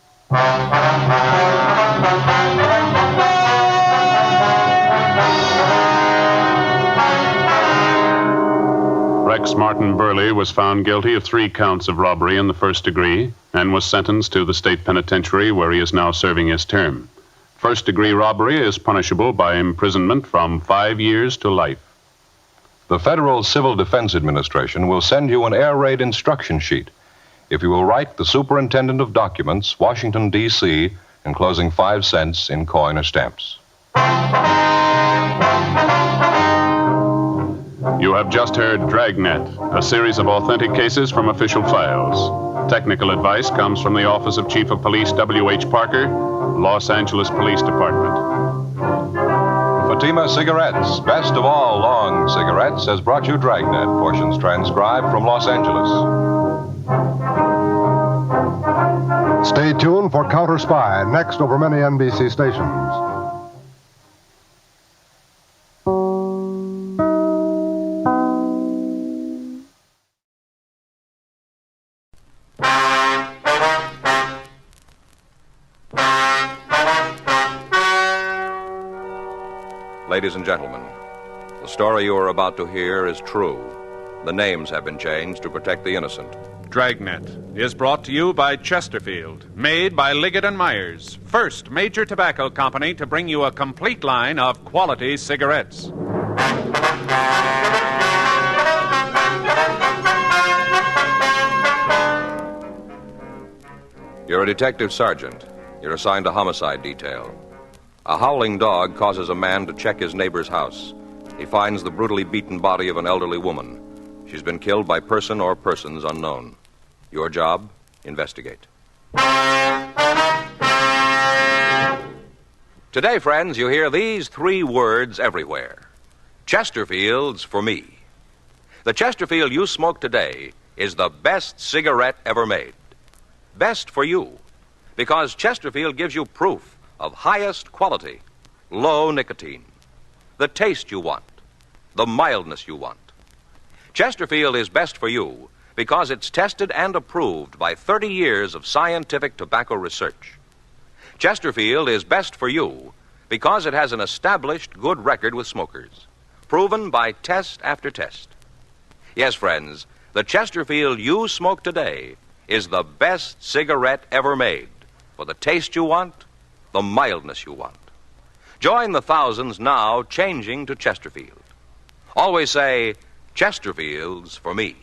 Rex Martin Burley was found guilty of 3 counts of robbery in the first degree and was sentenced to the state penitentiary where he is now serving his term. First-degree robbery is punishable by imprisonment from 5 years to life. The Federal Civil Defense Administration will send you an air raid instruction sheet if you will write the Superintendent of Documents, Washington, D.C., enclosing 5 cents in coin or stamps. You have just heard Dragnet, a series of authentic cases from official files. Technical advice comes from the Office of Chief of Police W.H. Parker, Los Angeles Police Department. Fatima Cigarettes, best of all long cigarettes, has brought you Dragnet, portions transcribed from Los Angeles. Stay tuned for Counter Spy, next over many NBC stations. Ladies and gentlemen, the story you are about to hear is true. The names have been changed to protect the innocent. Dragnet is brought to you by Chesterfield, made by Liggett & Myers, first major tobacco company to bring you a complete line of quality cigarettes. You're a detective sergeant. You're assigned to homicide detail. A howling dog causes a man to check his neighbor's house. He finds the brutally beaten body of an elderly woman. She's been killed by person or persons unknown. Your job, investigate. Today, friends, you hear these 3 words everywhere. Chesterfield's for me. The Chesterfield you smoke today is the best cigarette ever made. Best for you, because Chesterfield gives you proof of highest quality, low nicotine, the taste you want, the mildness you want. Chesterfield is best for you because it's tested and approved by 30 years of scientific tobacco research. Chesterfield is best for you because it has an established good record with smokers, proven by test after test. Yes, friends, the Chesterfield you smoke today is the best cigarette ever made for the taste you want, the mildness you want. Join the thousands now changing to Chesterfield. Always say, Chesterfield's for me.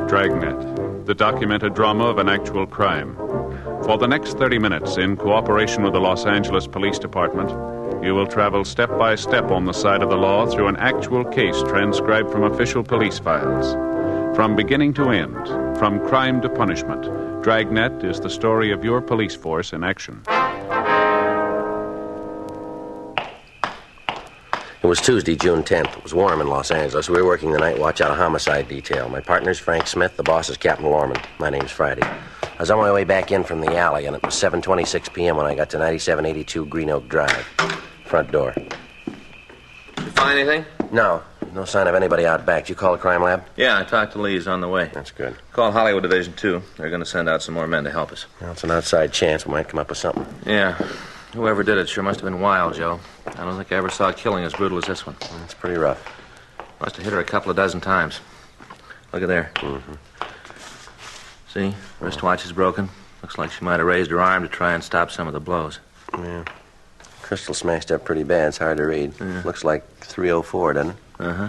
Dragnet, the documented drama of an actual crime. For the next 30 minutes, in cooperation with the Los Angeles Police Department, you will travel step by step on the side of the law through an actual case transcribed from official police files. From beginning to end, from crime to punishment, Dragnet is the story of your police force in action. It was Tuesday, June 10th. It was warm in Los Angeles. We were working the night watch out of homicide detail. My partner's Frank Smith. The boss is Captain Lorman. My name's Friday. I was on my way back in from the alley, and it was 7:26 p.m. when I got to 9782 Green Oak Drive. Front door. Did you find anything? No. No sign of anybody out back. Did you call the crime lab? Yeah, I talked to Lee's on the way. That's good. Call Hollywood Division 2. They're going to send out some more men to help us. Well, it's an outside chance. We might come up with something. Yeah. Whoever did it sure must have been wild, Joe. I don't think I ever saw a killing as brutal as this one. It's pretty rough. Must have hit her a couple of dozen times. Look at there. Mm-hmm. See? Wristwatch is broken. Looks like she might have raised her arm to try and stop some of the blows. Yeah. Crystal smashed up pretty bad. It's hard to read. Yeah. Looks like 3:04, doesn't it? Uh-huh.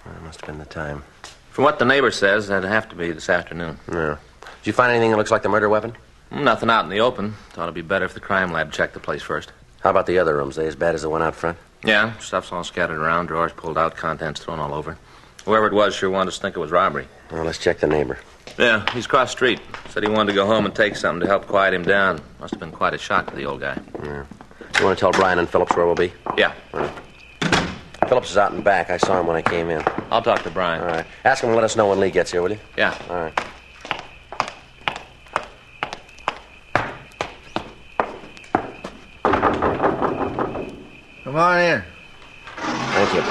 Well, it must have been the time. From what the neighbor says, that'd have to be this afternoon. Yeah. Did you find anything that looks like the murder weapon? Nothing out in the open. Thought it'd be better if the crime lab checked the place first. How about the other rooms? They as bad as the one out front? Yeah, stuff's all scattered around, drawers pulled out, contents thrown all over. Whoever it was sure wanted us to think it was robbery. Well, let's check the neighbor. Yeah, he's cross street. Said he wanted to go home and take something to help quiet him down. Must have been quite a shock to the old guy. Yeah. You want to tell Brian and Phillips where we'll be? Yeah. Right. Phillips is out in back. I saw him when I came in. I'll talk to Brian. All right. Ask him to let us know when Lee gets here, will you? Yeah. All right. Come on in. Thank you.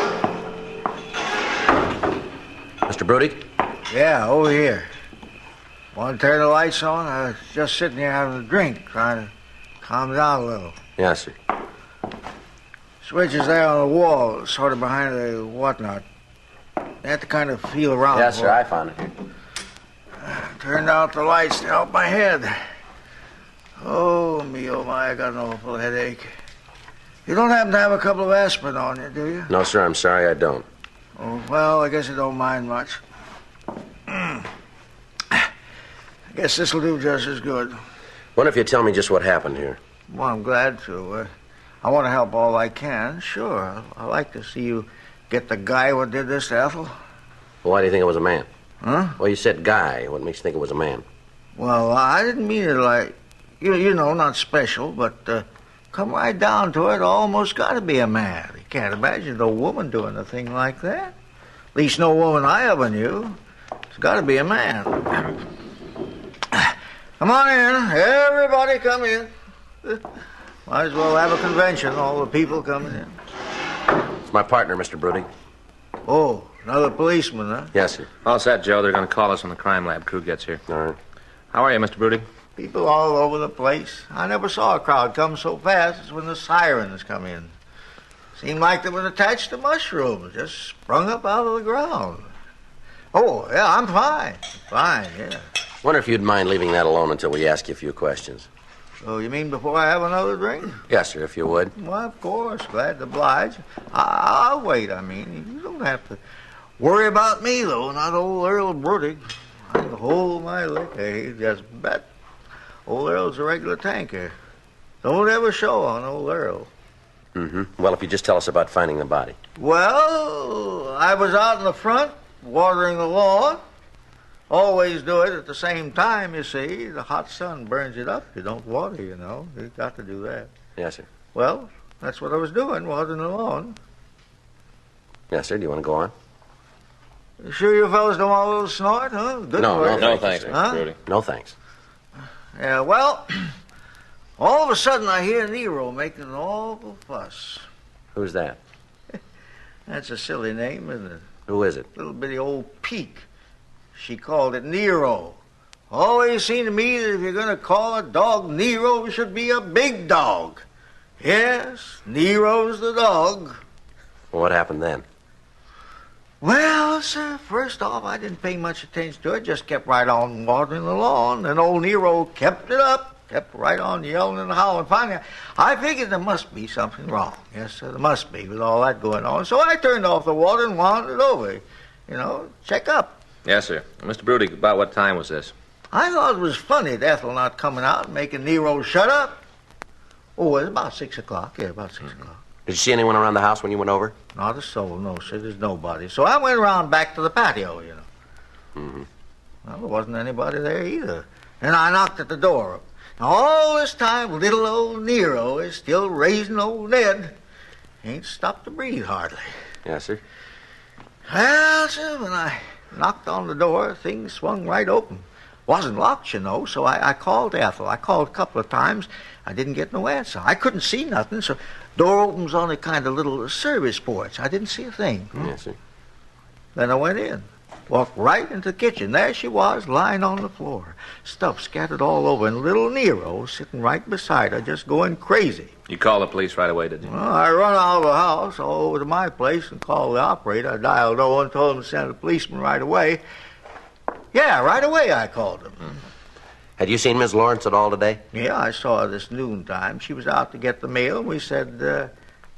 Mr. Brody? Yeah, over here. Want to turn the lights on? I was just sitting here having a drink, trying to calm down a little. Yes, sir. Switch is there on the wall, sort of behind the whatnot. You have to kind of feel around. Yes, sir, I found it here. Turned out the lights to help my head. Oh, my, I got an awful headache. You don't happen to have a couple of aspirin on you, do you? No, sir, I'm sorry, I don't. Oh, well, I guess you don't mind much. I guess this'll do just as good. Wonder if you'd tell me just what happened here. Well, I'm glad to. I want to help all I can, sure. I'd like to see you get the guy who did this to Ethel. Well, why do you think it was a man? Huh? Well, you said guy. What makes you think it was a man? Well, I didn't mean it like, you know, not special, but come right down to it, almost got to be a man. You can't imagine no woman doing a thing like that. At least no woman I ever knew. It's got to be a man. Come on in. Everybody come in. Might as well have a convention, all the people coming in. It's my partner, Mr. Brody. Oh, another policeman, huh? Yes, sir. All set, Joe. They're going to call us when the crime lab crew gets here. All right. How are you, Mr. Brody? People all over the place. I never saw a crowd come so fast as when the sirens come in. Seemed like they was attached to mushrooms, just sprung up out of the ground. Oh, yeah, I'm fine. Fine, yeah. Wonder if you'd mind leaving that alone until we ask you a few questions. So you mean before I have another drink? Yes, sir, if you would. Well, of course. Glad to oblige. I'll wait, I mean. You don't have to worry about me, though. Not old Earl Brody. I can hold my liquor. He just bet. Old Earl's a regular tanker. Don't ever show on old Earl. Mm-hmm. Well, if you just tell us about finding the body. Well, I was out in the front watering the lawn. Always do it at the same time, you see. The hot sun burns it up. You don't water, you know. You've got to do that. Yes, sir. Well, that's what I was doing, watering the lawn. Yes, sir. Do you want to go on? You sure you fellas don't want a little snort, huh? Good No, work. no thanks, Huh? Mr. Brody. No, thanks. Yeah, well, all of a sudden I hear Nero making an awful fuss. Who's that? That's a silly name, isn't it? Who is it? Little bitty old peak. She called it Nero. Always seemed to me that if you're going to call a dog Nero, it should be a big dog. Yes, Nero's the dog. Well, what happened then? Well, sir, first off, I didn't pay much attention to it. Just kept right on watering the lawn. And old Nero kept it up. Kept right on yelling and howling. Finally, I figured there must be something wrong. Yes, sir, there must be with all that going on. So I turned off the water and wandered over. You know, check up. Yes, sir. Mr. Brody, about what time was this? I thought it was funny, Ethel not coming out and making Nero shut up. Oh, it was about 6 o'clock. Yeah, about 6 o'clock. Did you see anyone around the house when you went over? Not a soul, no, sir. There's nobody. So I went around back to the patio, you know. Mm-hmm. Well, there wasn't anybody there either. And I knocked at the door. Now, all this time, little old Nero is still raising old Ned. Ain't stopped to breathe hardly. Yes, sir. Well, sir, when I knocked on the door, things swung right open. Wasn't locked, you know, so I called Ethel. I called a couple of times. I didn't get no answer. I couldn't see nothing, so door opens on a kind of little service porch. I didn't see a thing. Yes, sir. Then I went in. Walked right into the kitchen. There she was, lying on the floor. Stuff scattered all over, and little Nero sitting right beside her, just going crazy. You called the police right away, did you? Well, I run out of the house, all over to my place, and called the operator. I dialed 0 and told him to send a policeman right away. Yeah, right away I called him. Had you seen Miss Lawrence at all today? Yeah, I saw her this noontime. She was out to get the mail, and we said,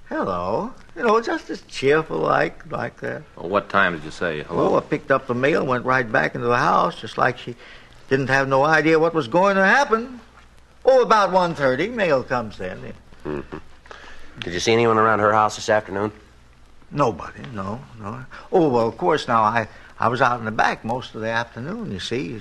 hello. You know, just as cheerful like that. Well, what time did you say hello? Oh, I picked up the mail and went right back into the house, just like she didn't have no idea what was going to happen. Oh, about 1:30, mail comes then. Mm-hmm. Did you see anyone around her house this afternoon? Nobody, no. Oh, well, of course, now, I was out in the back most of the afternoon, you see,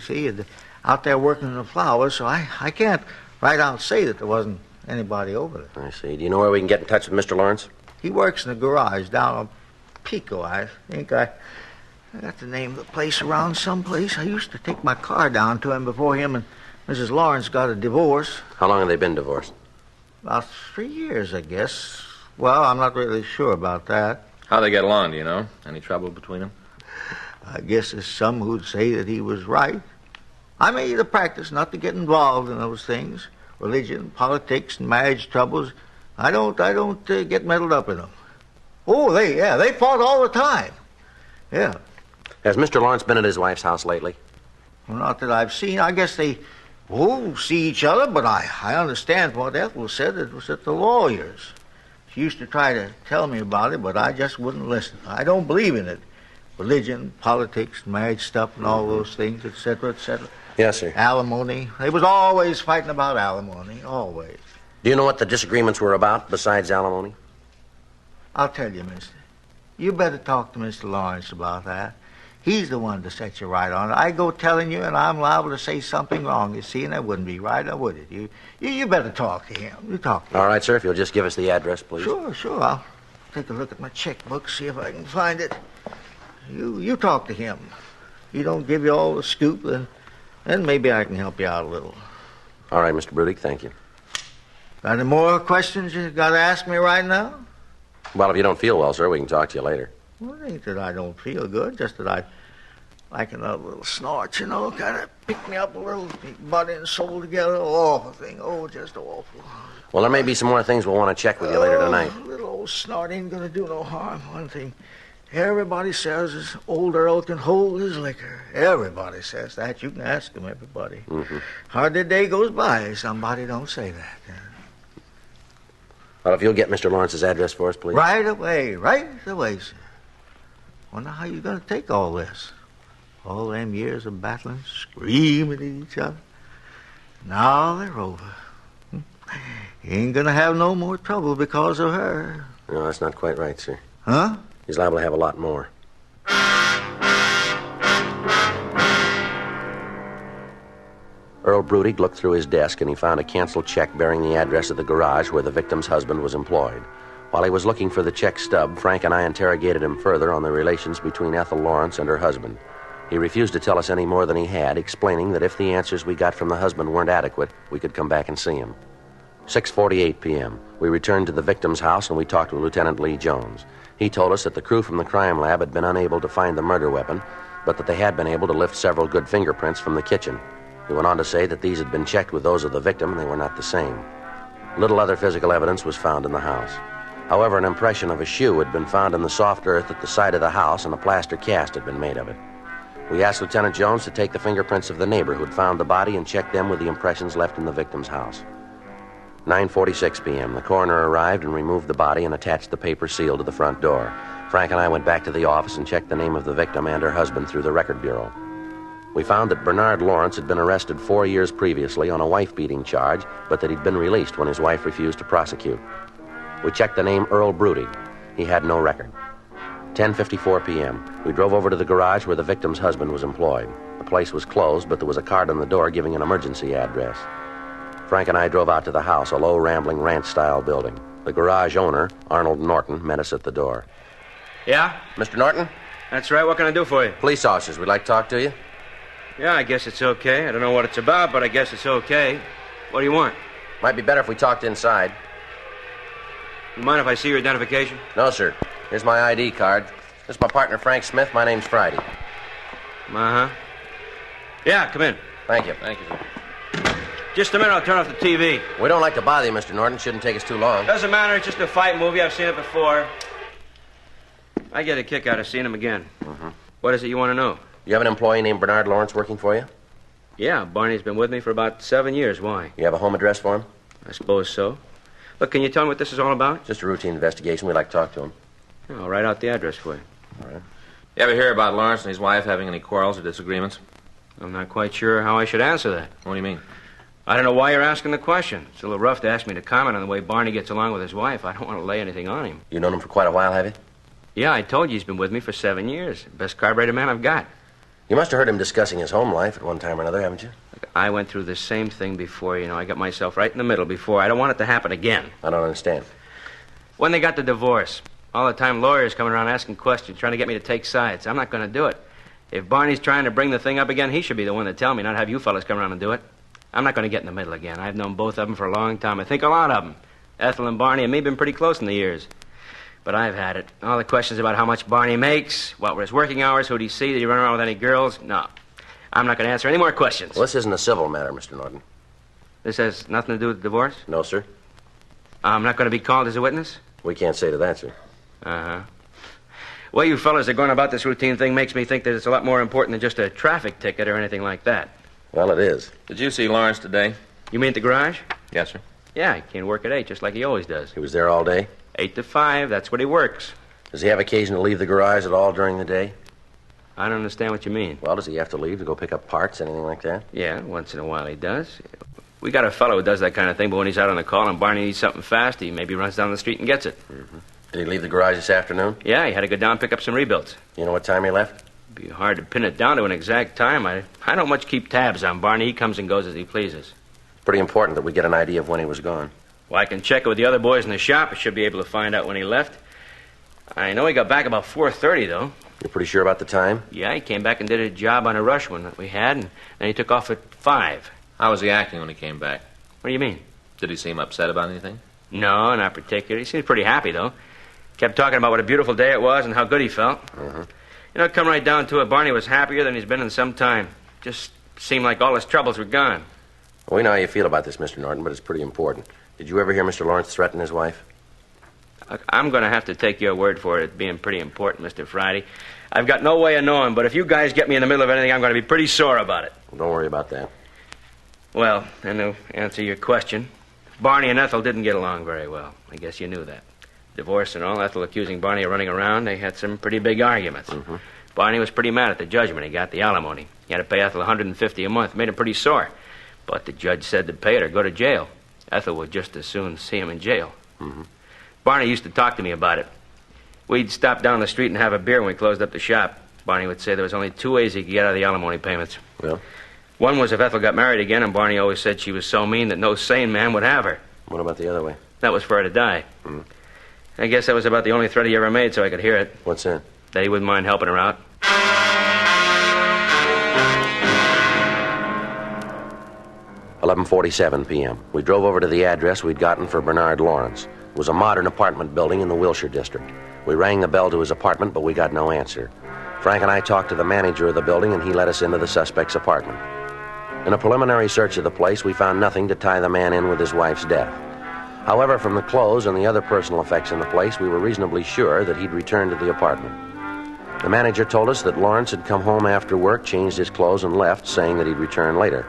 out there working in the flowers, so I can't right out say that there wasn't anybody over there. I see. Do you know where we can get in touch with Mr. Lawrence? He works in the garage down Pico, I think. I got the name of the place around someplace. I used to take my car down to him before him and Mrs. Lawrence got a divorce. How long have they been divorced? About 3 years, I guess. Well, I'm not really sure about that. How they get along, do you know? Any trouble between them? I guess there's some who'd say that he was right. I made it a practice not to get involved in those things. Religion, politics, and marriage troubles. I don't get meddled up in them. Oh, they fought all the time. Yeah. Has Mr. Lawrence been at his wife's house lately? Well, not that I've seen. I guess they, see each other, but I understand what Ethel said. It was at the lawyer's. She used to try to tell me about it, but I just wouldn't listen. I don't believe in it. Religion, politics, marriage stuff, and all those things, etc., etc. Yes, sir. Alimony. They was always fighting about alimony, always. Do you know what the disagreements were about besides alimony? I'll tell you, mister. You better talk to Mr. Lawrence about that. He's the one to set you right on it. I go telling you, and I'm liable to say something wrong, you see, and that wouldn't be right, now would it? You better talk to him. You talk to him. All right, sir, if you'll just give us the address, please. Sure. I'll take a look at my checkbook, see if I can find it. You talk to him. He don't give you all the scoop, then maybe I can help you out a little. All right, Mr. Brudig, thank you. Got any more questions you got to ask me right now? Well, if you don't feel well, sir, we can talk to you later. Well, it ain't that I don't feel good, just that I like another little snort, kind of pick me up a little, body and soul together, awful thing, just awful. Well, there may be some more things we'll want to check with you later tonight. A little old snort ain't gonna do no harm. One thing everybody says is old Earl can hold his liquor. Everybody says that. You can ask them, everybody. Mm-hmm. Hardly a day goes by somebody don't say that. Well, if you'll get Mr. Lawrence's address for us, please. Right away, sir. Wonder how you gonna take all this. All them years of battling, screaming at each other. Now they're over. You ain't gonna have no more trouble because of her. No, that's not quite right, sir. Huh? He's liable to have a lot more. Earl Brudig looked through his desk and he found a canceled check bearing the address of the garage where the victim's husband was employed. While he was looking for the check stub, Frank and I interrogated him further on the relations between Ethel Lawrence and her husband. He refused to tell us any more than he had, explaining that if the answers we got from the husband weren't adequate, we could come back and see him. 6:48 p.m. We returned to the victim's house and we talked with Lieutenant Lee Jones. He told us that the crew from the crime lab had been unable to find the murder weapon, but that they had been able to lift several good fingerprints from the kitchen. He went on to say that these had been checked with those of the victim and they were not the same. Little other physical evidence was found in the house. However, an impression of a shoe had been found in the soft earth at the side of the house and a plaster cast had been made of it. We asked Lieutenant Jones to take the fingerprints of the neighbor who had found the body and check them with the impressions left in the victim's house. 9:46 p.m. The coroner arrived and removed the body and attached the paper seal to the front door. Frank and I went back to the office and checked the name of the victim and her husband through the record bureau. We found that Bernard Lawrence had been arrested 4 years previously on a wife-beating charge, but that he'd been released when his wife refused to prosecute. We checked the name Earl Brudig. He had no record. 10:54 p.m. We drove over to the garage where the victim's husband was employed. The place was closed, but there was a card on the door giving an emergency address. Frank and I drove out to the house, a low, rambling ranch-style building. The garage owner, Arnold Norton, met us at the door. Yeah? Mr. Norton? That's right. What can I do for you? Police officers, we'd like to talk to you. Yeah, I guess it's okay. I don't know what it's about, but I guess it's okay. What do you want? Might be better if we talked inside. You mind if I see your identification? No, sir. Here's my ID card. This is my partner, Frank Smith. My name's Friday. Uh-huh. Yeah, come in. Thank you. Thank you, sir. Just a minute, I'll turn off the TV. We don't like to bother you, Mr. Norton. Shouldn't take us too long. Doesn't matter, it's just a fight movie. I've seen it before. I get a kick out of seeing him again. Mm-hmm. What is it you want to know? You have an employee named Bernard Lawrence working for you? Yeah, Barney's been with me for about 7 years. Why? You have a home address for him? I suppose so. Look, can you tell me what this is all about? Just a routine investigation. We'd like to talk to him. Yeah, I'll write out the address for you. All right. You ever hear about Lawrence and his wife having any quarrels or disagreements? I'm not quite sure how I should answer that. What do you mean? I don't know why you're asking the question. It's a little rough to ask me to comment on the way Barney gets along with his wife. I don't want to lay anything on him. You've known him for quite a while, have you? Yeah, I told you he's been with me for 7 years. Best carburetor man I've got. You must have heard him discussing his home life at one time or another, haven't you? Look, I went through the same thing before. I got myself right in the middle before. I don't want it to happen again. I don't understand. When they got the divorce, All the time lawyers coming around asking questions, trying to get me to take sides. I'm not going to do it. If Barney's trying to bring the thing up again, he should be the one to tell me, not have you fellas come around and do it. I'm not going to get in the middle again. I've known both of them for a long time. I think a lot of them. Ethel and Barney and me have been pretty close in the years. But I've had it. All the questions about how much Barney makes, what were his working hours, who'd he see, did he run around with any girls? No. I'm not going to answer any more questions. Well, this isn't a civil matter, Mr. Norton. This has nothing to do with the divorce? No, sir. I'm not going to be called as a witness? We can't say to that, sir. Uh-huh. Well, you fellas are going about this routine thing makes me think that it's a lot more important than just a traffic ticket or anything like that. Well, it is. Did you see Lawrence today? You mean at the garage? Yes, sir. Yeah, he came to work at 8, just like he always does. He was there all day? 8 to 5, that's what he works. Does he have occasion to leave the garage at all during the day? I don't understand what you mean. Well, does he have to leave to go pick up parts, anything like that? Yeah, once in a while he does. We got a fellow who does that kind of thing, but when he's out on the call and Barney needs something fast, he maybe runs down the street and gets it. Mm-hmm. Did he leave the garage this afternoon? Yeah, he had to go down and pick up some rebuilds. You know what time he left? It'd be hard to pin it down to an exact time. I don't much keep tabs on Barney. He comes and goes as he pleases. It's pretty important that we get an idea of when he was gone. Well, I can check it with the other boys in the shop. I should be able to find out when he left. I know he got back about 4:30, though. You're pretty sure about the time? Yeah, he came back and did a job on a rush one that we had, and then he took off at 5. How was he acting when he came back? What do you mean? Did he seem upset about anything? No, not particularly. He seemed pretty happy, though. Kept talking about what a beautiful day it was and how good he felt. Uh-huh. You know, come right down to it, Barney was happier than he's been in some time. Just seemed like all his troubles were gone. Well, we know how you feel about this, Mr. Norton, but it's pretty important. Did you ever hear Mr. Lawrence threaten his wife? I'm going to have to take your word for it being pretty important, Mr. Friday. I've got no way of knowing, but if you guys get me in the middle of anything, I'm going to be pretty sore about it. Well, don't worry about that. Well, and to answer your question, Barney and Ethel didn't get along very well. I guess you knew that. Divorce and all, Ethel accusing Barney of running around, they had some pretty big arguments. Mm-hmm. Barney was pretty mad at the judgment he got, the alimony. He had to pay Ethel $150 a month. Made him pretty sore. But the judge said to pay it or go to jail. Ethel would just as soon see him in jail. Mm-hmm. Barney used to talk to me about it. We'd stop down the street and have a beer when we closed up the shop. Barney would say there was only 2 ways he could get out of the alimony payments. Well? One was if Ethel got married again, and Barney always said she was so mean that no sane man would have her. What about the other way? That was for her to die. Mm. I guess that was about the only threat he ever made so I could hear it. What's that? That he wouldn't mind helping her out. $11:47 p.m. We drove over to the address we'd gotten for Bernard Lawrence. It was a modern apartment building in the Wilshire district. We rang the bell to his apartment, but we got no answer. Frank and I talked to the manager of the building, and he let us into the suspect's apartment. In a preliminary search of the place, we found nothing to tie the man in with his wife's death. However, from the clothes and the other personal effects in the place, we were reasonably sure that he'd returned to the apartment. The manager told us that Lawrence had come home after work, changed his clothes, and left, saying that he'd return later.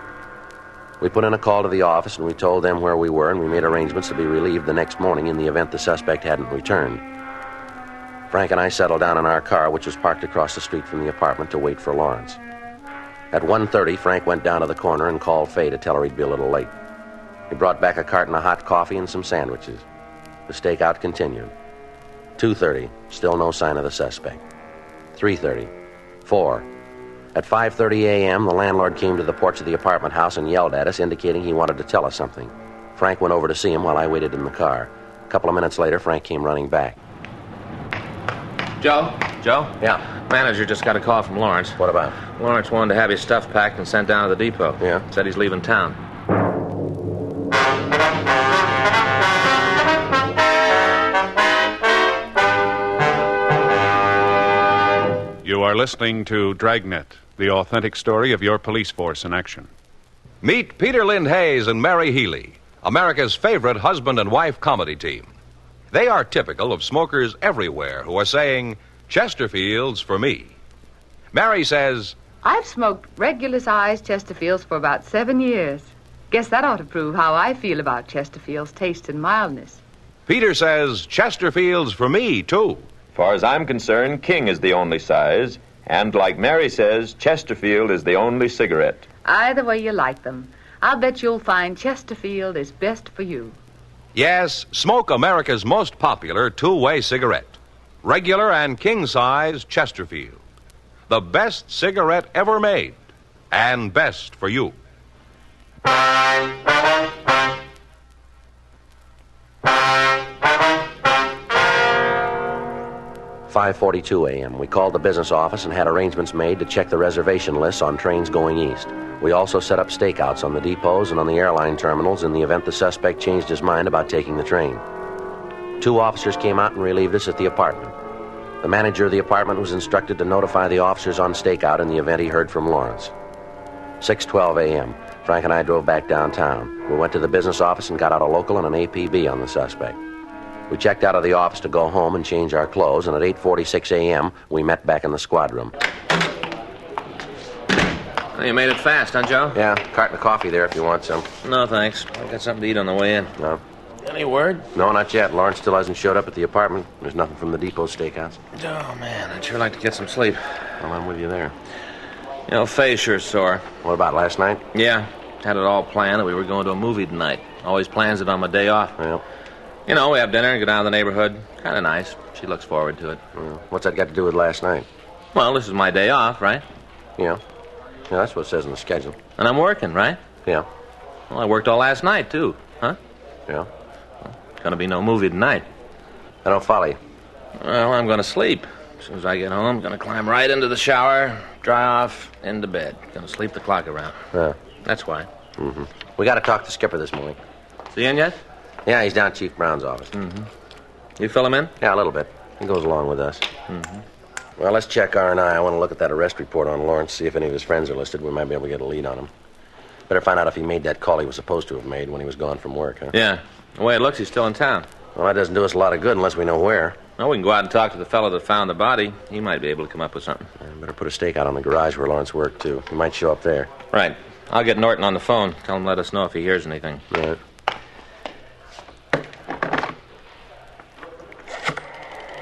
We put in a call to the office, and we told them where we were, and we made arrangements to be relieved the next morning in the event the suspect hadn't returned. Frank and I settled down in our car, which was parked across the street from the apartment, to wait for Lawrence. At 1:30, Frank went down to the corner and called Fay to tell her he'd be a little late. He brought back a carton of hot coffee and some sandwiches. The stakeout continued. 2:30, still no sign of the suspect. 3:30, 4. At 5:30 a.m., the landlord came to the porch of the apartment house and yelled at us, indicating he wanted to tell us something. Frank went over to see him while I waited in the car. A couple of minutes later, Frank came running back. Joe? Joe? Yeah? Manager just got a call from Lawrence. What about? Lawrence wanted to have his stuff packed and sent down to the depot. Yeah? Said he's leaving town. You are listening to Dragnet, the authentic story of your police force in action. Meet Peter Lind Hayes and Mary Healy, America's favorite husband and wife comedy team. They are typical of smokers everywhere who are saying, Chesterfields for me. Mary says, I've smoked regular-sized Chesterfields for about 7 years. Guess that ought to prove how I feel about Chesterfield's taste and mildness. Peter says, Chesterfields for me, too. Far as I'm concerned, King is the only size. And like Mary says, Chesterfield is the only cigarette. Either way you like them, I'll bet you'll find Chesterfield is best for you. Yes, smoke America's most popular two-way cigarette. Regular and king-size Chesterfield. The best cigarette ever made. And best for you. 5:42 a.m., we called the business office and had arrangements made to check the reservation lists on trains going east. We also set up stakeouts on the depots and on the airline terminals in the event the suspect changed his mind about taking the train. 2 officers came out and relieved us at the apartment. The manager of the apartment was instructed to notify the officers on stakeout in the event he heard from Lawrence. 6:12 a.m., Frank and I drove back downtown. We went to the business office and got out a local and an APB on the suspect. We checked out of the office to go home and change our clothes, and at 8:46 a.m., we met back in the squad room. Well, you made it fast, huh, Joe? Yeah, carton of coffee there if you want some. No, thanks. I got something to eat on the way in. No. Any word? No, not yet. Lawrence still hasn't showed up at the apartment. There's nothing from the depot stakeouts. Oh, man, I'd sure like to get some sleep. Well, I'm with you there. You know, Faye's sure sore. What about last night? Yeah, had it all planned that we were going to a movie tonight. Always plans it on my day off. Well, you know, we have dinner and go down to the neighborhood. Kind of nice. She looks forward to it. What's that got to do with last night? Well, this is my day off, right? Yeah. Yeah, that's what it says in the schedule. And I'm working, right? Yeah. Well, I worked all last night, too. Huh? Yeah. Gonna be no movie tonight. I don't follow you. Well, I'm gonna sleep. As soon as I get home, I'm gonna climb right into the shower, dry off, into bed. Gonna sleep the clock around. Yeah. That's why. Mm-hmm. We got to talk to Skipper this morning. Is he in yet? Yeah, he's down at Chief Brown's office. Mm-hmm. You fill him in? Yeah, a little bit. He goes along with us. Mm-hmm. Well, let's check R&I. I want to look at that arrest report on Lawrence, see if any of his friends are listed. We might be able to get a lead on him. Better find out if he made that call he was supposed to have made when he was gone from work, huh? Yeah. The way it looks, he's still in town. Well, that doesn't do us a lot of good unless we know where. Well, we can go out and talk to the fellow that found the body. He might be able to come up with something. Better put a stakeout on the garage where Lawrence worked, too. He might show up there. Right. I'll get Norton on the phone. Tell him to let us know if he hears anything. Right.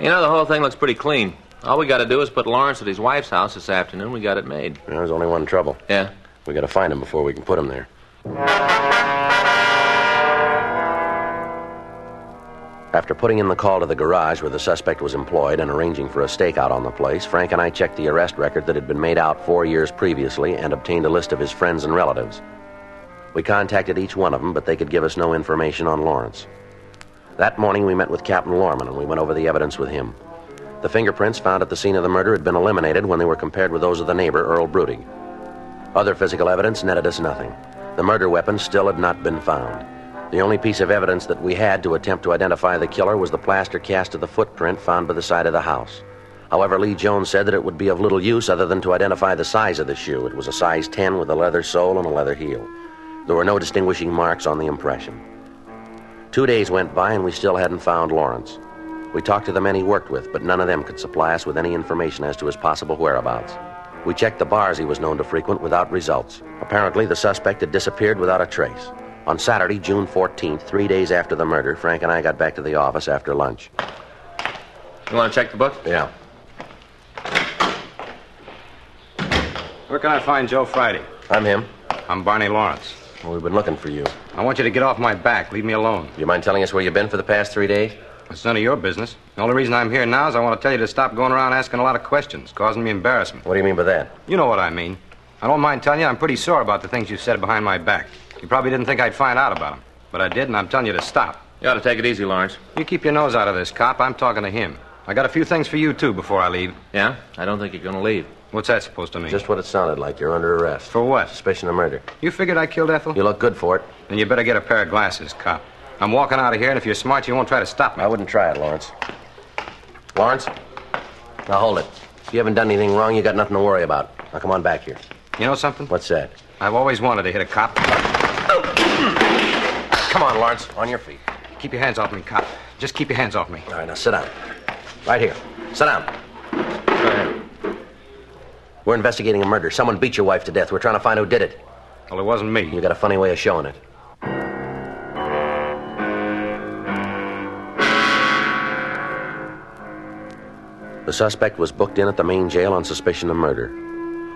You know, the whole thing looks pretty clean. All we got to do is put Lawrence at his wife's house this afternoon. We got it made. Yeah, there's only one trouble. Yeah? We got to find him before we can put him there. After putting in the call to the garage where the suspect was employed and arranging for a stakeout on the place, Frank and I checked the arrest record that had been made out 4 years previously and obtained a list of his friends and relatives. We contacted each one of them, but they could give us no information on Lawrence. That morning, we met with Captain Lorman, and we went over the evidence with him. The fingerprints found at the scene of the murder had been eliminated when they were compared with those of the neighbor, Earl Brudig. Other physical evidence netted us nothing. The murder weapon still had not been found. The only piece of evidence that we had to attempt to identify the killer was the plaster cast of the footprint found by the side of the house. However, Lee Jones said that it would be of little use other than to identify the size of the shoe. It was a size 10 with a leather sole and a leather heel. There were no distinguishing marks on the impression. 2 days went by and we still hadn't found Lawrence. We talked to the men he worked with, but none of them could supply us with any information as to his possible whereabouts. We checked the bars he was known to frequent without results. Apparently, the suspect had disappeared without a trace. On Saturday, June 14th, 3 days after the murder, Frank and I got back to the office after lunch. You want to check the book? Yeah. Where can I find Joe Friday? I'm him. I'm Barney Lawrence. Well, we've been looking for you. I want you to get off my back. Leave me alone. You mind telling us where you've been for the past 3 days? It's none of your business. The only reason I'm here now is I want to tell you to stop going around asking a lot of questions, causing me embarrassment. What do you mean by that? You know what I mean. I don't mind telling you I'm pretty sore about the things you said behind my back. You probably didn't think I'd find out about them. But I did, and I'm telling you to stop. You ought to take it easy, Lawrence. You keep your nose out of this, cop. I'm talking to him. I got a few things for you, too, before I leave. Yeah? I don't think you're going to leave. What's that supposed to mean? Just what it sounded like. You're under arrest. For what? Suspicion of murder. You figured I killed Ethel? You look good for it. Then you better get a pair of glasses, cop. I'm walking out of here, and if you're smart, you won't try to stop me. I wouldn't try it, Lawrence. Lawrence? Now hold it. If you haven't done anything wrong, you got nothing to worry about. Now come on back here. You know something? What's that? I've always wanted to hit a cop. Come on, Lawrence. On your feet. Keep your hands off me, cop. Just keep your hands off me. All right, now sit down. Right here. Sit down. Go ahead. We're investigating a murder. Someone beat your wife to death. We're trying to find who did it. Well, it wasn't me. You got a funny way of showing it. The suspect was booked in at the main jail on suspicion of murder.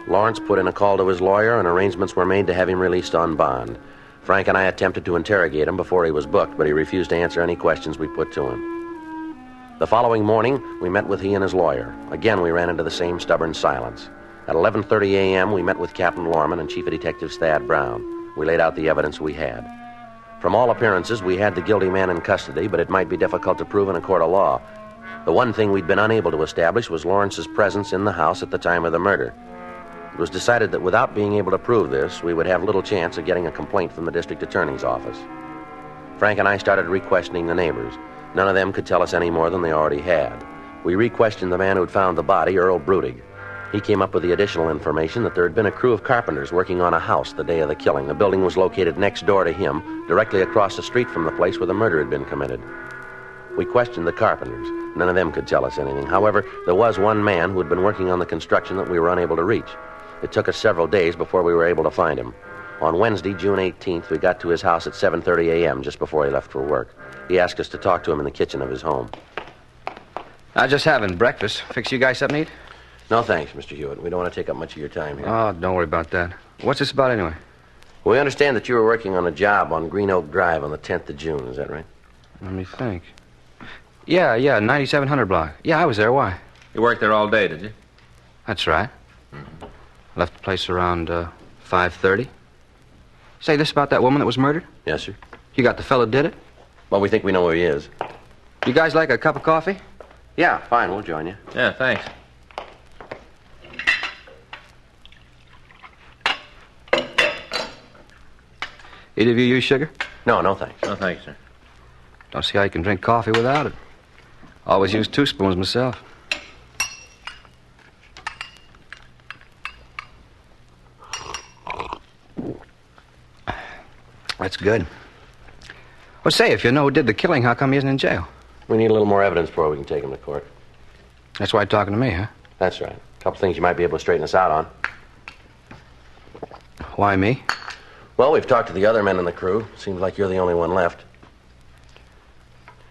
Lawrence put in a call to his lawyer, and arrangements were made to have him released on bond. Frank and I attempted to interrogate him before he was booked, but he refused to answer any questions we put to him. The following morning, we met with he and his lawyer. Again, we ran into the same stubborn silence. At 11:30 a.m., we met with Captain Lorman and Chief of Detectives Thad Brown. We laid out the evidence we had. From all appearances, we had the guilty man in custody, but it might be difficult to prove in a court of law. The one thing we'd been unable to establish was Lawrence's presence in the house at the time of the murder. It was decided that without being able to prove this, we would have little chance of getting a complaint from the district attorney's office. Frank and I started re-questioning the neighbors. None of them could tell us any more than they already had. We re-questioned the man who'd found the body, Earl Brudig. He came up with the additional information that there had been a crew of carpenters working on a house the day of the killing. The building was located next door to him, directly across the street from the place where the murder had been committed. We questioned the carpenters. None of them could tell us anything. However, there was one man who had been working on the construction that we were unable to reach. It took us several days before we were able to find him. On Wednesday, June 18th, we got to his house at 7:30 a.m., just before he left for work. He asked us to talk to him in the kitchen of his home. I'm just having breakfast. Fix you guys something to eat? No, thanks, Mr. Hewitt. We don't want to take up much of your time here. Oh, don't worry about that. What's this about anyway? We understand that you were working on a job on Green Oak Drive on the 10th of June. Is that right? Let me think. Yeah, 9700 block. Yeah, I was there. Why? You worked there all day, did you? That's right. Left the place around 5:30. Say, this about that woman that was murdered? Yes, sir. You got the fellow did it? Well, we think we know where he is. You guys like a cup of coffee? Yeah, fine. We'll join you. Yeah, thanks. Either of you use sugar? No, thanks. No, thanks, sir. Don't see how you can drink coffee without it. Always use 2 spoons myself. That's good. Well, say, if you know who did the killing, how come he isn't in jail? We need a little more evidence before we can take him to court. That's why you're talking to me, huh? That's right. A couple things you might be able to straighten us out on. Why me? Well, we've talked to the other men in the crew. Seems like you're the only one left.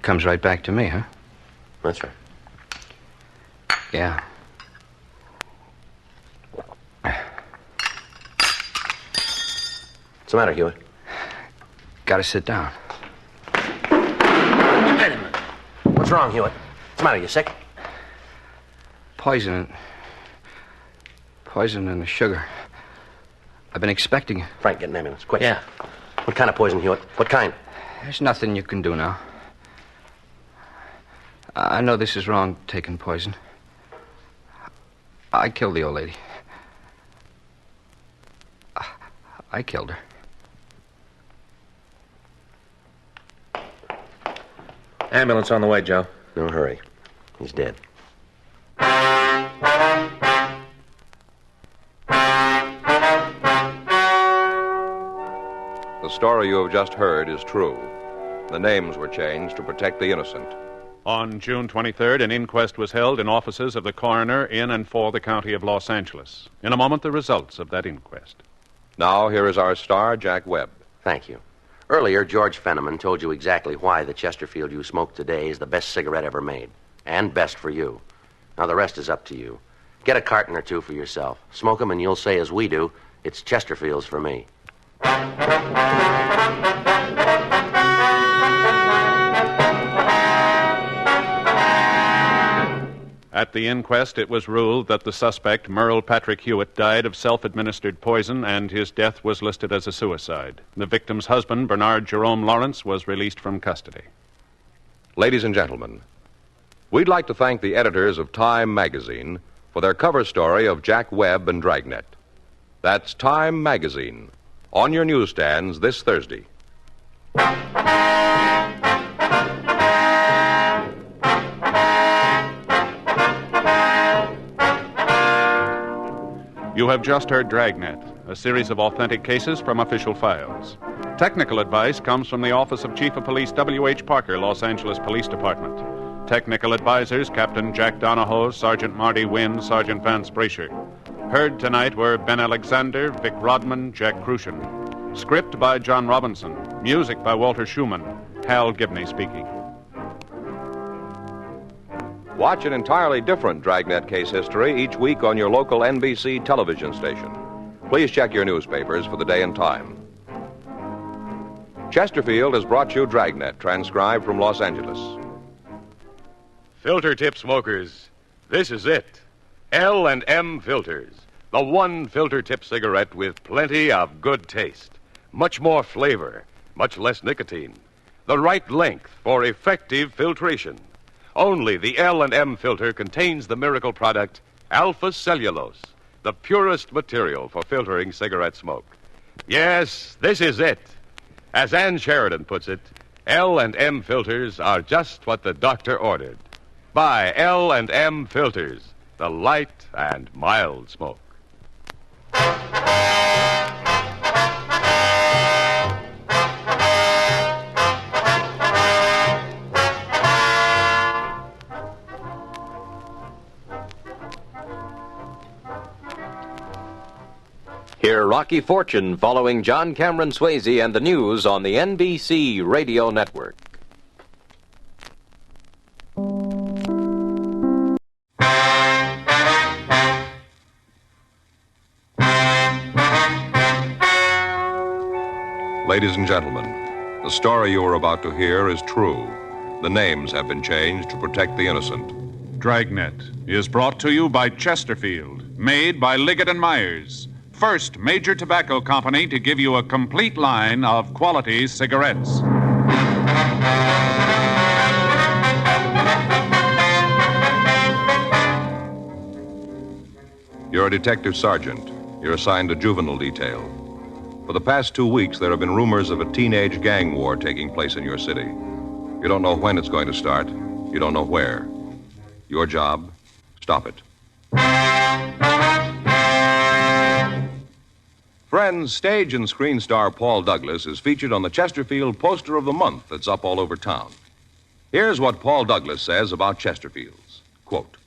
Comes right back to me, huh? That's right. Yeah. What's the matter, Hewitt? Gotta sit down. Wait a minute. What's wrong, Hewitt? What's the matter? You sick? Poison in the sugar. I've been expecting it. Frank, get an ambulance, quick. Yeah. What kind of poison, Hewitt? What kind? There's nothing you can do now. I know this is wrong, taking poison. I killed the old lady. I killed her. Ambulance on the way, Joe. No hurry. He's dead. The story you have just heard is true. The names were changed to protect the innocent. On June 23rd, an inquest was held in offices of the coroner in and for the county of Los Angeles. In a moment, the results of that inquest. Now, here is our star, Jack Webb. Thank you. Earlier, George Fenneman told you exactly why the Chesterfield you smoke today is the best cigarette ever made. And best for you. Now, the rest is up to you. Get a carton or two for yourself. Smoke them and you'll say, as we do, it's Chesterfield's for me. At the inquest, it was ruled that the suspect, Merle Patrick Hewitt, died of self-administered poison, and his death was listed as a suicide. The victim's husband, Bernard Jerome Lawrence, was released from custody. Ladies and gentlemen, we'd like to thank the editors of Time magazine for their cover story of Jack Webb and Dragnet. That's Time magazine, on your newsstands this Thursday. You have just heard Dragnet, a series of authentic cases from official files. Technical advice comes from the Office of Chief of Police W.H. Parker, Los Angeles Police Department. Technical advisors, Captain Jack Donahoe, Sergeant Marty Wynn, Sergeant Vance Brasher. Heard tonight were Ben Alexander, Vic Rodman, Jack Crucian. Script by John Robinson. Music by Walter Schumann. Hal Gibney speaking. Watch an entirely different Dragnet case history each week on your local NBC television station. Please check your newspapers for the day and time. Chesterfield has brought you Dragnet, transcribed from Los Angeles. Filter tip smokers, this is it. L&M Filters, the one filter tip cigarette with plenty of good taste. Much more flavor, much less nicotine. The right length for effective filtration. Only the L&M filter contains the miracle product alpha cellulose, the purest material for filtering cigarette smoke. Yes, this is it. As Ann Sheridan puts it, L&M filters are just what the doctor ordered. Buy L&M filters, the light and mild smoke. Hear Rocky Fortune following John Cameron Swayze and the news on the NBC Radio Network. Ladies and gentlemen, the story you are about to hear is true. The names have been changed to protect the innocent. Dragnet is brought to you by Chesterfield, made by Liggett & Myers, first major tobacco company to give you a complete line of quality cigarettes. You're a detective sergeant. You're assigned to juvenile detail. For the past 2 weeks, there have been rumors of a teenage gang war taking place in your city. You don't know when it's going to start. You don't know where. Your job, stop it. Friends, stage and screen star Paul Douglas is featured on the Chesterfield Poster of the Month that's up all over town. Here's what Paul Douglas says about Chesterfields. Quote,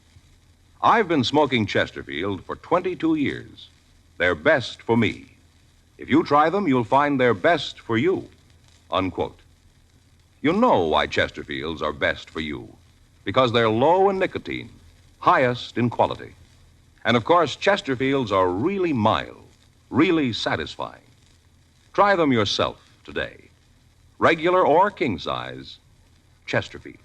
"I've been smoking Chesterfield for 22 years. They're best for me. If you try them, you'll find they're best for you." Unquote. You know why Chesterfields are best for you. Because they're low in nicotine, highest in quality. And of course, Chesterfields are really mild, really satisfying. Try them yourself today. Regular or king size, Chesterfield.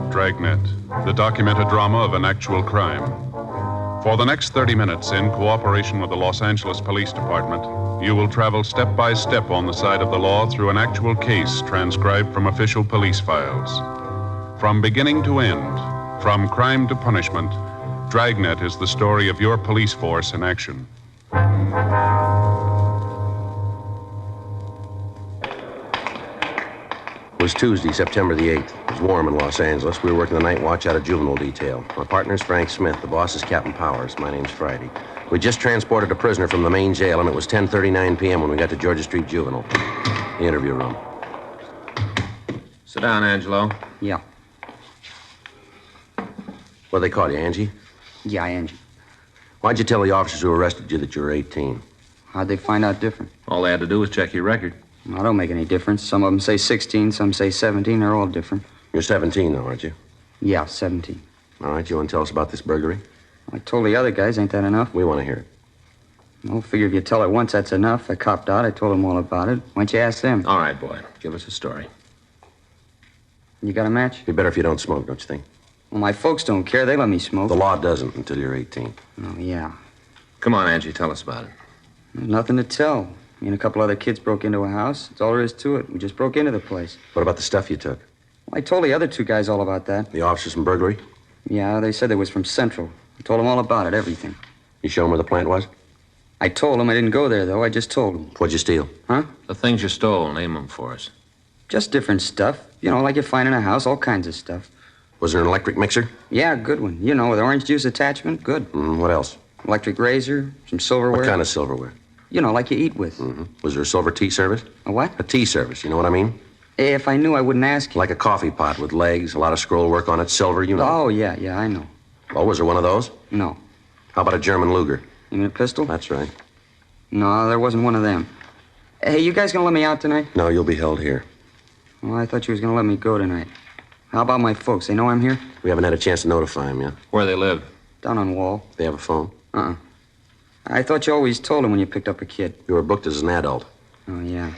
Dragnet, the documented drama of an actual crime. For the next 30 minutes, in cooperation with the Los Angeles Police Department, you will travel step by step on the side of the law through an actual case transcribed from official police files. From beginning to end, from crime to punishment, Dragnet is the story of your police force in action. It was Tuesday, September the 8th. It was warm in Los Angeles. We were working the night watch out of juvenile detail. My partner's Frank Smith. The boss is Captain Powers. My name's Friday. We just transported a prisoner from the main jail, and it was 10:39 p.m. when we got to Georgia Street Juvenile, the interview room. Sit down, Angelo. Yeah. What they call you, Angie? Yeah, Angie. Why'd you tell the officers who arrested you that you were 18? How'd they find out different? All they had to do was check your record. Well, don't make any difference. Some of them say 16, some say 17. They're all different. You're 17, though, aren't you? Yeah, 17. All right, you want to tell us about this burglary? I told the other guys, ain't that enough? We want to hear it. Well, figure if you tell it once, that's enough. I copped out. I told them all about it. Why don't you ask them? All right, boy. Give us a story. You got a match? Be better if you don't smoke, don't you think? Well, my folks don't care. They let me smoke. The law doesn't until you're 18. Oh, yeah. Come on, Angie, tell us about it. There's nothing to tell. Me and a couple other kids broke into a house. That's all there is to it. We just broke into the place. What about the stuff you took? Well, I told the other two guys all about that. The officers from burglary? Yeah, they said they was from Central. I told them all about it, everything. You show them where the plant was? I told them. I didn't go there, though. I just told them. What'd you steal? Huh? The things you stole, name them for us. Just different stuff. You know, like you find in a house, all kinds of stuff. Was there an electric mixer? Yeah, good one. You know, with orange juice attachment, good. What else? Electric razor, some silverware. What kind of silverware? You know, like you eat with. Was there a silver tea service? A what? A tea service, you know what I mean? If I knew, I wouldn't ask you. Like a coffee pot with legs, a lot of scroll work on it, silver, you know. Oh, yeah, I know. Oh, was there one of those? No. How about a German Luger? You mean a pistol? That's right. No, there wasn't one of them. Hey, you guys gonna let me out tonight? No, you'll be held here. Well, I thought you was gonna let me go tonight. How about my folks? They know I'm here? We haven't had a chance to notify them yet. Where they live? Down on Wall. They have a phone? I thought you always told them when you picked up a kid. You were booked as an adult. Oh, yeah.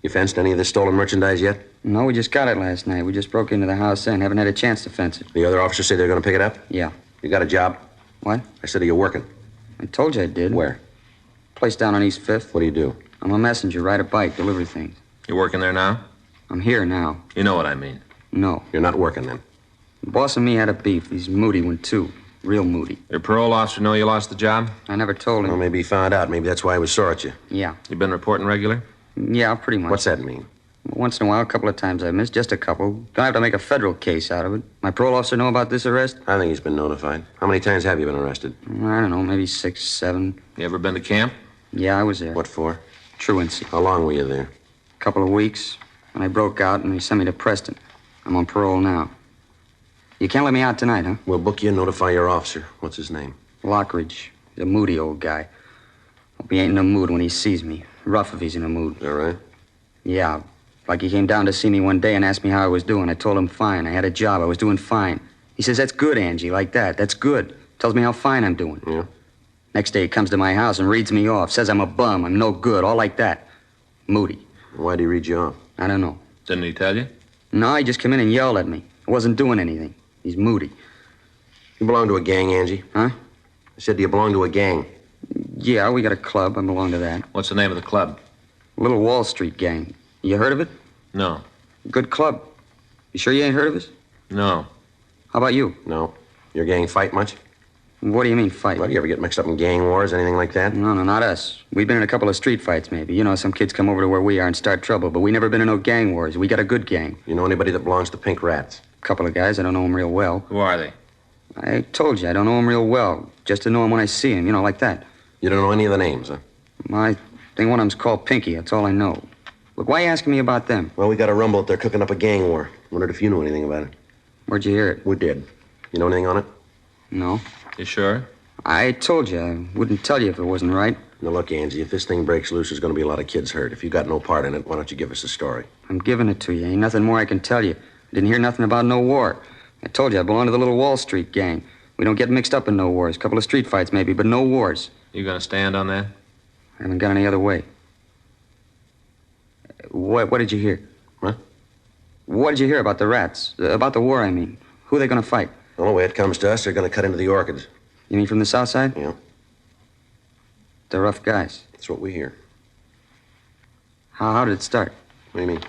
You fenced any of this stolen merchandise yet? No, we just got it last night. We just broke into the house and haven't had a chance to fence it. The other officers say they're going to pick it up? Yeah. You got a job? What? I said, are you working? I told you I did. Where? Place down on East 5th. What do you do? I'm a messenger, ride a bike, deliver things. You working there now? I'm here now. You know what I mean. No. You're not working then? The boss and me had a beef. He's a moody one, too. Real moody. Your parole officer know you lost the job? I never told him. Well, maybe he found out. Maybe that's why he was sore at you. Yeah. You been reporting regular? Yeah, pretty much. What's that mean? Once in a while, a couple of times I missed. Just a couple. Don't have to make a federal case out of it. My parole officer know about this arrest? I think he's been notified. How many times have you been arrested? I don't know, maybe 6, 7. You ever been to camp? Yeah, I was there. What for? Truancy. How long were you there? A couple of weeks. And I broke out, and they sent me to Preston. I'm on parole now. You can't let me out tonight, huh? We'll book you and notify your officer. What's his name? Lockridge. He's a moody old guy. Hope he ain't in a mood when he sees me. Rough if he's in a mood. All right? Yeah. Like he came down to see me one day and asked me how I was doing. I told him fine. I had a job. I was doing fine. He says, that's good, Angie, like that. That's good. Tells me how fine I'm doing. Yeah? Next day he comes to my house and reads me off. Says I'm a bum. I'm no good. All like that. Moody. Why'd he read you off? I don't know. Didn't he tell you? No, he just came in and yelled at me. I wasn't doing anything. He's moody. You belong to a gang, Angie? Huh? I said, do you belong to a gang? Yeah, we got a club. I belong to that. What's the name of the club? Little Wall Street Gang. You heard of it? No. Good club. You sure you ain't heard of us? No. How about you? No. Your gang fight much? What do you mean, fight? Well, do you ever get mixed up in gang wars, anything like that? No, not us. We've been in a couple of street fights, maybe. You know, some kids come over to where we are and start trouble, but we never been in no gang wars. We got a good gang. You know anybody that belongs to Pink Rats? A couple of guys. I don't know them real well. Who are they? I told you, I don't know them real well. Just to know them when I see them, you know, like that. You don't know any of the names, huh? I think one of them's called Pinky. That's all I know. Look, why are you asking me about them? Well, we got a rumble that they're cooking up a gang war. Wondered if you knew anything about it. Where'd you hear it? We did. You know anything on it? No. You sure? I told you, I wouldn't tell you if it wasn't right. Now, look, Angie, if this thing breaks loose, there's going to be a lot of kids hurt. If you got no part in it, why don't you give us a story? I'm giving it to you. Ain't nothing more I can tell you. I didn't hear nothing about no war. I told you, I belong to the Little Wall Street Gang. We don't get mixed up in no wars. A couple of street fights, maybe, but no wars. You gonna stand on that? I haven't got any other way. What did you hear? What? What did you hear about the rats? About the war, I mean. Who are they going to fight? Well, the way it comes to us, they're going to cut into the orchids. You mean from the south side? Yeah. They're rough guys. That's what we hear. How did it start? What do you mean?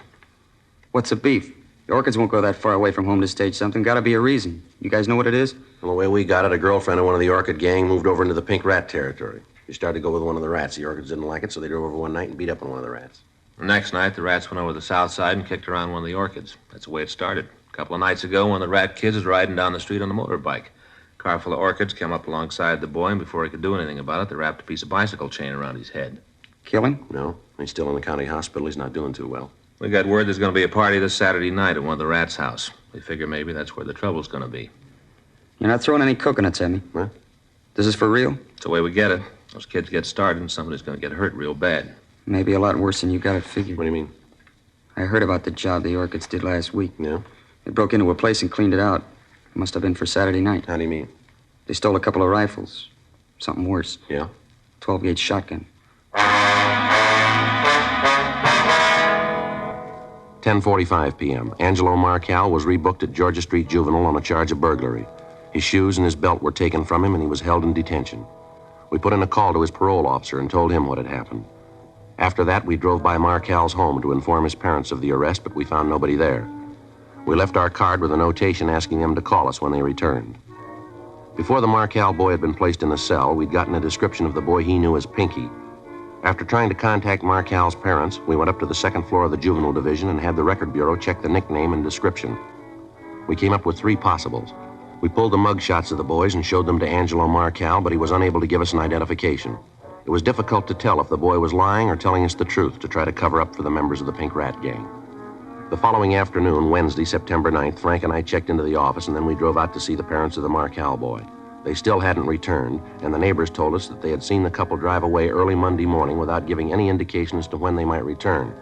What's the beef? The orchids won't go that far away from home to stage something. Gotta be a reason. You guys know what it is? Well, the way we got it, a girlfriend of one of the orchid gang moved over into the Pink Rat territory. She started to go with one of the rats. The orchids didn't like it, so they drove over one night and beat up on one of the rats. The next night, the rats went over the south side and kicked around one of the orchids. That's the way it started. A couple of nights ago, one of the rat kids was riding down the street on a motorbike. A car full of orchids came up alongside the boy, and before he could do anything about it, they wrapped a piece of bicycle chain around his head. Kill him? No. He's still in the county hospital. He's not doing too well. We got word there's going to be a party this Saturday night at one of the rats' house. We figure maybe that's where the trouble's going to be. You're not throwing any coconuts at me? What? This is for real? It's the way we get it. Those kids get started, and somebody's going to get hurt real bad. Maybe a lot worse than you got it figured. What do you mean? I heard about the job the orchids did last week. Yeah? They broke into a place and cleaned it out. It must have been for Saturday night. How do you mean? They stole a couple of rifles. Something worse. Yeah? 12-gauge shotgun. 10:45 p.m. Angelo Marcal was rebooked at Georgia Street Juvenile on a charge of burglary. His shoes and his belt were taken from him, and he was held in detention. We put in a call to his parole officer and told him what had happened. After that, we drove by Marcal's home to inform his parents of the arrest, but we found nobody there. We left our card with a notation asking them to call us when they returned. Before the Marcal boy had been placed in a cell, we'd gotten a description of the boy he knew as Pinky. After trying to contact Marcal's parents, we went up to the second floor of the juvenile division and had the record bureau check the nickname and description. We came up with 3 possibles. We pulled the mug shots of the boys and showed them to Angelo Marcal, but he was unable to give us an identification. It was difficult to tell if the boy was lying or telling us the truth to try to cover up for the members of the Pink Rat Gang. The following afternoon, Wednesday, September 9th, Frank and I checked into the office, and then we drove out to see the parents of the Marcal boy. They still hadn't returned, and the neighbors told us that they had seen the couple drive away early Monday morning without giving any indication as to when they might return.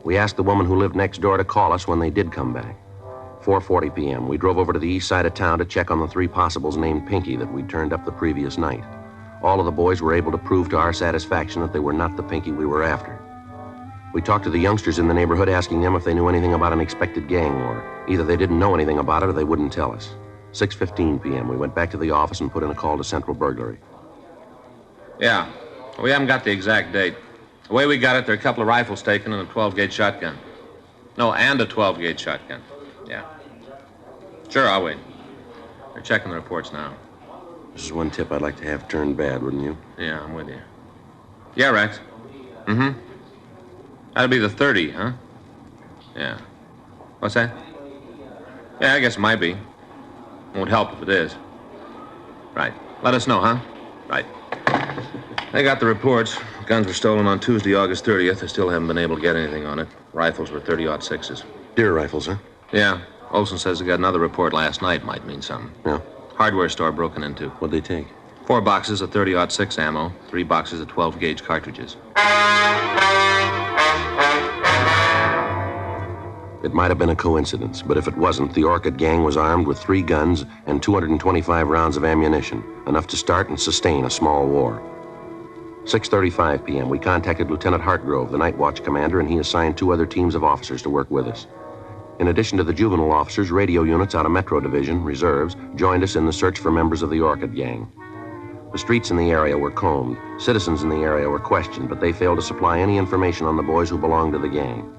We asked the woman who lived next door to call us when they did come back. 4:40 p.m., we drove over to the east side of town to check on the 3 possibles named Pinky that we'd turned up the previous night. All of the boys were able to prove to our satisfaction that they were not the Pinky we were after. We talked to the youngsters in the neighborhood, asking them if they knew anything about an expected gang war. Either they didn't know anything about it or they wouldn't tell us. 6:15 p.m., we went back to the office and put in a call to Central Burglary. Yeah. We haven't got the exact date. The way we got it, there are a couple of rifles taken and a 12-gauge shotgun. No, and a 12-gauge shotgun. Yeah. Sure, I'll wait. They're checking the reports now. This is one tip I'd like to have turned bad, wouldn't you? Yeah, I'm with you. Yeah, Rex. Mm-hmm. That'd be the 30, huh? Yeah. What's that? Yeah, I guess it might be. Won't help if it is. Right. Let us know, huh? Right. They got the reports. Guns were stolen on Tuesday, August 30th. They still haven't been able to get anything on it. Rifles were 30-06s. Deer rifles, huh? Yeah. Olson says they got another report last night. Might mean something. Yeah. Hardware store broken into. What'd they take? 4 boxes of 30-06 ammo, 3 boxes of 12-gauge cartridges. It might have been a coincidence, but if it wasn't, the Orchid gang was armed with 3 guns and 225 rounds of ammunition, enough to start and sustain a small war. 6:35 p.m., we contacted Lieutenant Hartgrove, the night watch commander, and he assigned 2 other teams of officers to work with us. In addition to the juvenile officers, radio units out of Metro Division, reserves, joined us in the search for members of the Orchid gang. The streets in the area were combed. Citizens in the area were questioned, but they failed to supply any information on the boys who belonged to the gang.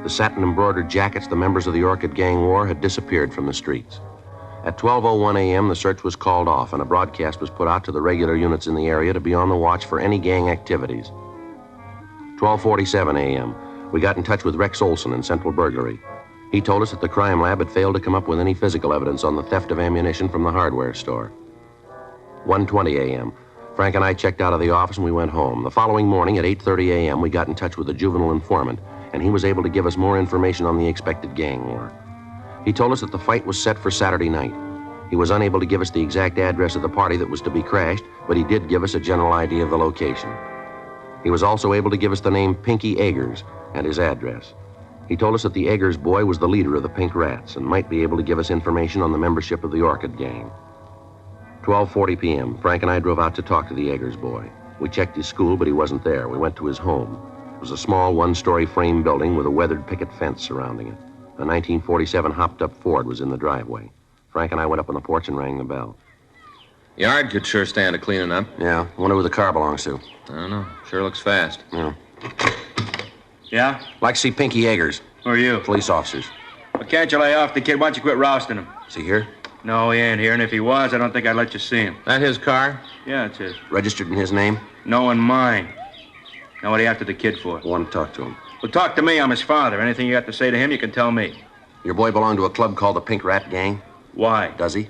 The satin-embroidered jackets the members of the Orchid gang wore had disappeared from the streets. At 12:01 a.m., the search was called off, and a broadcast was put out to the regular units in the area to be on the watch for any gang activities. 12:47 a.m., we got in touch with Rex Olson in Central Burglary. He told us that the crime lab had failed to come up with any physical evidence on the theft of ammunition from the hardware store. 1:20 a.m., Frank and I checked out of the office and we went home. The following morning at 8:30 a.m., we got in touch with a juvenile informant, and he was able to give us more information on the expected gang war. He told us that the fight was set for Saturday night. He was unable to give us the exact address of the party that was to be crashed, but he did give us a general idea of the location. He was also able to give us the name Pinky Eggers and his address. He told us that the Eggers boy was the leader of the Pink Rats and might be able to give us information on the membership of the Orchid gang. 12:40 p.m., Frank and I drove out to talk to the Eggers boy. We checked his school, but he wasn't there. We went to his home. It was a small one-story frame building with a weathered picket fence surrounding it. A 1947 hopped-up Ford was in the driveway. Frank and I went up on the porch and rang the bell. Yard could sure stand a cleaning up. Yeah, wonder who the car belongs to. I don't know. Sure looks fast. Yeah. Yeah? Like to see Pinky Eggers. Who are you? Police officers. Well, can't you lay off the kid? Why don't you quit rousting him? Is he here? No, he ain't here, and if he was, I don't think I'd let you see him. That his car? Yeah, it's his. Registered in his name? No, in mine. Now, what are you after the kid for? I want to talk to him. Well, talk to me. I'm his father. Anything you got to say to him, you can tell me. Your boy belonged to a club called the Pink Rat Gang? Why? Does he?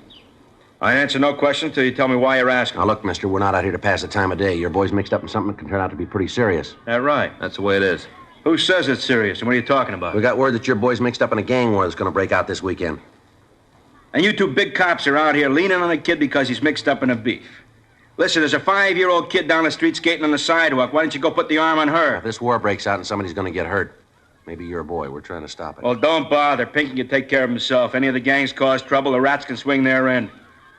I answer no questions till you tell me why you're asking. Now, look, mister, we're not out here to pass the time of day. Your boy's mixed up in something that can turn out to be pretty serious. That right? That's the way it is. Who says it's serious, and what are you talking about? We got word that your boy's mixed up in a gang war that's going to break out this weekend. And you 2 big cops are out here leaning on the kid because he's mixed up in a beef. Listen, there's a 5-year-old kid down the street skating on the sidewalk. Why don't you go put the arm on her? If this war breaks out and somebody's going to get hurt, maybe your boy. We're trying to stop it. Well, don't bother. Pinky can take care of himself. Any of the gangs cause trouble, the rats can swing their end.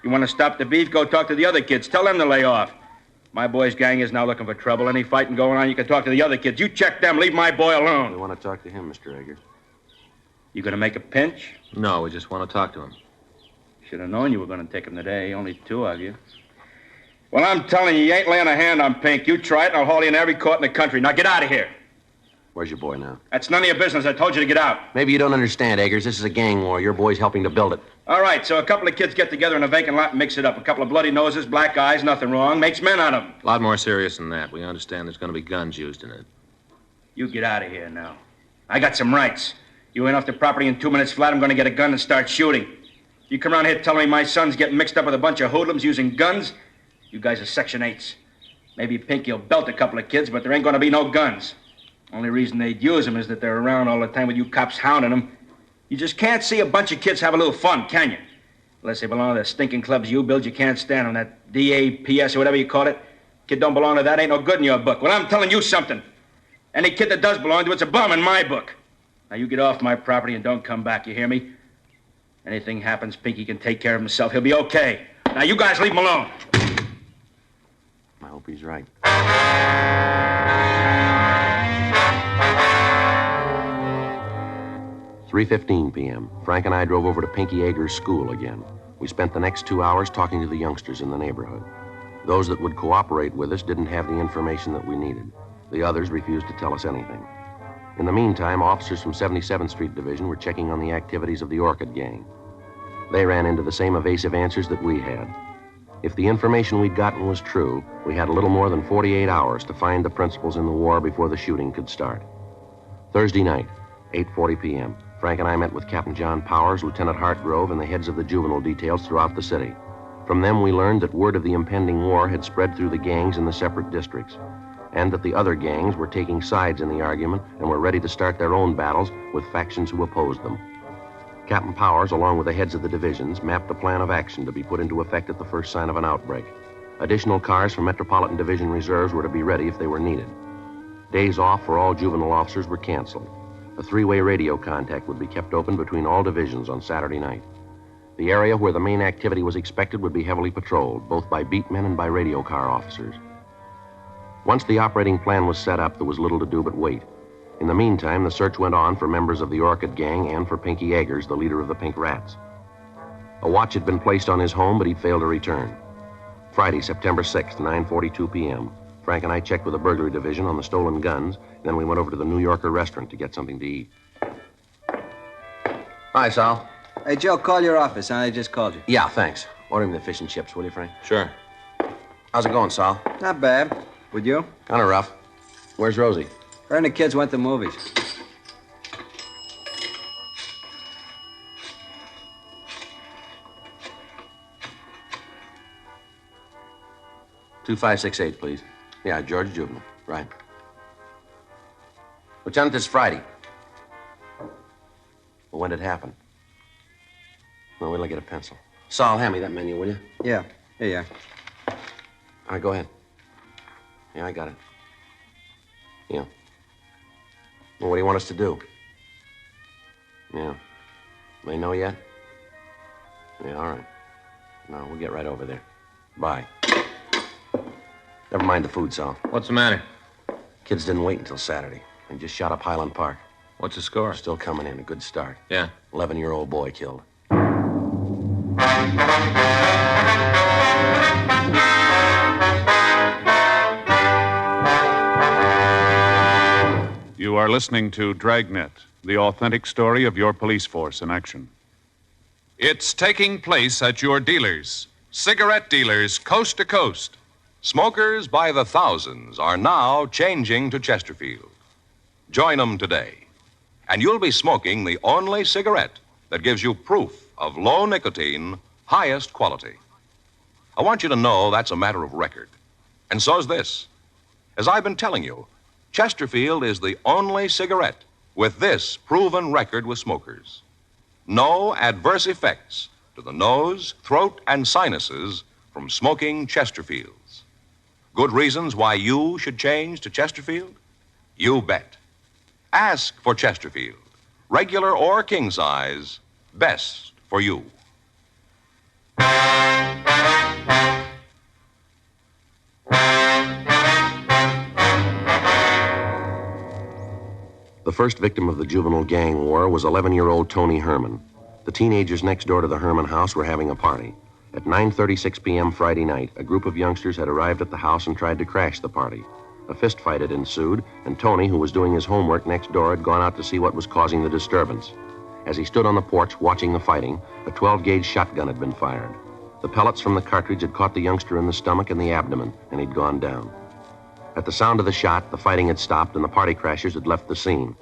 You want to stop the beef, go talk to the other kids. Tell them to lay off. My boy's gang is now looking for trouble. Any fighting going on, you can talk to the other kids. You check them. Leave my boy alone. We want to talk to him, Mr. Eggers. You going to make a pinch? No, we just want to talk to him. Should have known you were going to take him today. Only 2 of you. Well, I'm telling you ain't laying a hand on Pink. You try it, and I'll haul you in every court in the country. Now get out of here. Where's your boy now? That's none of your business. I told you to get out. Maybe you don't understand, Eggers. This is a gang war. Your boy's helping to build it. All right, so a couple of kids get together in a vacant lot and mix it up. A couple of bloody noses, black eyes, nothing wrong. Makes men out of them. A lot more serious than that. We understand there's going to be guns used in it. You get out of here now. I got some rights. You ain't off the property in 2 minutes flat, I'm going to get a gun and start shooting. You come around here telling me my son's getting mixed up with a bunch of hoodlums using guns? You guys are Section 8s. Maybe Pinky will belt a couple of kids, but there ain't going to be no guns. Only reason they'd use them is that they're around all the time with you cops hounding them. You just can't see a bunch of kids have a little fun, can you? Unless they belong to the stinking clubs you build, you can't stand them. That DAPS or whatever you call it. Kid don't belong to that, ain't no good in your book. Well, I'm telling you something. Any kid that does belong to it's a bum in my book. Now, you get off my property and don't come back, you hear me? Anything happens, Pinky can take care of himself. He'll be okay. Now, you guys leave him alone. I hope he's right. 3:15 p.m. Frank and I drove over to Pinky Eggers' school again. We spent the next 2 hours talking to the youngsters in the neighborhood. Those that would cooperate with us didn't have the information that we needed. The others refused to tell us anything. In the meantime, officers from 77th Street Division were checking on the activities of the Orchid Gang. They ran into the same evasive answers that we had. If the information we'd gotten was true, we had a little more than 48 hours to find the principals in the war before the shooting could start. Thursday night, 8:40 p.m., Frank and I met with Captain John Powers, Lieutenant Hartgrove, and the heads of the juvenile details throughout the city. From them, we learned that word of the impending war had spread through the gangs in the separate districts, and that the other gangs were taking sides in the argument and were ready to start their own battles with factions who opposed them. Captain Powers, along with the heads of the divisions, mapped a plan of action to be put into effect at the first sign of an outbreak. Additional cars from Metropolitan Division reserves were to be ready if they were needed. Days off for all juvenile officers were canceled. A three-way radio contact would be kept open between all divisions on Saturday night. The area where the main activity was expected would be heavily patrolled, both by beat men and by radio car officers. Once the operating plan was set up, there was little to do but wait. In the meantime, the search went on for members of the Orchid Gang and for Pinky Eggers, the leader of the Pink Rats. A watch had been placed on his home, but he'd failed to return. Friday, September 6th, 9:42 p.m., Frank and I checked with the burglary division on the stolen guns, then we went over to the New Yorker restaurant to get something to eat. Hi, Sal. Hey, Joe, call your office. I just called you. Yeah, thanks. Order me the fish and chips, will you, Frank? Sure. How's it going, Sal? Not bad. With you? Kind of rough. Where's Rosie? Her and the kids went to movies. $2568, please. Yeah, George Juvenile. Right. Lieutenant, this Friday. Well, when did it happen? Well, wait till I get a pencil. Saul, hand me that menu, will you? Yeah. Here you are. All right, go ahead. Yeah, I got it. Yeah. Well, what do you want us to do? Yeah. They know yet? Yeah, all right. No, we'll get right over there. Bye. Never mind the food, Sal. What's the matter? Kids didn't wait until Saturday. They just shot up Highland Park. What's the score? Still coming in. A good start. Yeah. 11-year-old boy killed. You are listening to Dragnet, the authentic story of your police force in action. It's taking place at your dealers, cigarette dealers coast to coast. Smokers by the thousands are now changing to Chesterfield. Join them today, and you'll be smoking the only cigarette that gives you proof of low nicotine, highest quality. I want you to know that's a matter of record. And so's this. As I've been telling you, Chesterfield is the only cigarette with this proven record with smokers. No adverse effects to the nose, throat, and sinuses from smoking Chesterfields. Good reasons why you should change to Chesterfield? You bet. Ask for Chesterfield, regular or king size, best for you. The first victim of the juvenile gang war was 11-year-old Tony Herman. The teenagers next door to the Herman house were having a party. At 9:36 p.m. Friday night, a group of youngsters had arrived at the house and tried to crash the party. A fistfight had ensued, and Tony, who was doing his homework next door, had gone out to see what was causing the disturbance. As he stood on the porch watching the fighting, a 12-gauge shotgun had been fired. The pellets from the cartridge had caught the youngster in the stomach and the abdomen, and he'd gone down. At the sound of the shot, the fighting had stopped and the party crashers had left the scene.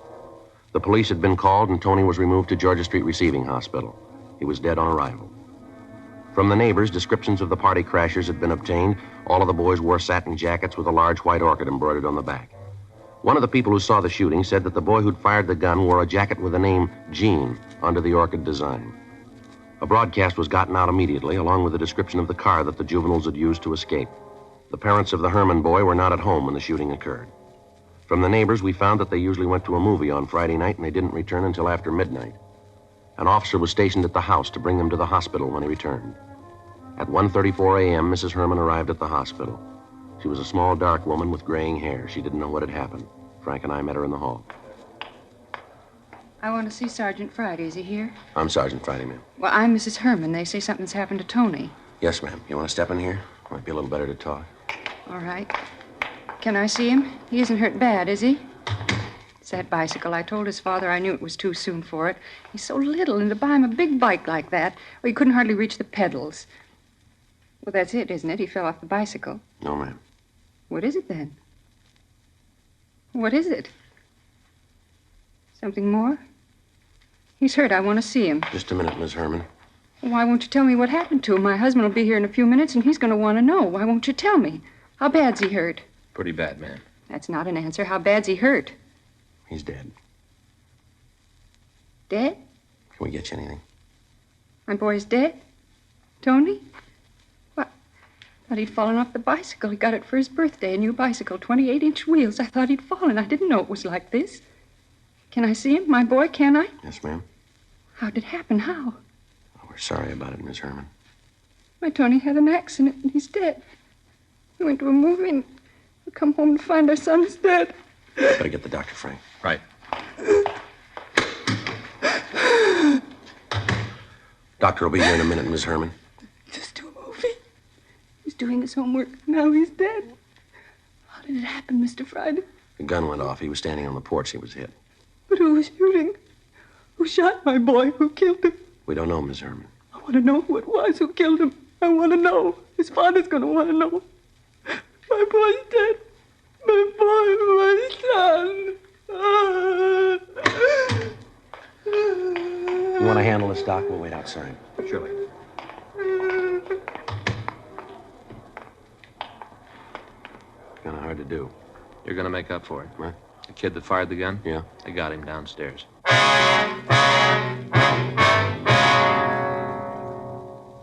The police had been called and Tony was removed to Georgia Street Receiving Hospital. He was dead on arrival. From the neighbors, descriptions of the party crashers had been obtained. All of the boys wore satin jackets with a large white orchid embroidered on the back. One of the people who saw the shooting said that the boy who'd fired the gun wore a jacket with the name Gene under the orchid design. A broadcast was gotten out immediately, along with a description of the car that the juveniles had used to escape. The parents of the Herman boy were not at home when the shooting occurred. From the neighbors, we found that they usually went to a movie on Friday night and they didn't return until after midnight. An officer was stationed at the house to bring them to the hospital when he returned. At 1:34 a.m., Mrs. Herman arrived at the hospital. She was a small, dark woman with graying hair. She didn't know what had happened. Frank and I met her in the hall. I want to see Sergeant Friday. Is he here? I'm Sergeant Friday, ma'am. Well, I'm Mrs. Herman. They say something's happened to Tony. Yes, ma'am. You want to step in here? Might be a little better to talk. All right. Can I see him? He isn't hurt bad, is he? It's that bicycle. I told his father I knew it was too soon for it. He's so little, and to buy him a big bike like that, well, he couldn't hardly reach the pedals. Well, that's it, isn't it? He fell off the bicycle. No, ma'am. What is it, then? What is it? Something more? He's hurt. I want to see him. Just a minute, Miss Herman. Why won't you tell me what happened to him? My husband will be here in a few minutes, and he's going to want to know. Why won't you tell me? How bad's he hurt? Pretty bad, ma'am. That's not an answer. How bad's he hurt? He's dead. Dead? Can we get you anything? My boy's dead? Tony? What? I thought he'd fallen off the bicycle. He got it for his birthday, a new bicycle, 28-inch wheels. I thought he'd fallen. I didn't know it was like this. Can I see him? My boy, can I? Yes, ma'am. How did it happen? How? Oh, we're sorry about it, Miss Herman. My Tony had an accident, and he's dead. We went to a movie, and we come home to find our son's dead. Better get the doctor, Frank. Right. Doctor will be here in a minute, Miss Herman. Just to a movie. He's doing his homework. Now he's dead. How did it happen, Mr. Friday? The gun went off. He was standing on the porch. He was hit. But who was shooting? Who shot my boy? Who killed him? We don't know, Miss Herman. I want to know who it was who killed him. I want to know. His father's going to want to know. My boy's dead. My boy, my son. You want to handle this, Doc? We'll wait outside. Surely. Kind of hard to do. You're going to make up for it. What? The kid that fired the gun? Yeah. They got him downstairs.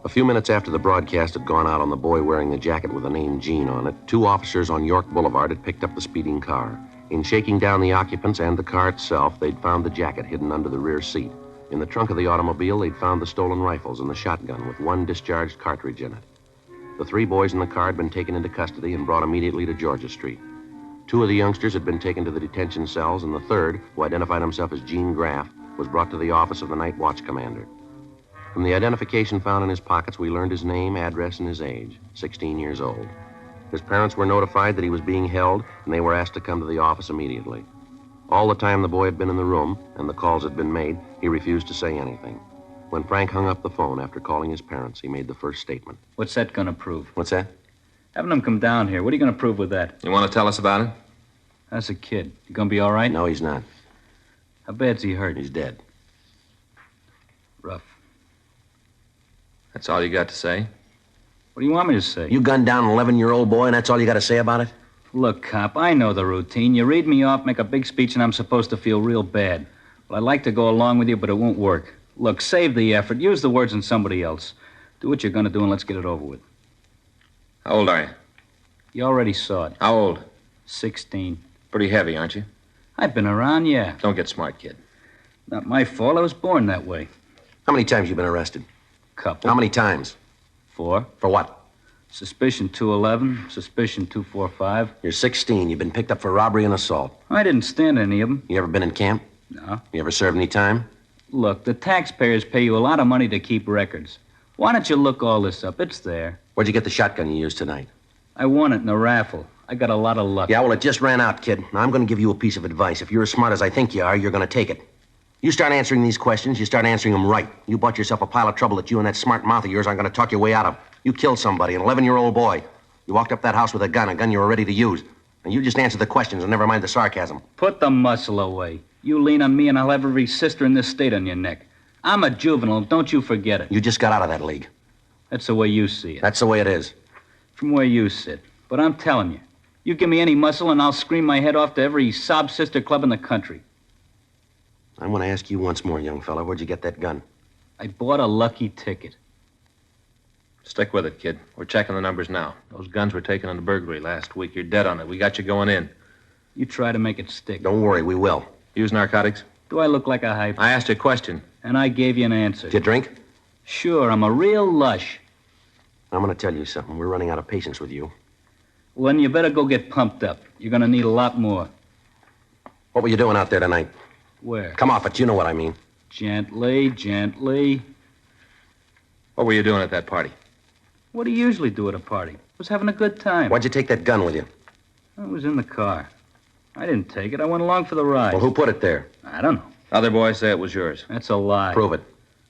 A few minutes after the broadcast had gone out on the boy wearing the jacket with the name Gene on it, 2 officers on York Boulevard had picked up the speeding car. In shaking down the occupants and the car itself, they'd found the jacket hidden under the rear seat. In the trunk of the automobile, they'd found the stolen rifles and the shotgun with 1 discharged cartridge in it. The 3 boys in the car had been taken into custody and brought immediately to Georgia Street. 2 of the youngsters had been taken to the detention cells, and the third, who identified himself as Gene Graff, was brought to the office of the night watch commander. From the identification found in his pockets, we learned his name, address, and his age, 16 years old. His parents were notified that he was being held, and they were asked to come to the office immediately. All the time the boy had been in the room and the calls had been made, he refused to say anything. When Frank hung up the phone after calling his parents, he made the first statement. What's that going to prove? What's that? Having him come down here. What are you going to prove with that? You want to tell us about it? That's a kid. You going to be all right? No, he's not. How bad's he hurt? He's dead. Rough. That's all you got to say? What do you want me to say? You gunned down an 11-year-old boy, and that's all you got to say about it? Look, cop, I know the routine. You read me off, make a big speech, and I'm supposed to feel real bad. Well, I'd like to go along with you, but it won't work. Look, save the effort. Use the words in somebody else. Do what you're going to do, and let's get it over with. How old are you? You already saw it. How old? 16. Pretty heavy, aren't you? I've been around, yeah. Don't get smart, kid. Not my fault. I was born that way. How many times you been arrested? Couple. How many times? 4. For what? Suspicion 211, suspicion 245. You're 16. You've been picked up for robbery and assault. I didn't stand any of them. You ever been in camp? No. You ever served any time? Look, the taxpayers pay you a lot of money to keep records. Why don't you look all this up? It's there. Where'd you get the shotgun you used tonight? I won it in a raffle. I got a lot of luck. Yeah, well, it just ran out, kid. Now, I'm going to give you a piece of advice. If you're as smart as I think you are, you're going to take it. You start answering these questions, you start answering them right. You bought yourself a pile of trouble that you and that smart mouth of yours aren't going to talk your way out of. You killed somebody, an 11-year-old boy. You walked up that house with a gun you were ready to use. And you just answer the questions and never mind the sarcasm. Put the muscle away. You lean on me and I'll have every sister in this state on your neck. I'm a juvenile, don't you forget it. You just got out of that league. That's the way you see it. That's the way it is. From where you sit. But I'm telling you, you give me any muscle and I'll scream my head off to every sob sister club in the country. I want to ask you once more, young fella, where'd you get that gun? I bought a lucky ticket. Stick with it, kid. We're checking the numbers now. Those guns were taken on the burglary last week. You're dead on it. We got you going in. You try to make it stick. Don't worry, we will. Use narcotics? Do I look like a hype? I asked you a question. And I gave you an answer. Did you drink? Sure, I'm a real lush. I'm going to tell you something. We're running out of patience with you. Well, then you better go get pumped up. You're going to need a lot more. What were you doing out there tonight? Where? Come off it. You know what I mean. Gently, gently. What were you doing at that party? What do you usually do at a party? Was having a good time. Why'd you take that gun with you? It was in the car. I didn't take it. I went along for the ride. Well, who put it there? I don't know. Other boys say it was yours. That's a lie. Prove it.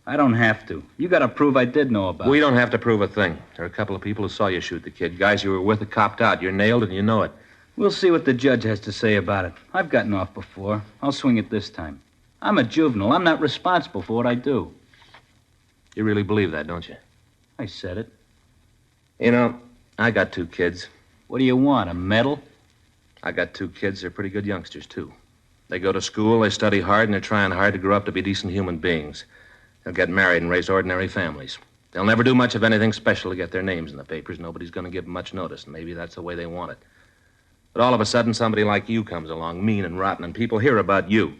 I don't have to. You got to prove I did know about it. We don't have to prove a thing. There are a couple of people who saw you shoot the kid. Guys you were with that copped out. You're nailed and you know it. We'll see what the judge has to say about it. I've gotten off before. I'll swing it this time. I'm a juvenile. I'm not responsible for what I do. You really believe that, don't you? I said it. You know, I got 2 kids. What do you want, a medal? I got 2 kids. They're pretty good youngsters, too. They go to school, they study hard, and they're trying hard to grow up to be decent human beings. They'll get married and raise ordinary families. They'll never do much of anything special to get their names in the papers. Nobody's going to give them much notice, and maybe that's the way they want it. But all of a sudden, somebody like you comes along, mean and rotten, and people hear about you.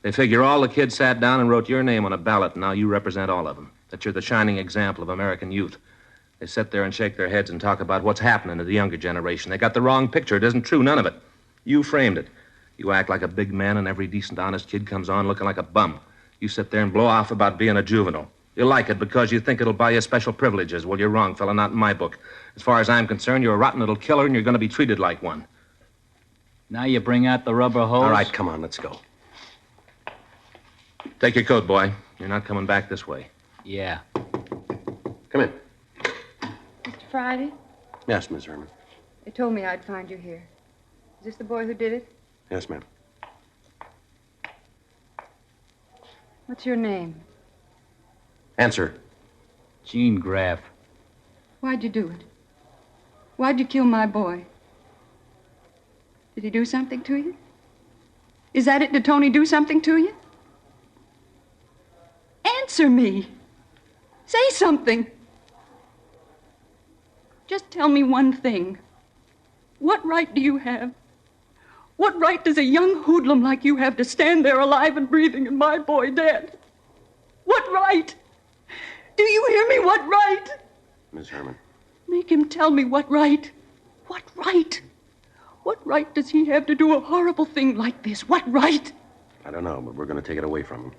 They figure all the kids sat down and wrote your name on a ballot, and now you represent all of them. That you're the shining example of American youth. They sit there and shake their heads and talk about what's happening to the younger generation. They got the wrong picture. It isn't true, none of it. You framed it. You act like a big man, and every decent, honest kid comes on looking like a bum. You sit there and blow off about being a juvenile. You like it because you think it'll buy you special privileges. Well, you're wrong, fella, not in my book. As far as I'm concerned, you're a rotten little killer, and you're going to be treated like one. Now you bring out the rubber hose? All right, come on, let's go. Take your coat, boy. You're not coming back this way. Yeah. Come in. Mr. Friday, Yes, Miss Herman. they told me I'd find you here. Is this the boy who did it? Yes, ma'am. What's your name? Answer. Gene Graff. Why'd you do it? Why'd you kill my boy? Did he do something to you? Is that it? Did Tony do something to you? Answer me. Say something. Just tell me one thing. What right do you have? What right does a young hoodlum like you have to stand there alive and breathing and my boy dead? What right? Do you hear me? What right? Miss Herman. Make him tell me what right. What right? What right does he have to do a horrible thing like this? What right? I don't know, but we're going to take it away from him.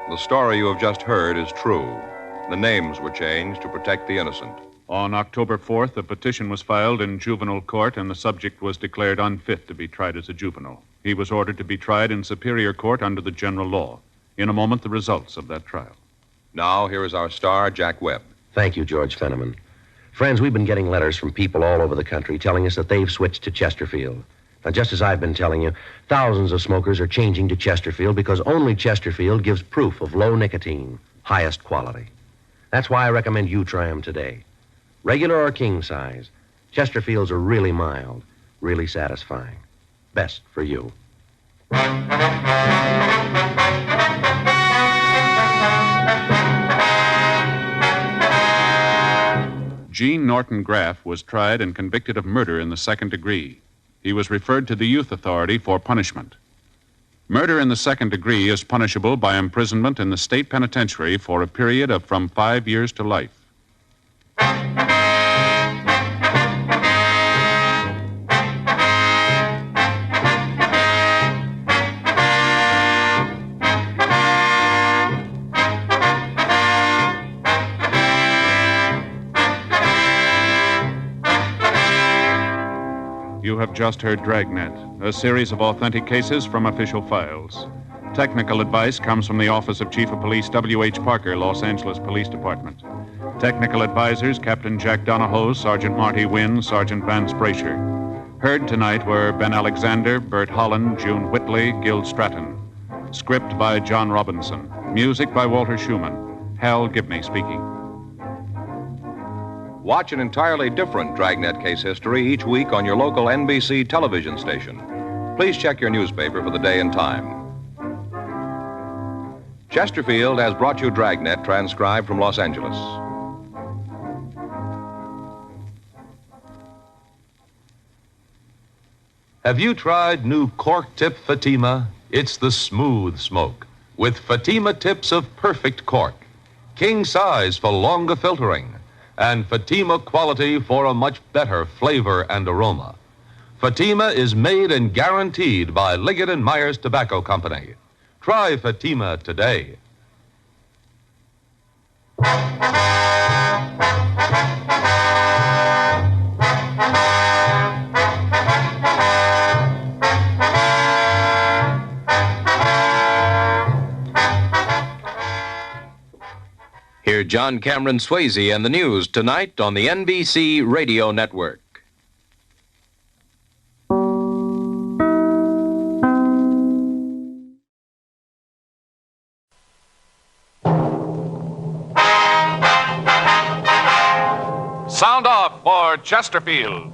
The story you have just heard is true. The names were changed to protect the innocent. On October 4th, a petition was filed in juvenile court, and the subject was declared unfit to be tried as a juvenile. He was ordered to be tried in superior court under the general law. In a moment, the results of that trial. Now, here is our star, Jack Webb. Thank you, George Fenneman. Friends, we've been getting letters from people all over the country telling us that they've switched to Chesterfield. Now, just as I've been telling you, thousands of smokers are changing to Chesterfield because only Chesterfield gives proof of low nicotine, highest quality. That's why I recommend you try them today. Regular or king size, Chesterfields are really mild, really satisfying. Best for you. Gene Norton Graff was tried and convicted of murder in the second degree. He was referred to the Youth Authority for punishment. Murder in the second degree is punishable by imprisonment in the state penitentiary for a period of from 5 years to life. You have just heard Dragnet, a series of authentic cases from official files. Technical advice comes from the Office of Chief of Police W.H. Parker, Los Angeles Police Department. Technical advisors, Captain Jack Donahoe, Sergeant Marty Wynn, Sergeant Vance Brasher. Heard tonight were Ben Alexander, Bert Holland, June Whitley, Gil Stratton. Script by John Robinson. Music by Walter Schumann. Hal Gibney speaking. Watch an entirely different Dragnet case history each week on your local NBC television station. Please check your newspaper for the day and time. Chesterfield has brought you Dragnet, transcribed from Los Angeles. Have you tried new cork tip Fatima? It's the smooth smoke with Fatima tips of perfect cork, king size for longer filtering, and Fatima quality for a much better flavor and aroma. Fatima is made and guaranteed by Liggett & Myers Tobacco Company. Try Fatima today. Hear John Cameron Swayze and the news tonight on the NBC Radio Network. Sound off for Chesterfield.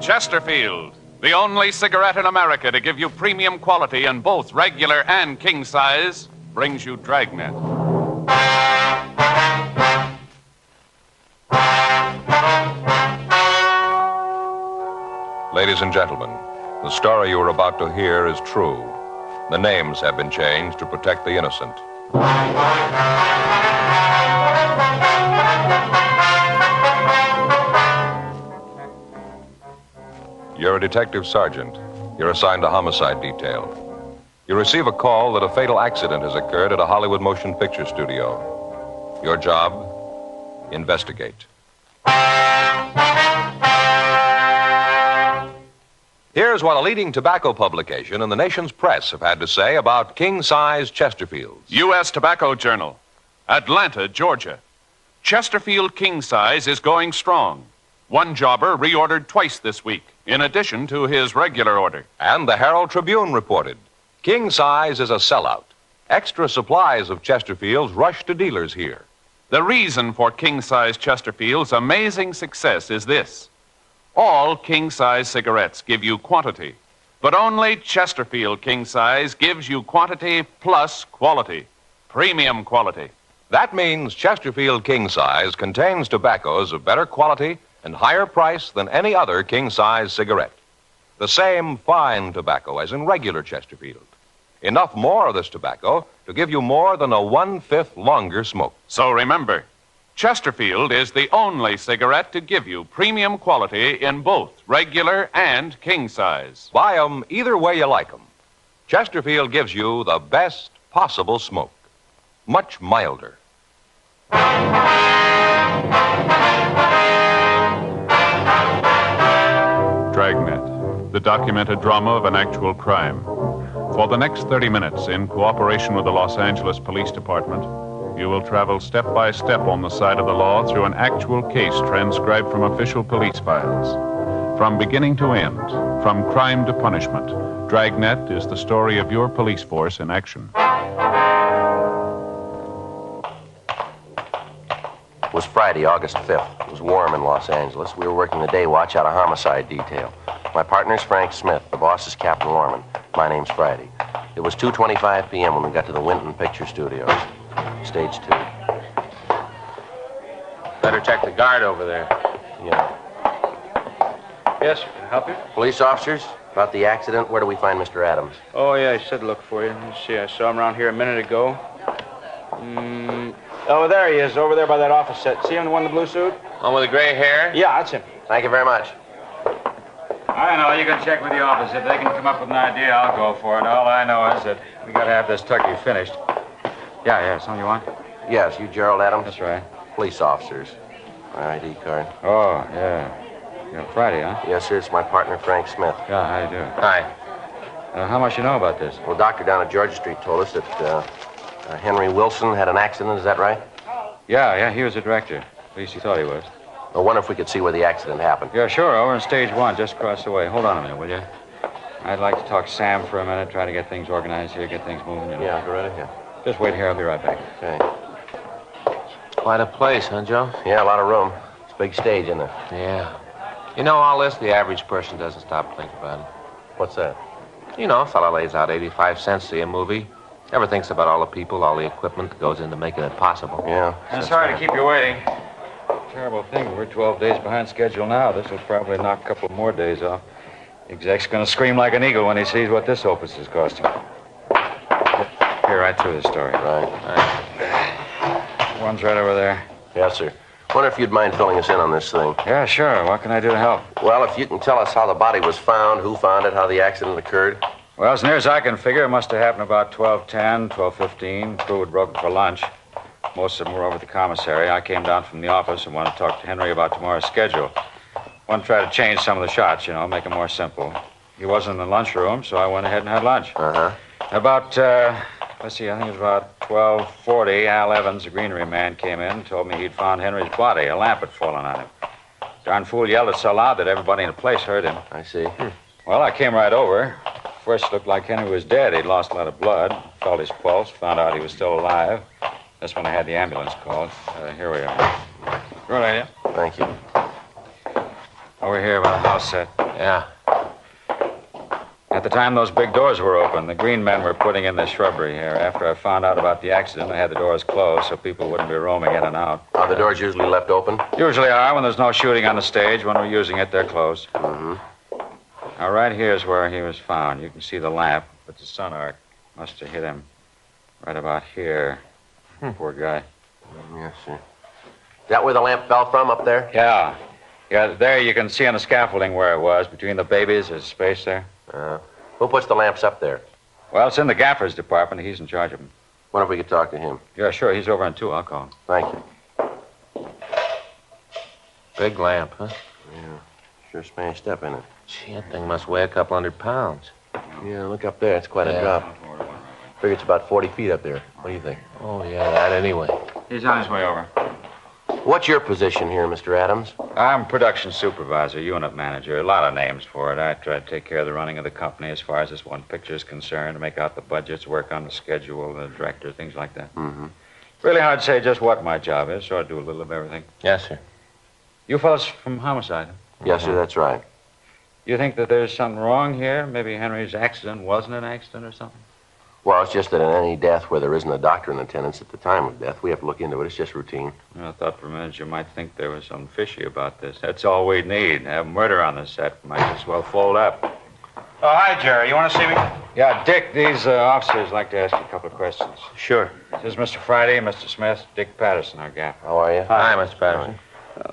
Chesterfield, the only cigarette in America to give you premium quality in both regular and king size, brings you Dragnet. Ladies and gentlemen, the story you are about to hear is true. The names have been changed to protect the innocent. You're a detective sergeant. You're assigned a homicide detail. You receive a call that a fatal accident has occurred at a Hollywood motion picture studio. Your job? Investigate. Here's what a leading tobacco publication and the nation's press have had to say about king-size Chesterfields. U.S. Tobacco Journal, Atlanta, Georgia. Chesterfield king size is going strong. One jobber reordered twice this week, in addition to his regular order. And the Herald Tribune reported, king size is a sellout. Extra supplies of Chesterfields rush to dealers here. The reason for king-size Chesterfield's amazing success is this. All king-size cigarettes give you quantity, but only Chesterfield king-size gives you quantity plus quality, premium quality. That means Chesterfield king size contains tobaccos of better quality and higher price than any other king-size cigarette. The same fine tobacco as in regular Chesterfield. Enough more of this tobacco to give you more than a 1/5 longer smoke. So remember, Chesterfield is the only cigarette to give you premium quality in both regular and king size. Buy 'em either way you like 'em. Chesterfield gives you the best possible smoke. Much milder. Dragnet, the documented drama of an actual crime. For the next 30 minutes, in cooperation with the Los Angeles Police Department, you will travel step by step on the side of the law through an actual case transcribed from official police files. From beginning to end, from crime to punishment, Dragnet is the story of your police force in action. It was Friday, August 5th. It was warm in Los Angeles. We were working the day watch out of homicide detail. My partner's Frank Smith. The boss is Captain Lorman. My name's Friday. It was 2:25 p.m. when we got to the Winton Picture Studios. Stage 2. Better check the guard over there. Yeah. Yes, sir. Can I help you? Police officers, about the accident, where do we find Mr. Adams? Oh, yeah, he said look for you. Let's see, I saw him around here a minute ago. Oh, there he is, over there by that office set. See him, the one in the blue suit? One with the gray hair? Yeah, that's him. Thank you very much. I know. You can check with the office. If they can come up with an idea, I'll go for it. All I know is that we got to have this turkey finished. Yeah, something you want? Yes, you Gerald Adams? That's right. Police officers. My ID card. Oh, yeah. You're Friday, huh? Yes, sir. It's my partner, Frank Smith. Yeah, how you doing? Hi. How much you know about this? Well, doctor down at Georgia Street told us that Henry Wilson had an accident. Is that right? Yeah, he was the director. At least he thought he was. I wonder if we could see where the accident happened. Yeah, sure. Over in stage 1, just across the way. Hold on a minute, will you? I'd like to talk to Sam for a minute, try to get things organized here, get things moving. You know. Yeah, go right ahead. Just wait here. I'll be right back. Okay. Quite a place, huh, Joe? Yeah, a lot of room. It's a big stage, isn't it? Yeah. You know, all this, the average person doesn't stop to think about it. What's that? You know, a fella lays out 85 cents to see a movie. Never thinks about all the people, all the equipment that goes into making it possible. Yeah. I'm sorry to keep you waiting. Terrible thing. We're 12 days behind schedule now. This will probably knock a couple more days off. The exec's going to scream like an eagle when he sees what this opus is costing. Here, right through the story. Right. One's right over there. Yes, sir. Wonder if you'd mind filling us in on this thing. Yeah, sure. What can I do to help? Well, if you can tell us how the body was found, who found it, how the accident occurred. Well, as near as I can figure, it must have happened about 12:10, 12:15. Crew had broken for lunch. Most of them were over at the commissary. I came down from the office and wanted to talk to Henry about tomorrow's schedule. Wanted to try to change some of the shots, make them more simple. He wasn't in the lunchroom, so I went ahead and had lunch. About, let's see, I think it was about 12:40, Al Evans, the greenery man, came in and told me he'd found Henry's body. A lamp had fallen on him. Darn fool yelled it so loud that everybody in the place heard him. I see. Well, I came right over. First, it looked like Henry was dead. He'd lost a lot of blood. Felt his pulse. Found out he was still alive. That's when I had the ambulance called. Here we are. Good idea. Thank you. Over here by the house set. Yeah. At the time those big doors were open, the green men were putting in the shrubbery here. After I found out about the accident, I had the doors closed so people wouldn't be roaming in and out. Are the doors usually left open? Usually are when there's no shooting on the stage. When we're using it, they're closed. Mm-hmm. Now, right here's where he was found. You can see the lamp, but the sun arc must have hit him right about here. Poor guy. Yes, sir. Is that where the lamp fell from, up there? Yeah. Yeah, there you can see on the scaffolding where it was. Between the babies, there's space there. Who puts the lamps up there? Well, it's in the gaffer's department. He's in charge of them. Wonder if we could talk to him. Yeah, sure. He's over in 2. I'll call him. Thank you. Big lamp, huh? Yeah. Sure smashed up in it. Gee, that thing must weigh a couple hundred pounds. Yeah, look up there. It's quite a drop. Figure it's about 40 feet up there. What do you think? Oh, yeah, that anyway. He's on his way over. What's your position here, Mr. Adams? I'm production supervisor, unit manager. A lot of names for it. I try to take care of the running of the company as far as this one picture is concerned, to make out the budgets, work on the schedule, the director, things like that. Mm-hmm. Really hard to say just what my job is, so I do a little of everything. Yes, sir. You fellas from homicide? Yes, sir, that's right. You think that there's something wrong here? Maybe Henry's accident wasn't an accident or something? Well, it's just that in any death where there isn't a doctor in attendance at the time of death, we have to look into it. It's just routine. I thought for a minute you might think there was something fishy about this. That's all we need. Have murder on the set. Might as well fold up. Oh, hi, Jerry. You want to see me? Yeah, Dick, these officers like to ask you a couple of questions. Sure. This is Mr. Friday, Mr. Smith, Dick Patterson, our gaffer. How are you? Hi, Mr. Patterson.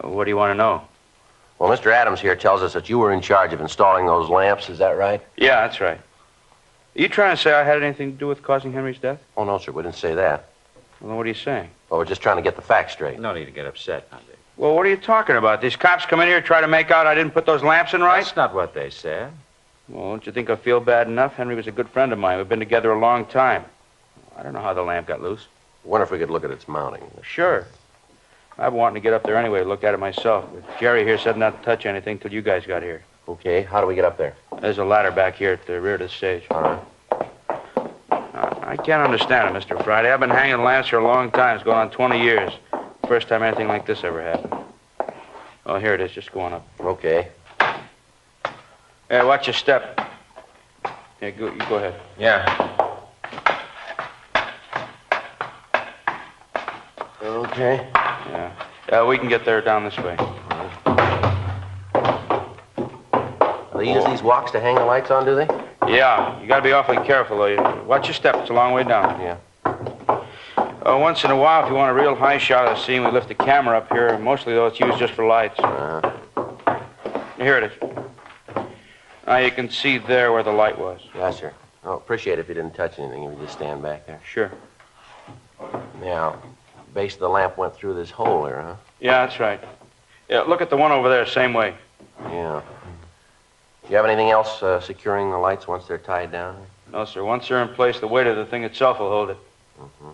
What do you want to know? Well, Mr. Adams here tells us that you were in charge of installing those lamps. Is that right? Yeah, that's right. Are you trying to say I had anything to do with causing Henry's death? Oh, no, sir. We didn't say that. Well, then what are you saying? Well, we're just trying to get the facts straight. No need to get upset, now, Dick. Well, what are you talking about? These cops come in here and try to make out I didn't put those lamps in right? That's not what they said. Well, don't you think I feel bad enough? Henry was a good friend of mine. We've been together a long time. I don't know how the lamp got loose. I wonder if we could look at its mounting. Sure. I've been wanting to get up there anyway, look at it myself. But Jerry here said not to touch anything till you guys got here. Okay, how do we get up there? There's a ladder back here at the rear of the stage. All right. I can't understand it, Mr. Friday. I've been hanging lamps for a long time. It's going on 20 years. First time anything like this ever happened. Oh, here it is, just going up. Okay. Hey, watch your step. Yeah, you go ahead. Yeah. Okay. Yeah, we can get there down this way. They use these walks to hang the lights on, do they? Yeah, you gotta be awfully careful, though. Watch your step, it's a long way down. Yeah. Once in a while, if you want a real high shot of the scene, we lift the camera up here. Mostly, though, it's used just for lights. Here it is. Now you can see there where the light was. Yes, sir. Oh, appreciate it if you didn't touch anything, if you just stand back there. Sure. Now, the base of the lamp went through this hole here, huh? Yeah, that's right. Yeah, look at the one over there, same way. Yeah. Do you have anything else securing the lights once they're tied down? No, sir. Once they're in place, the weight of the thing itself will hold it. Mm-hmm.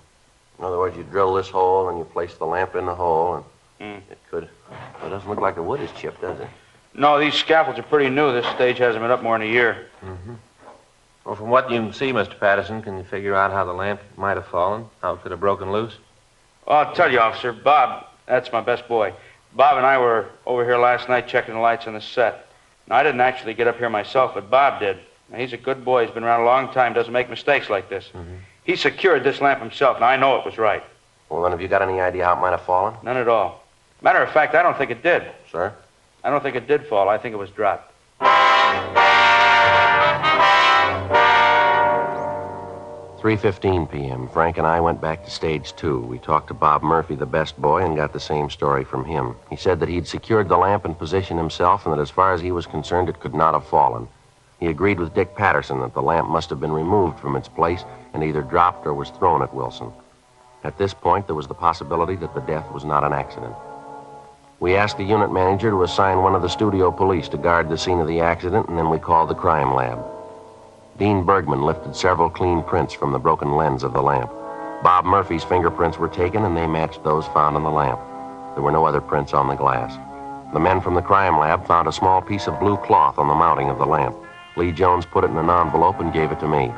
In other words, you drill this hole and you place the lamp in the hole, and it could... Well, it doesn't look like the wood is chipped, does it? No, these scaffolds are pretty new. This stage hasn't been up more than a year. Mm-hmm. Well, from what you can see, Mr. Patterson, can you figure out how the lamp might have fallen? How it could have broken loose? Oh, I'll tell you, officer. Bob, that's my best boy. Bob and I were over here last night checking the lights on the set. Now, I didn't actually get up here myself, but Bob did. Now, he's a good boy. He's been around a long time, doesn't make mistakes like this. Mm-hmm. He secured this lamp himself. Now, I know it was right. Well, then, have you got any idea how it might have fallen? None at all. Matter of fact, I don't think it did. Sir? I don't think it did fall. I think it was dropped. 3:15 p.m. Frank and I went back to stage 2. We talked to Bob Murphy, the best boy, and got the same story from him. He said that he'd secured the lamp in position himself and that as far as he was concerned, it could not have fallen. He agreed with Dick Patterson that the lamp must have been removed from its place and either dropped or was thrown at Wilson. At this point, there was the possibility that the death was not an accident. We asked the unit manager to assign one of the studio police to guard the scene of the accident, and then we called the crime lab. Dean Bergman lifted several clean prints from the broken lens of the lamp. Bob Murphy's fingerprints were taken, and they matched those found on the lamp. There were no other prints on the glass. The men from the crime lab found a small piece of blue cloth on the mounting of the lamp. Lee Jones put it in an envelope and gave it to me.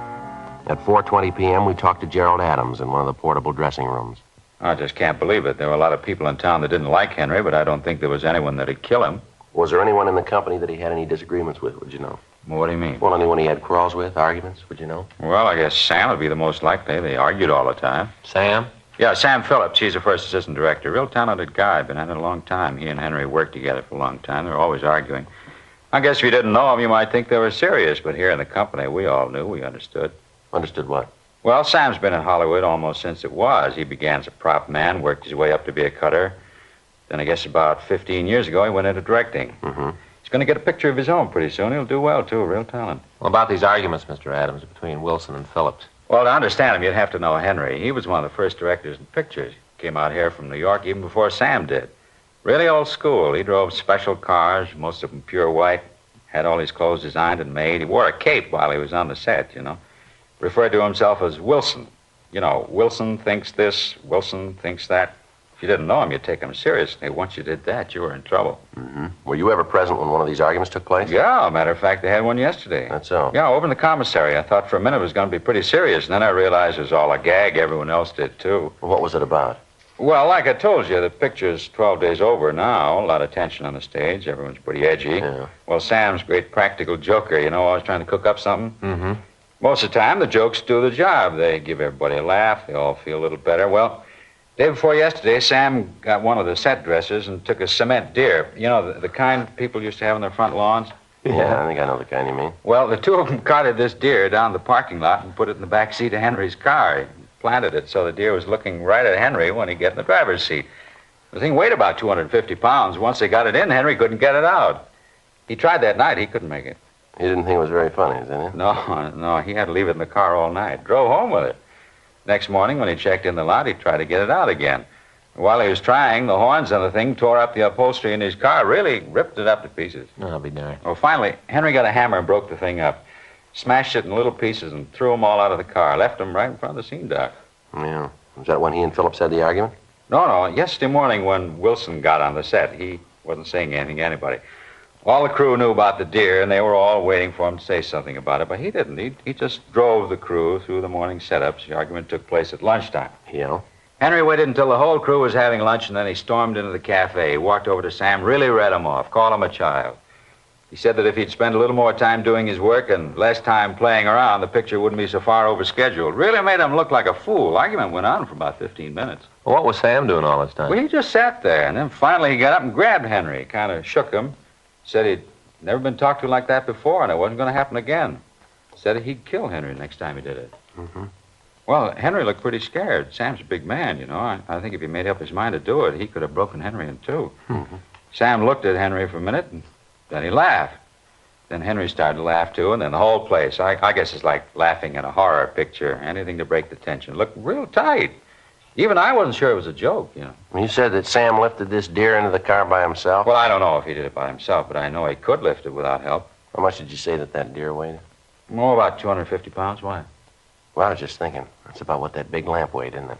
At 4:20 p.m., we talked to Gerald Adams in one of the portable dressing rooms. I just can't believe it. There were a lot of people in town that didn't like Henry, but I don't think there was anyone that'd kill him. Was there anyone in the company that he had any disagreements with, would you know? Well, what do you mean? Well, anyone he had quarrels with, arguments, would you know? Well, I guess Sam would be the most likely. They argued all the time. Sam? Yeah, Sam Phillips. He's the first assistant director. Real talented guy. Been at it a long time. He and Henry worked together for a long time. They're always arguing. I guess if you didn't know him, you might think they were serious, but here in the company, we all knew. We understood. Understood what? Well, Sam's been in Hollywood almost since it was. He began as a prop man, worked his way up to be a cutter. Then I guess about 15 years ago, he went into directing. Mm-hmm. He's going to get a picture of his own pretty soon. He'll do well, too. Real talent. Well, about these arguments, Mr. Adams, between Wilson and Phillips. Well, to understand him, you'd have to know Henry. He was one of the first directors in pictures. Came out here from New York even before Sam did. Really old school. He drove special cars, most of them pure white. Had all his clothes designed and made. He wore a cape while he was on the set, you know. Referred to himself as Wilson. You know, Wilson thinks this, Wilson thinks that. If you didn't know him, you'd take him seriously. Once you did that, you were in trouble. Mm-hmm. Were you ever present when one of these arguments took place? Yeah, matter of fact, they had one yesterday. That's so? Yeah, over in the commissary. I thought for a minute it was going to be pretty serious, and then I realized it was all a gag. Everyone else did, too. Well, what was it about? Well, like I told you, the picture's 12 days over now. A lot of tension on the stage. Everyone's pretty edgy. Yeah. Well, Sam's a great practical joker, you know, always trying to cook up something. Mm-hmm. Most of the time, the jokes do the job. They give everybody a laugh. They all feel a little better. Well, day before yesterday, Sam got one of the set dressers and took a cement deer. You know, the kind people used to have on their front lawns? Yeah, I think I know the kind you mean. Well, the two of them carted this deer down the parking lot and put it in the back seat of Henry's car. He planted it so the deer was looking right at Henry when he got in the driver's seat. The thing weighed about 250 pounds. Once they got it in, Henry couldn't get it out. He tried that night. He couldn't make it. He didn't think it was very funny, did he? No, he had to leave it in the car all night. Drove home with it. Next morning, when he checked in the lot, he tried to get it out again. While he was trying, the horns on the thing tore up the upholstery in his car, really ripped it up to pieces. I'll be darned. Well, finally, Henry got a hammer and broke the thing up. Smashed it in little pieces and threw them all out of the car. Left them right in front of the scene dock. Yeah. Was that when he and Phillips had the argument? No. Yesterday morning when Wilson got on the set, he wasn't saying anything to anybody. All the crew knew about the deer, and they were all waiting for him to say something about it, but he didn't. He just drove the crew through the morning setups. The argument took place at lunchtime. Yeah? Henry waited until the whole crew was having lunch, and then he stormed into the cafe. He walked over to Sam, really read him off, called him a child. He said that if he'd spend a little more time doing his work and less time playing around, the picture wouldn't be so far overscheduled. Really made him look like a fool. Argument went on for about 15 minutes. Well, what was Sam doing all this time? Well, he just sat there, and then finally he got up and grabbed Henry, kind of shook him, said he'd never been talked to like that before, and it wasn't going to happen again. Said he'd kill Henry next time he did it. Mm-hmm. Well, Henry looked pretty scared. Sam's a big man, you know. I think if he made up his mind to do it, he could have broken Henry in two. Mm-hmm. Sam looked at Henry for a minute, and then he laughed. Then Henry started to laugh, too, and then the whole place, I guess it's like laughing at a horror picture, anything to break the tension. Looked real tight. Even I wasn't sure it was a joke, you know. You said that Sam lifted this deer into the car by himself? Well, I don't know if he did it by himself, but I know he could lift it without help. How much did you say that deer weighed? More about 250 pounds. Why? Well, I was just thinking. That's about what that big lamp weighed, isn't it?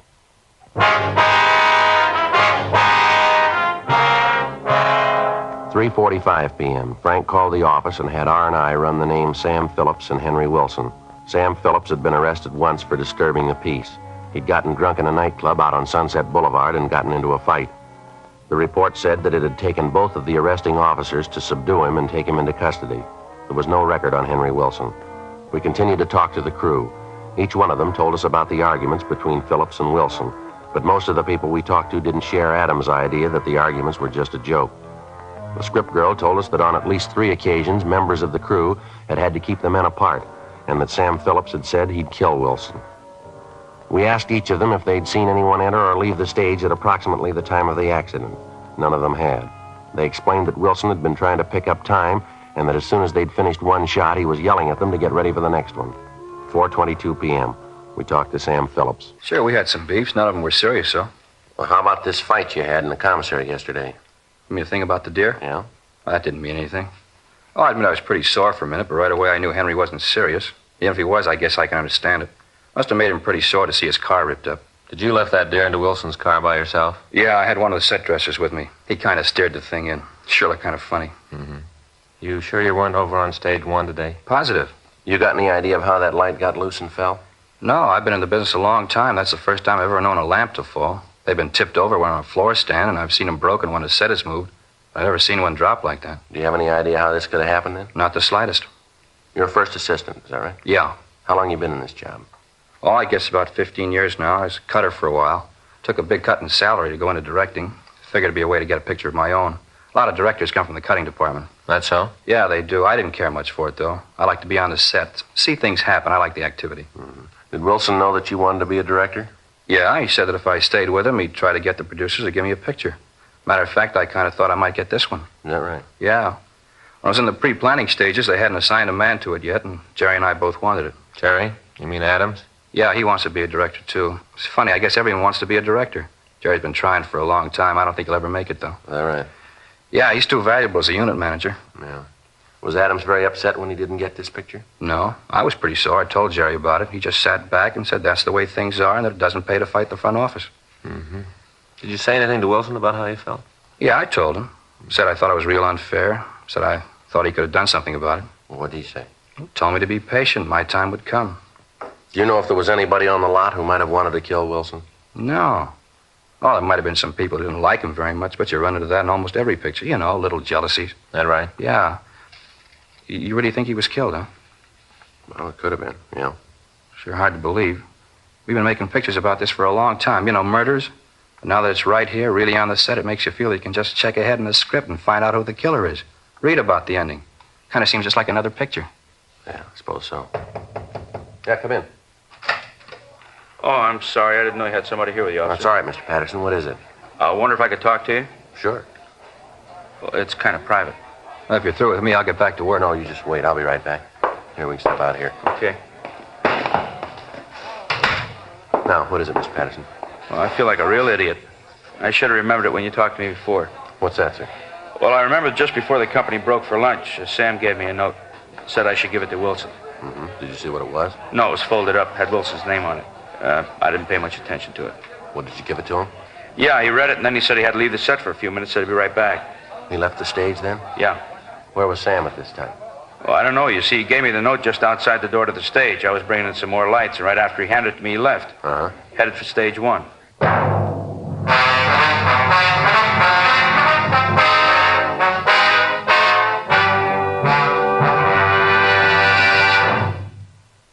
3:45 p.m. Frank called the office and had R&I run the names Sam Phillips and Henry Wilson. Sam Phillips had been arrested once for disturbing the peace. He'd gotten drunk in a nightclub out on Sunset Boulevard and gotten into a fight. The report said that it had taken both of the arresting officers to subdue him and take him into custody. There was no record on Henry Wilson. We continued to talk to the crew. Each one of them told us about the arguments between Phillips and Wilson, but most of the people we talked to didn't share Adams' idea that the arguments were just a joke. The script girl told us that on at least 3 occasions, members of the crew had to keep the men apart, and that Sam Phillips had said he'd kill Wilson. We asked each of them if they'd seen anyone enter or leave the stage at approximately the time of the accident. None of them had. They explained that Wilson had been trying to pick up time and that as soon as they'd finished one shot, he was yelling at them to get ready for the next one. 4:22 p.m. We talked to Sam Phillips. Sure, we had some beefs. None of them were serious, though. Well, how about this fight you had in the commissary yesterday? You mean the thing about the deer? Yeah? Well, that didn't mean anything. Oh, I admit I was pretty sore for a minute, but right away I knew Henry wasn't serious. Even if he was, I guess I can understand it. Must have made him pretty sore to see his car ripped up. Did you lift that deer into Wilson's car by yourself? Yeah, I had one of the set dressers with me. He kind of steered the thing in. Sure looked kind of funny. Mm-hmm. You sure you weren't over on stage 1 today? Positive. You got any idea of how that light got loose and fell? No, I've been in the business a long time. That's the first time I've ever known a lamp to fall. They've been tipped over when on a floor stand, and I've seen them broken when a set is moved. I've never seen one drop like that. Do you have any idea how this could have happened then? Not the slightest. You're a first assistant, is that right? Yeah. How long you been in this job? Oh, I guess about 15 years now. I was a cutter for a while. Took a big cut in salary to go into directing. Figured it'd be a way to get a picture of my own. A lot of directors come from the cutting department. That's so? Yeah, they do. I didn't care much for it, though. I like to be on the set. See things happen. I like the activity. Mm-hmm. Did Wilson know that you wanted to be a director? Yeah, he said that if I stayed with him, he'd try to get the producers to give me a picture. Matter of fact, I kind of thought I might get this one. Is that right? Yeah. When I was in the pre-planning stages, they hadn't assigned a man to it yet, and Jerry and I both wanted it. Jerry? You mean Adams? Yeah, he wants to be a director, too. It's funny, I guess everyone wants to be a director. Jerry's been trying for a long time. I don't think he'll ever make it, though. Is that right? Yeah, he's too valuable as a unit manager. Yeah. Was Adams very upset when he didn't get this picture? No, I was pretty sore. I told Jerry about it. He just sat back and said that's the way things are and that it doesn't pay to fight the front office. Mm-hmm. Did you say anything to Wilson about how you felt? Yeah, I told him. Said I thought it was real unfair. Said I thought he could have done something about it. Well, what did he say? He told me to be patient. My time would come. Do you know if there was anybody on the lot who might have wanted to kill Wilson? No. Oh, there might have been some people who didn't like him very much, but you run into that in almost every picture. You know, little jealousies. That right? Yeah. You really think he was killed, huh? Well, it could have been, yeah. Sure hard to believe. We've been making pictures about this for a long time. You know, murders. But now that it's right here, really on the set, it makes you feel you can just check ahead in the script and find out who the killer is. Read about the ending. Kind of seems just like another picture. Yeah, I suppose so. Yeah, come in. Oh, I'm sorry. I didn't know you had somebody here with you, officer. That's all right, Mr. Patterson. What is it? I wonder if I could talk to you? Sure. Well, it's kind of private. Well, if you're through with me, I'll get back to work. No, you just wait. I'll be right back. Here, we can step out here. Okay. Now, what is it, Mr. Patterson? Well, I feel like a real idiot. I should have remembered it when you talked to me before. What's that, sir? Well, I remember just before the company broke for lunch, Sam gave me a note. Said I should give it to Wilson. Mm-hmm. Did you see what it was? No, it was folded up. Had Wilson's name on it. I didn't pay much attention to it. What, did you give it to him? Yeah, he read it, and then he said he had to leave the set for a few minutes. Said he'd be right back. He left the stage then? Yeah. Where was Sam at this time? Well, I don't know. You see, he gave me the note just outside the door to the stage. I was bringing in some more lights, and right after he handed it to me, he left. Uh-huh. Headed for stage 1.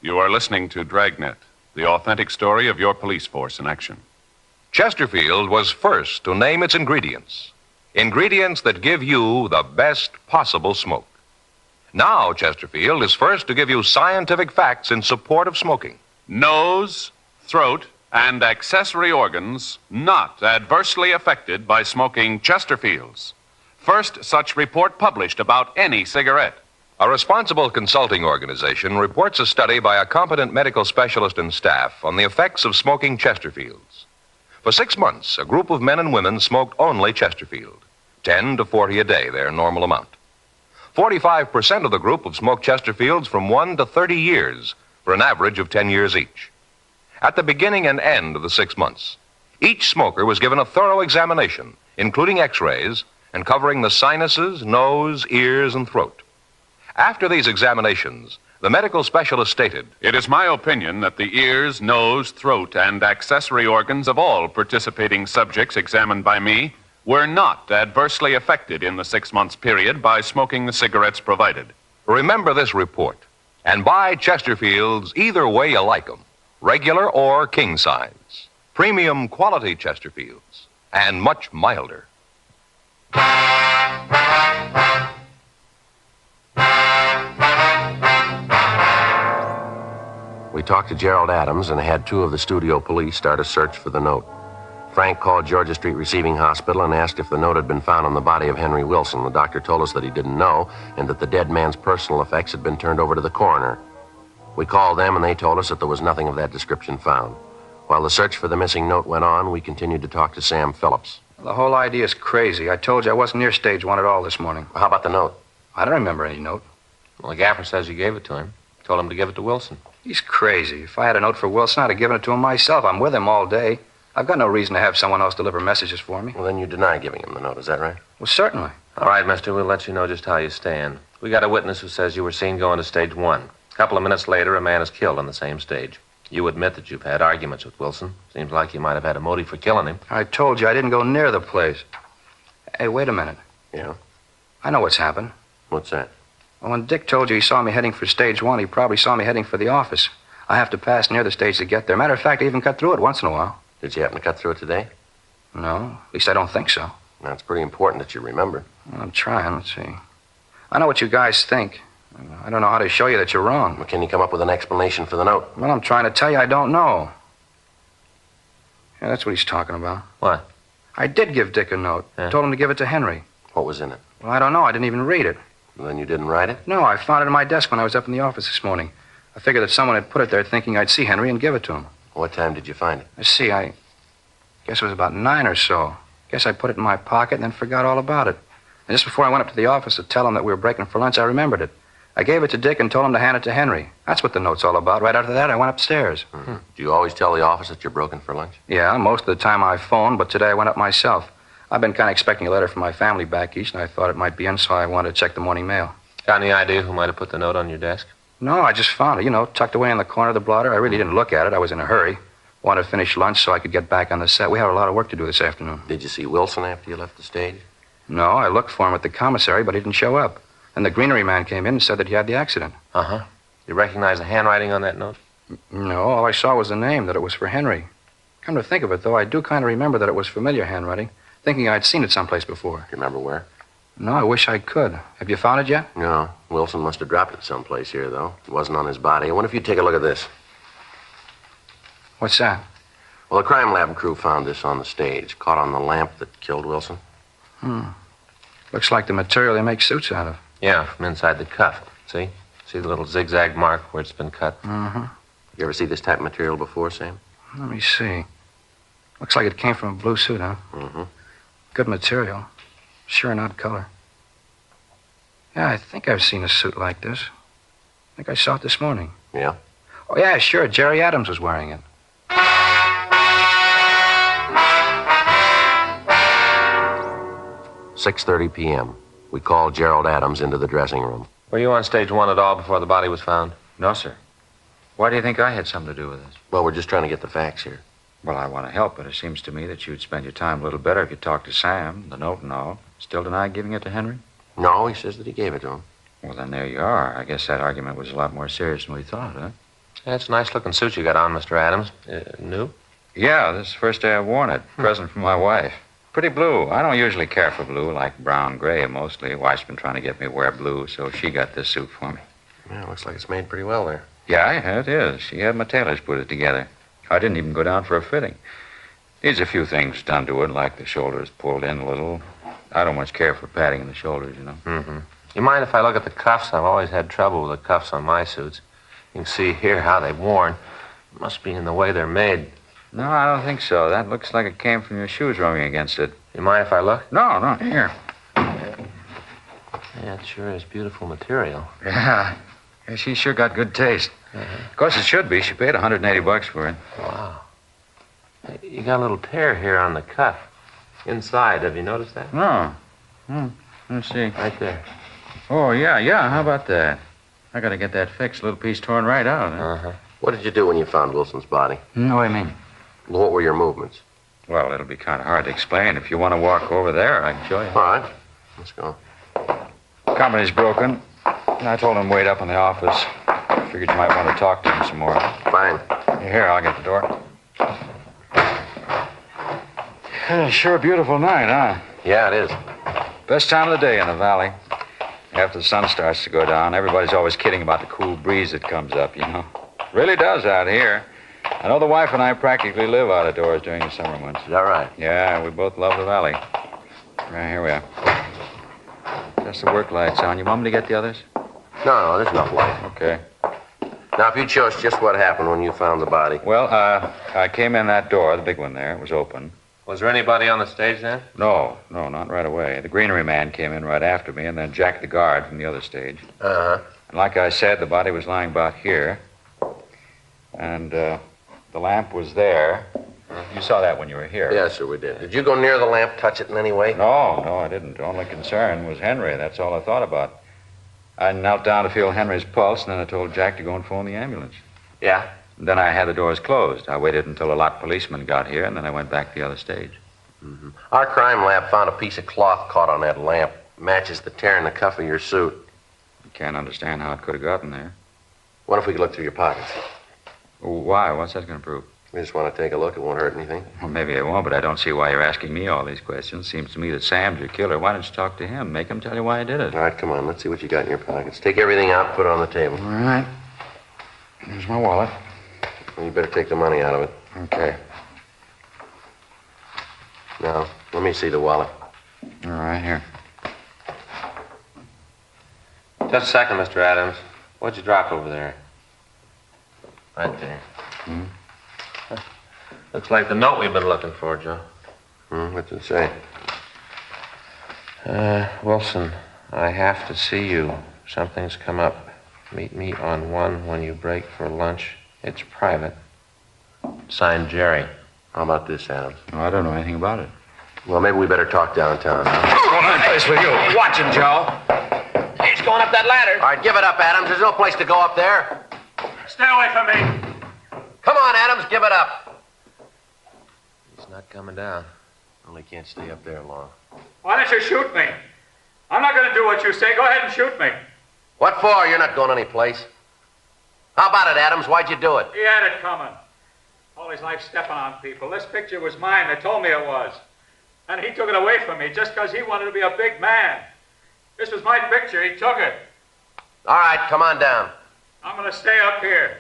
You are listening to Dragnet, the authentic story of your police force in action. Chesterfield was first to name its ingredients. Ingredients that give you the best possible smoke. Now, Chesterfield is first to give you scientific facts in support of smoking. Nose, throat, and accessory organs not adversely affected by smoking Chesterfields. First such report published about any cigarette. A responsible consulting organization reports a study by a competent medical specialist and staff on the effects of smoking Chesterfields. For 6 months, a group of men and women smoked only Chesterfield. 10 to 40 a day, their normal amount. 45% of the group have smoked Chesterfields from 1 to 30 years, for an average of 10 years each. At the beginning and end of the 6 months, each smoker was given a thorough examination, including x-rays, and covering the sinuses, nose, ears, and throat. After these examinations, the medical specialist stated, "It is my opinion that the ears, nose, throat, and accessory organs of all participating subjects examined by me were not adversely affected in the 6 months period by smoking the cigarettes provided." Remember this report, and buy Chesterfields either way you like them, regular or king size. Premium quality Chesterfields, and much milder. We talked to Gerald Adams and had 2 of the studio police start a search for the note. Frank called Georgia Street Receiving Hospital and asked if the note had been found on the body of Henry Wilson. The doctor told us that he didn't know and that the dead man's personal effects had been turned over to the coroner. We called them and they told us that there was nothing of that description found. While the search for the missing note went on, we continued to talk to Sam Phillips. The whole idea is crazy. I told you I wasn't near stage 1 at all this morning. How about the note? I don't remember any note. Well, the gaffer says you gave it to him. Told him to give it to Wilson. He's crazy. If I had a note for Wilson, I'd have given it to him myself. I'm with him all day. I've got no reason to have someone else deliver messages for me. Well, then you deny giving him the note, is that right? Well, certainly. All right, mister, we'll let you know just how you stand. We got a witness who says you were seen going to stage 1. A couple of minutes later, a man is killed on the same stage. You admit that you've had arguments with Wilson. Seems like you might have had a motive for killing him. I told you I didn't go near the place. Hey, wait a minute. Yeah? I know what's happened. What's that? Well, when Dick told you he saw me heading for stage 1, he probably saw me heading for the office. I have to pass near the stage to get there. Matter of fact, I even cut through it once in a while. Did you happen to cut through it today? No, at least I don't think so. That's pretty important that you remember. Well, I'm trying. Let's see. I know what you guys think. I don't know how to show you that you're wrong. Well, can you come up with an explanation for the note? Well, I'm trying to tell you I don't know. Yeah, that's what he's talking about. What? I did give Dick a note. Yeah. Told him to give it to Henry. What was in it? Well, I don't know. I didn't even read it. Well, then you didn't write it? No, I found it in my desk when I was up in the office this morning. I figured that someone had put it there thinking I'd see Henry and give it to him. What time did you find it? Let's see, I guess it was about 9 or so. Guess I put it in my pocket and then forgot all about it. And just before I went up to the office to tell him that we were breaking for lunch, I remembered it. I gave it to Dick and told him to hand it to Henry. That's what the note's all about. Right after that, I went upstairs. Mm-hmm. Do you always tell the office that you're broken for lunch? Yeah, most of the time I phone, but today I went up myself. I've been kind of expecting a letter from my family back east, and I thought it might be in, so I wanted to check the morning mail. Got any idea who might have put the note on your desk? No, I just found it, tucked away in the corner of the blotter. I really didn't look at it. I was in a hurry. Wanted to finish lunch so I could get back on the set. We have a lot of work to do this afternoon. Did you see Wilson after you left the stage? No, I looked for him at the commissary, but he didn't show up. And the greenery man came in and said that he had the accident. Uh-huh. You recognize the handwriting on that note? No, all I saw was the name, that it was for Henry. Come to think of it, though, I do kind of remember that it was familiar handwriting, thinking I'd seen it someplace before. Do you remember where? No, I wish I could. Have you found it yet? No. Wilson must have dropped it someplace here, though. It wasn't on his body. I wonder if you'd take a look at this. What's that? Well, the crime lab crew found this on the stage, caught on the lamp that killed Wilson. Looks like the material they make suits out of. Yeah, from inside the cuff. See? See the little zigzag mark where it's been cut? Mm-hmm. You ever see this type of material before, Sam? Let me see. Looks like it came from a blue suit, huh? Mm-hmm. Good material. Sure an odd color. Yeah, I think I've seen a suit like this. I think I saw it this morning. Yeah? Oh, yeah, sure. Jerry Adams was wearing it. 6:30 p.m. We called Gerald Adams into the dressing room. Were you on stage 1 at all before the body was found? No, sir. Why do you think I had something to do with this? Well, we're just trying to get the facts here. Well, I want to help, but it seems to me that you'd spend your time a little better if you talked to Sam, the note and all. Still deny giving it to Henry? No, he says that he gave it to him. Well, then there you are. I guess that argument was a lot more serious than we thought, huh? That's a nice-looking suit you got on, Mr. Adams. New? Yeah, this is the first day I've worn it. Present from my wife. Pretty blue. I don't usually care for blue, like brown, gray mostly. Wife's been trying to get me to wear blue, so she got this suit for me. Yeah, looks like it's made pretty well there. Yeah, it is. She had my tailors put it together. I didn't even go down for a fitting. Needs a few things done to it, like the shoulders pulled in a little. I don't much care for padding in the shoulders, you know. Mm-hmm. You mind if I look at the cuffs? I've always had trouble with the cuffs on my suits. You can see here how they've worn. It must be in the way they're made. No, I don't think so. That looks like it came from your shoes rubbing against it. You mind if I look? No, here. Yeah, it sure is beautiful material. Yeah, she sure got good taste. Of course, it should be. She paid $180 for it. Wow. Hey, you got a little tear here on the cuff. Inside, have you noticed that? No. Let's see. Right there. Oh, yeah. How about that? I gotta get that fixed. A little piece torn right out. Huh? Uh-huh. What did you do when you found Wilson's body? No, I mean. What were your movements? Well, it'll be kind of hard to explain. If you want to walk over there, I can show you. All right. Let's go. Company's broken. I told him wait up in the office. Figured you might want to talk to him some more. Fine. Here, I'll get the door. Sure a beautiful night, huh? Yeah, it is. Best time of the day in the valley. After the sun starts to go down, everybody's always kidding about the cool breeze that comes up, you know. Really does out here. I know the wife and I practically live out of doors during the summer months. Is that right? Yeah, we both love the valley. Right, here we are. Just the work lights on. You want me to get the others? No, there's enough light. Okay. Now, if you'd show us just what happened when you found the body. Well, I came in that door, the big one there. It was open. Was there anybody on the stage then? No, not right away. The greenery man came in right after me, and then Jack the guard from the other stage. Uh-huh. And like I said, the body was lying about here. And the lamp was there. You saw that when you were here. Yes, sir, we did. Did you go near the lamp, touch it in any way? No, I didn't. The only concern was Henry. That's all I thought about. I knelt down to feel Henry's pulse, and then I told Jack to go and phone the ambulance. Yeah? And then I had the doors closed. I waited until a lot of policemen got here, and then I went back to the other stage. Mm-hmm. Our crime lab found a piece of cloth caught on that lamp. Matches the tear in the cuff of your suit. I can't understand how it could have gotten there. What if we could look through your pockets? Why? What's that going to prove? We just want to take a look. It won't hurt anything. Well, maybe it won't, but I don't see why you're asking me all these questions. Seems to me that Sam's your killer. Why don't you talk to him? Make him tell you why he did it. All right, come on. Let's see what you got in your pockets. Take everything out, put it on the table. All right. Here's my wallet. Well, you better take the money out of it. Okay. Now, let me see the wallet. All right, here. Just a second, Mr. Adams. What'd you drop over there? Right there. Hmm? Looks like the note we've been looking for, Joe. What's it say? Wilson, I have to see you. Something's come up. Meet me on 1 when you break for lunch. It's private. Signed, Jerry. How about this, Adams? Oh, I don't know anything about it. Well, maybe we better talk downtown, huh? What's going on place with you? Watch him, Joe. He's going up that ladder. All right, give it up, Adams. There's no place to go up there. Stay away from me. Come on, Adams, give it up. He's not coming down. Well, he can't stay up there long. Why don't you shoot me? I'm not going to do what you say. Go ahead and shoot me. What for? You're not going any place. How about it, Adams? Why'd you do it? He had it coming. All his life stepping on people. This picture was mine. They told me it was. And he took it away from me just because he wanted to be a big man. This was my picture. He took it. All right, come on down. I'm going to stay up here.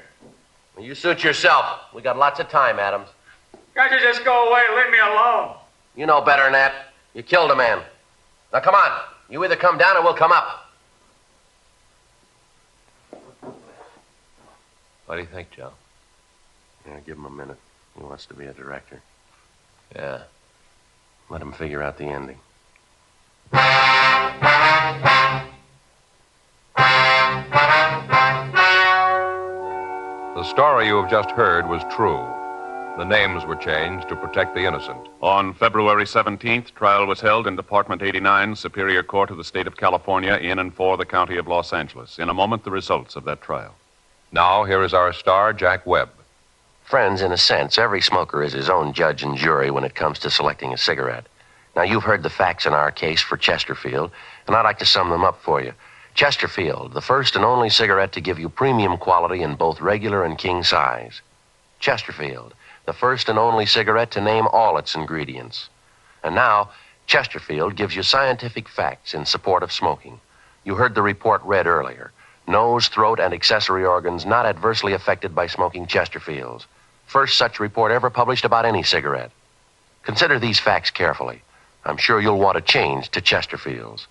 Well, you suit yourself. We got lots of time, Adams. Can't you just go away and leave me alone? You know better than that. You killed a man. Now, come on. You either come down or we'll come up. What do you think, Joe? Yeah, give him a minute. He wants to be a director. Yeah. Let him figure out the ending. The story you have just heard was true. The names were changed to protect the innocent. On February 17th, trial was held in Department 89, Superior Court of the State of California, in and for the County of Los Angeles. In a moment, the results of that trial. Now, here is our star, Jack Webb. Friends, in a sense, every smoker is his own judge and jury when it comes to selecting a cigarette. Now, you've heard the facts in our case for Chesterfield, and I'd like to sum them up for you. Chesterfield, the first and only cigarette to give you premium quality in both regular and king size. Chesterfield, the first and only cigarette to name all its ingredients. And now, Chesterfield gives you scientific facts in support of smoking. You heard the report read earlier. Nose, throat, and accessory organs not adversely affected by smoking Chesterfields. First such report ever published about any cigarette. Consider these facts carefully. I'm sure you'll want to change to Chesterfields.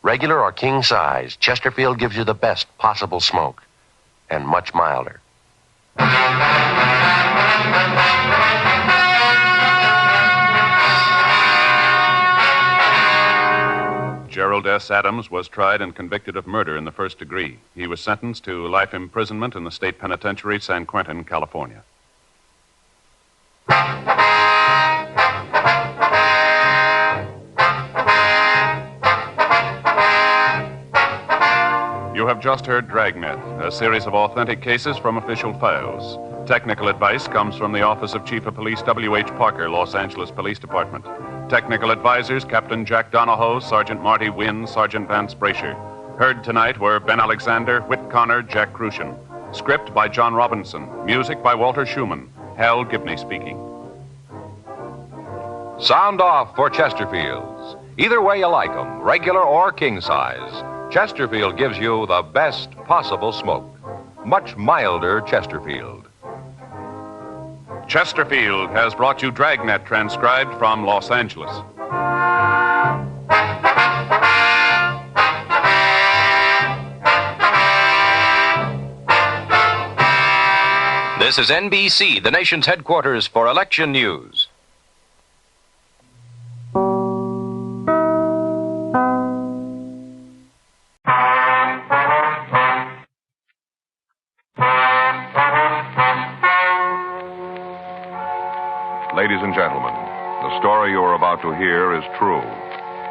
Regular or king size, Chesterfield gives you the best possible smoke. And much milder. Gerald S. Adams was tried and convicted of murder in the first degree. He was sentenced to life imprisonment in the state penitentiary, San Quentin, California. You have just heard Dragnet, a series of authentic cases from official files. Technical advice comes from the Office of Chief of Police W.H. Parker, Los Angeles Police Department. Technical advisors, Captain Jack Donahoe, Sergeant Marty Wynn, Sergeant Vance Brasher. Heard tonight were Ben Alexander, Whit Connor, Jack Crucian. Script by John Robinson. Music by Walter Schumann. Hal Gibney speaking. Sound off for Chesterfields. Either way you like them, regular or king size, Chesterfield gives you the best possible smoke. Much milder Chesterfield. Chesterfield has brought you Dragnet, transcribed from Los Angeles. This is NBC, the nation's headquarters for election news. Ladies and gentlemen, the story you are about to hear is true.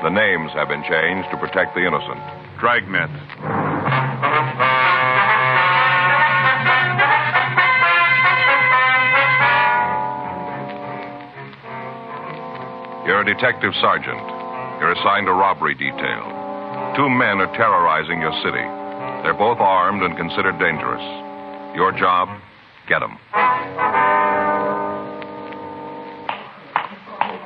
The names have been changed to protect the innocent. Dragnet. You're a detective sergeant. You're assigned a robbery detail. 2 men are terrorizing your city. They're both armed and considered dangerous. Your job, get them.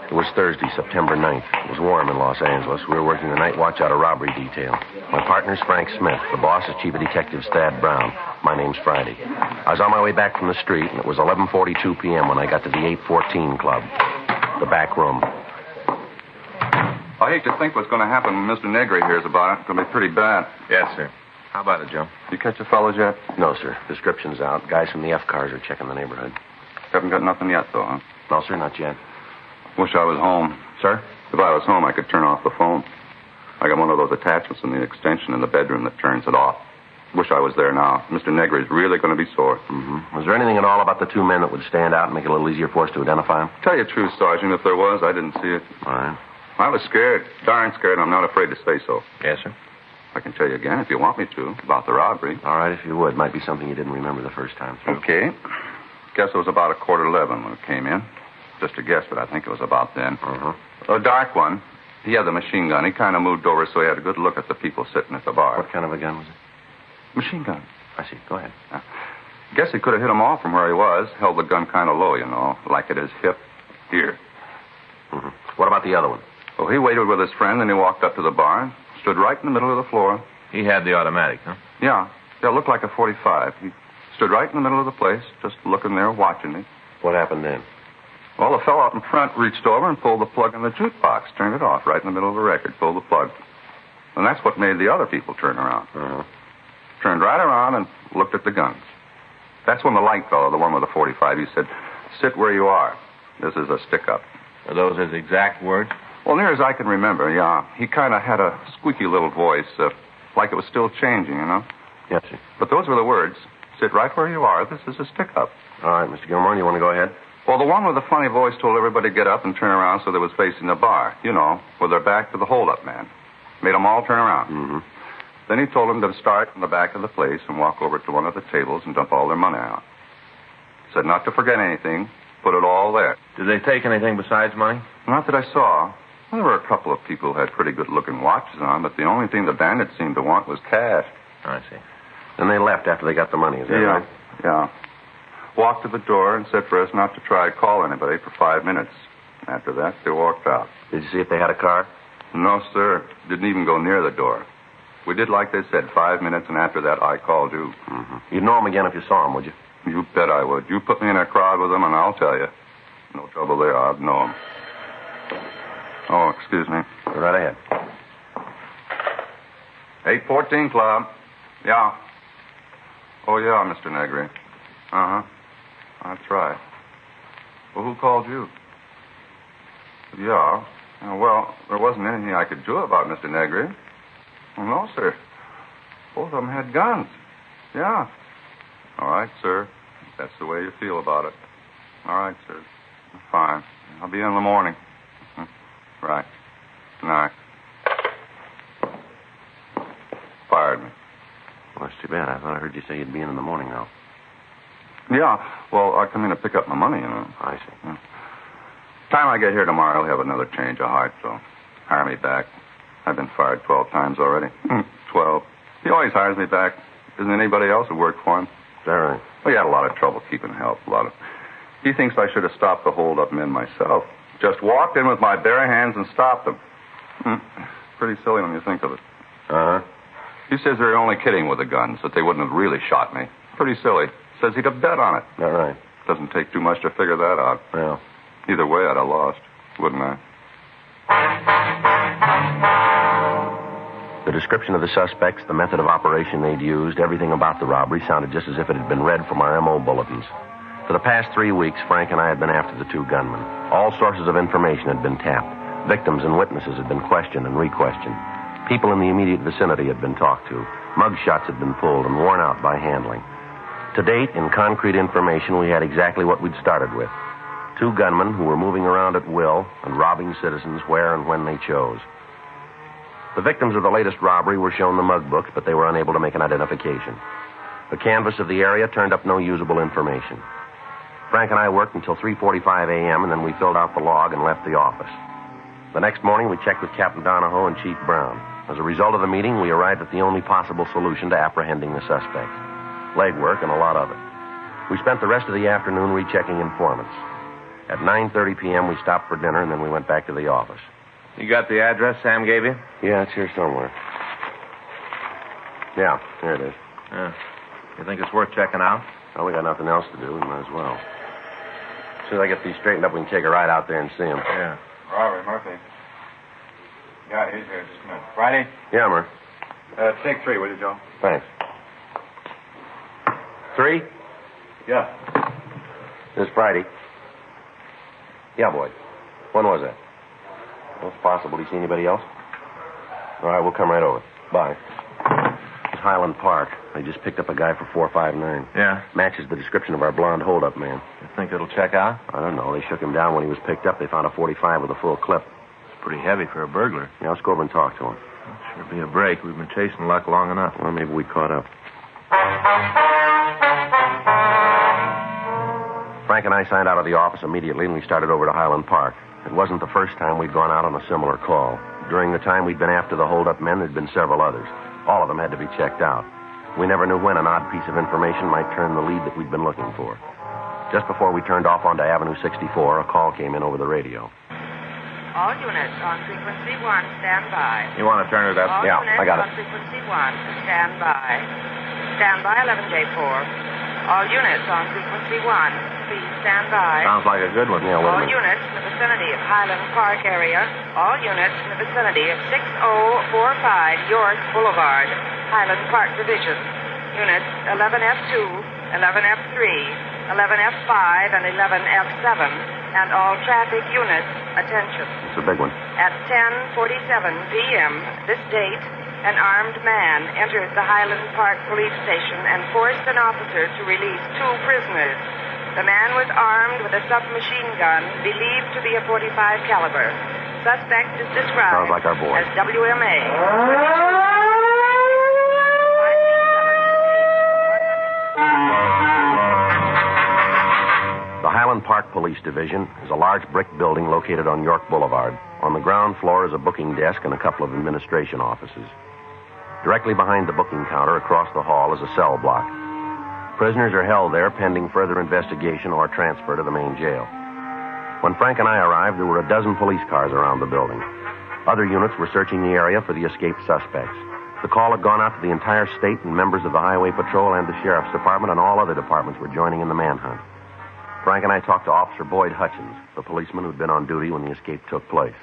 It was Thursday, September 9th. It was warm in Los Angeles. We were working the night watch out of robbery detail. My partner's Frank Smith. The boss is Chief of Detectives Thad Brown. My name's Friday. I was on my way back from the street, and it was 11:42 p.m. when I got to the 814 Club, the back room. I hate to think what's going to happen when Mr. Negri hears about it. It's going to be pretty bad. Yes, sir. How about it, Joe? You catch the fellows yet? No, sir. Description's out. Guys from the F cars are checking the neighborhood. Haven't got nothing yet, though, huh? No, sir, not yet. Wish I was home. Sir? If I was home, I could turn off the phone. I got one of those attachments in the extension in the bedroom that turns it off. Wish I was there now. Mr. Negri's really going to be sore. Was there anything at all about the 2 men that would stand out and make it a little easier for us to identify them? Tell you the truth, Sergeant, if there was, I didn't see it. All right. I was scared, darn scared, and I'm not afraid to say so. Yes, sir. I can tell you again, if you want me to, about the robbery. All right, if you would. Might be something you didn't remember the first time through. Okay. Guess it was about 11:15 when it came in. Just a guess, but I think it was about then. A dark one. He had the machine gun. He kind of moved over so he had a good look at the people sitting at the bar. What kind of a gun was it? Machine gun. I see. Go ahead. Guess he could have hit him off from where he was. Held the gun kind of low, you know, like at his hip. Here. What about the other one? Well, he waited with his friend, and he walked up to the bar and stood right in the middle of the floor. He had the automatic, huh? Yeah. It looked like a .45. He stood right in the middle of the place, just looking there, watching me. What happened then? Well, the fellow out in front reached over and pulled the plug in the jukebox, turned it off right in the middle of the record, pulled the plug. And that's what made the other people turn around. Turned right around and looked at the guns. That's when the light fellow, the one with the .45, he said, "Sit where you are. This is a stick-up." Are those his exact words? Well, near as I can remember, yeah. He kind of had a squeaky little voice, like it was still changing, you know? Yes, sir. But those were the words. Sit right where you are. This is a stick-up. All right, Mr. Gilmore, you want to go ahead? Well, the one with the funny voice told everybody to get up and turn around so they was facing the bar. You know, with their back to the hold-up man. Made them all turn around. Then he told them to start in the back of the place and walk over to one of the tables and dump all their money out. Said not to forget anything. Put it all there. Did they take anything besides money? Not that I saw. Well, there were a couple of people who had pretty good-looking watches on, but the only thing the bandits seemed to want was cash. I see. Then they left after they got the money, is that right? Yeah. Walked to the door and said for us not to try to call anybody for 5 minutes. After that, they walked out. Did you see if they had a car? No, sir. Didn't even go near the door. We did like they said, 5 minutes, and after that, I called you. You'd know him again if you saw him, would you? You bet I would. You put me in a crowd with them, and I'll tell you. No trouble there. I'd know them. Oh, excuse me. Go right ahead. 814 Club. Yeah. Oh, yeah, Mr. Negri. That's right. Well, who called you? Yeah. Well, there wasn't anything I could do about Mr. Negri. Well, no, sir. Both of them had guns. Yeah. All right, sir. If that's the way you feel about it. All right, sir. Fine. I'll be in the morning. Right. Good night. Fired me. Well, that's too bad. I thought I heard you say you'd be in the morning now. Yeah. Well, I come in to pick up my money, you know. I see. Time I get here tomorrow, I'll have another change of heart, so hire me back. I've been fired 12 times already. 12. He always hires me back. Isn't anybody else who worked for him? Is that right? Well, he had a lot of trouble keeping help. He thinks I should have stopped the hold-up men myself. Just walked in with my bare hands and stopped them. Pretty silly when you think of it. He says they're only kidding with the guns, that they wouldn't have really shot me. Pretty silly. Says he'd have bet on it. All right. Doesn't take too much to figure that out. Well. Either way, I'd have lost, wouldn't I? The description of the suspects, the method of operation they'd used, everything about the robbery sounded just as if it had been read from our M.O. bulletins. For the past 3 weeks, Frank and I had been after the two gunmen. All sources of information had been tapped. Victims and witnesses had been questioned and re-questioned. People in the immediate vicinity had been talked to. Mug shots had been pulled and worn out by handling. To date, in concrete information, we had exactly what we'd started with. Two gunmen who were moving around at will and robbing citizens where and when they chose. The victims of the latest robbery were shown the mug books, but they were unable to make an identification. The canvass of the area turned up no usable information. Frank and I worked until 3:45 a.m., and then we filled out the log and left the office. The next morning, we checked with Captain Donahoe and Chief Brown. As a result of the meeting, we arrived at the only possible solution to apprehending the suspects. Legwork and a lot of it. We spent the rest of the afternoon rechecking informants. At 9:30 p.m., we stopped for dinner, and then we went back to the office. You got the address Sam gave you? Yeah, it's here somewhere. Yeah, here it is. Yeah. You think it's worth checking out? Well, we got nothing else to do. We might as well. As soon as I get these straightened up, we can take a ride out there and see him. Yeah. Robert Murphy. Yeah, he's here. Just a minute. Friday? Yeah, Murph. Take 3, will you, Joe? Thanks. 3? Yeah. This Friday. Yeah, boy. When was that? Well, it's possible. Do you see anybody else? All right, we'll come right over. Bye. It's Highland Park. They just picked up a guy for 459. Yeah? Matches the description of our blonde hold-up man. You think it'll check out? I don't know. They shook him down when he was picked up. They found a 45 with a full clip. It's pretty heavy for a burglar. Yeah, let's go over and talk to him. Sure be a break. We've been chasing luck long enough. Well, maybe we caught up. Frank and I signed out of the office immediately, and we started over to Highland Park. It wasn't the first time we'd gone out on a similar call. During the time we'd been after the hold-up men, there'd been several others. All of them had to be checked out. We never knew when an odd piece of information might turn the lead that we'd been looking for. Just before we turned off onto Avenue 64, a call came in over the radio. All units on frequency 1, stand by. You want to turn it up? All Yeah, units I got it. on frequency 1, stand by. Stand by 11J4. All units on frequency 1, please stand by. Sounds like a good one. Yeah, wait a All minute. units in the vicinity of Highland Park area. All units in the vicinity of 6045 York Boulevard, Highland Park Division. Units 11F2, 11F3, 11F5, and 11F7. And all traffic units, attention. It's a big one. At 10:47 p.m. this date, an armed man entered the Highland Park police station and forced an officer to release 2 prisoners. The man was armed with a submachine gun believed to be a .45 caliber. Suspect is described Sounds like our boy. as WMA. The Highland Park Police Division is a large brick building located on York Boulevard. On the ground floor is a booking desk and a couple of administration offices. Directly behind the booking counter across the hall is a cell block. Prisoners are held there pending further investigation or transfer to the main jail. When Frank and I arrived, there were a dozen police cars around the building. Other units were searching the area for the escaped suspects. The call had gone out to the entire state, and members of the Highway Patrol and the Sheriff's Department and all other departments were joining in the manhunt. Frank and I talked to Officer Boyd Hutchins, the policeman who'd been on duty when the escape took place.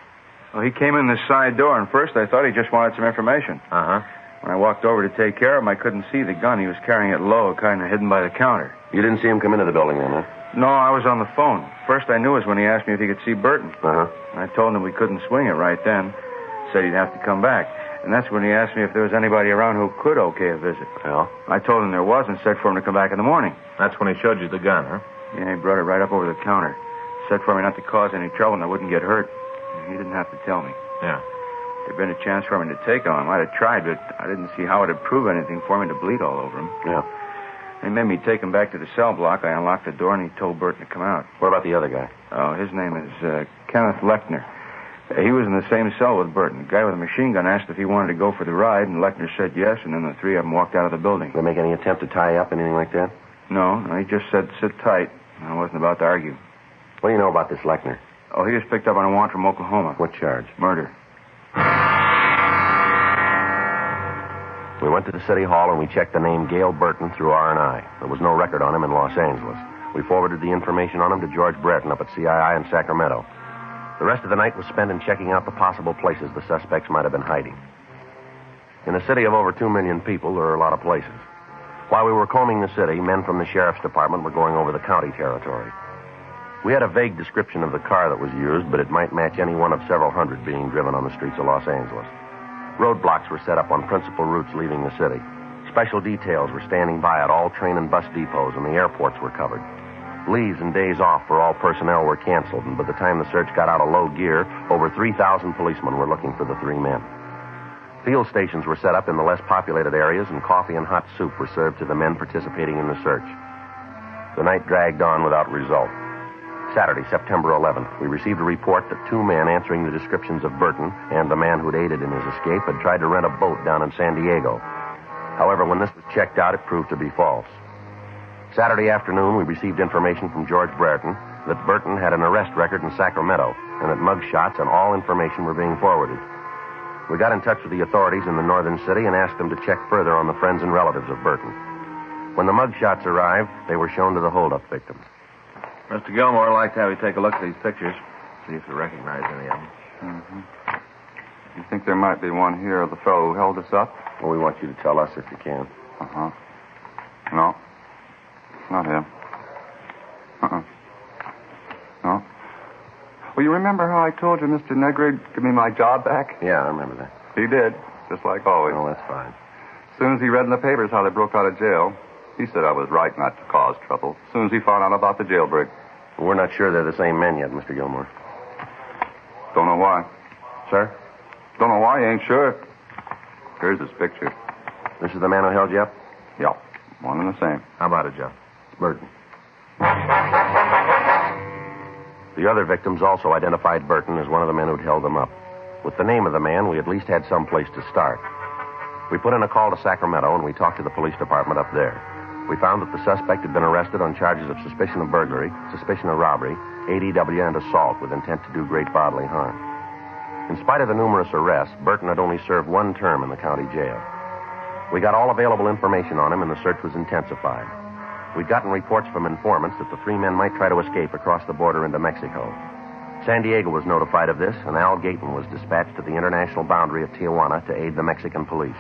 Well, he came in the side door, and first I thought he just wanted some information. Uh-huh. When I walked over to take care of him, I couldn't see the gun. He was carrying it low, kind of hidden by the counter. You didn't see him come into the building then, huh? No, I was on the phone. First I knew was when he asked me if he could see Burton. Uh-huh. I told him we couldn't swing it right then. Said he'd have to come back. And that's when he asked me if there was anybody around who could okay a visit. Well? I told him there was and said for him to come back in the morning. That's when he showed you the gun, huh? Yeah, he brought it right up over the counter. Said for me not to cause any trouble and I wouldn't get hurt. He didn't have to tell me. Yeah. If there'd been a chance for me to take him, I might have tried, but I didn't see how it'd prove anything for me to bleed all over him. Yeah. They made me take him back to the cell block. I unlocked the door, and he told Burton to come out. What about the other guy? Oh, his name is Kenneth Lechner. He was in the same cell with Burton. The guy with the machine gun asked if he wanted to go for the ride, and Lechner said yes, and then the three of them walked out of the building. Did they make any attempt to tie you up, anything like that? No, he just said sit tight. I wasn't about to argue. What do you know about this Lechner? Oh, he was picked up on a warrant from Oklahoma. What charge? Murder. We went to the city hall and we checked the name Gail Burton through R&I. There was no record on him in Los Angeles. We forwarded the information on him to George Brereton up at CII in Sacramento. The rest of the night was spent in checking out the possible places the suspects might have been hiding. In a city of over 2 million people, there are a lot of places. While we were combing the city, men from the sheriff's department were going over the county territory. We had a vague description of the car that was used, but it might match any one of several hundred being driven on the streets of Los Angeles. Roadblocks were set up on principal routes leaving the city. Special details were standing by at all train and bus depots, and the airports were covered. Leaves and days off for all personnel were canceled, and by the time the search got out of low gear, over 3,000 policemen were looking for the 3 men. Field stations were set up in the less populated areas, and coffee and hot soup were served to the men participating in the search. The night dragged on without result. Saturday, September 11th, we received a report that 2 men answering the descriptions of Burton and the man who'd aided in his escape had tried to rent a boat down in San Diego. However, when this was checked out, it proved to be false. Saturday afternoon, we received information from George Brereton that Burton had an arrest record in Sacramento and that mug shots and all information were being forwarded. We got in touch with the authorities in the northern city and asked them to check further on the friends and relatives of Burton. When the mug shots arrived, they were shown to the holdup victims. Mr. Gilmore, I'd like to have you take a look at these pictures, see if you recognize any of them. Mm-hmm. You think there might be one here of the fellow who held us up? Well, we want you to tell us if you can. Uh-huh. No. Not him. Uh-uh. No. Well, you remember how I told you Mr. Negri would give me my job back? Yeah, I remember that. He did, just like always. Oh, that's fine. As soon as he read in the papers how they broke out of jail, he said I was right not to cause trouble. As soon as he found out about the jailbreak. Well, we're not sure they're the same men yet, Mr. Gilmore. Don't know why. Sir? Don't know why, you ain't sure. Here's his picture. This is the man who held you up? Yep. One and the same. How about it, Joe? It's Burton. The other victims also identified Burton as one of the men who'd held them up. With the name of the man, we at least had some place to start. We put in a call to Sacramento, and we talked to the police department up there. We found that the suspect had been arrested on charges of suspicion of burglary, suspicion of robbery, ADW, and assault with intent to do great bodily harm. In spite of the numerous arrests, Burton had only served 1 term in the county jail. We got all available information on him, and the search was intensified. We'd gotten reports from informants that the 3 men might try to escape across the border into Mexico. San Diego was notified of this, and Al Gayton was dispatched to the international boundary of Tijuana to aid the Mexican police.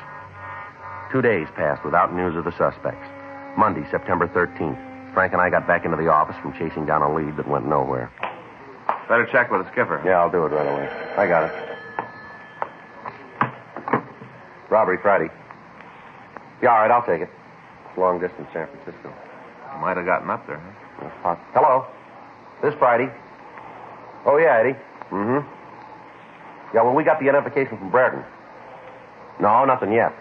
2 days passed without news of the suspects. Monday, September 13th, Frank and I got back into the office from chasing down a lead that went nowhere. Better check with the skipper. Yeah, I'll do it right away. I got it. Robbery Friday. Yeah, all right, I'll take it. It's long distance San Francisco. Might have gotten up there, huh? Hello. This Friday. Oh, yeah, Eddie. Mm-hmm. Yeah, well, we got the identification from Brereton. No, nothing yet.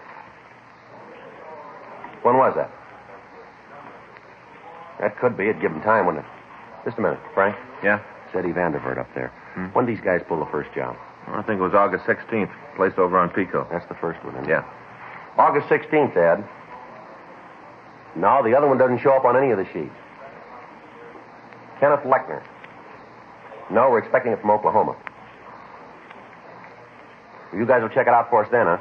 When was that? That could be. It'd give him time, wouldn't it? Just a minute, Frank. Yeah? It's Eddie Vandervert up there. When did these guys pull the first job? I think it was August 16th. Place over on Pico. That's the first one, isn't it? Yeah. August 16th, Ed. No, the other one doesn't show up on any of the sheets. Kenneth Lechner. No, we're expecting it from Oklahoma. You guys will check it out for us then, huh?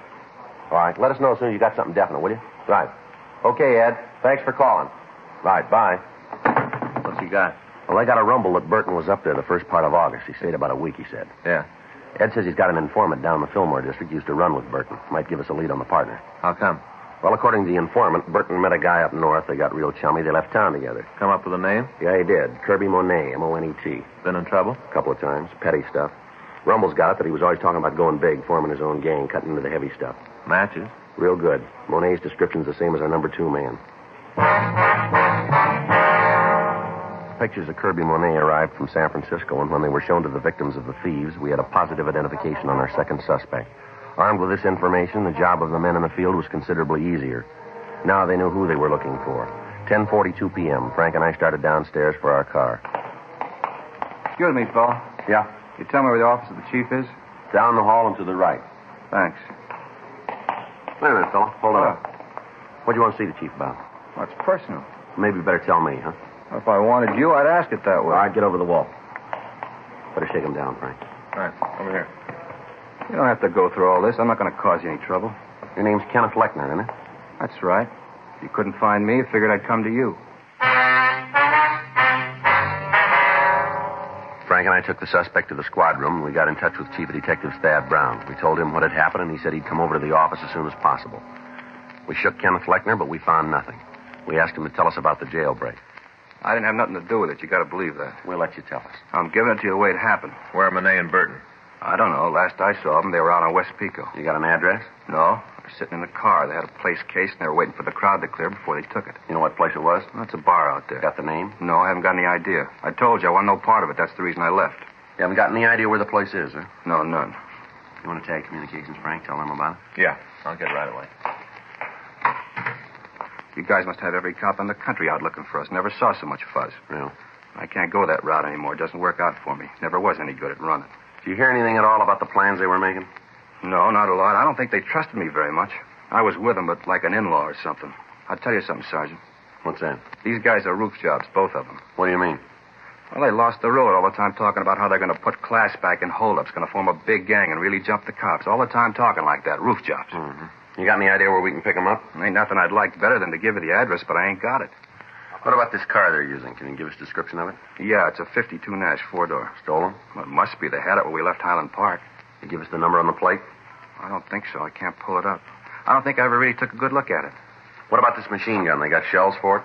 All right. Let us know as soon as you got something definite, will you? Right. Okay, Ed. Thanks for calling. Right. Bye. What's he got? Well, I got a rumble that Burton was up there the first part of August. He stayed about a week, he said. Yeah. Ed says he's got an informant down in the Fillmore district used to run with Burton. Might give us a lead on the partner. How come? Well, according to the informant, Burton met a guy up north. They got real chummy. They left town together. Come up with a name? Yeah, he did. Kirby Monet, M-O-N-E-T. Been in trouble? A couple of times. Petty stuff. Rumble's got it that he was always talking about going big, forming his own gang, cutting into the heavy stuff. Matches? Real good. Monet's description's the same as our number 2 man. Pictures of Kirby Monet arrived from San Francisco, and when they were shown to the victims of the thieves, we had a positive identification on our second suspect. Armed with this information, the job of the men in the field was considerably easier. Now they knew who they were looking for. 10:42 p.m., Frank and I started downstairs for our car. Excuse me, fella. Yeah? You tell me where the office of the chief is? Down the hall and to the right. Thanks. Wait a minute, fella. Hold on. What do you want to see the chief about? Well, it's personal. Maybe you better tell me, huh? If I wanted you, I'd ask it that way. All right, get over the wall. Better shake him down, Frank. All right, over here. You don't have to go through all this. I'm not going to cause you any trouble. Your name's Kenneth Lechner, isn't it? That's right. If you couldn't find me, I figured I'd come to you. Frank and I took the suspect to the squad room, and we got in touch with Chief Detective Thad Brown. We told him what had happened, and he said he'd come over to the office as soon as possible. We shook Kenneth Lechner, but we found nothing. We asked him to tell us about the jailbreak. I didn't have nothing to do with it. You got to believe that. We'll let you tell us. I'm giving it to you the way it happened. Where are Monet and Burton? I don't know. Last I saw them, they were out on West Pico. You got an address? No. They were sitting in the car. They had a place cased, and they were waiting for the crowd to clear before they took it. You know what place it was? That's a bar out there. Got the name? No, I haven't got any idea. I told you I want no part of it. That's the reason I left. You haven't got any idea where the place is, huh? No, none. You want to tag communications, Frank? Tell them about it? Yeah, I'll get right away. You guys must have every cop in the country out looking for us. Never saw so much fuzz. Yeah. I can't go that route anymore. It doesn't work out for me. Never was any good at running. Did you hear anything at all about the plans they were making? No, not a lot. I don't think they trusted me very much. I was with them, but like an in-law or something. I'll tell you something, Sergeant. What's that? These guys are roof jobs, both of them. What do you mean? Well, they lost the road all the time talking about how they're going to put class back in holdups, going to form a big gang and really jump the cops. All the time talking like that. Roof jobs. Mm-hmm. You got any idea where we can pick them up? Ain't nothing I'd like better than to give you the address, but I ain't got it. What about this car they're using? Can you give us a description of it? Yeah, it's a 52 Nash, 4-door. Stolen? Well, it must be. They had it when we left Highland Park. You give us the number on the plate? I don't think so. I can't pull it up. I don't think I ever really took a good look at it. What about this machine gun? They got shells for it?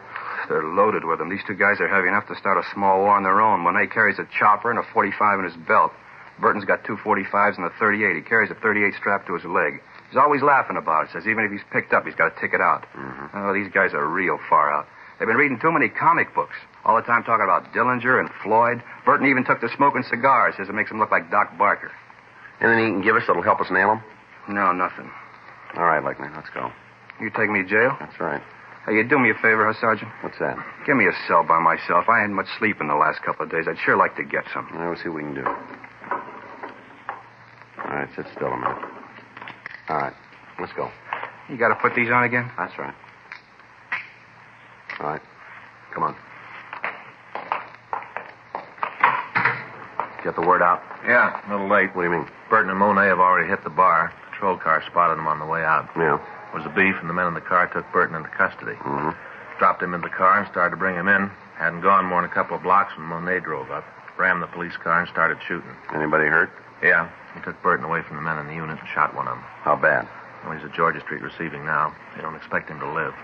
They're loaded with them. These two guys are heavy enough to start a small war on their own. Monet carries a chopper and a 45 in his belt. Burton's got two 45s and a 38. He carries a 38 strapped to his leg. He's always laughing about it. Says even if he's picked up, he's got to tick it out. Mm-hmm. Oh, these guys are real far out. They've been reading too many comic books. All the time talking about Dillinger and Floyd. Burton even took to smoking cigars. Says it makes him look like Doc Barker. Anything you can give us that'll help us nail him? No, nothing. All right, Lechner, let's go. You take me to jail? That's right. Hey, you do me a favor, huh, Sergeant? What's that? Give me a cell by myself. I hadn't much sleep in the last couple of days. I'd sure like to get some. We'll see what we can do. All right, sit still a minute. All right, let's go. You got to put these on again? That's right. All right, come on. Get the word out? Yeah, a little late. What do you mean? Burton and Monet have already hit the bar. Patrol car spotted them on the way out. Yeah. There was a beef, and the men in the car took Burton into custody. Mm-hmm. Dropped him in the car and started to bring him in. Hadn't gone more than a couple of blocks when Monet drove up, rammed the police car, and started shooting. Anybody hurt? Yeah. He took Burton away from the men in the unit and shot one of them. How bad? Well, he's at Georgia Street receiving now. They don't expect him to live.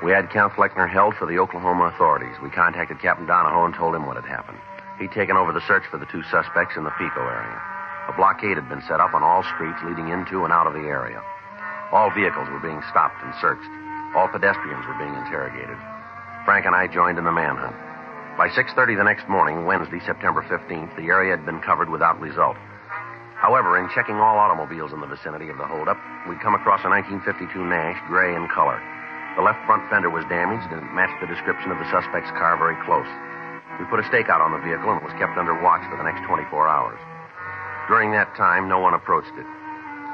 We had Count Fleckner held for the Oklahoma authorities. We contacted Captain Donahoe and told him what had happened. He'd taken over the search for the two suspects in the Pico area. A blockade had been set up on all streets leading into and out of the area. All vehicles were being stopped and searched. All pedestrians were being interrogated. Frank and I joined in the manhunt. By 6:30 the next morning, Wednesday, September 15th, the area had been covered without result. However, in checking all automobiles in the vicinity of the holdup, we'd come across a 1952 Nash, gray in color. The left front fender was damaged and it matched the description of the suspect's car very close. We put a stakeout on the vehicle and it was kept under watch for the next 24 hours. During that time, no one approached it.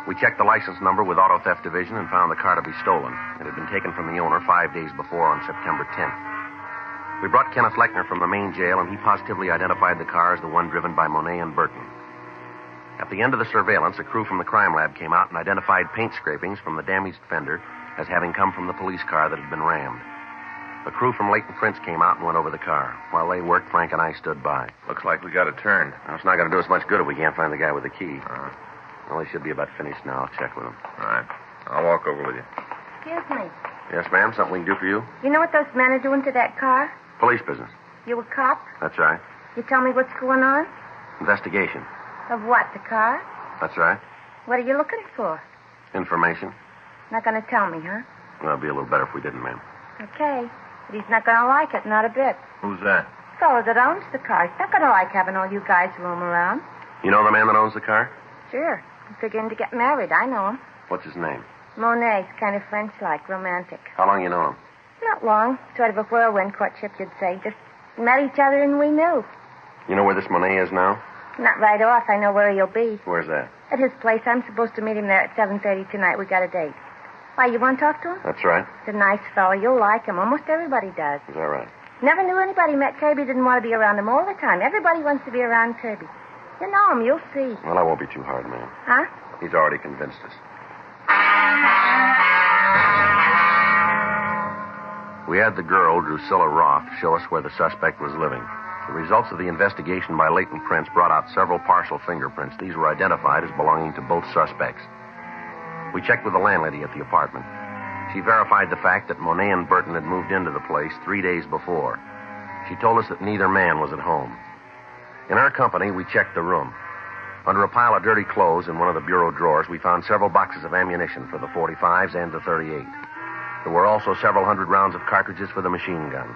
We checked the license number with Auto Theft Division and found the car to be stolen. It had been taken from the owner 5 days before on September 10th. We brought Kenneth Lechner from the main jail and he positively identified the car as the one driven by Monet and Burton. At the end of the surveillance, a crew from the crime lab came out and identified paint scrapings from the damaged fender as having come from the police car that had been rammed. The crew from Leighton Prince came out and went over the car. While they worked, Frank and I stood by. Looks like we got it turned. Well, it's not going to do us much good if we can't find the guy with the key. Well, he should be about finished now. I'll check with him. All right. I'll walk over with you. Excuse me. Yes, ma'am? Something we can do for you? You know what those men are doing to that car? Police business. You a cop? That's right. You tell me what's going on? Investigation. Of what, the car? That's right. What are you looking for? Information. Not going to tell me, huh? Well, it'd be a little better if we didn't, ma'am. Okay. But he's not going to like it, not a bit. Who's that? The fellow that owns the car. He's not going to like having all you guys roam around. You know the man that owns the car? Sure. I'm figuring to get married. I know him. What's his name? Monet's kind of French-like, romantic. How long you know him? Not long. Sort of a whirlwind courtship, you'd say. Just met each other and we knew. You know where this Monet is now? Not right off. I know where he'll be. Where's that? At his place. I'm supposed to meet him there at 7:30 tonight. We got a date. Why, you want to talk to him? That's right. He's a nice fellow. You'll like him. Almost everybody does. Is that right? Never knew anybody met Kirby didn't want to be around him all the time. Everybody wants to be around Kirby. You know him. You'll see. Well, I won't be too hard, ma'am. Huh? He's already convinced us. We had the girl, Drusilla Roth, show us where the suspect was living. The results of the investigation by latent prints brought out several partial fingerprints. These were identified as belonging to both suspects. We checked with the landlady at the apartment. She verified the fact that Monet and Burton had moved into the place 3 days before. She told us that neither man was at home. In our company, we checked the room. Under a pile of dirty clothes in one of the bureau drawers, we found several boxes of ammunition for the .45s and the .38. There were also several hundred rounds of cartridges for the machine gun.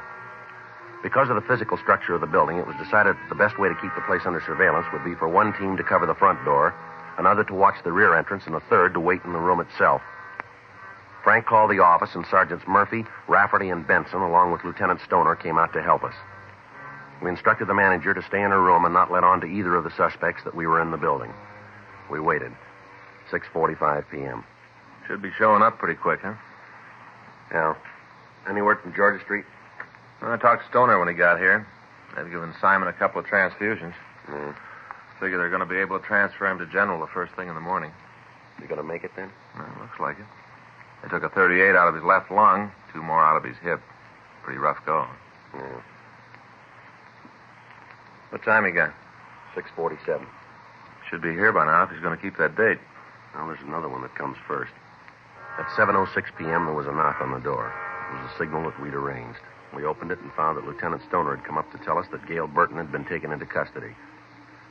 Because of the physical structure of the building, it was decided that the best way to keep the place under surveillance would be for one team to cover the front door, another to watch the rear entrance, and a third to wait in the room itself. Frank called the office, and Sergeants Murphy, Rafferty, and Benson, along with Lieutenant Stoner, came out to help us. We instructed the manager to stay in her room and not let on to either of the suspects that we were in the building. We waited. 6:45 p.m. Should be showing up pretty quick, huh? Yeah. Any word from Georgia Street? Well, I talked to Stoner when he got here. They've given Simon a couple of transfusions. Figure they're going to be able to transfer him to General the first thing in the morning. You going to make it then? Well, looks like it. They took a .38 out of his left lung, 2 more out of his hip. Pretty rough go. Yeah. What time he got? 6:47. Should be here by now if he's going to keep that date. Well, there's another one that comes first. At 7:06 p.m., there was a knock on the door. It was a signal that we'd arranged. We opened it and found that Lieutenant Stoner had come up to tell us that Gail Burton had been taken into custody.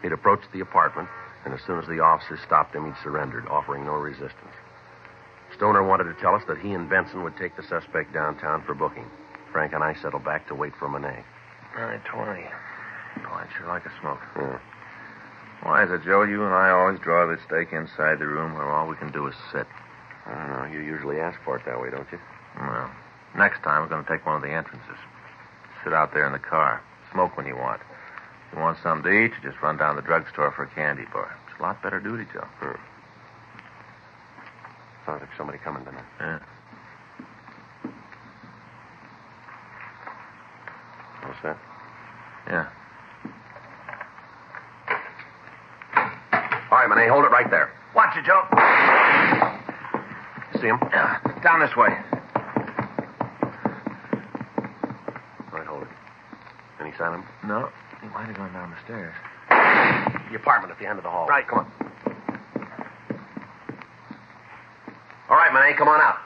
He'd approached the apartment, and as soon as the officers stopped him, he'd surrendered, offering no resistance. Stoner wanted to tell us that he and Benson would take the suspect downtown for booking. Frank and I settled back to wait for Monet. 9:20. Oh, I'd sure like a smoke. Yeah. Why is it, Joe, you and I always draw the stake inside the room where all we can do is sit? I don't know. You usually ask for it that way, don't you? Well, next time we're going to take one of the entrances. Sit out there in the car. Smoke when you want. If you want something to eat, you just run down to the drugstore for a candy bar. It's a lot better duty, Joe. Sounds like somebody coming tonight. Yeah. What's that? Yeah. All right, Monet, hold it right there. Watch it, Joe. See him? Yeah. Down this way. All right, hold it. Any sign of him? No. He might have gone down the stairs. The apartment at the end of the hall. Right. Come on. All right, Monet, come on out.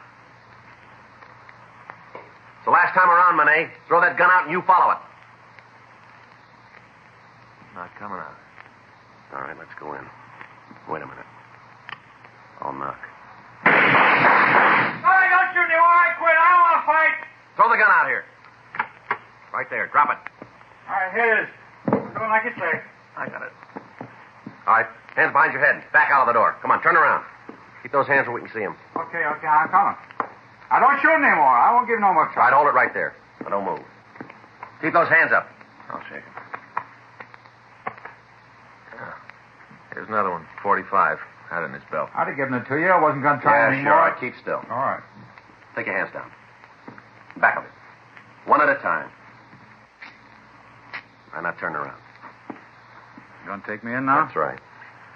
It's the last time around, Monet. Throw that gun out and you follow it. Not coming out. All right, let's go in. Wait a minute. I'll knock. Hey, don't shoot me while I quit. I don't want to fight. Throw the gun out here. Right there. Drop it. All right, here it is. Doing like you say. I got it. All right, hands behind your head. Back out of the door. Come on, turn around. Keep those hands where we can see them. Okay, I'm coming. I don't shoot anymore. I won't give no more trouble. All right, hold it right there. Now, don't move. Keep those hands up. I'll shake him. Yeah. Here's another one. 45. Had it in his belt. I'd have given it to you. I wasn't going to try anymore. Sure. All right, keep still. All right. Take your hands down. Back of it. One at a time. All right, now turn around. You going to take me in now? That's right.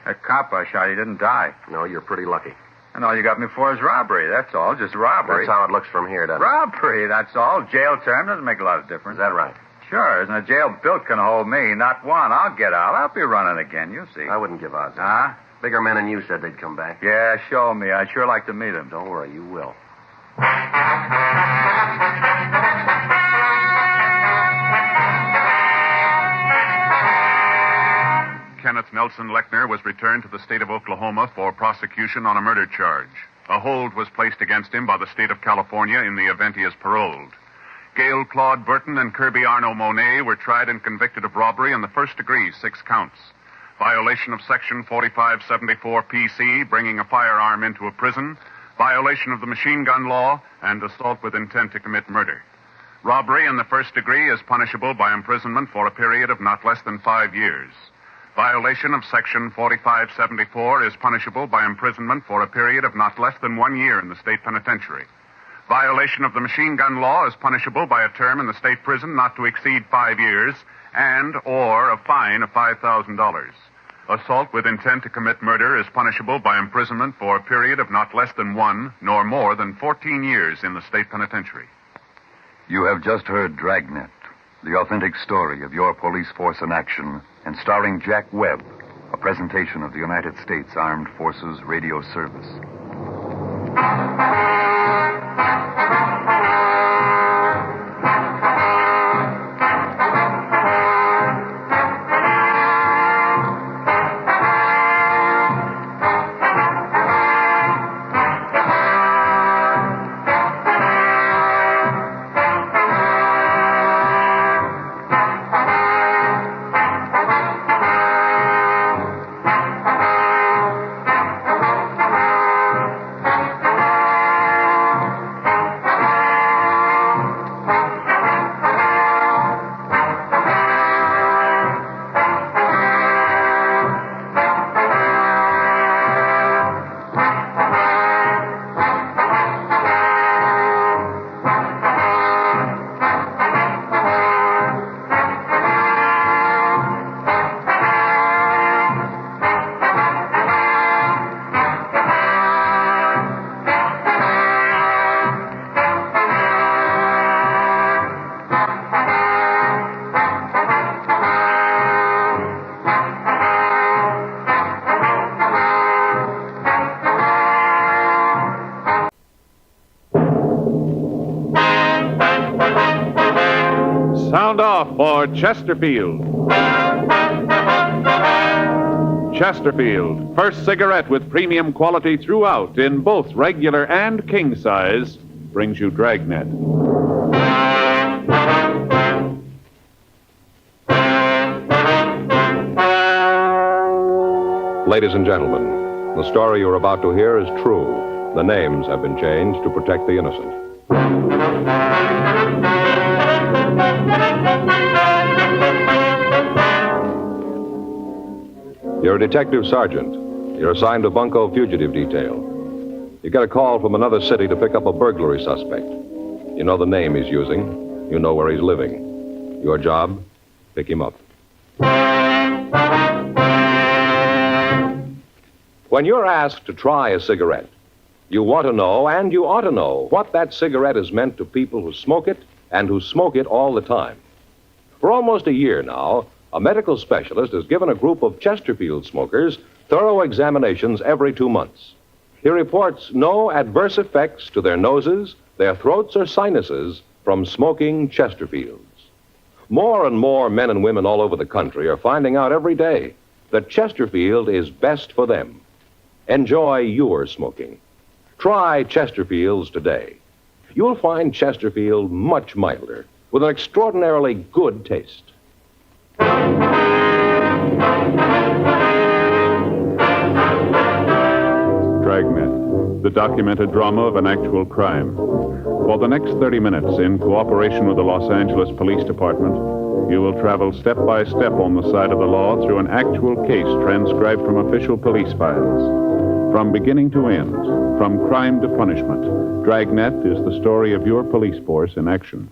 That cop I shot, he didn't die. No, you're pretty lucky. And all you got me for is robbery. That's all. Just robbery. That's how it looks from here, doesn't it? Robbery, that's all. Jail term doesn't make a lot of difference. Is that right? Sure. Isn't a jail built can hold me? Not one. I'll get out. I'll be running again. You'll see. I wouldn't give odds. Huh? Bigger men than you said they'd come back. Yeah, show me. I'd sure like to meet them. Don't worry, you will. Kenneth Nelson Lechner was returned to the state of Oklahoma for prosecution on a murder charge. A hold was placed against him by the state of California in the event he is paroled. Gail Claude Burton and Kirby Arno Monet were tried and convicted of robbery in the first degree, 6 counts. Violation of Section 4574 PC, bringing a firearm into a prison, violation of the machine gun law, and assault with intent to commit murder. Robbery in the first degree is punishable by imprisonment for a period of not less than 5 years. Violation of Section 4574 is punishable by imprisonment for a period of not less than 1 year in the state penitentiary. Violation of the machine gun law is punishable by a term in the state prison not to exceed 5 years and/or a fine of $5,000. Assault with intent to commit murder is punishable by imprisonment for a period of not less than 1 nor more than 14 years in the state penitentiary. You have just heard Dragnet, the authentic story of your police force in action, and starring Jack Webb, a presentation of the United States Armed Forces Radio Service. Sound off for Chesterfield. Chesterfield, first cigarette with premium quality throughout in both regular and king size, brings you Dragnet. Ladies and gentlemen, the story you're about to hear is true. The names have been changed to protect the innocent. You're a detective sergeant. You're assigned to Bunko Fugitive Detail. You get a call from another city to pick up a burglary suspect. You know the name he's using. You know where he's living. Your job, pick him up. When you're asked to try a cigarette, you want to know, and you ought to know, what that cigarette is meant to people who smoke it and who smoke it all the time. For almost a year now, a medical specialist has given a group of Chesterfield smokers thorough examinations every 2 months. He reports no adverse effects to their noses, their throats, or sinuses from smoking Chesterfields. More and more men and women all over the country are finding out every day that Chesterfield is best for them. Enjoy your smoking. Try Chesterfields today. You'll find Chesterfield much milder, with an extraordinarily good taste. Dragnet, the documented drama of an actual crime. For the next 30 minutes, in cooperation with the Los Angeles Police Department, you will travel step by step on the side of the law through an actual case transcribed from official police files. From beginning to end, from crime to punishment, Dragnet is the story of your police force in action.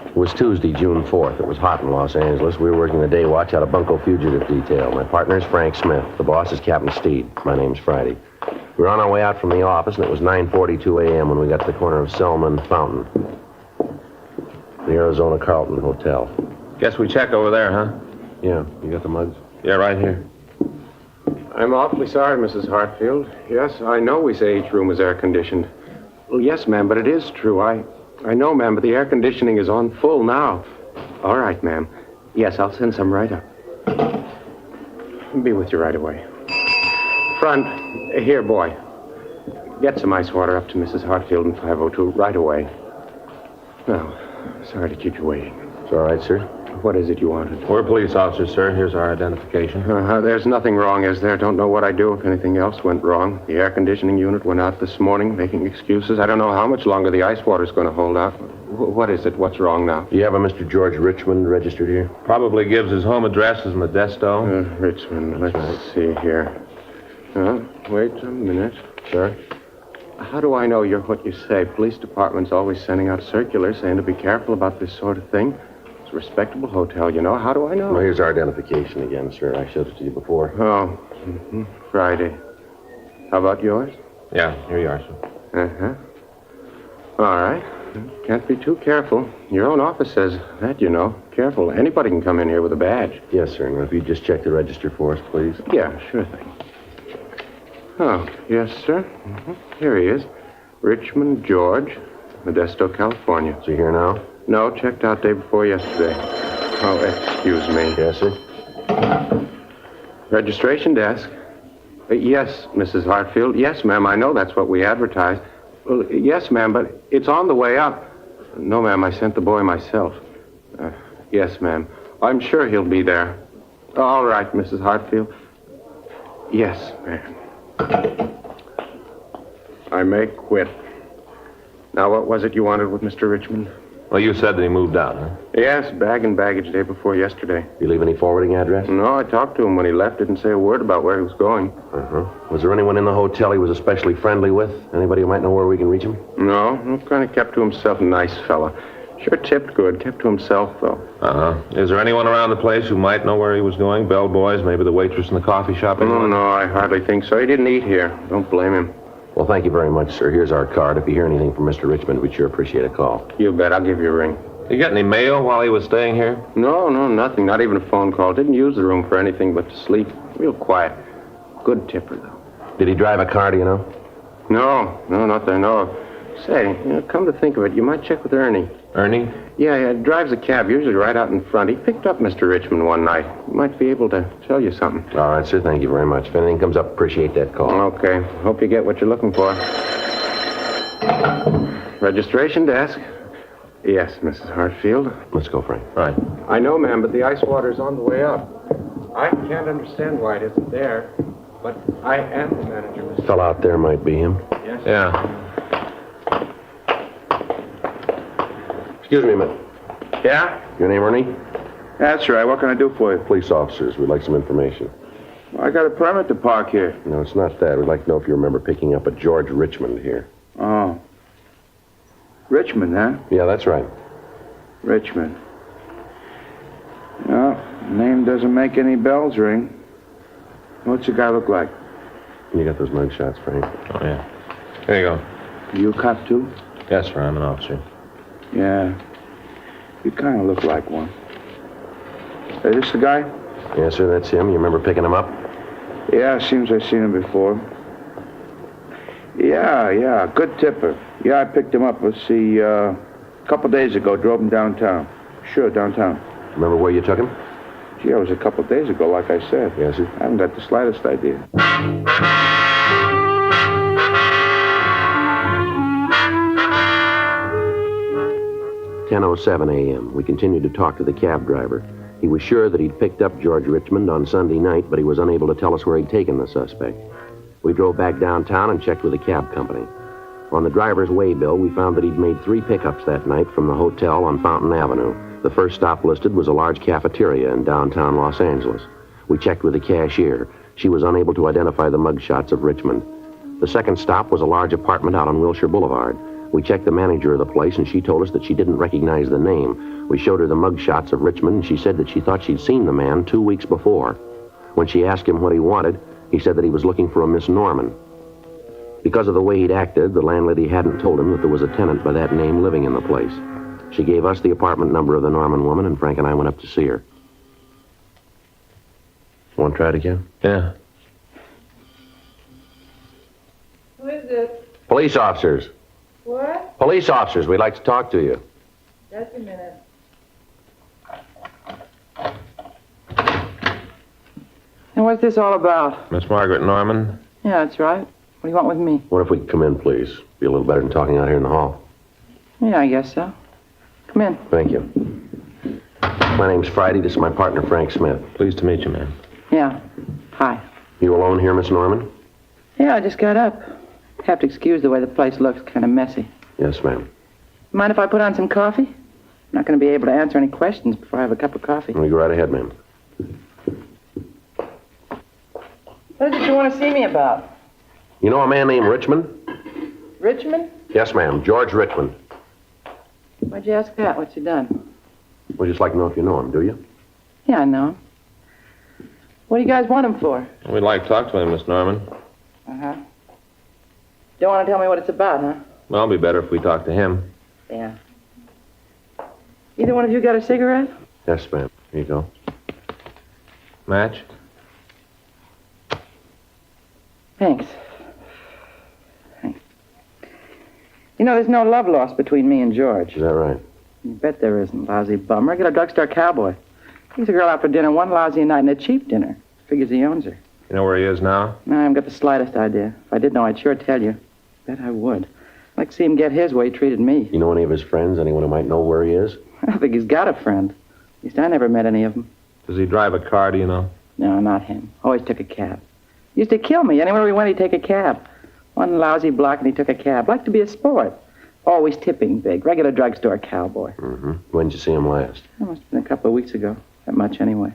It was Tuesday, June 4th. It was hot in Los Angeles. We were working the day watch out of Bunko Fugitive Detail. My partner is Frank Smith. The boss is Captain Steed. My name's Friday. We were on our way out from the office, and it was 9:42 a.m. when we got to the corner of Selma and Fountain. The Arizona Carlton Hotel. Guess we check over there, huh? Yeah. You got the mugs? Yeah, right here. I'm awfully sorry, Mrs. Hartfield. Yes, I know we say each room is air-conditioned. Well, yes, ma'am, but it is true. I know, ma'am, but the air conditioning is on full now. All right, ma'am. Yes, I'll send some right up. I'll be with you right away. Front, here, boy. Get some ice water up to Mrs. Hartfield in 502 right away. Now, sorry to keep you waiting. It's all right, sir. What is it you wanted? We're police officers, sir. Here's our identification. There's nothing wrong, is there? Don't know what I'd do if anything else went wrong. The air conditioning unit went out this morning, making excuses. I don't know how much longer the ice water's going to hold out. What is it? What's wrong now? Do you have a Mr. George Richmond registered here? Probably gives his home address as Modesto. Richmond, let's see here. Wait a minute. Sir? How do I know you're what you say? Police department's always sending out circulars saying to be careful about this sort of thing. It's a respectable hotel, you know. How do I know? Well, here's our identification again, sir. I showed it to you before. Oh, Friday. How about yours? Yeah, here you are, sir. Uh-huh. All right. Can't be too careful. Your own office says that, you know. Careful. Anybody can come in here with a badge. Yes, sir. Now, if you just check the register for us, please. Yeah, sure thing. Oh, yes, sir. Here he is. Richmond George, Modesto, California. Is he here now? No, checked out day before yesterday. Oh, excuse me. Yes, sir. Registration desk. Yes, Mrs. Hartfield. Yes, ma'am, I know that's what we advertised. Well, yes, ma'am, but it's on the way up. No, ma'am, I sent the boy myself. Yes, ma'am. I'm sure he'll be there. All right, Mrs. Hartfield. Yes, ma'am. I may quit. Now, what was it you wanted with Mr. Richmond? Well, you said that he moved out, huh? Yes, bag and baggage day before yesterday. You leave any forwarding address? No, I talked to him when he left. Didn't say a word about where he was going. Uh-huh. Was there anyone in the hotel he was especially friendly with? Anybody who might know where we can reach him? No, kind of kept to himself. Nice fella. Sure tipped good. Kept to himself, though. Uh-huh. Is there anyone around the place who might know where he was going? Bellboys, maybe the waitress in the coffee shop? Oh, no, I hardly think so. He didn't eat here. Don't blame him. Well, thank you very much, sir. Here's our card. If you hear anything from Mr. Richmond, we'd sure appreciate a call. You bet. I'll give you a ring. You get any mail while he was staying here? No, nothing. Not even a phone call. Didn't use the room for anything but to sleep. Real quiet. Good tipper, though. Did he drive a car, do you know? No, not that I know of. Say, come to think of it, you might check with Ernie. Ernie? Yeah, drives a cab, usually right out in front. He picked up Mr. Richmond one night. He might be able to tell you something. All right, sir. Thank you very much. If anything comes up, appreciate that call. Okay. Hope you get what you're looking for. Registration desk. Yes, Mrs. Hartfield. Let's go, Frank. Right. I know, ma'am, but the ice water's on the way up. I can't understand why it isn't there, but I am the manager, Mr. Fellow out there might be him. Yes. Yeah. Excuse me a minute. Yeah? Your name, Ernie? That's right. What can I do for you? Police officers. We'd like some information. I got a permit to park here. No, it's not that. We'd like to know if you remember picking up a George Richmond here. Oh. Richmond, huh? Yeah, that's right. Richmond. No, name doesn't make any bells ring. What's the guy look like? You got those mug shots, Frank? Oh, yeah. Here you go. You a cop, too? Yes, sir. I'm an officer. Yeah. You kind of look like one. Is this the guy? Yes, sir, that's him. You remember picking him up? Yeah, seems I've seen him before. Yeah, good tipper. Yeah, I picked him up, let's see, a couple days ago, drove him downtown. Sure, downtown. Remember where you took him? Gee, it was a couple days ago, like I said. Yes, sir. I haven't got the slightest idea. 10:07 a.m. We continued to talk to the cab driver. He was sure that he'd picked up George Richmond on Sunday night, but he was unable to tell us where he'd taken the suspect. We drove back downtown and checked with the cab company. On the driver's waybill, we found that he'd made 3 pickups that night from the hotel on Fountain Avenue. The first stop listed was a large cafeteria in downtown Los Angeles. We checked with the cashier. She was unable to identify the mugshots of Richmond. The second stop was a large apartment out on Wilshire Boulevard. We checked the manager of the place, and she told us that she didn't recognize the name. We showed her the mugshots of Richmond, and she said that she thought she'd seen the man 2 weeks before. When she asked him what he wanted, he said that he was looking for a Miss Norman. Because of the way he'd acted, the landlady hadn't told him that there was a tenant by that name living in the place. She gave us the apartment number of the Norman woman, and Frank and I went up to see her. Want to try it again? Yeah. Who is it? Police officers. What? Police officers, we'd like to talk to you. Just a minute. And what's this all about? Miss Margaret Norman? Yeah, that's right. What do you want with me? What if we could come in, please? Be a little better than talking out here in the hall. Yeah, I guess so. Come in. Thank you. My name's Friday. This is my partner, Frank Smith. Pleased to meet you, ma'am. Yeah. Hi. You alone here, Miss Norman? Yeah, I just got up. Have to excuse the way the place looks, kind of messy. Yes, ma'am. Mind if I put on some coffee? I'm not going to be able to answer any questions before I have a cup of coffee. You go right ahead, ma'am. What is it you want to see me about? You know a man named Richmond? Richmond? Yes, ma'am. George Richmond. Why'd you ask that? What's he done? We'd just like to know if you know him, do you? Yeah, I know him. What do you guys want him for? We'd like to talk to him, Miss Norman. Uh-huh. Don't want to tell me what it's about, huh? Well, it'll be better if we talk to him. Yeah. Either one of you got a cigarette? Yes, ma'am. Here you go. Match? Thanks. Thanks. You know, there's no love lost between me and George. Is that right? You bet there isn't, lousy bum. Regular drugstore cowboy. Takes a girl out for dinner one lousy night and a cheap dinner. Figures he owns her. You know where he is now? No, I haven't got the slightest idea. If I did know, I'd sure tell you. Bet I would. I'd like to see him get his way he treated me. You know any of his friends? Anyone who might know where he is? I don't think he's got a friend. At least I never met any of them. Does he drive a car, do you know? No, not him. Always took a cab. Used to kill me. Anywhere we went, he'd take a cab. One lousy block and he took a cab. Liked to be a sport. Always tipping big. Regular drugstore cowboy. Mm-hmm. When'd you see him last? That must have been a couple of weeks ago. That much, anyway.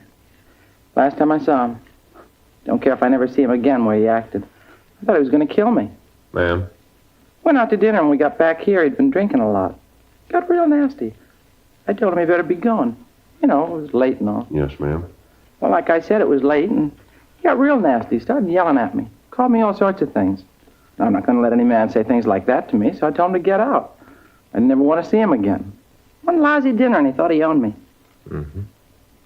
Last time I saw him. Don't care if I never see him again where he acted. I thought he was going to kill me. Ma'am? Went out to dinner and we got back here. He'd been drinking a lot. Got real nasty. I told him he better be going. You know, it was late and all. Yes, ma'am. Well, like I said, it was late and he got real nasty. Started yelling at me. Called me all sorts of things. I'm not going to let any man say things like that to me, so I told him to get out. I never want to see him again. One lousy dinner and he thought he owned me. Mm-hmm.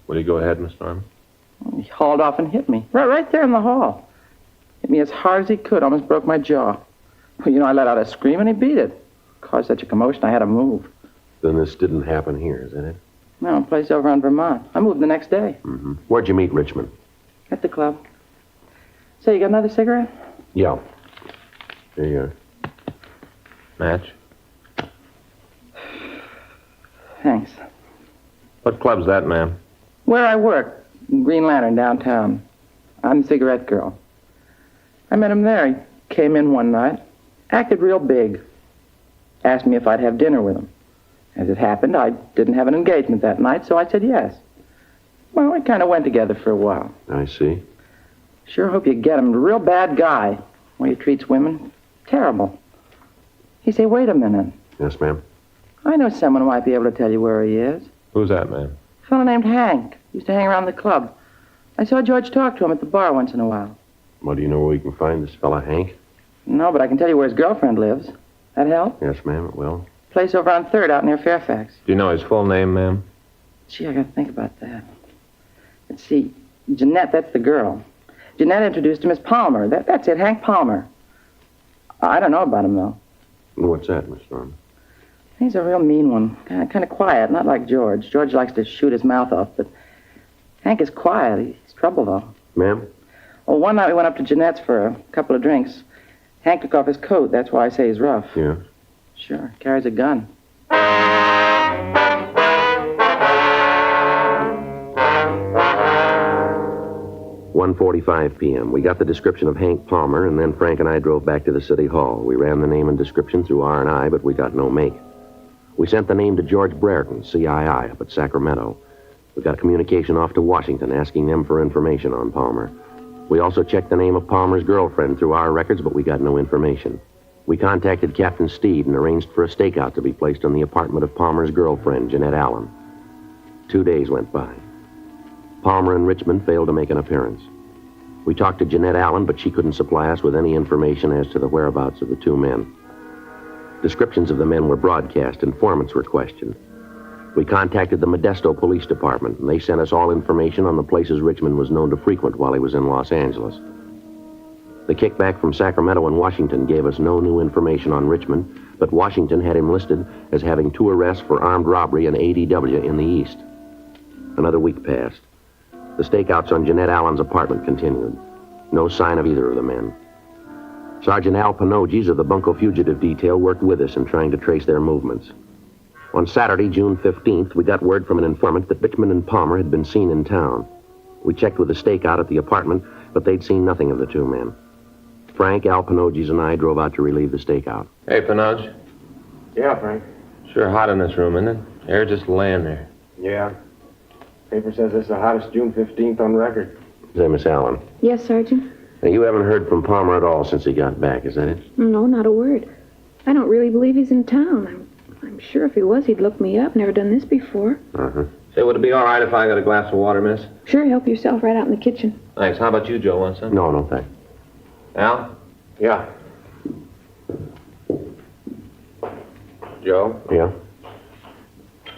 Will you go ahead, Miss Norman? He hauled off and hit me. Right there in the hall. Hit me as hard as he could. Almost broke my jaw. Well, you know, I let out a scream and he beat it. Caused such a commotion I had to move. Then this didn't happen here, isn't it? No, a place over on Vermont. I moved the next day. Mm-hmm. Where'd you meet Richmond? At the club. Say, you got another cigarette? Yeah. Here you are. Match? Thanks. What club's that, ma'am? Where I work. Green Lantern downtown. I'm the cigarette girl. I met him there. He came in one night. Acted real big. Asked me if I'd have dinner with him. As it happened, I didn't have an engagement that night, so I said yes. Well, we kind of went together for a while. I see. Sure hope you get him. A real bad guy. The way he treats women. Terrible. He say, wait a minute. Yes, ma'am. I know someone who might be able to tell you where he is. Who's that, ma'am? A fellow named Hank. Used to hang around the club. I saw George talk to him at the bar once in a while. Well, do you know where we can find this fella, Hank? No, but I can tell you where his girlfriend lives. That help? Yes, ma'am, it will. Place over on 3rd out near Fairfax. Do you know his full name, ma'am? Gee, I gotta think about that. Let's see. Jeanette, that's the girl. Jeanette introduced him as Palmer. That's it, Hank Palmer. I don't know about him, though. What's that, Miss Norman? He's a real mean one. Kind of quiet, not like George. George likes to shoot his mouth off, but Hank is quiet. He's trouble, though. Ma'am? Oh, one night we went up to Jeanette's for a couple of drinks. Hank took off his coat. That's why I say he's rough. Yeah. Sure. Carries a gun. 1:45 p.m. We got the description of Hank Palmer, and then Frank and I drove back to the city hall. We ran the name and description through R&I, but we got no make. We sent the name to George Brereton, CII, up at Sacramento. We got communication off to Washington, asking them for information on Palmer. We also checked the name of Palmer's girlfriend through our records, but we got no information. We contacted Captain Steed and arranged for a stakeout to be placed on the apartment of Palmer's girlfriend, Jeanette Allen. 2 days went by. Palmer and Richmond failed to make an appearance. We talked to Jeanette Allen, but she couldn't supply us with any information as to the whereabouts of the two men. Descriptions of the men were broadcast. Informants were questioned. We contacted the Modesto Police Department, and they sent us all information on the places Richmond was known to frequent while he was in Los Angeles. The kickback from Sacramento and Washington gave us no new information on Richmond, but Washington had him listed as having 2 arrests for armed robbery and ADW in the East. Another week passed. The stakeouts on Jeanette Allen's apartment continued. No sign of either of the men. Sergeant Al Panoges of the Bunko Fugitive Detail worked with us in trying to trace their movements. On Saturday, June 15th, we got word from an informant that Richmond and Palmer had been seen in town. We checked with the stakeout at the apartment, but they'd seen nothing of the two men. Frank, Al Panoges, and I drove out to relieve the stakeout. Hey, Panoge. Yeah, Frank. Sure hot in this room, isn't it? Air just laying there. Yeah. Paper says it's the hottest June 15th on record. Say, Miss Allen. Yes, Sergeant? Now, you haven't heard from Palmer at all since he got back, is that it? No, not a word. I don't really believe he's in town. I'm sure if he was, he'd look me up. Never done this before. Uh-huh. Say, would it be all right if I got a glass of water, miss? Sure, help yourself right out in the kitchen. Thanks. How about you, Joe? Want some? No, thanks. Al? Yeah. Joe? Yeah?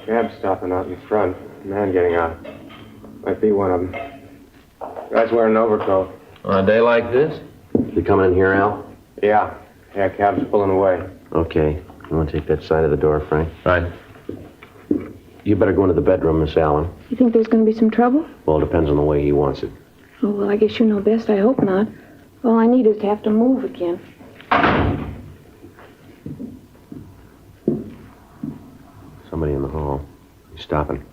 Cab stopping out in front. Man getting out. Might be one of them. Guy's wearing an overcoat. On a day like this? You coming in here, Al? Yeah. Yeah, cab's pulling away. Okay. You want to take that side of the door, Frank? Right. You better go into the bedroom, Miss Allen. You think there's going to be some trouble? Well, it depends on the way he wants it. Oh, well, I guess you know best. I hope not. All I need is to have to move again. Somebody in the hall. He's stopping.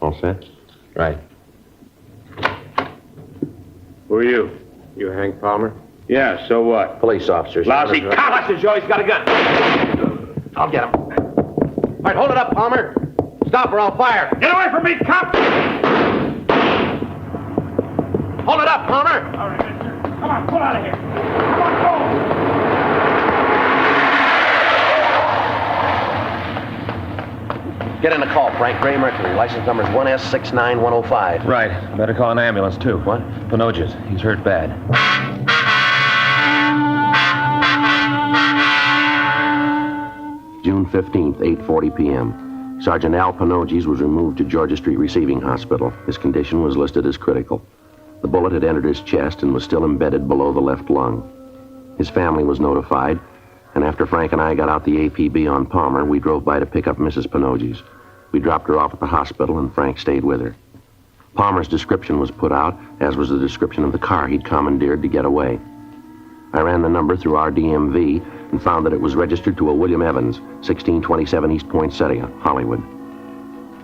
All set? Right. Who are you? You Hank Palmer? Yeah, so what? Police officers. Lousy cop! Watch the Joe, he's got a gun. I'll get him. All right, hold it up, Palmer. Stop or I'll fire. Get away from me, cop! Hold it up, Palmer. All right, mister. Come on, pull out of here. Come on, go! Get in the call, Frank. Gray Mercury. License number's 1S69105. Right. Better call an ambulance, too. What? Panogia's. He's hurt bad. June 15th, 8:40 p.m. Sergeant Al Panogies was removed to Georgia Street Receiving Hospital. His condition was listed as critical. The bullet had entered his chest and was still embedded below the left lung. His family was notified, and after Frank and I got out the APB on Palmer, we drove by to pick up Mrs. Panogies. We dropped her off at the hospital, and Frank stayed with her. Palmer's description was put out, as was the description of the car he'd commandeered to get away. I ran the number through our DMV and found that it was registered to a William Evans, 1627 East Poinsettia, Hollywood.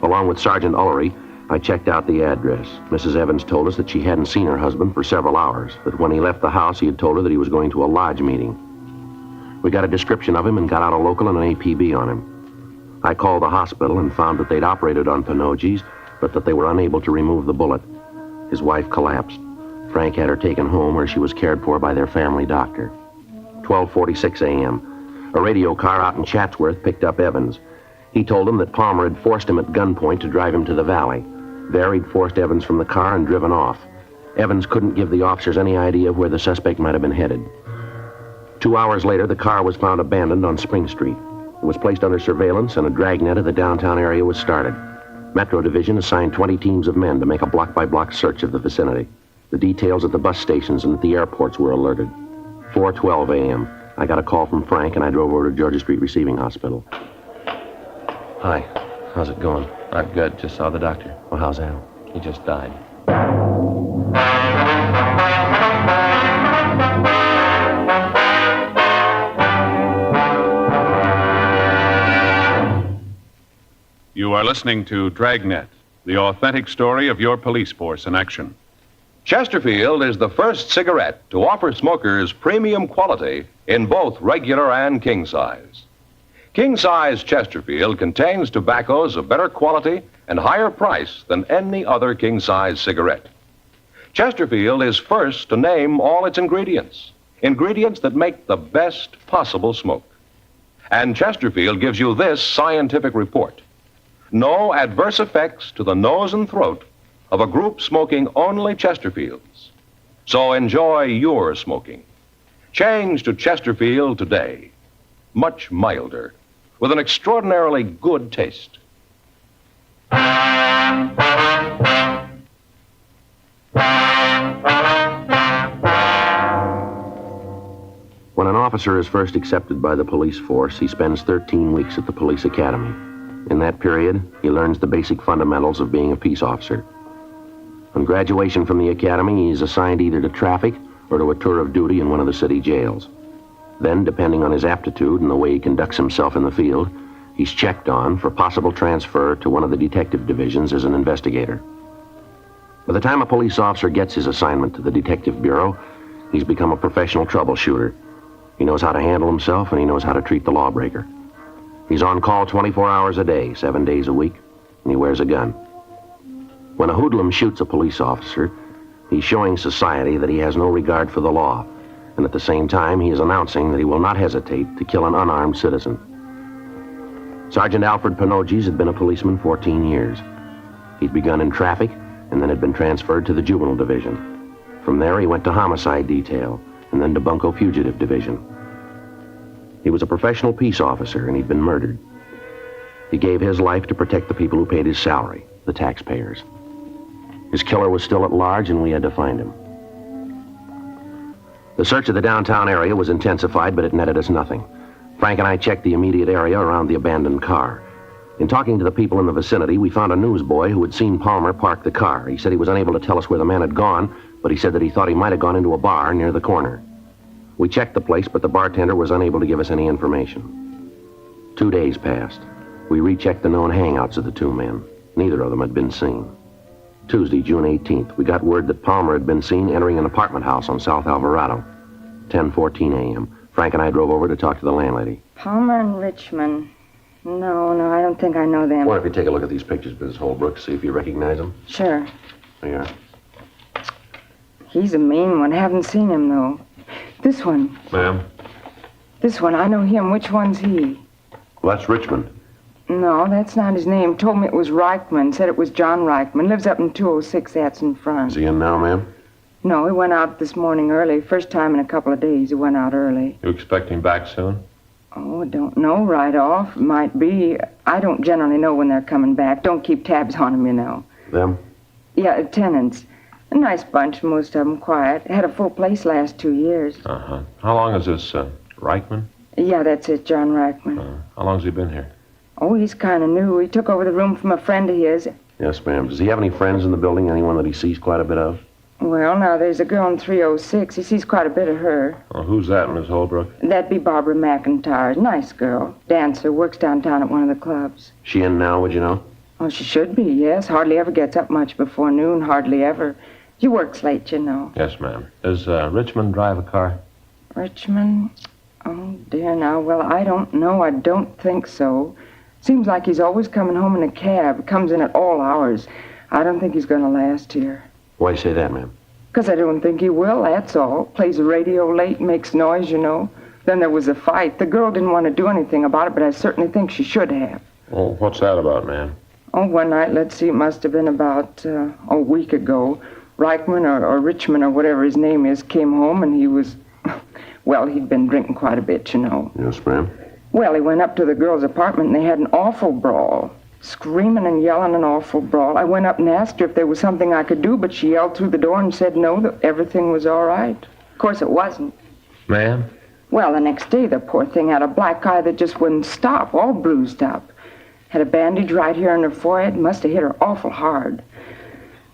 Along with Sergeant Ullery, I checked out the address. Mrs. Evans told us that she hadn't seen her husband for several hours, that when he left the house, he had told her that he was going to a lodge meeting. We got a description of him and got out a local and an APB on him. I called the hospital and found that they'd operated on Panogies, but that they were unable to remove the bullet. His wife collapsed. Frank had her taken home where she was cared for by their family doctor. 12:46 a.m. A radio car out in Chatsworth picked up Evans. He told him that Palmer had forced him at gunpoint to drive him to the valley. There, he'd forced Evans from the car and driven off. Evans couldn't give the officers any idea of where the suspect might have been headed. 2 hours later, the car was found abandoned on Spring Street. It was placed under surveillance, and a dragnet of the downtown area was started. Metro Division assigned 20 teams of men to make a block-by-block search of the vicinity. The details at the bus stations and at the airports were alerted. 4:12 a.m. I got a call from Frank, and I drove over to Georgia Street Receiving Hospital. Hi. How's it going? Not good. Just saw the doctor. Well, how's Al? He just died. You are listening to Dragnet, the authentic story of your police force in action. Chesterfield is the first cigarette to offer smokers premium quality in both regular and king size. King size Chesterfield contains tobaccos of better quality and higher price than any other king size cigarette. Chesterfield is first to name all its ingredients that make the best possible smoke. And Chesterfield gives you this scientific report. No adverse effects to the nose and throat of a group smoking only Chesterfields. So enjoy your smoking. Change to Chesterfield today. Much milder, with an extraordinarily good taste. When an officer is first accepted by the police force, he spends 13 weeks at the police academy. In that period, he learns the basic fundamentals of being a peace officer. On graduation from the academy, he is assigned either to traffic or to a tour of duty in one of the city jails. Then, depending on his aptitude and the way he conducts himself in the field, he's checked on for possible transfer to one of the detective divisions as an investigator. By the time a police officer gets his assignment to the detective bureau, he's become a professional troubleshooter. He knows how to handle himself, and he knows how to treat the lawbreaker. He's on call 24 hours a day, 7 days a week, and he wears a gun. When a hoodlum shoots a police officer, he's showing society that he has no regard for the law, and at the same time, he is announcing that he will not hesitate to kill an unarmed citizen. Sergeant Alfred Panogies had been a policeman 14 years. He'd begun in traffic and then had been transferred to the juvenile division. From there, he went to homicide detail and then to bunco fugitive division. He was a professional peace officer, and he'd been murdered. He gave his life to protect the people who paid his salary, the taxpayers. His killer was still at large, and we had to find him. The search of the downtown area was intensified, but it netted us nothing. Frank and I checked the immediate area around the abandoned car. In talking to the people in the vicinity, we found a newsboy who had seen Palmer park the car. He said he was unable to tell us where the man had gone, but he said that he thought he might have gone into a bar near the corner. We checked the place, but the bartender was unable to give us any information. 2 days passed. We rechecked the known hangouts of the two men. Neither of them had been seen. Tuesday, June 18th, we got word that Palmer had been seen entering an apartment house on South Alvarado. 10:14 a.m. Frank and I drove over to talk to the landlady. Palmer and Richmond. No, I don't think I know them. Why don't you take a look at these pictures, Mrs. Holbrook, see if you recognize them? Sure. There you are. He's a mean one. Haven't seen him, though. This one. Ma'am? This one. I know him. Which one's he? Well, that's Richmond. No, that's not his name. Told me it was Reichman. Said it was John Reichman. Lives up in 206. That's in front. Is he in now, ma'am? No, he went out this morning early. First time in a couple of days he went out early. You expect him back soon? Oh, I don't know right off. Might be. I don't generally know when they're coming back. Don't keep tabs on them, you know. Them? Yeah, tenants. A nice bunch, most of them quiet. Had a full place last 2 years. Uh-huh. How long is this, Reichman? Yeah, that's it, John Reichman. How long's he been here? Oh, he's kind of new. He took over the room from a friend of his. Yes, ma'am. Does he have any friends in the building? Anyone that he sees quite a bit of? Well, now, there's a girl in 306. He sees quite a bit of her. Well, who's that, Miss Holbrook? That'd be Barbara McIntyre. Nice girl. Dancer. Works downtown at one of the clubs. She in now, would you know? Oh, she should be, yes. Hardly ever gets up much before noon. Hardly ever. She works late, you know. Yes, ma'am. Does Richmond drive a car? Richmond? Oh, dear, now. Well, I don't know. I don't think so. Seems like he's always coming home in a cab. Comes in at all hours. I don't think he's going to last here. Why you say that, ma'am? Because I don't think he will, that's all. Plays the radio late, makes noise, you know. Then there was a fight. The girl didn't want to do anything about it, but I certainly think she should have. Oh, what's that about, ma'am? Oh, one night, let's see, it must have been about a week ago. Reichman or Richmond or whatever his name is came home and he was, well, he'd been drinking quite a bit, you know. Yes, ma'am. Well, he went up to the girl's apartment and they had an awful brawl. Screaming and yelling, an awful brawl. I went up and asked her if there was something I could do, but she yelled through the door and said no, that everything was all right. Of course, it wasn't. Ma'am? Well, the next day, the poor thing had a black eye that just wouldn't stop, all bruised up. Had a bandage right here on her forehead. Must have hit her awful hard.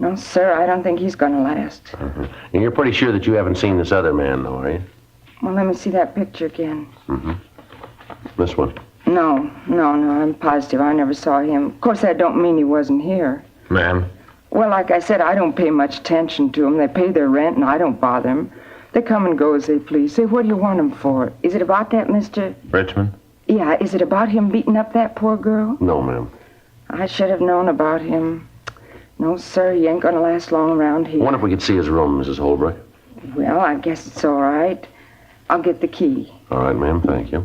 No, sir, I don't think he's going to last. Mm-hmm. And you're pretty sure that you haven't seen this other man, though, are you? Well, let me see that picture again. Mm-hmm. This one? No, I'm positive I never saw him. Of course, that don't mean he wasn't here. Ma'am? Well, like I said, I don't pay much attention to them. They pay their rent, and I don't bother them. They come and go as they please. Say, what do you want them for? Is it about that, Mr.? Richmond? Yeah, is it about him beating up that poor girl? No, ma'am. I should have known about him. No, sir, he ain't gonna last long around here. I wonder if we could see his room, Mrs. Holbrook. Well, I guess it's all right. I'll get the key. All right, ma'am, thank you.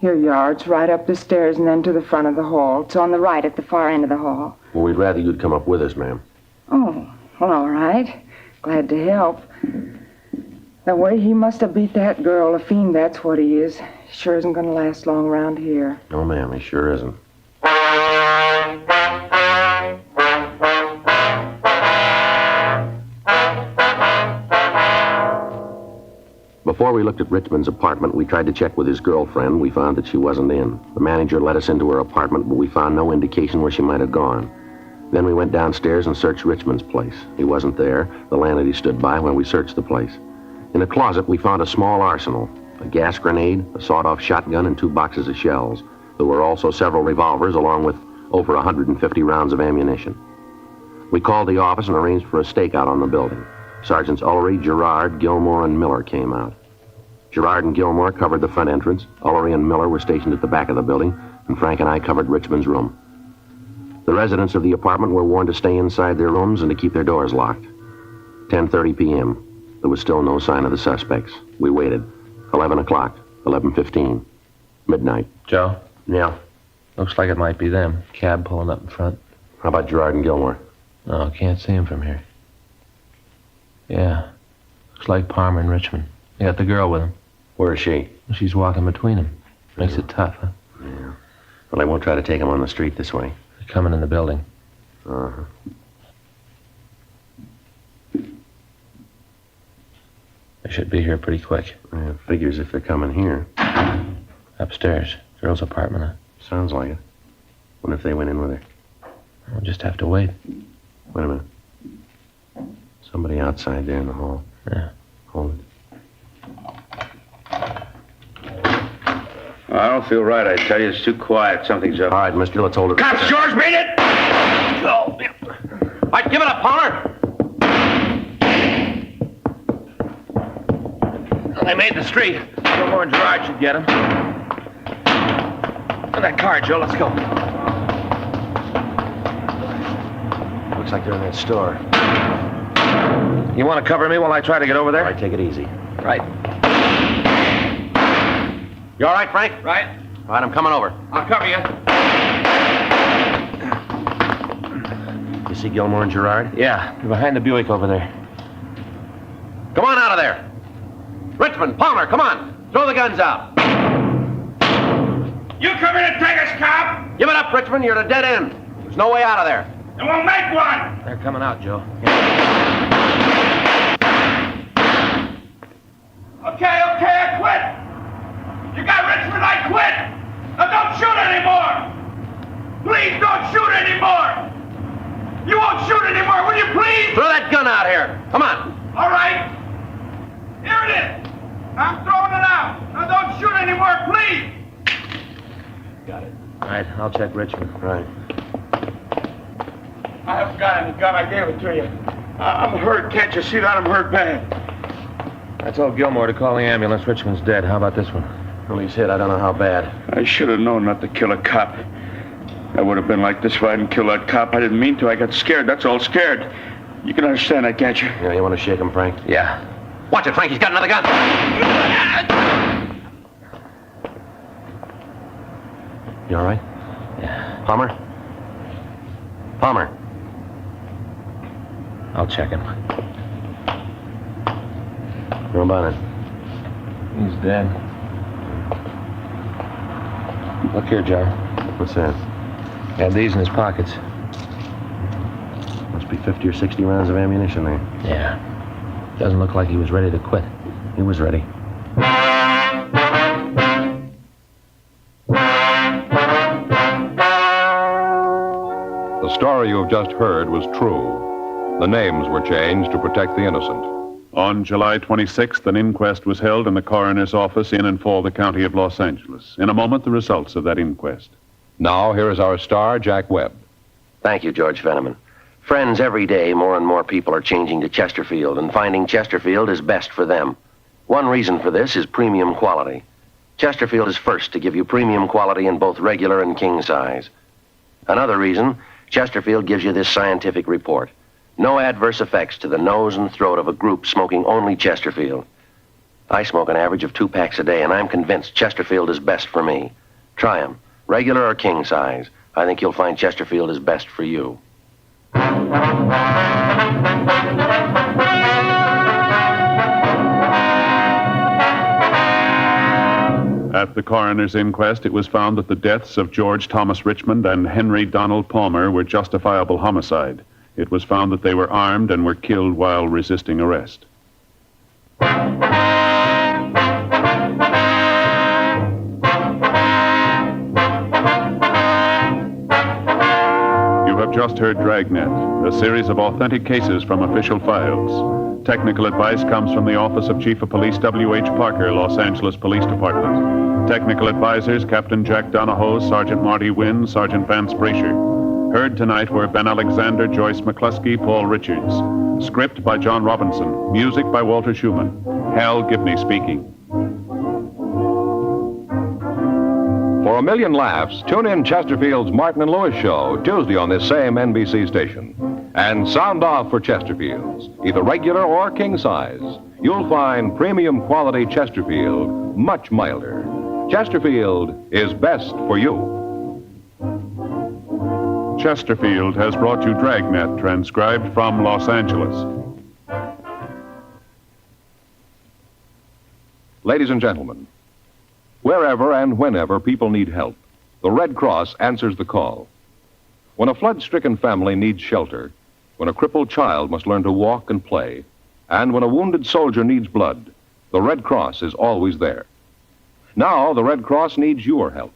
Here you are. It's right up the stairs and then to the front of the hall. It's on the right at the far end of the hall. Well, we'd rather you'd come up with us, ma'am. Oh, well, all right. Glad to help. The way he must have beat that girl, a fiend, that's what he is. Sure isn't going to last long around here. No, ma'am, he sure isn't. Before we looked at Richmond's apartment, we tried to check with his girlfriend. We found that she wasn't in. The manager let us into her apartment, but we found no indication where she might have gone. Then we went downstairs and searched Richmond's place. He wasn't there. The landlady stood by when we searched the place. In a closet, we found a small arsenal, a gas grenade, a sawed-off shotgun, and 2 boxes of shells. There were also several revolvers, along with over 150 rounds of ammunition. We called the office and arranged for a stakeout on the building. Sergeants Ullery, Gerard, Gilmore, and Miller came out. Gerard and Gilmore covered the front entrance. Ullery and Miller were stationed at the back of the building, and Frank and I covered Richmond's room. The residents of the apartment were warned to stay inside their rooms and to keep their doors locked. 10:30 p.m. There was still no sign of the suspects. We waited. 11 o'clock, 11:15, midnight. Joe? Yeah? Looks like it might be them. Cab pulling up in front. How about Gerard and Gilmore? No, can't see him from here. Yeah. Looks like Palmer and Richmond. They got the girl with him. Where is she? She's walking between them. Makes it tough, huh? Yeah. Well, I won't try to take him on the street this way. They're coming in the building. Uh-huh. They should be here pretty quick. Yeah, figures if they're coming here. Upstairs. Girl's apartment, huh? Sounds like it. What if they went in with her? We'll just have to wait. Wait a minute. Somebody outside there in the hall. Yeah. Hold it. I don't feel right, I tell you. It's too quiet. Something's up. All right, mister, let's hold it. Cops, George, beat it! Go! All right, give it up, Palmer! Well, they made the street. Gilmore and Gerard should get him. And that car, Joe, let's go. Looks like they're in that store. You want to cover me while I try to get over there? All right, take it easy. Right. You all right, Frank? Right. All right, I'm coming over. I'll cover you. You see Gilmore and Gerard? Yeah, they're behind the Buick over there. Come on out of there. Richmond, Palmer, come on. Throw the guns out. You come in and take us, cop! Give it up, Richmond. You're at a dead end. There's no way out of there. And we'll make one! They're coming out, Joe. Okay, I quit! You got Richmond, I quit! Now don't shoot anymore! Please don't shoot anymore! You won't shoot anymore, will you please? Throw that gun out here. Come on. All right. Here it is. I'm throwing it out. Now don't shoot anymore, please! Got it. All right, I'll check Richmond. Right. I haven't got any gun. I gave it to you. I'm hurt. Can't you see that? I'm hurt bad. I told Gilmore to call the ambulance. Richmond's dead. How about this one? Well, he's hit. I don't know how bad. I should have known not to kill a cop. I would have been like this if I hadn't killed that cop. I didn't mean to. I got scared. That's all, scared. You can understand that, can't you? Yeah, you want to shake him, Frank? Yeah. Watch it, Frank. He's got another gun. You all right? Yeah. Palmer? Palmer. I'll check him. How about it? He's dead. Look here, Joe. What's that? He had these in his pockets. Must be 50 or 60 rounds of ammunition there. Yeah. Doesn't look like he was ready to quit. He was ready. The story you have just heard was true. The names were changed to protect the innocent. On July 26th, an inquest was held in the coroner's office in and for the county of Los Angeles. In a moment, the results of that inquest. Now, here is our star, Jack Webb. Thank you, George Fenneman. Friends, every day, more and more people are changing to Chesterfield and finding Chesterfield is best for them. One reason for this is premium quality. Chesterfield is first to give you premium quality in both regular and king size. Another reason, Chesterfield gives you this scientific report. No adverse effects to the nose and throat of a group smoking only Chesterfield. I smoke an average of 2 packs a day, and I'm convinced Chesterfield is best for me. Try 'em, regular or king size. I think you'll find Chesterfield is best for you. At the coroner's inquest, it was found that the deaths of George Thomas Richmond and Henry Donald Palmer were justifiable homicide. It was found that they were armed and were killed while resisting arrest. You have just heard Dragnet, a series of authentic cases from official files. Technical advice comes from the Office of Chief of Police W.H. Parker, Los Angeles Police Department. Technical advisors Captain Jack Donahoe, Sergeant Marty Wynn, Sergeant Vance Brasher. Heard tonight were Ben Alexander, Joyce McCluskey, Paul Richards. Script by John Robinson. Music by Walter Schumann. Hal Gibney speaking. For a million laughs, tune in Chesterfield's Martin and Lewis show Tuesday on this same NBC station. And sound off for Chesterfield's, either regular or king size. You'll find premium quality Chesterfield much milder. Chesterfield is best for you. Chesterfield has brought you Dragnet, transcribed from Los Angeles. Ladies and gentlemen, wherever and whenever people need help, the Red Cross answers the call. When a flood-stricken family needs shelter, when a crippled child must learn to walk and play, and when a wounded soldier needs blood, the Red Cross is always there. Now, the Red Cross needs your help.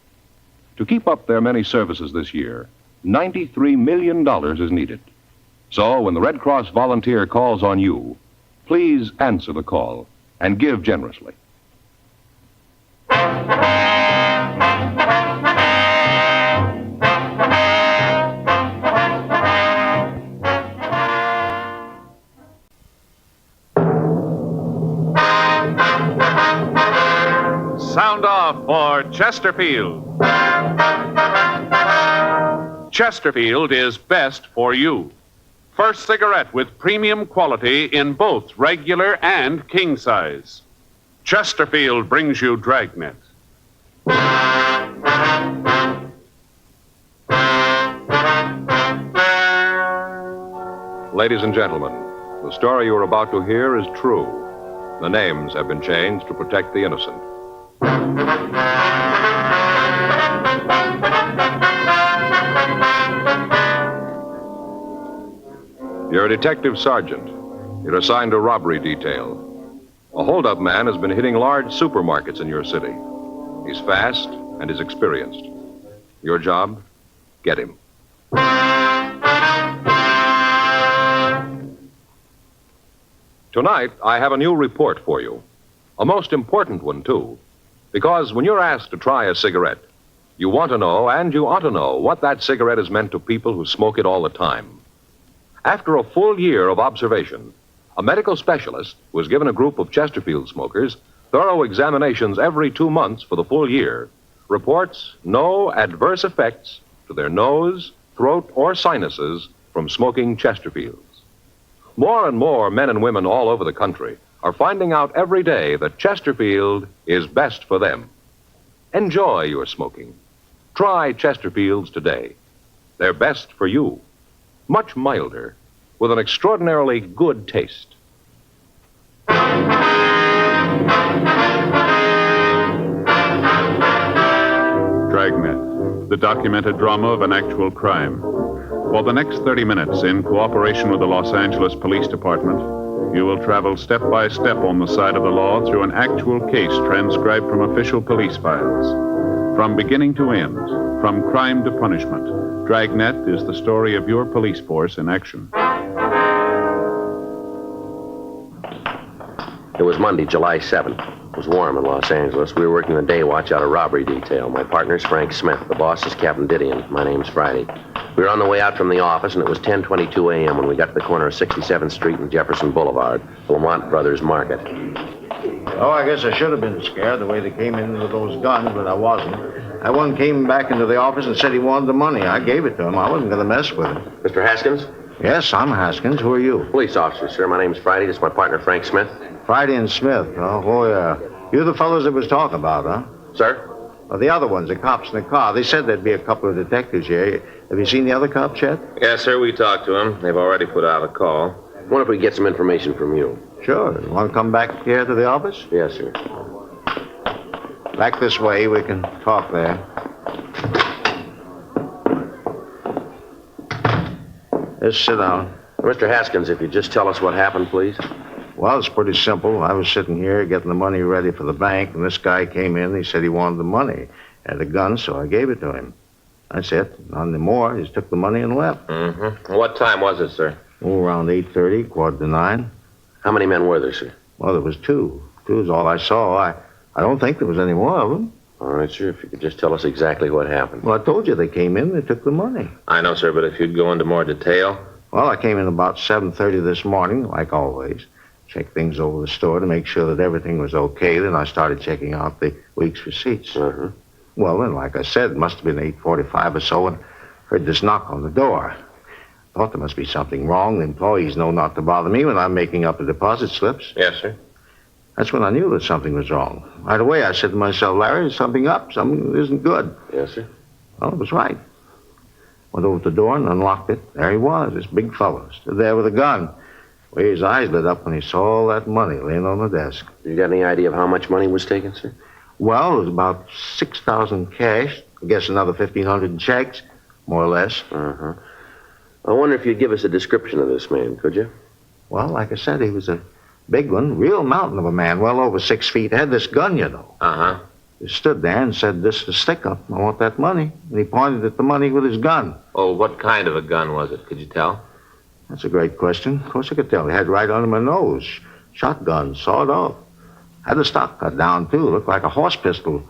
To keep up their many services this year, $93 million is needed. So, when the Red Cross volunteer calls on you, please answer the call and give generously. Sound off for Chesterfield. Chesterfield is best for you. First cigarette with premium quality in both regular and king size. Chesterfield brings you Dragnet. Ladies and gentlemen, the story you are about to hear is true. The names have been changed to protect the innocent. You're a detective sergeant. You're assigned to robbery detail. A hold-up man has been hitting large supermarkets in your city. He's fast and is experienced. Your job? Get him. Tonight, I have a new report for you. A most important one, too. Because when you're asked to try a cigarette, you want to know, and you ought to know, what that cigarette has meant to people who smoke it all the time. After a full year of observation, a medical specialist who has given a group of Chesterfield smokers thorough examinations every 2 months for the full year reports no adverse effects to their nose, throat, or sinuses from smoking Chesterfields. More and more men and women all over the country are finding out every day that Chesterfield is best for them. Enjoy your smoking. Try Chesterfields today. They're best for you. Much milder, with an extraordinarily good taste. Dragnet, the documented drama of an actual crime. For the next 30 minutes, in cooperation with the Los Angeles Police Department, you will travel step by step on the side of the law through an actual case transcribed from official police files. From beginning to end, from crime to punishment, Dragnet is the story of your police force in action. It was Monday, July 7th. It was warm in Los Angeles. We were working the day watch out of robbery detail. My partner's Frank Smith. The boss is Captain Didion. My name's Friday. We were on the way out from the office, and it was 10:22 a.m. when we got to the corner of 67th Street and Jefferson Boulevard, the Lamont Brothers Market. Oh, I guess I should have been scared the way they came in with those guns, but I wasn't. That one came back into the office and said he wanted the money. I gave it to him. I wasn't going to mess with him. Mr. Haskins? Yes, I'm Haskins. Who are you? Police officer, sir. My name's Friday. This is my partner, Frank Smith. Friday and Smith. Oh, yeah. You're the fellows that was talking about, huh? Sir? Well, the other ones, the cops in the car. They said there'd be a couple of detectives here. Have you seen the other cops yet? Yes, sir. We talked to them. They've already put out a call. What if we get some information from you? Sure. You want to come back here to the office? Yes, sir. Back this way. We can talk there. Just sit down. Mr. Haskins, if you'd just tell us what happened, please. Well, it's pretty simple. I was sitting here getting the money ready for the bank, and this guy came in. He said he wanted the money. Had a gun, so I gave it to him. That's it. Nothing more. He just took the money and left. Mm-hmm. What time was it, sir? Oh, around 8:30, 8:45. How many men were there, sir? Well, there was two. Two is all I saw. I don't think there was any more of them. All right, sir. If you could just tell us exactly what happened. Well, I told you they came in. They took the money. I know, sir, but if you'd go into more detail. Well, I came in about 7:30 this morning, like always. Checked things over the store to make sure that everything was okay. Then I started checking out the week's receipts. Uh-huh. Well, then, like I said, it must have been 8:45 or so, and heard this knock on the door. Thought there must be something wrong. The employees know not to bother me when I'm making up the deposit slips. Yes, sir. That's when I knew that something was wrong. Right away, I said to myself, Larry, there's something up. Something that isn't good. Yes, sir. Well, it was right. Went over to the door and unlocked it. There he was, this big fellow, stood there with a gun. Way his eyes lit up when he saw all that money laying on the desk. You got any idea of how much money was taken, sir? Well, it was about 6,000 cash. I guess another 1,500 in checks, more or less. Uh-huh. I wonder if you'd give us a description of this man, could you? Well, like I said, he was a big one, real mountain of a man, well over 6 feet. Had this gun, you know. Uh-huh. He stood there and said, "This is stick-up. I want that money." And he pointed at the money with his gun. Oh, what kind of a gun was it? Could you tell? That's a great question. Of course I could tell. He had right under my nose. Shotgun, sawed off. Had the stock cut down, too. Looked like a horse pistol.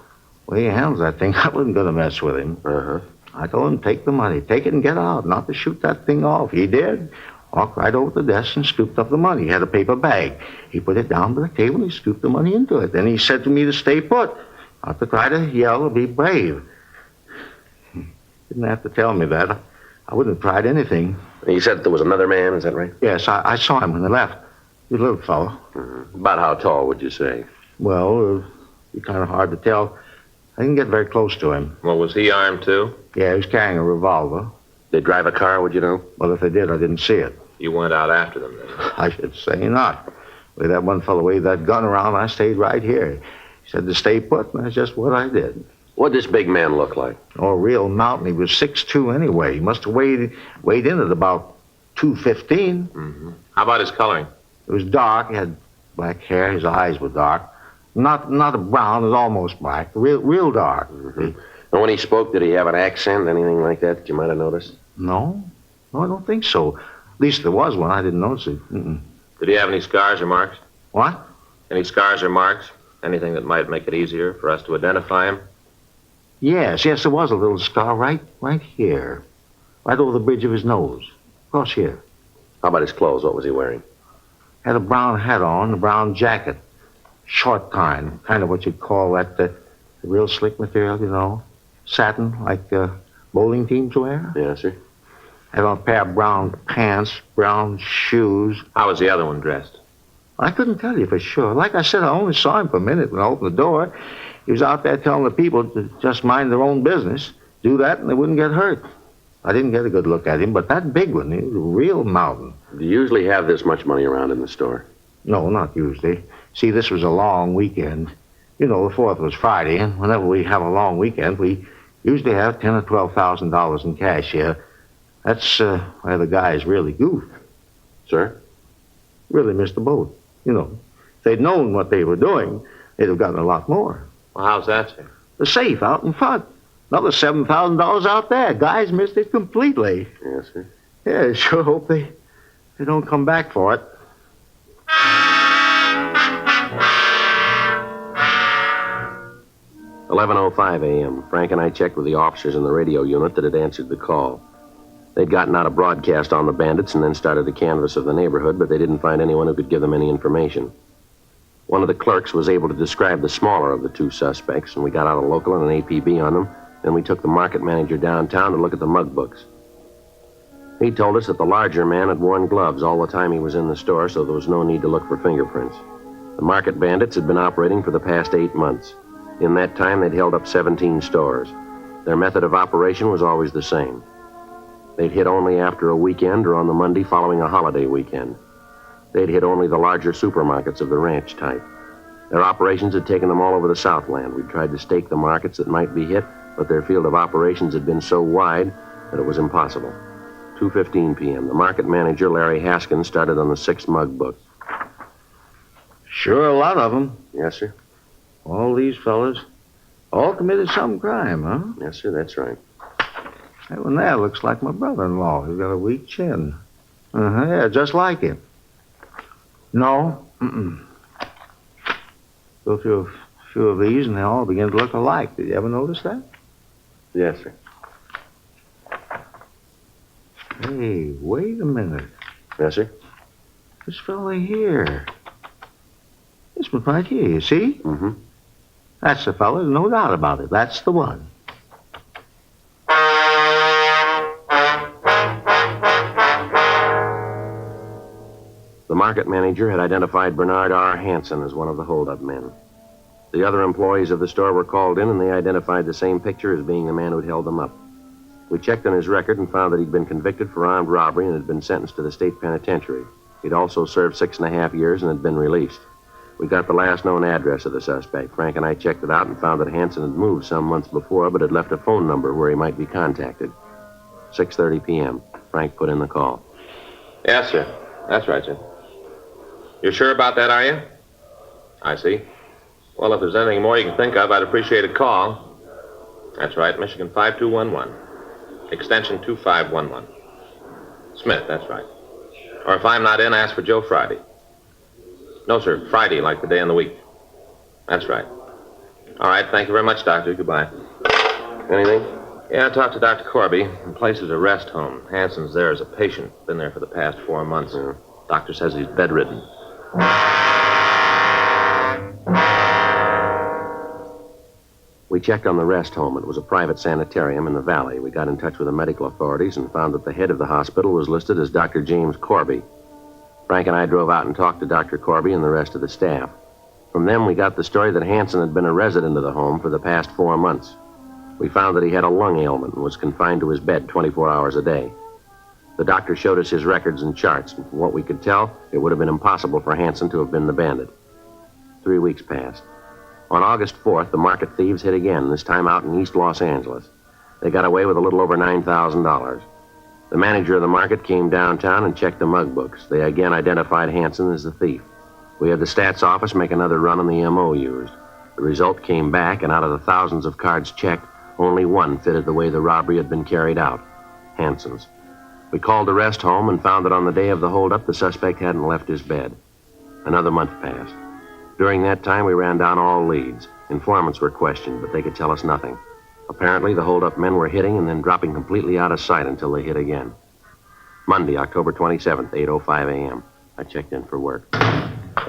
The way he handles that thing, I wasn't going to mess with him. Uh-huh. I told him, take the money. Take it and get out. Not to shoot that thing off. He did. Walked right over to the desk and scooped up the money. He had a paper bag. He put it down by the table and he scooped the money into it. Then he said to me to stay put. Not to try to yell or be brave. Didn't have to tell me that. I wouldn't have tried anything. He said there was another man, is that right? Yes, I saw him when they left. He was a little fellow. Mm-hmm. About how tall, would you say? Well, it'd be kind of hard to tell. I didn't get very close to him. Well, was he armed, too? Yeah, he was carrying a revolver. They drive a car, would you know? Well, if they did, I didn't see it. You went out after them, then? I should say not. The way that one fellow waved that gun around, I stayed right here. He said to stay put, and that's just what I did. What'd this big man look like? Oh, a real mountain. He was 6'2" anyway. He must have weighed in at about 215. Mm-hmm. How about his coloring? It was dark. He had black hair. His eyes were dark. Not a brown. It was almost black. Real dark. Mm-hmm. And when he spoke, did he have an accent, anything like that you might have noticed? No, I don't think so. At least there was one. I didn't notice it. Mm-mm. Did he have any scars or marks? What? Any scars or marks? Anything that might make it easier for us to identify him? Yes, there was a little scar right here. Right over the bridge of his nose. Across here. How about his clothes? What was he wearing? Had a brown hat on, a brown jacket. Short kind of what you'd call that the real slick material, you know. Satin, like bowling teams wear. Yes, sir. Had on a pair of brown pants, brown shoes. How was the other one dressed? I couldn't tell you for sure. Like I said, I only saw him for a minute when I opened the door. He was out there telling the people to just mind their own business, do that, and they wouldn't get hurt. I didn't get a good look at him, but that big one, he was a real mountain. Do you usually have this much money around in the store? No, not usually. See, this was a long weekend. You know, the 4th was Friday, and whenever we have a long weekend, we usually have $10,000 or $12,000 in cash here. That's where the guys really goof. Sir? Really missed the boat. You know, if they'd known what they were doing, they'd have gotten a lot more. Well, how's that, sir? The safe out in front. Another $7,000 out there. Guys missed it completely. Yes, sir. Yeah, sure hope they don't come back for it. "11:05 a.m. Frank and I checked with the officers in the radio unit that had answered the call. They'd gotten out a broadcast on the bandits and then started a canvass of the neighborhood, but they didn't find anyone who could give them any information. One of the clerks was able to describe the smaller of the two suspects, and we got out a local and an APB on them. Then we took the market manager downtown to look at the mug books. He told us that the larger man had worn gloves all the time he was in the store, so there was no need to look for fingerprints. The market bandits had been operating for the past 8 months. In that time, they'd held up 17 stores. Their method of operation was always the same. They'd hit only after a weekend or on the Monday following a holiday weekend. They'd hit only the larger supermarkets of the ranch type. Their operations had taken them all over the Southland. We'd tried to stake the markets that might be hit, but their field of operations had been so wide that it was impossible. 2:15 p.m. The market manager, Larry Haskins, started on the 6th mug book. Sure, a lot of them. Yes, sir. All these fellas, all committed some crime, huh? Yes, sir, that's right. That one there looks like my brother-in-law. He's got a weak chin. Yeah, just like him. No, Go through a few of these, and they all begin to look alike. Did you ever notice that? Yes, sir. Hey, wait a minute. Yes, sir? This fella here. This one right here, you see? Mm-hmm. That's the fella, no doubt about it. That's the one. The market manager had identified Bernard R. Hansen as one of the holdup men. The other employees of the store were called in, and they identified the same picture as being the man who'd held them up. We checked on his record and found that he'd been convicted for armed robbery and had been sentenced to the state penitentiary. He'd also served 6.5 years and had been released. We got the last known address of the suspect. Frank and I checked it out and found that Hanson had moved some months before, but had left a phone number where he might be contacted. 6:30 p.m. Frank put in the call. Yes, sir. That's right, sir. You're sure about that, are you? I see. Well, if there's anything more you can think of, I'd appreciate a call. That's right, Michigan 5211. Extension 2511. Smith, that's right. Or if I'm not in, ask for Joe Friday. No, sir, Friday, like the day in the week. That's right. All right, thank you very much, Doctor. Goodbye. Anything? Yeah, I talked to Dr. Corby. The place is a rest home. Hanson's there as a patient. Been there for the past 4 months. Doctor says he's bedridden. We checked on the rest home. It was a private sanitarium in the valley. We got in touch with the medical authorities and found that the head of the hospital was listed as Dr. James Corby. Frank and I drove out and talked to Dr. Corby and the rest of the staff. From them, we got the story that Hanson had been a resident of the home for the past 4 months. We found that he had a lung ailment and was confined to his bed 24 hours a day. The doctor showed us his records and charts, and from what we could tell, it would have been impossible for Hanson to have been the bandit. 3 weeks passed. On August 4th, the market thieves hit again, this time out in East Los Angeles. They got away with a little over $9,000. The manager of the market came downtown and checked the mug books. They again identified Hanson as the thief. We had the stats office make another run on the MO used. The result came back, and out of the thousands of cards checked, only one fitted the way the robbery had been carried out. Hanson's. We called the rest home and found that on the day of the holdup, the suspect hadn't left his bed. Another month passed. During that time, we ran down all leads. Informants were questioned, but they could tell us nothing. Apparently, the holdup men were hitting and then dropping completely out of sight until they hit again. Monday, October 27th, 8:05 a.m. I checked in for work.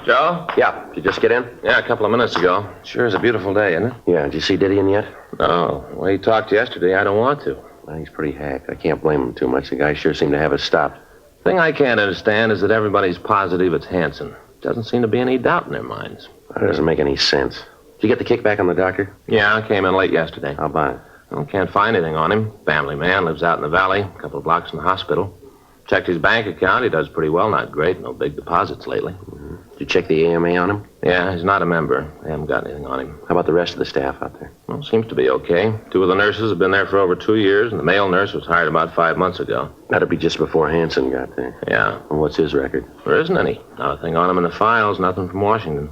Joe? Yeah, did you just get in? Yeah, a couple of minutes ago. Sure is a beautiful day, isn't it? Yeah, did you see Didion yet? No. Well, he talked yesterday. I don't want to. Well, he's pretty hacked. I can't blame him too much. The guy sure seemed to have us stopped. Thing I can't understand is that everybody's positive it's Hanson. Doesn't seem to be any doubt in their minds. That doesn't make any sense. Did you get the kickback on the doctor? Yeah, I came in late yesterday. How about it? Well, can't find anything on him. Family man, lives out in the valley, a couple of blocks from the hospital. Checked his bank account. He does pretty well, not great. No big deposits lately. Mm-hmm. Did you check the AMA on him? Yeah, he's not a member. They haven't got anything on him. How about the rest of the staff out there? Well, seems to be okay. 2 of the nurses have been there for over 2 years, and the male nurse was hired about 5 months ago. That'd be just before Hanson got there. Yeah. And what's his record? There isn't any. Not a thing on him in the files, nothing from Washington.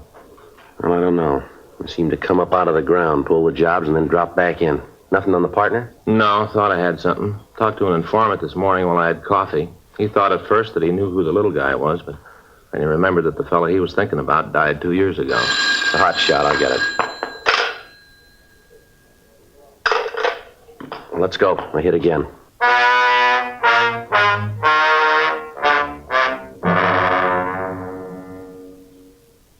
Well, I don't know. He seemed to come up out of the ground, pull the jobs, and then drop back in. Nothing on the partner? No, thought I had something. Talked to an informant this morning while I had coffee. He thought at first that he knew who the little guy was, but then he remembered that the fellow he was thinking about died 2 years ago. A hot shot, I'll get it. Well, let's go. I hit again.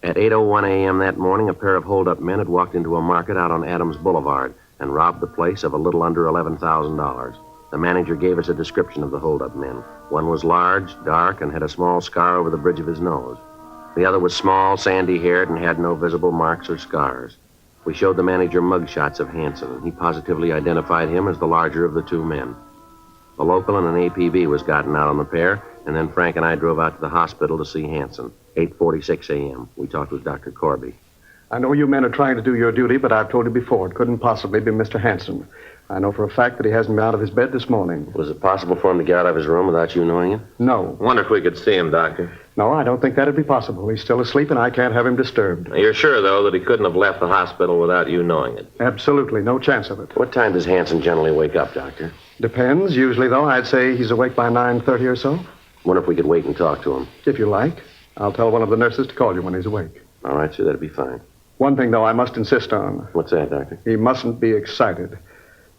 At 8:01 a.m. that morning, a pair of hold-up men had walked into a market out on Adams Boulevard and robbed the place of a little under $11,000. The manager gave us a description of the hold-up men. One was large, dark, and had a small scar over the bridge of his nose. The other was small, sandy-haired, and had no visible marks or scars. We showed the manager mugshots of Hanson, and he positively identified him as the larger of the 2 men. A local and an APB was gotten out on the pair, and then Frank and I drove out to the hospital to see Hanson. 8:46 a.m. We talked with Dr. Corby. I know you men are trying to do your duty, but I've told you before, it couldn't possibly be Mr. Hanson. I know for a fact that he hasn't been out of his bed this morning. Was it possible for him to get out of his room without you knowing it? No. Wonder if we could see him, Doctor. No, I don't think that'd be possible. He's still asleep, and I can't have him disturbed. Now, you're sure, though, that he couldn't have left the hospital without you knowing it? Absolutely, no chance of it. What time does Hanson generally wake up, Doctor? Depends. Usually, though, I'd say he's awake by 9:30 or so. Wonder if we could wait and talk to him. If you like. I'll tell one of the nurses to call you when he's awake. All right, sir, that'd be fine. One thing, though, I must insist on. What's that, Doctor? He mustn't be excited.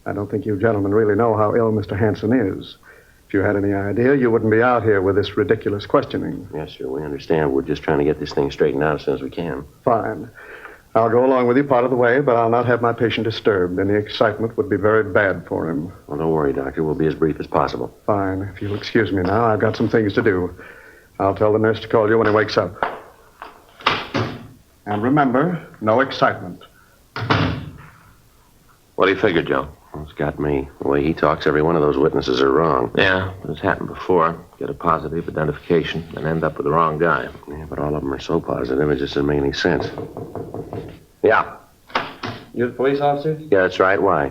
I don't think you gentlemen really know how ill Mr. Hanson is. If you had any idea, you wouldn't be out here with this ridiculous questioning. Yes, sir, we understand. We're just trying to get this thing straightened out as soon as we can. Fine. I'll go along with you part of the way, but I'll not have my patient disturbed. Any excitement would be very bad for him. Well, don't worry, Doctor. We'll be as brief as possible. Fine. If you'll excuse me now, I've got some things to do. I'll tell the nurse to call you when he wakes up. And remember, no excitement. What do you figure, Joe? Well, it's got me. The way he talks, every one of those witnesses are wrong. Yeah, it's happened before. Get a positive identification and end up with the wrong guy. Yeah, but all of them are so positive, it just doesn't make any sense. Yeah. You're the police officer? Yeah, that's right. Why?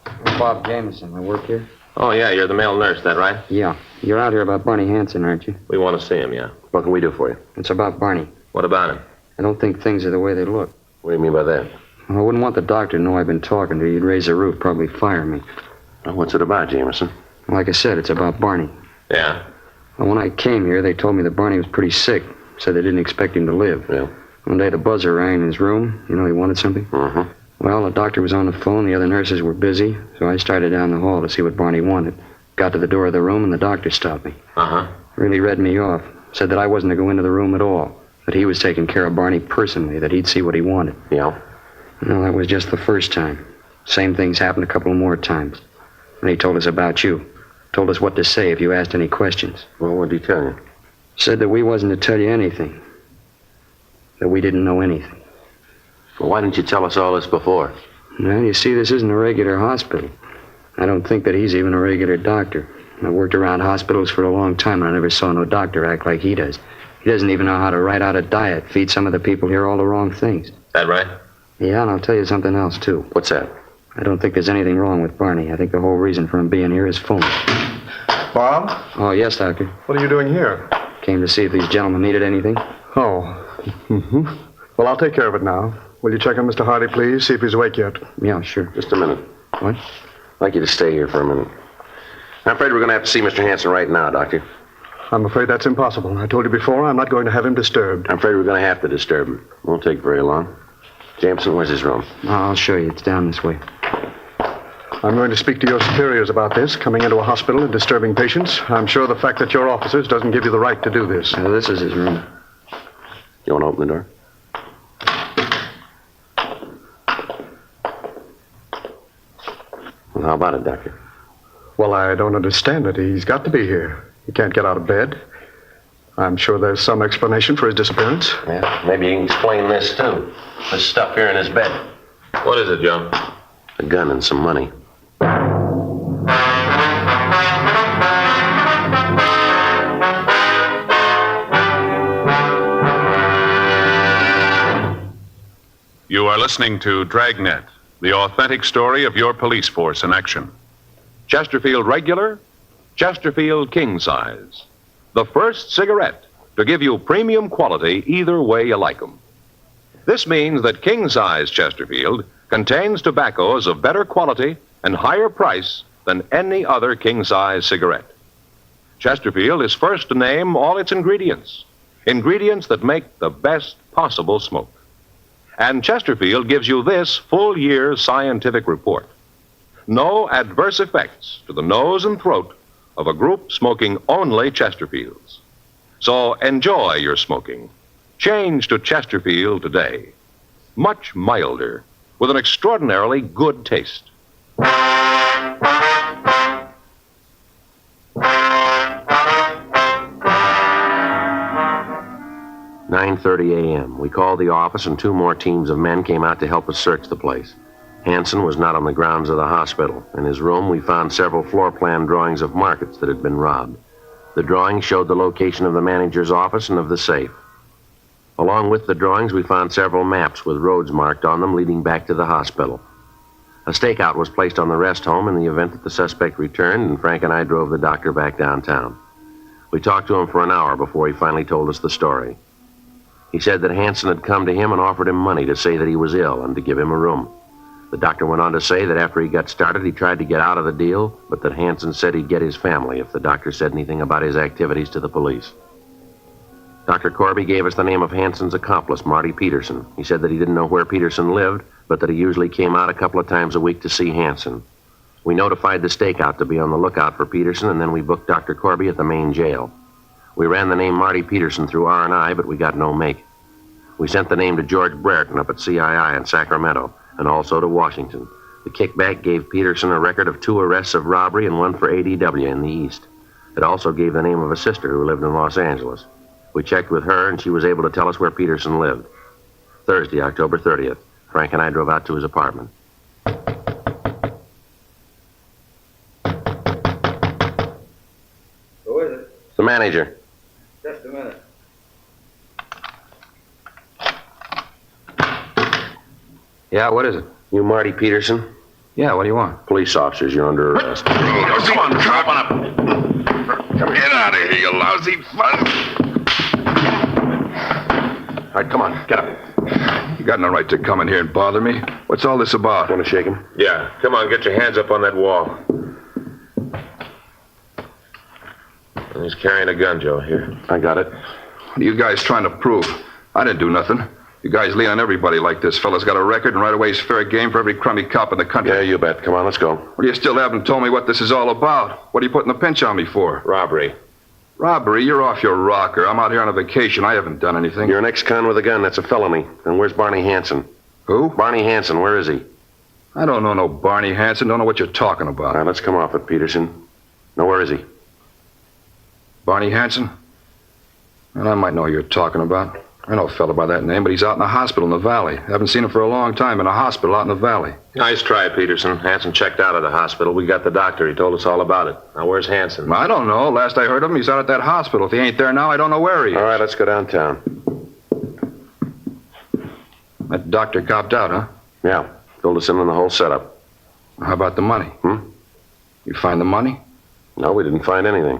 I'm Bob Jameson. I work here. Oh, yeah, you're the male nurse, that right? Yeah. You're out here about Barney Hanson, aren't you? We want to see him, yeah. What can we do for you? It's about Barney. What about him? I don't think things are the way they look. What do you mean by that? Well, I wouldn't want the doctor to know I've been talking to you. He'd raise the roof, probably fire me. Well, what's it about, Jameson? Like I said, it's about Barney. Yeah? Well, when I came here, they told me that Barney was pretty sick. Said they didn't expect him to live. Yeah. One day the buzzer rang in his room. You know he wanted something? Uh-huh. Well, the doctor was on the phone. The other nurses were busy. So I started down the hall to see what Barney wanted. Got to the door of the room, and the doctor stopped me. Uh-huh. Really read me off. Said that I wasn't to go into the room at all. That he was taking care of Barney personally. That he'd see what he wanted. Yeah? Well, that was just the first time. Same things happened a couple more times. And he told us about you. Told us what to say if you asked any questions. Well, what did he tell you? Said that we wasn't to tell you anything. That we didn't know anything. Well, why didn't you tell us all this before? Well, you see, this isn't a regular hospital. I don't think that he's even a regular doctor. I've worked around hospitals for a long time, and I never saw no doctor act like he does. He doesn't even know how to write out a diet, feed some of the people here all the wrong things. That right? Yeah, and I'll tell you something else, too. What's that? I don't think there's anything wrong with Barney. I think the whole reason for him being here is phony. Bob? Oh, yes, Doctor. What are you doing here? Came to see if these gentlemen needed anything. Oh. Mm-hmm. Well, I'll take care of it now. Will you check on Mr. Hardy, please? See if he's awake yet. Yeah, sure. Just a minute. What? I'd like you to stay here for a minute. I'm afraid we're going to have to see Mr. Hanson right now, Doctor. I'm afraid that's impossible. I told you before, I'm not going to have him disturbed. I'm afraid we're going to have to disturb him. Won't take very long. Jameson, where's his room? I'll show you. It's down this way. I'm going to speak to your superiors about this, coming into a hospital and disturbing patients. I'm sure the fact that you're officers doesn't give you the right to do this. This is his room. You want to open the door? Well, how about it, Doctor? Well, I don't understand it. He's got to be here. He can't get out of bed. I'm sure there's some explanation for his disappearance. Yeah, maybe you can explain this, too. This stuff here in his bed. What is it, Joe? A gun and some money. You are listening to Dragnet, the authentic story of your police force in action. Chesterfield Regular, Chesterfield King Size. The first cigarette to give you premium quality either way you like 'em. This means that King Size Chesterfield contains tobaccos of better quality and higher price than any other King Size cigarette. Chesterfield is first to name all its ingredients, ingredients that make the best possible smoke. And Chesterfield gives you this full year's scientific report. No adverse effects to the nose and throat of a group smoking only Chesterfields. So enjoy your smoking. Change to Chesterfield today. Much milder, with an extraordinarily good taste. 9:30 a.m. We called the office, and 2 more teams of men came out to help us search the place. Hanson was not on the grounds of the hospital. In his room, we found several floor plan drawings of markets that had been robbed. The drawings showed the location of the manager's office and of the safe. Along with the drawings, we found several maps with roads marked on them leading back to the hospital. A stakeout was placed on the rest home in the event that the suspect returned, and Frank and I drove the doctor back downtown. We talked to him for an hour before he finally told us the story. He said that Hanson had come to him and offered him money to say that he was ill and to give him a room. The doctor went on to say that after he got started, he tried to get out of the deal, but that Hanson said he'd get his family if the doctor said anything about his activities to the police. Dr. Corby gave us the name of Hanson's accomplice, Marty Peterson. He said that he didn't know where Peterson lived, but that he usually came out a couple of times a week to see Hanson. We notified the stakeout to be on the lookout for Peterson, and then we booked Dr. Corby at the main jail. We ran the name Marty Peterson through R&I, but we got no make. We sent the name to George Brereton up at CII in Sacramento, and also to Washington. The kickback gave Peterson a record of 2 arrests of robbery and 1 for ADW in the East. It also gave the name of a sister who lived in Los Angeles. We checked with her, and she was able to tell us where Peterson lived. Thursday, October 30th, Frank and I drove out to his apartment. The manager. Just a minute. Yeah, what is it? You Marty Peterson? Yeah, what do you want? Police officers, you're under arrest. Come on, come on up. Get out of here, you lousy fun. All right, come on, get up. You got no right to come in here and bother me. What's all this about? Want to shake him? Yeah, come on, get your hands up on that wall. And he's carrying a gun, Joe. Here. I got it. What are you guys trying to prove? I didn't do nothing. You guys lean on everybody like this. Fella's got a record, and right away he's fair game for every crummy cop in the country. Yeah, you bet. Come on, let's go. Well, you still haven't told me what this is all about. What are you putting the pinch on me for? Robbery. Robbery? You're off your rocker. I'm out here on a vacation. I haven't done anything. You're an ex-con with a gun. That's a felony. And where's Barney Hansen? Who? Barney Hansen. Where is he? I don't know no Barney Hansen. Don't know what you're talking about. All right, let's come off it, Peterson. Now, where is he? Barney Hansen? Well, I might know who you're talking about. I know a fella by that name, but he's out in the hospital in the valley. Haven't seen him for a long time in a hospital out in the valley. Nice try, Peterson. Hansen checked out of the hospital. We got the doctor. He told us all about it. Now, where's Hansen? I don't know. Last I heard of him, he's out at that hospital. If he ain't there now, I don't know where he is. All right, let's go downtown. That doctor copped out, huh? Yeah. Filled us in on the whole setup. How about the money? You find the money? No, we didn't find anything.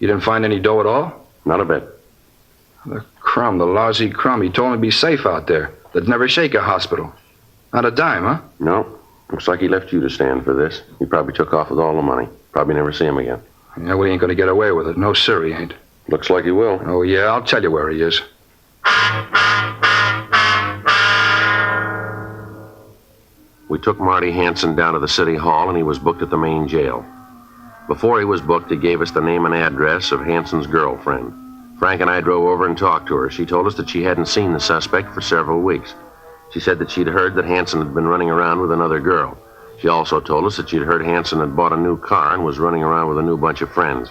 You didn't find any dough at all? Not a bit. The crumb, the lousy crumb. He told me to be safe out there. They'd never shake a hospital. Not a dime, huh? No. Looks like he left you to stand for this. He probably took off with all the money. Probably never see him again. Yeah, we ain't gonna get away with it. No, sir, he ain't. Looks like he will. Oh, yeah, I'll tell you where he is. We took Marty Hansen down to the city hall, and he was booked at the main jail. Before he was booked, he gave us the name and address of Hansen's girlfriend. Frank and I drove over and talked to her. She told us that she hadn't seen the suspect for several weeks. She said that she'd heard that Hansen had been running around with another girl. She also told us that she'd heard Hansen had bought a new car and was running around with a new bunch of friends.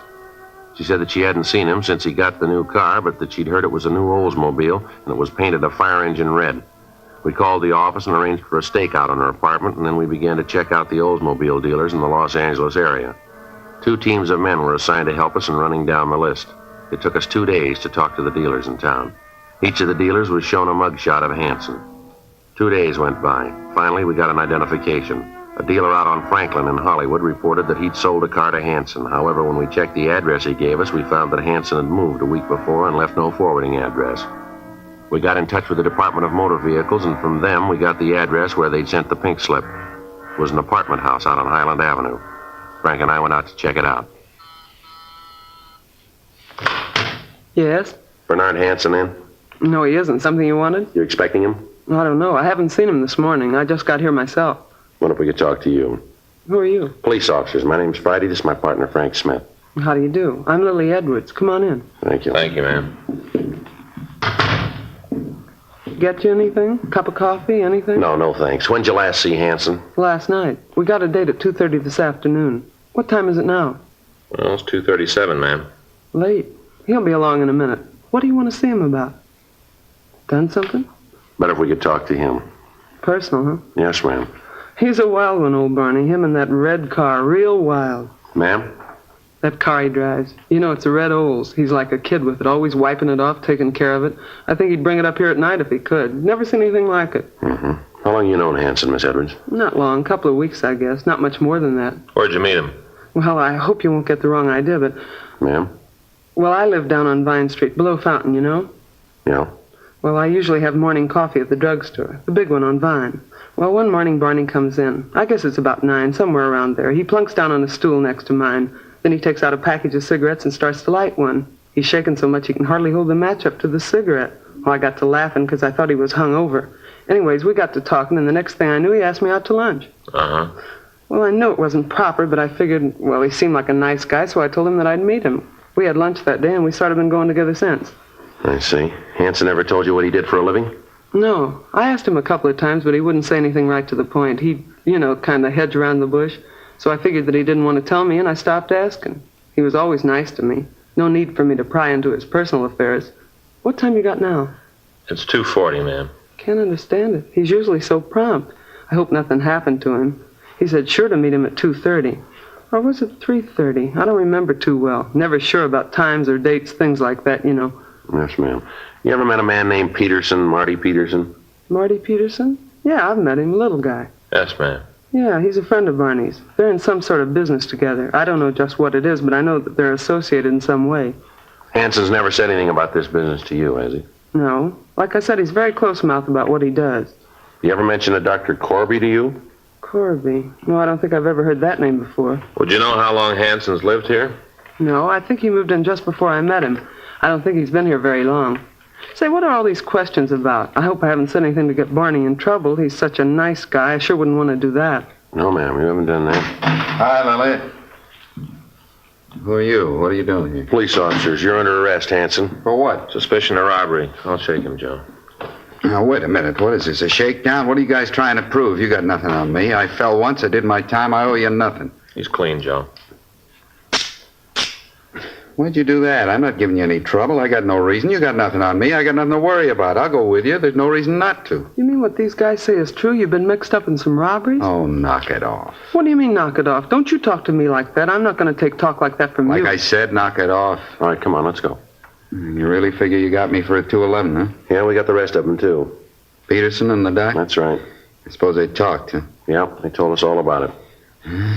She said that she hadn't seen him since he got the new car, but that she'd heard it was a new Oldsmobile and it was painted a fire engine red. We called the office and arranged for a stakeout on her apartment, and then we began to check out the Oldsmobile dealers in the Los Angeles area. 2 teams of men were assigned to help us in running down the list. It took us 2 days to talk to the dealers in town. Each of the dealers was shown a mugshot of Hansen. 2 days went by. Finally, we got an identification. A dealer out on Franklin in Hollywood reported that he'd sold a car to Hansen. However, when we checked the address he gave us, we found that Hansen had moved a week before and left no forwarding address. We got in touch with the Department of Motor Vehicles, and from them we got the address where they'd sent the pink slip. It was an apartment house out on Highland Avenue. Frank and I went out to check it out. Yes? Bernard Hansen in? No, he isn't. Something you wanted? You expecting him? I don't know. I haven't seen him this morning. I just got here myself. What if we could talk to you? Who are you? Police officers. My name's Friday. This is my partner, Frank Smith. How do you do? I'm Lily Edwards. Come on in. Thank you. Thank you, ma'am. Get you anything? Cup of coffee? Anything? No, thanks. When'd you last see Hansen? Last night. We got a date at 2:30 this afternoon. What time is it now? Well, it's 2:37, ma'am. Late. He'll be along in a minute. What do you want to see him about? Done something? Better if we could talk to him. Personal, huh? Yes, ma'am. He's a wild one, old Barney. Him and that red car. Real wild. Ma'am? That car he drives. You know, it's a red Olds. He's like a kid with it, always wiping it off, taking care of it. I think he'd bring it up here at night if he could. Never seen anything like it. Mm-hmm. How long you known Hansen, Miss Edwards? Not long. Couple of weeks, I guess. Not much more than that. Where'd you meet him? Well, I hope you won't get the wrong idea, but... Ma'am? Well, I live down on Vine Street, below Fountain, you know? Yeah. Well, I usually have morning coffee at the drugstore, the big one on Vine. Well, one morning Barney comes in. I guess it's about 9, somewhere around there. He plunks down on a stool next to mine. Then he takes out a package of cigarettes and starts to light one. He's shaking so much he can hardly hold the match up to the cigarette. Well, I got to laughing because I thought he was hung over. Anyways, we got to talking, and the next thing I knew, he asked me out to lunch. Uh-huh. Well, I knew it wasn't proper, but I figured, well, he seemed like a nice guy, so I told him that I'd meet him. We had lunch that day, and we sort of been going together since. I see. Hansen ever told you what he did for a living? No. I asked him a couple of times, but he wouldn't say anything right to the point. He'd, kind of hedge around the bush. So I figured that he didn't want to tell me, and I stopped asking. He was always nice to me. No need for me to pry into his personal affairs. What time you got now? It's 2:40, ma'am. Can't understand it. He's usually so prompt. I hope nothing happened to him. He said sure to meet him at 2:30. Or was it 3:30? I don't remember too well. Never sure about times or dates, things like that, you know. Yes, ma'am. You ever met a man named Peterson, Marty Peterson? Marty Peterson? Yeah, I've met him, little guy. Yes, ma'am. Yeah, he's a friend of Barney's. They're in some sort of business together. I don't know just what it is, but I know that they're associated in some way. Hanson's never said anything about this business to you, has he? No. Like I said, he's very close-mouthed about what he does. You ever mention a Dr. Corby to you? Corby? No, I don't think I've ever heard that name before. Would you know how long Hanson's lived here? No, I think he moved in just before I met him. I don't think he's been here very long. Say, what are all these questions about? I hope I haven't said anything to get Barney in trouble. He's such a nice guy. I sure wouldn't want to do that. No, ma'am, you haven't done that. Hi, Lily. Who are you? What are you doing here? Police officers, you're under arrest, Hanson. For what? Suspicion of robbery. I'll shake him, Joe. Now, wait a minute. What is this, a shakedown? What are you guys trying to prove? You got nothing on me. I fell once. I did my time. I owe you nothing. He's clean, Joe. Why'd you do that? I'm not giving you any trouble. I got no reason. You got nothing on me. I got nothing to worry about. I'll go with you. There's no reason not to. You mean what these guys say is true? You've been mixed up in some robberies? Oh, knock it off. What do you mean, knock it off? Don't you talk to me like that. I'm not going to take talk like that from you. Like I said, knock it off. All right, come on, let's go. You really figure you got me for a 211, huh? Yeah, we got the rest of them, too. Peterson and the doc? That's right. I suppose they talked, huh? Yeah, they told us all about it.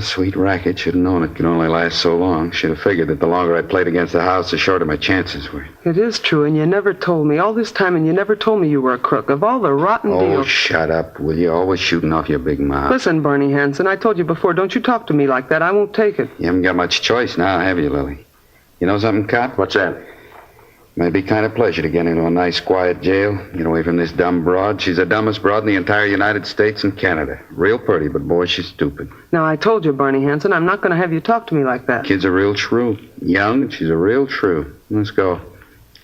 Sweet racket. Should have known it could only last so long. Should have figured that the longer I played against the house, the shorter my chances were. It is true, and you never told me. All this time, and you never told me you were a crook. Of all the rotten deals... Oh, shut up, will you? Always shooting off your big mouth. Listen, Barney Hanson, I told you before, don't you talk to me like that. I won't take it. You haven't got much choice now, have you, Lily? You know something, cop? What's that? Might be kind of pleasure to get into a nice, quiet jail. Get away from this dumb broad. She's the dumbest broad in the entire United States and Canada. Real pretty, but boy, she's stupid. Now, I told you, Barney Hanson, I'm not going to have you talk to me like that. Kid's a real shrew. Young, and she's a real shrew. Let's go.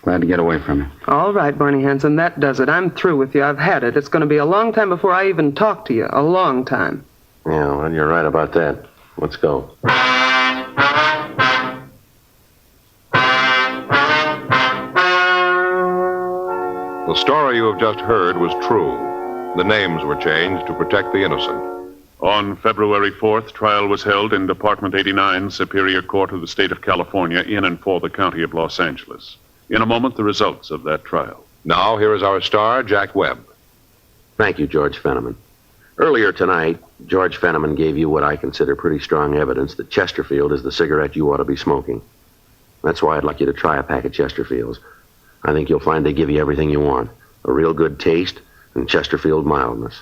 Glad to get away from her. All right, Barney Hanson, that does it. I'm through with you. I've had it. It's going to be a long time before I even talk to you. A long time. Yeah, well, you're right about that. Let's go. The story you have just heard was true. The names were changed to protect the innocent. On February 4th, trial was held in Department 89, Superior Court of the State of California, in and for the County of Los Angeles. In a moment, the results of that trial. Now, here is our star, Jack Webb. Thank you, George Fenneman. Earlier tonight, George Fenneman gave you what I consider pretty strong evidence that Chesterfield is the cigarette you ought to be smoking. That's why I'd like you to try a pack of Chesterfields. I think you'll find they give you everything you want. A real good taste and Chesterfield mildness.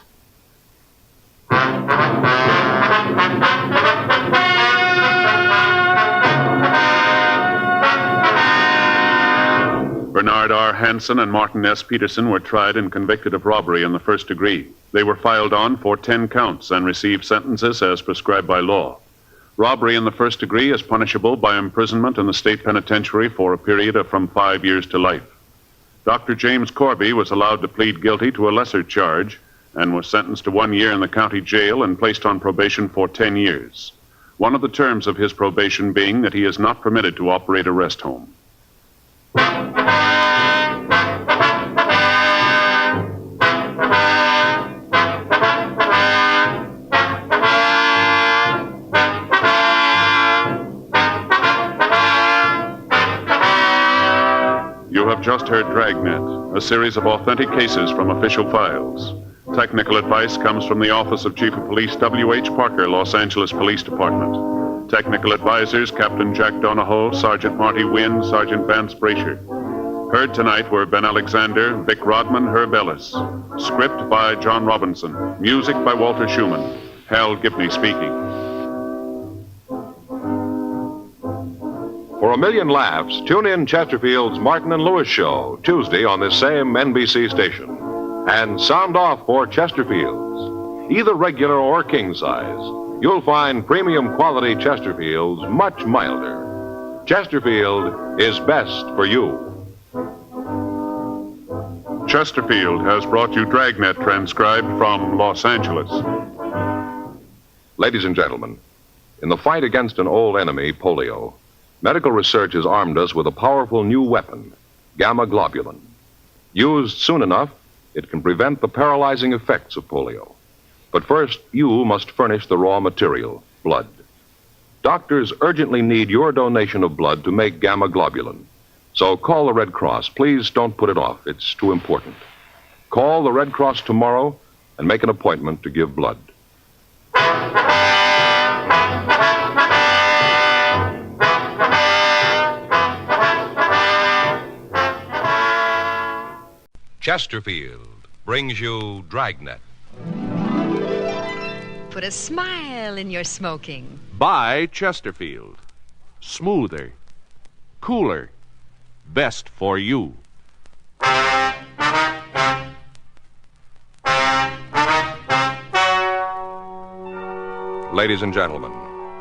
Bernard R. Hanson and Martin S. Peterson were tried and convicted of robbery in the first degree. They were filed on for 10 counts and received sentences as prescribed by law. Robbery in the first degree is punishable by imprisonment in the state penitentiary for a period of from 5 years to life. Dr. James Corby was allowed to plead guilty to a lesser charge and was sentenced to 1 year in the county jail and placed on probation for 10 years. One of the terms of his probation being that he is not permitted to operate a rest home. You have just heard Dragnet, a series of authentic cases from official files. Technical advice comes from the Office of Chief of Police W.H. Parker, Los Angeles Police Department. Technical advisors, Captain Jack Donahoe, Sergeant Marty Wynn, Sergeant Vance Brasher. Heard tonight were Ben Alexander, Vic Rodman, Herb Ellis. Script by John Robinson. Music by Walter Schumann. Hal Gibney speaking. For a million laughs, tune in Chesterfield's Martin and Lewis Show, Tuesday on this same NBC station. And sound off for Chesterfields. Either regular or king size, you'll find premium quality Chesterfields much milder. Chesterfield is best for you. Chesterfield has brought you Dragnet, transcribed from Los Angeles. Ladies and gentlemen, in the fight against an old enemy, polio, medical research has armed us with a powerful new weapon, gamma globulin. Used soon enough, it can prevent the paralyzing effects of polio. But first, you must furnish the raw material, blood. Doctors urgently need your donation of blood to make gamma globulin. So call the Red Cross. Please don't put it off. It's too important. Call the Red Cross tomorrow and make an appointment to give blood. Chesterfield brings you Dragnet. Put a smile in your smoking. By Chesterfield. Smoother. Cooler. Best for you. Ladies and gentlemen,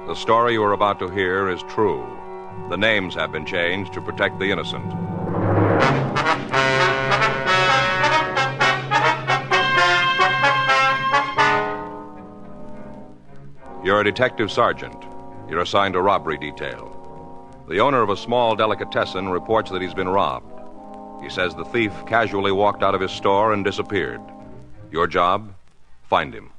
the story you are about to hear is true. The names have been changed to protect the innocent. You're a detective sergeant. You're assigned to robbery detail. The owner of a small delicatessen reports that he's been robbed. He says the thief casually walked out of his store and disappeared. Your job? Find him.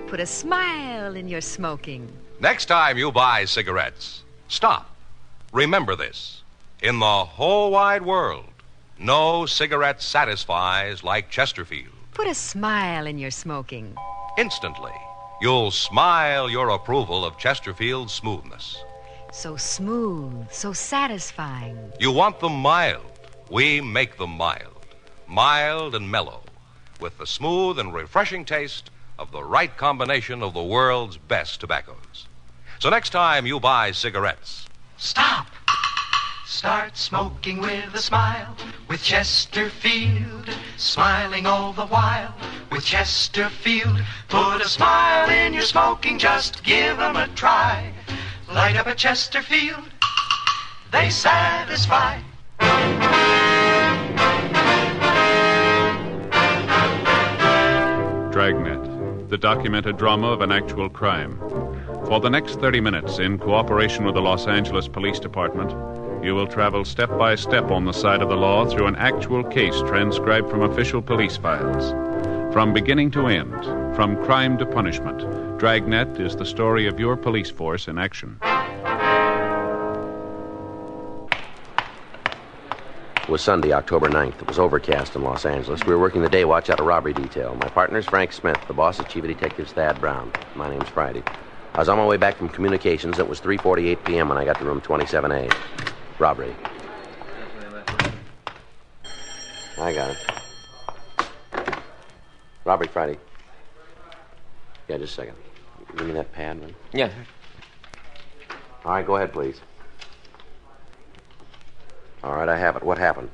Put a smile in your smoking. Next time you buy cigarettes, stop. Remember this. In the whole wide world, no cigarette satisfies like Chesterfield. Put a smile in your smoking. Instantly, you'll smile your approval of Chesterfield's smoothness. So smooth, so satisfying. You want them mild. We make them mild. Mild and mellow, with the smooth and refreshing taste of the right combination of the world's best tobaccos. So next time you buy cigarettes, Stop. Start smoking with a smile with Chesterfield. Smiling all the while with Chesterfield. Put a smile in your smoking, just give them a try. Light up a Chesterfield, they satisfy. Dragnet, the documented drama of an actual crime. For the next 30 minutes, in cooperation with the Los Angeles Police Department, you will travel step by step on the side of the law through an actual case transcribed from official police files. From beginning to end, from crime to punishment, Dragnet is the story of your police force in action. It was Sunday, October 9th. It was overcast in Los Angeles. We were working the day watch out of robbery detail. My partner's Frank Smith. The boss is Chief of Detectives Thad Brown. My name's Friday. I was on my way back from communications. It was 3:48 p.m. when I got to room 27A. Robbery. I got it. Robbery, Friday. Yeah, just a second. Give me that pad, man. Yeah. All right, go ahead, please. All right, I have it. What happened?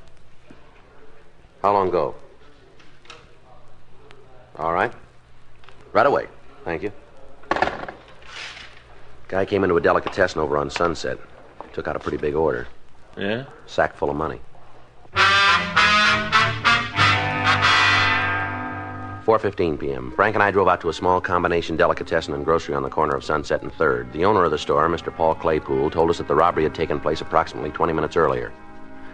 How long ago? All right. Right away. Thank you. Guy came into a delicatessen over on Sunset. Took out a pretty big order. Yeah? Sack full of money. 4:15 p.m. Frank and I drove out to a small combination delicatessen and grocery on the corner of Sunset and 3rd. The owner of the store, Mr. Paul Claypool, told us that the robbery had taken place approximately 20 minutes earlier.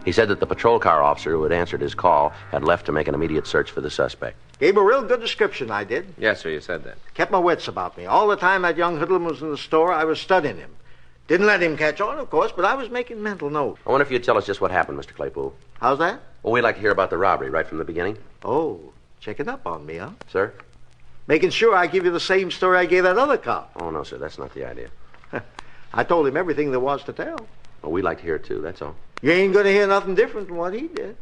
He said that the patrol car officer who had answered his call had left to make an immediate search for the suspect. Gave a real good description, I did. Yes, sir, you said that. Kept my wits about me. All the time that young hoodlum was in the store, I was studying him. Didn't let him catch on, of course, but I was making mental notes. I wonder if you'd tell us just what happened, Mr. Claypool. How's that? Well, we'd like to hear about the robbery right from the beginning. Oh, checking up on me, huh? Sir? Making sure I give you the same story I gave that other cop. Oh, no, sir, that's not the idea. I told him everything there was to tell. Well, we'd like to hear it, too, that's all. You ain't going to hear nothing different from what he did.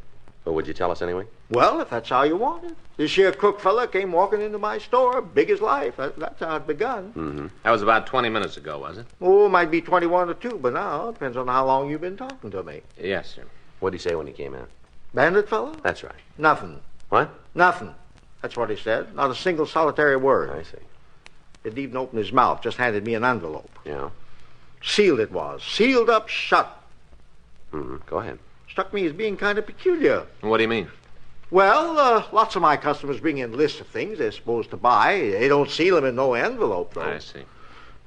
Well, would you tell us anyway? Well, if that's how you want it. This here crook fella came walking into my store, big as life. That's how it begun. Mm-hmm. That was about 20 minutes ago, was it? Oh, might be 21 or 2, but now depends on how long you've been talking to me. Yes, sir. What'd he say when he came in? Bandit fella? That's right. Nothing. What? Nothing. That's what he said. Not a single solitary word. I see. Didn't even open his mouth. Just handed me an envelope. Yeah? Sealed it was. Sealed up shut. Mm-hmm. Go ahead. Struck me as being kind of peculiar. What do you mean? Well, lots of my customers bring in lists of things they're supposed to buy. They don't seal them in no envelope, though. I see.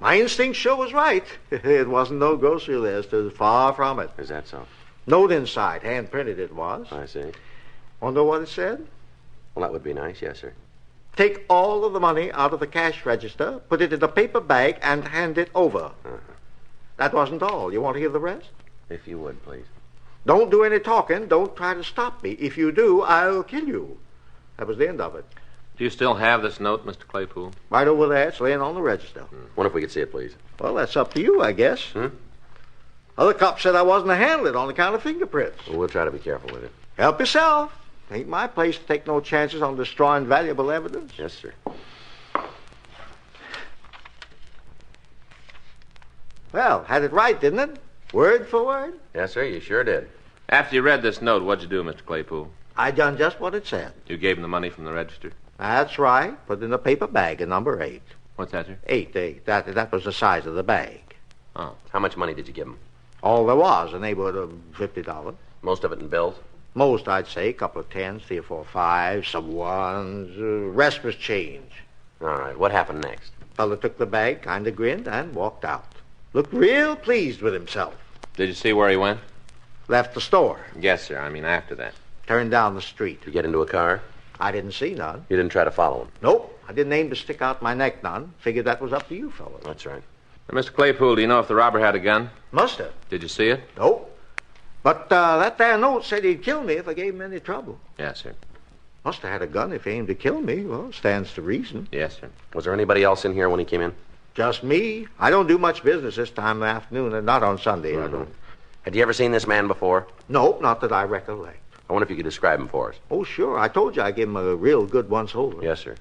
My instinct sure was right. It wasn't no grocery list. It was far from it. Is that so? Note inside. Hand-printed it was. I see. Want to know what it said? Well, that would be nice, yes, sir. Take all of the money out of the cash register, put it in a paper bag, and hand it over. That wasn't all. You want to hear the rest? If you would, please. Don't do any talking. Don't try to stop me. If you do, I'll kill you. That was the end of it. Do you still have this note, Mr. Claypool? Right over there. It's laying on the register. Wonder if we could see it, please. Well, that's up to you, I guess. Other cops said I wasn't to handle it on account of fingerprints. Well, we'll try to be careful with it. Help yourself. Ain't my place to take no chances on destroying valuable evidence. Yes, sir. Well, had it right, didn't it? Word for word? Yes, sir, you sure did. After you read this note, what'd you do, Mr. Claypool? I done just what it said. You gave him the money from the register? That's right. Put it in a paper bag in number 8. What's that, sir? 8. That was the size of the bag. Oh. How much money did you give him? All there was, a neighborhood of $50. Most of it in bills? Most, I'd say. A couple of 10s, 3 or 4 5s, some 1s. Rest was change. All right. What happened next? Fella took the bag, kind of grinned, and walked out. Looked real pleased with himself. Did you see where he went? Left the store. Yes, sir. I mean, after that. Turned down the street. Did you get into a car? I didn't see none. You didn't try to follow him? Nope. I didn't aim to stick out my neck none. Figured that was up to you fellas. That's right. Now, Mr. Claypool, do you know if the robber had a gun? Must have. Did you see it? Nope. But that there note said he'd kill me if I gave him any trouble. Yes, sir. Must have had a gun if he aimed to kill me. Well, stands to reason. Yes, sir. Was there anybody else in here when he came in? Just me. I don't do much business this time of the afternoon, and not on Sunday. I don't. Had you ever seen this man before? Nope, not that I recollect. I wonder if you could describe him for us. Oh, sure. I told you I gave him a real good once-over. Yes, sir.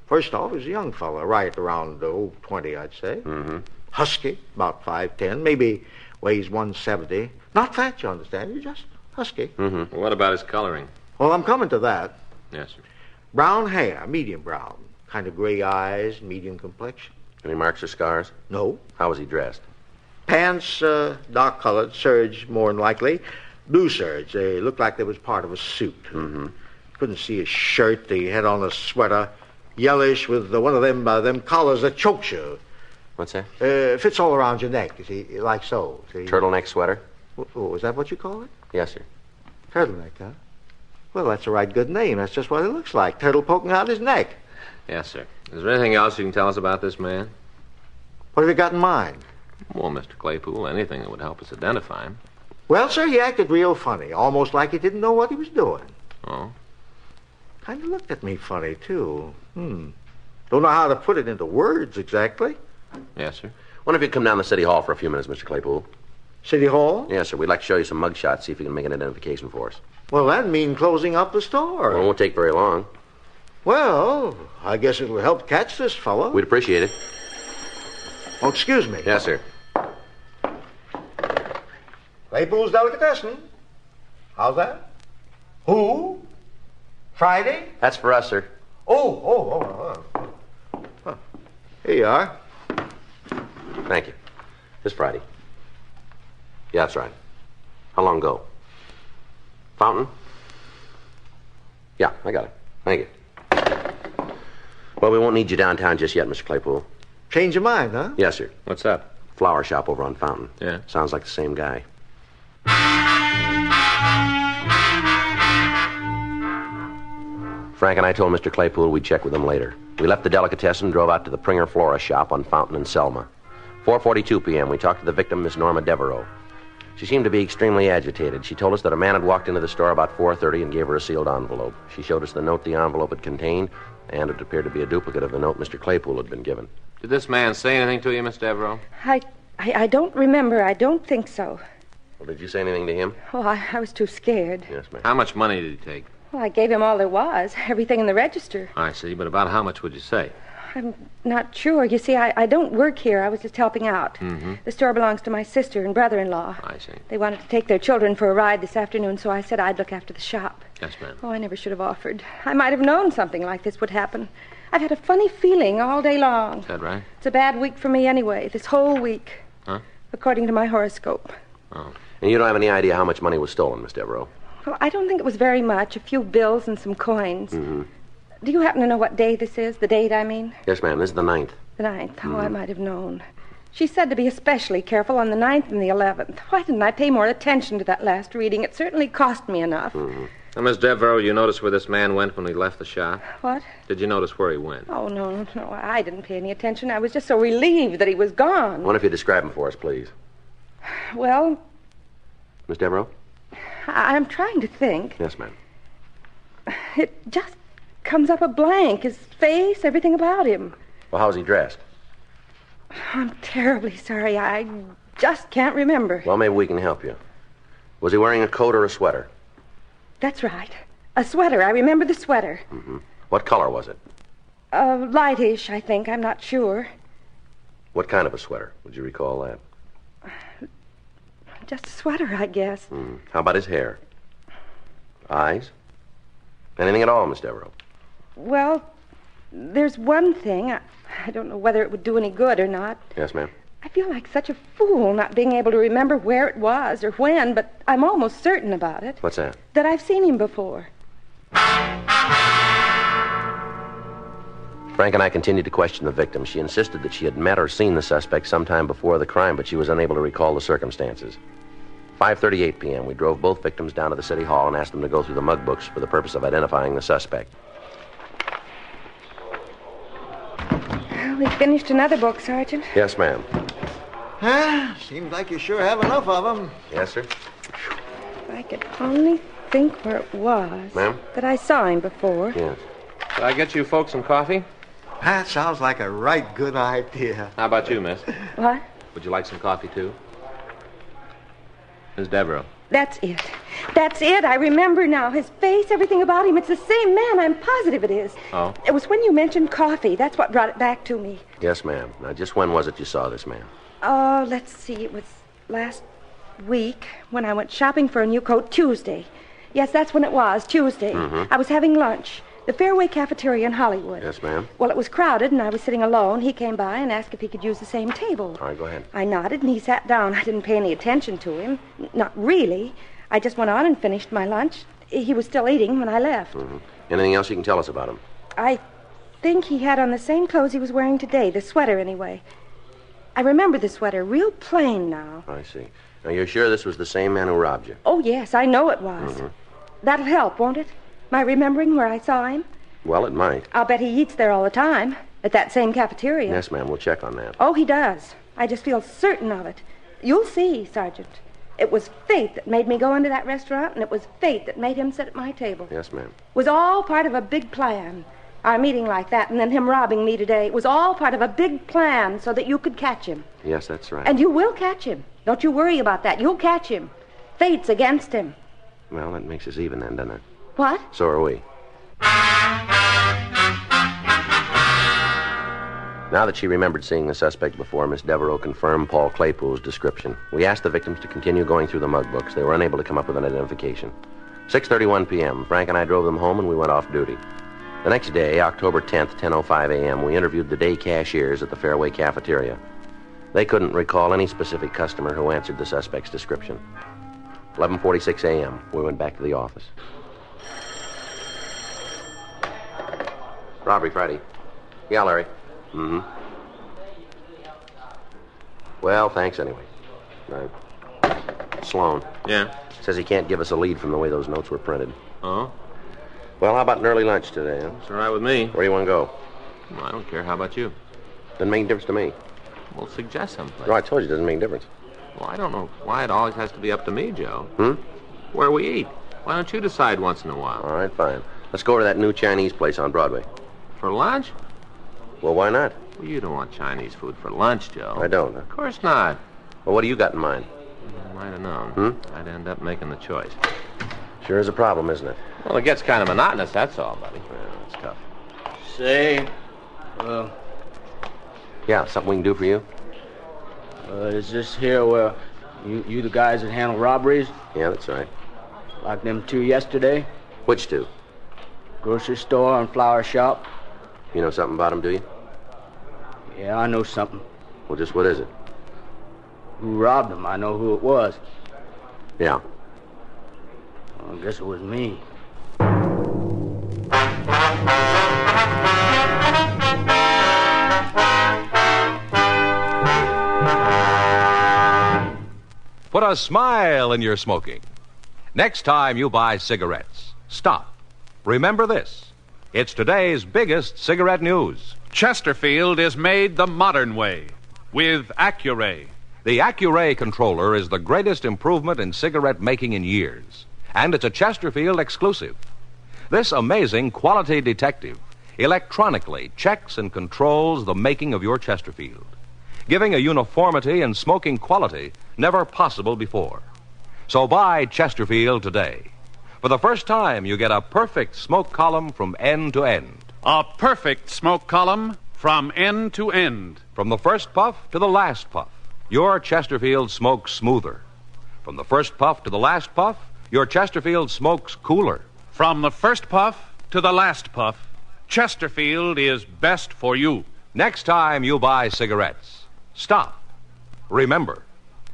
First off, he was a young fella, right around 20, I'd say. Mm-hmm. Husky, about 5'10", maybe weighs 170. Not fat, you understand. He's just husky. Mm-hmm. Well, what about his coloring? Well, I'm coming to that. Yes, sir. Brown hair, medium brown. Kind of gray eyes, medium complexion. Any marks or scars? No. How was he dressed? Pants, dark-colored, serge, more than likely. Blue serge. They looked like they was part of a suit. Mm-hmm. Couldn't see his shirt. He had on a sweater, yellowish, with one of them collars that chokes you. What's that? Fits all around your neck, you see, like so. See? Turtleneck sweater? Oh, is that what you call it? Yes, sir. Turtleneck, huh? Well, that's a right good name. That's just what it looks like. Turtle poking out his neck. Yes, sir. Is there anything else you can tell us about this man? What have you got in mind? Well, Mr. Claypool, anything that would help us identify him. Well, sir, he acted real funny, almost like he didn't know what he was doing. Oh? Kind of looked at me funny, too. Don't know how to put it into words exactly. Yes, sir. Wonder if you'd come down to City Hall for a few minutes, Mr. Claypool. City Hall? Yes, sir. We'd like to show you some mugshots, see if you can make an identification for us. Well, that'd mean closing up the store. Well, it won't take very long. Well, I guess it'll help catch this fellow. We'd appreciate it. Oh, excuse me. Yes, sir. Claypool's Delicatessen. How's that? Who? Friday? That's for us, sir. Oh. Huh. Here you are. Thank you. This Friday. Yeah, that's right. How long ago? Fountain? Yeah, I got it. Thank you. Well, we won't need you downtown just yet, Mr. Claypool. Change your mind, huh? Yes, sir. What's that? Flower shop over on Fountain. Yeah. Sounds like the same guy. Frank and I told Mr. Claypool we'd check with him later. We left the delicatessen and drove out to the Pringer Flora shop on Fountain and Selma. 4:42 p.m., we talked to the victim, Miss Norma Devereaux. She seemed to be extremely agitated. She told us that a man had walked into the store about 4:30 and gave her a sealed envelope. She showed us the note the envelope had contained, and it appeared to be a duplicate of the note Mr. Claypool had been given. Did this man say anything to you, Miss Devereaux? I don't remember. I don't think so. Well, did you say anything to him? Oh, I was too scared. Yes, ma'am. How much money did he take? Well, I gave him all there was, everything in the register. I see, but about how much would you say? I'm not sure. You see, I don't work here. I was just helping out. Mm-hmm. The store belongs to my sister and brother-in-law. I see. They wanted to take their children for a ride this afternoon, so I said I'd look after the shop. Yes, ma'am. Oh, I never should have offered. I might have known something like this would happen. I've had a funny feeling all day long. Is that right? It's a bad week for me anyway, this whole week. Huh? According to my horoscope. Oh. And you don't have any idea how much money was stolen, Miss Devereaux? Well, I don't think it was very much. A few bills and some coins. Mm-hmm. Do you happen to know what day this is? The date, I mean? Yes, ma'am. This is the 9th. The 9th. Oh, I might have known. She said to be especially careful on the 9th and the 11th. Why didn't I pay more attention to that last reading? It certainly cost me enough. Mm-hmm. Now, Miss Devereaux, you notice where this man went when he left the shop? What? Did you notice where he went? Oh, no. I didn't pay any attention. I was just so relieved that he was gone. I wonder if you describe him for us, please. Well, Miss Devereaux? I'm trying to think. Yes, ma'am. It just comes up a blank. His face, everything about him. Well, how's he dressed? I'm terribly sorry. I just can't remember. Well, maybe we can help you. Was he wearing a coat or a sweater? That's right. A sweater. I remember the sweater. Mm-hmm. What color was it? Lightish, I think. I'm not sure. What kind of a sweater? Would you recall that? Just a sweater, I guess. How about his hair? Eyes? Anything at all, Miss Devereaux? Well, there's one thing. I don't know whether it would do any good or not. Yes, ma'am. I feel like such a fool not being able to remember where it was or when, but I'm almost certain about it. What's that? That I've seen him before. Frank and I continued to question the victim. She insisted that she had met or seen the suspect sometime before the crime, but she was unable to recall the circumstances. 5:38 p.m., we drove both victims down to the city hall and asked them to go through the mug books for the purpose of identifying the suspect. We finished another book, Sergeant. Yes, ma'am. Seems like you sure have enough of them. Yes, sir. If I could only think where it was. Ma'am? That I saw him before. Yes. Did I get you folks some coffee? That sounds like a right good idea. How about you, miss? What? Would you like some coffee, too? Miss Devereaux. That's it. That's it. I remember now. His face, everything about him. It's the same man. I'm positive it is. Oh? It was when you mentioned coffee. That's what brought it back to me. Yes, ma'am. Now, just when was it you saw this man? Oh, let's see. It was last week when I went shopping for a new coat. Tuesday. Yes, that's when it was. Tuesday. Mm-hmm. I was having lunch. The Fairway Cafeteria in Hollywood. Yes, ma'am. Well, it was crowded, and I was sitting alone. He came by and asked if he could use the same table. All right, go ahead. I nodded, and he sat down. I didn't pay any attention to him. Not really. I just went on and finished my lunch. He was still eating when I left. Mm-hmm. Anything else you can tell us about him? I think he had on the same clothes he was wearing today, the sweater anyway. I remember the sweater, real plain now. I see. Now, you're sure this was the same man who robbed you? Oh, yes, I know it was. Mm-hmm. That'll help, won't it? My remembering where I saw him? Well, it might. I'll bet he eats there all the time, at that same cafeteria. Yes, ma'am. We'll check on that. Oh, he does. I just feel certain of it. You'll see, Sergeant. It was fate that made me go into that restaurant, and it was fate that made him sit at my table. Yes, ma'am. It was all part of a big plan. Our meeting like that, and then him robbing me today. It was all part of a big plan so that you could catch him. Yes, that's right. And you will catch him. Don't you worry about that. You'll catch him. Fate's against him. Well, that makes us even then, doesn't it? What? So are we. Now that she remembered seeing the suspect before, Miss Devereaux confirmed Paul Claypool's description. We asked the victims to continue going through the mug books. They were unable to come up with an identification. 6:31 p.m., Frank and I drove them home, and we went off duty. The next day, October 10th, 10:05 a.m., we interviewed the day cashiers at the Fairway Cafeteria. They couldn't recall any specific customer who answered the suspect's description. 11:46 a.m., we went back to the office. Robbery Friday. Yeah, Larry. Mm-hmm. Well, thanks anyway. Sloan. Yeah? Says he can't give us a lead from the way those notes were printed. Oh? Well, how about an early lunch today, huh? It's all right with me. Where do you want to go? Well, I don't care. How about you? Doesn't make any difference to me. Well, suggest someplace. No, I told you it doesn't make a difference. Well, I don't know why it always has to be up to me, Joe. Hmm? Where we eat. Why don't you decide once in a while? All right, fine. Let's go to that new Chinese place on Broadway. For lunch? Well, why not? Well, you don't want Chinese food for lunch, Joe. I don't. Of course not. Well, what do you got in mind? I might have known. Hmm? I'd end up making the choice. Sure is a problem, isn't it? Well, it gets kind of monotonous, that's all, buddy. Well, it's tough. Say, Yeah, something we can do for you? is this here where you the guys that handle robberies? Yeah, that's right. Like them two yesterday? Which two? Grocery store and flower shop. You know something about them, do you? Yeah, I know something. Well, just what is it? Who robbed them? I know who it was. Yeah. Well, I guess it was me. Put a smile in your smoking. Next time you buy cigarettes, Stop. Remember this. It's today's biggest cigarette news. Chesterfield is made the modern way with Accuray. The Accuray controller is the greatest improvement in cigarette making in years, and it's a Chesterfield exclusive. This amazing quality detective electronically checks and controls the making of your Chesterfield, giving a uniformity in smoking quality never possible before. So buy Chesterfield today. For the first time, you get a perfect smoke column from end to end. A perfect smoke column from end to end. From the first puff to the last puff, your Chesterfield smokes smoother. From the first puff to the last puff, your Chesterfield smokes cooler. From the first puff to the last puff, Chesterfield is best for you. Next time you buy cigarettes, stop. Remember,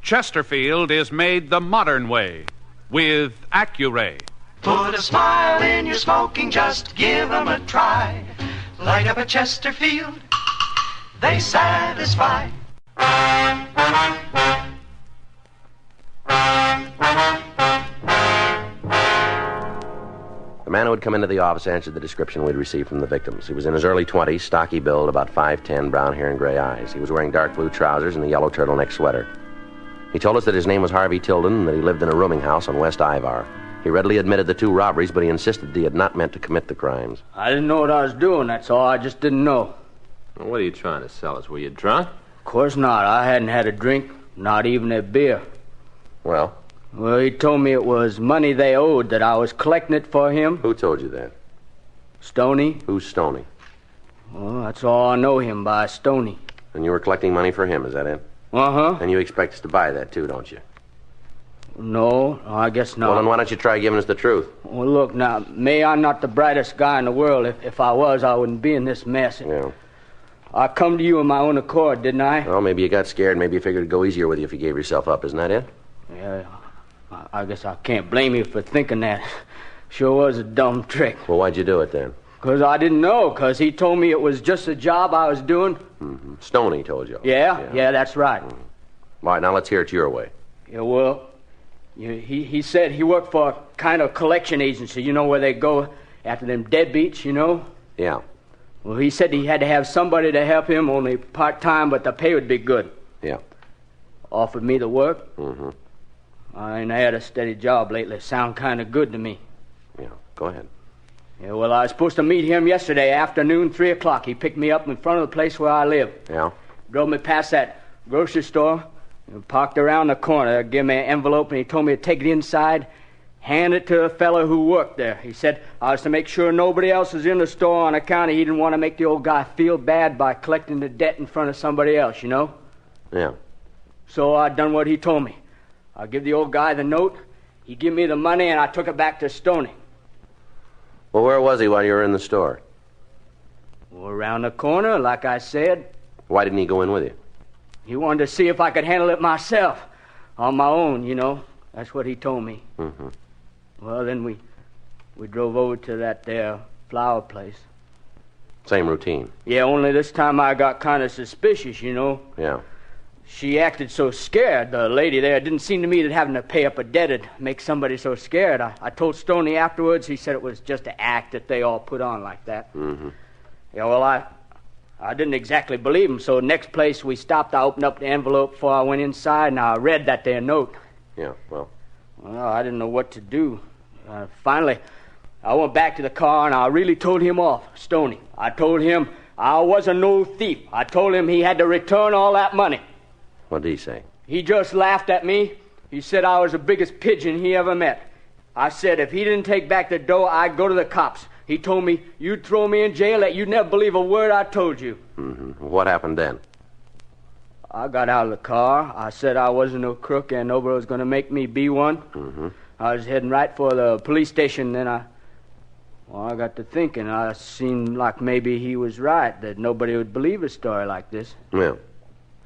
Chesterfield is made the modern way with Accuray. Put a smile in your smoking, just give them a try. Light up a Chesterfield, they satisfy. The man who had come into the office answered the description we'd received from the victims. He was in his early 20s, stocky build, about 5'10", brown hair and gray eyes. He was wearing dark blue trousers and a yellow turtleneck sweater. He told us that his name was Harvey Tilden and that he lived in a rooming house on West Ivar. He readily admitted the 2 robberies, but he insisted that he had not meant to commit the crimes. I didn't know what I was doing, that's all. I just didn't know. Well, what are you trying to sell us? Were you drunk? Of course not. I hadn't had a drink, not even a beer. Well? Well, he told me it was money they owed, that I was collecting it for him. Who told you that? Stoney. Who's Stoney? Well, that's all I know him by, Stoney. And you were collecting money for him, is that it? Uh-huh. And you expect us to buy that, too, don't you? No, I guess not. Well, then why don't you try giving us the truth? Well, look, now, may I'm not the brightest guy in the world. If I was, I wouldn't be in this mess. Yeah. I come to you of my own accord, didn't I? Well, maybe you got scared. Maybe you figured it'd go easier with you if you gave yourself up. Isn't that it? Yeah, I guess I can't blame you for thinking that. Sure was a dumb trick. Well, why'd you do it then? Because I didn't know, because he told me it was just a job I was doing. Mm-hmm. Stoney told you. Yeah, that's right. Mm-hmm. All right, now let's hear it your way. Yeah, well, he said he worked for a kind of collection agency, you know, where they go after them deadbeats, you know? Yeah. Well, he said he had to have somebody to help him, only part-time, but the pay would be good. Yeah. Offered me the work. Mm-hmm. I ain't had a steady job lately. Sound kind of good to me. Yeah, go ahead. Yeah, well, I was supposed to meet him yesterday afternoon, 3 o'clock. He picked me up in front of the place where I live. Yeah? Drove me past that grocery store, and parked around the corner, gave me an envelope, and he told me to take it inside, hand it to a fellow who worked there. He said I was to make sure nobody else was in the store on account of he didn't want to make the old guy feel bad by collecting the debt in front of somebody else, you know? Yeah. So I done what he told me. I give the old guy the note, he give me the money, and I took it back to Stoney. Well, where was he while you were in the store? Well, around the corner, like I said. Why didn't he go in with you? He wanted to see if I could handle it myself, on my own, you know. That's what he told me. Mm-hmm. Well, then we drove over to that there flower place. Same routine. Yeah, only this time I got kind of suspicious, you know. Yeah. She acted so scared, the lady there. It didn't seem to me that having to pay up a debt would make somebody so scared. I told Stoney afterwards, he said it was just an act that they all put on like that. Mm-hmm. Yeah, well, I didn't exactly believe him, so next place we stopped, I opened up the envelope before I went inside, and I read that there note. Yeah, well? Well, I didn't know what to do. Finally, I went back to the car, and I really told him off, Stoney. I told him I wasn't no thief. I told him he had to return all that money. What did he say? He just laughed at me. He said I was the biggest pigeon he ever met. I said if he didn't take back the dough, I'd go to the cops. He told me you'd throw me in jail, that you'd never believe a word I told you. Mm-hmm. What happened then? I got out of the car. I said I wasn't no crook and nobody was going to make me be one. Mm-hmm. I was heading right for the police station. Then I got to thinking. I seemed like maybe he was right, that nobody would believe a story like this. Yeah.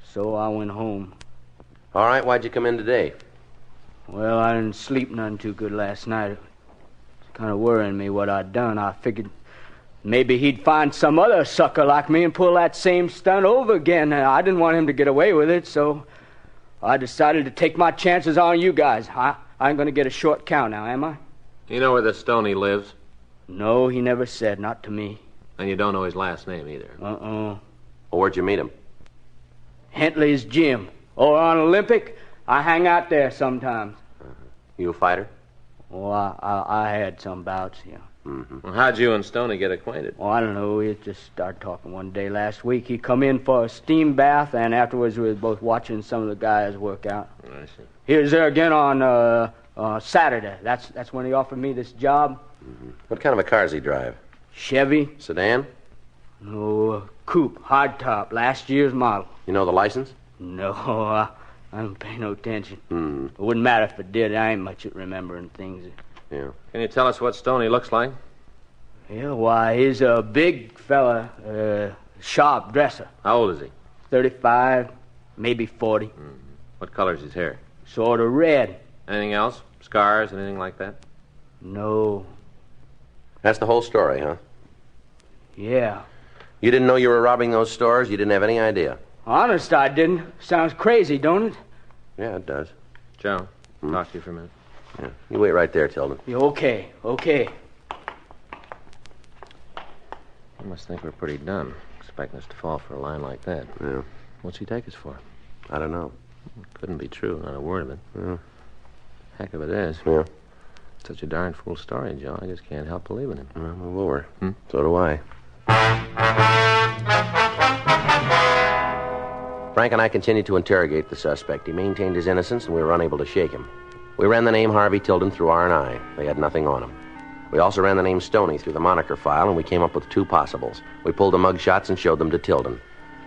So I went home. All right, why'd you come in today? Well, I didn't sleep none too good last night. It was kind of worrying me what I'd done. I figured maybe he'd find some other sucker like me and pull that same stunt over again. I didn't want him to get away with it, so I decided to take my chances on you guys. I ain't going to get a short count now, am I? You know where the Stoney lives? No, he never said, not to me. And you don't know his last name either? Uh-uh. Well, where'd you meet him? Hentley's gym. Over on Olympic, I hang out there sometimes. You a fighter? Oh, I had some bouts, yeah. Mm-hmm. Well, how'd you and Stoney get acquainted? Oh, I don't know. We just started talking one day last week. He come in for a steam bath, and afterwards we were both watching some of the guys work out. I see. He was there again on Saturday. That's when he offered me this job. Mm-hmm. What kind of a car does he drive? Chevy. Sedan? No, coupe, hardtop, last year's model. You know the license? No, I don't pay no attention. Hmm. It wouldn't matter if it did. I ain't much at remembering things. Yeah. Can you tell us what Stoney looks like? Yeah, why, he's a big fella, sharp dresser. How old is he? 35, maybe 40. Mm-hmm. What color's his hair? Sort of red. Anything else? Scars, anything like that? No. That's the whole story, huh? Yeah. You didn't know you were robbing those stores? You didn't have any idea? Honest, I didn't. Sounds crazy, don't it? Yeah, it does. Joe, talk to you for a minute. Yeah. You wait right there, Tilden. Yeah, okay. You must think we're pretty dumb, expecting us to fall for a line like that. Yeah. What's he take us for? I don't know. Couldn't be true, not a word of it. Yeah. Heck of it is. Yeah. Such a darn fool story, Joe. I just can't help believing him. Well, move over. So do I. Frank and I continued to interrogate the suspect. He maintained his innocence, and we were unable to shake him. We ran the name Harvey Tilden through R&I. They had nothing on him. We also ran the name Stoney through the moniker file, and we came up with two possibles. We pulled the mug shots and showed them to Tilden.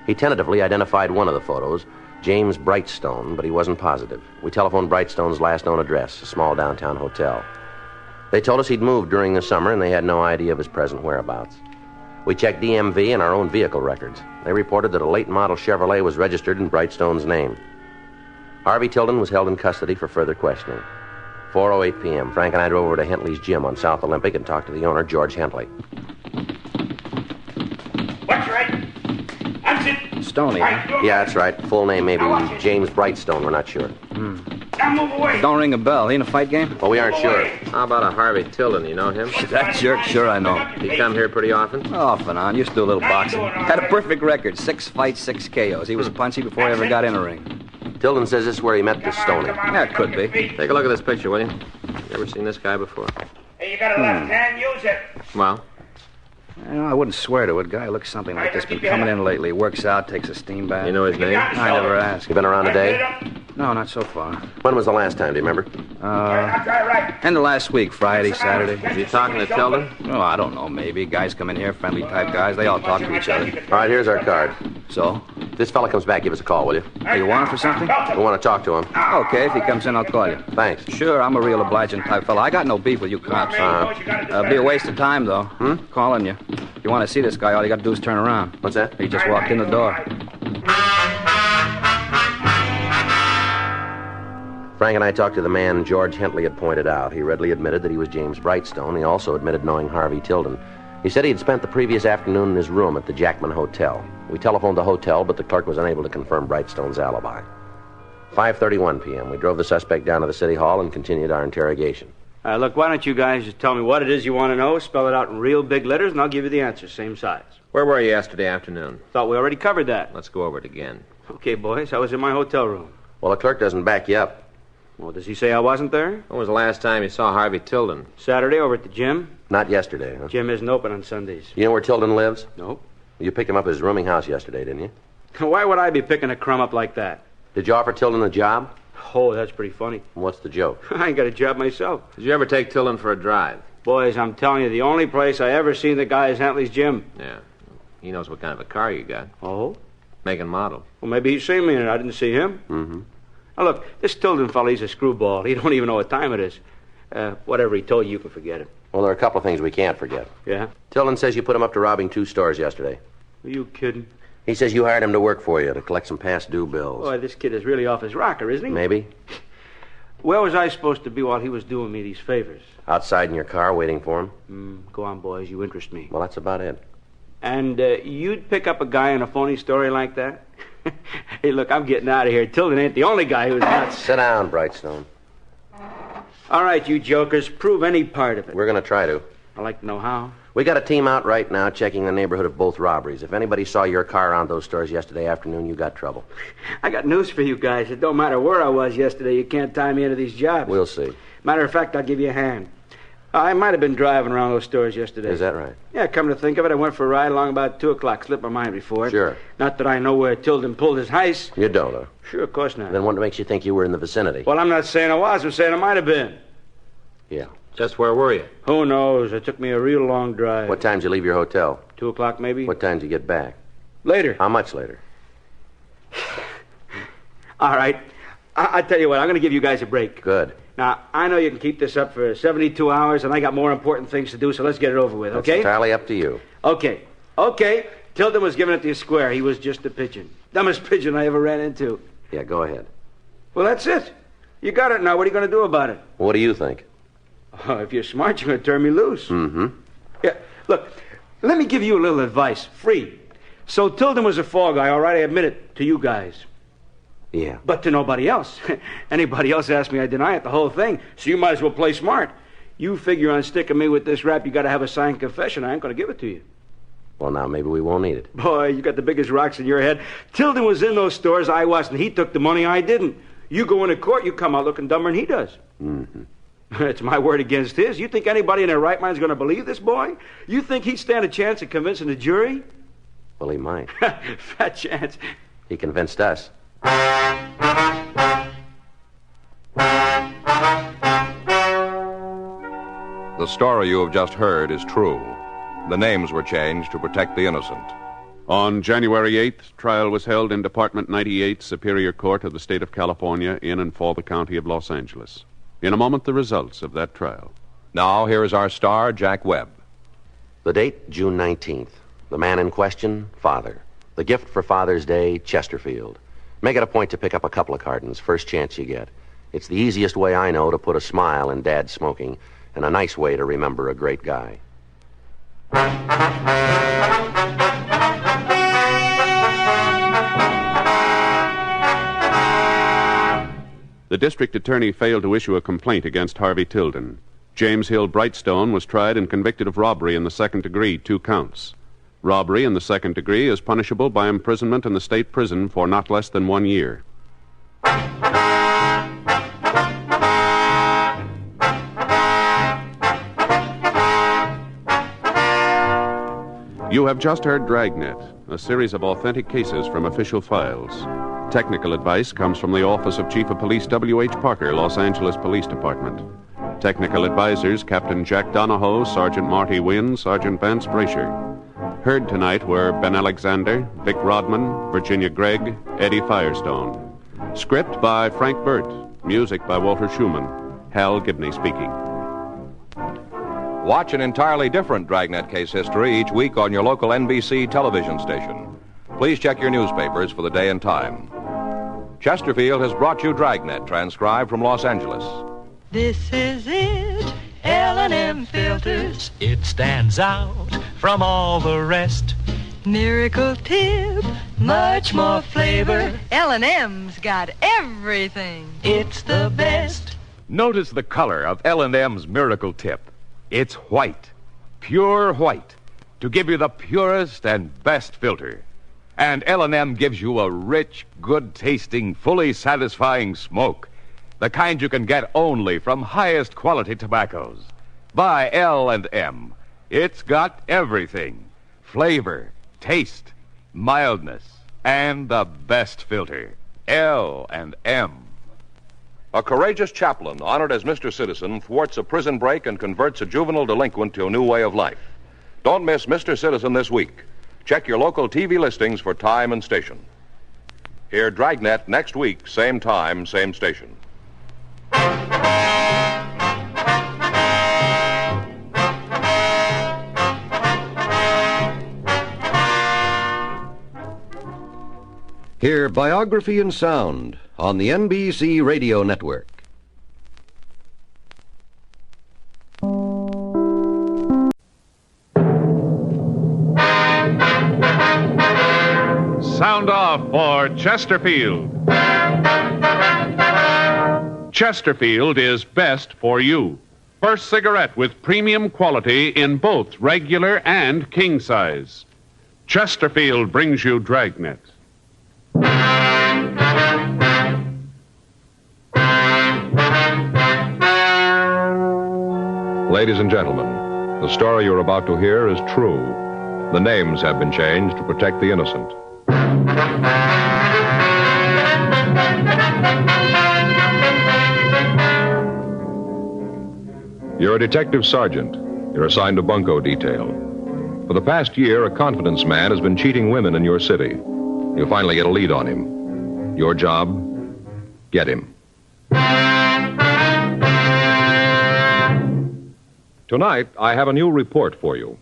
He tentatively identified one of the photos, James Brightstone, but he wasn't positive. We telephoned Brightstone's last known address, a small downtown hotel. They told us he'd moved during the summer, and they had no idea of his present whereabouts. We checked DMV and our own vehicle records. They reported that a late model Chevrolet was registered in Brightstone's name. Harvey Tilden was held in custody for further questioning. 4:08 p.m., Frank and I drove over to Hentley's gym on South Olympic and talked to the owner, George Hentley. What's right? That's it. Stoney, huh? Yeah, that's right. Full name maybe James Brightstone. We're not sure. Now move away. Don't ring a bell. He in a fight game? Well, we aren't sure. How about a Harvey Tilden? You know him? That jerk, sure I know. He come here pretty often? Off and on. Used to do a little boxing. Had a perfect record. 6 fights, 6 KOs. He was punchy before he ever got in a ring. Tilden says this is where he met this Stoney. Yeah, it could be. Take a look at this picture, will you? You ever seen this guy before? Hey, you got a left hand, use it. Well? I wouldn't swear to it. Guy looks something like this. Been coming in lately. Works out, takes a steam bath. You know his name? I never asked. You been around today? No, not so far. When was the last time, do you remember? End of last week, Friday, Saturday. Was he talking to Tilden? Oh, I don't know, maybe. Guys come in here, friendly type guys. They all talk to each other. All right, here's our card. So? If this fella comes back, give us a call, will you? You want him for something? We want to talk to him. Okay, if he comes in, I'll call you. Thanks. Sure, I'm a real obliging type fella. I got no beef with you cops. Be a waste of time, though. Calling you. If you want to see this guy, all you got to do is turn around. What's that? He just walked in the door. Frank and I talked to the man George Hentley had pointed out. He readily admitted that he was James Brightstone. He also admitted knowing Harvey Tilden. He said he had spent the previous afternoon in his room at the Jackman Hotel. We telephoned the hotel, but the clerk was unable to confirm Brightstone's alibi. 5:31 p.m. We drove the suspect down to the city hall and continued our interrogation. Look, why don't you guys just tell me what it is you want to know, spell it out in real big letters, and I'll give you the answer, same size. Where were you yesterday afternoon? Thought we already covered that. Let's go over it again. Okay, boys, I was in my hotel room. Well, the clerk doesn't back you up. Well, does he say I wasn't there? When was the last time you saw Harvey Tilden? Saturday over at the gym. Not yesterday, huh? Gym isn't open on Sundays. You know where Tilden lives? Nope. You picked him up at his rooming house yesterday, didn't you? Why would I be picking a crumb up like that? Did you offer Tilden a job? Oh, that's pretty funny. What's the joke? I ain't got a job myself. Did you ever take Tilden for a drive? Boys, I'm telling you, the only place I ever seen the guy is Hentley's gym. Yeah. He knows what kind of a car you got. Oh? Make and model. Well, maybe he's seen me in it. I didn't see him. Mm-hmm. Now, look, this Tilden fella, he's a screwball. He don't even know what time it is. Whatever he told you, you can forget it. Well, there are a couple of things we can't forget. Yeah? Tilden says you put him up to robbing 2 stores yesterday. Are you kidding? He says you hired him to work for you, to collect some past due bills. Boy, this kid is really off his rocker, isn't he? Maybe. Where was I supposed to be while he was doing me these favors? Outside in your car, waiting for him. Go on, boys. You interest me. Well, that's about it. And you'd pick up a guy in a phony story like that? Hey, look, I'm getting out of here. Tilden ain't the only guy who's nuts. Sit down, Brightstone. All right, you jokers, prove any part of it. We're going to try to. I'd like to know how. We got a team out right now checking the neighborhood of both robberies. If anybody saw your car around those stores yesterday afternoon, you got trouble. I got news for you guys. It don't matter where I was yesterday. You can't tie me into these jobs. We'll see. Matter of fact, I'll give you a hand. I might have been driving around those stores yesterday. Is that right? Yeah, come to think of it, I went for a ride along about 2 o'clock. Slipped my mind before it. Sure. Not that I know where Tilden pulled his heist. You don't, huh? Sure, of course not. Then what makes you think you were in the vicinity? Well, I'm not saying I was. I'm saying I might have been. Yeah. Just where were you? Who knows? It took me a real long drive. What time did you leave your hotel? 2 o'clock, maybe. What time did you get back? Later. How much later? All right. I tell you what, I'm going to give you guys a break. Good. Now, I know you can keep this up for 72 hours, and I got more important things to do, so let's get it over with, That's okay? entirely up to you. Okay. Tilden was giving it to you square. He was just a pigeon. Dumbest pigeon I ever ran into. Yeah, go ahead. Well, that's it. You got it now. What are you going to do about it? What do you think? Oh, if you're smart, you're going to turn me loose. Mm-hmm. Yeah, look, let me give you a little advice, free. So Tilden was a fall guy, all right? I admit it to you guys. Yeah. But to nobody else. Anybody else asks me, I deny it, the whole thing. So you might as well play smart. You figure on sticking me with this rap, you got to have a signed confession. I ain't going to give it to you. Well, now maybe we won't need it. Boy, you got the biggest rocks in your head. Tilden was in those stores, I wasn't. He took the money, I didn't. You go into court, you come out looking dumber than he does. Mm-hmm. It's my word against his. You think anybody in their right mind is going to believe this boy? You think he'd stand a chance of convincing the jury? Well, he might. Fat chance. He convinced us. The story you have just heard is true. The names were changed to protect the innocent. On January 8th, trial was held in Department 98, Superior Court of the State of California, in and for the County of Los Angeles. In a moment, the results of that trial. Now, here is our star, Jack Webb. The date, June 19th. The man in question, father. The gift for Father's Day, Chesterfield. Make it a point to pick up a couple of cartons, first chance you get. It's the easiest way I know to put a smile in Dad's smoking, and a nice way to remember a great guy. The district attorney failed to issue a complaint against Harvey Tilden. James Hill Brightstone was tried and convicted of robbery in the second degree, 2 counts. Robbery in the second degree is punishable by imprisonment in the state prison for not less than 1 year. You have just heard Dragnet, a series of authentic cases from official files. Technical advice comes from the Office of Chief of Police W.H. Parker, Los Angeles Police Department. Technical advisors Captain Jack Donahoe, Sergeant Marty Wynn, Sergeant Vance Brasher. Heard tonight were Ben Alexander, Vic Rodman, Virginia Gregg, Eddie Firestone. Script by Frank Burt. Music by Walter Schumann. Hal Gibney speaking. Watch an entirely different Dragnet case history each week on your local NBC television station. Please check your newspapers for the day and time. Chesterfield has brought you Dragnet, transcribed from Los Angeles. This is it, L&M Filters. It stands out from all the rest. Miracle tip, much more flavor. L&M's got everything. It's the best. Notice the color of L&M's Miracle Tip. It's white, pure white, to give you the purest and best filter. And L&M gives you a rich, good-tasting, fully satisfying smoke, the kind you can get only from highest quality tobaccos. Buy L&M. It's got everything: flavor, taste, mildness, and the best filter. L&M. A courageous chaplain, honored as Mr. Citizen, thwarts a prison break and converts a juvenile delinquent to a new way of life. Don't miss Mr. Citizen this week. Check your local TV listings for time and station. Hear Dragnet next week, same time, same station. Hear Biography in Sound on the NBC Radio Network. Sound off for Chesterfield. Chesterfield is best for you. First cigarette with premium quality in both regular and king size. Chesterfield brings you Dragnet. Ladies and gentlemen, the story you're about to hear is true. The names have been changed to protect the innocent. You're a detective sergeant. You're assigned to bunco detail. For the past year, a confidence man has been cheating women in your city. You finally get a lead on him. Your job, get him. Tonight, I have a new report for you.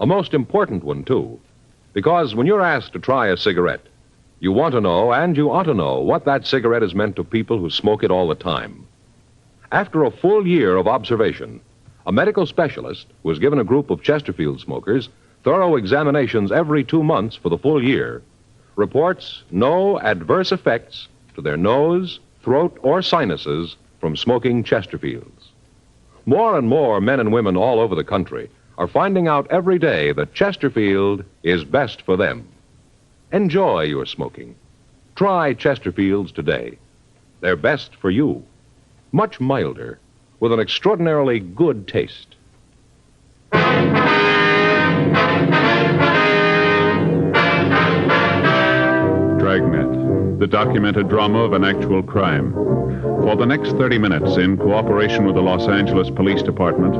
A most important one, too. Because when you're asked to try a cigarette, you want to know, and you ought to know, what that cigarette has meant to people who smoke it all the time. After a full year of observation, a medical specialist who has given a group of Chesterfield smokers thorough examinations every 2 months for the full year reports no adverse effects to their nose, throat, or sinuses from smoking Chesterfields. More and more men and women all over the country are finding out every day that Chesterfield is best for them. Enjoy your smoking. Try Chesterfields today. They're best for you. Much milder, with an extraordinarily good taste. Dragnet, the documented drama of an actual crime. For the next 30 minutes, in cooperation with the Los Angeles Police Department,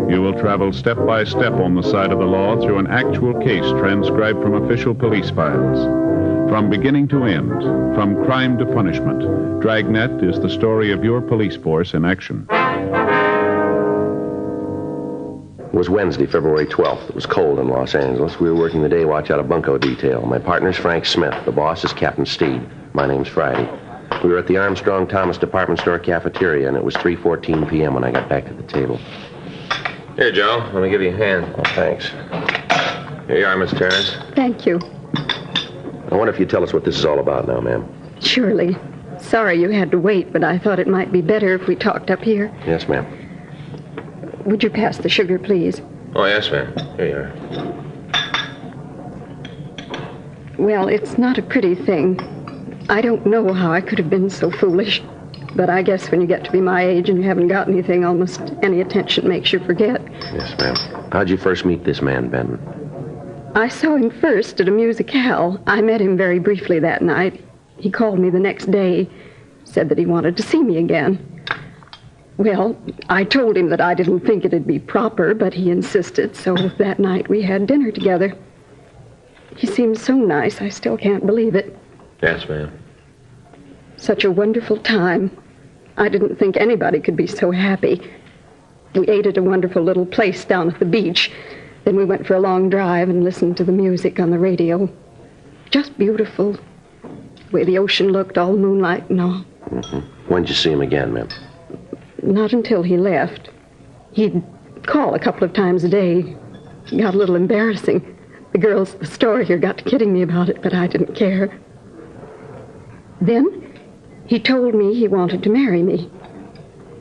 you will travel step by step on the side of the law through an actual case transcribed from official police files. From beginning to end, from crime to punishment, Dragnet is the story of your police force in action. It was Wednesday, February 12th. It was cold in Los Angeles. We were working the day watch out of bunco detail. My partner's Frank Smith. The boss is Captain Steed. My name's Friday. We were at the Armstrong Thomas department store cafeteria, and it was 3:14 p.m. when I got back to the table. Here, Joe. Let me give you a hand. Oh, thanks. Here you are, Miss Terrence. Thank you. I wonder if you'd tell us what this is all about now, ma'am. Surely. Sorry you had to wait, but I thought it might be better if we talked up here. Yes, ma'am. Would you pass the sugar, please? Oh, yes, ma'am. Here you are. Well, it's not a pretty thing. I don't know how I could have been so foolish. But I guess when you get to be my age and you haven't got anything, almost any attention makes you forget. Yes, ma'am. How'd you first meet this man, Benton? I saw him first at a musicale. I met him very briefly that night. He called me the next day, said that he wanted to see me again. Well, I told him that I didn't think it'd be proper, but he insisted, so that night we had dinner together. He seemed so nice, I still can't believe it. Yes, ma'am. Such a wonderful time. I didn't think anybody could be so happy. We ate at a wonderful little place down at the beach. Then we went for a long drive and listened to the music on the radio. Just beautiful. The way the ocean looked, all moonlight and all. Mm-hmm. When'd you see him again, ma'am? Not until he left. He'd call a couple of times a day. It got a little embarrassing. The girls at the store here got to kidding me about it, but I didn't care. Then he told me he wanted to marry me.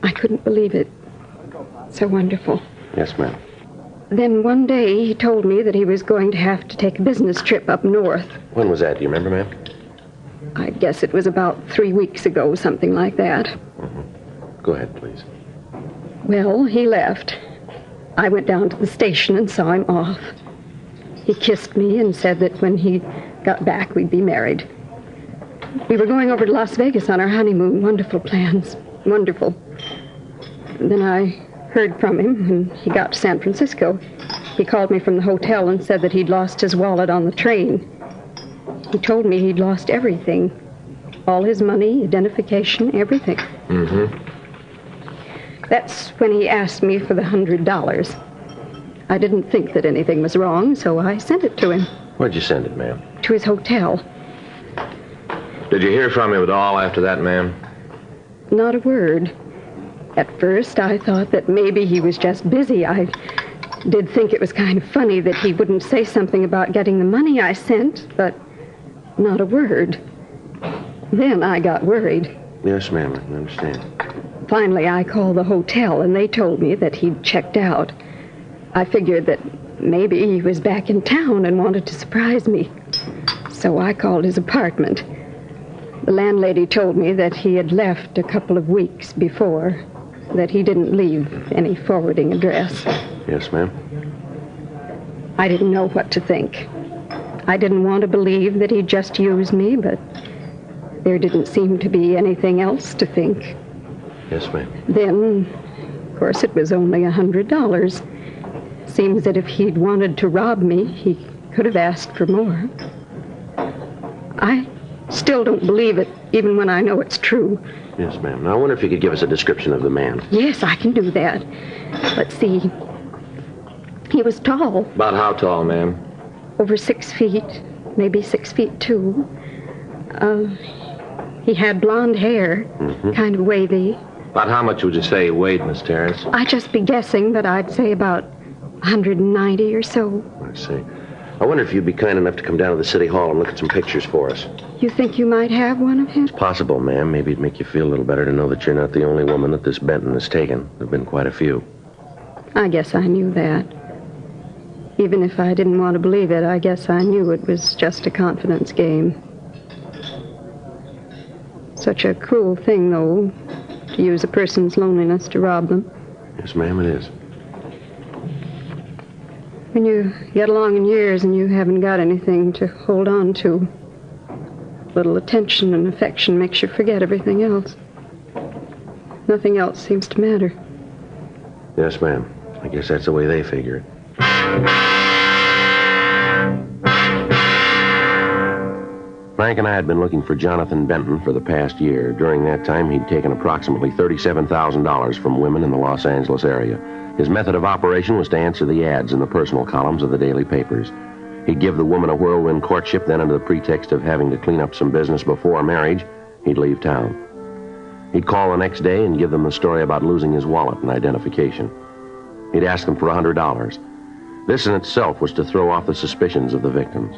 I couldn't believe it. So wonderful. Yes, ma'am. Then one day he told me that he was going to have to take a business trip up north. When was that? Do you remember, ma'am? I guess it was about 3 weeks ago, something like that. Mm-hmm. Go ahead, please. Well, he left. I went down to the station and saw him off. He kissed me and said that when he got back, we'd be married. We were going over to Las Vegas on our honeymoon. Wonderful plans. Wonderful. Then I heard from him when he got to San Francisco. He called me from the hotel and said that he'd lost his wallet on the train. He told me he'd lost everything. All his money, identification, everything. Mm-hmm. That's when he asked me for the $100. I didn't think that anything was wrong, so I sent it to him. Where'd you send it, ma'am? To his hotel. Did you hear from him at all after that, ma'am? Not a word. At first, I thought that maybe he was just busy. I did think it was kind of funny that he wouldn't say something about getting the money I sent, but not a word. Then I got worried. Yes, ma'am, I understand. Finally, I called the hotel, and they told me that he'd checked out. I figured that maybe he was back in town and wanted to surprise me. So I called his apartment. The landlady told me that he had left a couple of weeks before, that he didn't leave any forwarding address. Yes, ma'am. I didn't know what to think. I didn't want to believe that he just used me, but there didn't seem to be anything else to think. Yes, ma'am. Then, of course, it was only $100. Seems that if he'd wanted to rob me, he could have asked for more. I still don't believe it, even when I know it's true. Yes, ma'am. Now, I wonder if you could give us a description of the man. Yes, I can do that. Let's see. He was tall. About how tall, ma'am? Over 6 feet, maybe 6 feet 2. He had blonde hair, kind of wavy. About how much would you say he weighed, Miss Terrace? I'd just be guessing, but I'd say about 190 or so. I see. I wonder if you'd be kind enough to come down to the city hall and look at some pictures for us. You think you might have one of him? It's possible, ma'am. Maybe it'd make you feel a little better to know that you're not the only woman that this Benton has taken. There have been quite a few. I guess I knew that. Even if I didn't want to believe it, I guess I knew it was just a confidence game. Such a cruel thing, though, to use a person's loneliness to rob them. Yes, ma'am, it is. When you get along in years and you haven't got anything to hold on to, little attention and affection makes you forget everything else. Nothing else seems to matter. Yes, ma'am. I guess that's the way they figure it. Frank and I had been looking for Jonathan Benton for the past year. During that time, he'd taken approximately $37,000 from women in the Los Angeles area. His method of operation was to answer the ads in the personal columns of the daily papers. He'd give the woman a whirlwind courtship, then under the pretext of having to clean up some business before marriage, he'd leave town. He'd call the next day and give them the story about losing his wallet and identification. He'd ask them for $100. This in itself was to throw off the suspicions of the victims.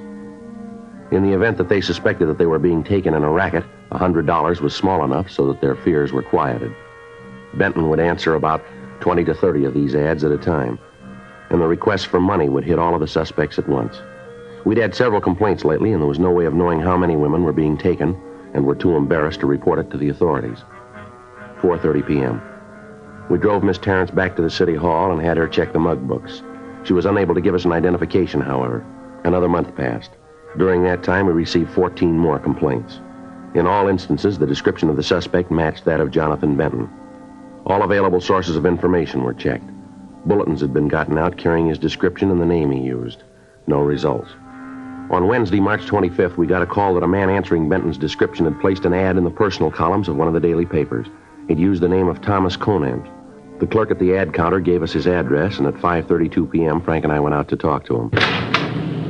In the event that they suspected that they were being taken in a racket, $100 was small enough so that their fears were quieted. Benton would answer about 20 to 30 of these ads at a time, and the requests for money would hit all of the suspects at once. We'd had several complaints lately, and there was no way of knowing how many women were being taken and were too embarrassed to report it to the authorities. 4:30 p.m. We drove Miss Terrence back to the city hall and had her check the mug books. She was unable to give us an identification, however. Another month passed. During that time, we received 14 more complaints. In all instances, the description of the suspect matched that of Jonathan Benton. All available sources of information were checked. Bulletins had been gotten out carrying his description and the name he used. No results. On Wednesday, March 25th, we got a call that a man answering Benton's description had placed an ad in the personal columns of one of the daily papers. He'd used the name of Thomas Conant. The clerk at the ad counter gave us his address, and at 5:32 p.m., Frank and I went out to talk to him.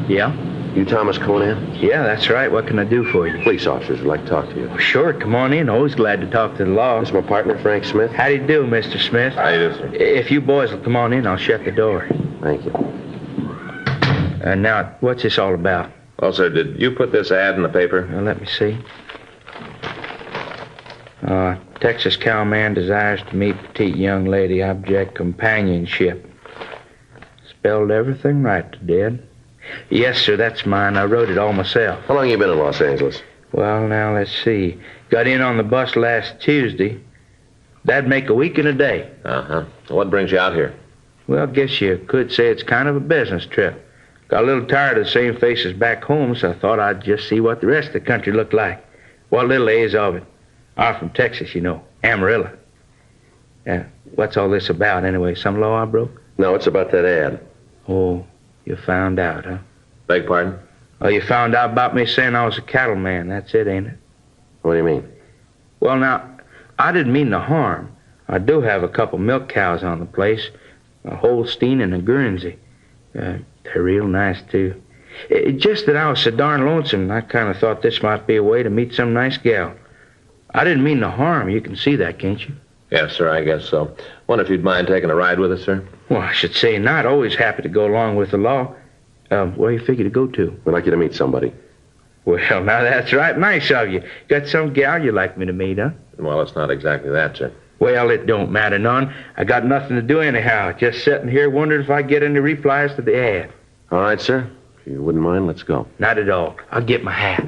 Yeah? You Thomas Conant? Yeah, that's right. What can I do for you? Police officers would like to talk to you. Sure, come on in. Always glad to talk to the law. This is my partner, Frank Smith. How do you do, Mr. Smith? How you do, sir? If you boys will come on in, I'll shut the door. Thank you. Now, what's this all about? Well, sir, did you put this ad in the paper? Let me see. Texas cowman desires to meet petite young lady, object companionship. Spelled everything right to dead. Yes, sir, that's mine. I wrote it all myself. How long you been in Los Angeles? Well, now, let's see. Got in on the bus last Tuesday. That'd make a week and a day. Uh-huh. What brings you out here? Well, guess you could say it's kind of a business trip. Got a little tired of the same faces back home, so I thought I'd just see what the rest of the country looked like. What little there is of it. I'm from Texas, you know. Amarillo. What's all this about, anyway? Some law I broke? No, it's about that ad. Oh, you found out, huh? Beg pardon? Oh, you found out about me saying I was a cattleman. That's it, ain't it? What do you mean? Well, now, I didn't mean no harm. I do have a couple milk cows on the place. A Holstein and a Guernsey. They're real nice, too. It's just that I was so darn lonesome, I kind of thought this might be a way to meet some nice gal. I didn't mean no harm. You can see that, can't you? Yes, sir, I guess so. Wonder if you'd mind taking a ride with us, sir? Well, I should say not. Always happy to go along with the law. Where you figure to go to? We'd like you to meet somebody. Well, now that's right nice of you. Got some gal you'd like me to meet, huh? Well, it's not exactly that, sir. Well, it don't matter none. I got nothing to do anyhow. Just sitting here wondering if I get any replies to the ad. All right, sir. If you wouldn't mind, let's go. Not at all. I'll get my hat.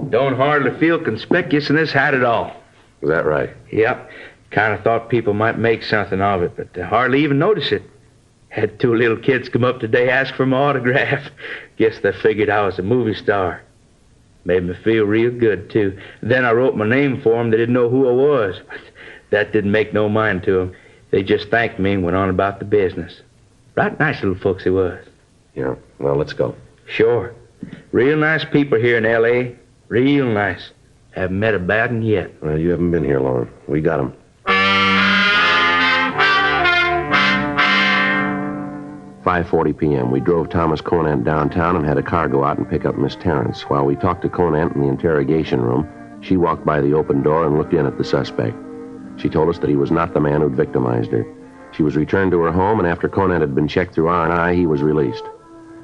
Don't hardly feel conspicuous in this hat at all. Is that right? Yep. Kind of thought people might make something of it, but hardly even notice it. Had two little kids come up today ask for my autograph. Guess they figured I was a movie star. Made me feel real good, too. Then I wrote my name for them. They didn't know who I was. But that didn't make no mind to them. They just thanked me and went on about the business. Right nice little folks they was. Yeah, well, let's go. Sure. Real nice people here in L.A. Real nice. Haven't met a bad one yet. Well, you haven't been here long. We got 'em. 5:40 p.m. We drove Thomas Conant downtown and had a car go out and pick up Miss Terrence. While we talked to Conant in the interrogation room, she walked by the open door and looked in at the suspect. She told us that he was not the man who'd victimized her. She was returned to her home, and after Conant had been checked through R&I, he was released.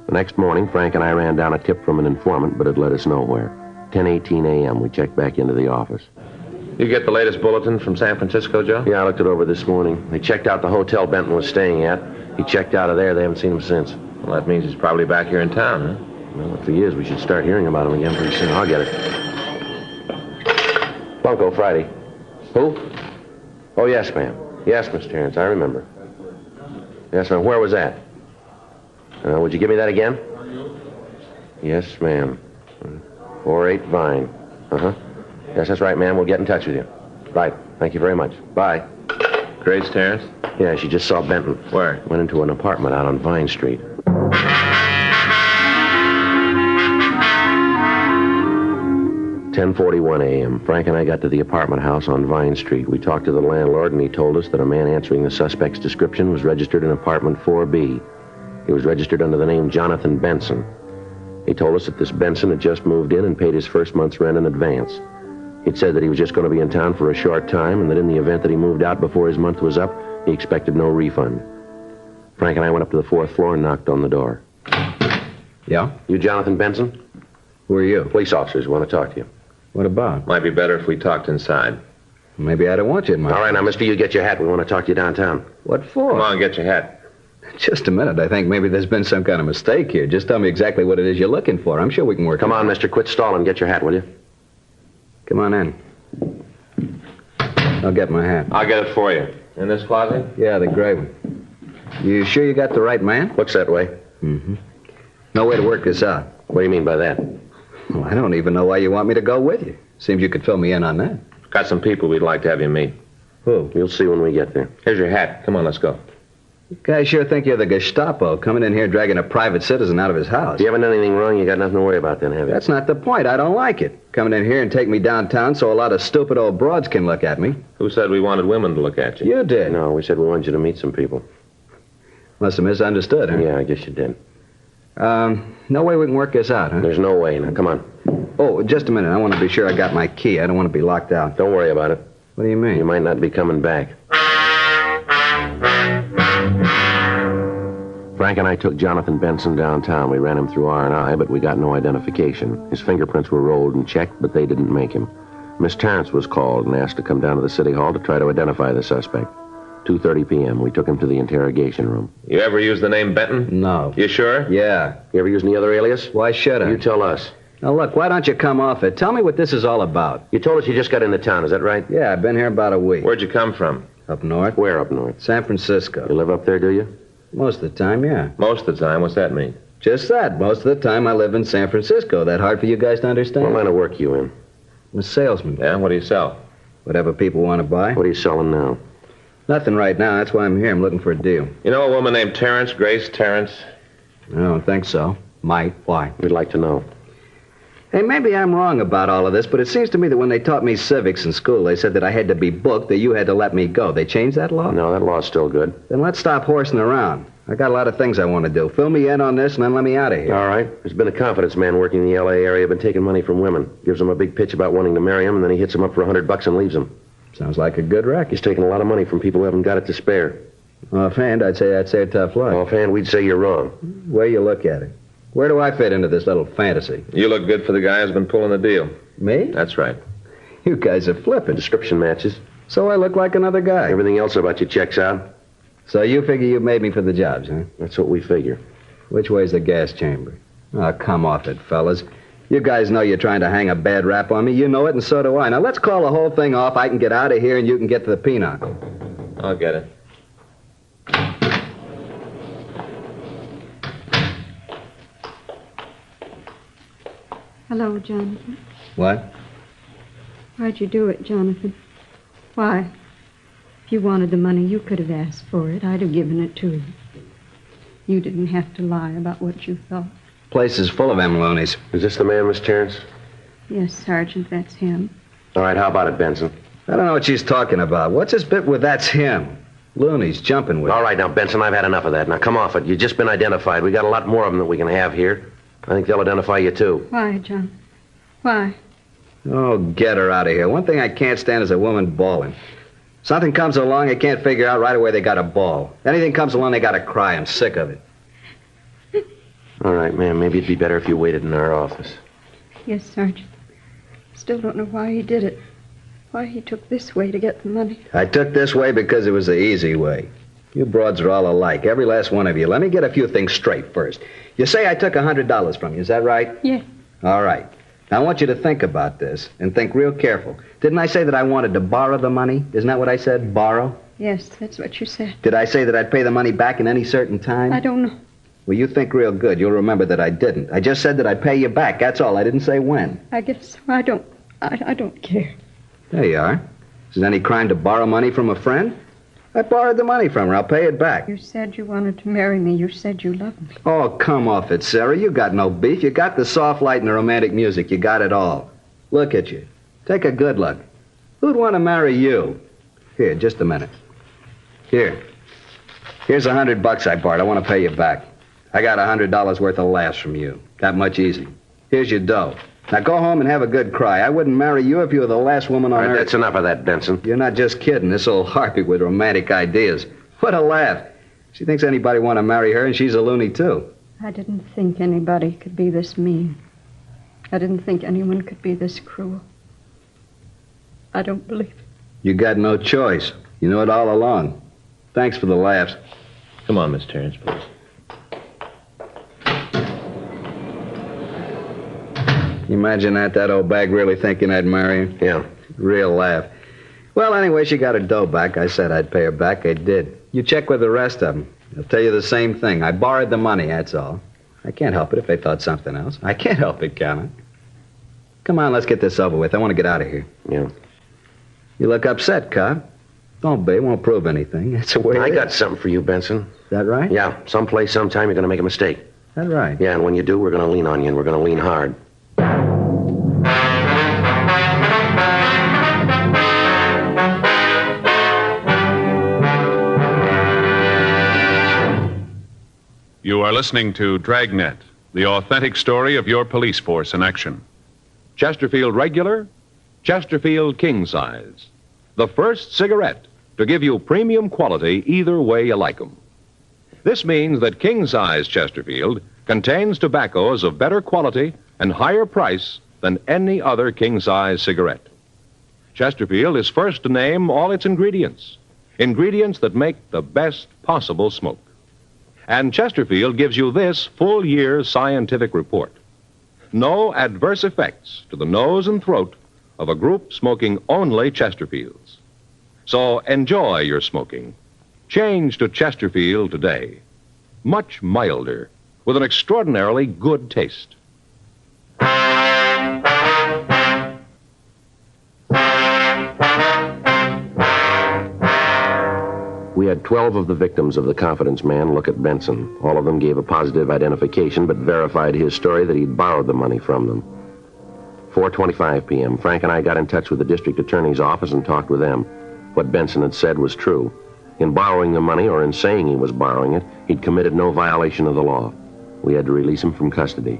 The next morning, Frank and I ran down a tip from an informant, but it led us nowhere. 10:18 a.m., we checked back into the office. You get the latest bulletin from San Francisco, Joe? Yeah, I looked it over this morning. They checked out the hotel Benton was staying at. He checked out of there. They haven't seen him since. Well, that means he's probably back here in town, huh? Well, if he is, we should start hearing about him again pretty soon. I'll get it. Bunko, Friday. Who? Oh, yes, ma'am. Yes, Miss Terrence, I remember. Yes, ma'am. Where was that? Would you give me that again? Yes, ma'am. 48 Vine. Uh-huh. Yes, that's right, ma'am. We'll get in touch with you. Right. Thank you very much. Bye. Grace Terrence? Yeah, she just saw Benton. Where? Went into an apartment out on Vine Street. 10:41 a.m. Frank and I got to the apartment house on Vine Street. We talked to the landlord, and he told us that a man answering the suspect's description was registered in apartment 4B. He was registered under the name Jonathan Benson. He told us that this Benson had just moved in and paid his first month's rent in advance. He'd said that he was just going to be in town for a short time, and that in the event that he moved out before his month was up, he expected no refund. Frank and I went up to the 4th floor and knocked on the door. Yeah? You Jonathan Benson? Who are you? Police officers want to talk to you. What about? Might be better if we talked inside. Maybe I don't want you in my... All right, now, mister, you get your hat. We want to talk to you downtown. What for? Come on, get your hat. Just a minute. I think maybe there's been some kind of mistake here. Just tell me exactly what it is you're looking for. I'm sure we can work Come on, mister, quit stalling. Get your hat, will you? Come on in. I'll get my hat. I'll get it for you. In this closet? Yeah, the gray one. You sure you got the right man? Looks that way. Mm-hmm. No way to work this out. What do you mean by that? Well, I don't even know why you want me to go with you. Seems you could fill me in on that. Got some people we'd like to have you meet. Who? You'll see when we get there. Here's your hat. Come on, let's go. You guys sure think you're the Gestapo, coming in here dragging a private citizen out of his house. You haven't done anything wrong, you got nothing to worry about then, have you? That's not the point. I don't like it. Coming in here and take me downtown so a lot of stupid old broads can look at me. Who said we wanted women to look at you? You did. No, we said we wanted you to meet some people. Must have misunderstood, huh? Yeah, I guess you did. No way we can work this out, huh? There's no way. Now, come on. Oh, just a minute. I want to be sure I got my key. I don't want to be locked out. Don't worry about it. What do you mean? You might not be coming back. Frank and I took Jonathan Benson downtown. We ran him through R&I, but we got no identification. His fingerprints were rolled and checked, but they didn't make him. Miss Terrence was called and asked to come down to the city hall to try to identify the suspect. 2:30 p.m. We took him to the interrogation room. You ever use the name Benton? No. You sure? Yeah. You ever use any other alias? Why should I? You tell us. Now, look, why don't you come off it? Tell me what this is all about. You told us you just got into town, is that right? Yeah, I've been here about a week. Where'd you come from? Up north. Where up north? San Francisco. You live up there, do you? Most of the time, yeah. Most of the time? What's that mean? Just that. Most of the time I live in San Francisco. That hard for you guys to understand? What line of work you in? I'm a salesman. Yeah? What do you sell? Whatever people want to buy. What are you selling now? Nothing right now. That's why I'm here. I'm looking for a deal. You know a woman named Terrence, Grace Terrence? I don't think so. Might. Why? We'd like to know. Hey, maybe I'm wrong about all of this, but it seems to me that when they taught me civics in school, they said that I had to be booked, that you had to let me go. They changed that law? No, that law's still good. Then let's stop horsing around. I got a lot of things I want to do. Fill me in on this and then let me out of here. All right. There's been a confidence man working in the L.A. area, been taking money from women. Gives them a big pitch about wanting to marry him, and then he hits them up for $100 and leaves them. Sounds like a good racket. He's taking a lot of money from people who haven't got it to spare. Offhand, I'd say a tough luck. Offhand, we'd say you're wrong. Way you look at it. Where do I fit into this little fantasy? You look good for the guy who's been pulling the deal. Me? That's right. You guys are flipping. Description matches. So I look like another guy. Everything else about you checks out. So you figure you made me for the jobs, huh? That's what we figure. Which way's the gas chamber? Oh, come off it, fellas. You guys know you're trying to hang a bad rap on me. You know it, and so do I. Now, let's call the whole thing off. I can get out of here, and you can get to the pinochle. I'll get it. Hello, Jonathan. What? Why'd you do it, Jonathan? Why? If you wanted the money, you could have asked for it. I'd have given it to you. You didn't have to lie about what you thought. Place is full of them loonies. Is this the man, Miss Terrence? Yes, Sergeant, that's him. All right, how about it, Benson? I don't know what she's talking about. What's this bit with that's him? Loonies jumping with. All right, now, Benson, I've had enough of that. Now, come off it. You've just been identified. We got a lot more of them that we can have here. I think they'll identify you, too. Why, John? Why? Oh, get her out of here. One thing I can't stand is a woman bawling. Something comes along, I can't figure out right away they got a bawl. Anything comes along, they got to cry. I'm sick of it. All right, ma'am, maybe it'd be better if you waited in our office. Yes, Sergeant. Still don't know why he did it. Why he took this way to get the money. I took this way because it was the easy way. You broads are all alike, every last one of you. Let me get a few things straight first. You say I took $100 from you, is that right? Yeah. All right. Now, I want you to think about this, and think real careful. Didn't I say that I wanted to borrow the money? Isn't that what I said, borrow? Yes, that's what you said. Did I say that I'd pay the money back in any certain time? I don't know. Well, you think real good. You'll remember that I didn't. I just said that I'd pay you back, that's all. I didn't say when. I guess I don't care. There you are. Is it any crime to borrow money from a friend? I borrowed the money from her. I'll pay it back. You said you wanted to marry me. You said you loved me. Oh, come off it, Sarah. You got no beef. You got the soft light and the romantic music. You got it all. Look at you. Take a good look. Who'd want to marry you? Here, just a minute. Here. Here's $100 I borrowed. I want to pay you back. I got $100 worth of laughs from you. That much easy. Here's your dough. Now go home and have a good cry. I wouldn't marry you if you were the last woman on earth. That's enough of that, Benson. You're not just kidding. This old harpy with romantic ideas. What a laugh. She thinks anybody want to marry her, and she's a loony, too. I didn't think anybody could be this mean. I didn't think anyone could be this cruel. I don't believe it. You got no choice. You knew it all along. Thanks for the laughs. Come on, Miss Terrence, please. Imagine that old bag really thinking I'd marry her? Yeah. Real laugh. Well, anyway, she got her dough back. I said I'd pay her back. I did. You check with the rest of them. They'll tell you the same thing. I borrowed the money, that's all. I can't help it if they thought something else. I can't help it, can I? Come on, let's get this over with. I want to get out of here. Yeah. You look upset, Cop. Don't be. It won't prove anything. That's the way I got something for you, Benson. Is that right? Yeah. Someplace, sometime, you're going to make a mistake. Is that right? Yeah, and when you do, we're going to lean on you, and we're going to lean hard. You are listening to Dragnet, the authentic story of your police force in action. Chesterfield Regular, Chesterfield King Size. The first cigarette to give you premium quality either way you like 'em. This means that King Size Chesterfield contains tobaccos of better quality and higher price than any other king size cigarette. Chesterfield is first to name all its ingredients that make the best possible smoke. And Chesterfield gives you this full year's scientific report. No adverse effects to the nose and throat of a group smoking only Chesterfields. So enjoy your smoking. Change to Chesterfield today. Much milder, with an extraordinarily good taste. We had 12 of the victims of the confidence man look at Benson. All of them gave a positive identification, but verified his story that he'd borrowed the money from them. 4:25 p.m., Frank and I got in touch with the district attorney's office and talked with them. What Benson had said was true. In borrowing the money, or in saying he was borrowing it, he'd committed no violation of the law. We had to release him from custody.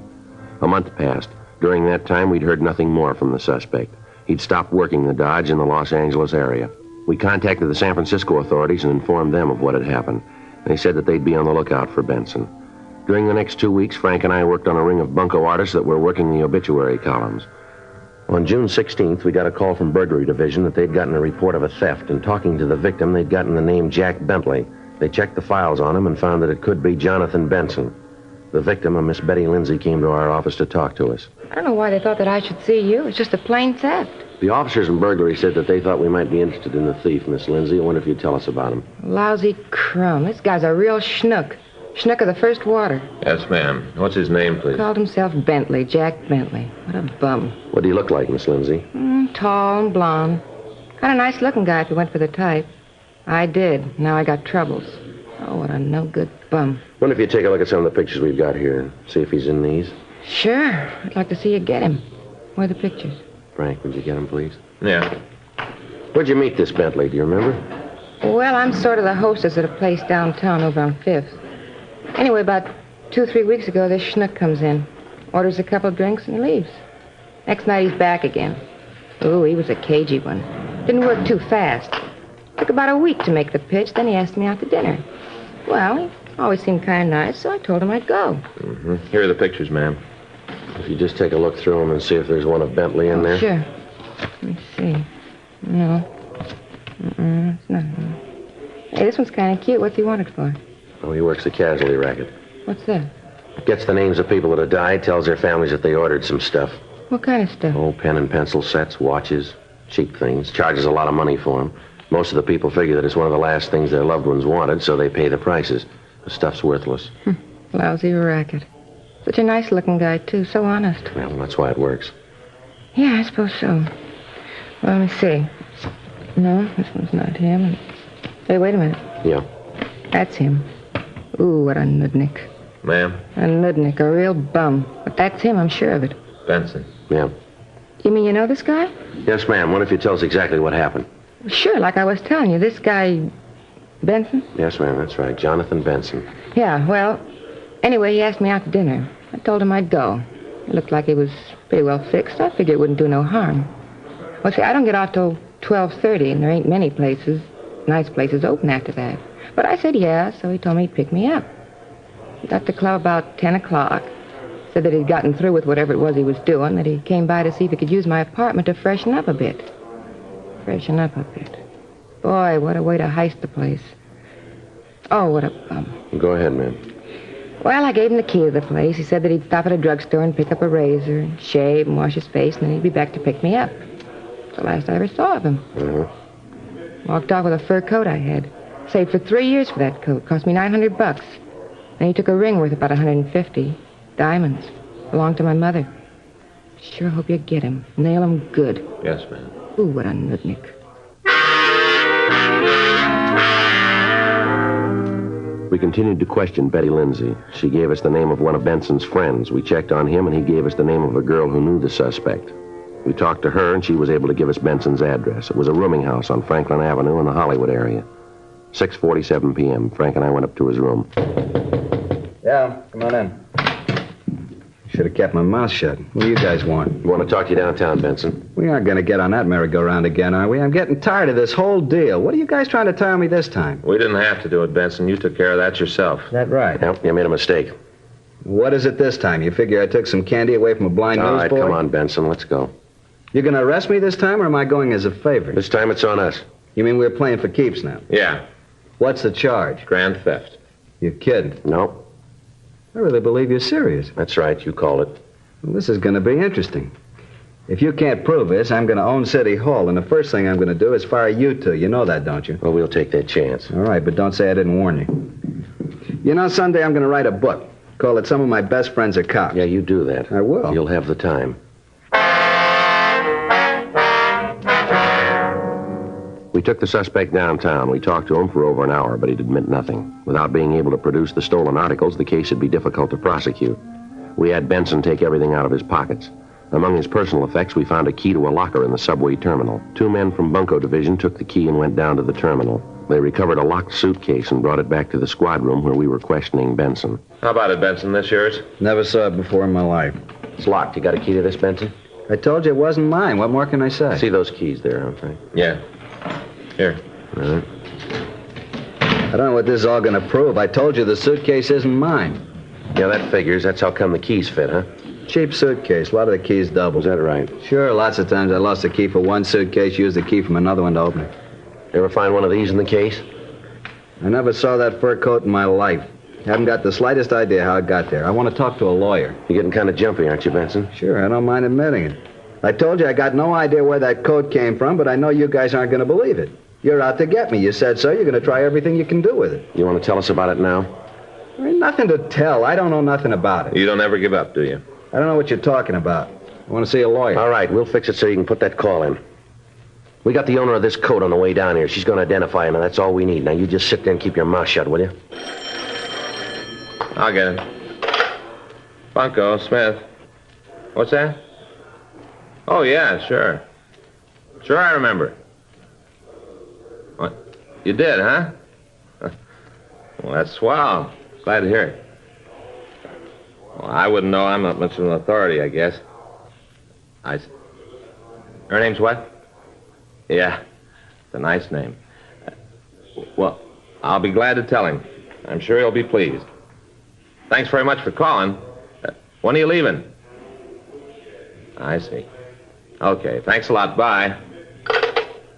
A month passed. During that time, we'd heard nothing more from the suspect. He'd stopped working the Dodge in the Los Angeles area. We contacted the San Francisco authorities and informed them of what had happened. They said that they'd be on the lookout for Benson. During the next 2 weeks, Frank and I worked on a ring of bunco artists that were working the obituary columns. On June 16th, we got a call from Burglary Division that they'd gotten a report of a theft, and talking to the victim, they'd gotten the name Jack Bentley. They checked the files on him and found that it could be Jonathan Benson. The victim, a Miss Betty Lindsay, came to our office to talk to us. I don't know why they thought that I should see you. It's just a plain theft. The officers in burglary said that they thought we might be interested in the thief, Miss Lindsay. I wonder if you'd tell us about him. Lousy crumb. This guy's a real schnook. Schnook of the first water. Yes, ma'am. What's his name, please? Called himself Bentley, Jack Bentley. What a bum. What do you look like, Miss Lindsay? Tall and blonde. Kind of nice-looking guy if you went for the type. I did. Now I got troubles. Oh, what a no-good bum. Wonder if you'd take a look at some of the pictures we've got here and see if he's in these. Sure. I'd like to see you get him. Where are the pictures? Frank, would you get him, please? Yeah. Where'd you meet this Bentley? Do you remember? Well, I'm sort of the hostess at a place downtown over on 5th. Anyway, about 2 or 3 weeks ago, this schnook comes in, orders a couple of drinks, and he leaves. Next night, he's back again. Ooh, he was a cagey one. Didn't work too fast. Took about a week to make the pitch, then he asked me out to dinner. Well, he always seemed kind of nice, so I told him I'd go. Mm-hmm. Here are the pictures, ma'am. If you just take a look through them and see if there's one of Bentley in there. Sure. Let me see. No. It's not. Hey, this one's kind of cute. What's he wanted for? Oh, he works the casualty racket. What's that? Gets the names of people that have died, tells their families that they ordered some stuff. What kind of stuff? Oh, pen and pencil sets, watches, cheap things. Charges a lot of money for them. Most of the people figure that it's one of the last things their loved ones wanted, so they pay the prices. The stuff's worthless. Lousy racket. Such a nice-looking guy, too. So honest. Well, that's why it works. Yeah, I suppose so. Well, let me see. No, this one's not him. Hey, wait a minute. Yeah. That's him. Ooh, what a nudnik. Ma'am? A nudnik, a real bum. But that's him, I'm sure of it. Benson. Yeah. You mean you know this guy? Yes, ma'am. What if you tell us exactly what happened? Sure, like I was telling you. This guy, Benson? Yes, ma'am, that's right. Jonathan Benson. Yeah, well, anyway, he asked me out to dinner. I told him I'd go. It looked like he was pretty well fixed. I figured it wouldn't do no harm. Well, see, I don't get off till 12:30, and there ain't many places, nice places open after that. But I said yeah, so he told me he'd pick me up. He got to the club about 10 o'clock. Said that he'd gotten through with whatever it was he was doing, that he came by to see if he could use my apartment to freshen up a bit. Freshen up a bit. Boy, what a way to heist the place. Oh, what a bum. Go ahead, ma'am. Well, I gave him the key to the place. He said that he'd stop at a drugstore and pick up a razor and shave and wash his face, and then he'd be back to pick me up. It's the last I ever saw of him. Walked off with a fur coat I had. Saved for 3 years for that coat. Cost me $900. And he took a ring worth about $150. Diamonds. Belonged to my mother. Sure hope you get him. Nail him good. Yes, ma'am. Ooh, what a nudnik. We continued to question Betty Lindsay. She gave us the name of one of Benson's friends. We checked on him, and he gave us the name of a girl who knew the suspect. We talked to her, and she was able to give us Benson's address. It was a rooming house on Franklin Avenue in the Hollywood area. 6:47 p.m. Frank and I went up to his room. Yeah, come on in. Should have kept my mouth shut. What do you guys want? We want to talk to you downtown, Benson. We aren't going to get on that merry-go-round again, are we? I'm getting tired of this whole deal. What are you guys trying to tell me this time? We didn't have to do it, Benson. You took care of that yourself. Is that right? Yep, you made a mistake. What is it this time? You figure I took some candy away from a blind All newsboy? right, come on, Benson. Let's go. You going to arrest me this time, or am I going as a favor? This time it's on us. You mean we're playing for keeps now? Yeah. What's the charge? Grand theft. You're kidding. No. I really believe you're serious. That's right. You called it. Well, this is going to be interesting. If you can't prove this, I'm going to own City Hall, and the first thing I'm going to do is fire you two. You know that, don't you? Well, we'll take that chance. All right, but don't say I didn't warn you. You know, someday I'm going to write a book. Call it Some of My Best Friends Are Cops. Yeah, you do that. I will. You'll have the time. We took the suspect downtown. We talked to him for over an hour, but he'd admit nothing. Without being able to produce the stolen articles, the case would be difficult to prosecute. We had Benson take everything out of his pockets. Among his personal effects, we found a key to a locker in the subway terminal. 2 men from Bunco Division took the key and went down to the terminal. They recovered a locked suitcase and brought it back to the squad room where we were questioning Benson. How about it, Benson? This yours? Never saw it before in my life. It's locked. You got a key to this, Benson? I told you it wasn't mine. What more can I say? See those keys there, huh, Frank? Yeah. Here. All right. I don't know what this is all going to prove. I told you the suitcase isn't mine. Yeah, that figures. That's how come the keys fit, huh? Cheap suitcase. A lot of the keys double. Is that right? Sure, lots of times I lost a key for one suitcase, used the key from another one to open it. You ever find one of these in the case? I never saw that fur coat in my life. Haven't got the slightest idea how it got there. I want to talk to a lawyer. You're getting kind of jumpy, aren't you, Benson? Sure, I don't mind admitting it. I told you I got no idea where that coat came from, but I know you guys aren't going to believe it. You're out to get me. You said so. You're going to try everything you can do with it. You want to tell us about it now? There ain't nothing to tell. I don't know nothing about it. You don't ever give up, do you? I don't know what you're talking about. I want to see a lawyer. All right, we'll fix it so you can put that call in. We got the owner of this coat on the way down here. She's going to identify him, and that's all we need. Now, you just sit there and keep your mouth shut, will you? I'll get it. Bunko, Smith. What's that? Oh, yeah, sure. Sure, I remember. What? You did, huh? Well, that's swell. Glad to hear it. Well, I wouldn't know. I'm not much of an authority, I guess. Her name's what? Yeah, it's a nice name. Well, I'll be glad to tell him. I'm sure he'll be pleased. Thanks very much for calling. When are you leaving? I see. Okay, thanks a lot. Bye.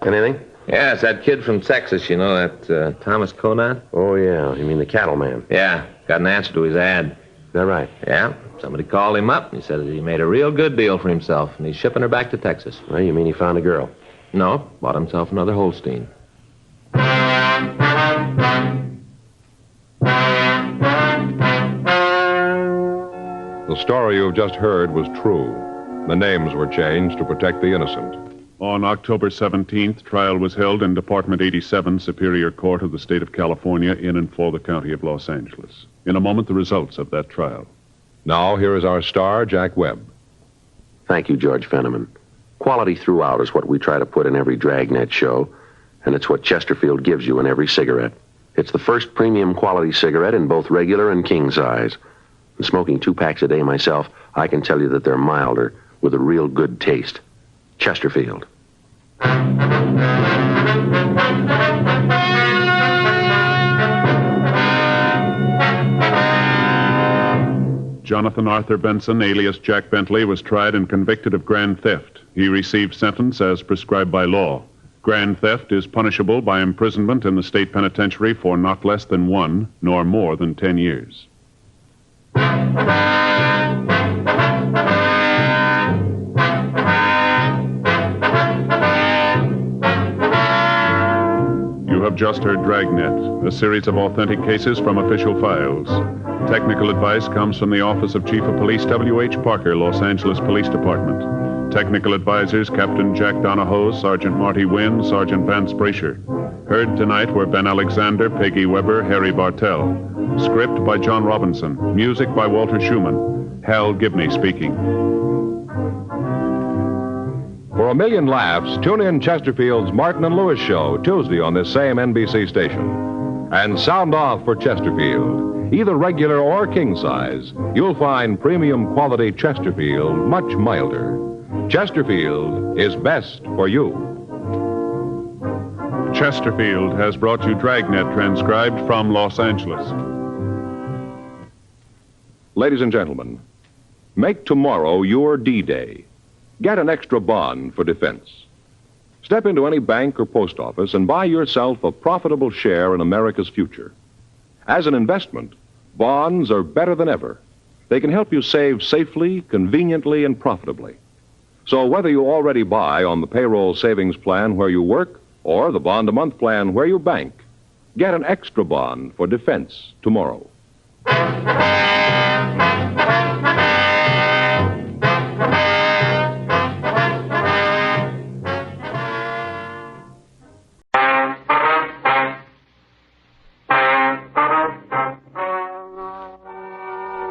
Anything? Yeah, it's that kid from Texas, you know, that Thomas Conant. Oh, yeah. You mean the cattleman? Yeah, got an answer to his ad. Is that right? Yeah, somebody called him up, and he said that he made a real good deal for himself, and he's shipping her back to Texas. Well, you mean he found a girl? No, bought himself another Holstein. The story you've just heard was true. The names were changed to protect the innocent. On October 17th, trial was held in Department 87, Superior Court of the State of California, in and for the County of Los Angeles. In a moment, the results of that trial. Now, here is our star, Jack Webb. Thank you, George Fenneman. Quality throughout is what we try to put in every Dragnet show, and it's what Chesterfield gives you in every cigarette. It's the first premium quality cigarette in both regular and king size. And smoking 2 packs a day myself, I can tell you that they're milder with a real good taste. Chesterfield. Jonathan Arthur Benson, alias Jack Bentley, was tried and convicted of grand theft. He received sentence as prescribed by law. Grand theft is punishable by imprisonment in the state penitentiary for not less than 1, nor more than 10 years. You have just heard Dragnet, a series of authentic cases from official files. Technical advice comes from the Office of Chief of Police W.H. Parker, Los Angeles Police Department. Technical advisors Captain Jack Donahoe, Sergeant Marty Wynn, Sergeant Vance Brasher. Heard tonight were Ben Alexander, Peggy Weber, Harry Bartell. Script by John Robinson. Music by Walter Schumann. Hal Gibney speaking. For a million laughs, tune in Chesterfield's Martin and Lewis Show Tuesday on this same NBC station. And sound off for Chesterfield. Either regular or king size, you'll find premium quality Chesterfield much milder. Chesterfield is best for you. Chesterfield has brought you Dragnet, transcribed from Los Angeles. Ladies and gentlemen, make tomorrow your D-Day. Get an extra bond for defense. Step into any bank or post office and buy yourself a profitable share in America's future. As an investment, bonds are better than ever. They can help you save safely, conveniently, and profitably. So whether you already buy on the payroll savings plan where you work or the bond-a-month plan where you bank, get an extra bond for defense tomorrow.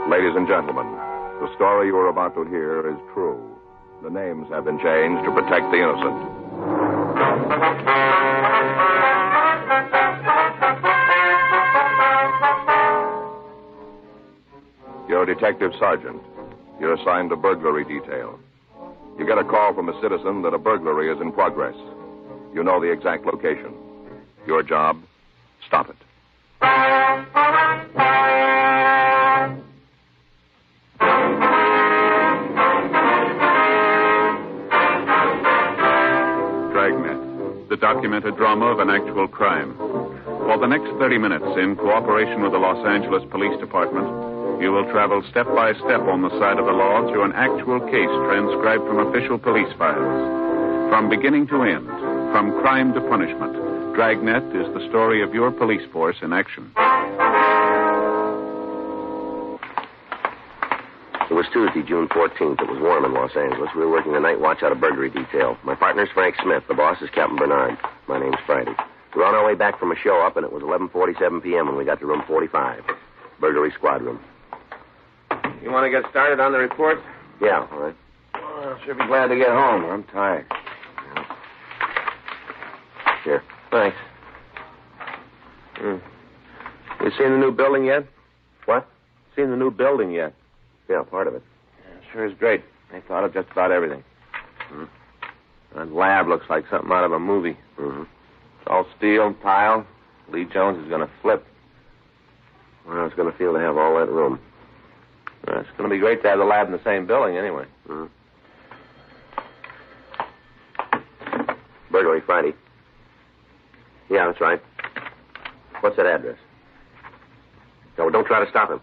Ladies and gentlemen, the story you are about to hear is true. The names have been changed to protect the innocent. You're a detective sergeant. You're assigned to burglary detail. You get a call from a citizen that a burglary is in progress. You know the exact location. Your job, stop it. documented drama of an actual crime. For the next 30 minutes, in cooperation with the Los Angeles Police Department, you will travel step by step on the side of the law through an actual case transcribed from official police files. From beginning to end, from crime to punishment, Dragnet is the story of your police force in action. It was Tuesday, June 14th. It was warm in Los Angeles. We were working the night watch out of burglary detail. My partner's Frank Smith. The boss is Captain Bernard. My name's Friday. We were on our way back from a show up, and it was 11:47 p.m. when we got to room 45. Burglary squad room. You want to get started on the report? Yeah, all right. Well, I should be glad to get home. I'm tired. Here. Thanks. You seen the new building yet? What? Seen the new building yet? Yeah, part of it. Yeah, sure is great. They thought of just about everything. That lab looks like something out of a movie. It's all steel and tile. Lee Jones is going to flip. Well, it's going to feel to have all that room. It's going to be great to have the lab in the same building anyway. Burglary Friday. Yeah, that's right. What's that address? No, don't try to stop him.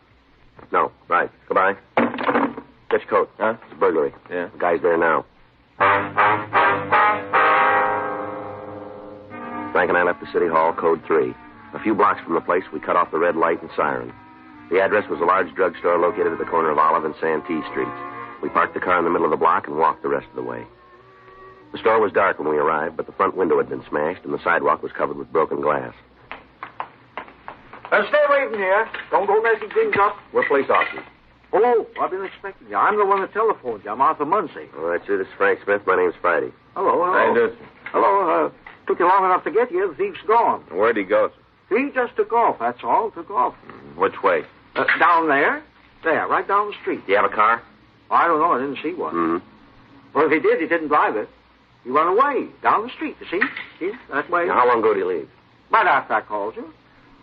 No, right. Goodbye. Get your coat. Huh? It's a burglary. Yeah. The guy's there now. Frank and I left the city hall, code 3. A few blocks from the place, we cut off the red light and siren. The address was a large drugstore located at the corner of Olive and Santee Streets. We parked the car in the middle of the block and walked the rest of the way. The store was dark when we arrived, but the front window had been smashed and the sidewalk was covered with broken glass. Stay away from here. Don't go messing things up. We're police officers. Oh, I've been expecting you. I'm the one that telephoned you. I'm Arthur Muncie. All right, sir. This is Frank Smith. My name's Friday. Hello. How you doing? Hello. Took you long enough to get here. The thief's gone. Where'd he go? He just took off, that's all. Took off. Which way? Down there. There, right down the street. Do you have a car? I don't know. I didn't see one. Well, if he did, he didn't drive it. He ran away down the street, you see? See? That way. Now, how long ago did he leave? Right after I called you.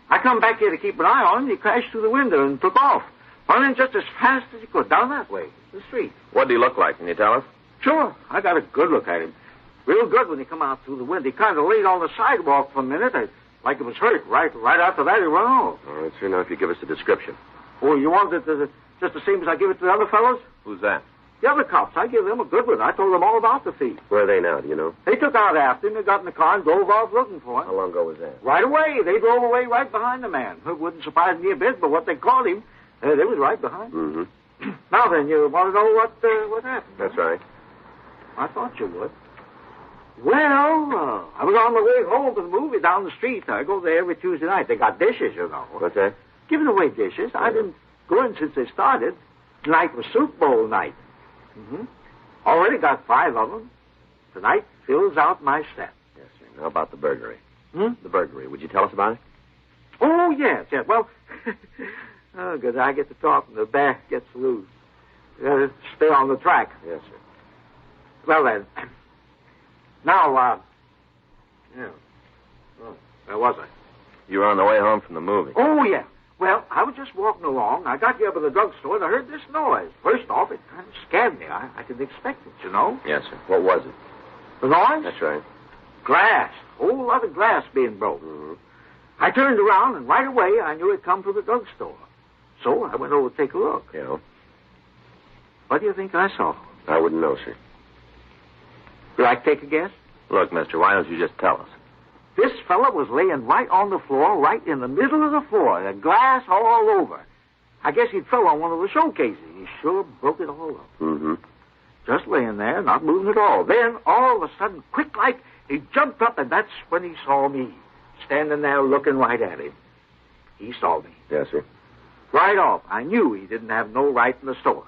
I come back here to keep an eye on him. He crashed through the window and took off. Running just as fast as he could down that way, the street. What did he look like? Can you tell us? Sure. I got a good look at him. Real good when he come out through the window. He kind of laid on the sidewalk for a minute, like it was hurt. Right after that, he ran off. All right, sir. Now, if you give us a description. Oh, you want it just the same as I give it to the other fellows? Who's that? The other cops. I give them a good one. I told them all about the thief. Where are they now? Do you know? They took out after him. They got in the car and drove off looking for him. How long ago was that? Right away. They drove away right behind the man. It wouldn't surprise me a bit, but what they caught him, they was right behind him. Now then, you want to know what happened? That's right. I thought you would. Well, I was on the way home from the movie down the street. I go there every Tuesday night. They got dishes, you know. What's that? Giving away dishes. I didn't go in since they started. Tonight was soup bowl night. Already got 5 of them. Tonight fills out my set. Yes, sir. Now about the burglary. The burglary. Would you tell us about it? Oh, yes. Well, oh, good. I get to talk and the back gets loose. Stay on the track. Yes, sir. Well, then. Now, where was I? You were on the way home from the movie. Oh, yeah. Well, I was just walking along. I got here by the drugstore and I heard this noise. First off, it kind of scared me. I didn't expect it, you know. Yes, sir. What was it? The noise? That's right. Glass. A whole lot of glass being broke. I turned around and right away I knew it come from the drugstore. So I went over to take a look. Yeah. What do you think I saw? I wouldn't know, sir. Would you like to take a guess? Look, mister, why don't you just tell us? This fella was laying right on the floor, right in the middle of the floor, the glass all over. I guess he'd fell on one of the showcases. He sure broke it all up. Just laying there, not moving at all. Then, all of a sudden, quick like, he jumped up, and that's when he saw me, standing there looking right at him. He saw me. Yes, sir. Right off. I knew he didn't have no right in the store.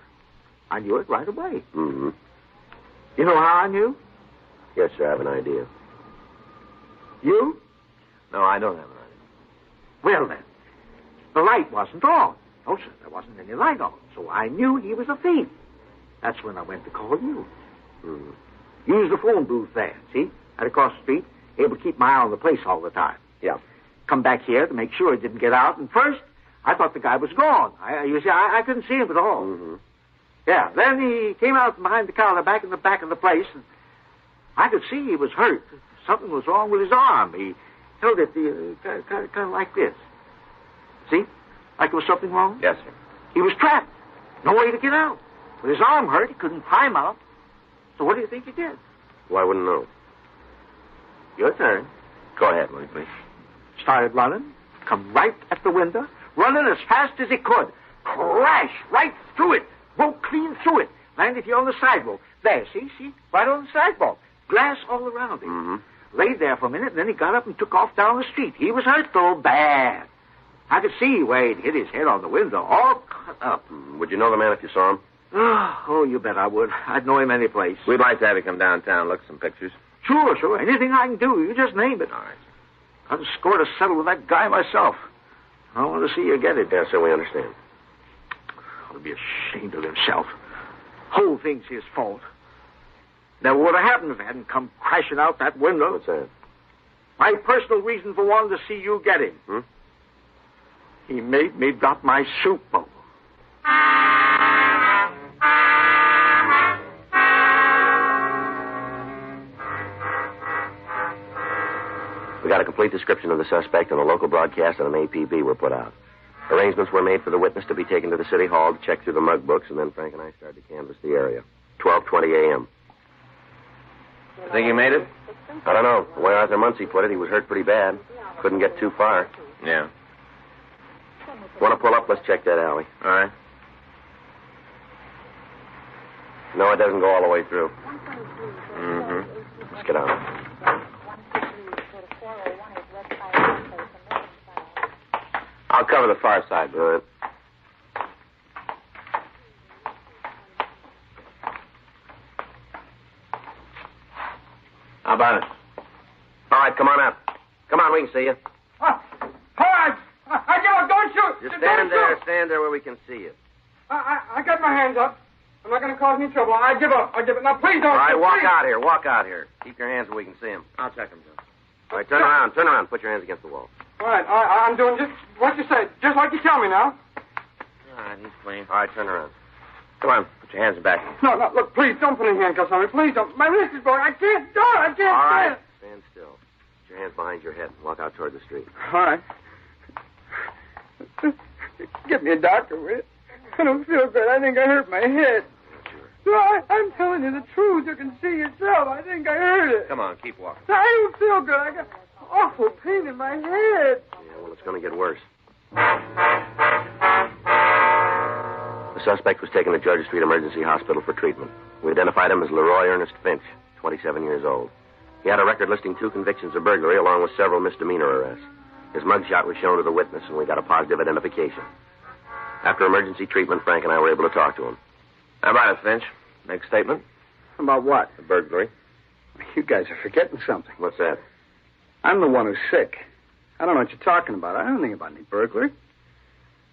I knew it right away. You know how I knew? Yes, sir, I have an idea. You? No, I don't have an idea. Well, then, the light wasn't on. No, sir, there wasn't any light on. So I knew he was a thief. That's when I went to call you. Use the phone booth there, see? Right across the street. Able to keep my eye on the place all the time. Yeah. Come back here to make sure he didn't get out. And first, I thought the guy was gone. You see, I couldn't see him at all. Yeah, then he came out from behind the counter back in the back of the place. And I could see he was hurt. Something was wrong with his arm. He held it kind of like this. See? Like there was something wrong? Yes, sir. He was trapped. No way to get out. With his arm hurt, he couldn't climb out. So what do you think he did? Well, I wouldn't know. Your turn. Go ahead, will you, please? Started running, come right at the window, running as fast as he could. Crash right through it. Broke clean through it. Landed here on the sidewalk. There, see? Right on the sidewalk. Glass all around him. Mm-hmm. Laid there for a minute, and then he got up and took off down the street. He was hurt, though, bad. I could see where he'd hit his head on the window, all cut up. Would you know the man if you saw him? Oh, you bet I would. I'd know him any place. We'd like to have you come downtown, look at some pictures. Sure. Anything I can do, you just name it. All right. I'd have scored a settle with that guy myself. I want to see you get it. Yes, sir, we understand. Ought to be ashamed of himself. Whole thing's his fault. Never would have happened if it hadn't come crashing out that window. What's that? My personal reason for wanting to see you get him. He made me drop my soup bowl. We got a complete description of the suspect, and a local broadcast and an APB were put out. Arrangements were made for the witness to be taken to the city hall to check through the mug books, and then Frank and I started to canvass the area. 12:20 a.m. Think you made it? I don't know. The way Arthur Muncie put it, he was hurt pretty bad. Couldn't get too far. Yeah. Want to pull up? Let's check that alley. All right. No, it doesn't go all the way through. Mm-hmm. Let's get out. I'll cover the far side. Good. How about it? All right, come on out. Come on, we can see you. All right. I give up. Don't shoot. Just Don't shoot. stand there where we can see you. I got my hands up. I'm not going to cause any trouble. I give up. Now, please don't. All right, shoot, walk please. out here. Keep your hands where we can see him. I'll check him, Joe. All right, turn around. Put your hands against the wall. All right, I'm doing just what you say. Just like you tell me now. All right, he's clean. All right, turn around. Come on, put your hands back. No, look, please, don't put any handcuffs on me. Please don't. My wrist is broken. I can't do it. I can't All right, stand it. stand still. Put your hands behind your head and walk out toward the street. All right. Get me a doctor, will you? I don't feel good. I think I hurt my head. No, I'm telling you the truth. You can see yourself. I think I hurt it. Come on, keep walking. I don't feel good. I got awful pain in my head. Yeah, well, it's going to get worse. The suspect was taken to Georgia Street Emergency Hospital for treatment. We identified him as Leroy Ernest Finch, 27 years old. He had a record listing 2 convictions of burglary along with several misdemeanor arrests. His mugshot was shown to the witness, and we got a positive identification. After emergency treatment, Frank and I were able to talk to him. How about it, Finch? Make a statement? About what? The burglary. You guys are forgetting something. What's that? I'm the one who's sick. I don't know what you're talking about. I don't think about any burglary.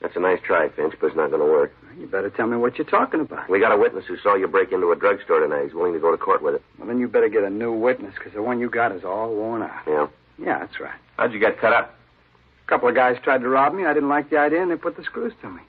That's a nice try, Finch, but it's not going to work. You better tell me what you're talking about. We got a witness who saw you break into a drugstore tonight. He's willing to go to court with it. Well, then you better get a new witness, because the one you got is all worn out. Yeah? Yeah, that's right. How'd you get cut up? A couple of guys tried to rob me. I didn't like the idea, and they put the screws to me.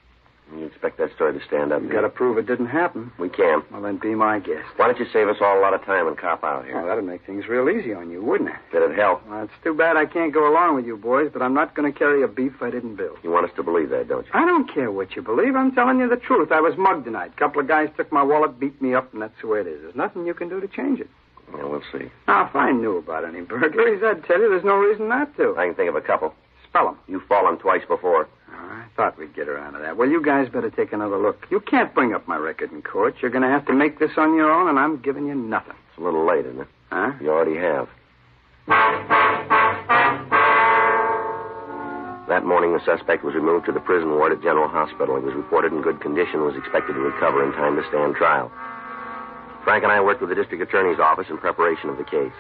You expect that story to stand up? You got to prove it didn't happen. We can. Well, then be my guest. Why don't you save us all a lot of time and cop out here? Well, that'd make things real easy on you, wouldn't it? That'd help. Well, it's too bad I can't go along with you boys, but I'm not going to carry a beef I didn't build. You want us to believe that, don't you? I don't care what you believe. I'm telling you the truth. I was mugged tonight. A couple of guys took my wallet, beat me up, and that's the way it is. There's nothing you can do to change it. Yeah, we'll see. Now, if I knew about any burglaries, I'd tell you there's no reason not to. I can think of a couple. Spell them. You've fallen twice before. I thought we'd get around to that. Well, you guys better take another look. You can't bring up my record in court. You're going to have to make this on your own, and I'm giving you nothing. It's a little late, isn't it? Huh? You already have. That morning, the suspect was removed to the prison ward at General Hospital. He was reported in good condition and was expected to recover in time to stand trial. Frank and I worked with the district attorney's office in preparation of the case.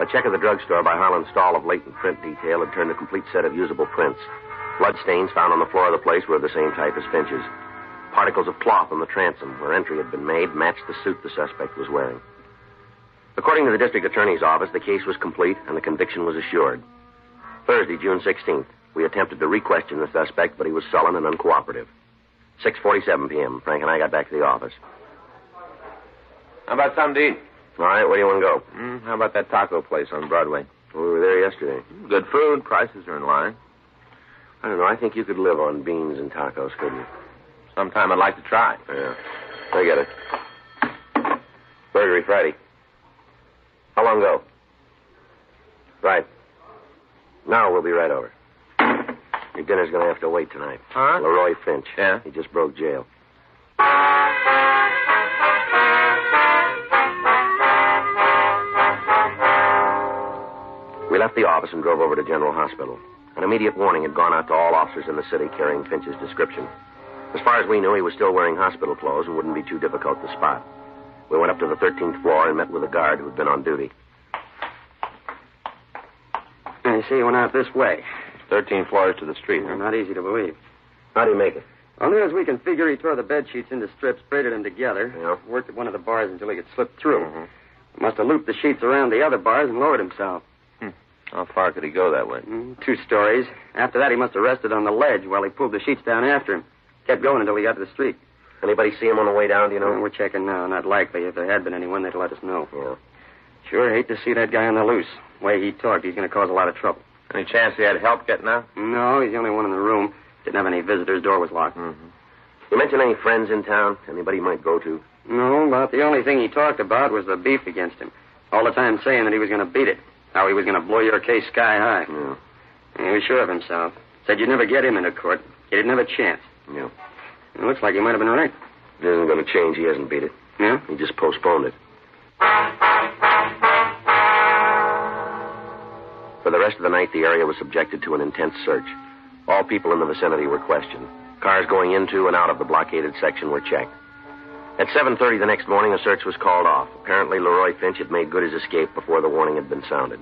A check of the drugstore by Harlan Stahl of latent print detail had turned a complete set of usable prints. Bloodstains found on the floor of the place were of the same type as Finch's. Particles of cloth on the transom where entry had been made matched the suit the suspect was wearing. According to the district attorney's office, the case was complete and the conviction was assured. Thursday, June 16th, we attempted to re-question the suspect, but he was sullen and uncooperative. 6:47 p.m., Frank and I got back to the office. How about something to eat? All right, where do you want to go? How about that taco place on Broadway? We were there yesterday. Good food. Prices are in line. I don't know. I think you could live on beans and tacos, couldn't you? Sometime I'd like to try. Yeah. I get it. Burgery Friday. How long ago? Right. Now we'll be right over. Your dinner's going to have to wait tonight. Huh? Leroy Finch. Yeah? He just broke jail. We left the office and drove over to General Hospital. An immediate warning had gone out to all officers in the city carrying Finch's description. As far as we knew, he was still wearing hospital clothes and wouldn't be too difficult to spot. We went up to the 13th floor and met with a guard who'd been on duty. I see you went out this way. 13 floors to the street. Not easy to believe. How do you make it? Well, near as we can figure, he tore the bed sheets into strips, braided them together, worked at one of the bars until he could slip through. Must have looped the sheets around the other bars and lowered himself. How far could he go that way? 2 stories. After that, he must have rested on the ledge while he pulled the sheets down after him. Kept going until he got to the street. Anybody see him on the way down, do you know? We're checking now. Not likely. If there had been anyone, they'd let us know. Yeah. Sure hate to see that guy on the loose. The way he talked, he's going to cause a lot of trouble. Any chance he had help getting out? No, he's the only one in the room. Didn't have any visitors. Door was locked. You mention any friends in town? Anybody you might go to? No, about the only thing he talked about was the beef against him. All the time saying that he was going to beat it. How he was going to blow your case sky high. Yeah. And he was sure of himself. Said you'd never get him into court. He didn't have a chance. Yeah. It looks like he might have been right. It isn't going to change. He hasn't beat it. Yeah? He just postponed it. For the rest of the night, the area was subjected to an intense search. All people in the vicinity were questioned. Cars going into and out of the blockaded section were checked. At 7:30 the next morning, a search was called off. Apparently, Leroy Finch had made good his escape before the warning had been sounded.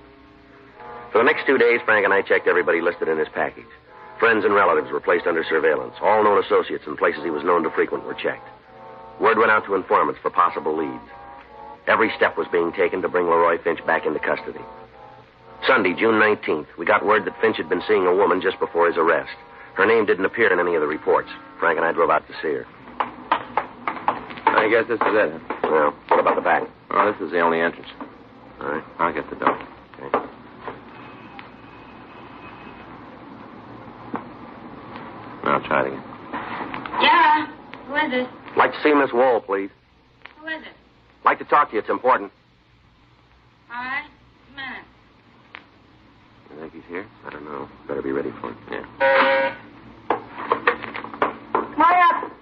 For the next 2 days, Frank and I checked everybody listed in his package. Friends and relatives were placed under surveillance. All known associates and places he was known to frequent were checked. Word went out to informants for possible leads. Every step was being taken to bring Leroy Finch back into custody. Sunday, June 19th, we got word that Finch had been seeing a woman just before his arrest. Her name didn't appear in any of the reports. Frank and I drove out to see her. I guess this is it. Well, what about the back? Oh, this is the only entrance. All right. I'll get the door. Okay. I'll try it again. Yeah, who is it? Like to see Miss Wall, please. Who is it? Like to talk to you. It's important. All right, just a minute. You think he's here? I don't know. Better be ready for him. Yeah. Come on up.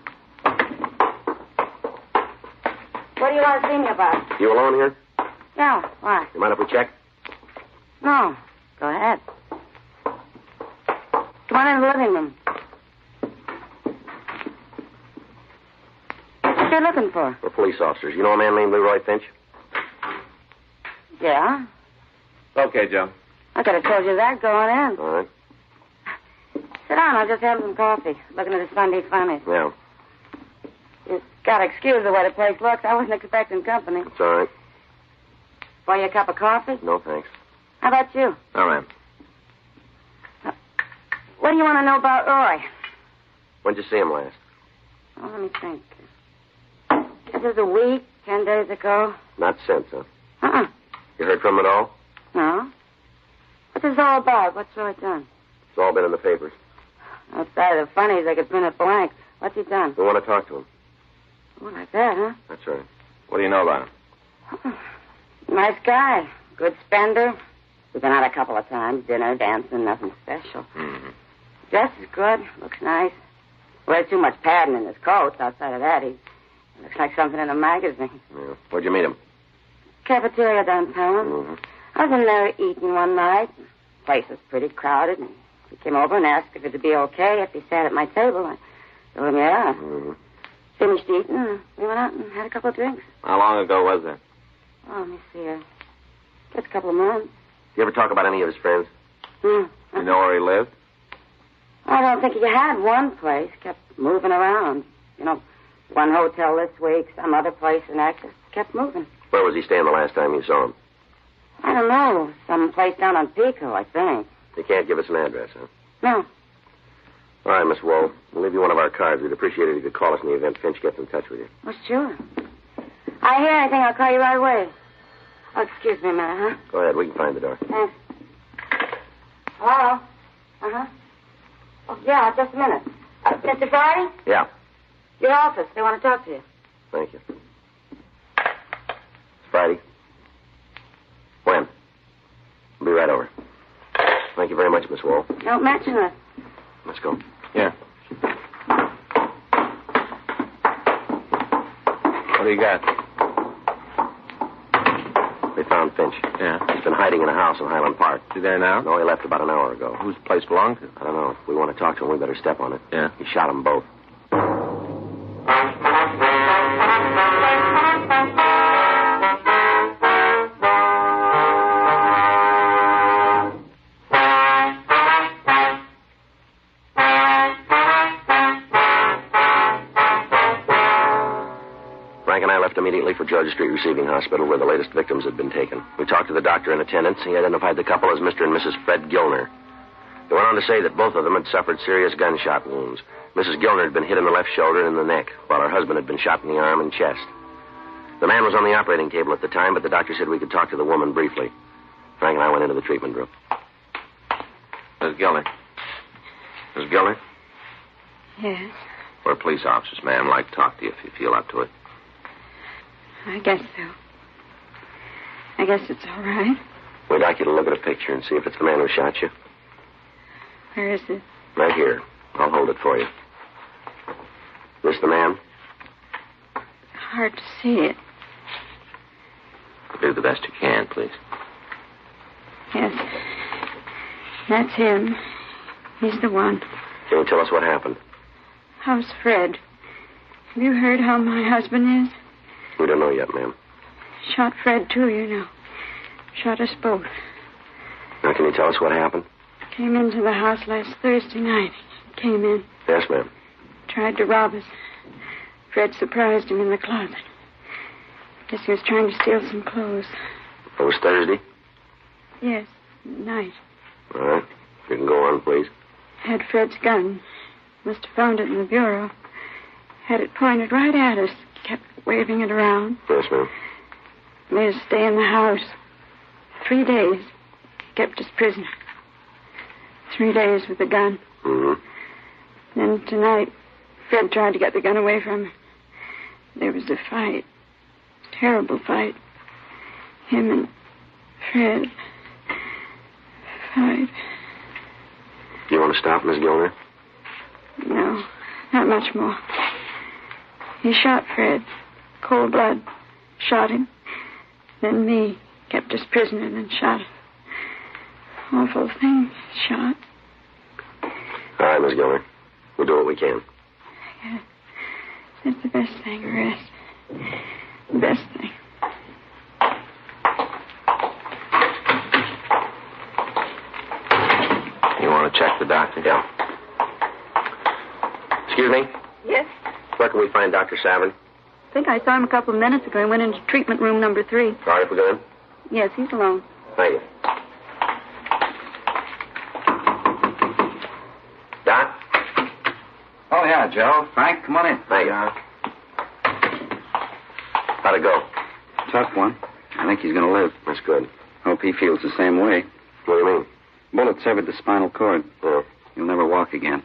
What do you want to see me about? You alone here? No, why? You mind if we check? No, go ahead. Come on in the living room. What you looking for? We're police officers. You know a man named Leroy Finch? Yeah, Okay, Joe. I could have told you that going in. All right. Sit down, I'll just have some coffee. Looking at the Sunday funnies. Yeah, You gotta excuse the way the place looks. I wasn't expecting company. it's all right. Want you a cup of coffee? No, thanks. How about you? All right. What do you want to know about Roy? When'd you see him last? Oh, let me think. This is a week, 10 days ago. Not since, huh? Uh-uh. You heard from him at all? No. What's this all about? What's Roy done? It's all been in the papers. Outside of the funnies, they could print it blank. What's he done? We want to talk to him. Oh, like that, huh? That's right. What do you know about him? Nice guy. Good spender. We've been out a couple of times. Dinner, dancing, nothing special. Mm-hmm. Dresses good. Looks nice. Wears too much padding in his coat. Outside of that, he looks like something in a magazine. Yeah. Where'd you meet him? Cafeteria downtown. Mm-hmm. I was in there eating one night. Place was pretty crowded. And he came over and asked if it'd be okay if he sat at my table. I told him, yeah. Mm-hmm. Finished eating, and we went out and had a couple of drinks. How long ago was that? Oh, let me see here. Just a couple of months. You ever talk about any of his friends? You know where he lived? I don't think he had one place. Kept moving around. You know, one hotel this week, some other place the next. Just kept moving. Where was he staying the last time you saw him? I don't know. Some place down on Pico, I think. You can't give us an address, huh? No. All right, Miss Wool. We'll leave you one of our cards. We'd appreciate it if you could call us in the event Finch gets in touch with you. Well, sure. I hear anything, I'll call you right away. Oh, excuse me a minute, huh? Go ahead, we can find the door. Thanks. Hello? Uh-huh. Oh, yeah, just a minute. Mr. Friday? Yeah, Your office. They want to talk to you. thank you. It's Friday. When? I'll be right over. Thank you very much, Miss Wall. Don't mention it. Let's go. Yeah. What do you got? They found Finch. Yeah. He's been hiding in a house in Highland Park. You there now? No, he left about an hour ago. Whose place belong to? I don't know. If we want to talk to him, we better step on it. Yeah. He shot them both. Frank and I left immediately for Georgia Street Receiving Hospital, where the latest victims had been taken. We talked to the doctor in attendance. He identified the couple as Mr. and Mrs. Fred Gilner. He went on to say that both of them had suffered serious gunshot wounds. Mrs. Gilner had been hit in the left shoulder and in the neck, while her husband had been shot in the arm and chest. The man was on the operating table at the time, but the doctor said we could talk to the woman briefly. Frank and I went into the treatment room. Miss Gilner. Miss Gilner? Yes, We're police officers, ma'am. I'd like to talk to you if you feel up to it. I guess so. I guess it's all right. We'd like you to look at a picture and see if it's the man who shot you. Where is it? Right here. I'll hold it for you. This the man? Hard to see it. Do the best you can, please. Yes. That's him. He's the one. Can you tell us what happened? How's Fred? Have you heard how my husband is? We don't know yet, ma'am. Shot Fred, too, you know. Shot us both. Now, can you tell us what happened? Came into the house last Thursday night. Came in. Yes, ma'am. Tried to rob us. Fred surprised him in the closet. Guess he was trying to steal some clothes. It was Thursday? Yes, night. All right. You can go on, please. Had Fred's gun. Must have found it in the bureau. Had it pointed right at us. Kept waving it around. Yes, ma'am. Made us stay in the house. 3 days. Kept us prisoner. 3 days with the gun. Mm-hmm. Then tonight, Fred tried to get the gun away from him. There was a fight. Terrible fight. Him and Fred. Fight. Do you want to stop, Miss Gilner? No, not much more. He shot Fred. Cold blood. Shot him. Then me. Kept us prisoner, then shot him. Awful thing. Shot. All right, Miss Gilner. We'll do what we can. Yeah. That's the best thing, rest. The best thing. You want to check the doctor? Yeah. Excuse me? Yes? Where can we find Dr. Savern? I think I saw him a couple of minutes ago. He went into treatment room number 3. All right, if we go in? Yes, he's alone. Thank you. Doc? Oh, yeah, Joe. Frank, come on in. Thank you. How'd it go? Tough one. I think he's going to live. That's good. Hope he feels the same way. What do you mean? Bullet severed the spinal cord. Yeah. He'll never walk again.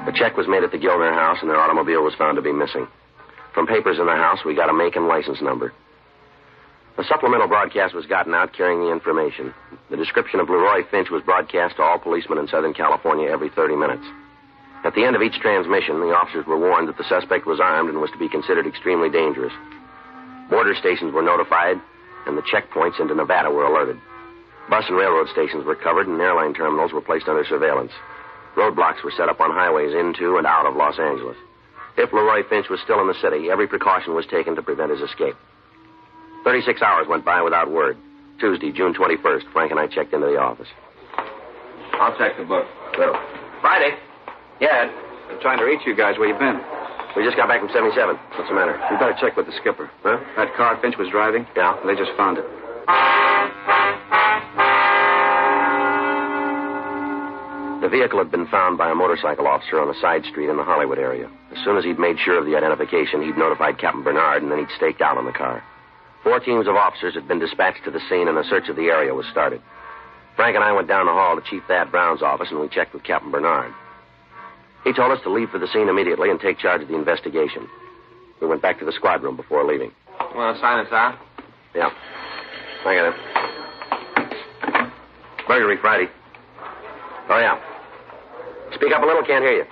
A check was made at the Gilner house, and their automobile was found to be missing. From papers in the house, we got a make and license number. A supplemental broadcast was gotten out carrying the information. The description of Leroy Finch was broadcast to all policemen in Southern California every 30 minutes. At the end of each transmission, the officers were warned that the suspect was armed and was to be considered extremely dangerous. Border stations were notified, and the checkpoints into Nevada were alerted. Bus and railroad stations were covered, and airline terminals were placed under surveillance. Roadblocks were set up on highways into and out of Los Angeles. If Leroy Finch was still in the city, every precaution was taken to prevent his escape. 36 hours went by without word. Tuesday, June 21st, Frank and I checked into the office. I'll check the book. Well, Friday. Yeah, been trying to reach you guys. Where you been? We just got back from 77. What's the matter? We better check with the skipper. Huh? That car Finch was driving? Yeah. They just found it. The vehicle had been found by a motorcycle officer on a side street in the Hollywood area. As soon as he'd made sure of the identification, he'd notified Captain Bernard, and then he'd staked out on the car. 4 teams of officers had been dispatched to the scene, and a search of the area was started. Frank and I went down the hall to Chief Thad Brown's office, and we checked with Captain Bernard. He told us to leave for the scene immediately and take charge of the investigation. We went back to the squad room before leaving. You want to sign us out? Yeah. I got it. Burglary Friday. Oh, yeah. Speak up a little, can't hear you.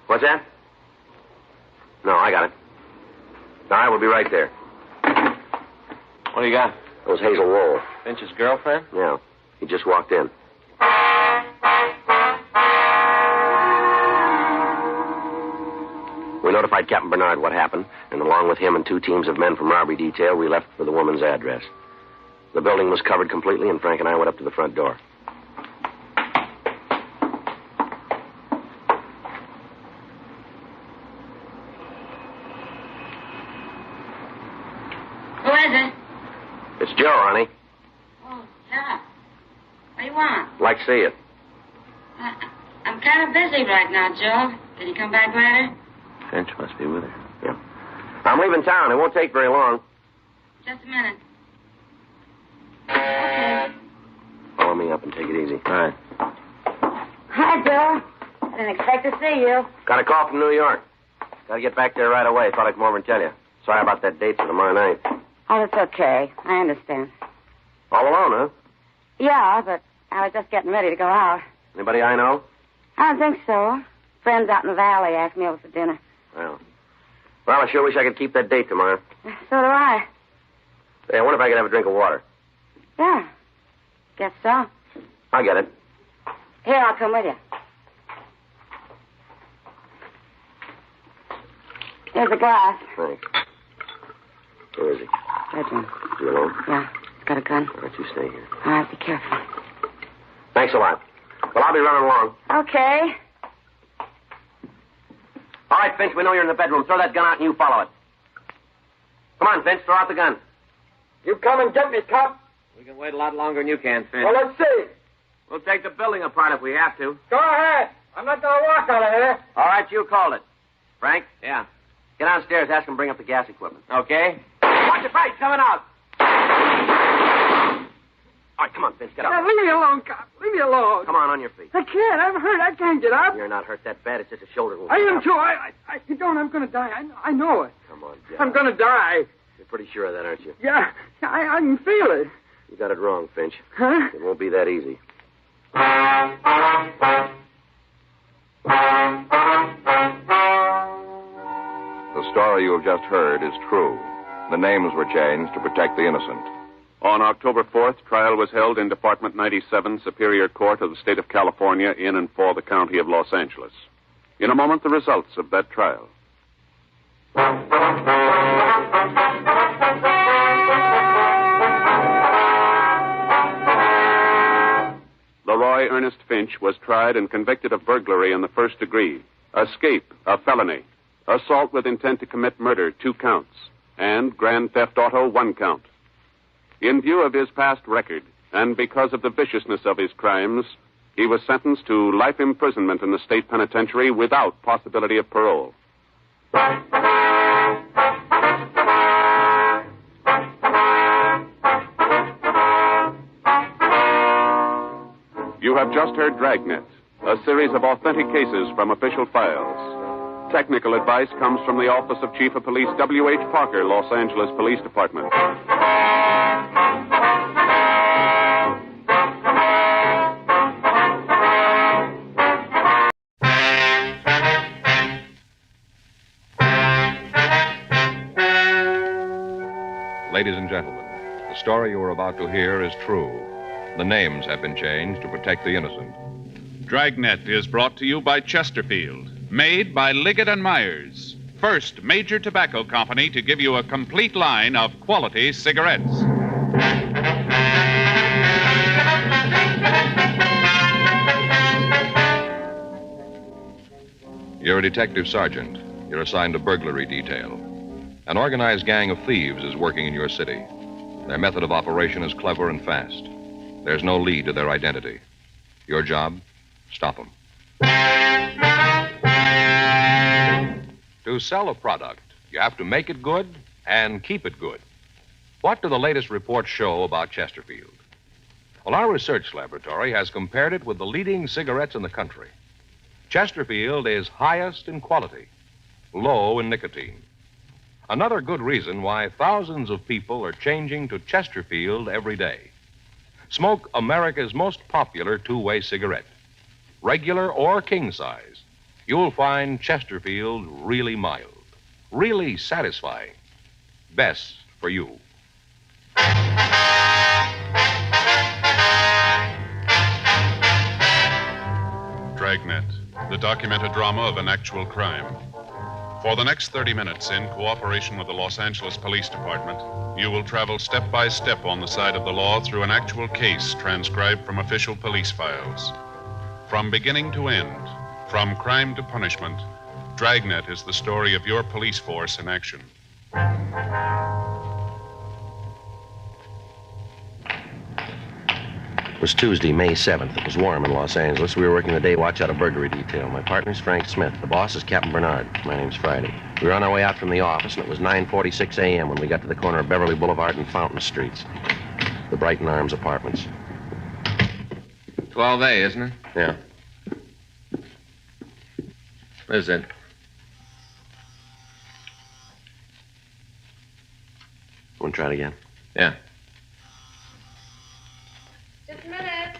What's that? No, I got it. All right, we'll be right there. What do you got? It was Hazel Wool. Finch's girlfriend? Yeah. He just walked in. We notified Captain Bernard what happened, and along with him and 2 teams of men from robbery detail, we left for the woman's address. The building was covered completely, and Frank and I went up to the front door. Who is it? It's Joe, honey. Oh, Joe. What do you want? Like to see you. I'm kind of busy right now, Joe. Can you come back later? Finch must be with her. Yeah. I'm leaving town. It won't take very long. Just a minute. Follow me up and take it easy. All right. Hi, Joe. I didn't expect to see you. Got a call from New York. Got to get back there right away. Thought I'd come over and tell you. Sorry about that date for tomorrow night. Oh, that's okay. I understand. All alone, huh? Yeah, but I was just getting ready to go out. Anybody I know? I don't think so. Friends out in the valley asked me over for dinner. Well, I sure wish I could keep that date tomorrow. So do I. Hey, I wonder if I could have a drink of water. Yeah. Guess so. I'll get it. Here, I'll come with you. Here's a glass. Thanks. Where is he? Bedroom. You alone? Yeah. He's got a gun. All right, you stay here. All right, be careful. Thanks a lot. Well, I'll be running along. Okay. All right, Finch, we know you're in the bedroom. Throw that gun out and you follow it. Come on, Finch, throw out the gun. You come and get me, cop. We can wait a lot longer than you can, Finch. Well, let's see. We'll take the building apart if we have to. Go ahead. I'm not going to walk out of here. All right, you called it. Frank? Yeah. Get downstairs, ask him to bring up the gas equipment. Okay. Watch your face coming out. All right, come on, Finch, get up. Now, leave me alone, cop. Leave me alone. Come on your feet. I can't. I'm hurt. I can't get up. You're not hurt that bad. It's just a shoulder wound. I am, too. You don't. I'm going to die. I know it. Come on, Jack. I'm going to die. You're pretty sure of that, aren't you? Yeah. I can feel it. You got it wrong, Finch. Huh? It won't be that easy. The story you have just heard is true. The names were changed to protect the innocent. On October 4th, trial was held in Department 97, Superior Court of the State of California, in and for the County of Los Angeles. In a moment, the results of that trial. Leroy Ernest Finch was tried and convicted of burglary in the first degree, escape, a felony, assault with intent to commit murder, 2 counts, and grand theft auto, 1 count. In view of his past record, and because of the viciousness of his crimes, he was sentenced to life imprisonment in the state penitentiary without possibility of parole. You have just heard Dragnet, a series of authentic cases from official files. Technical advice comes from the Office of Chief of Police W.H. Parker, Los Angeles Police Department. Ladies and gentlemen, the story you are about to hear is true. The names have been changed to protect the innocent. Dragnet is brought to you by Chesterfield, made by Liggett & Myers, first major tobacco company to give you a complete line of quality cigarettes. You're a detective sergeant. You're assigned to burglary detail. An organized gang of thieves is working in your city. Their method of operation is clever and fast. There's no lead to their identity. Your job? Stop them. To sell a product, you have to make it good and keep it good. What do the latest reports show about Chesterfield? Well, our research laboratory has compared it with the leading cigarettes in the country. Chesterfield is highest in quality, low in nicotine. Another good reason why thousands of people are changing to Chesterfield every day. Smoke America's most popular two-way cigarette. Regular or king size, you'll find Chesterfield really mild, really satisfying. Best for you. Dragnet, the documented drama of an actual crime. For the next 30 minutes, in cooperation with the Los Angeles Police Department, you will travel step by step on the side of the law through an actual case transcribed from official police files. From beginning to end, from crime to punishment, Dragnet is the story of your police force in action. It was Tuesday, May 7th. It was warm in Los Angeles. We were working the day watch out of burglary detail. My partner's Frank Smith. The boss is Captain Bernard. My name's Friday. We were on our way out from the office, and it was 9:46 a.m. when we got to the corner of Beverly Boulevard and Fountain Streets. The Brighton Arms Apartments. 12A, isn't it? Yeah. This is it. Want to try it again? Yeah. Just a minute.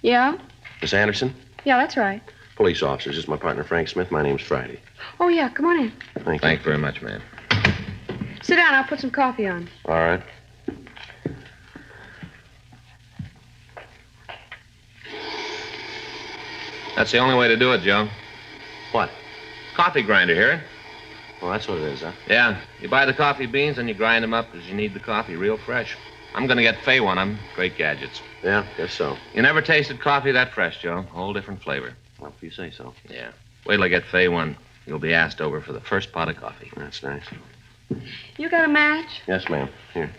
Yeah? Miss Anderson? Yeah, that's right. Police officers. This is my partner, Frank Smith. My name's Friday. Oh, yeah, come on in. Thank you. Thank you very much, ma'am. Sit down, I'll put some coffee on. All right. That's the only way to do it, Joe. What? Coffee grinder, hear? Well, that's what it is, huh? Yeah. You buy the coffee beans and you grind them up because you need the coffee real fresh. I'm going to get Fay one of them. Great gadgets. Yeah, guess so. You never tasted coffee that fresh, Joe. Whole different flavor. Well, if you say so. Yeah. Wait till I get Fay one. You'll be asked over for the first pot of coffee. That's nice. You got a match? Yes, ma'am. Here.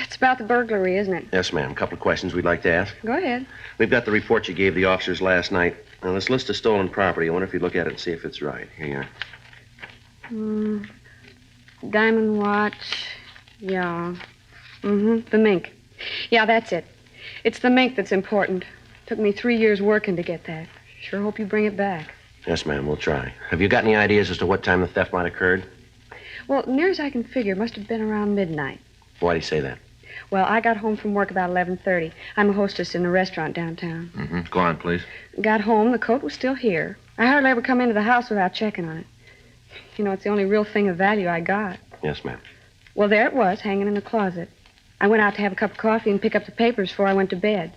It's about the burglary, isn't it? Yes, ma'am. A couple of questions we'd like to ask. Go ahead. We've got the report you gave the officers last night. Now, this list of stolen property, I wonder if you'd look at it and see if it's right. Here you are. Diamond watch. Yeah. The mink. Yeah, that's it. It's the mink that's important. Took me 3 years working to get that. Sure hope you bring it back. Yes, ma'am. We'll try. Have you got any ideas as to what time the theft might have occurred? Well, near as I can figure, it must have been around midnight. Why do you say that? Well, I got home from work about 11:30. I'm a hostess in a restaurant downtown. Go on, please. Got home, the coat was still here. I hardly ever come into the house without checking on it. You know, it's the only real thing of value I got. Yes, ma'am. Well, there it was, hanging in the closet. I went out to have a cup of coffee and pick up the papers before I went to bed.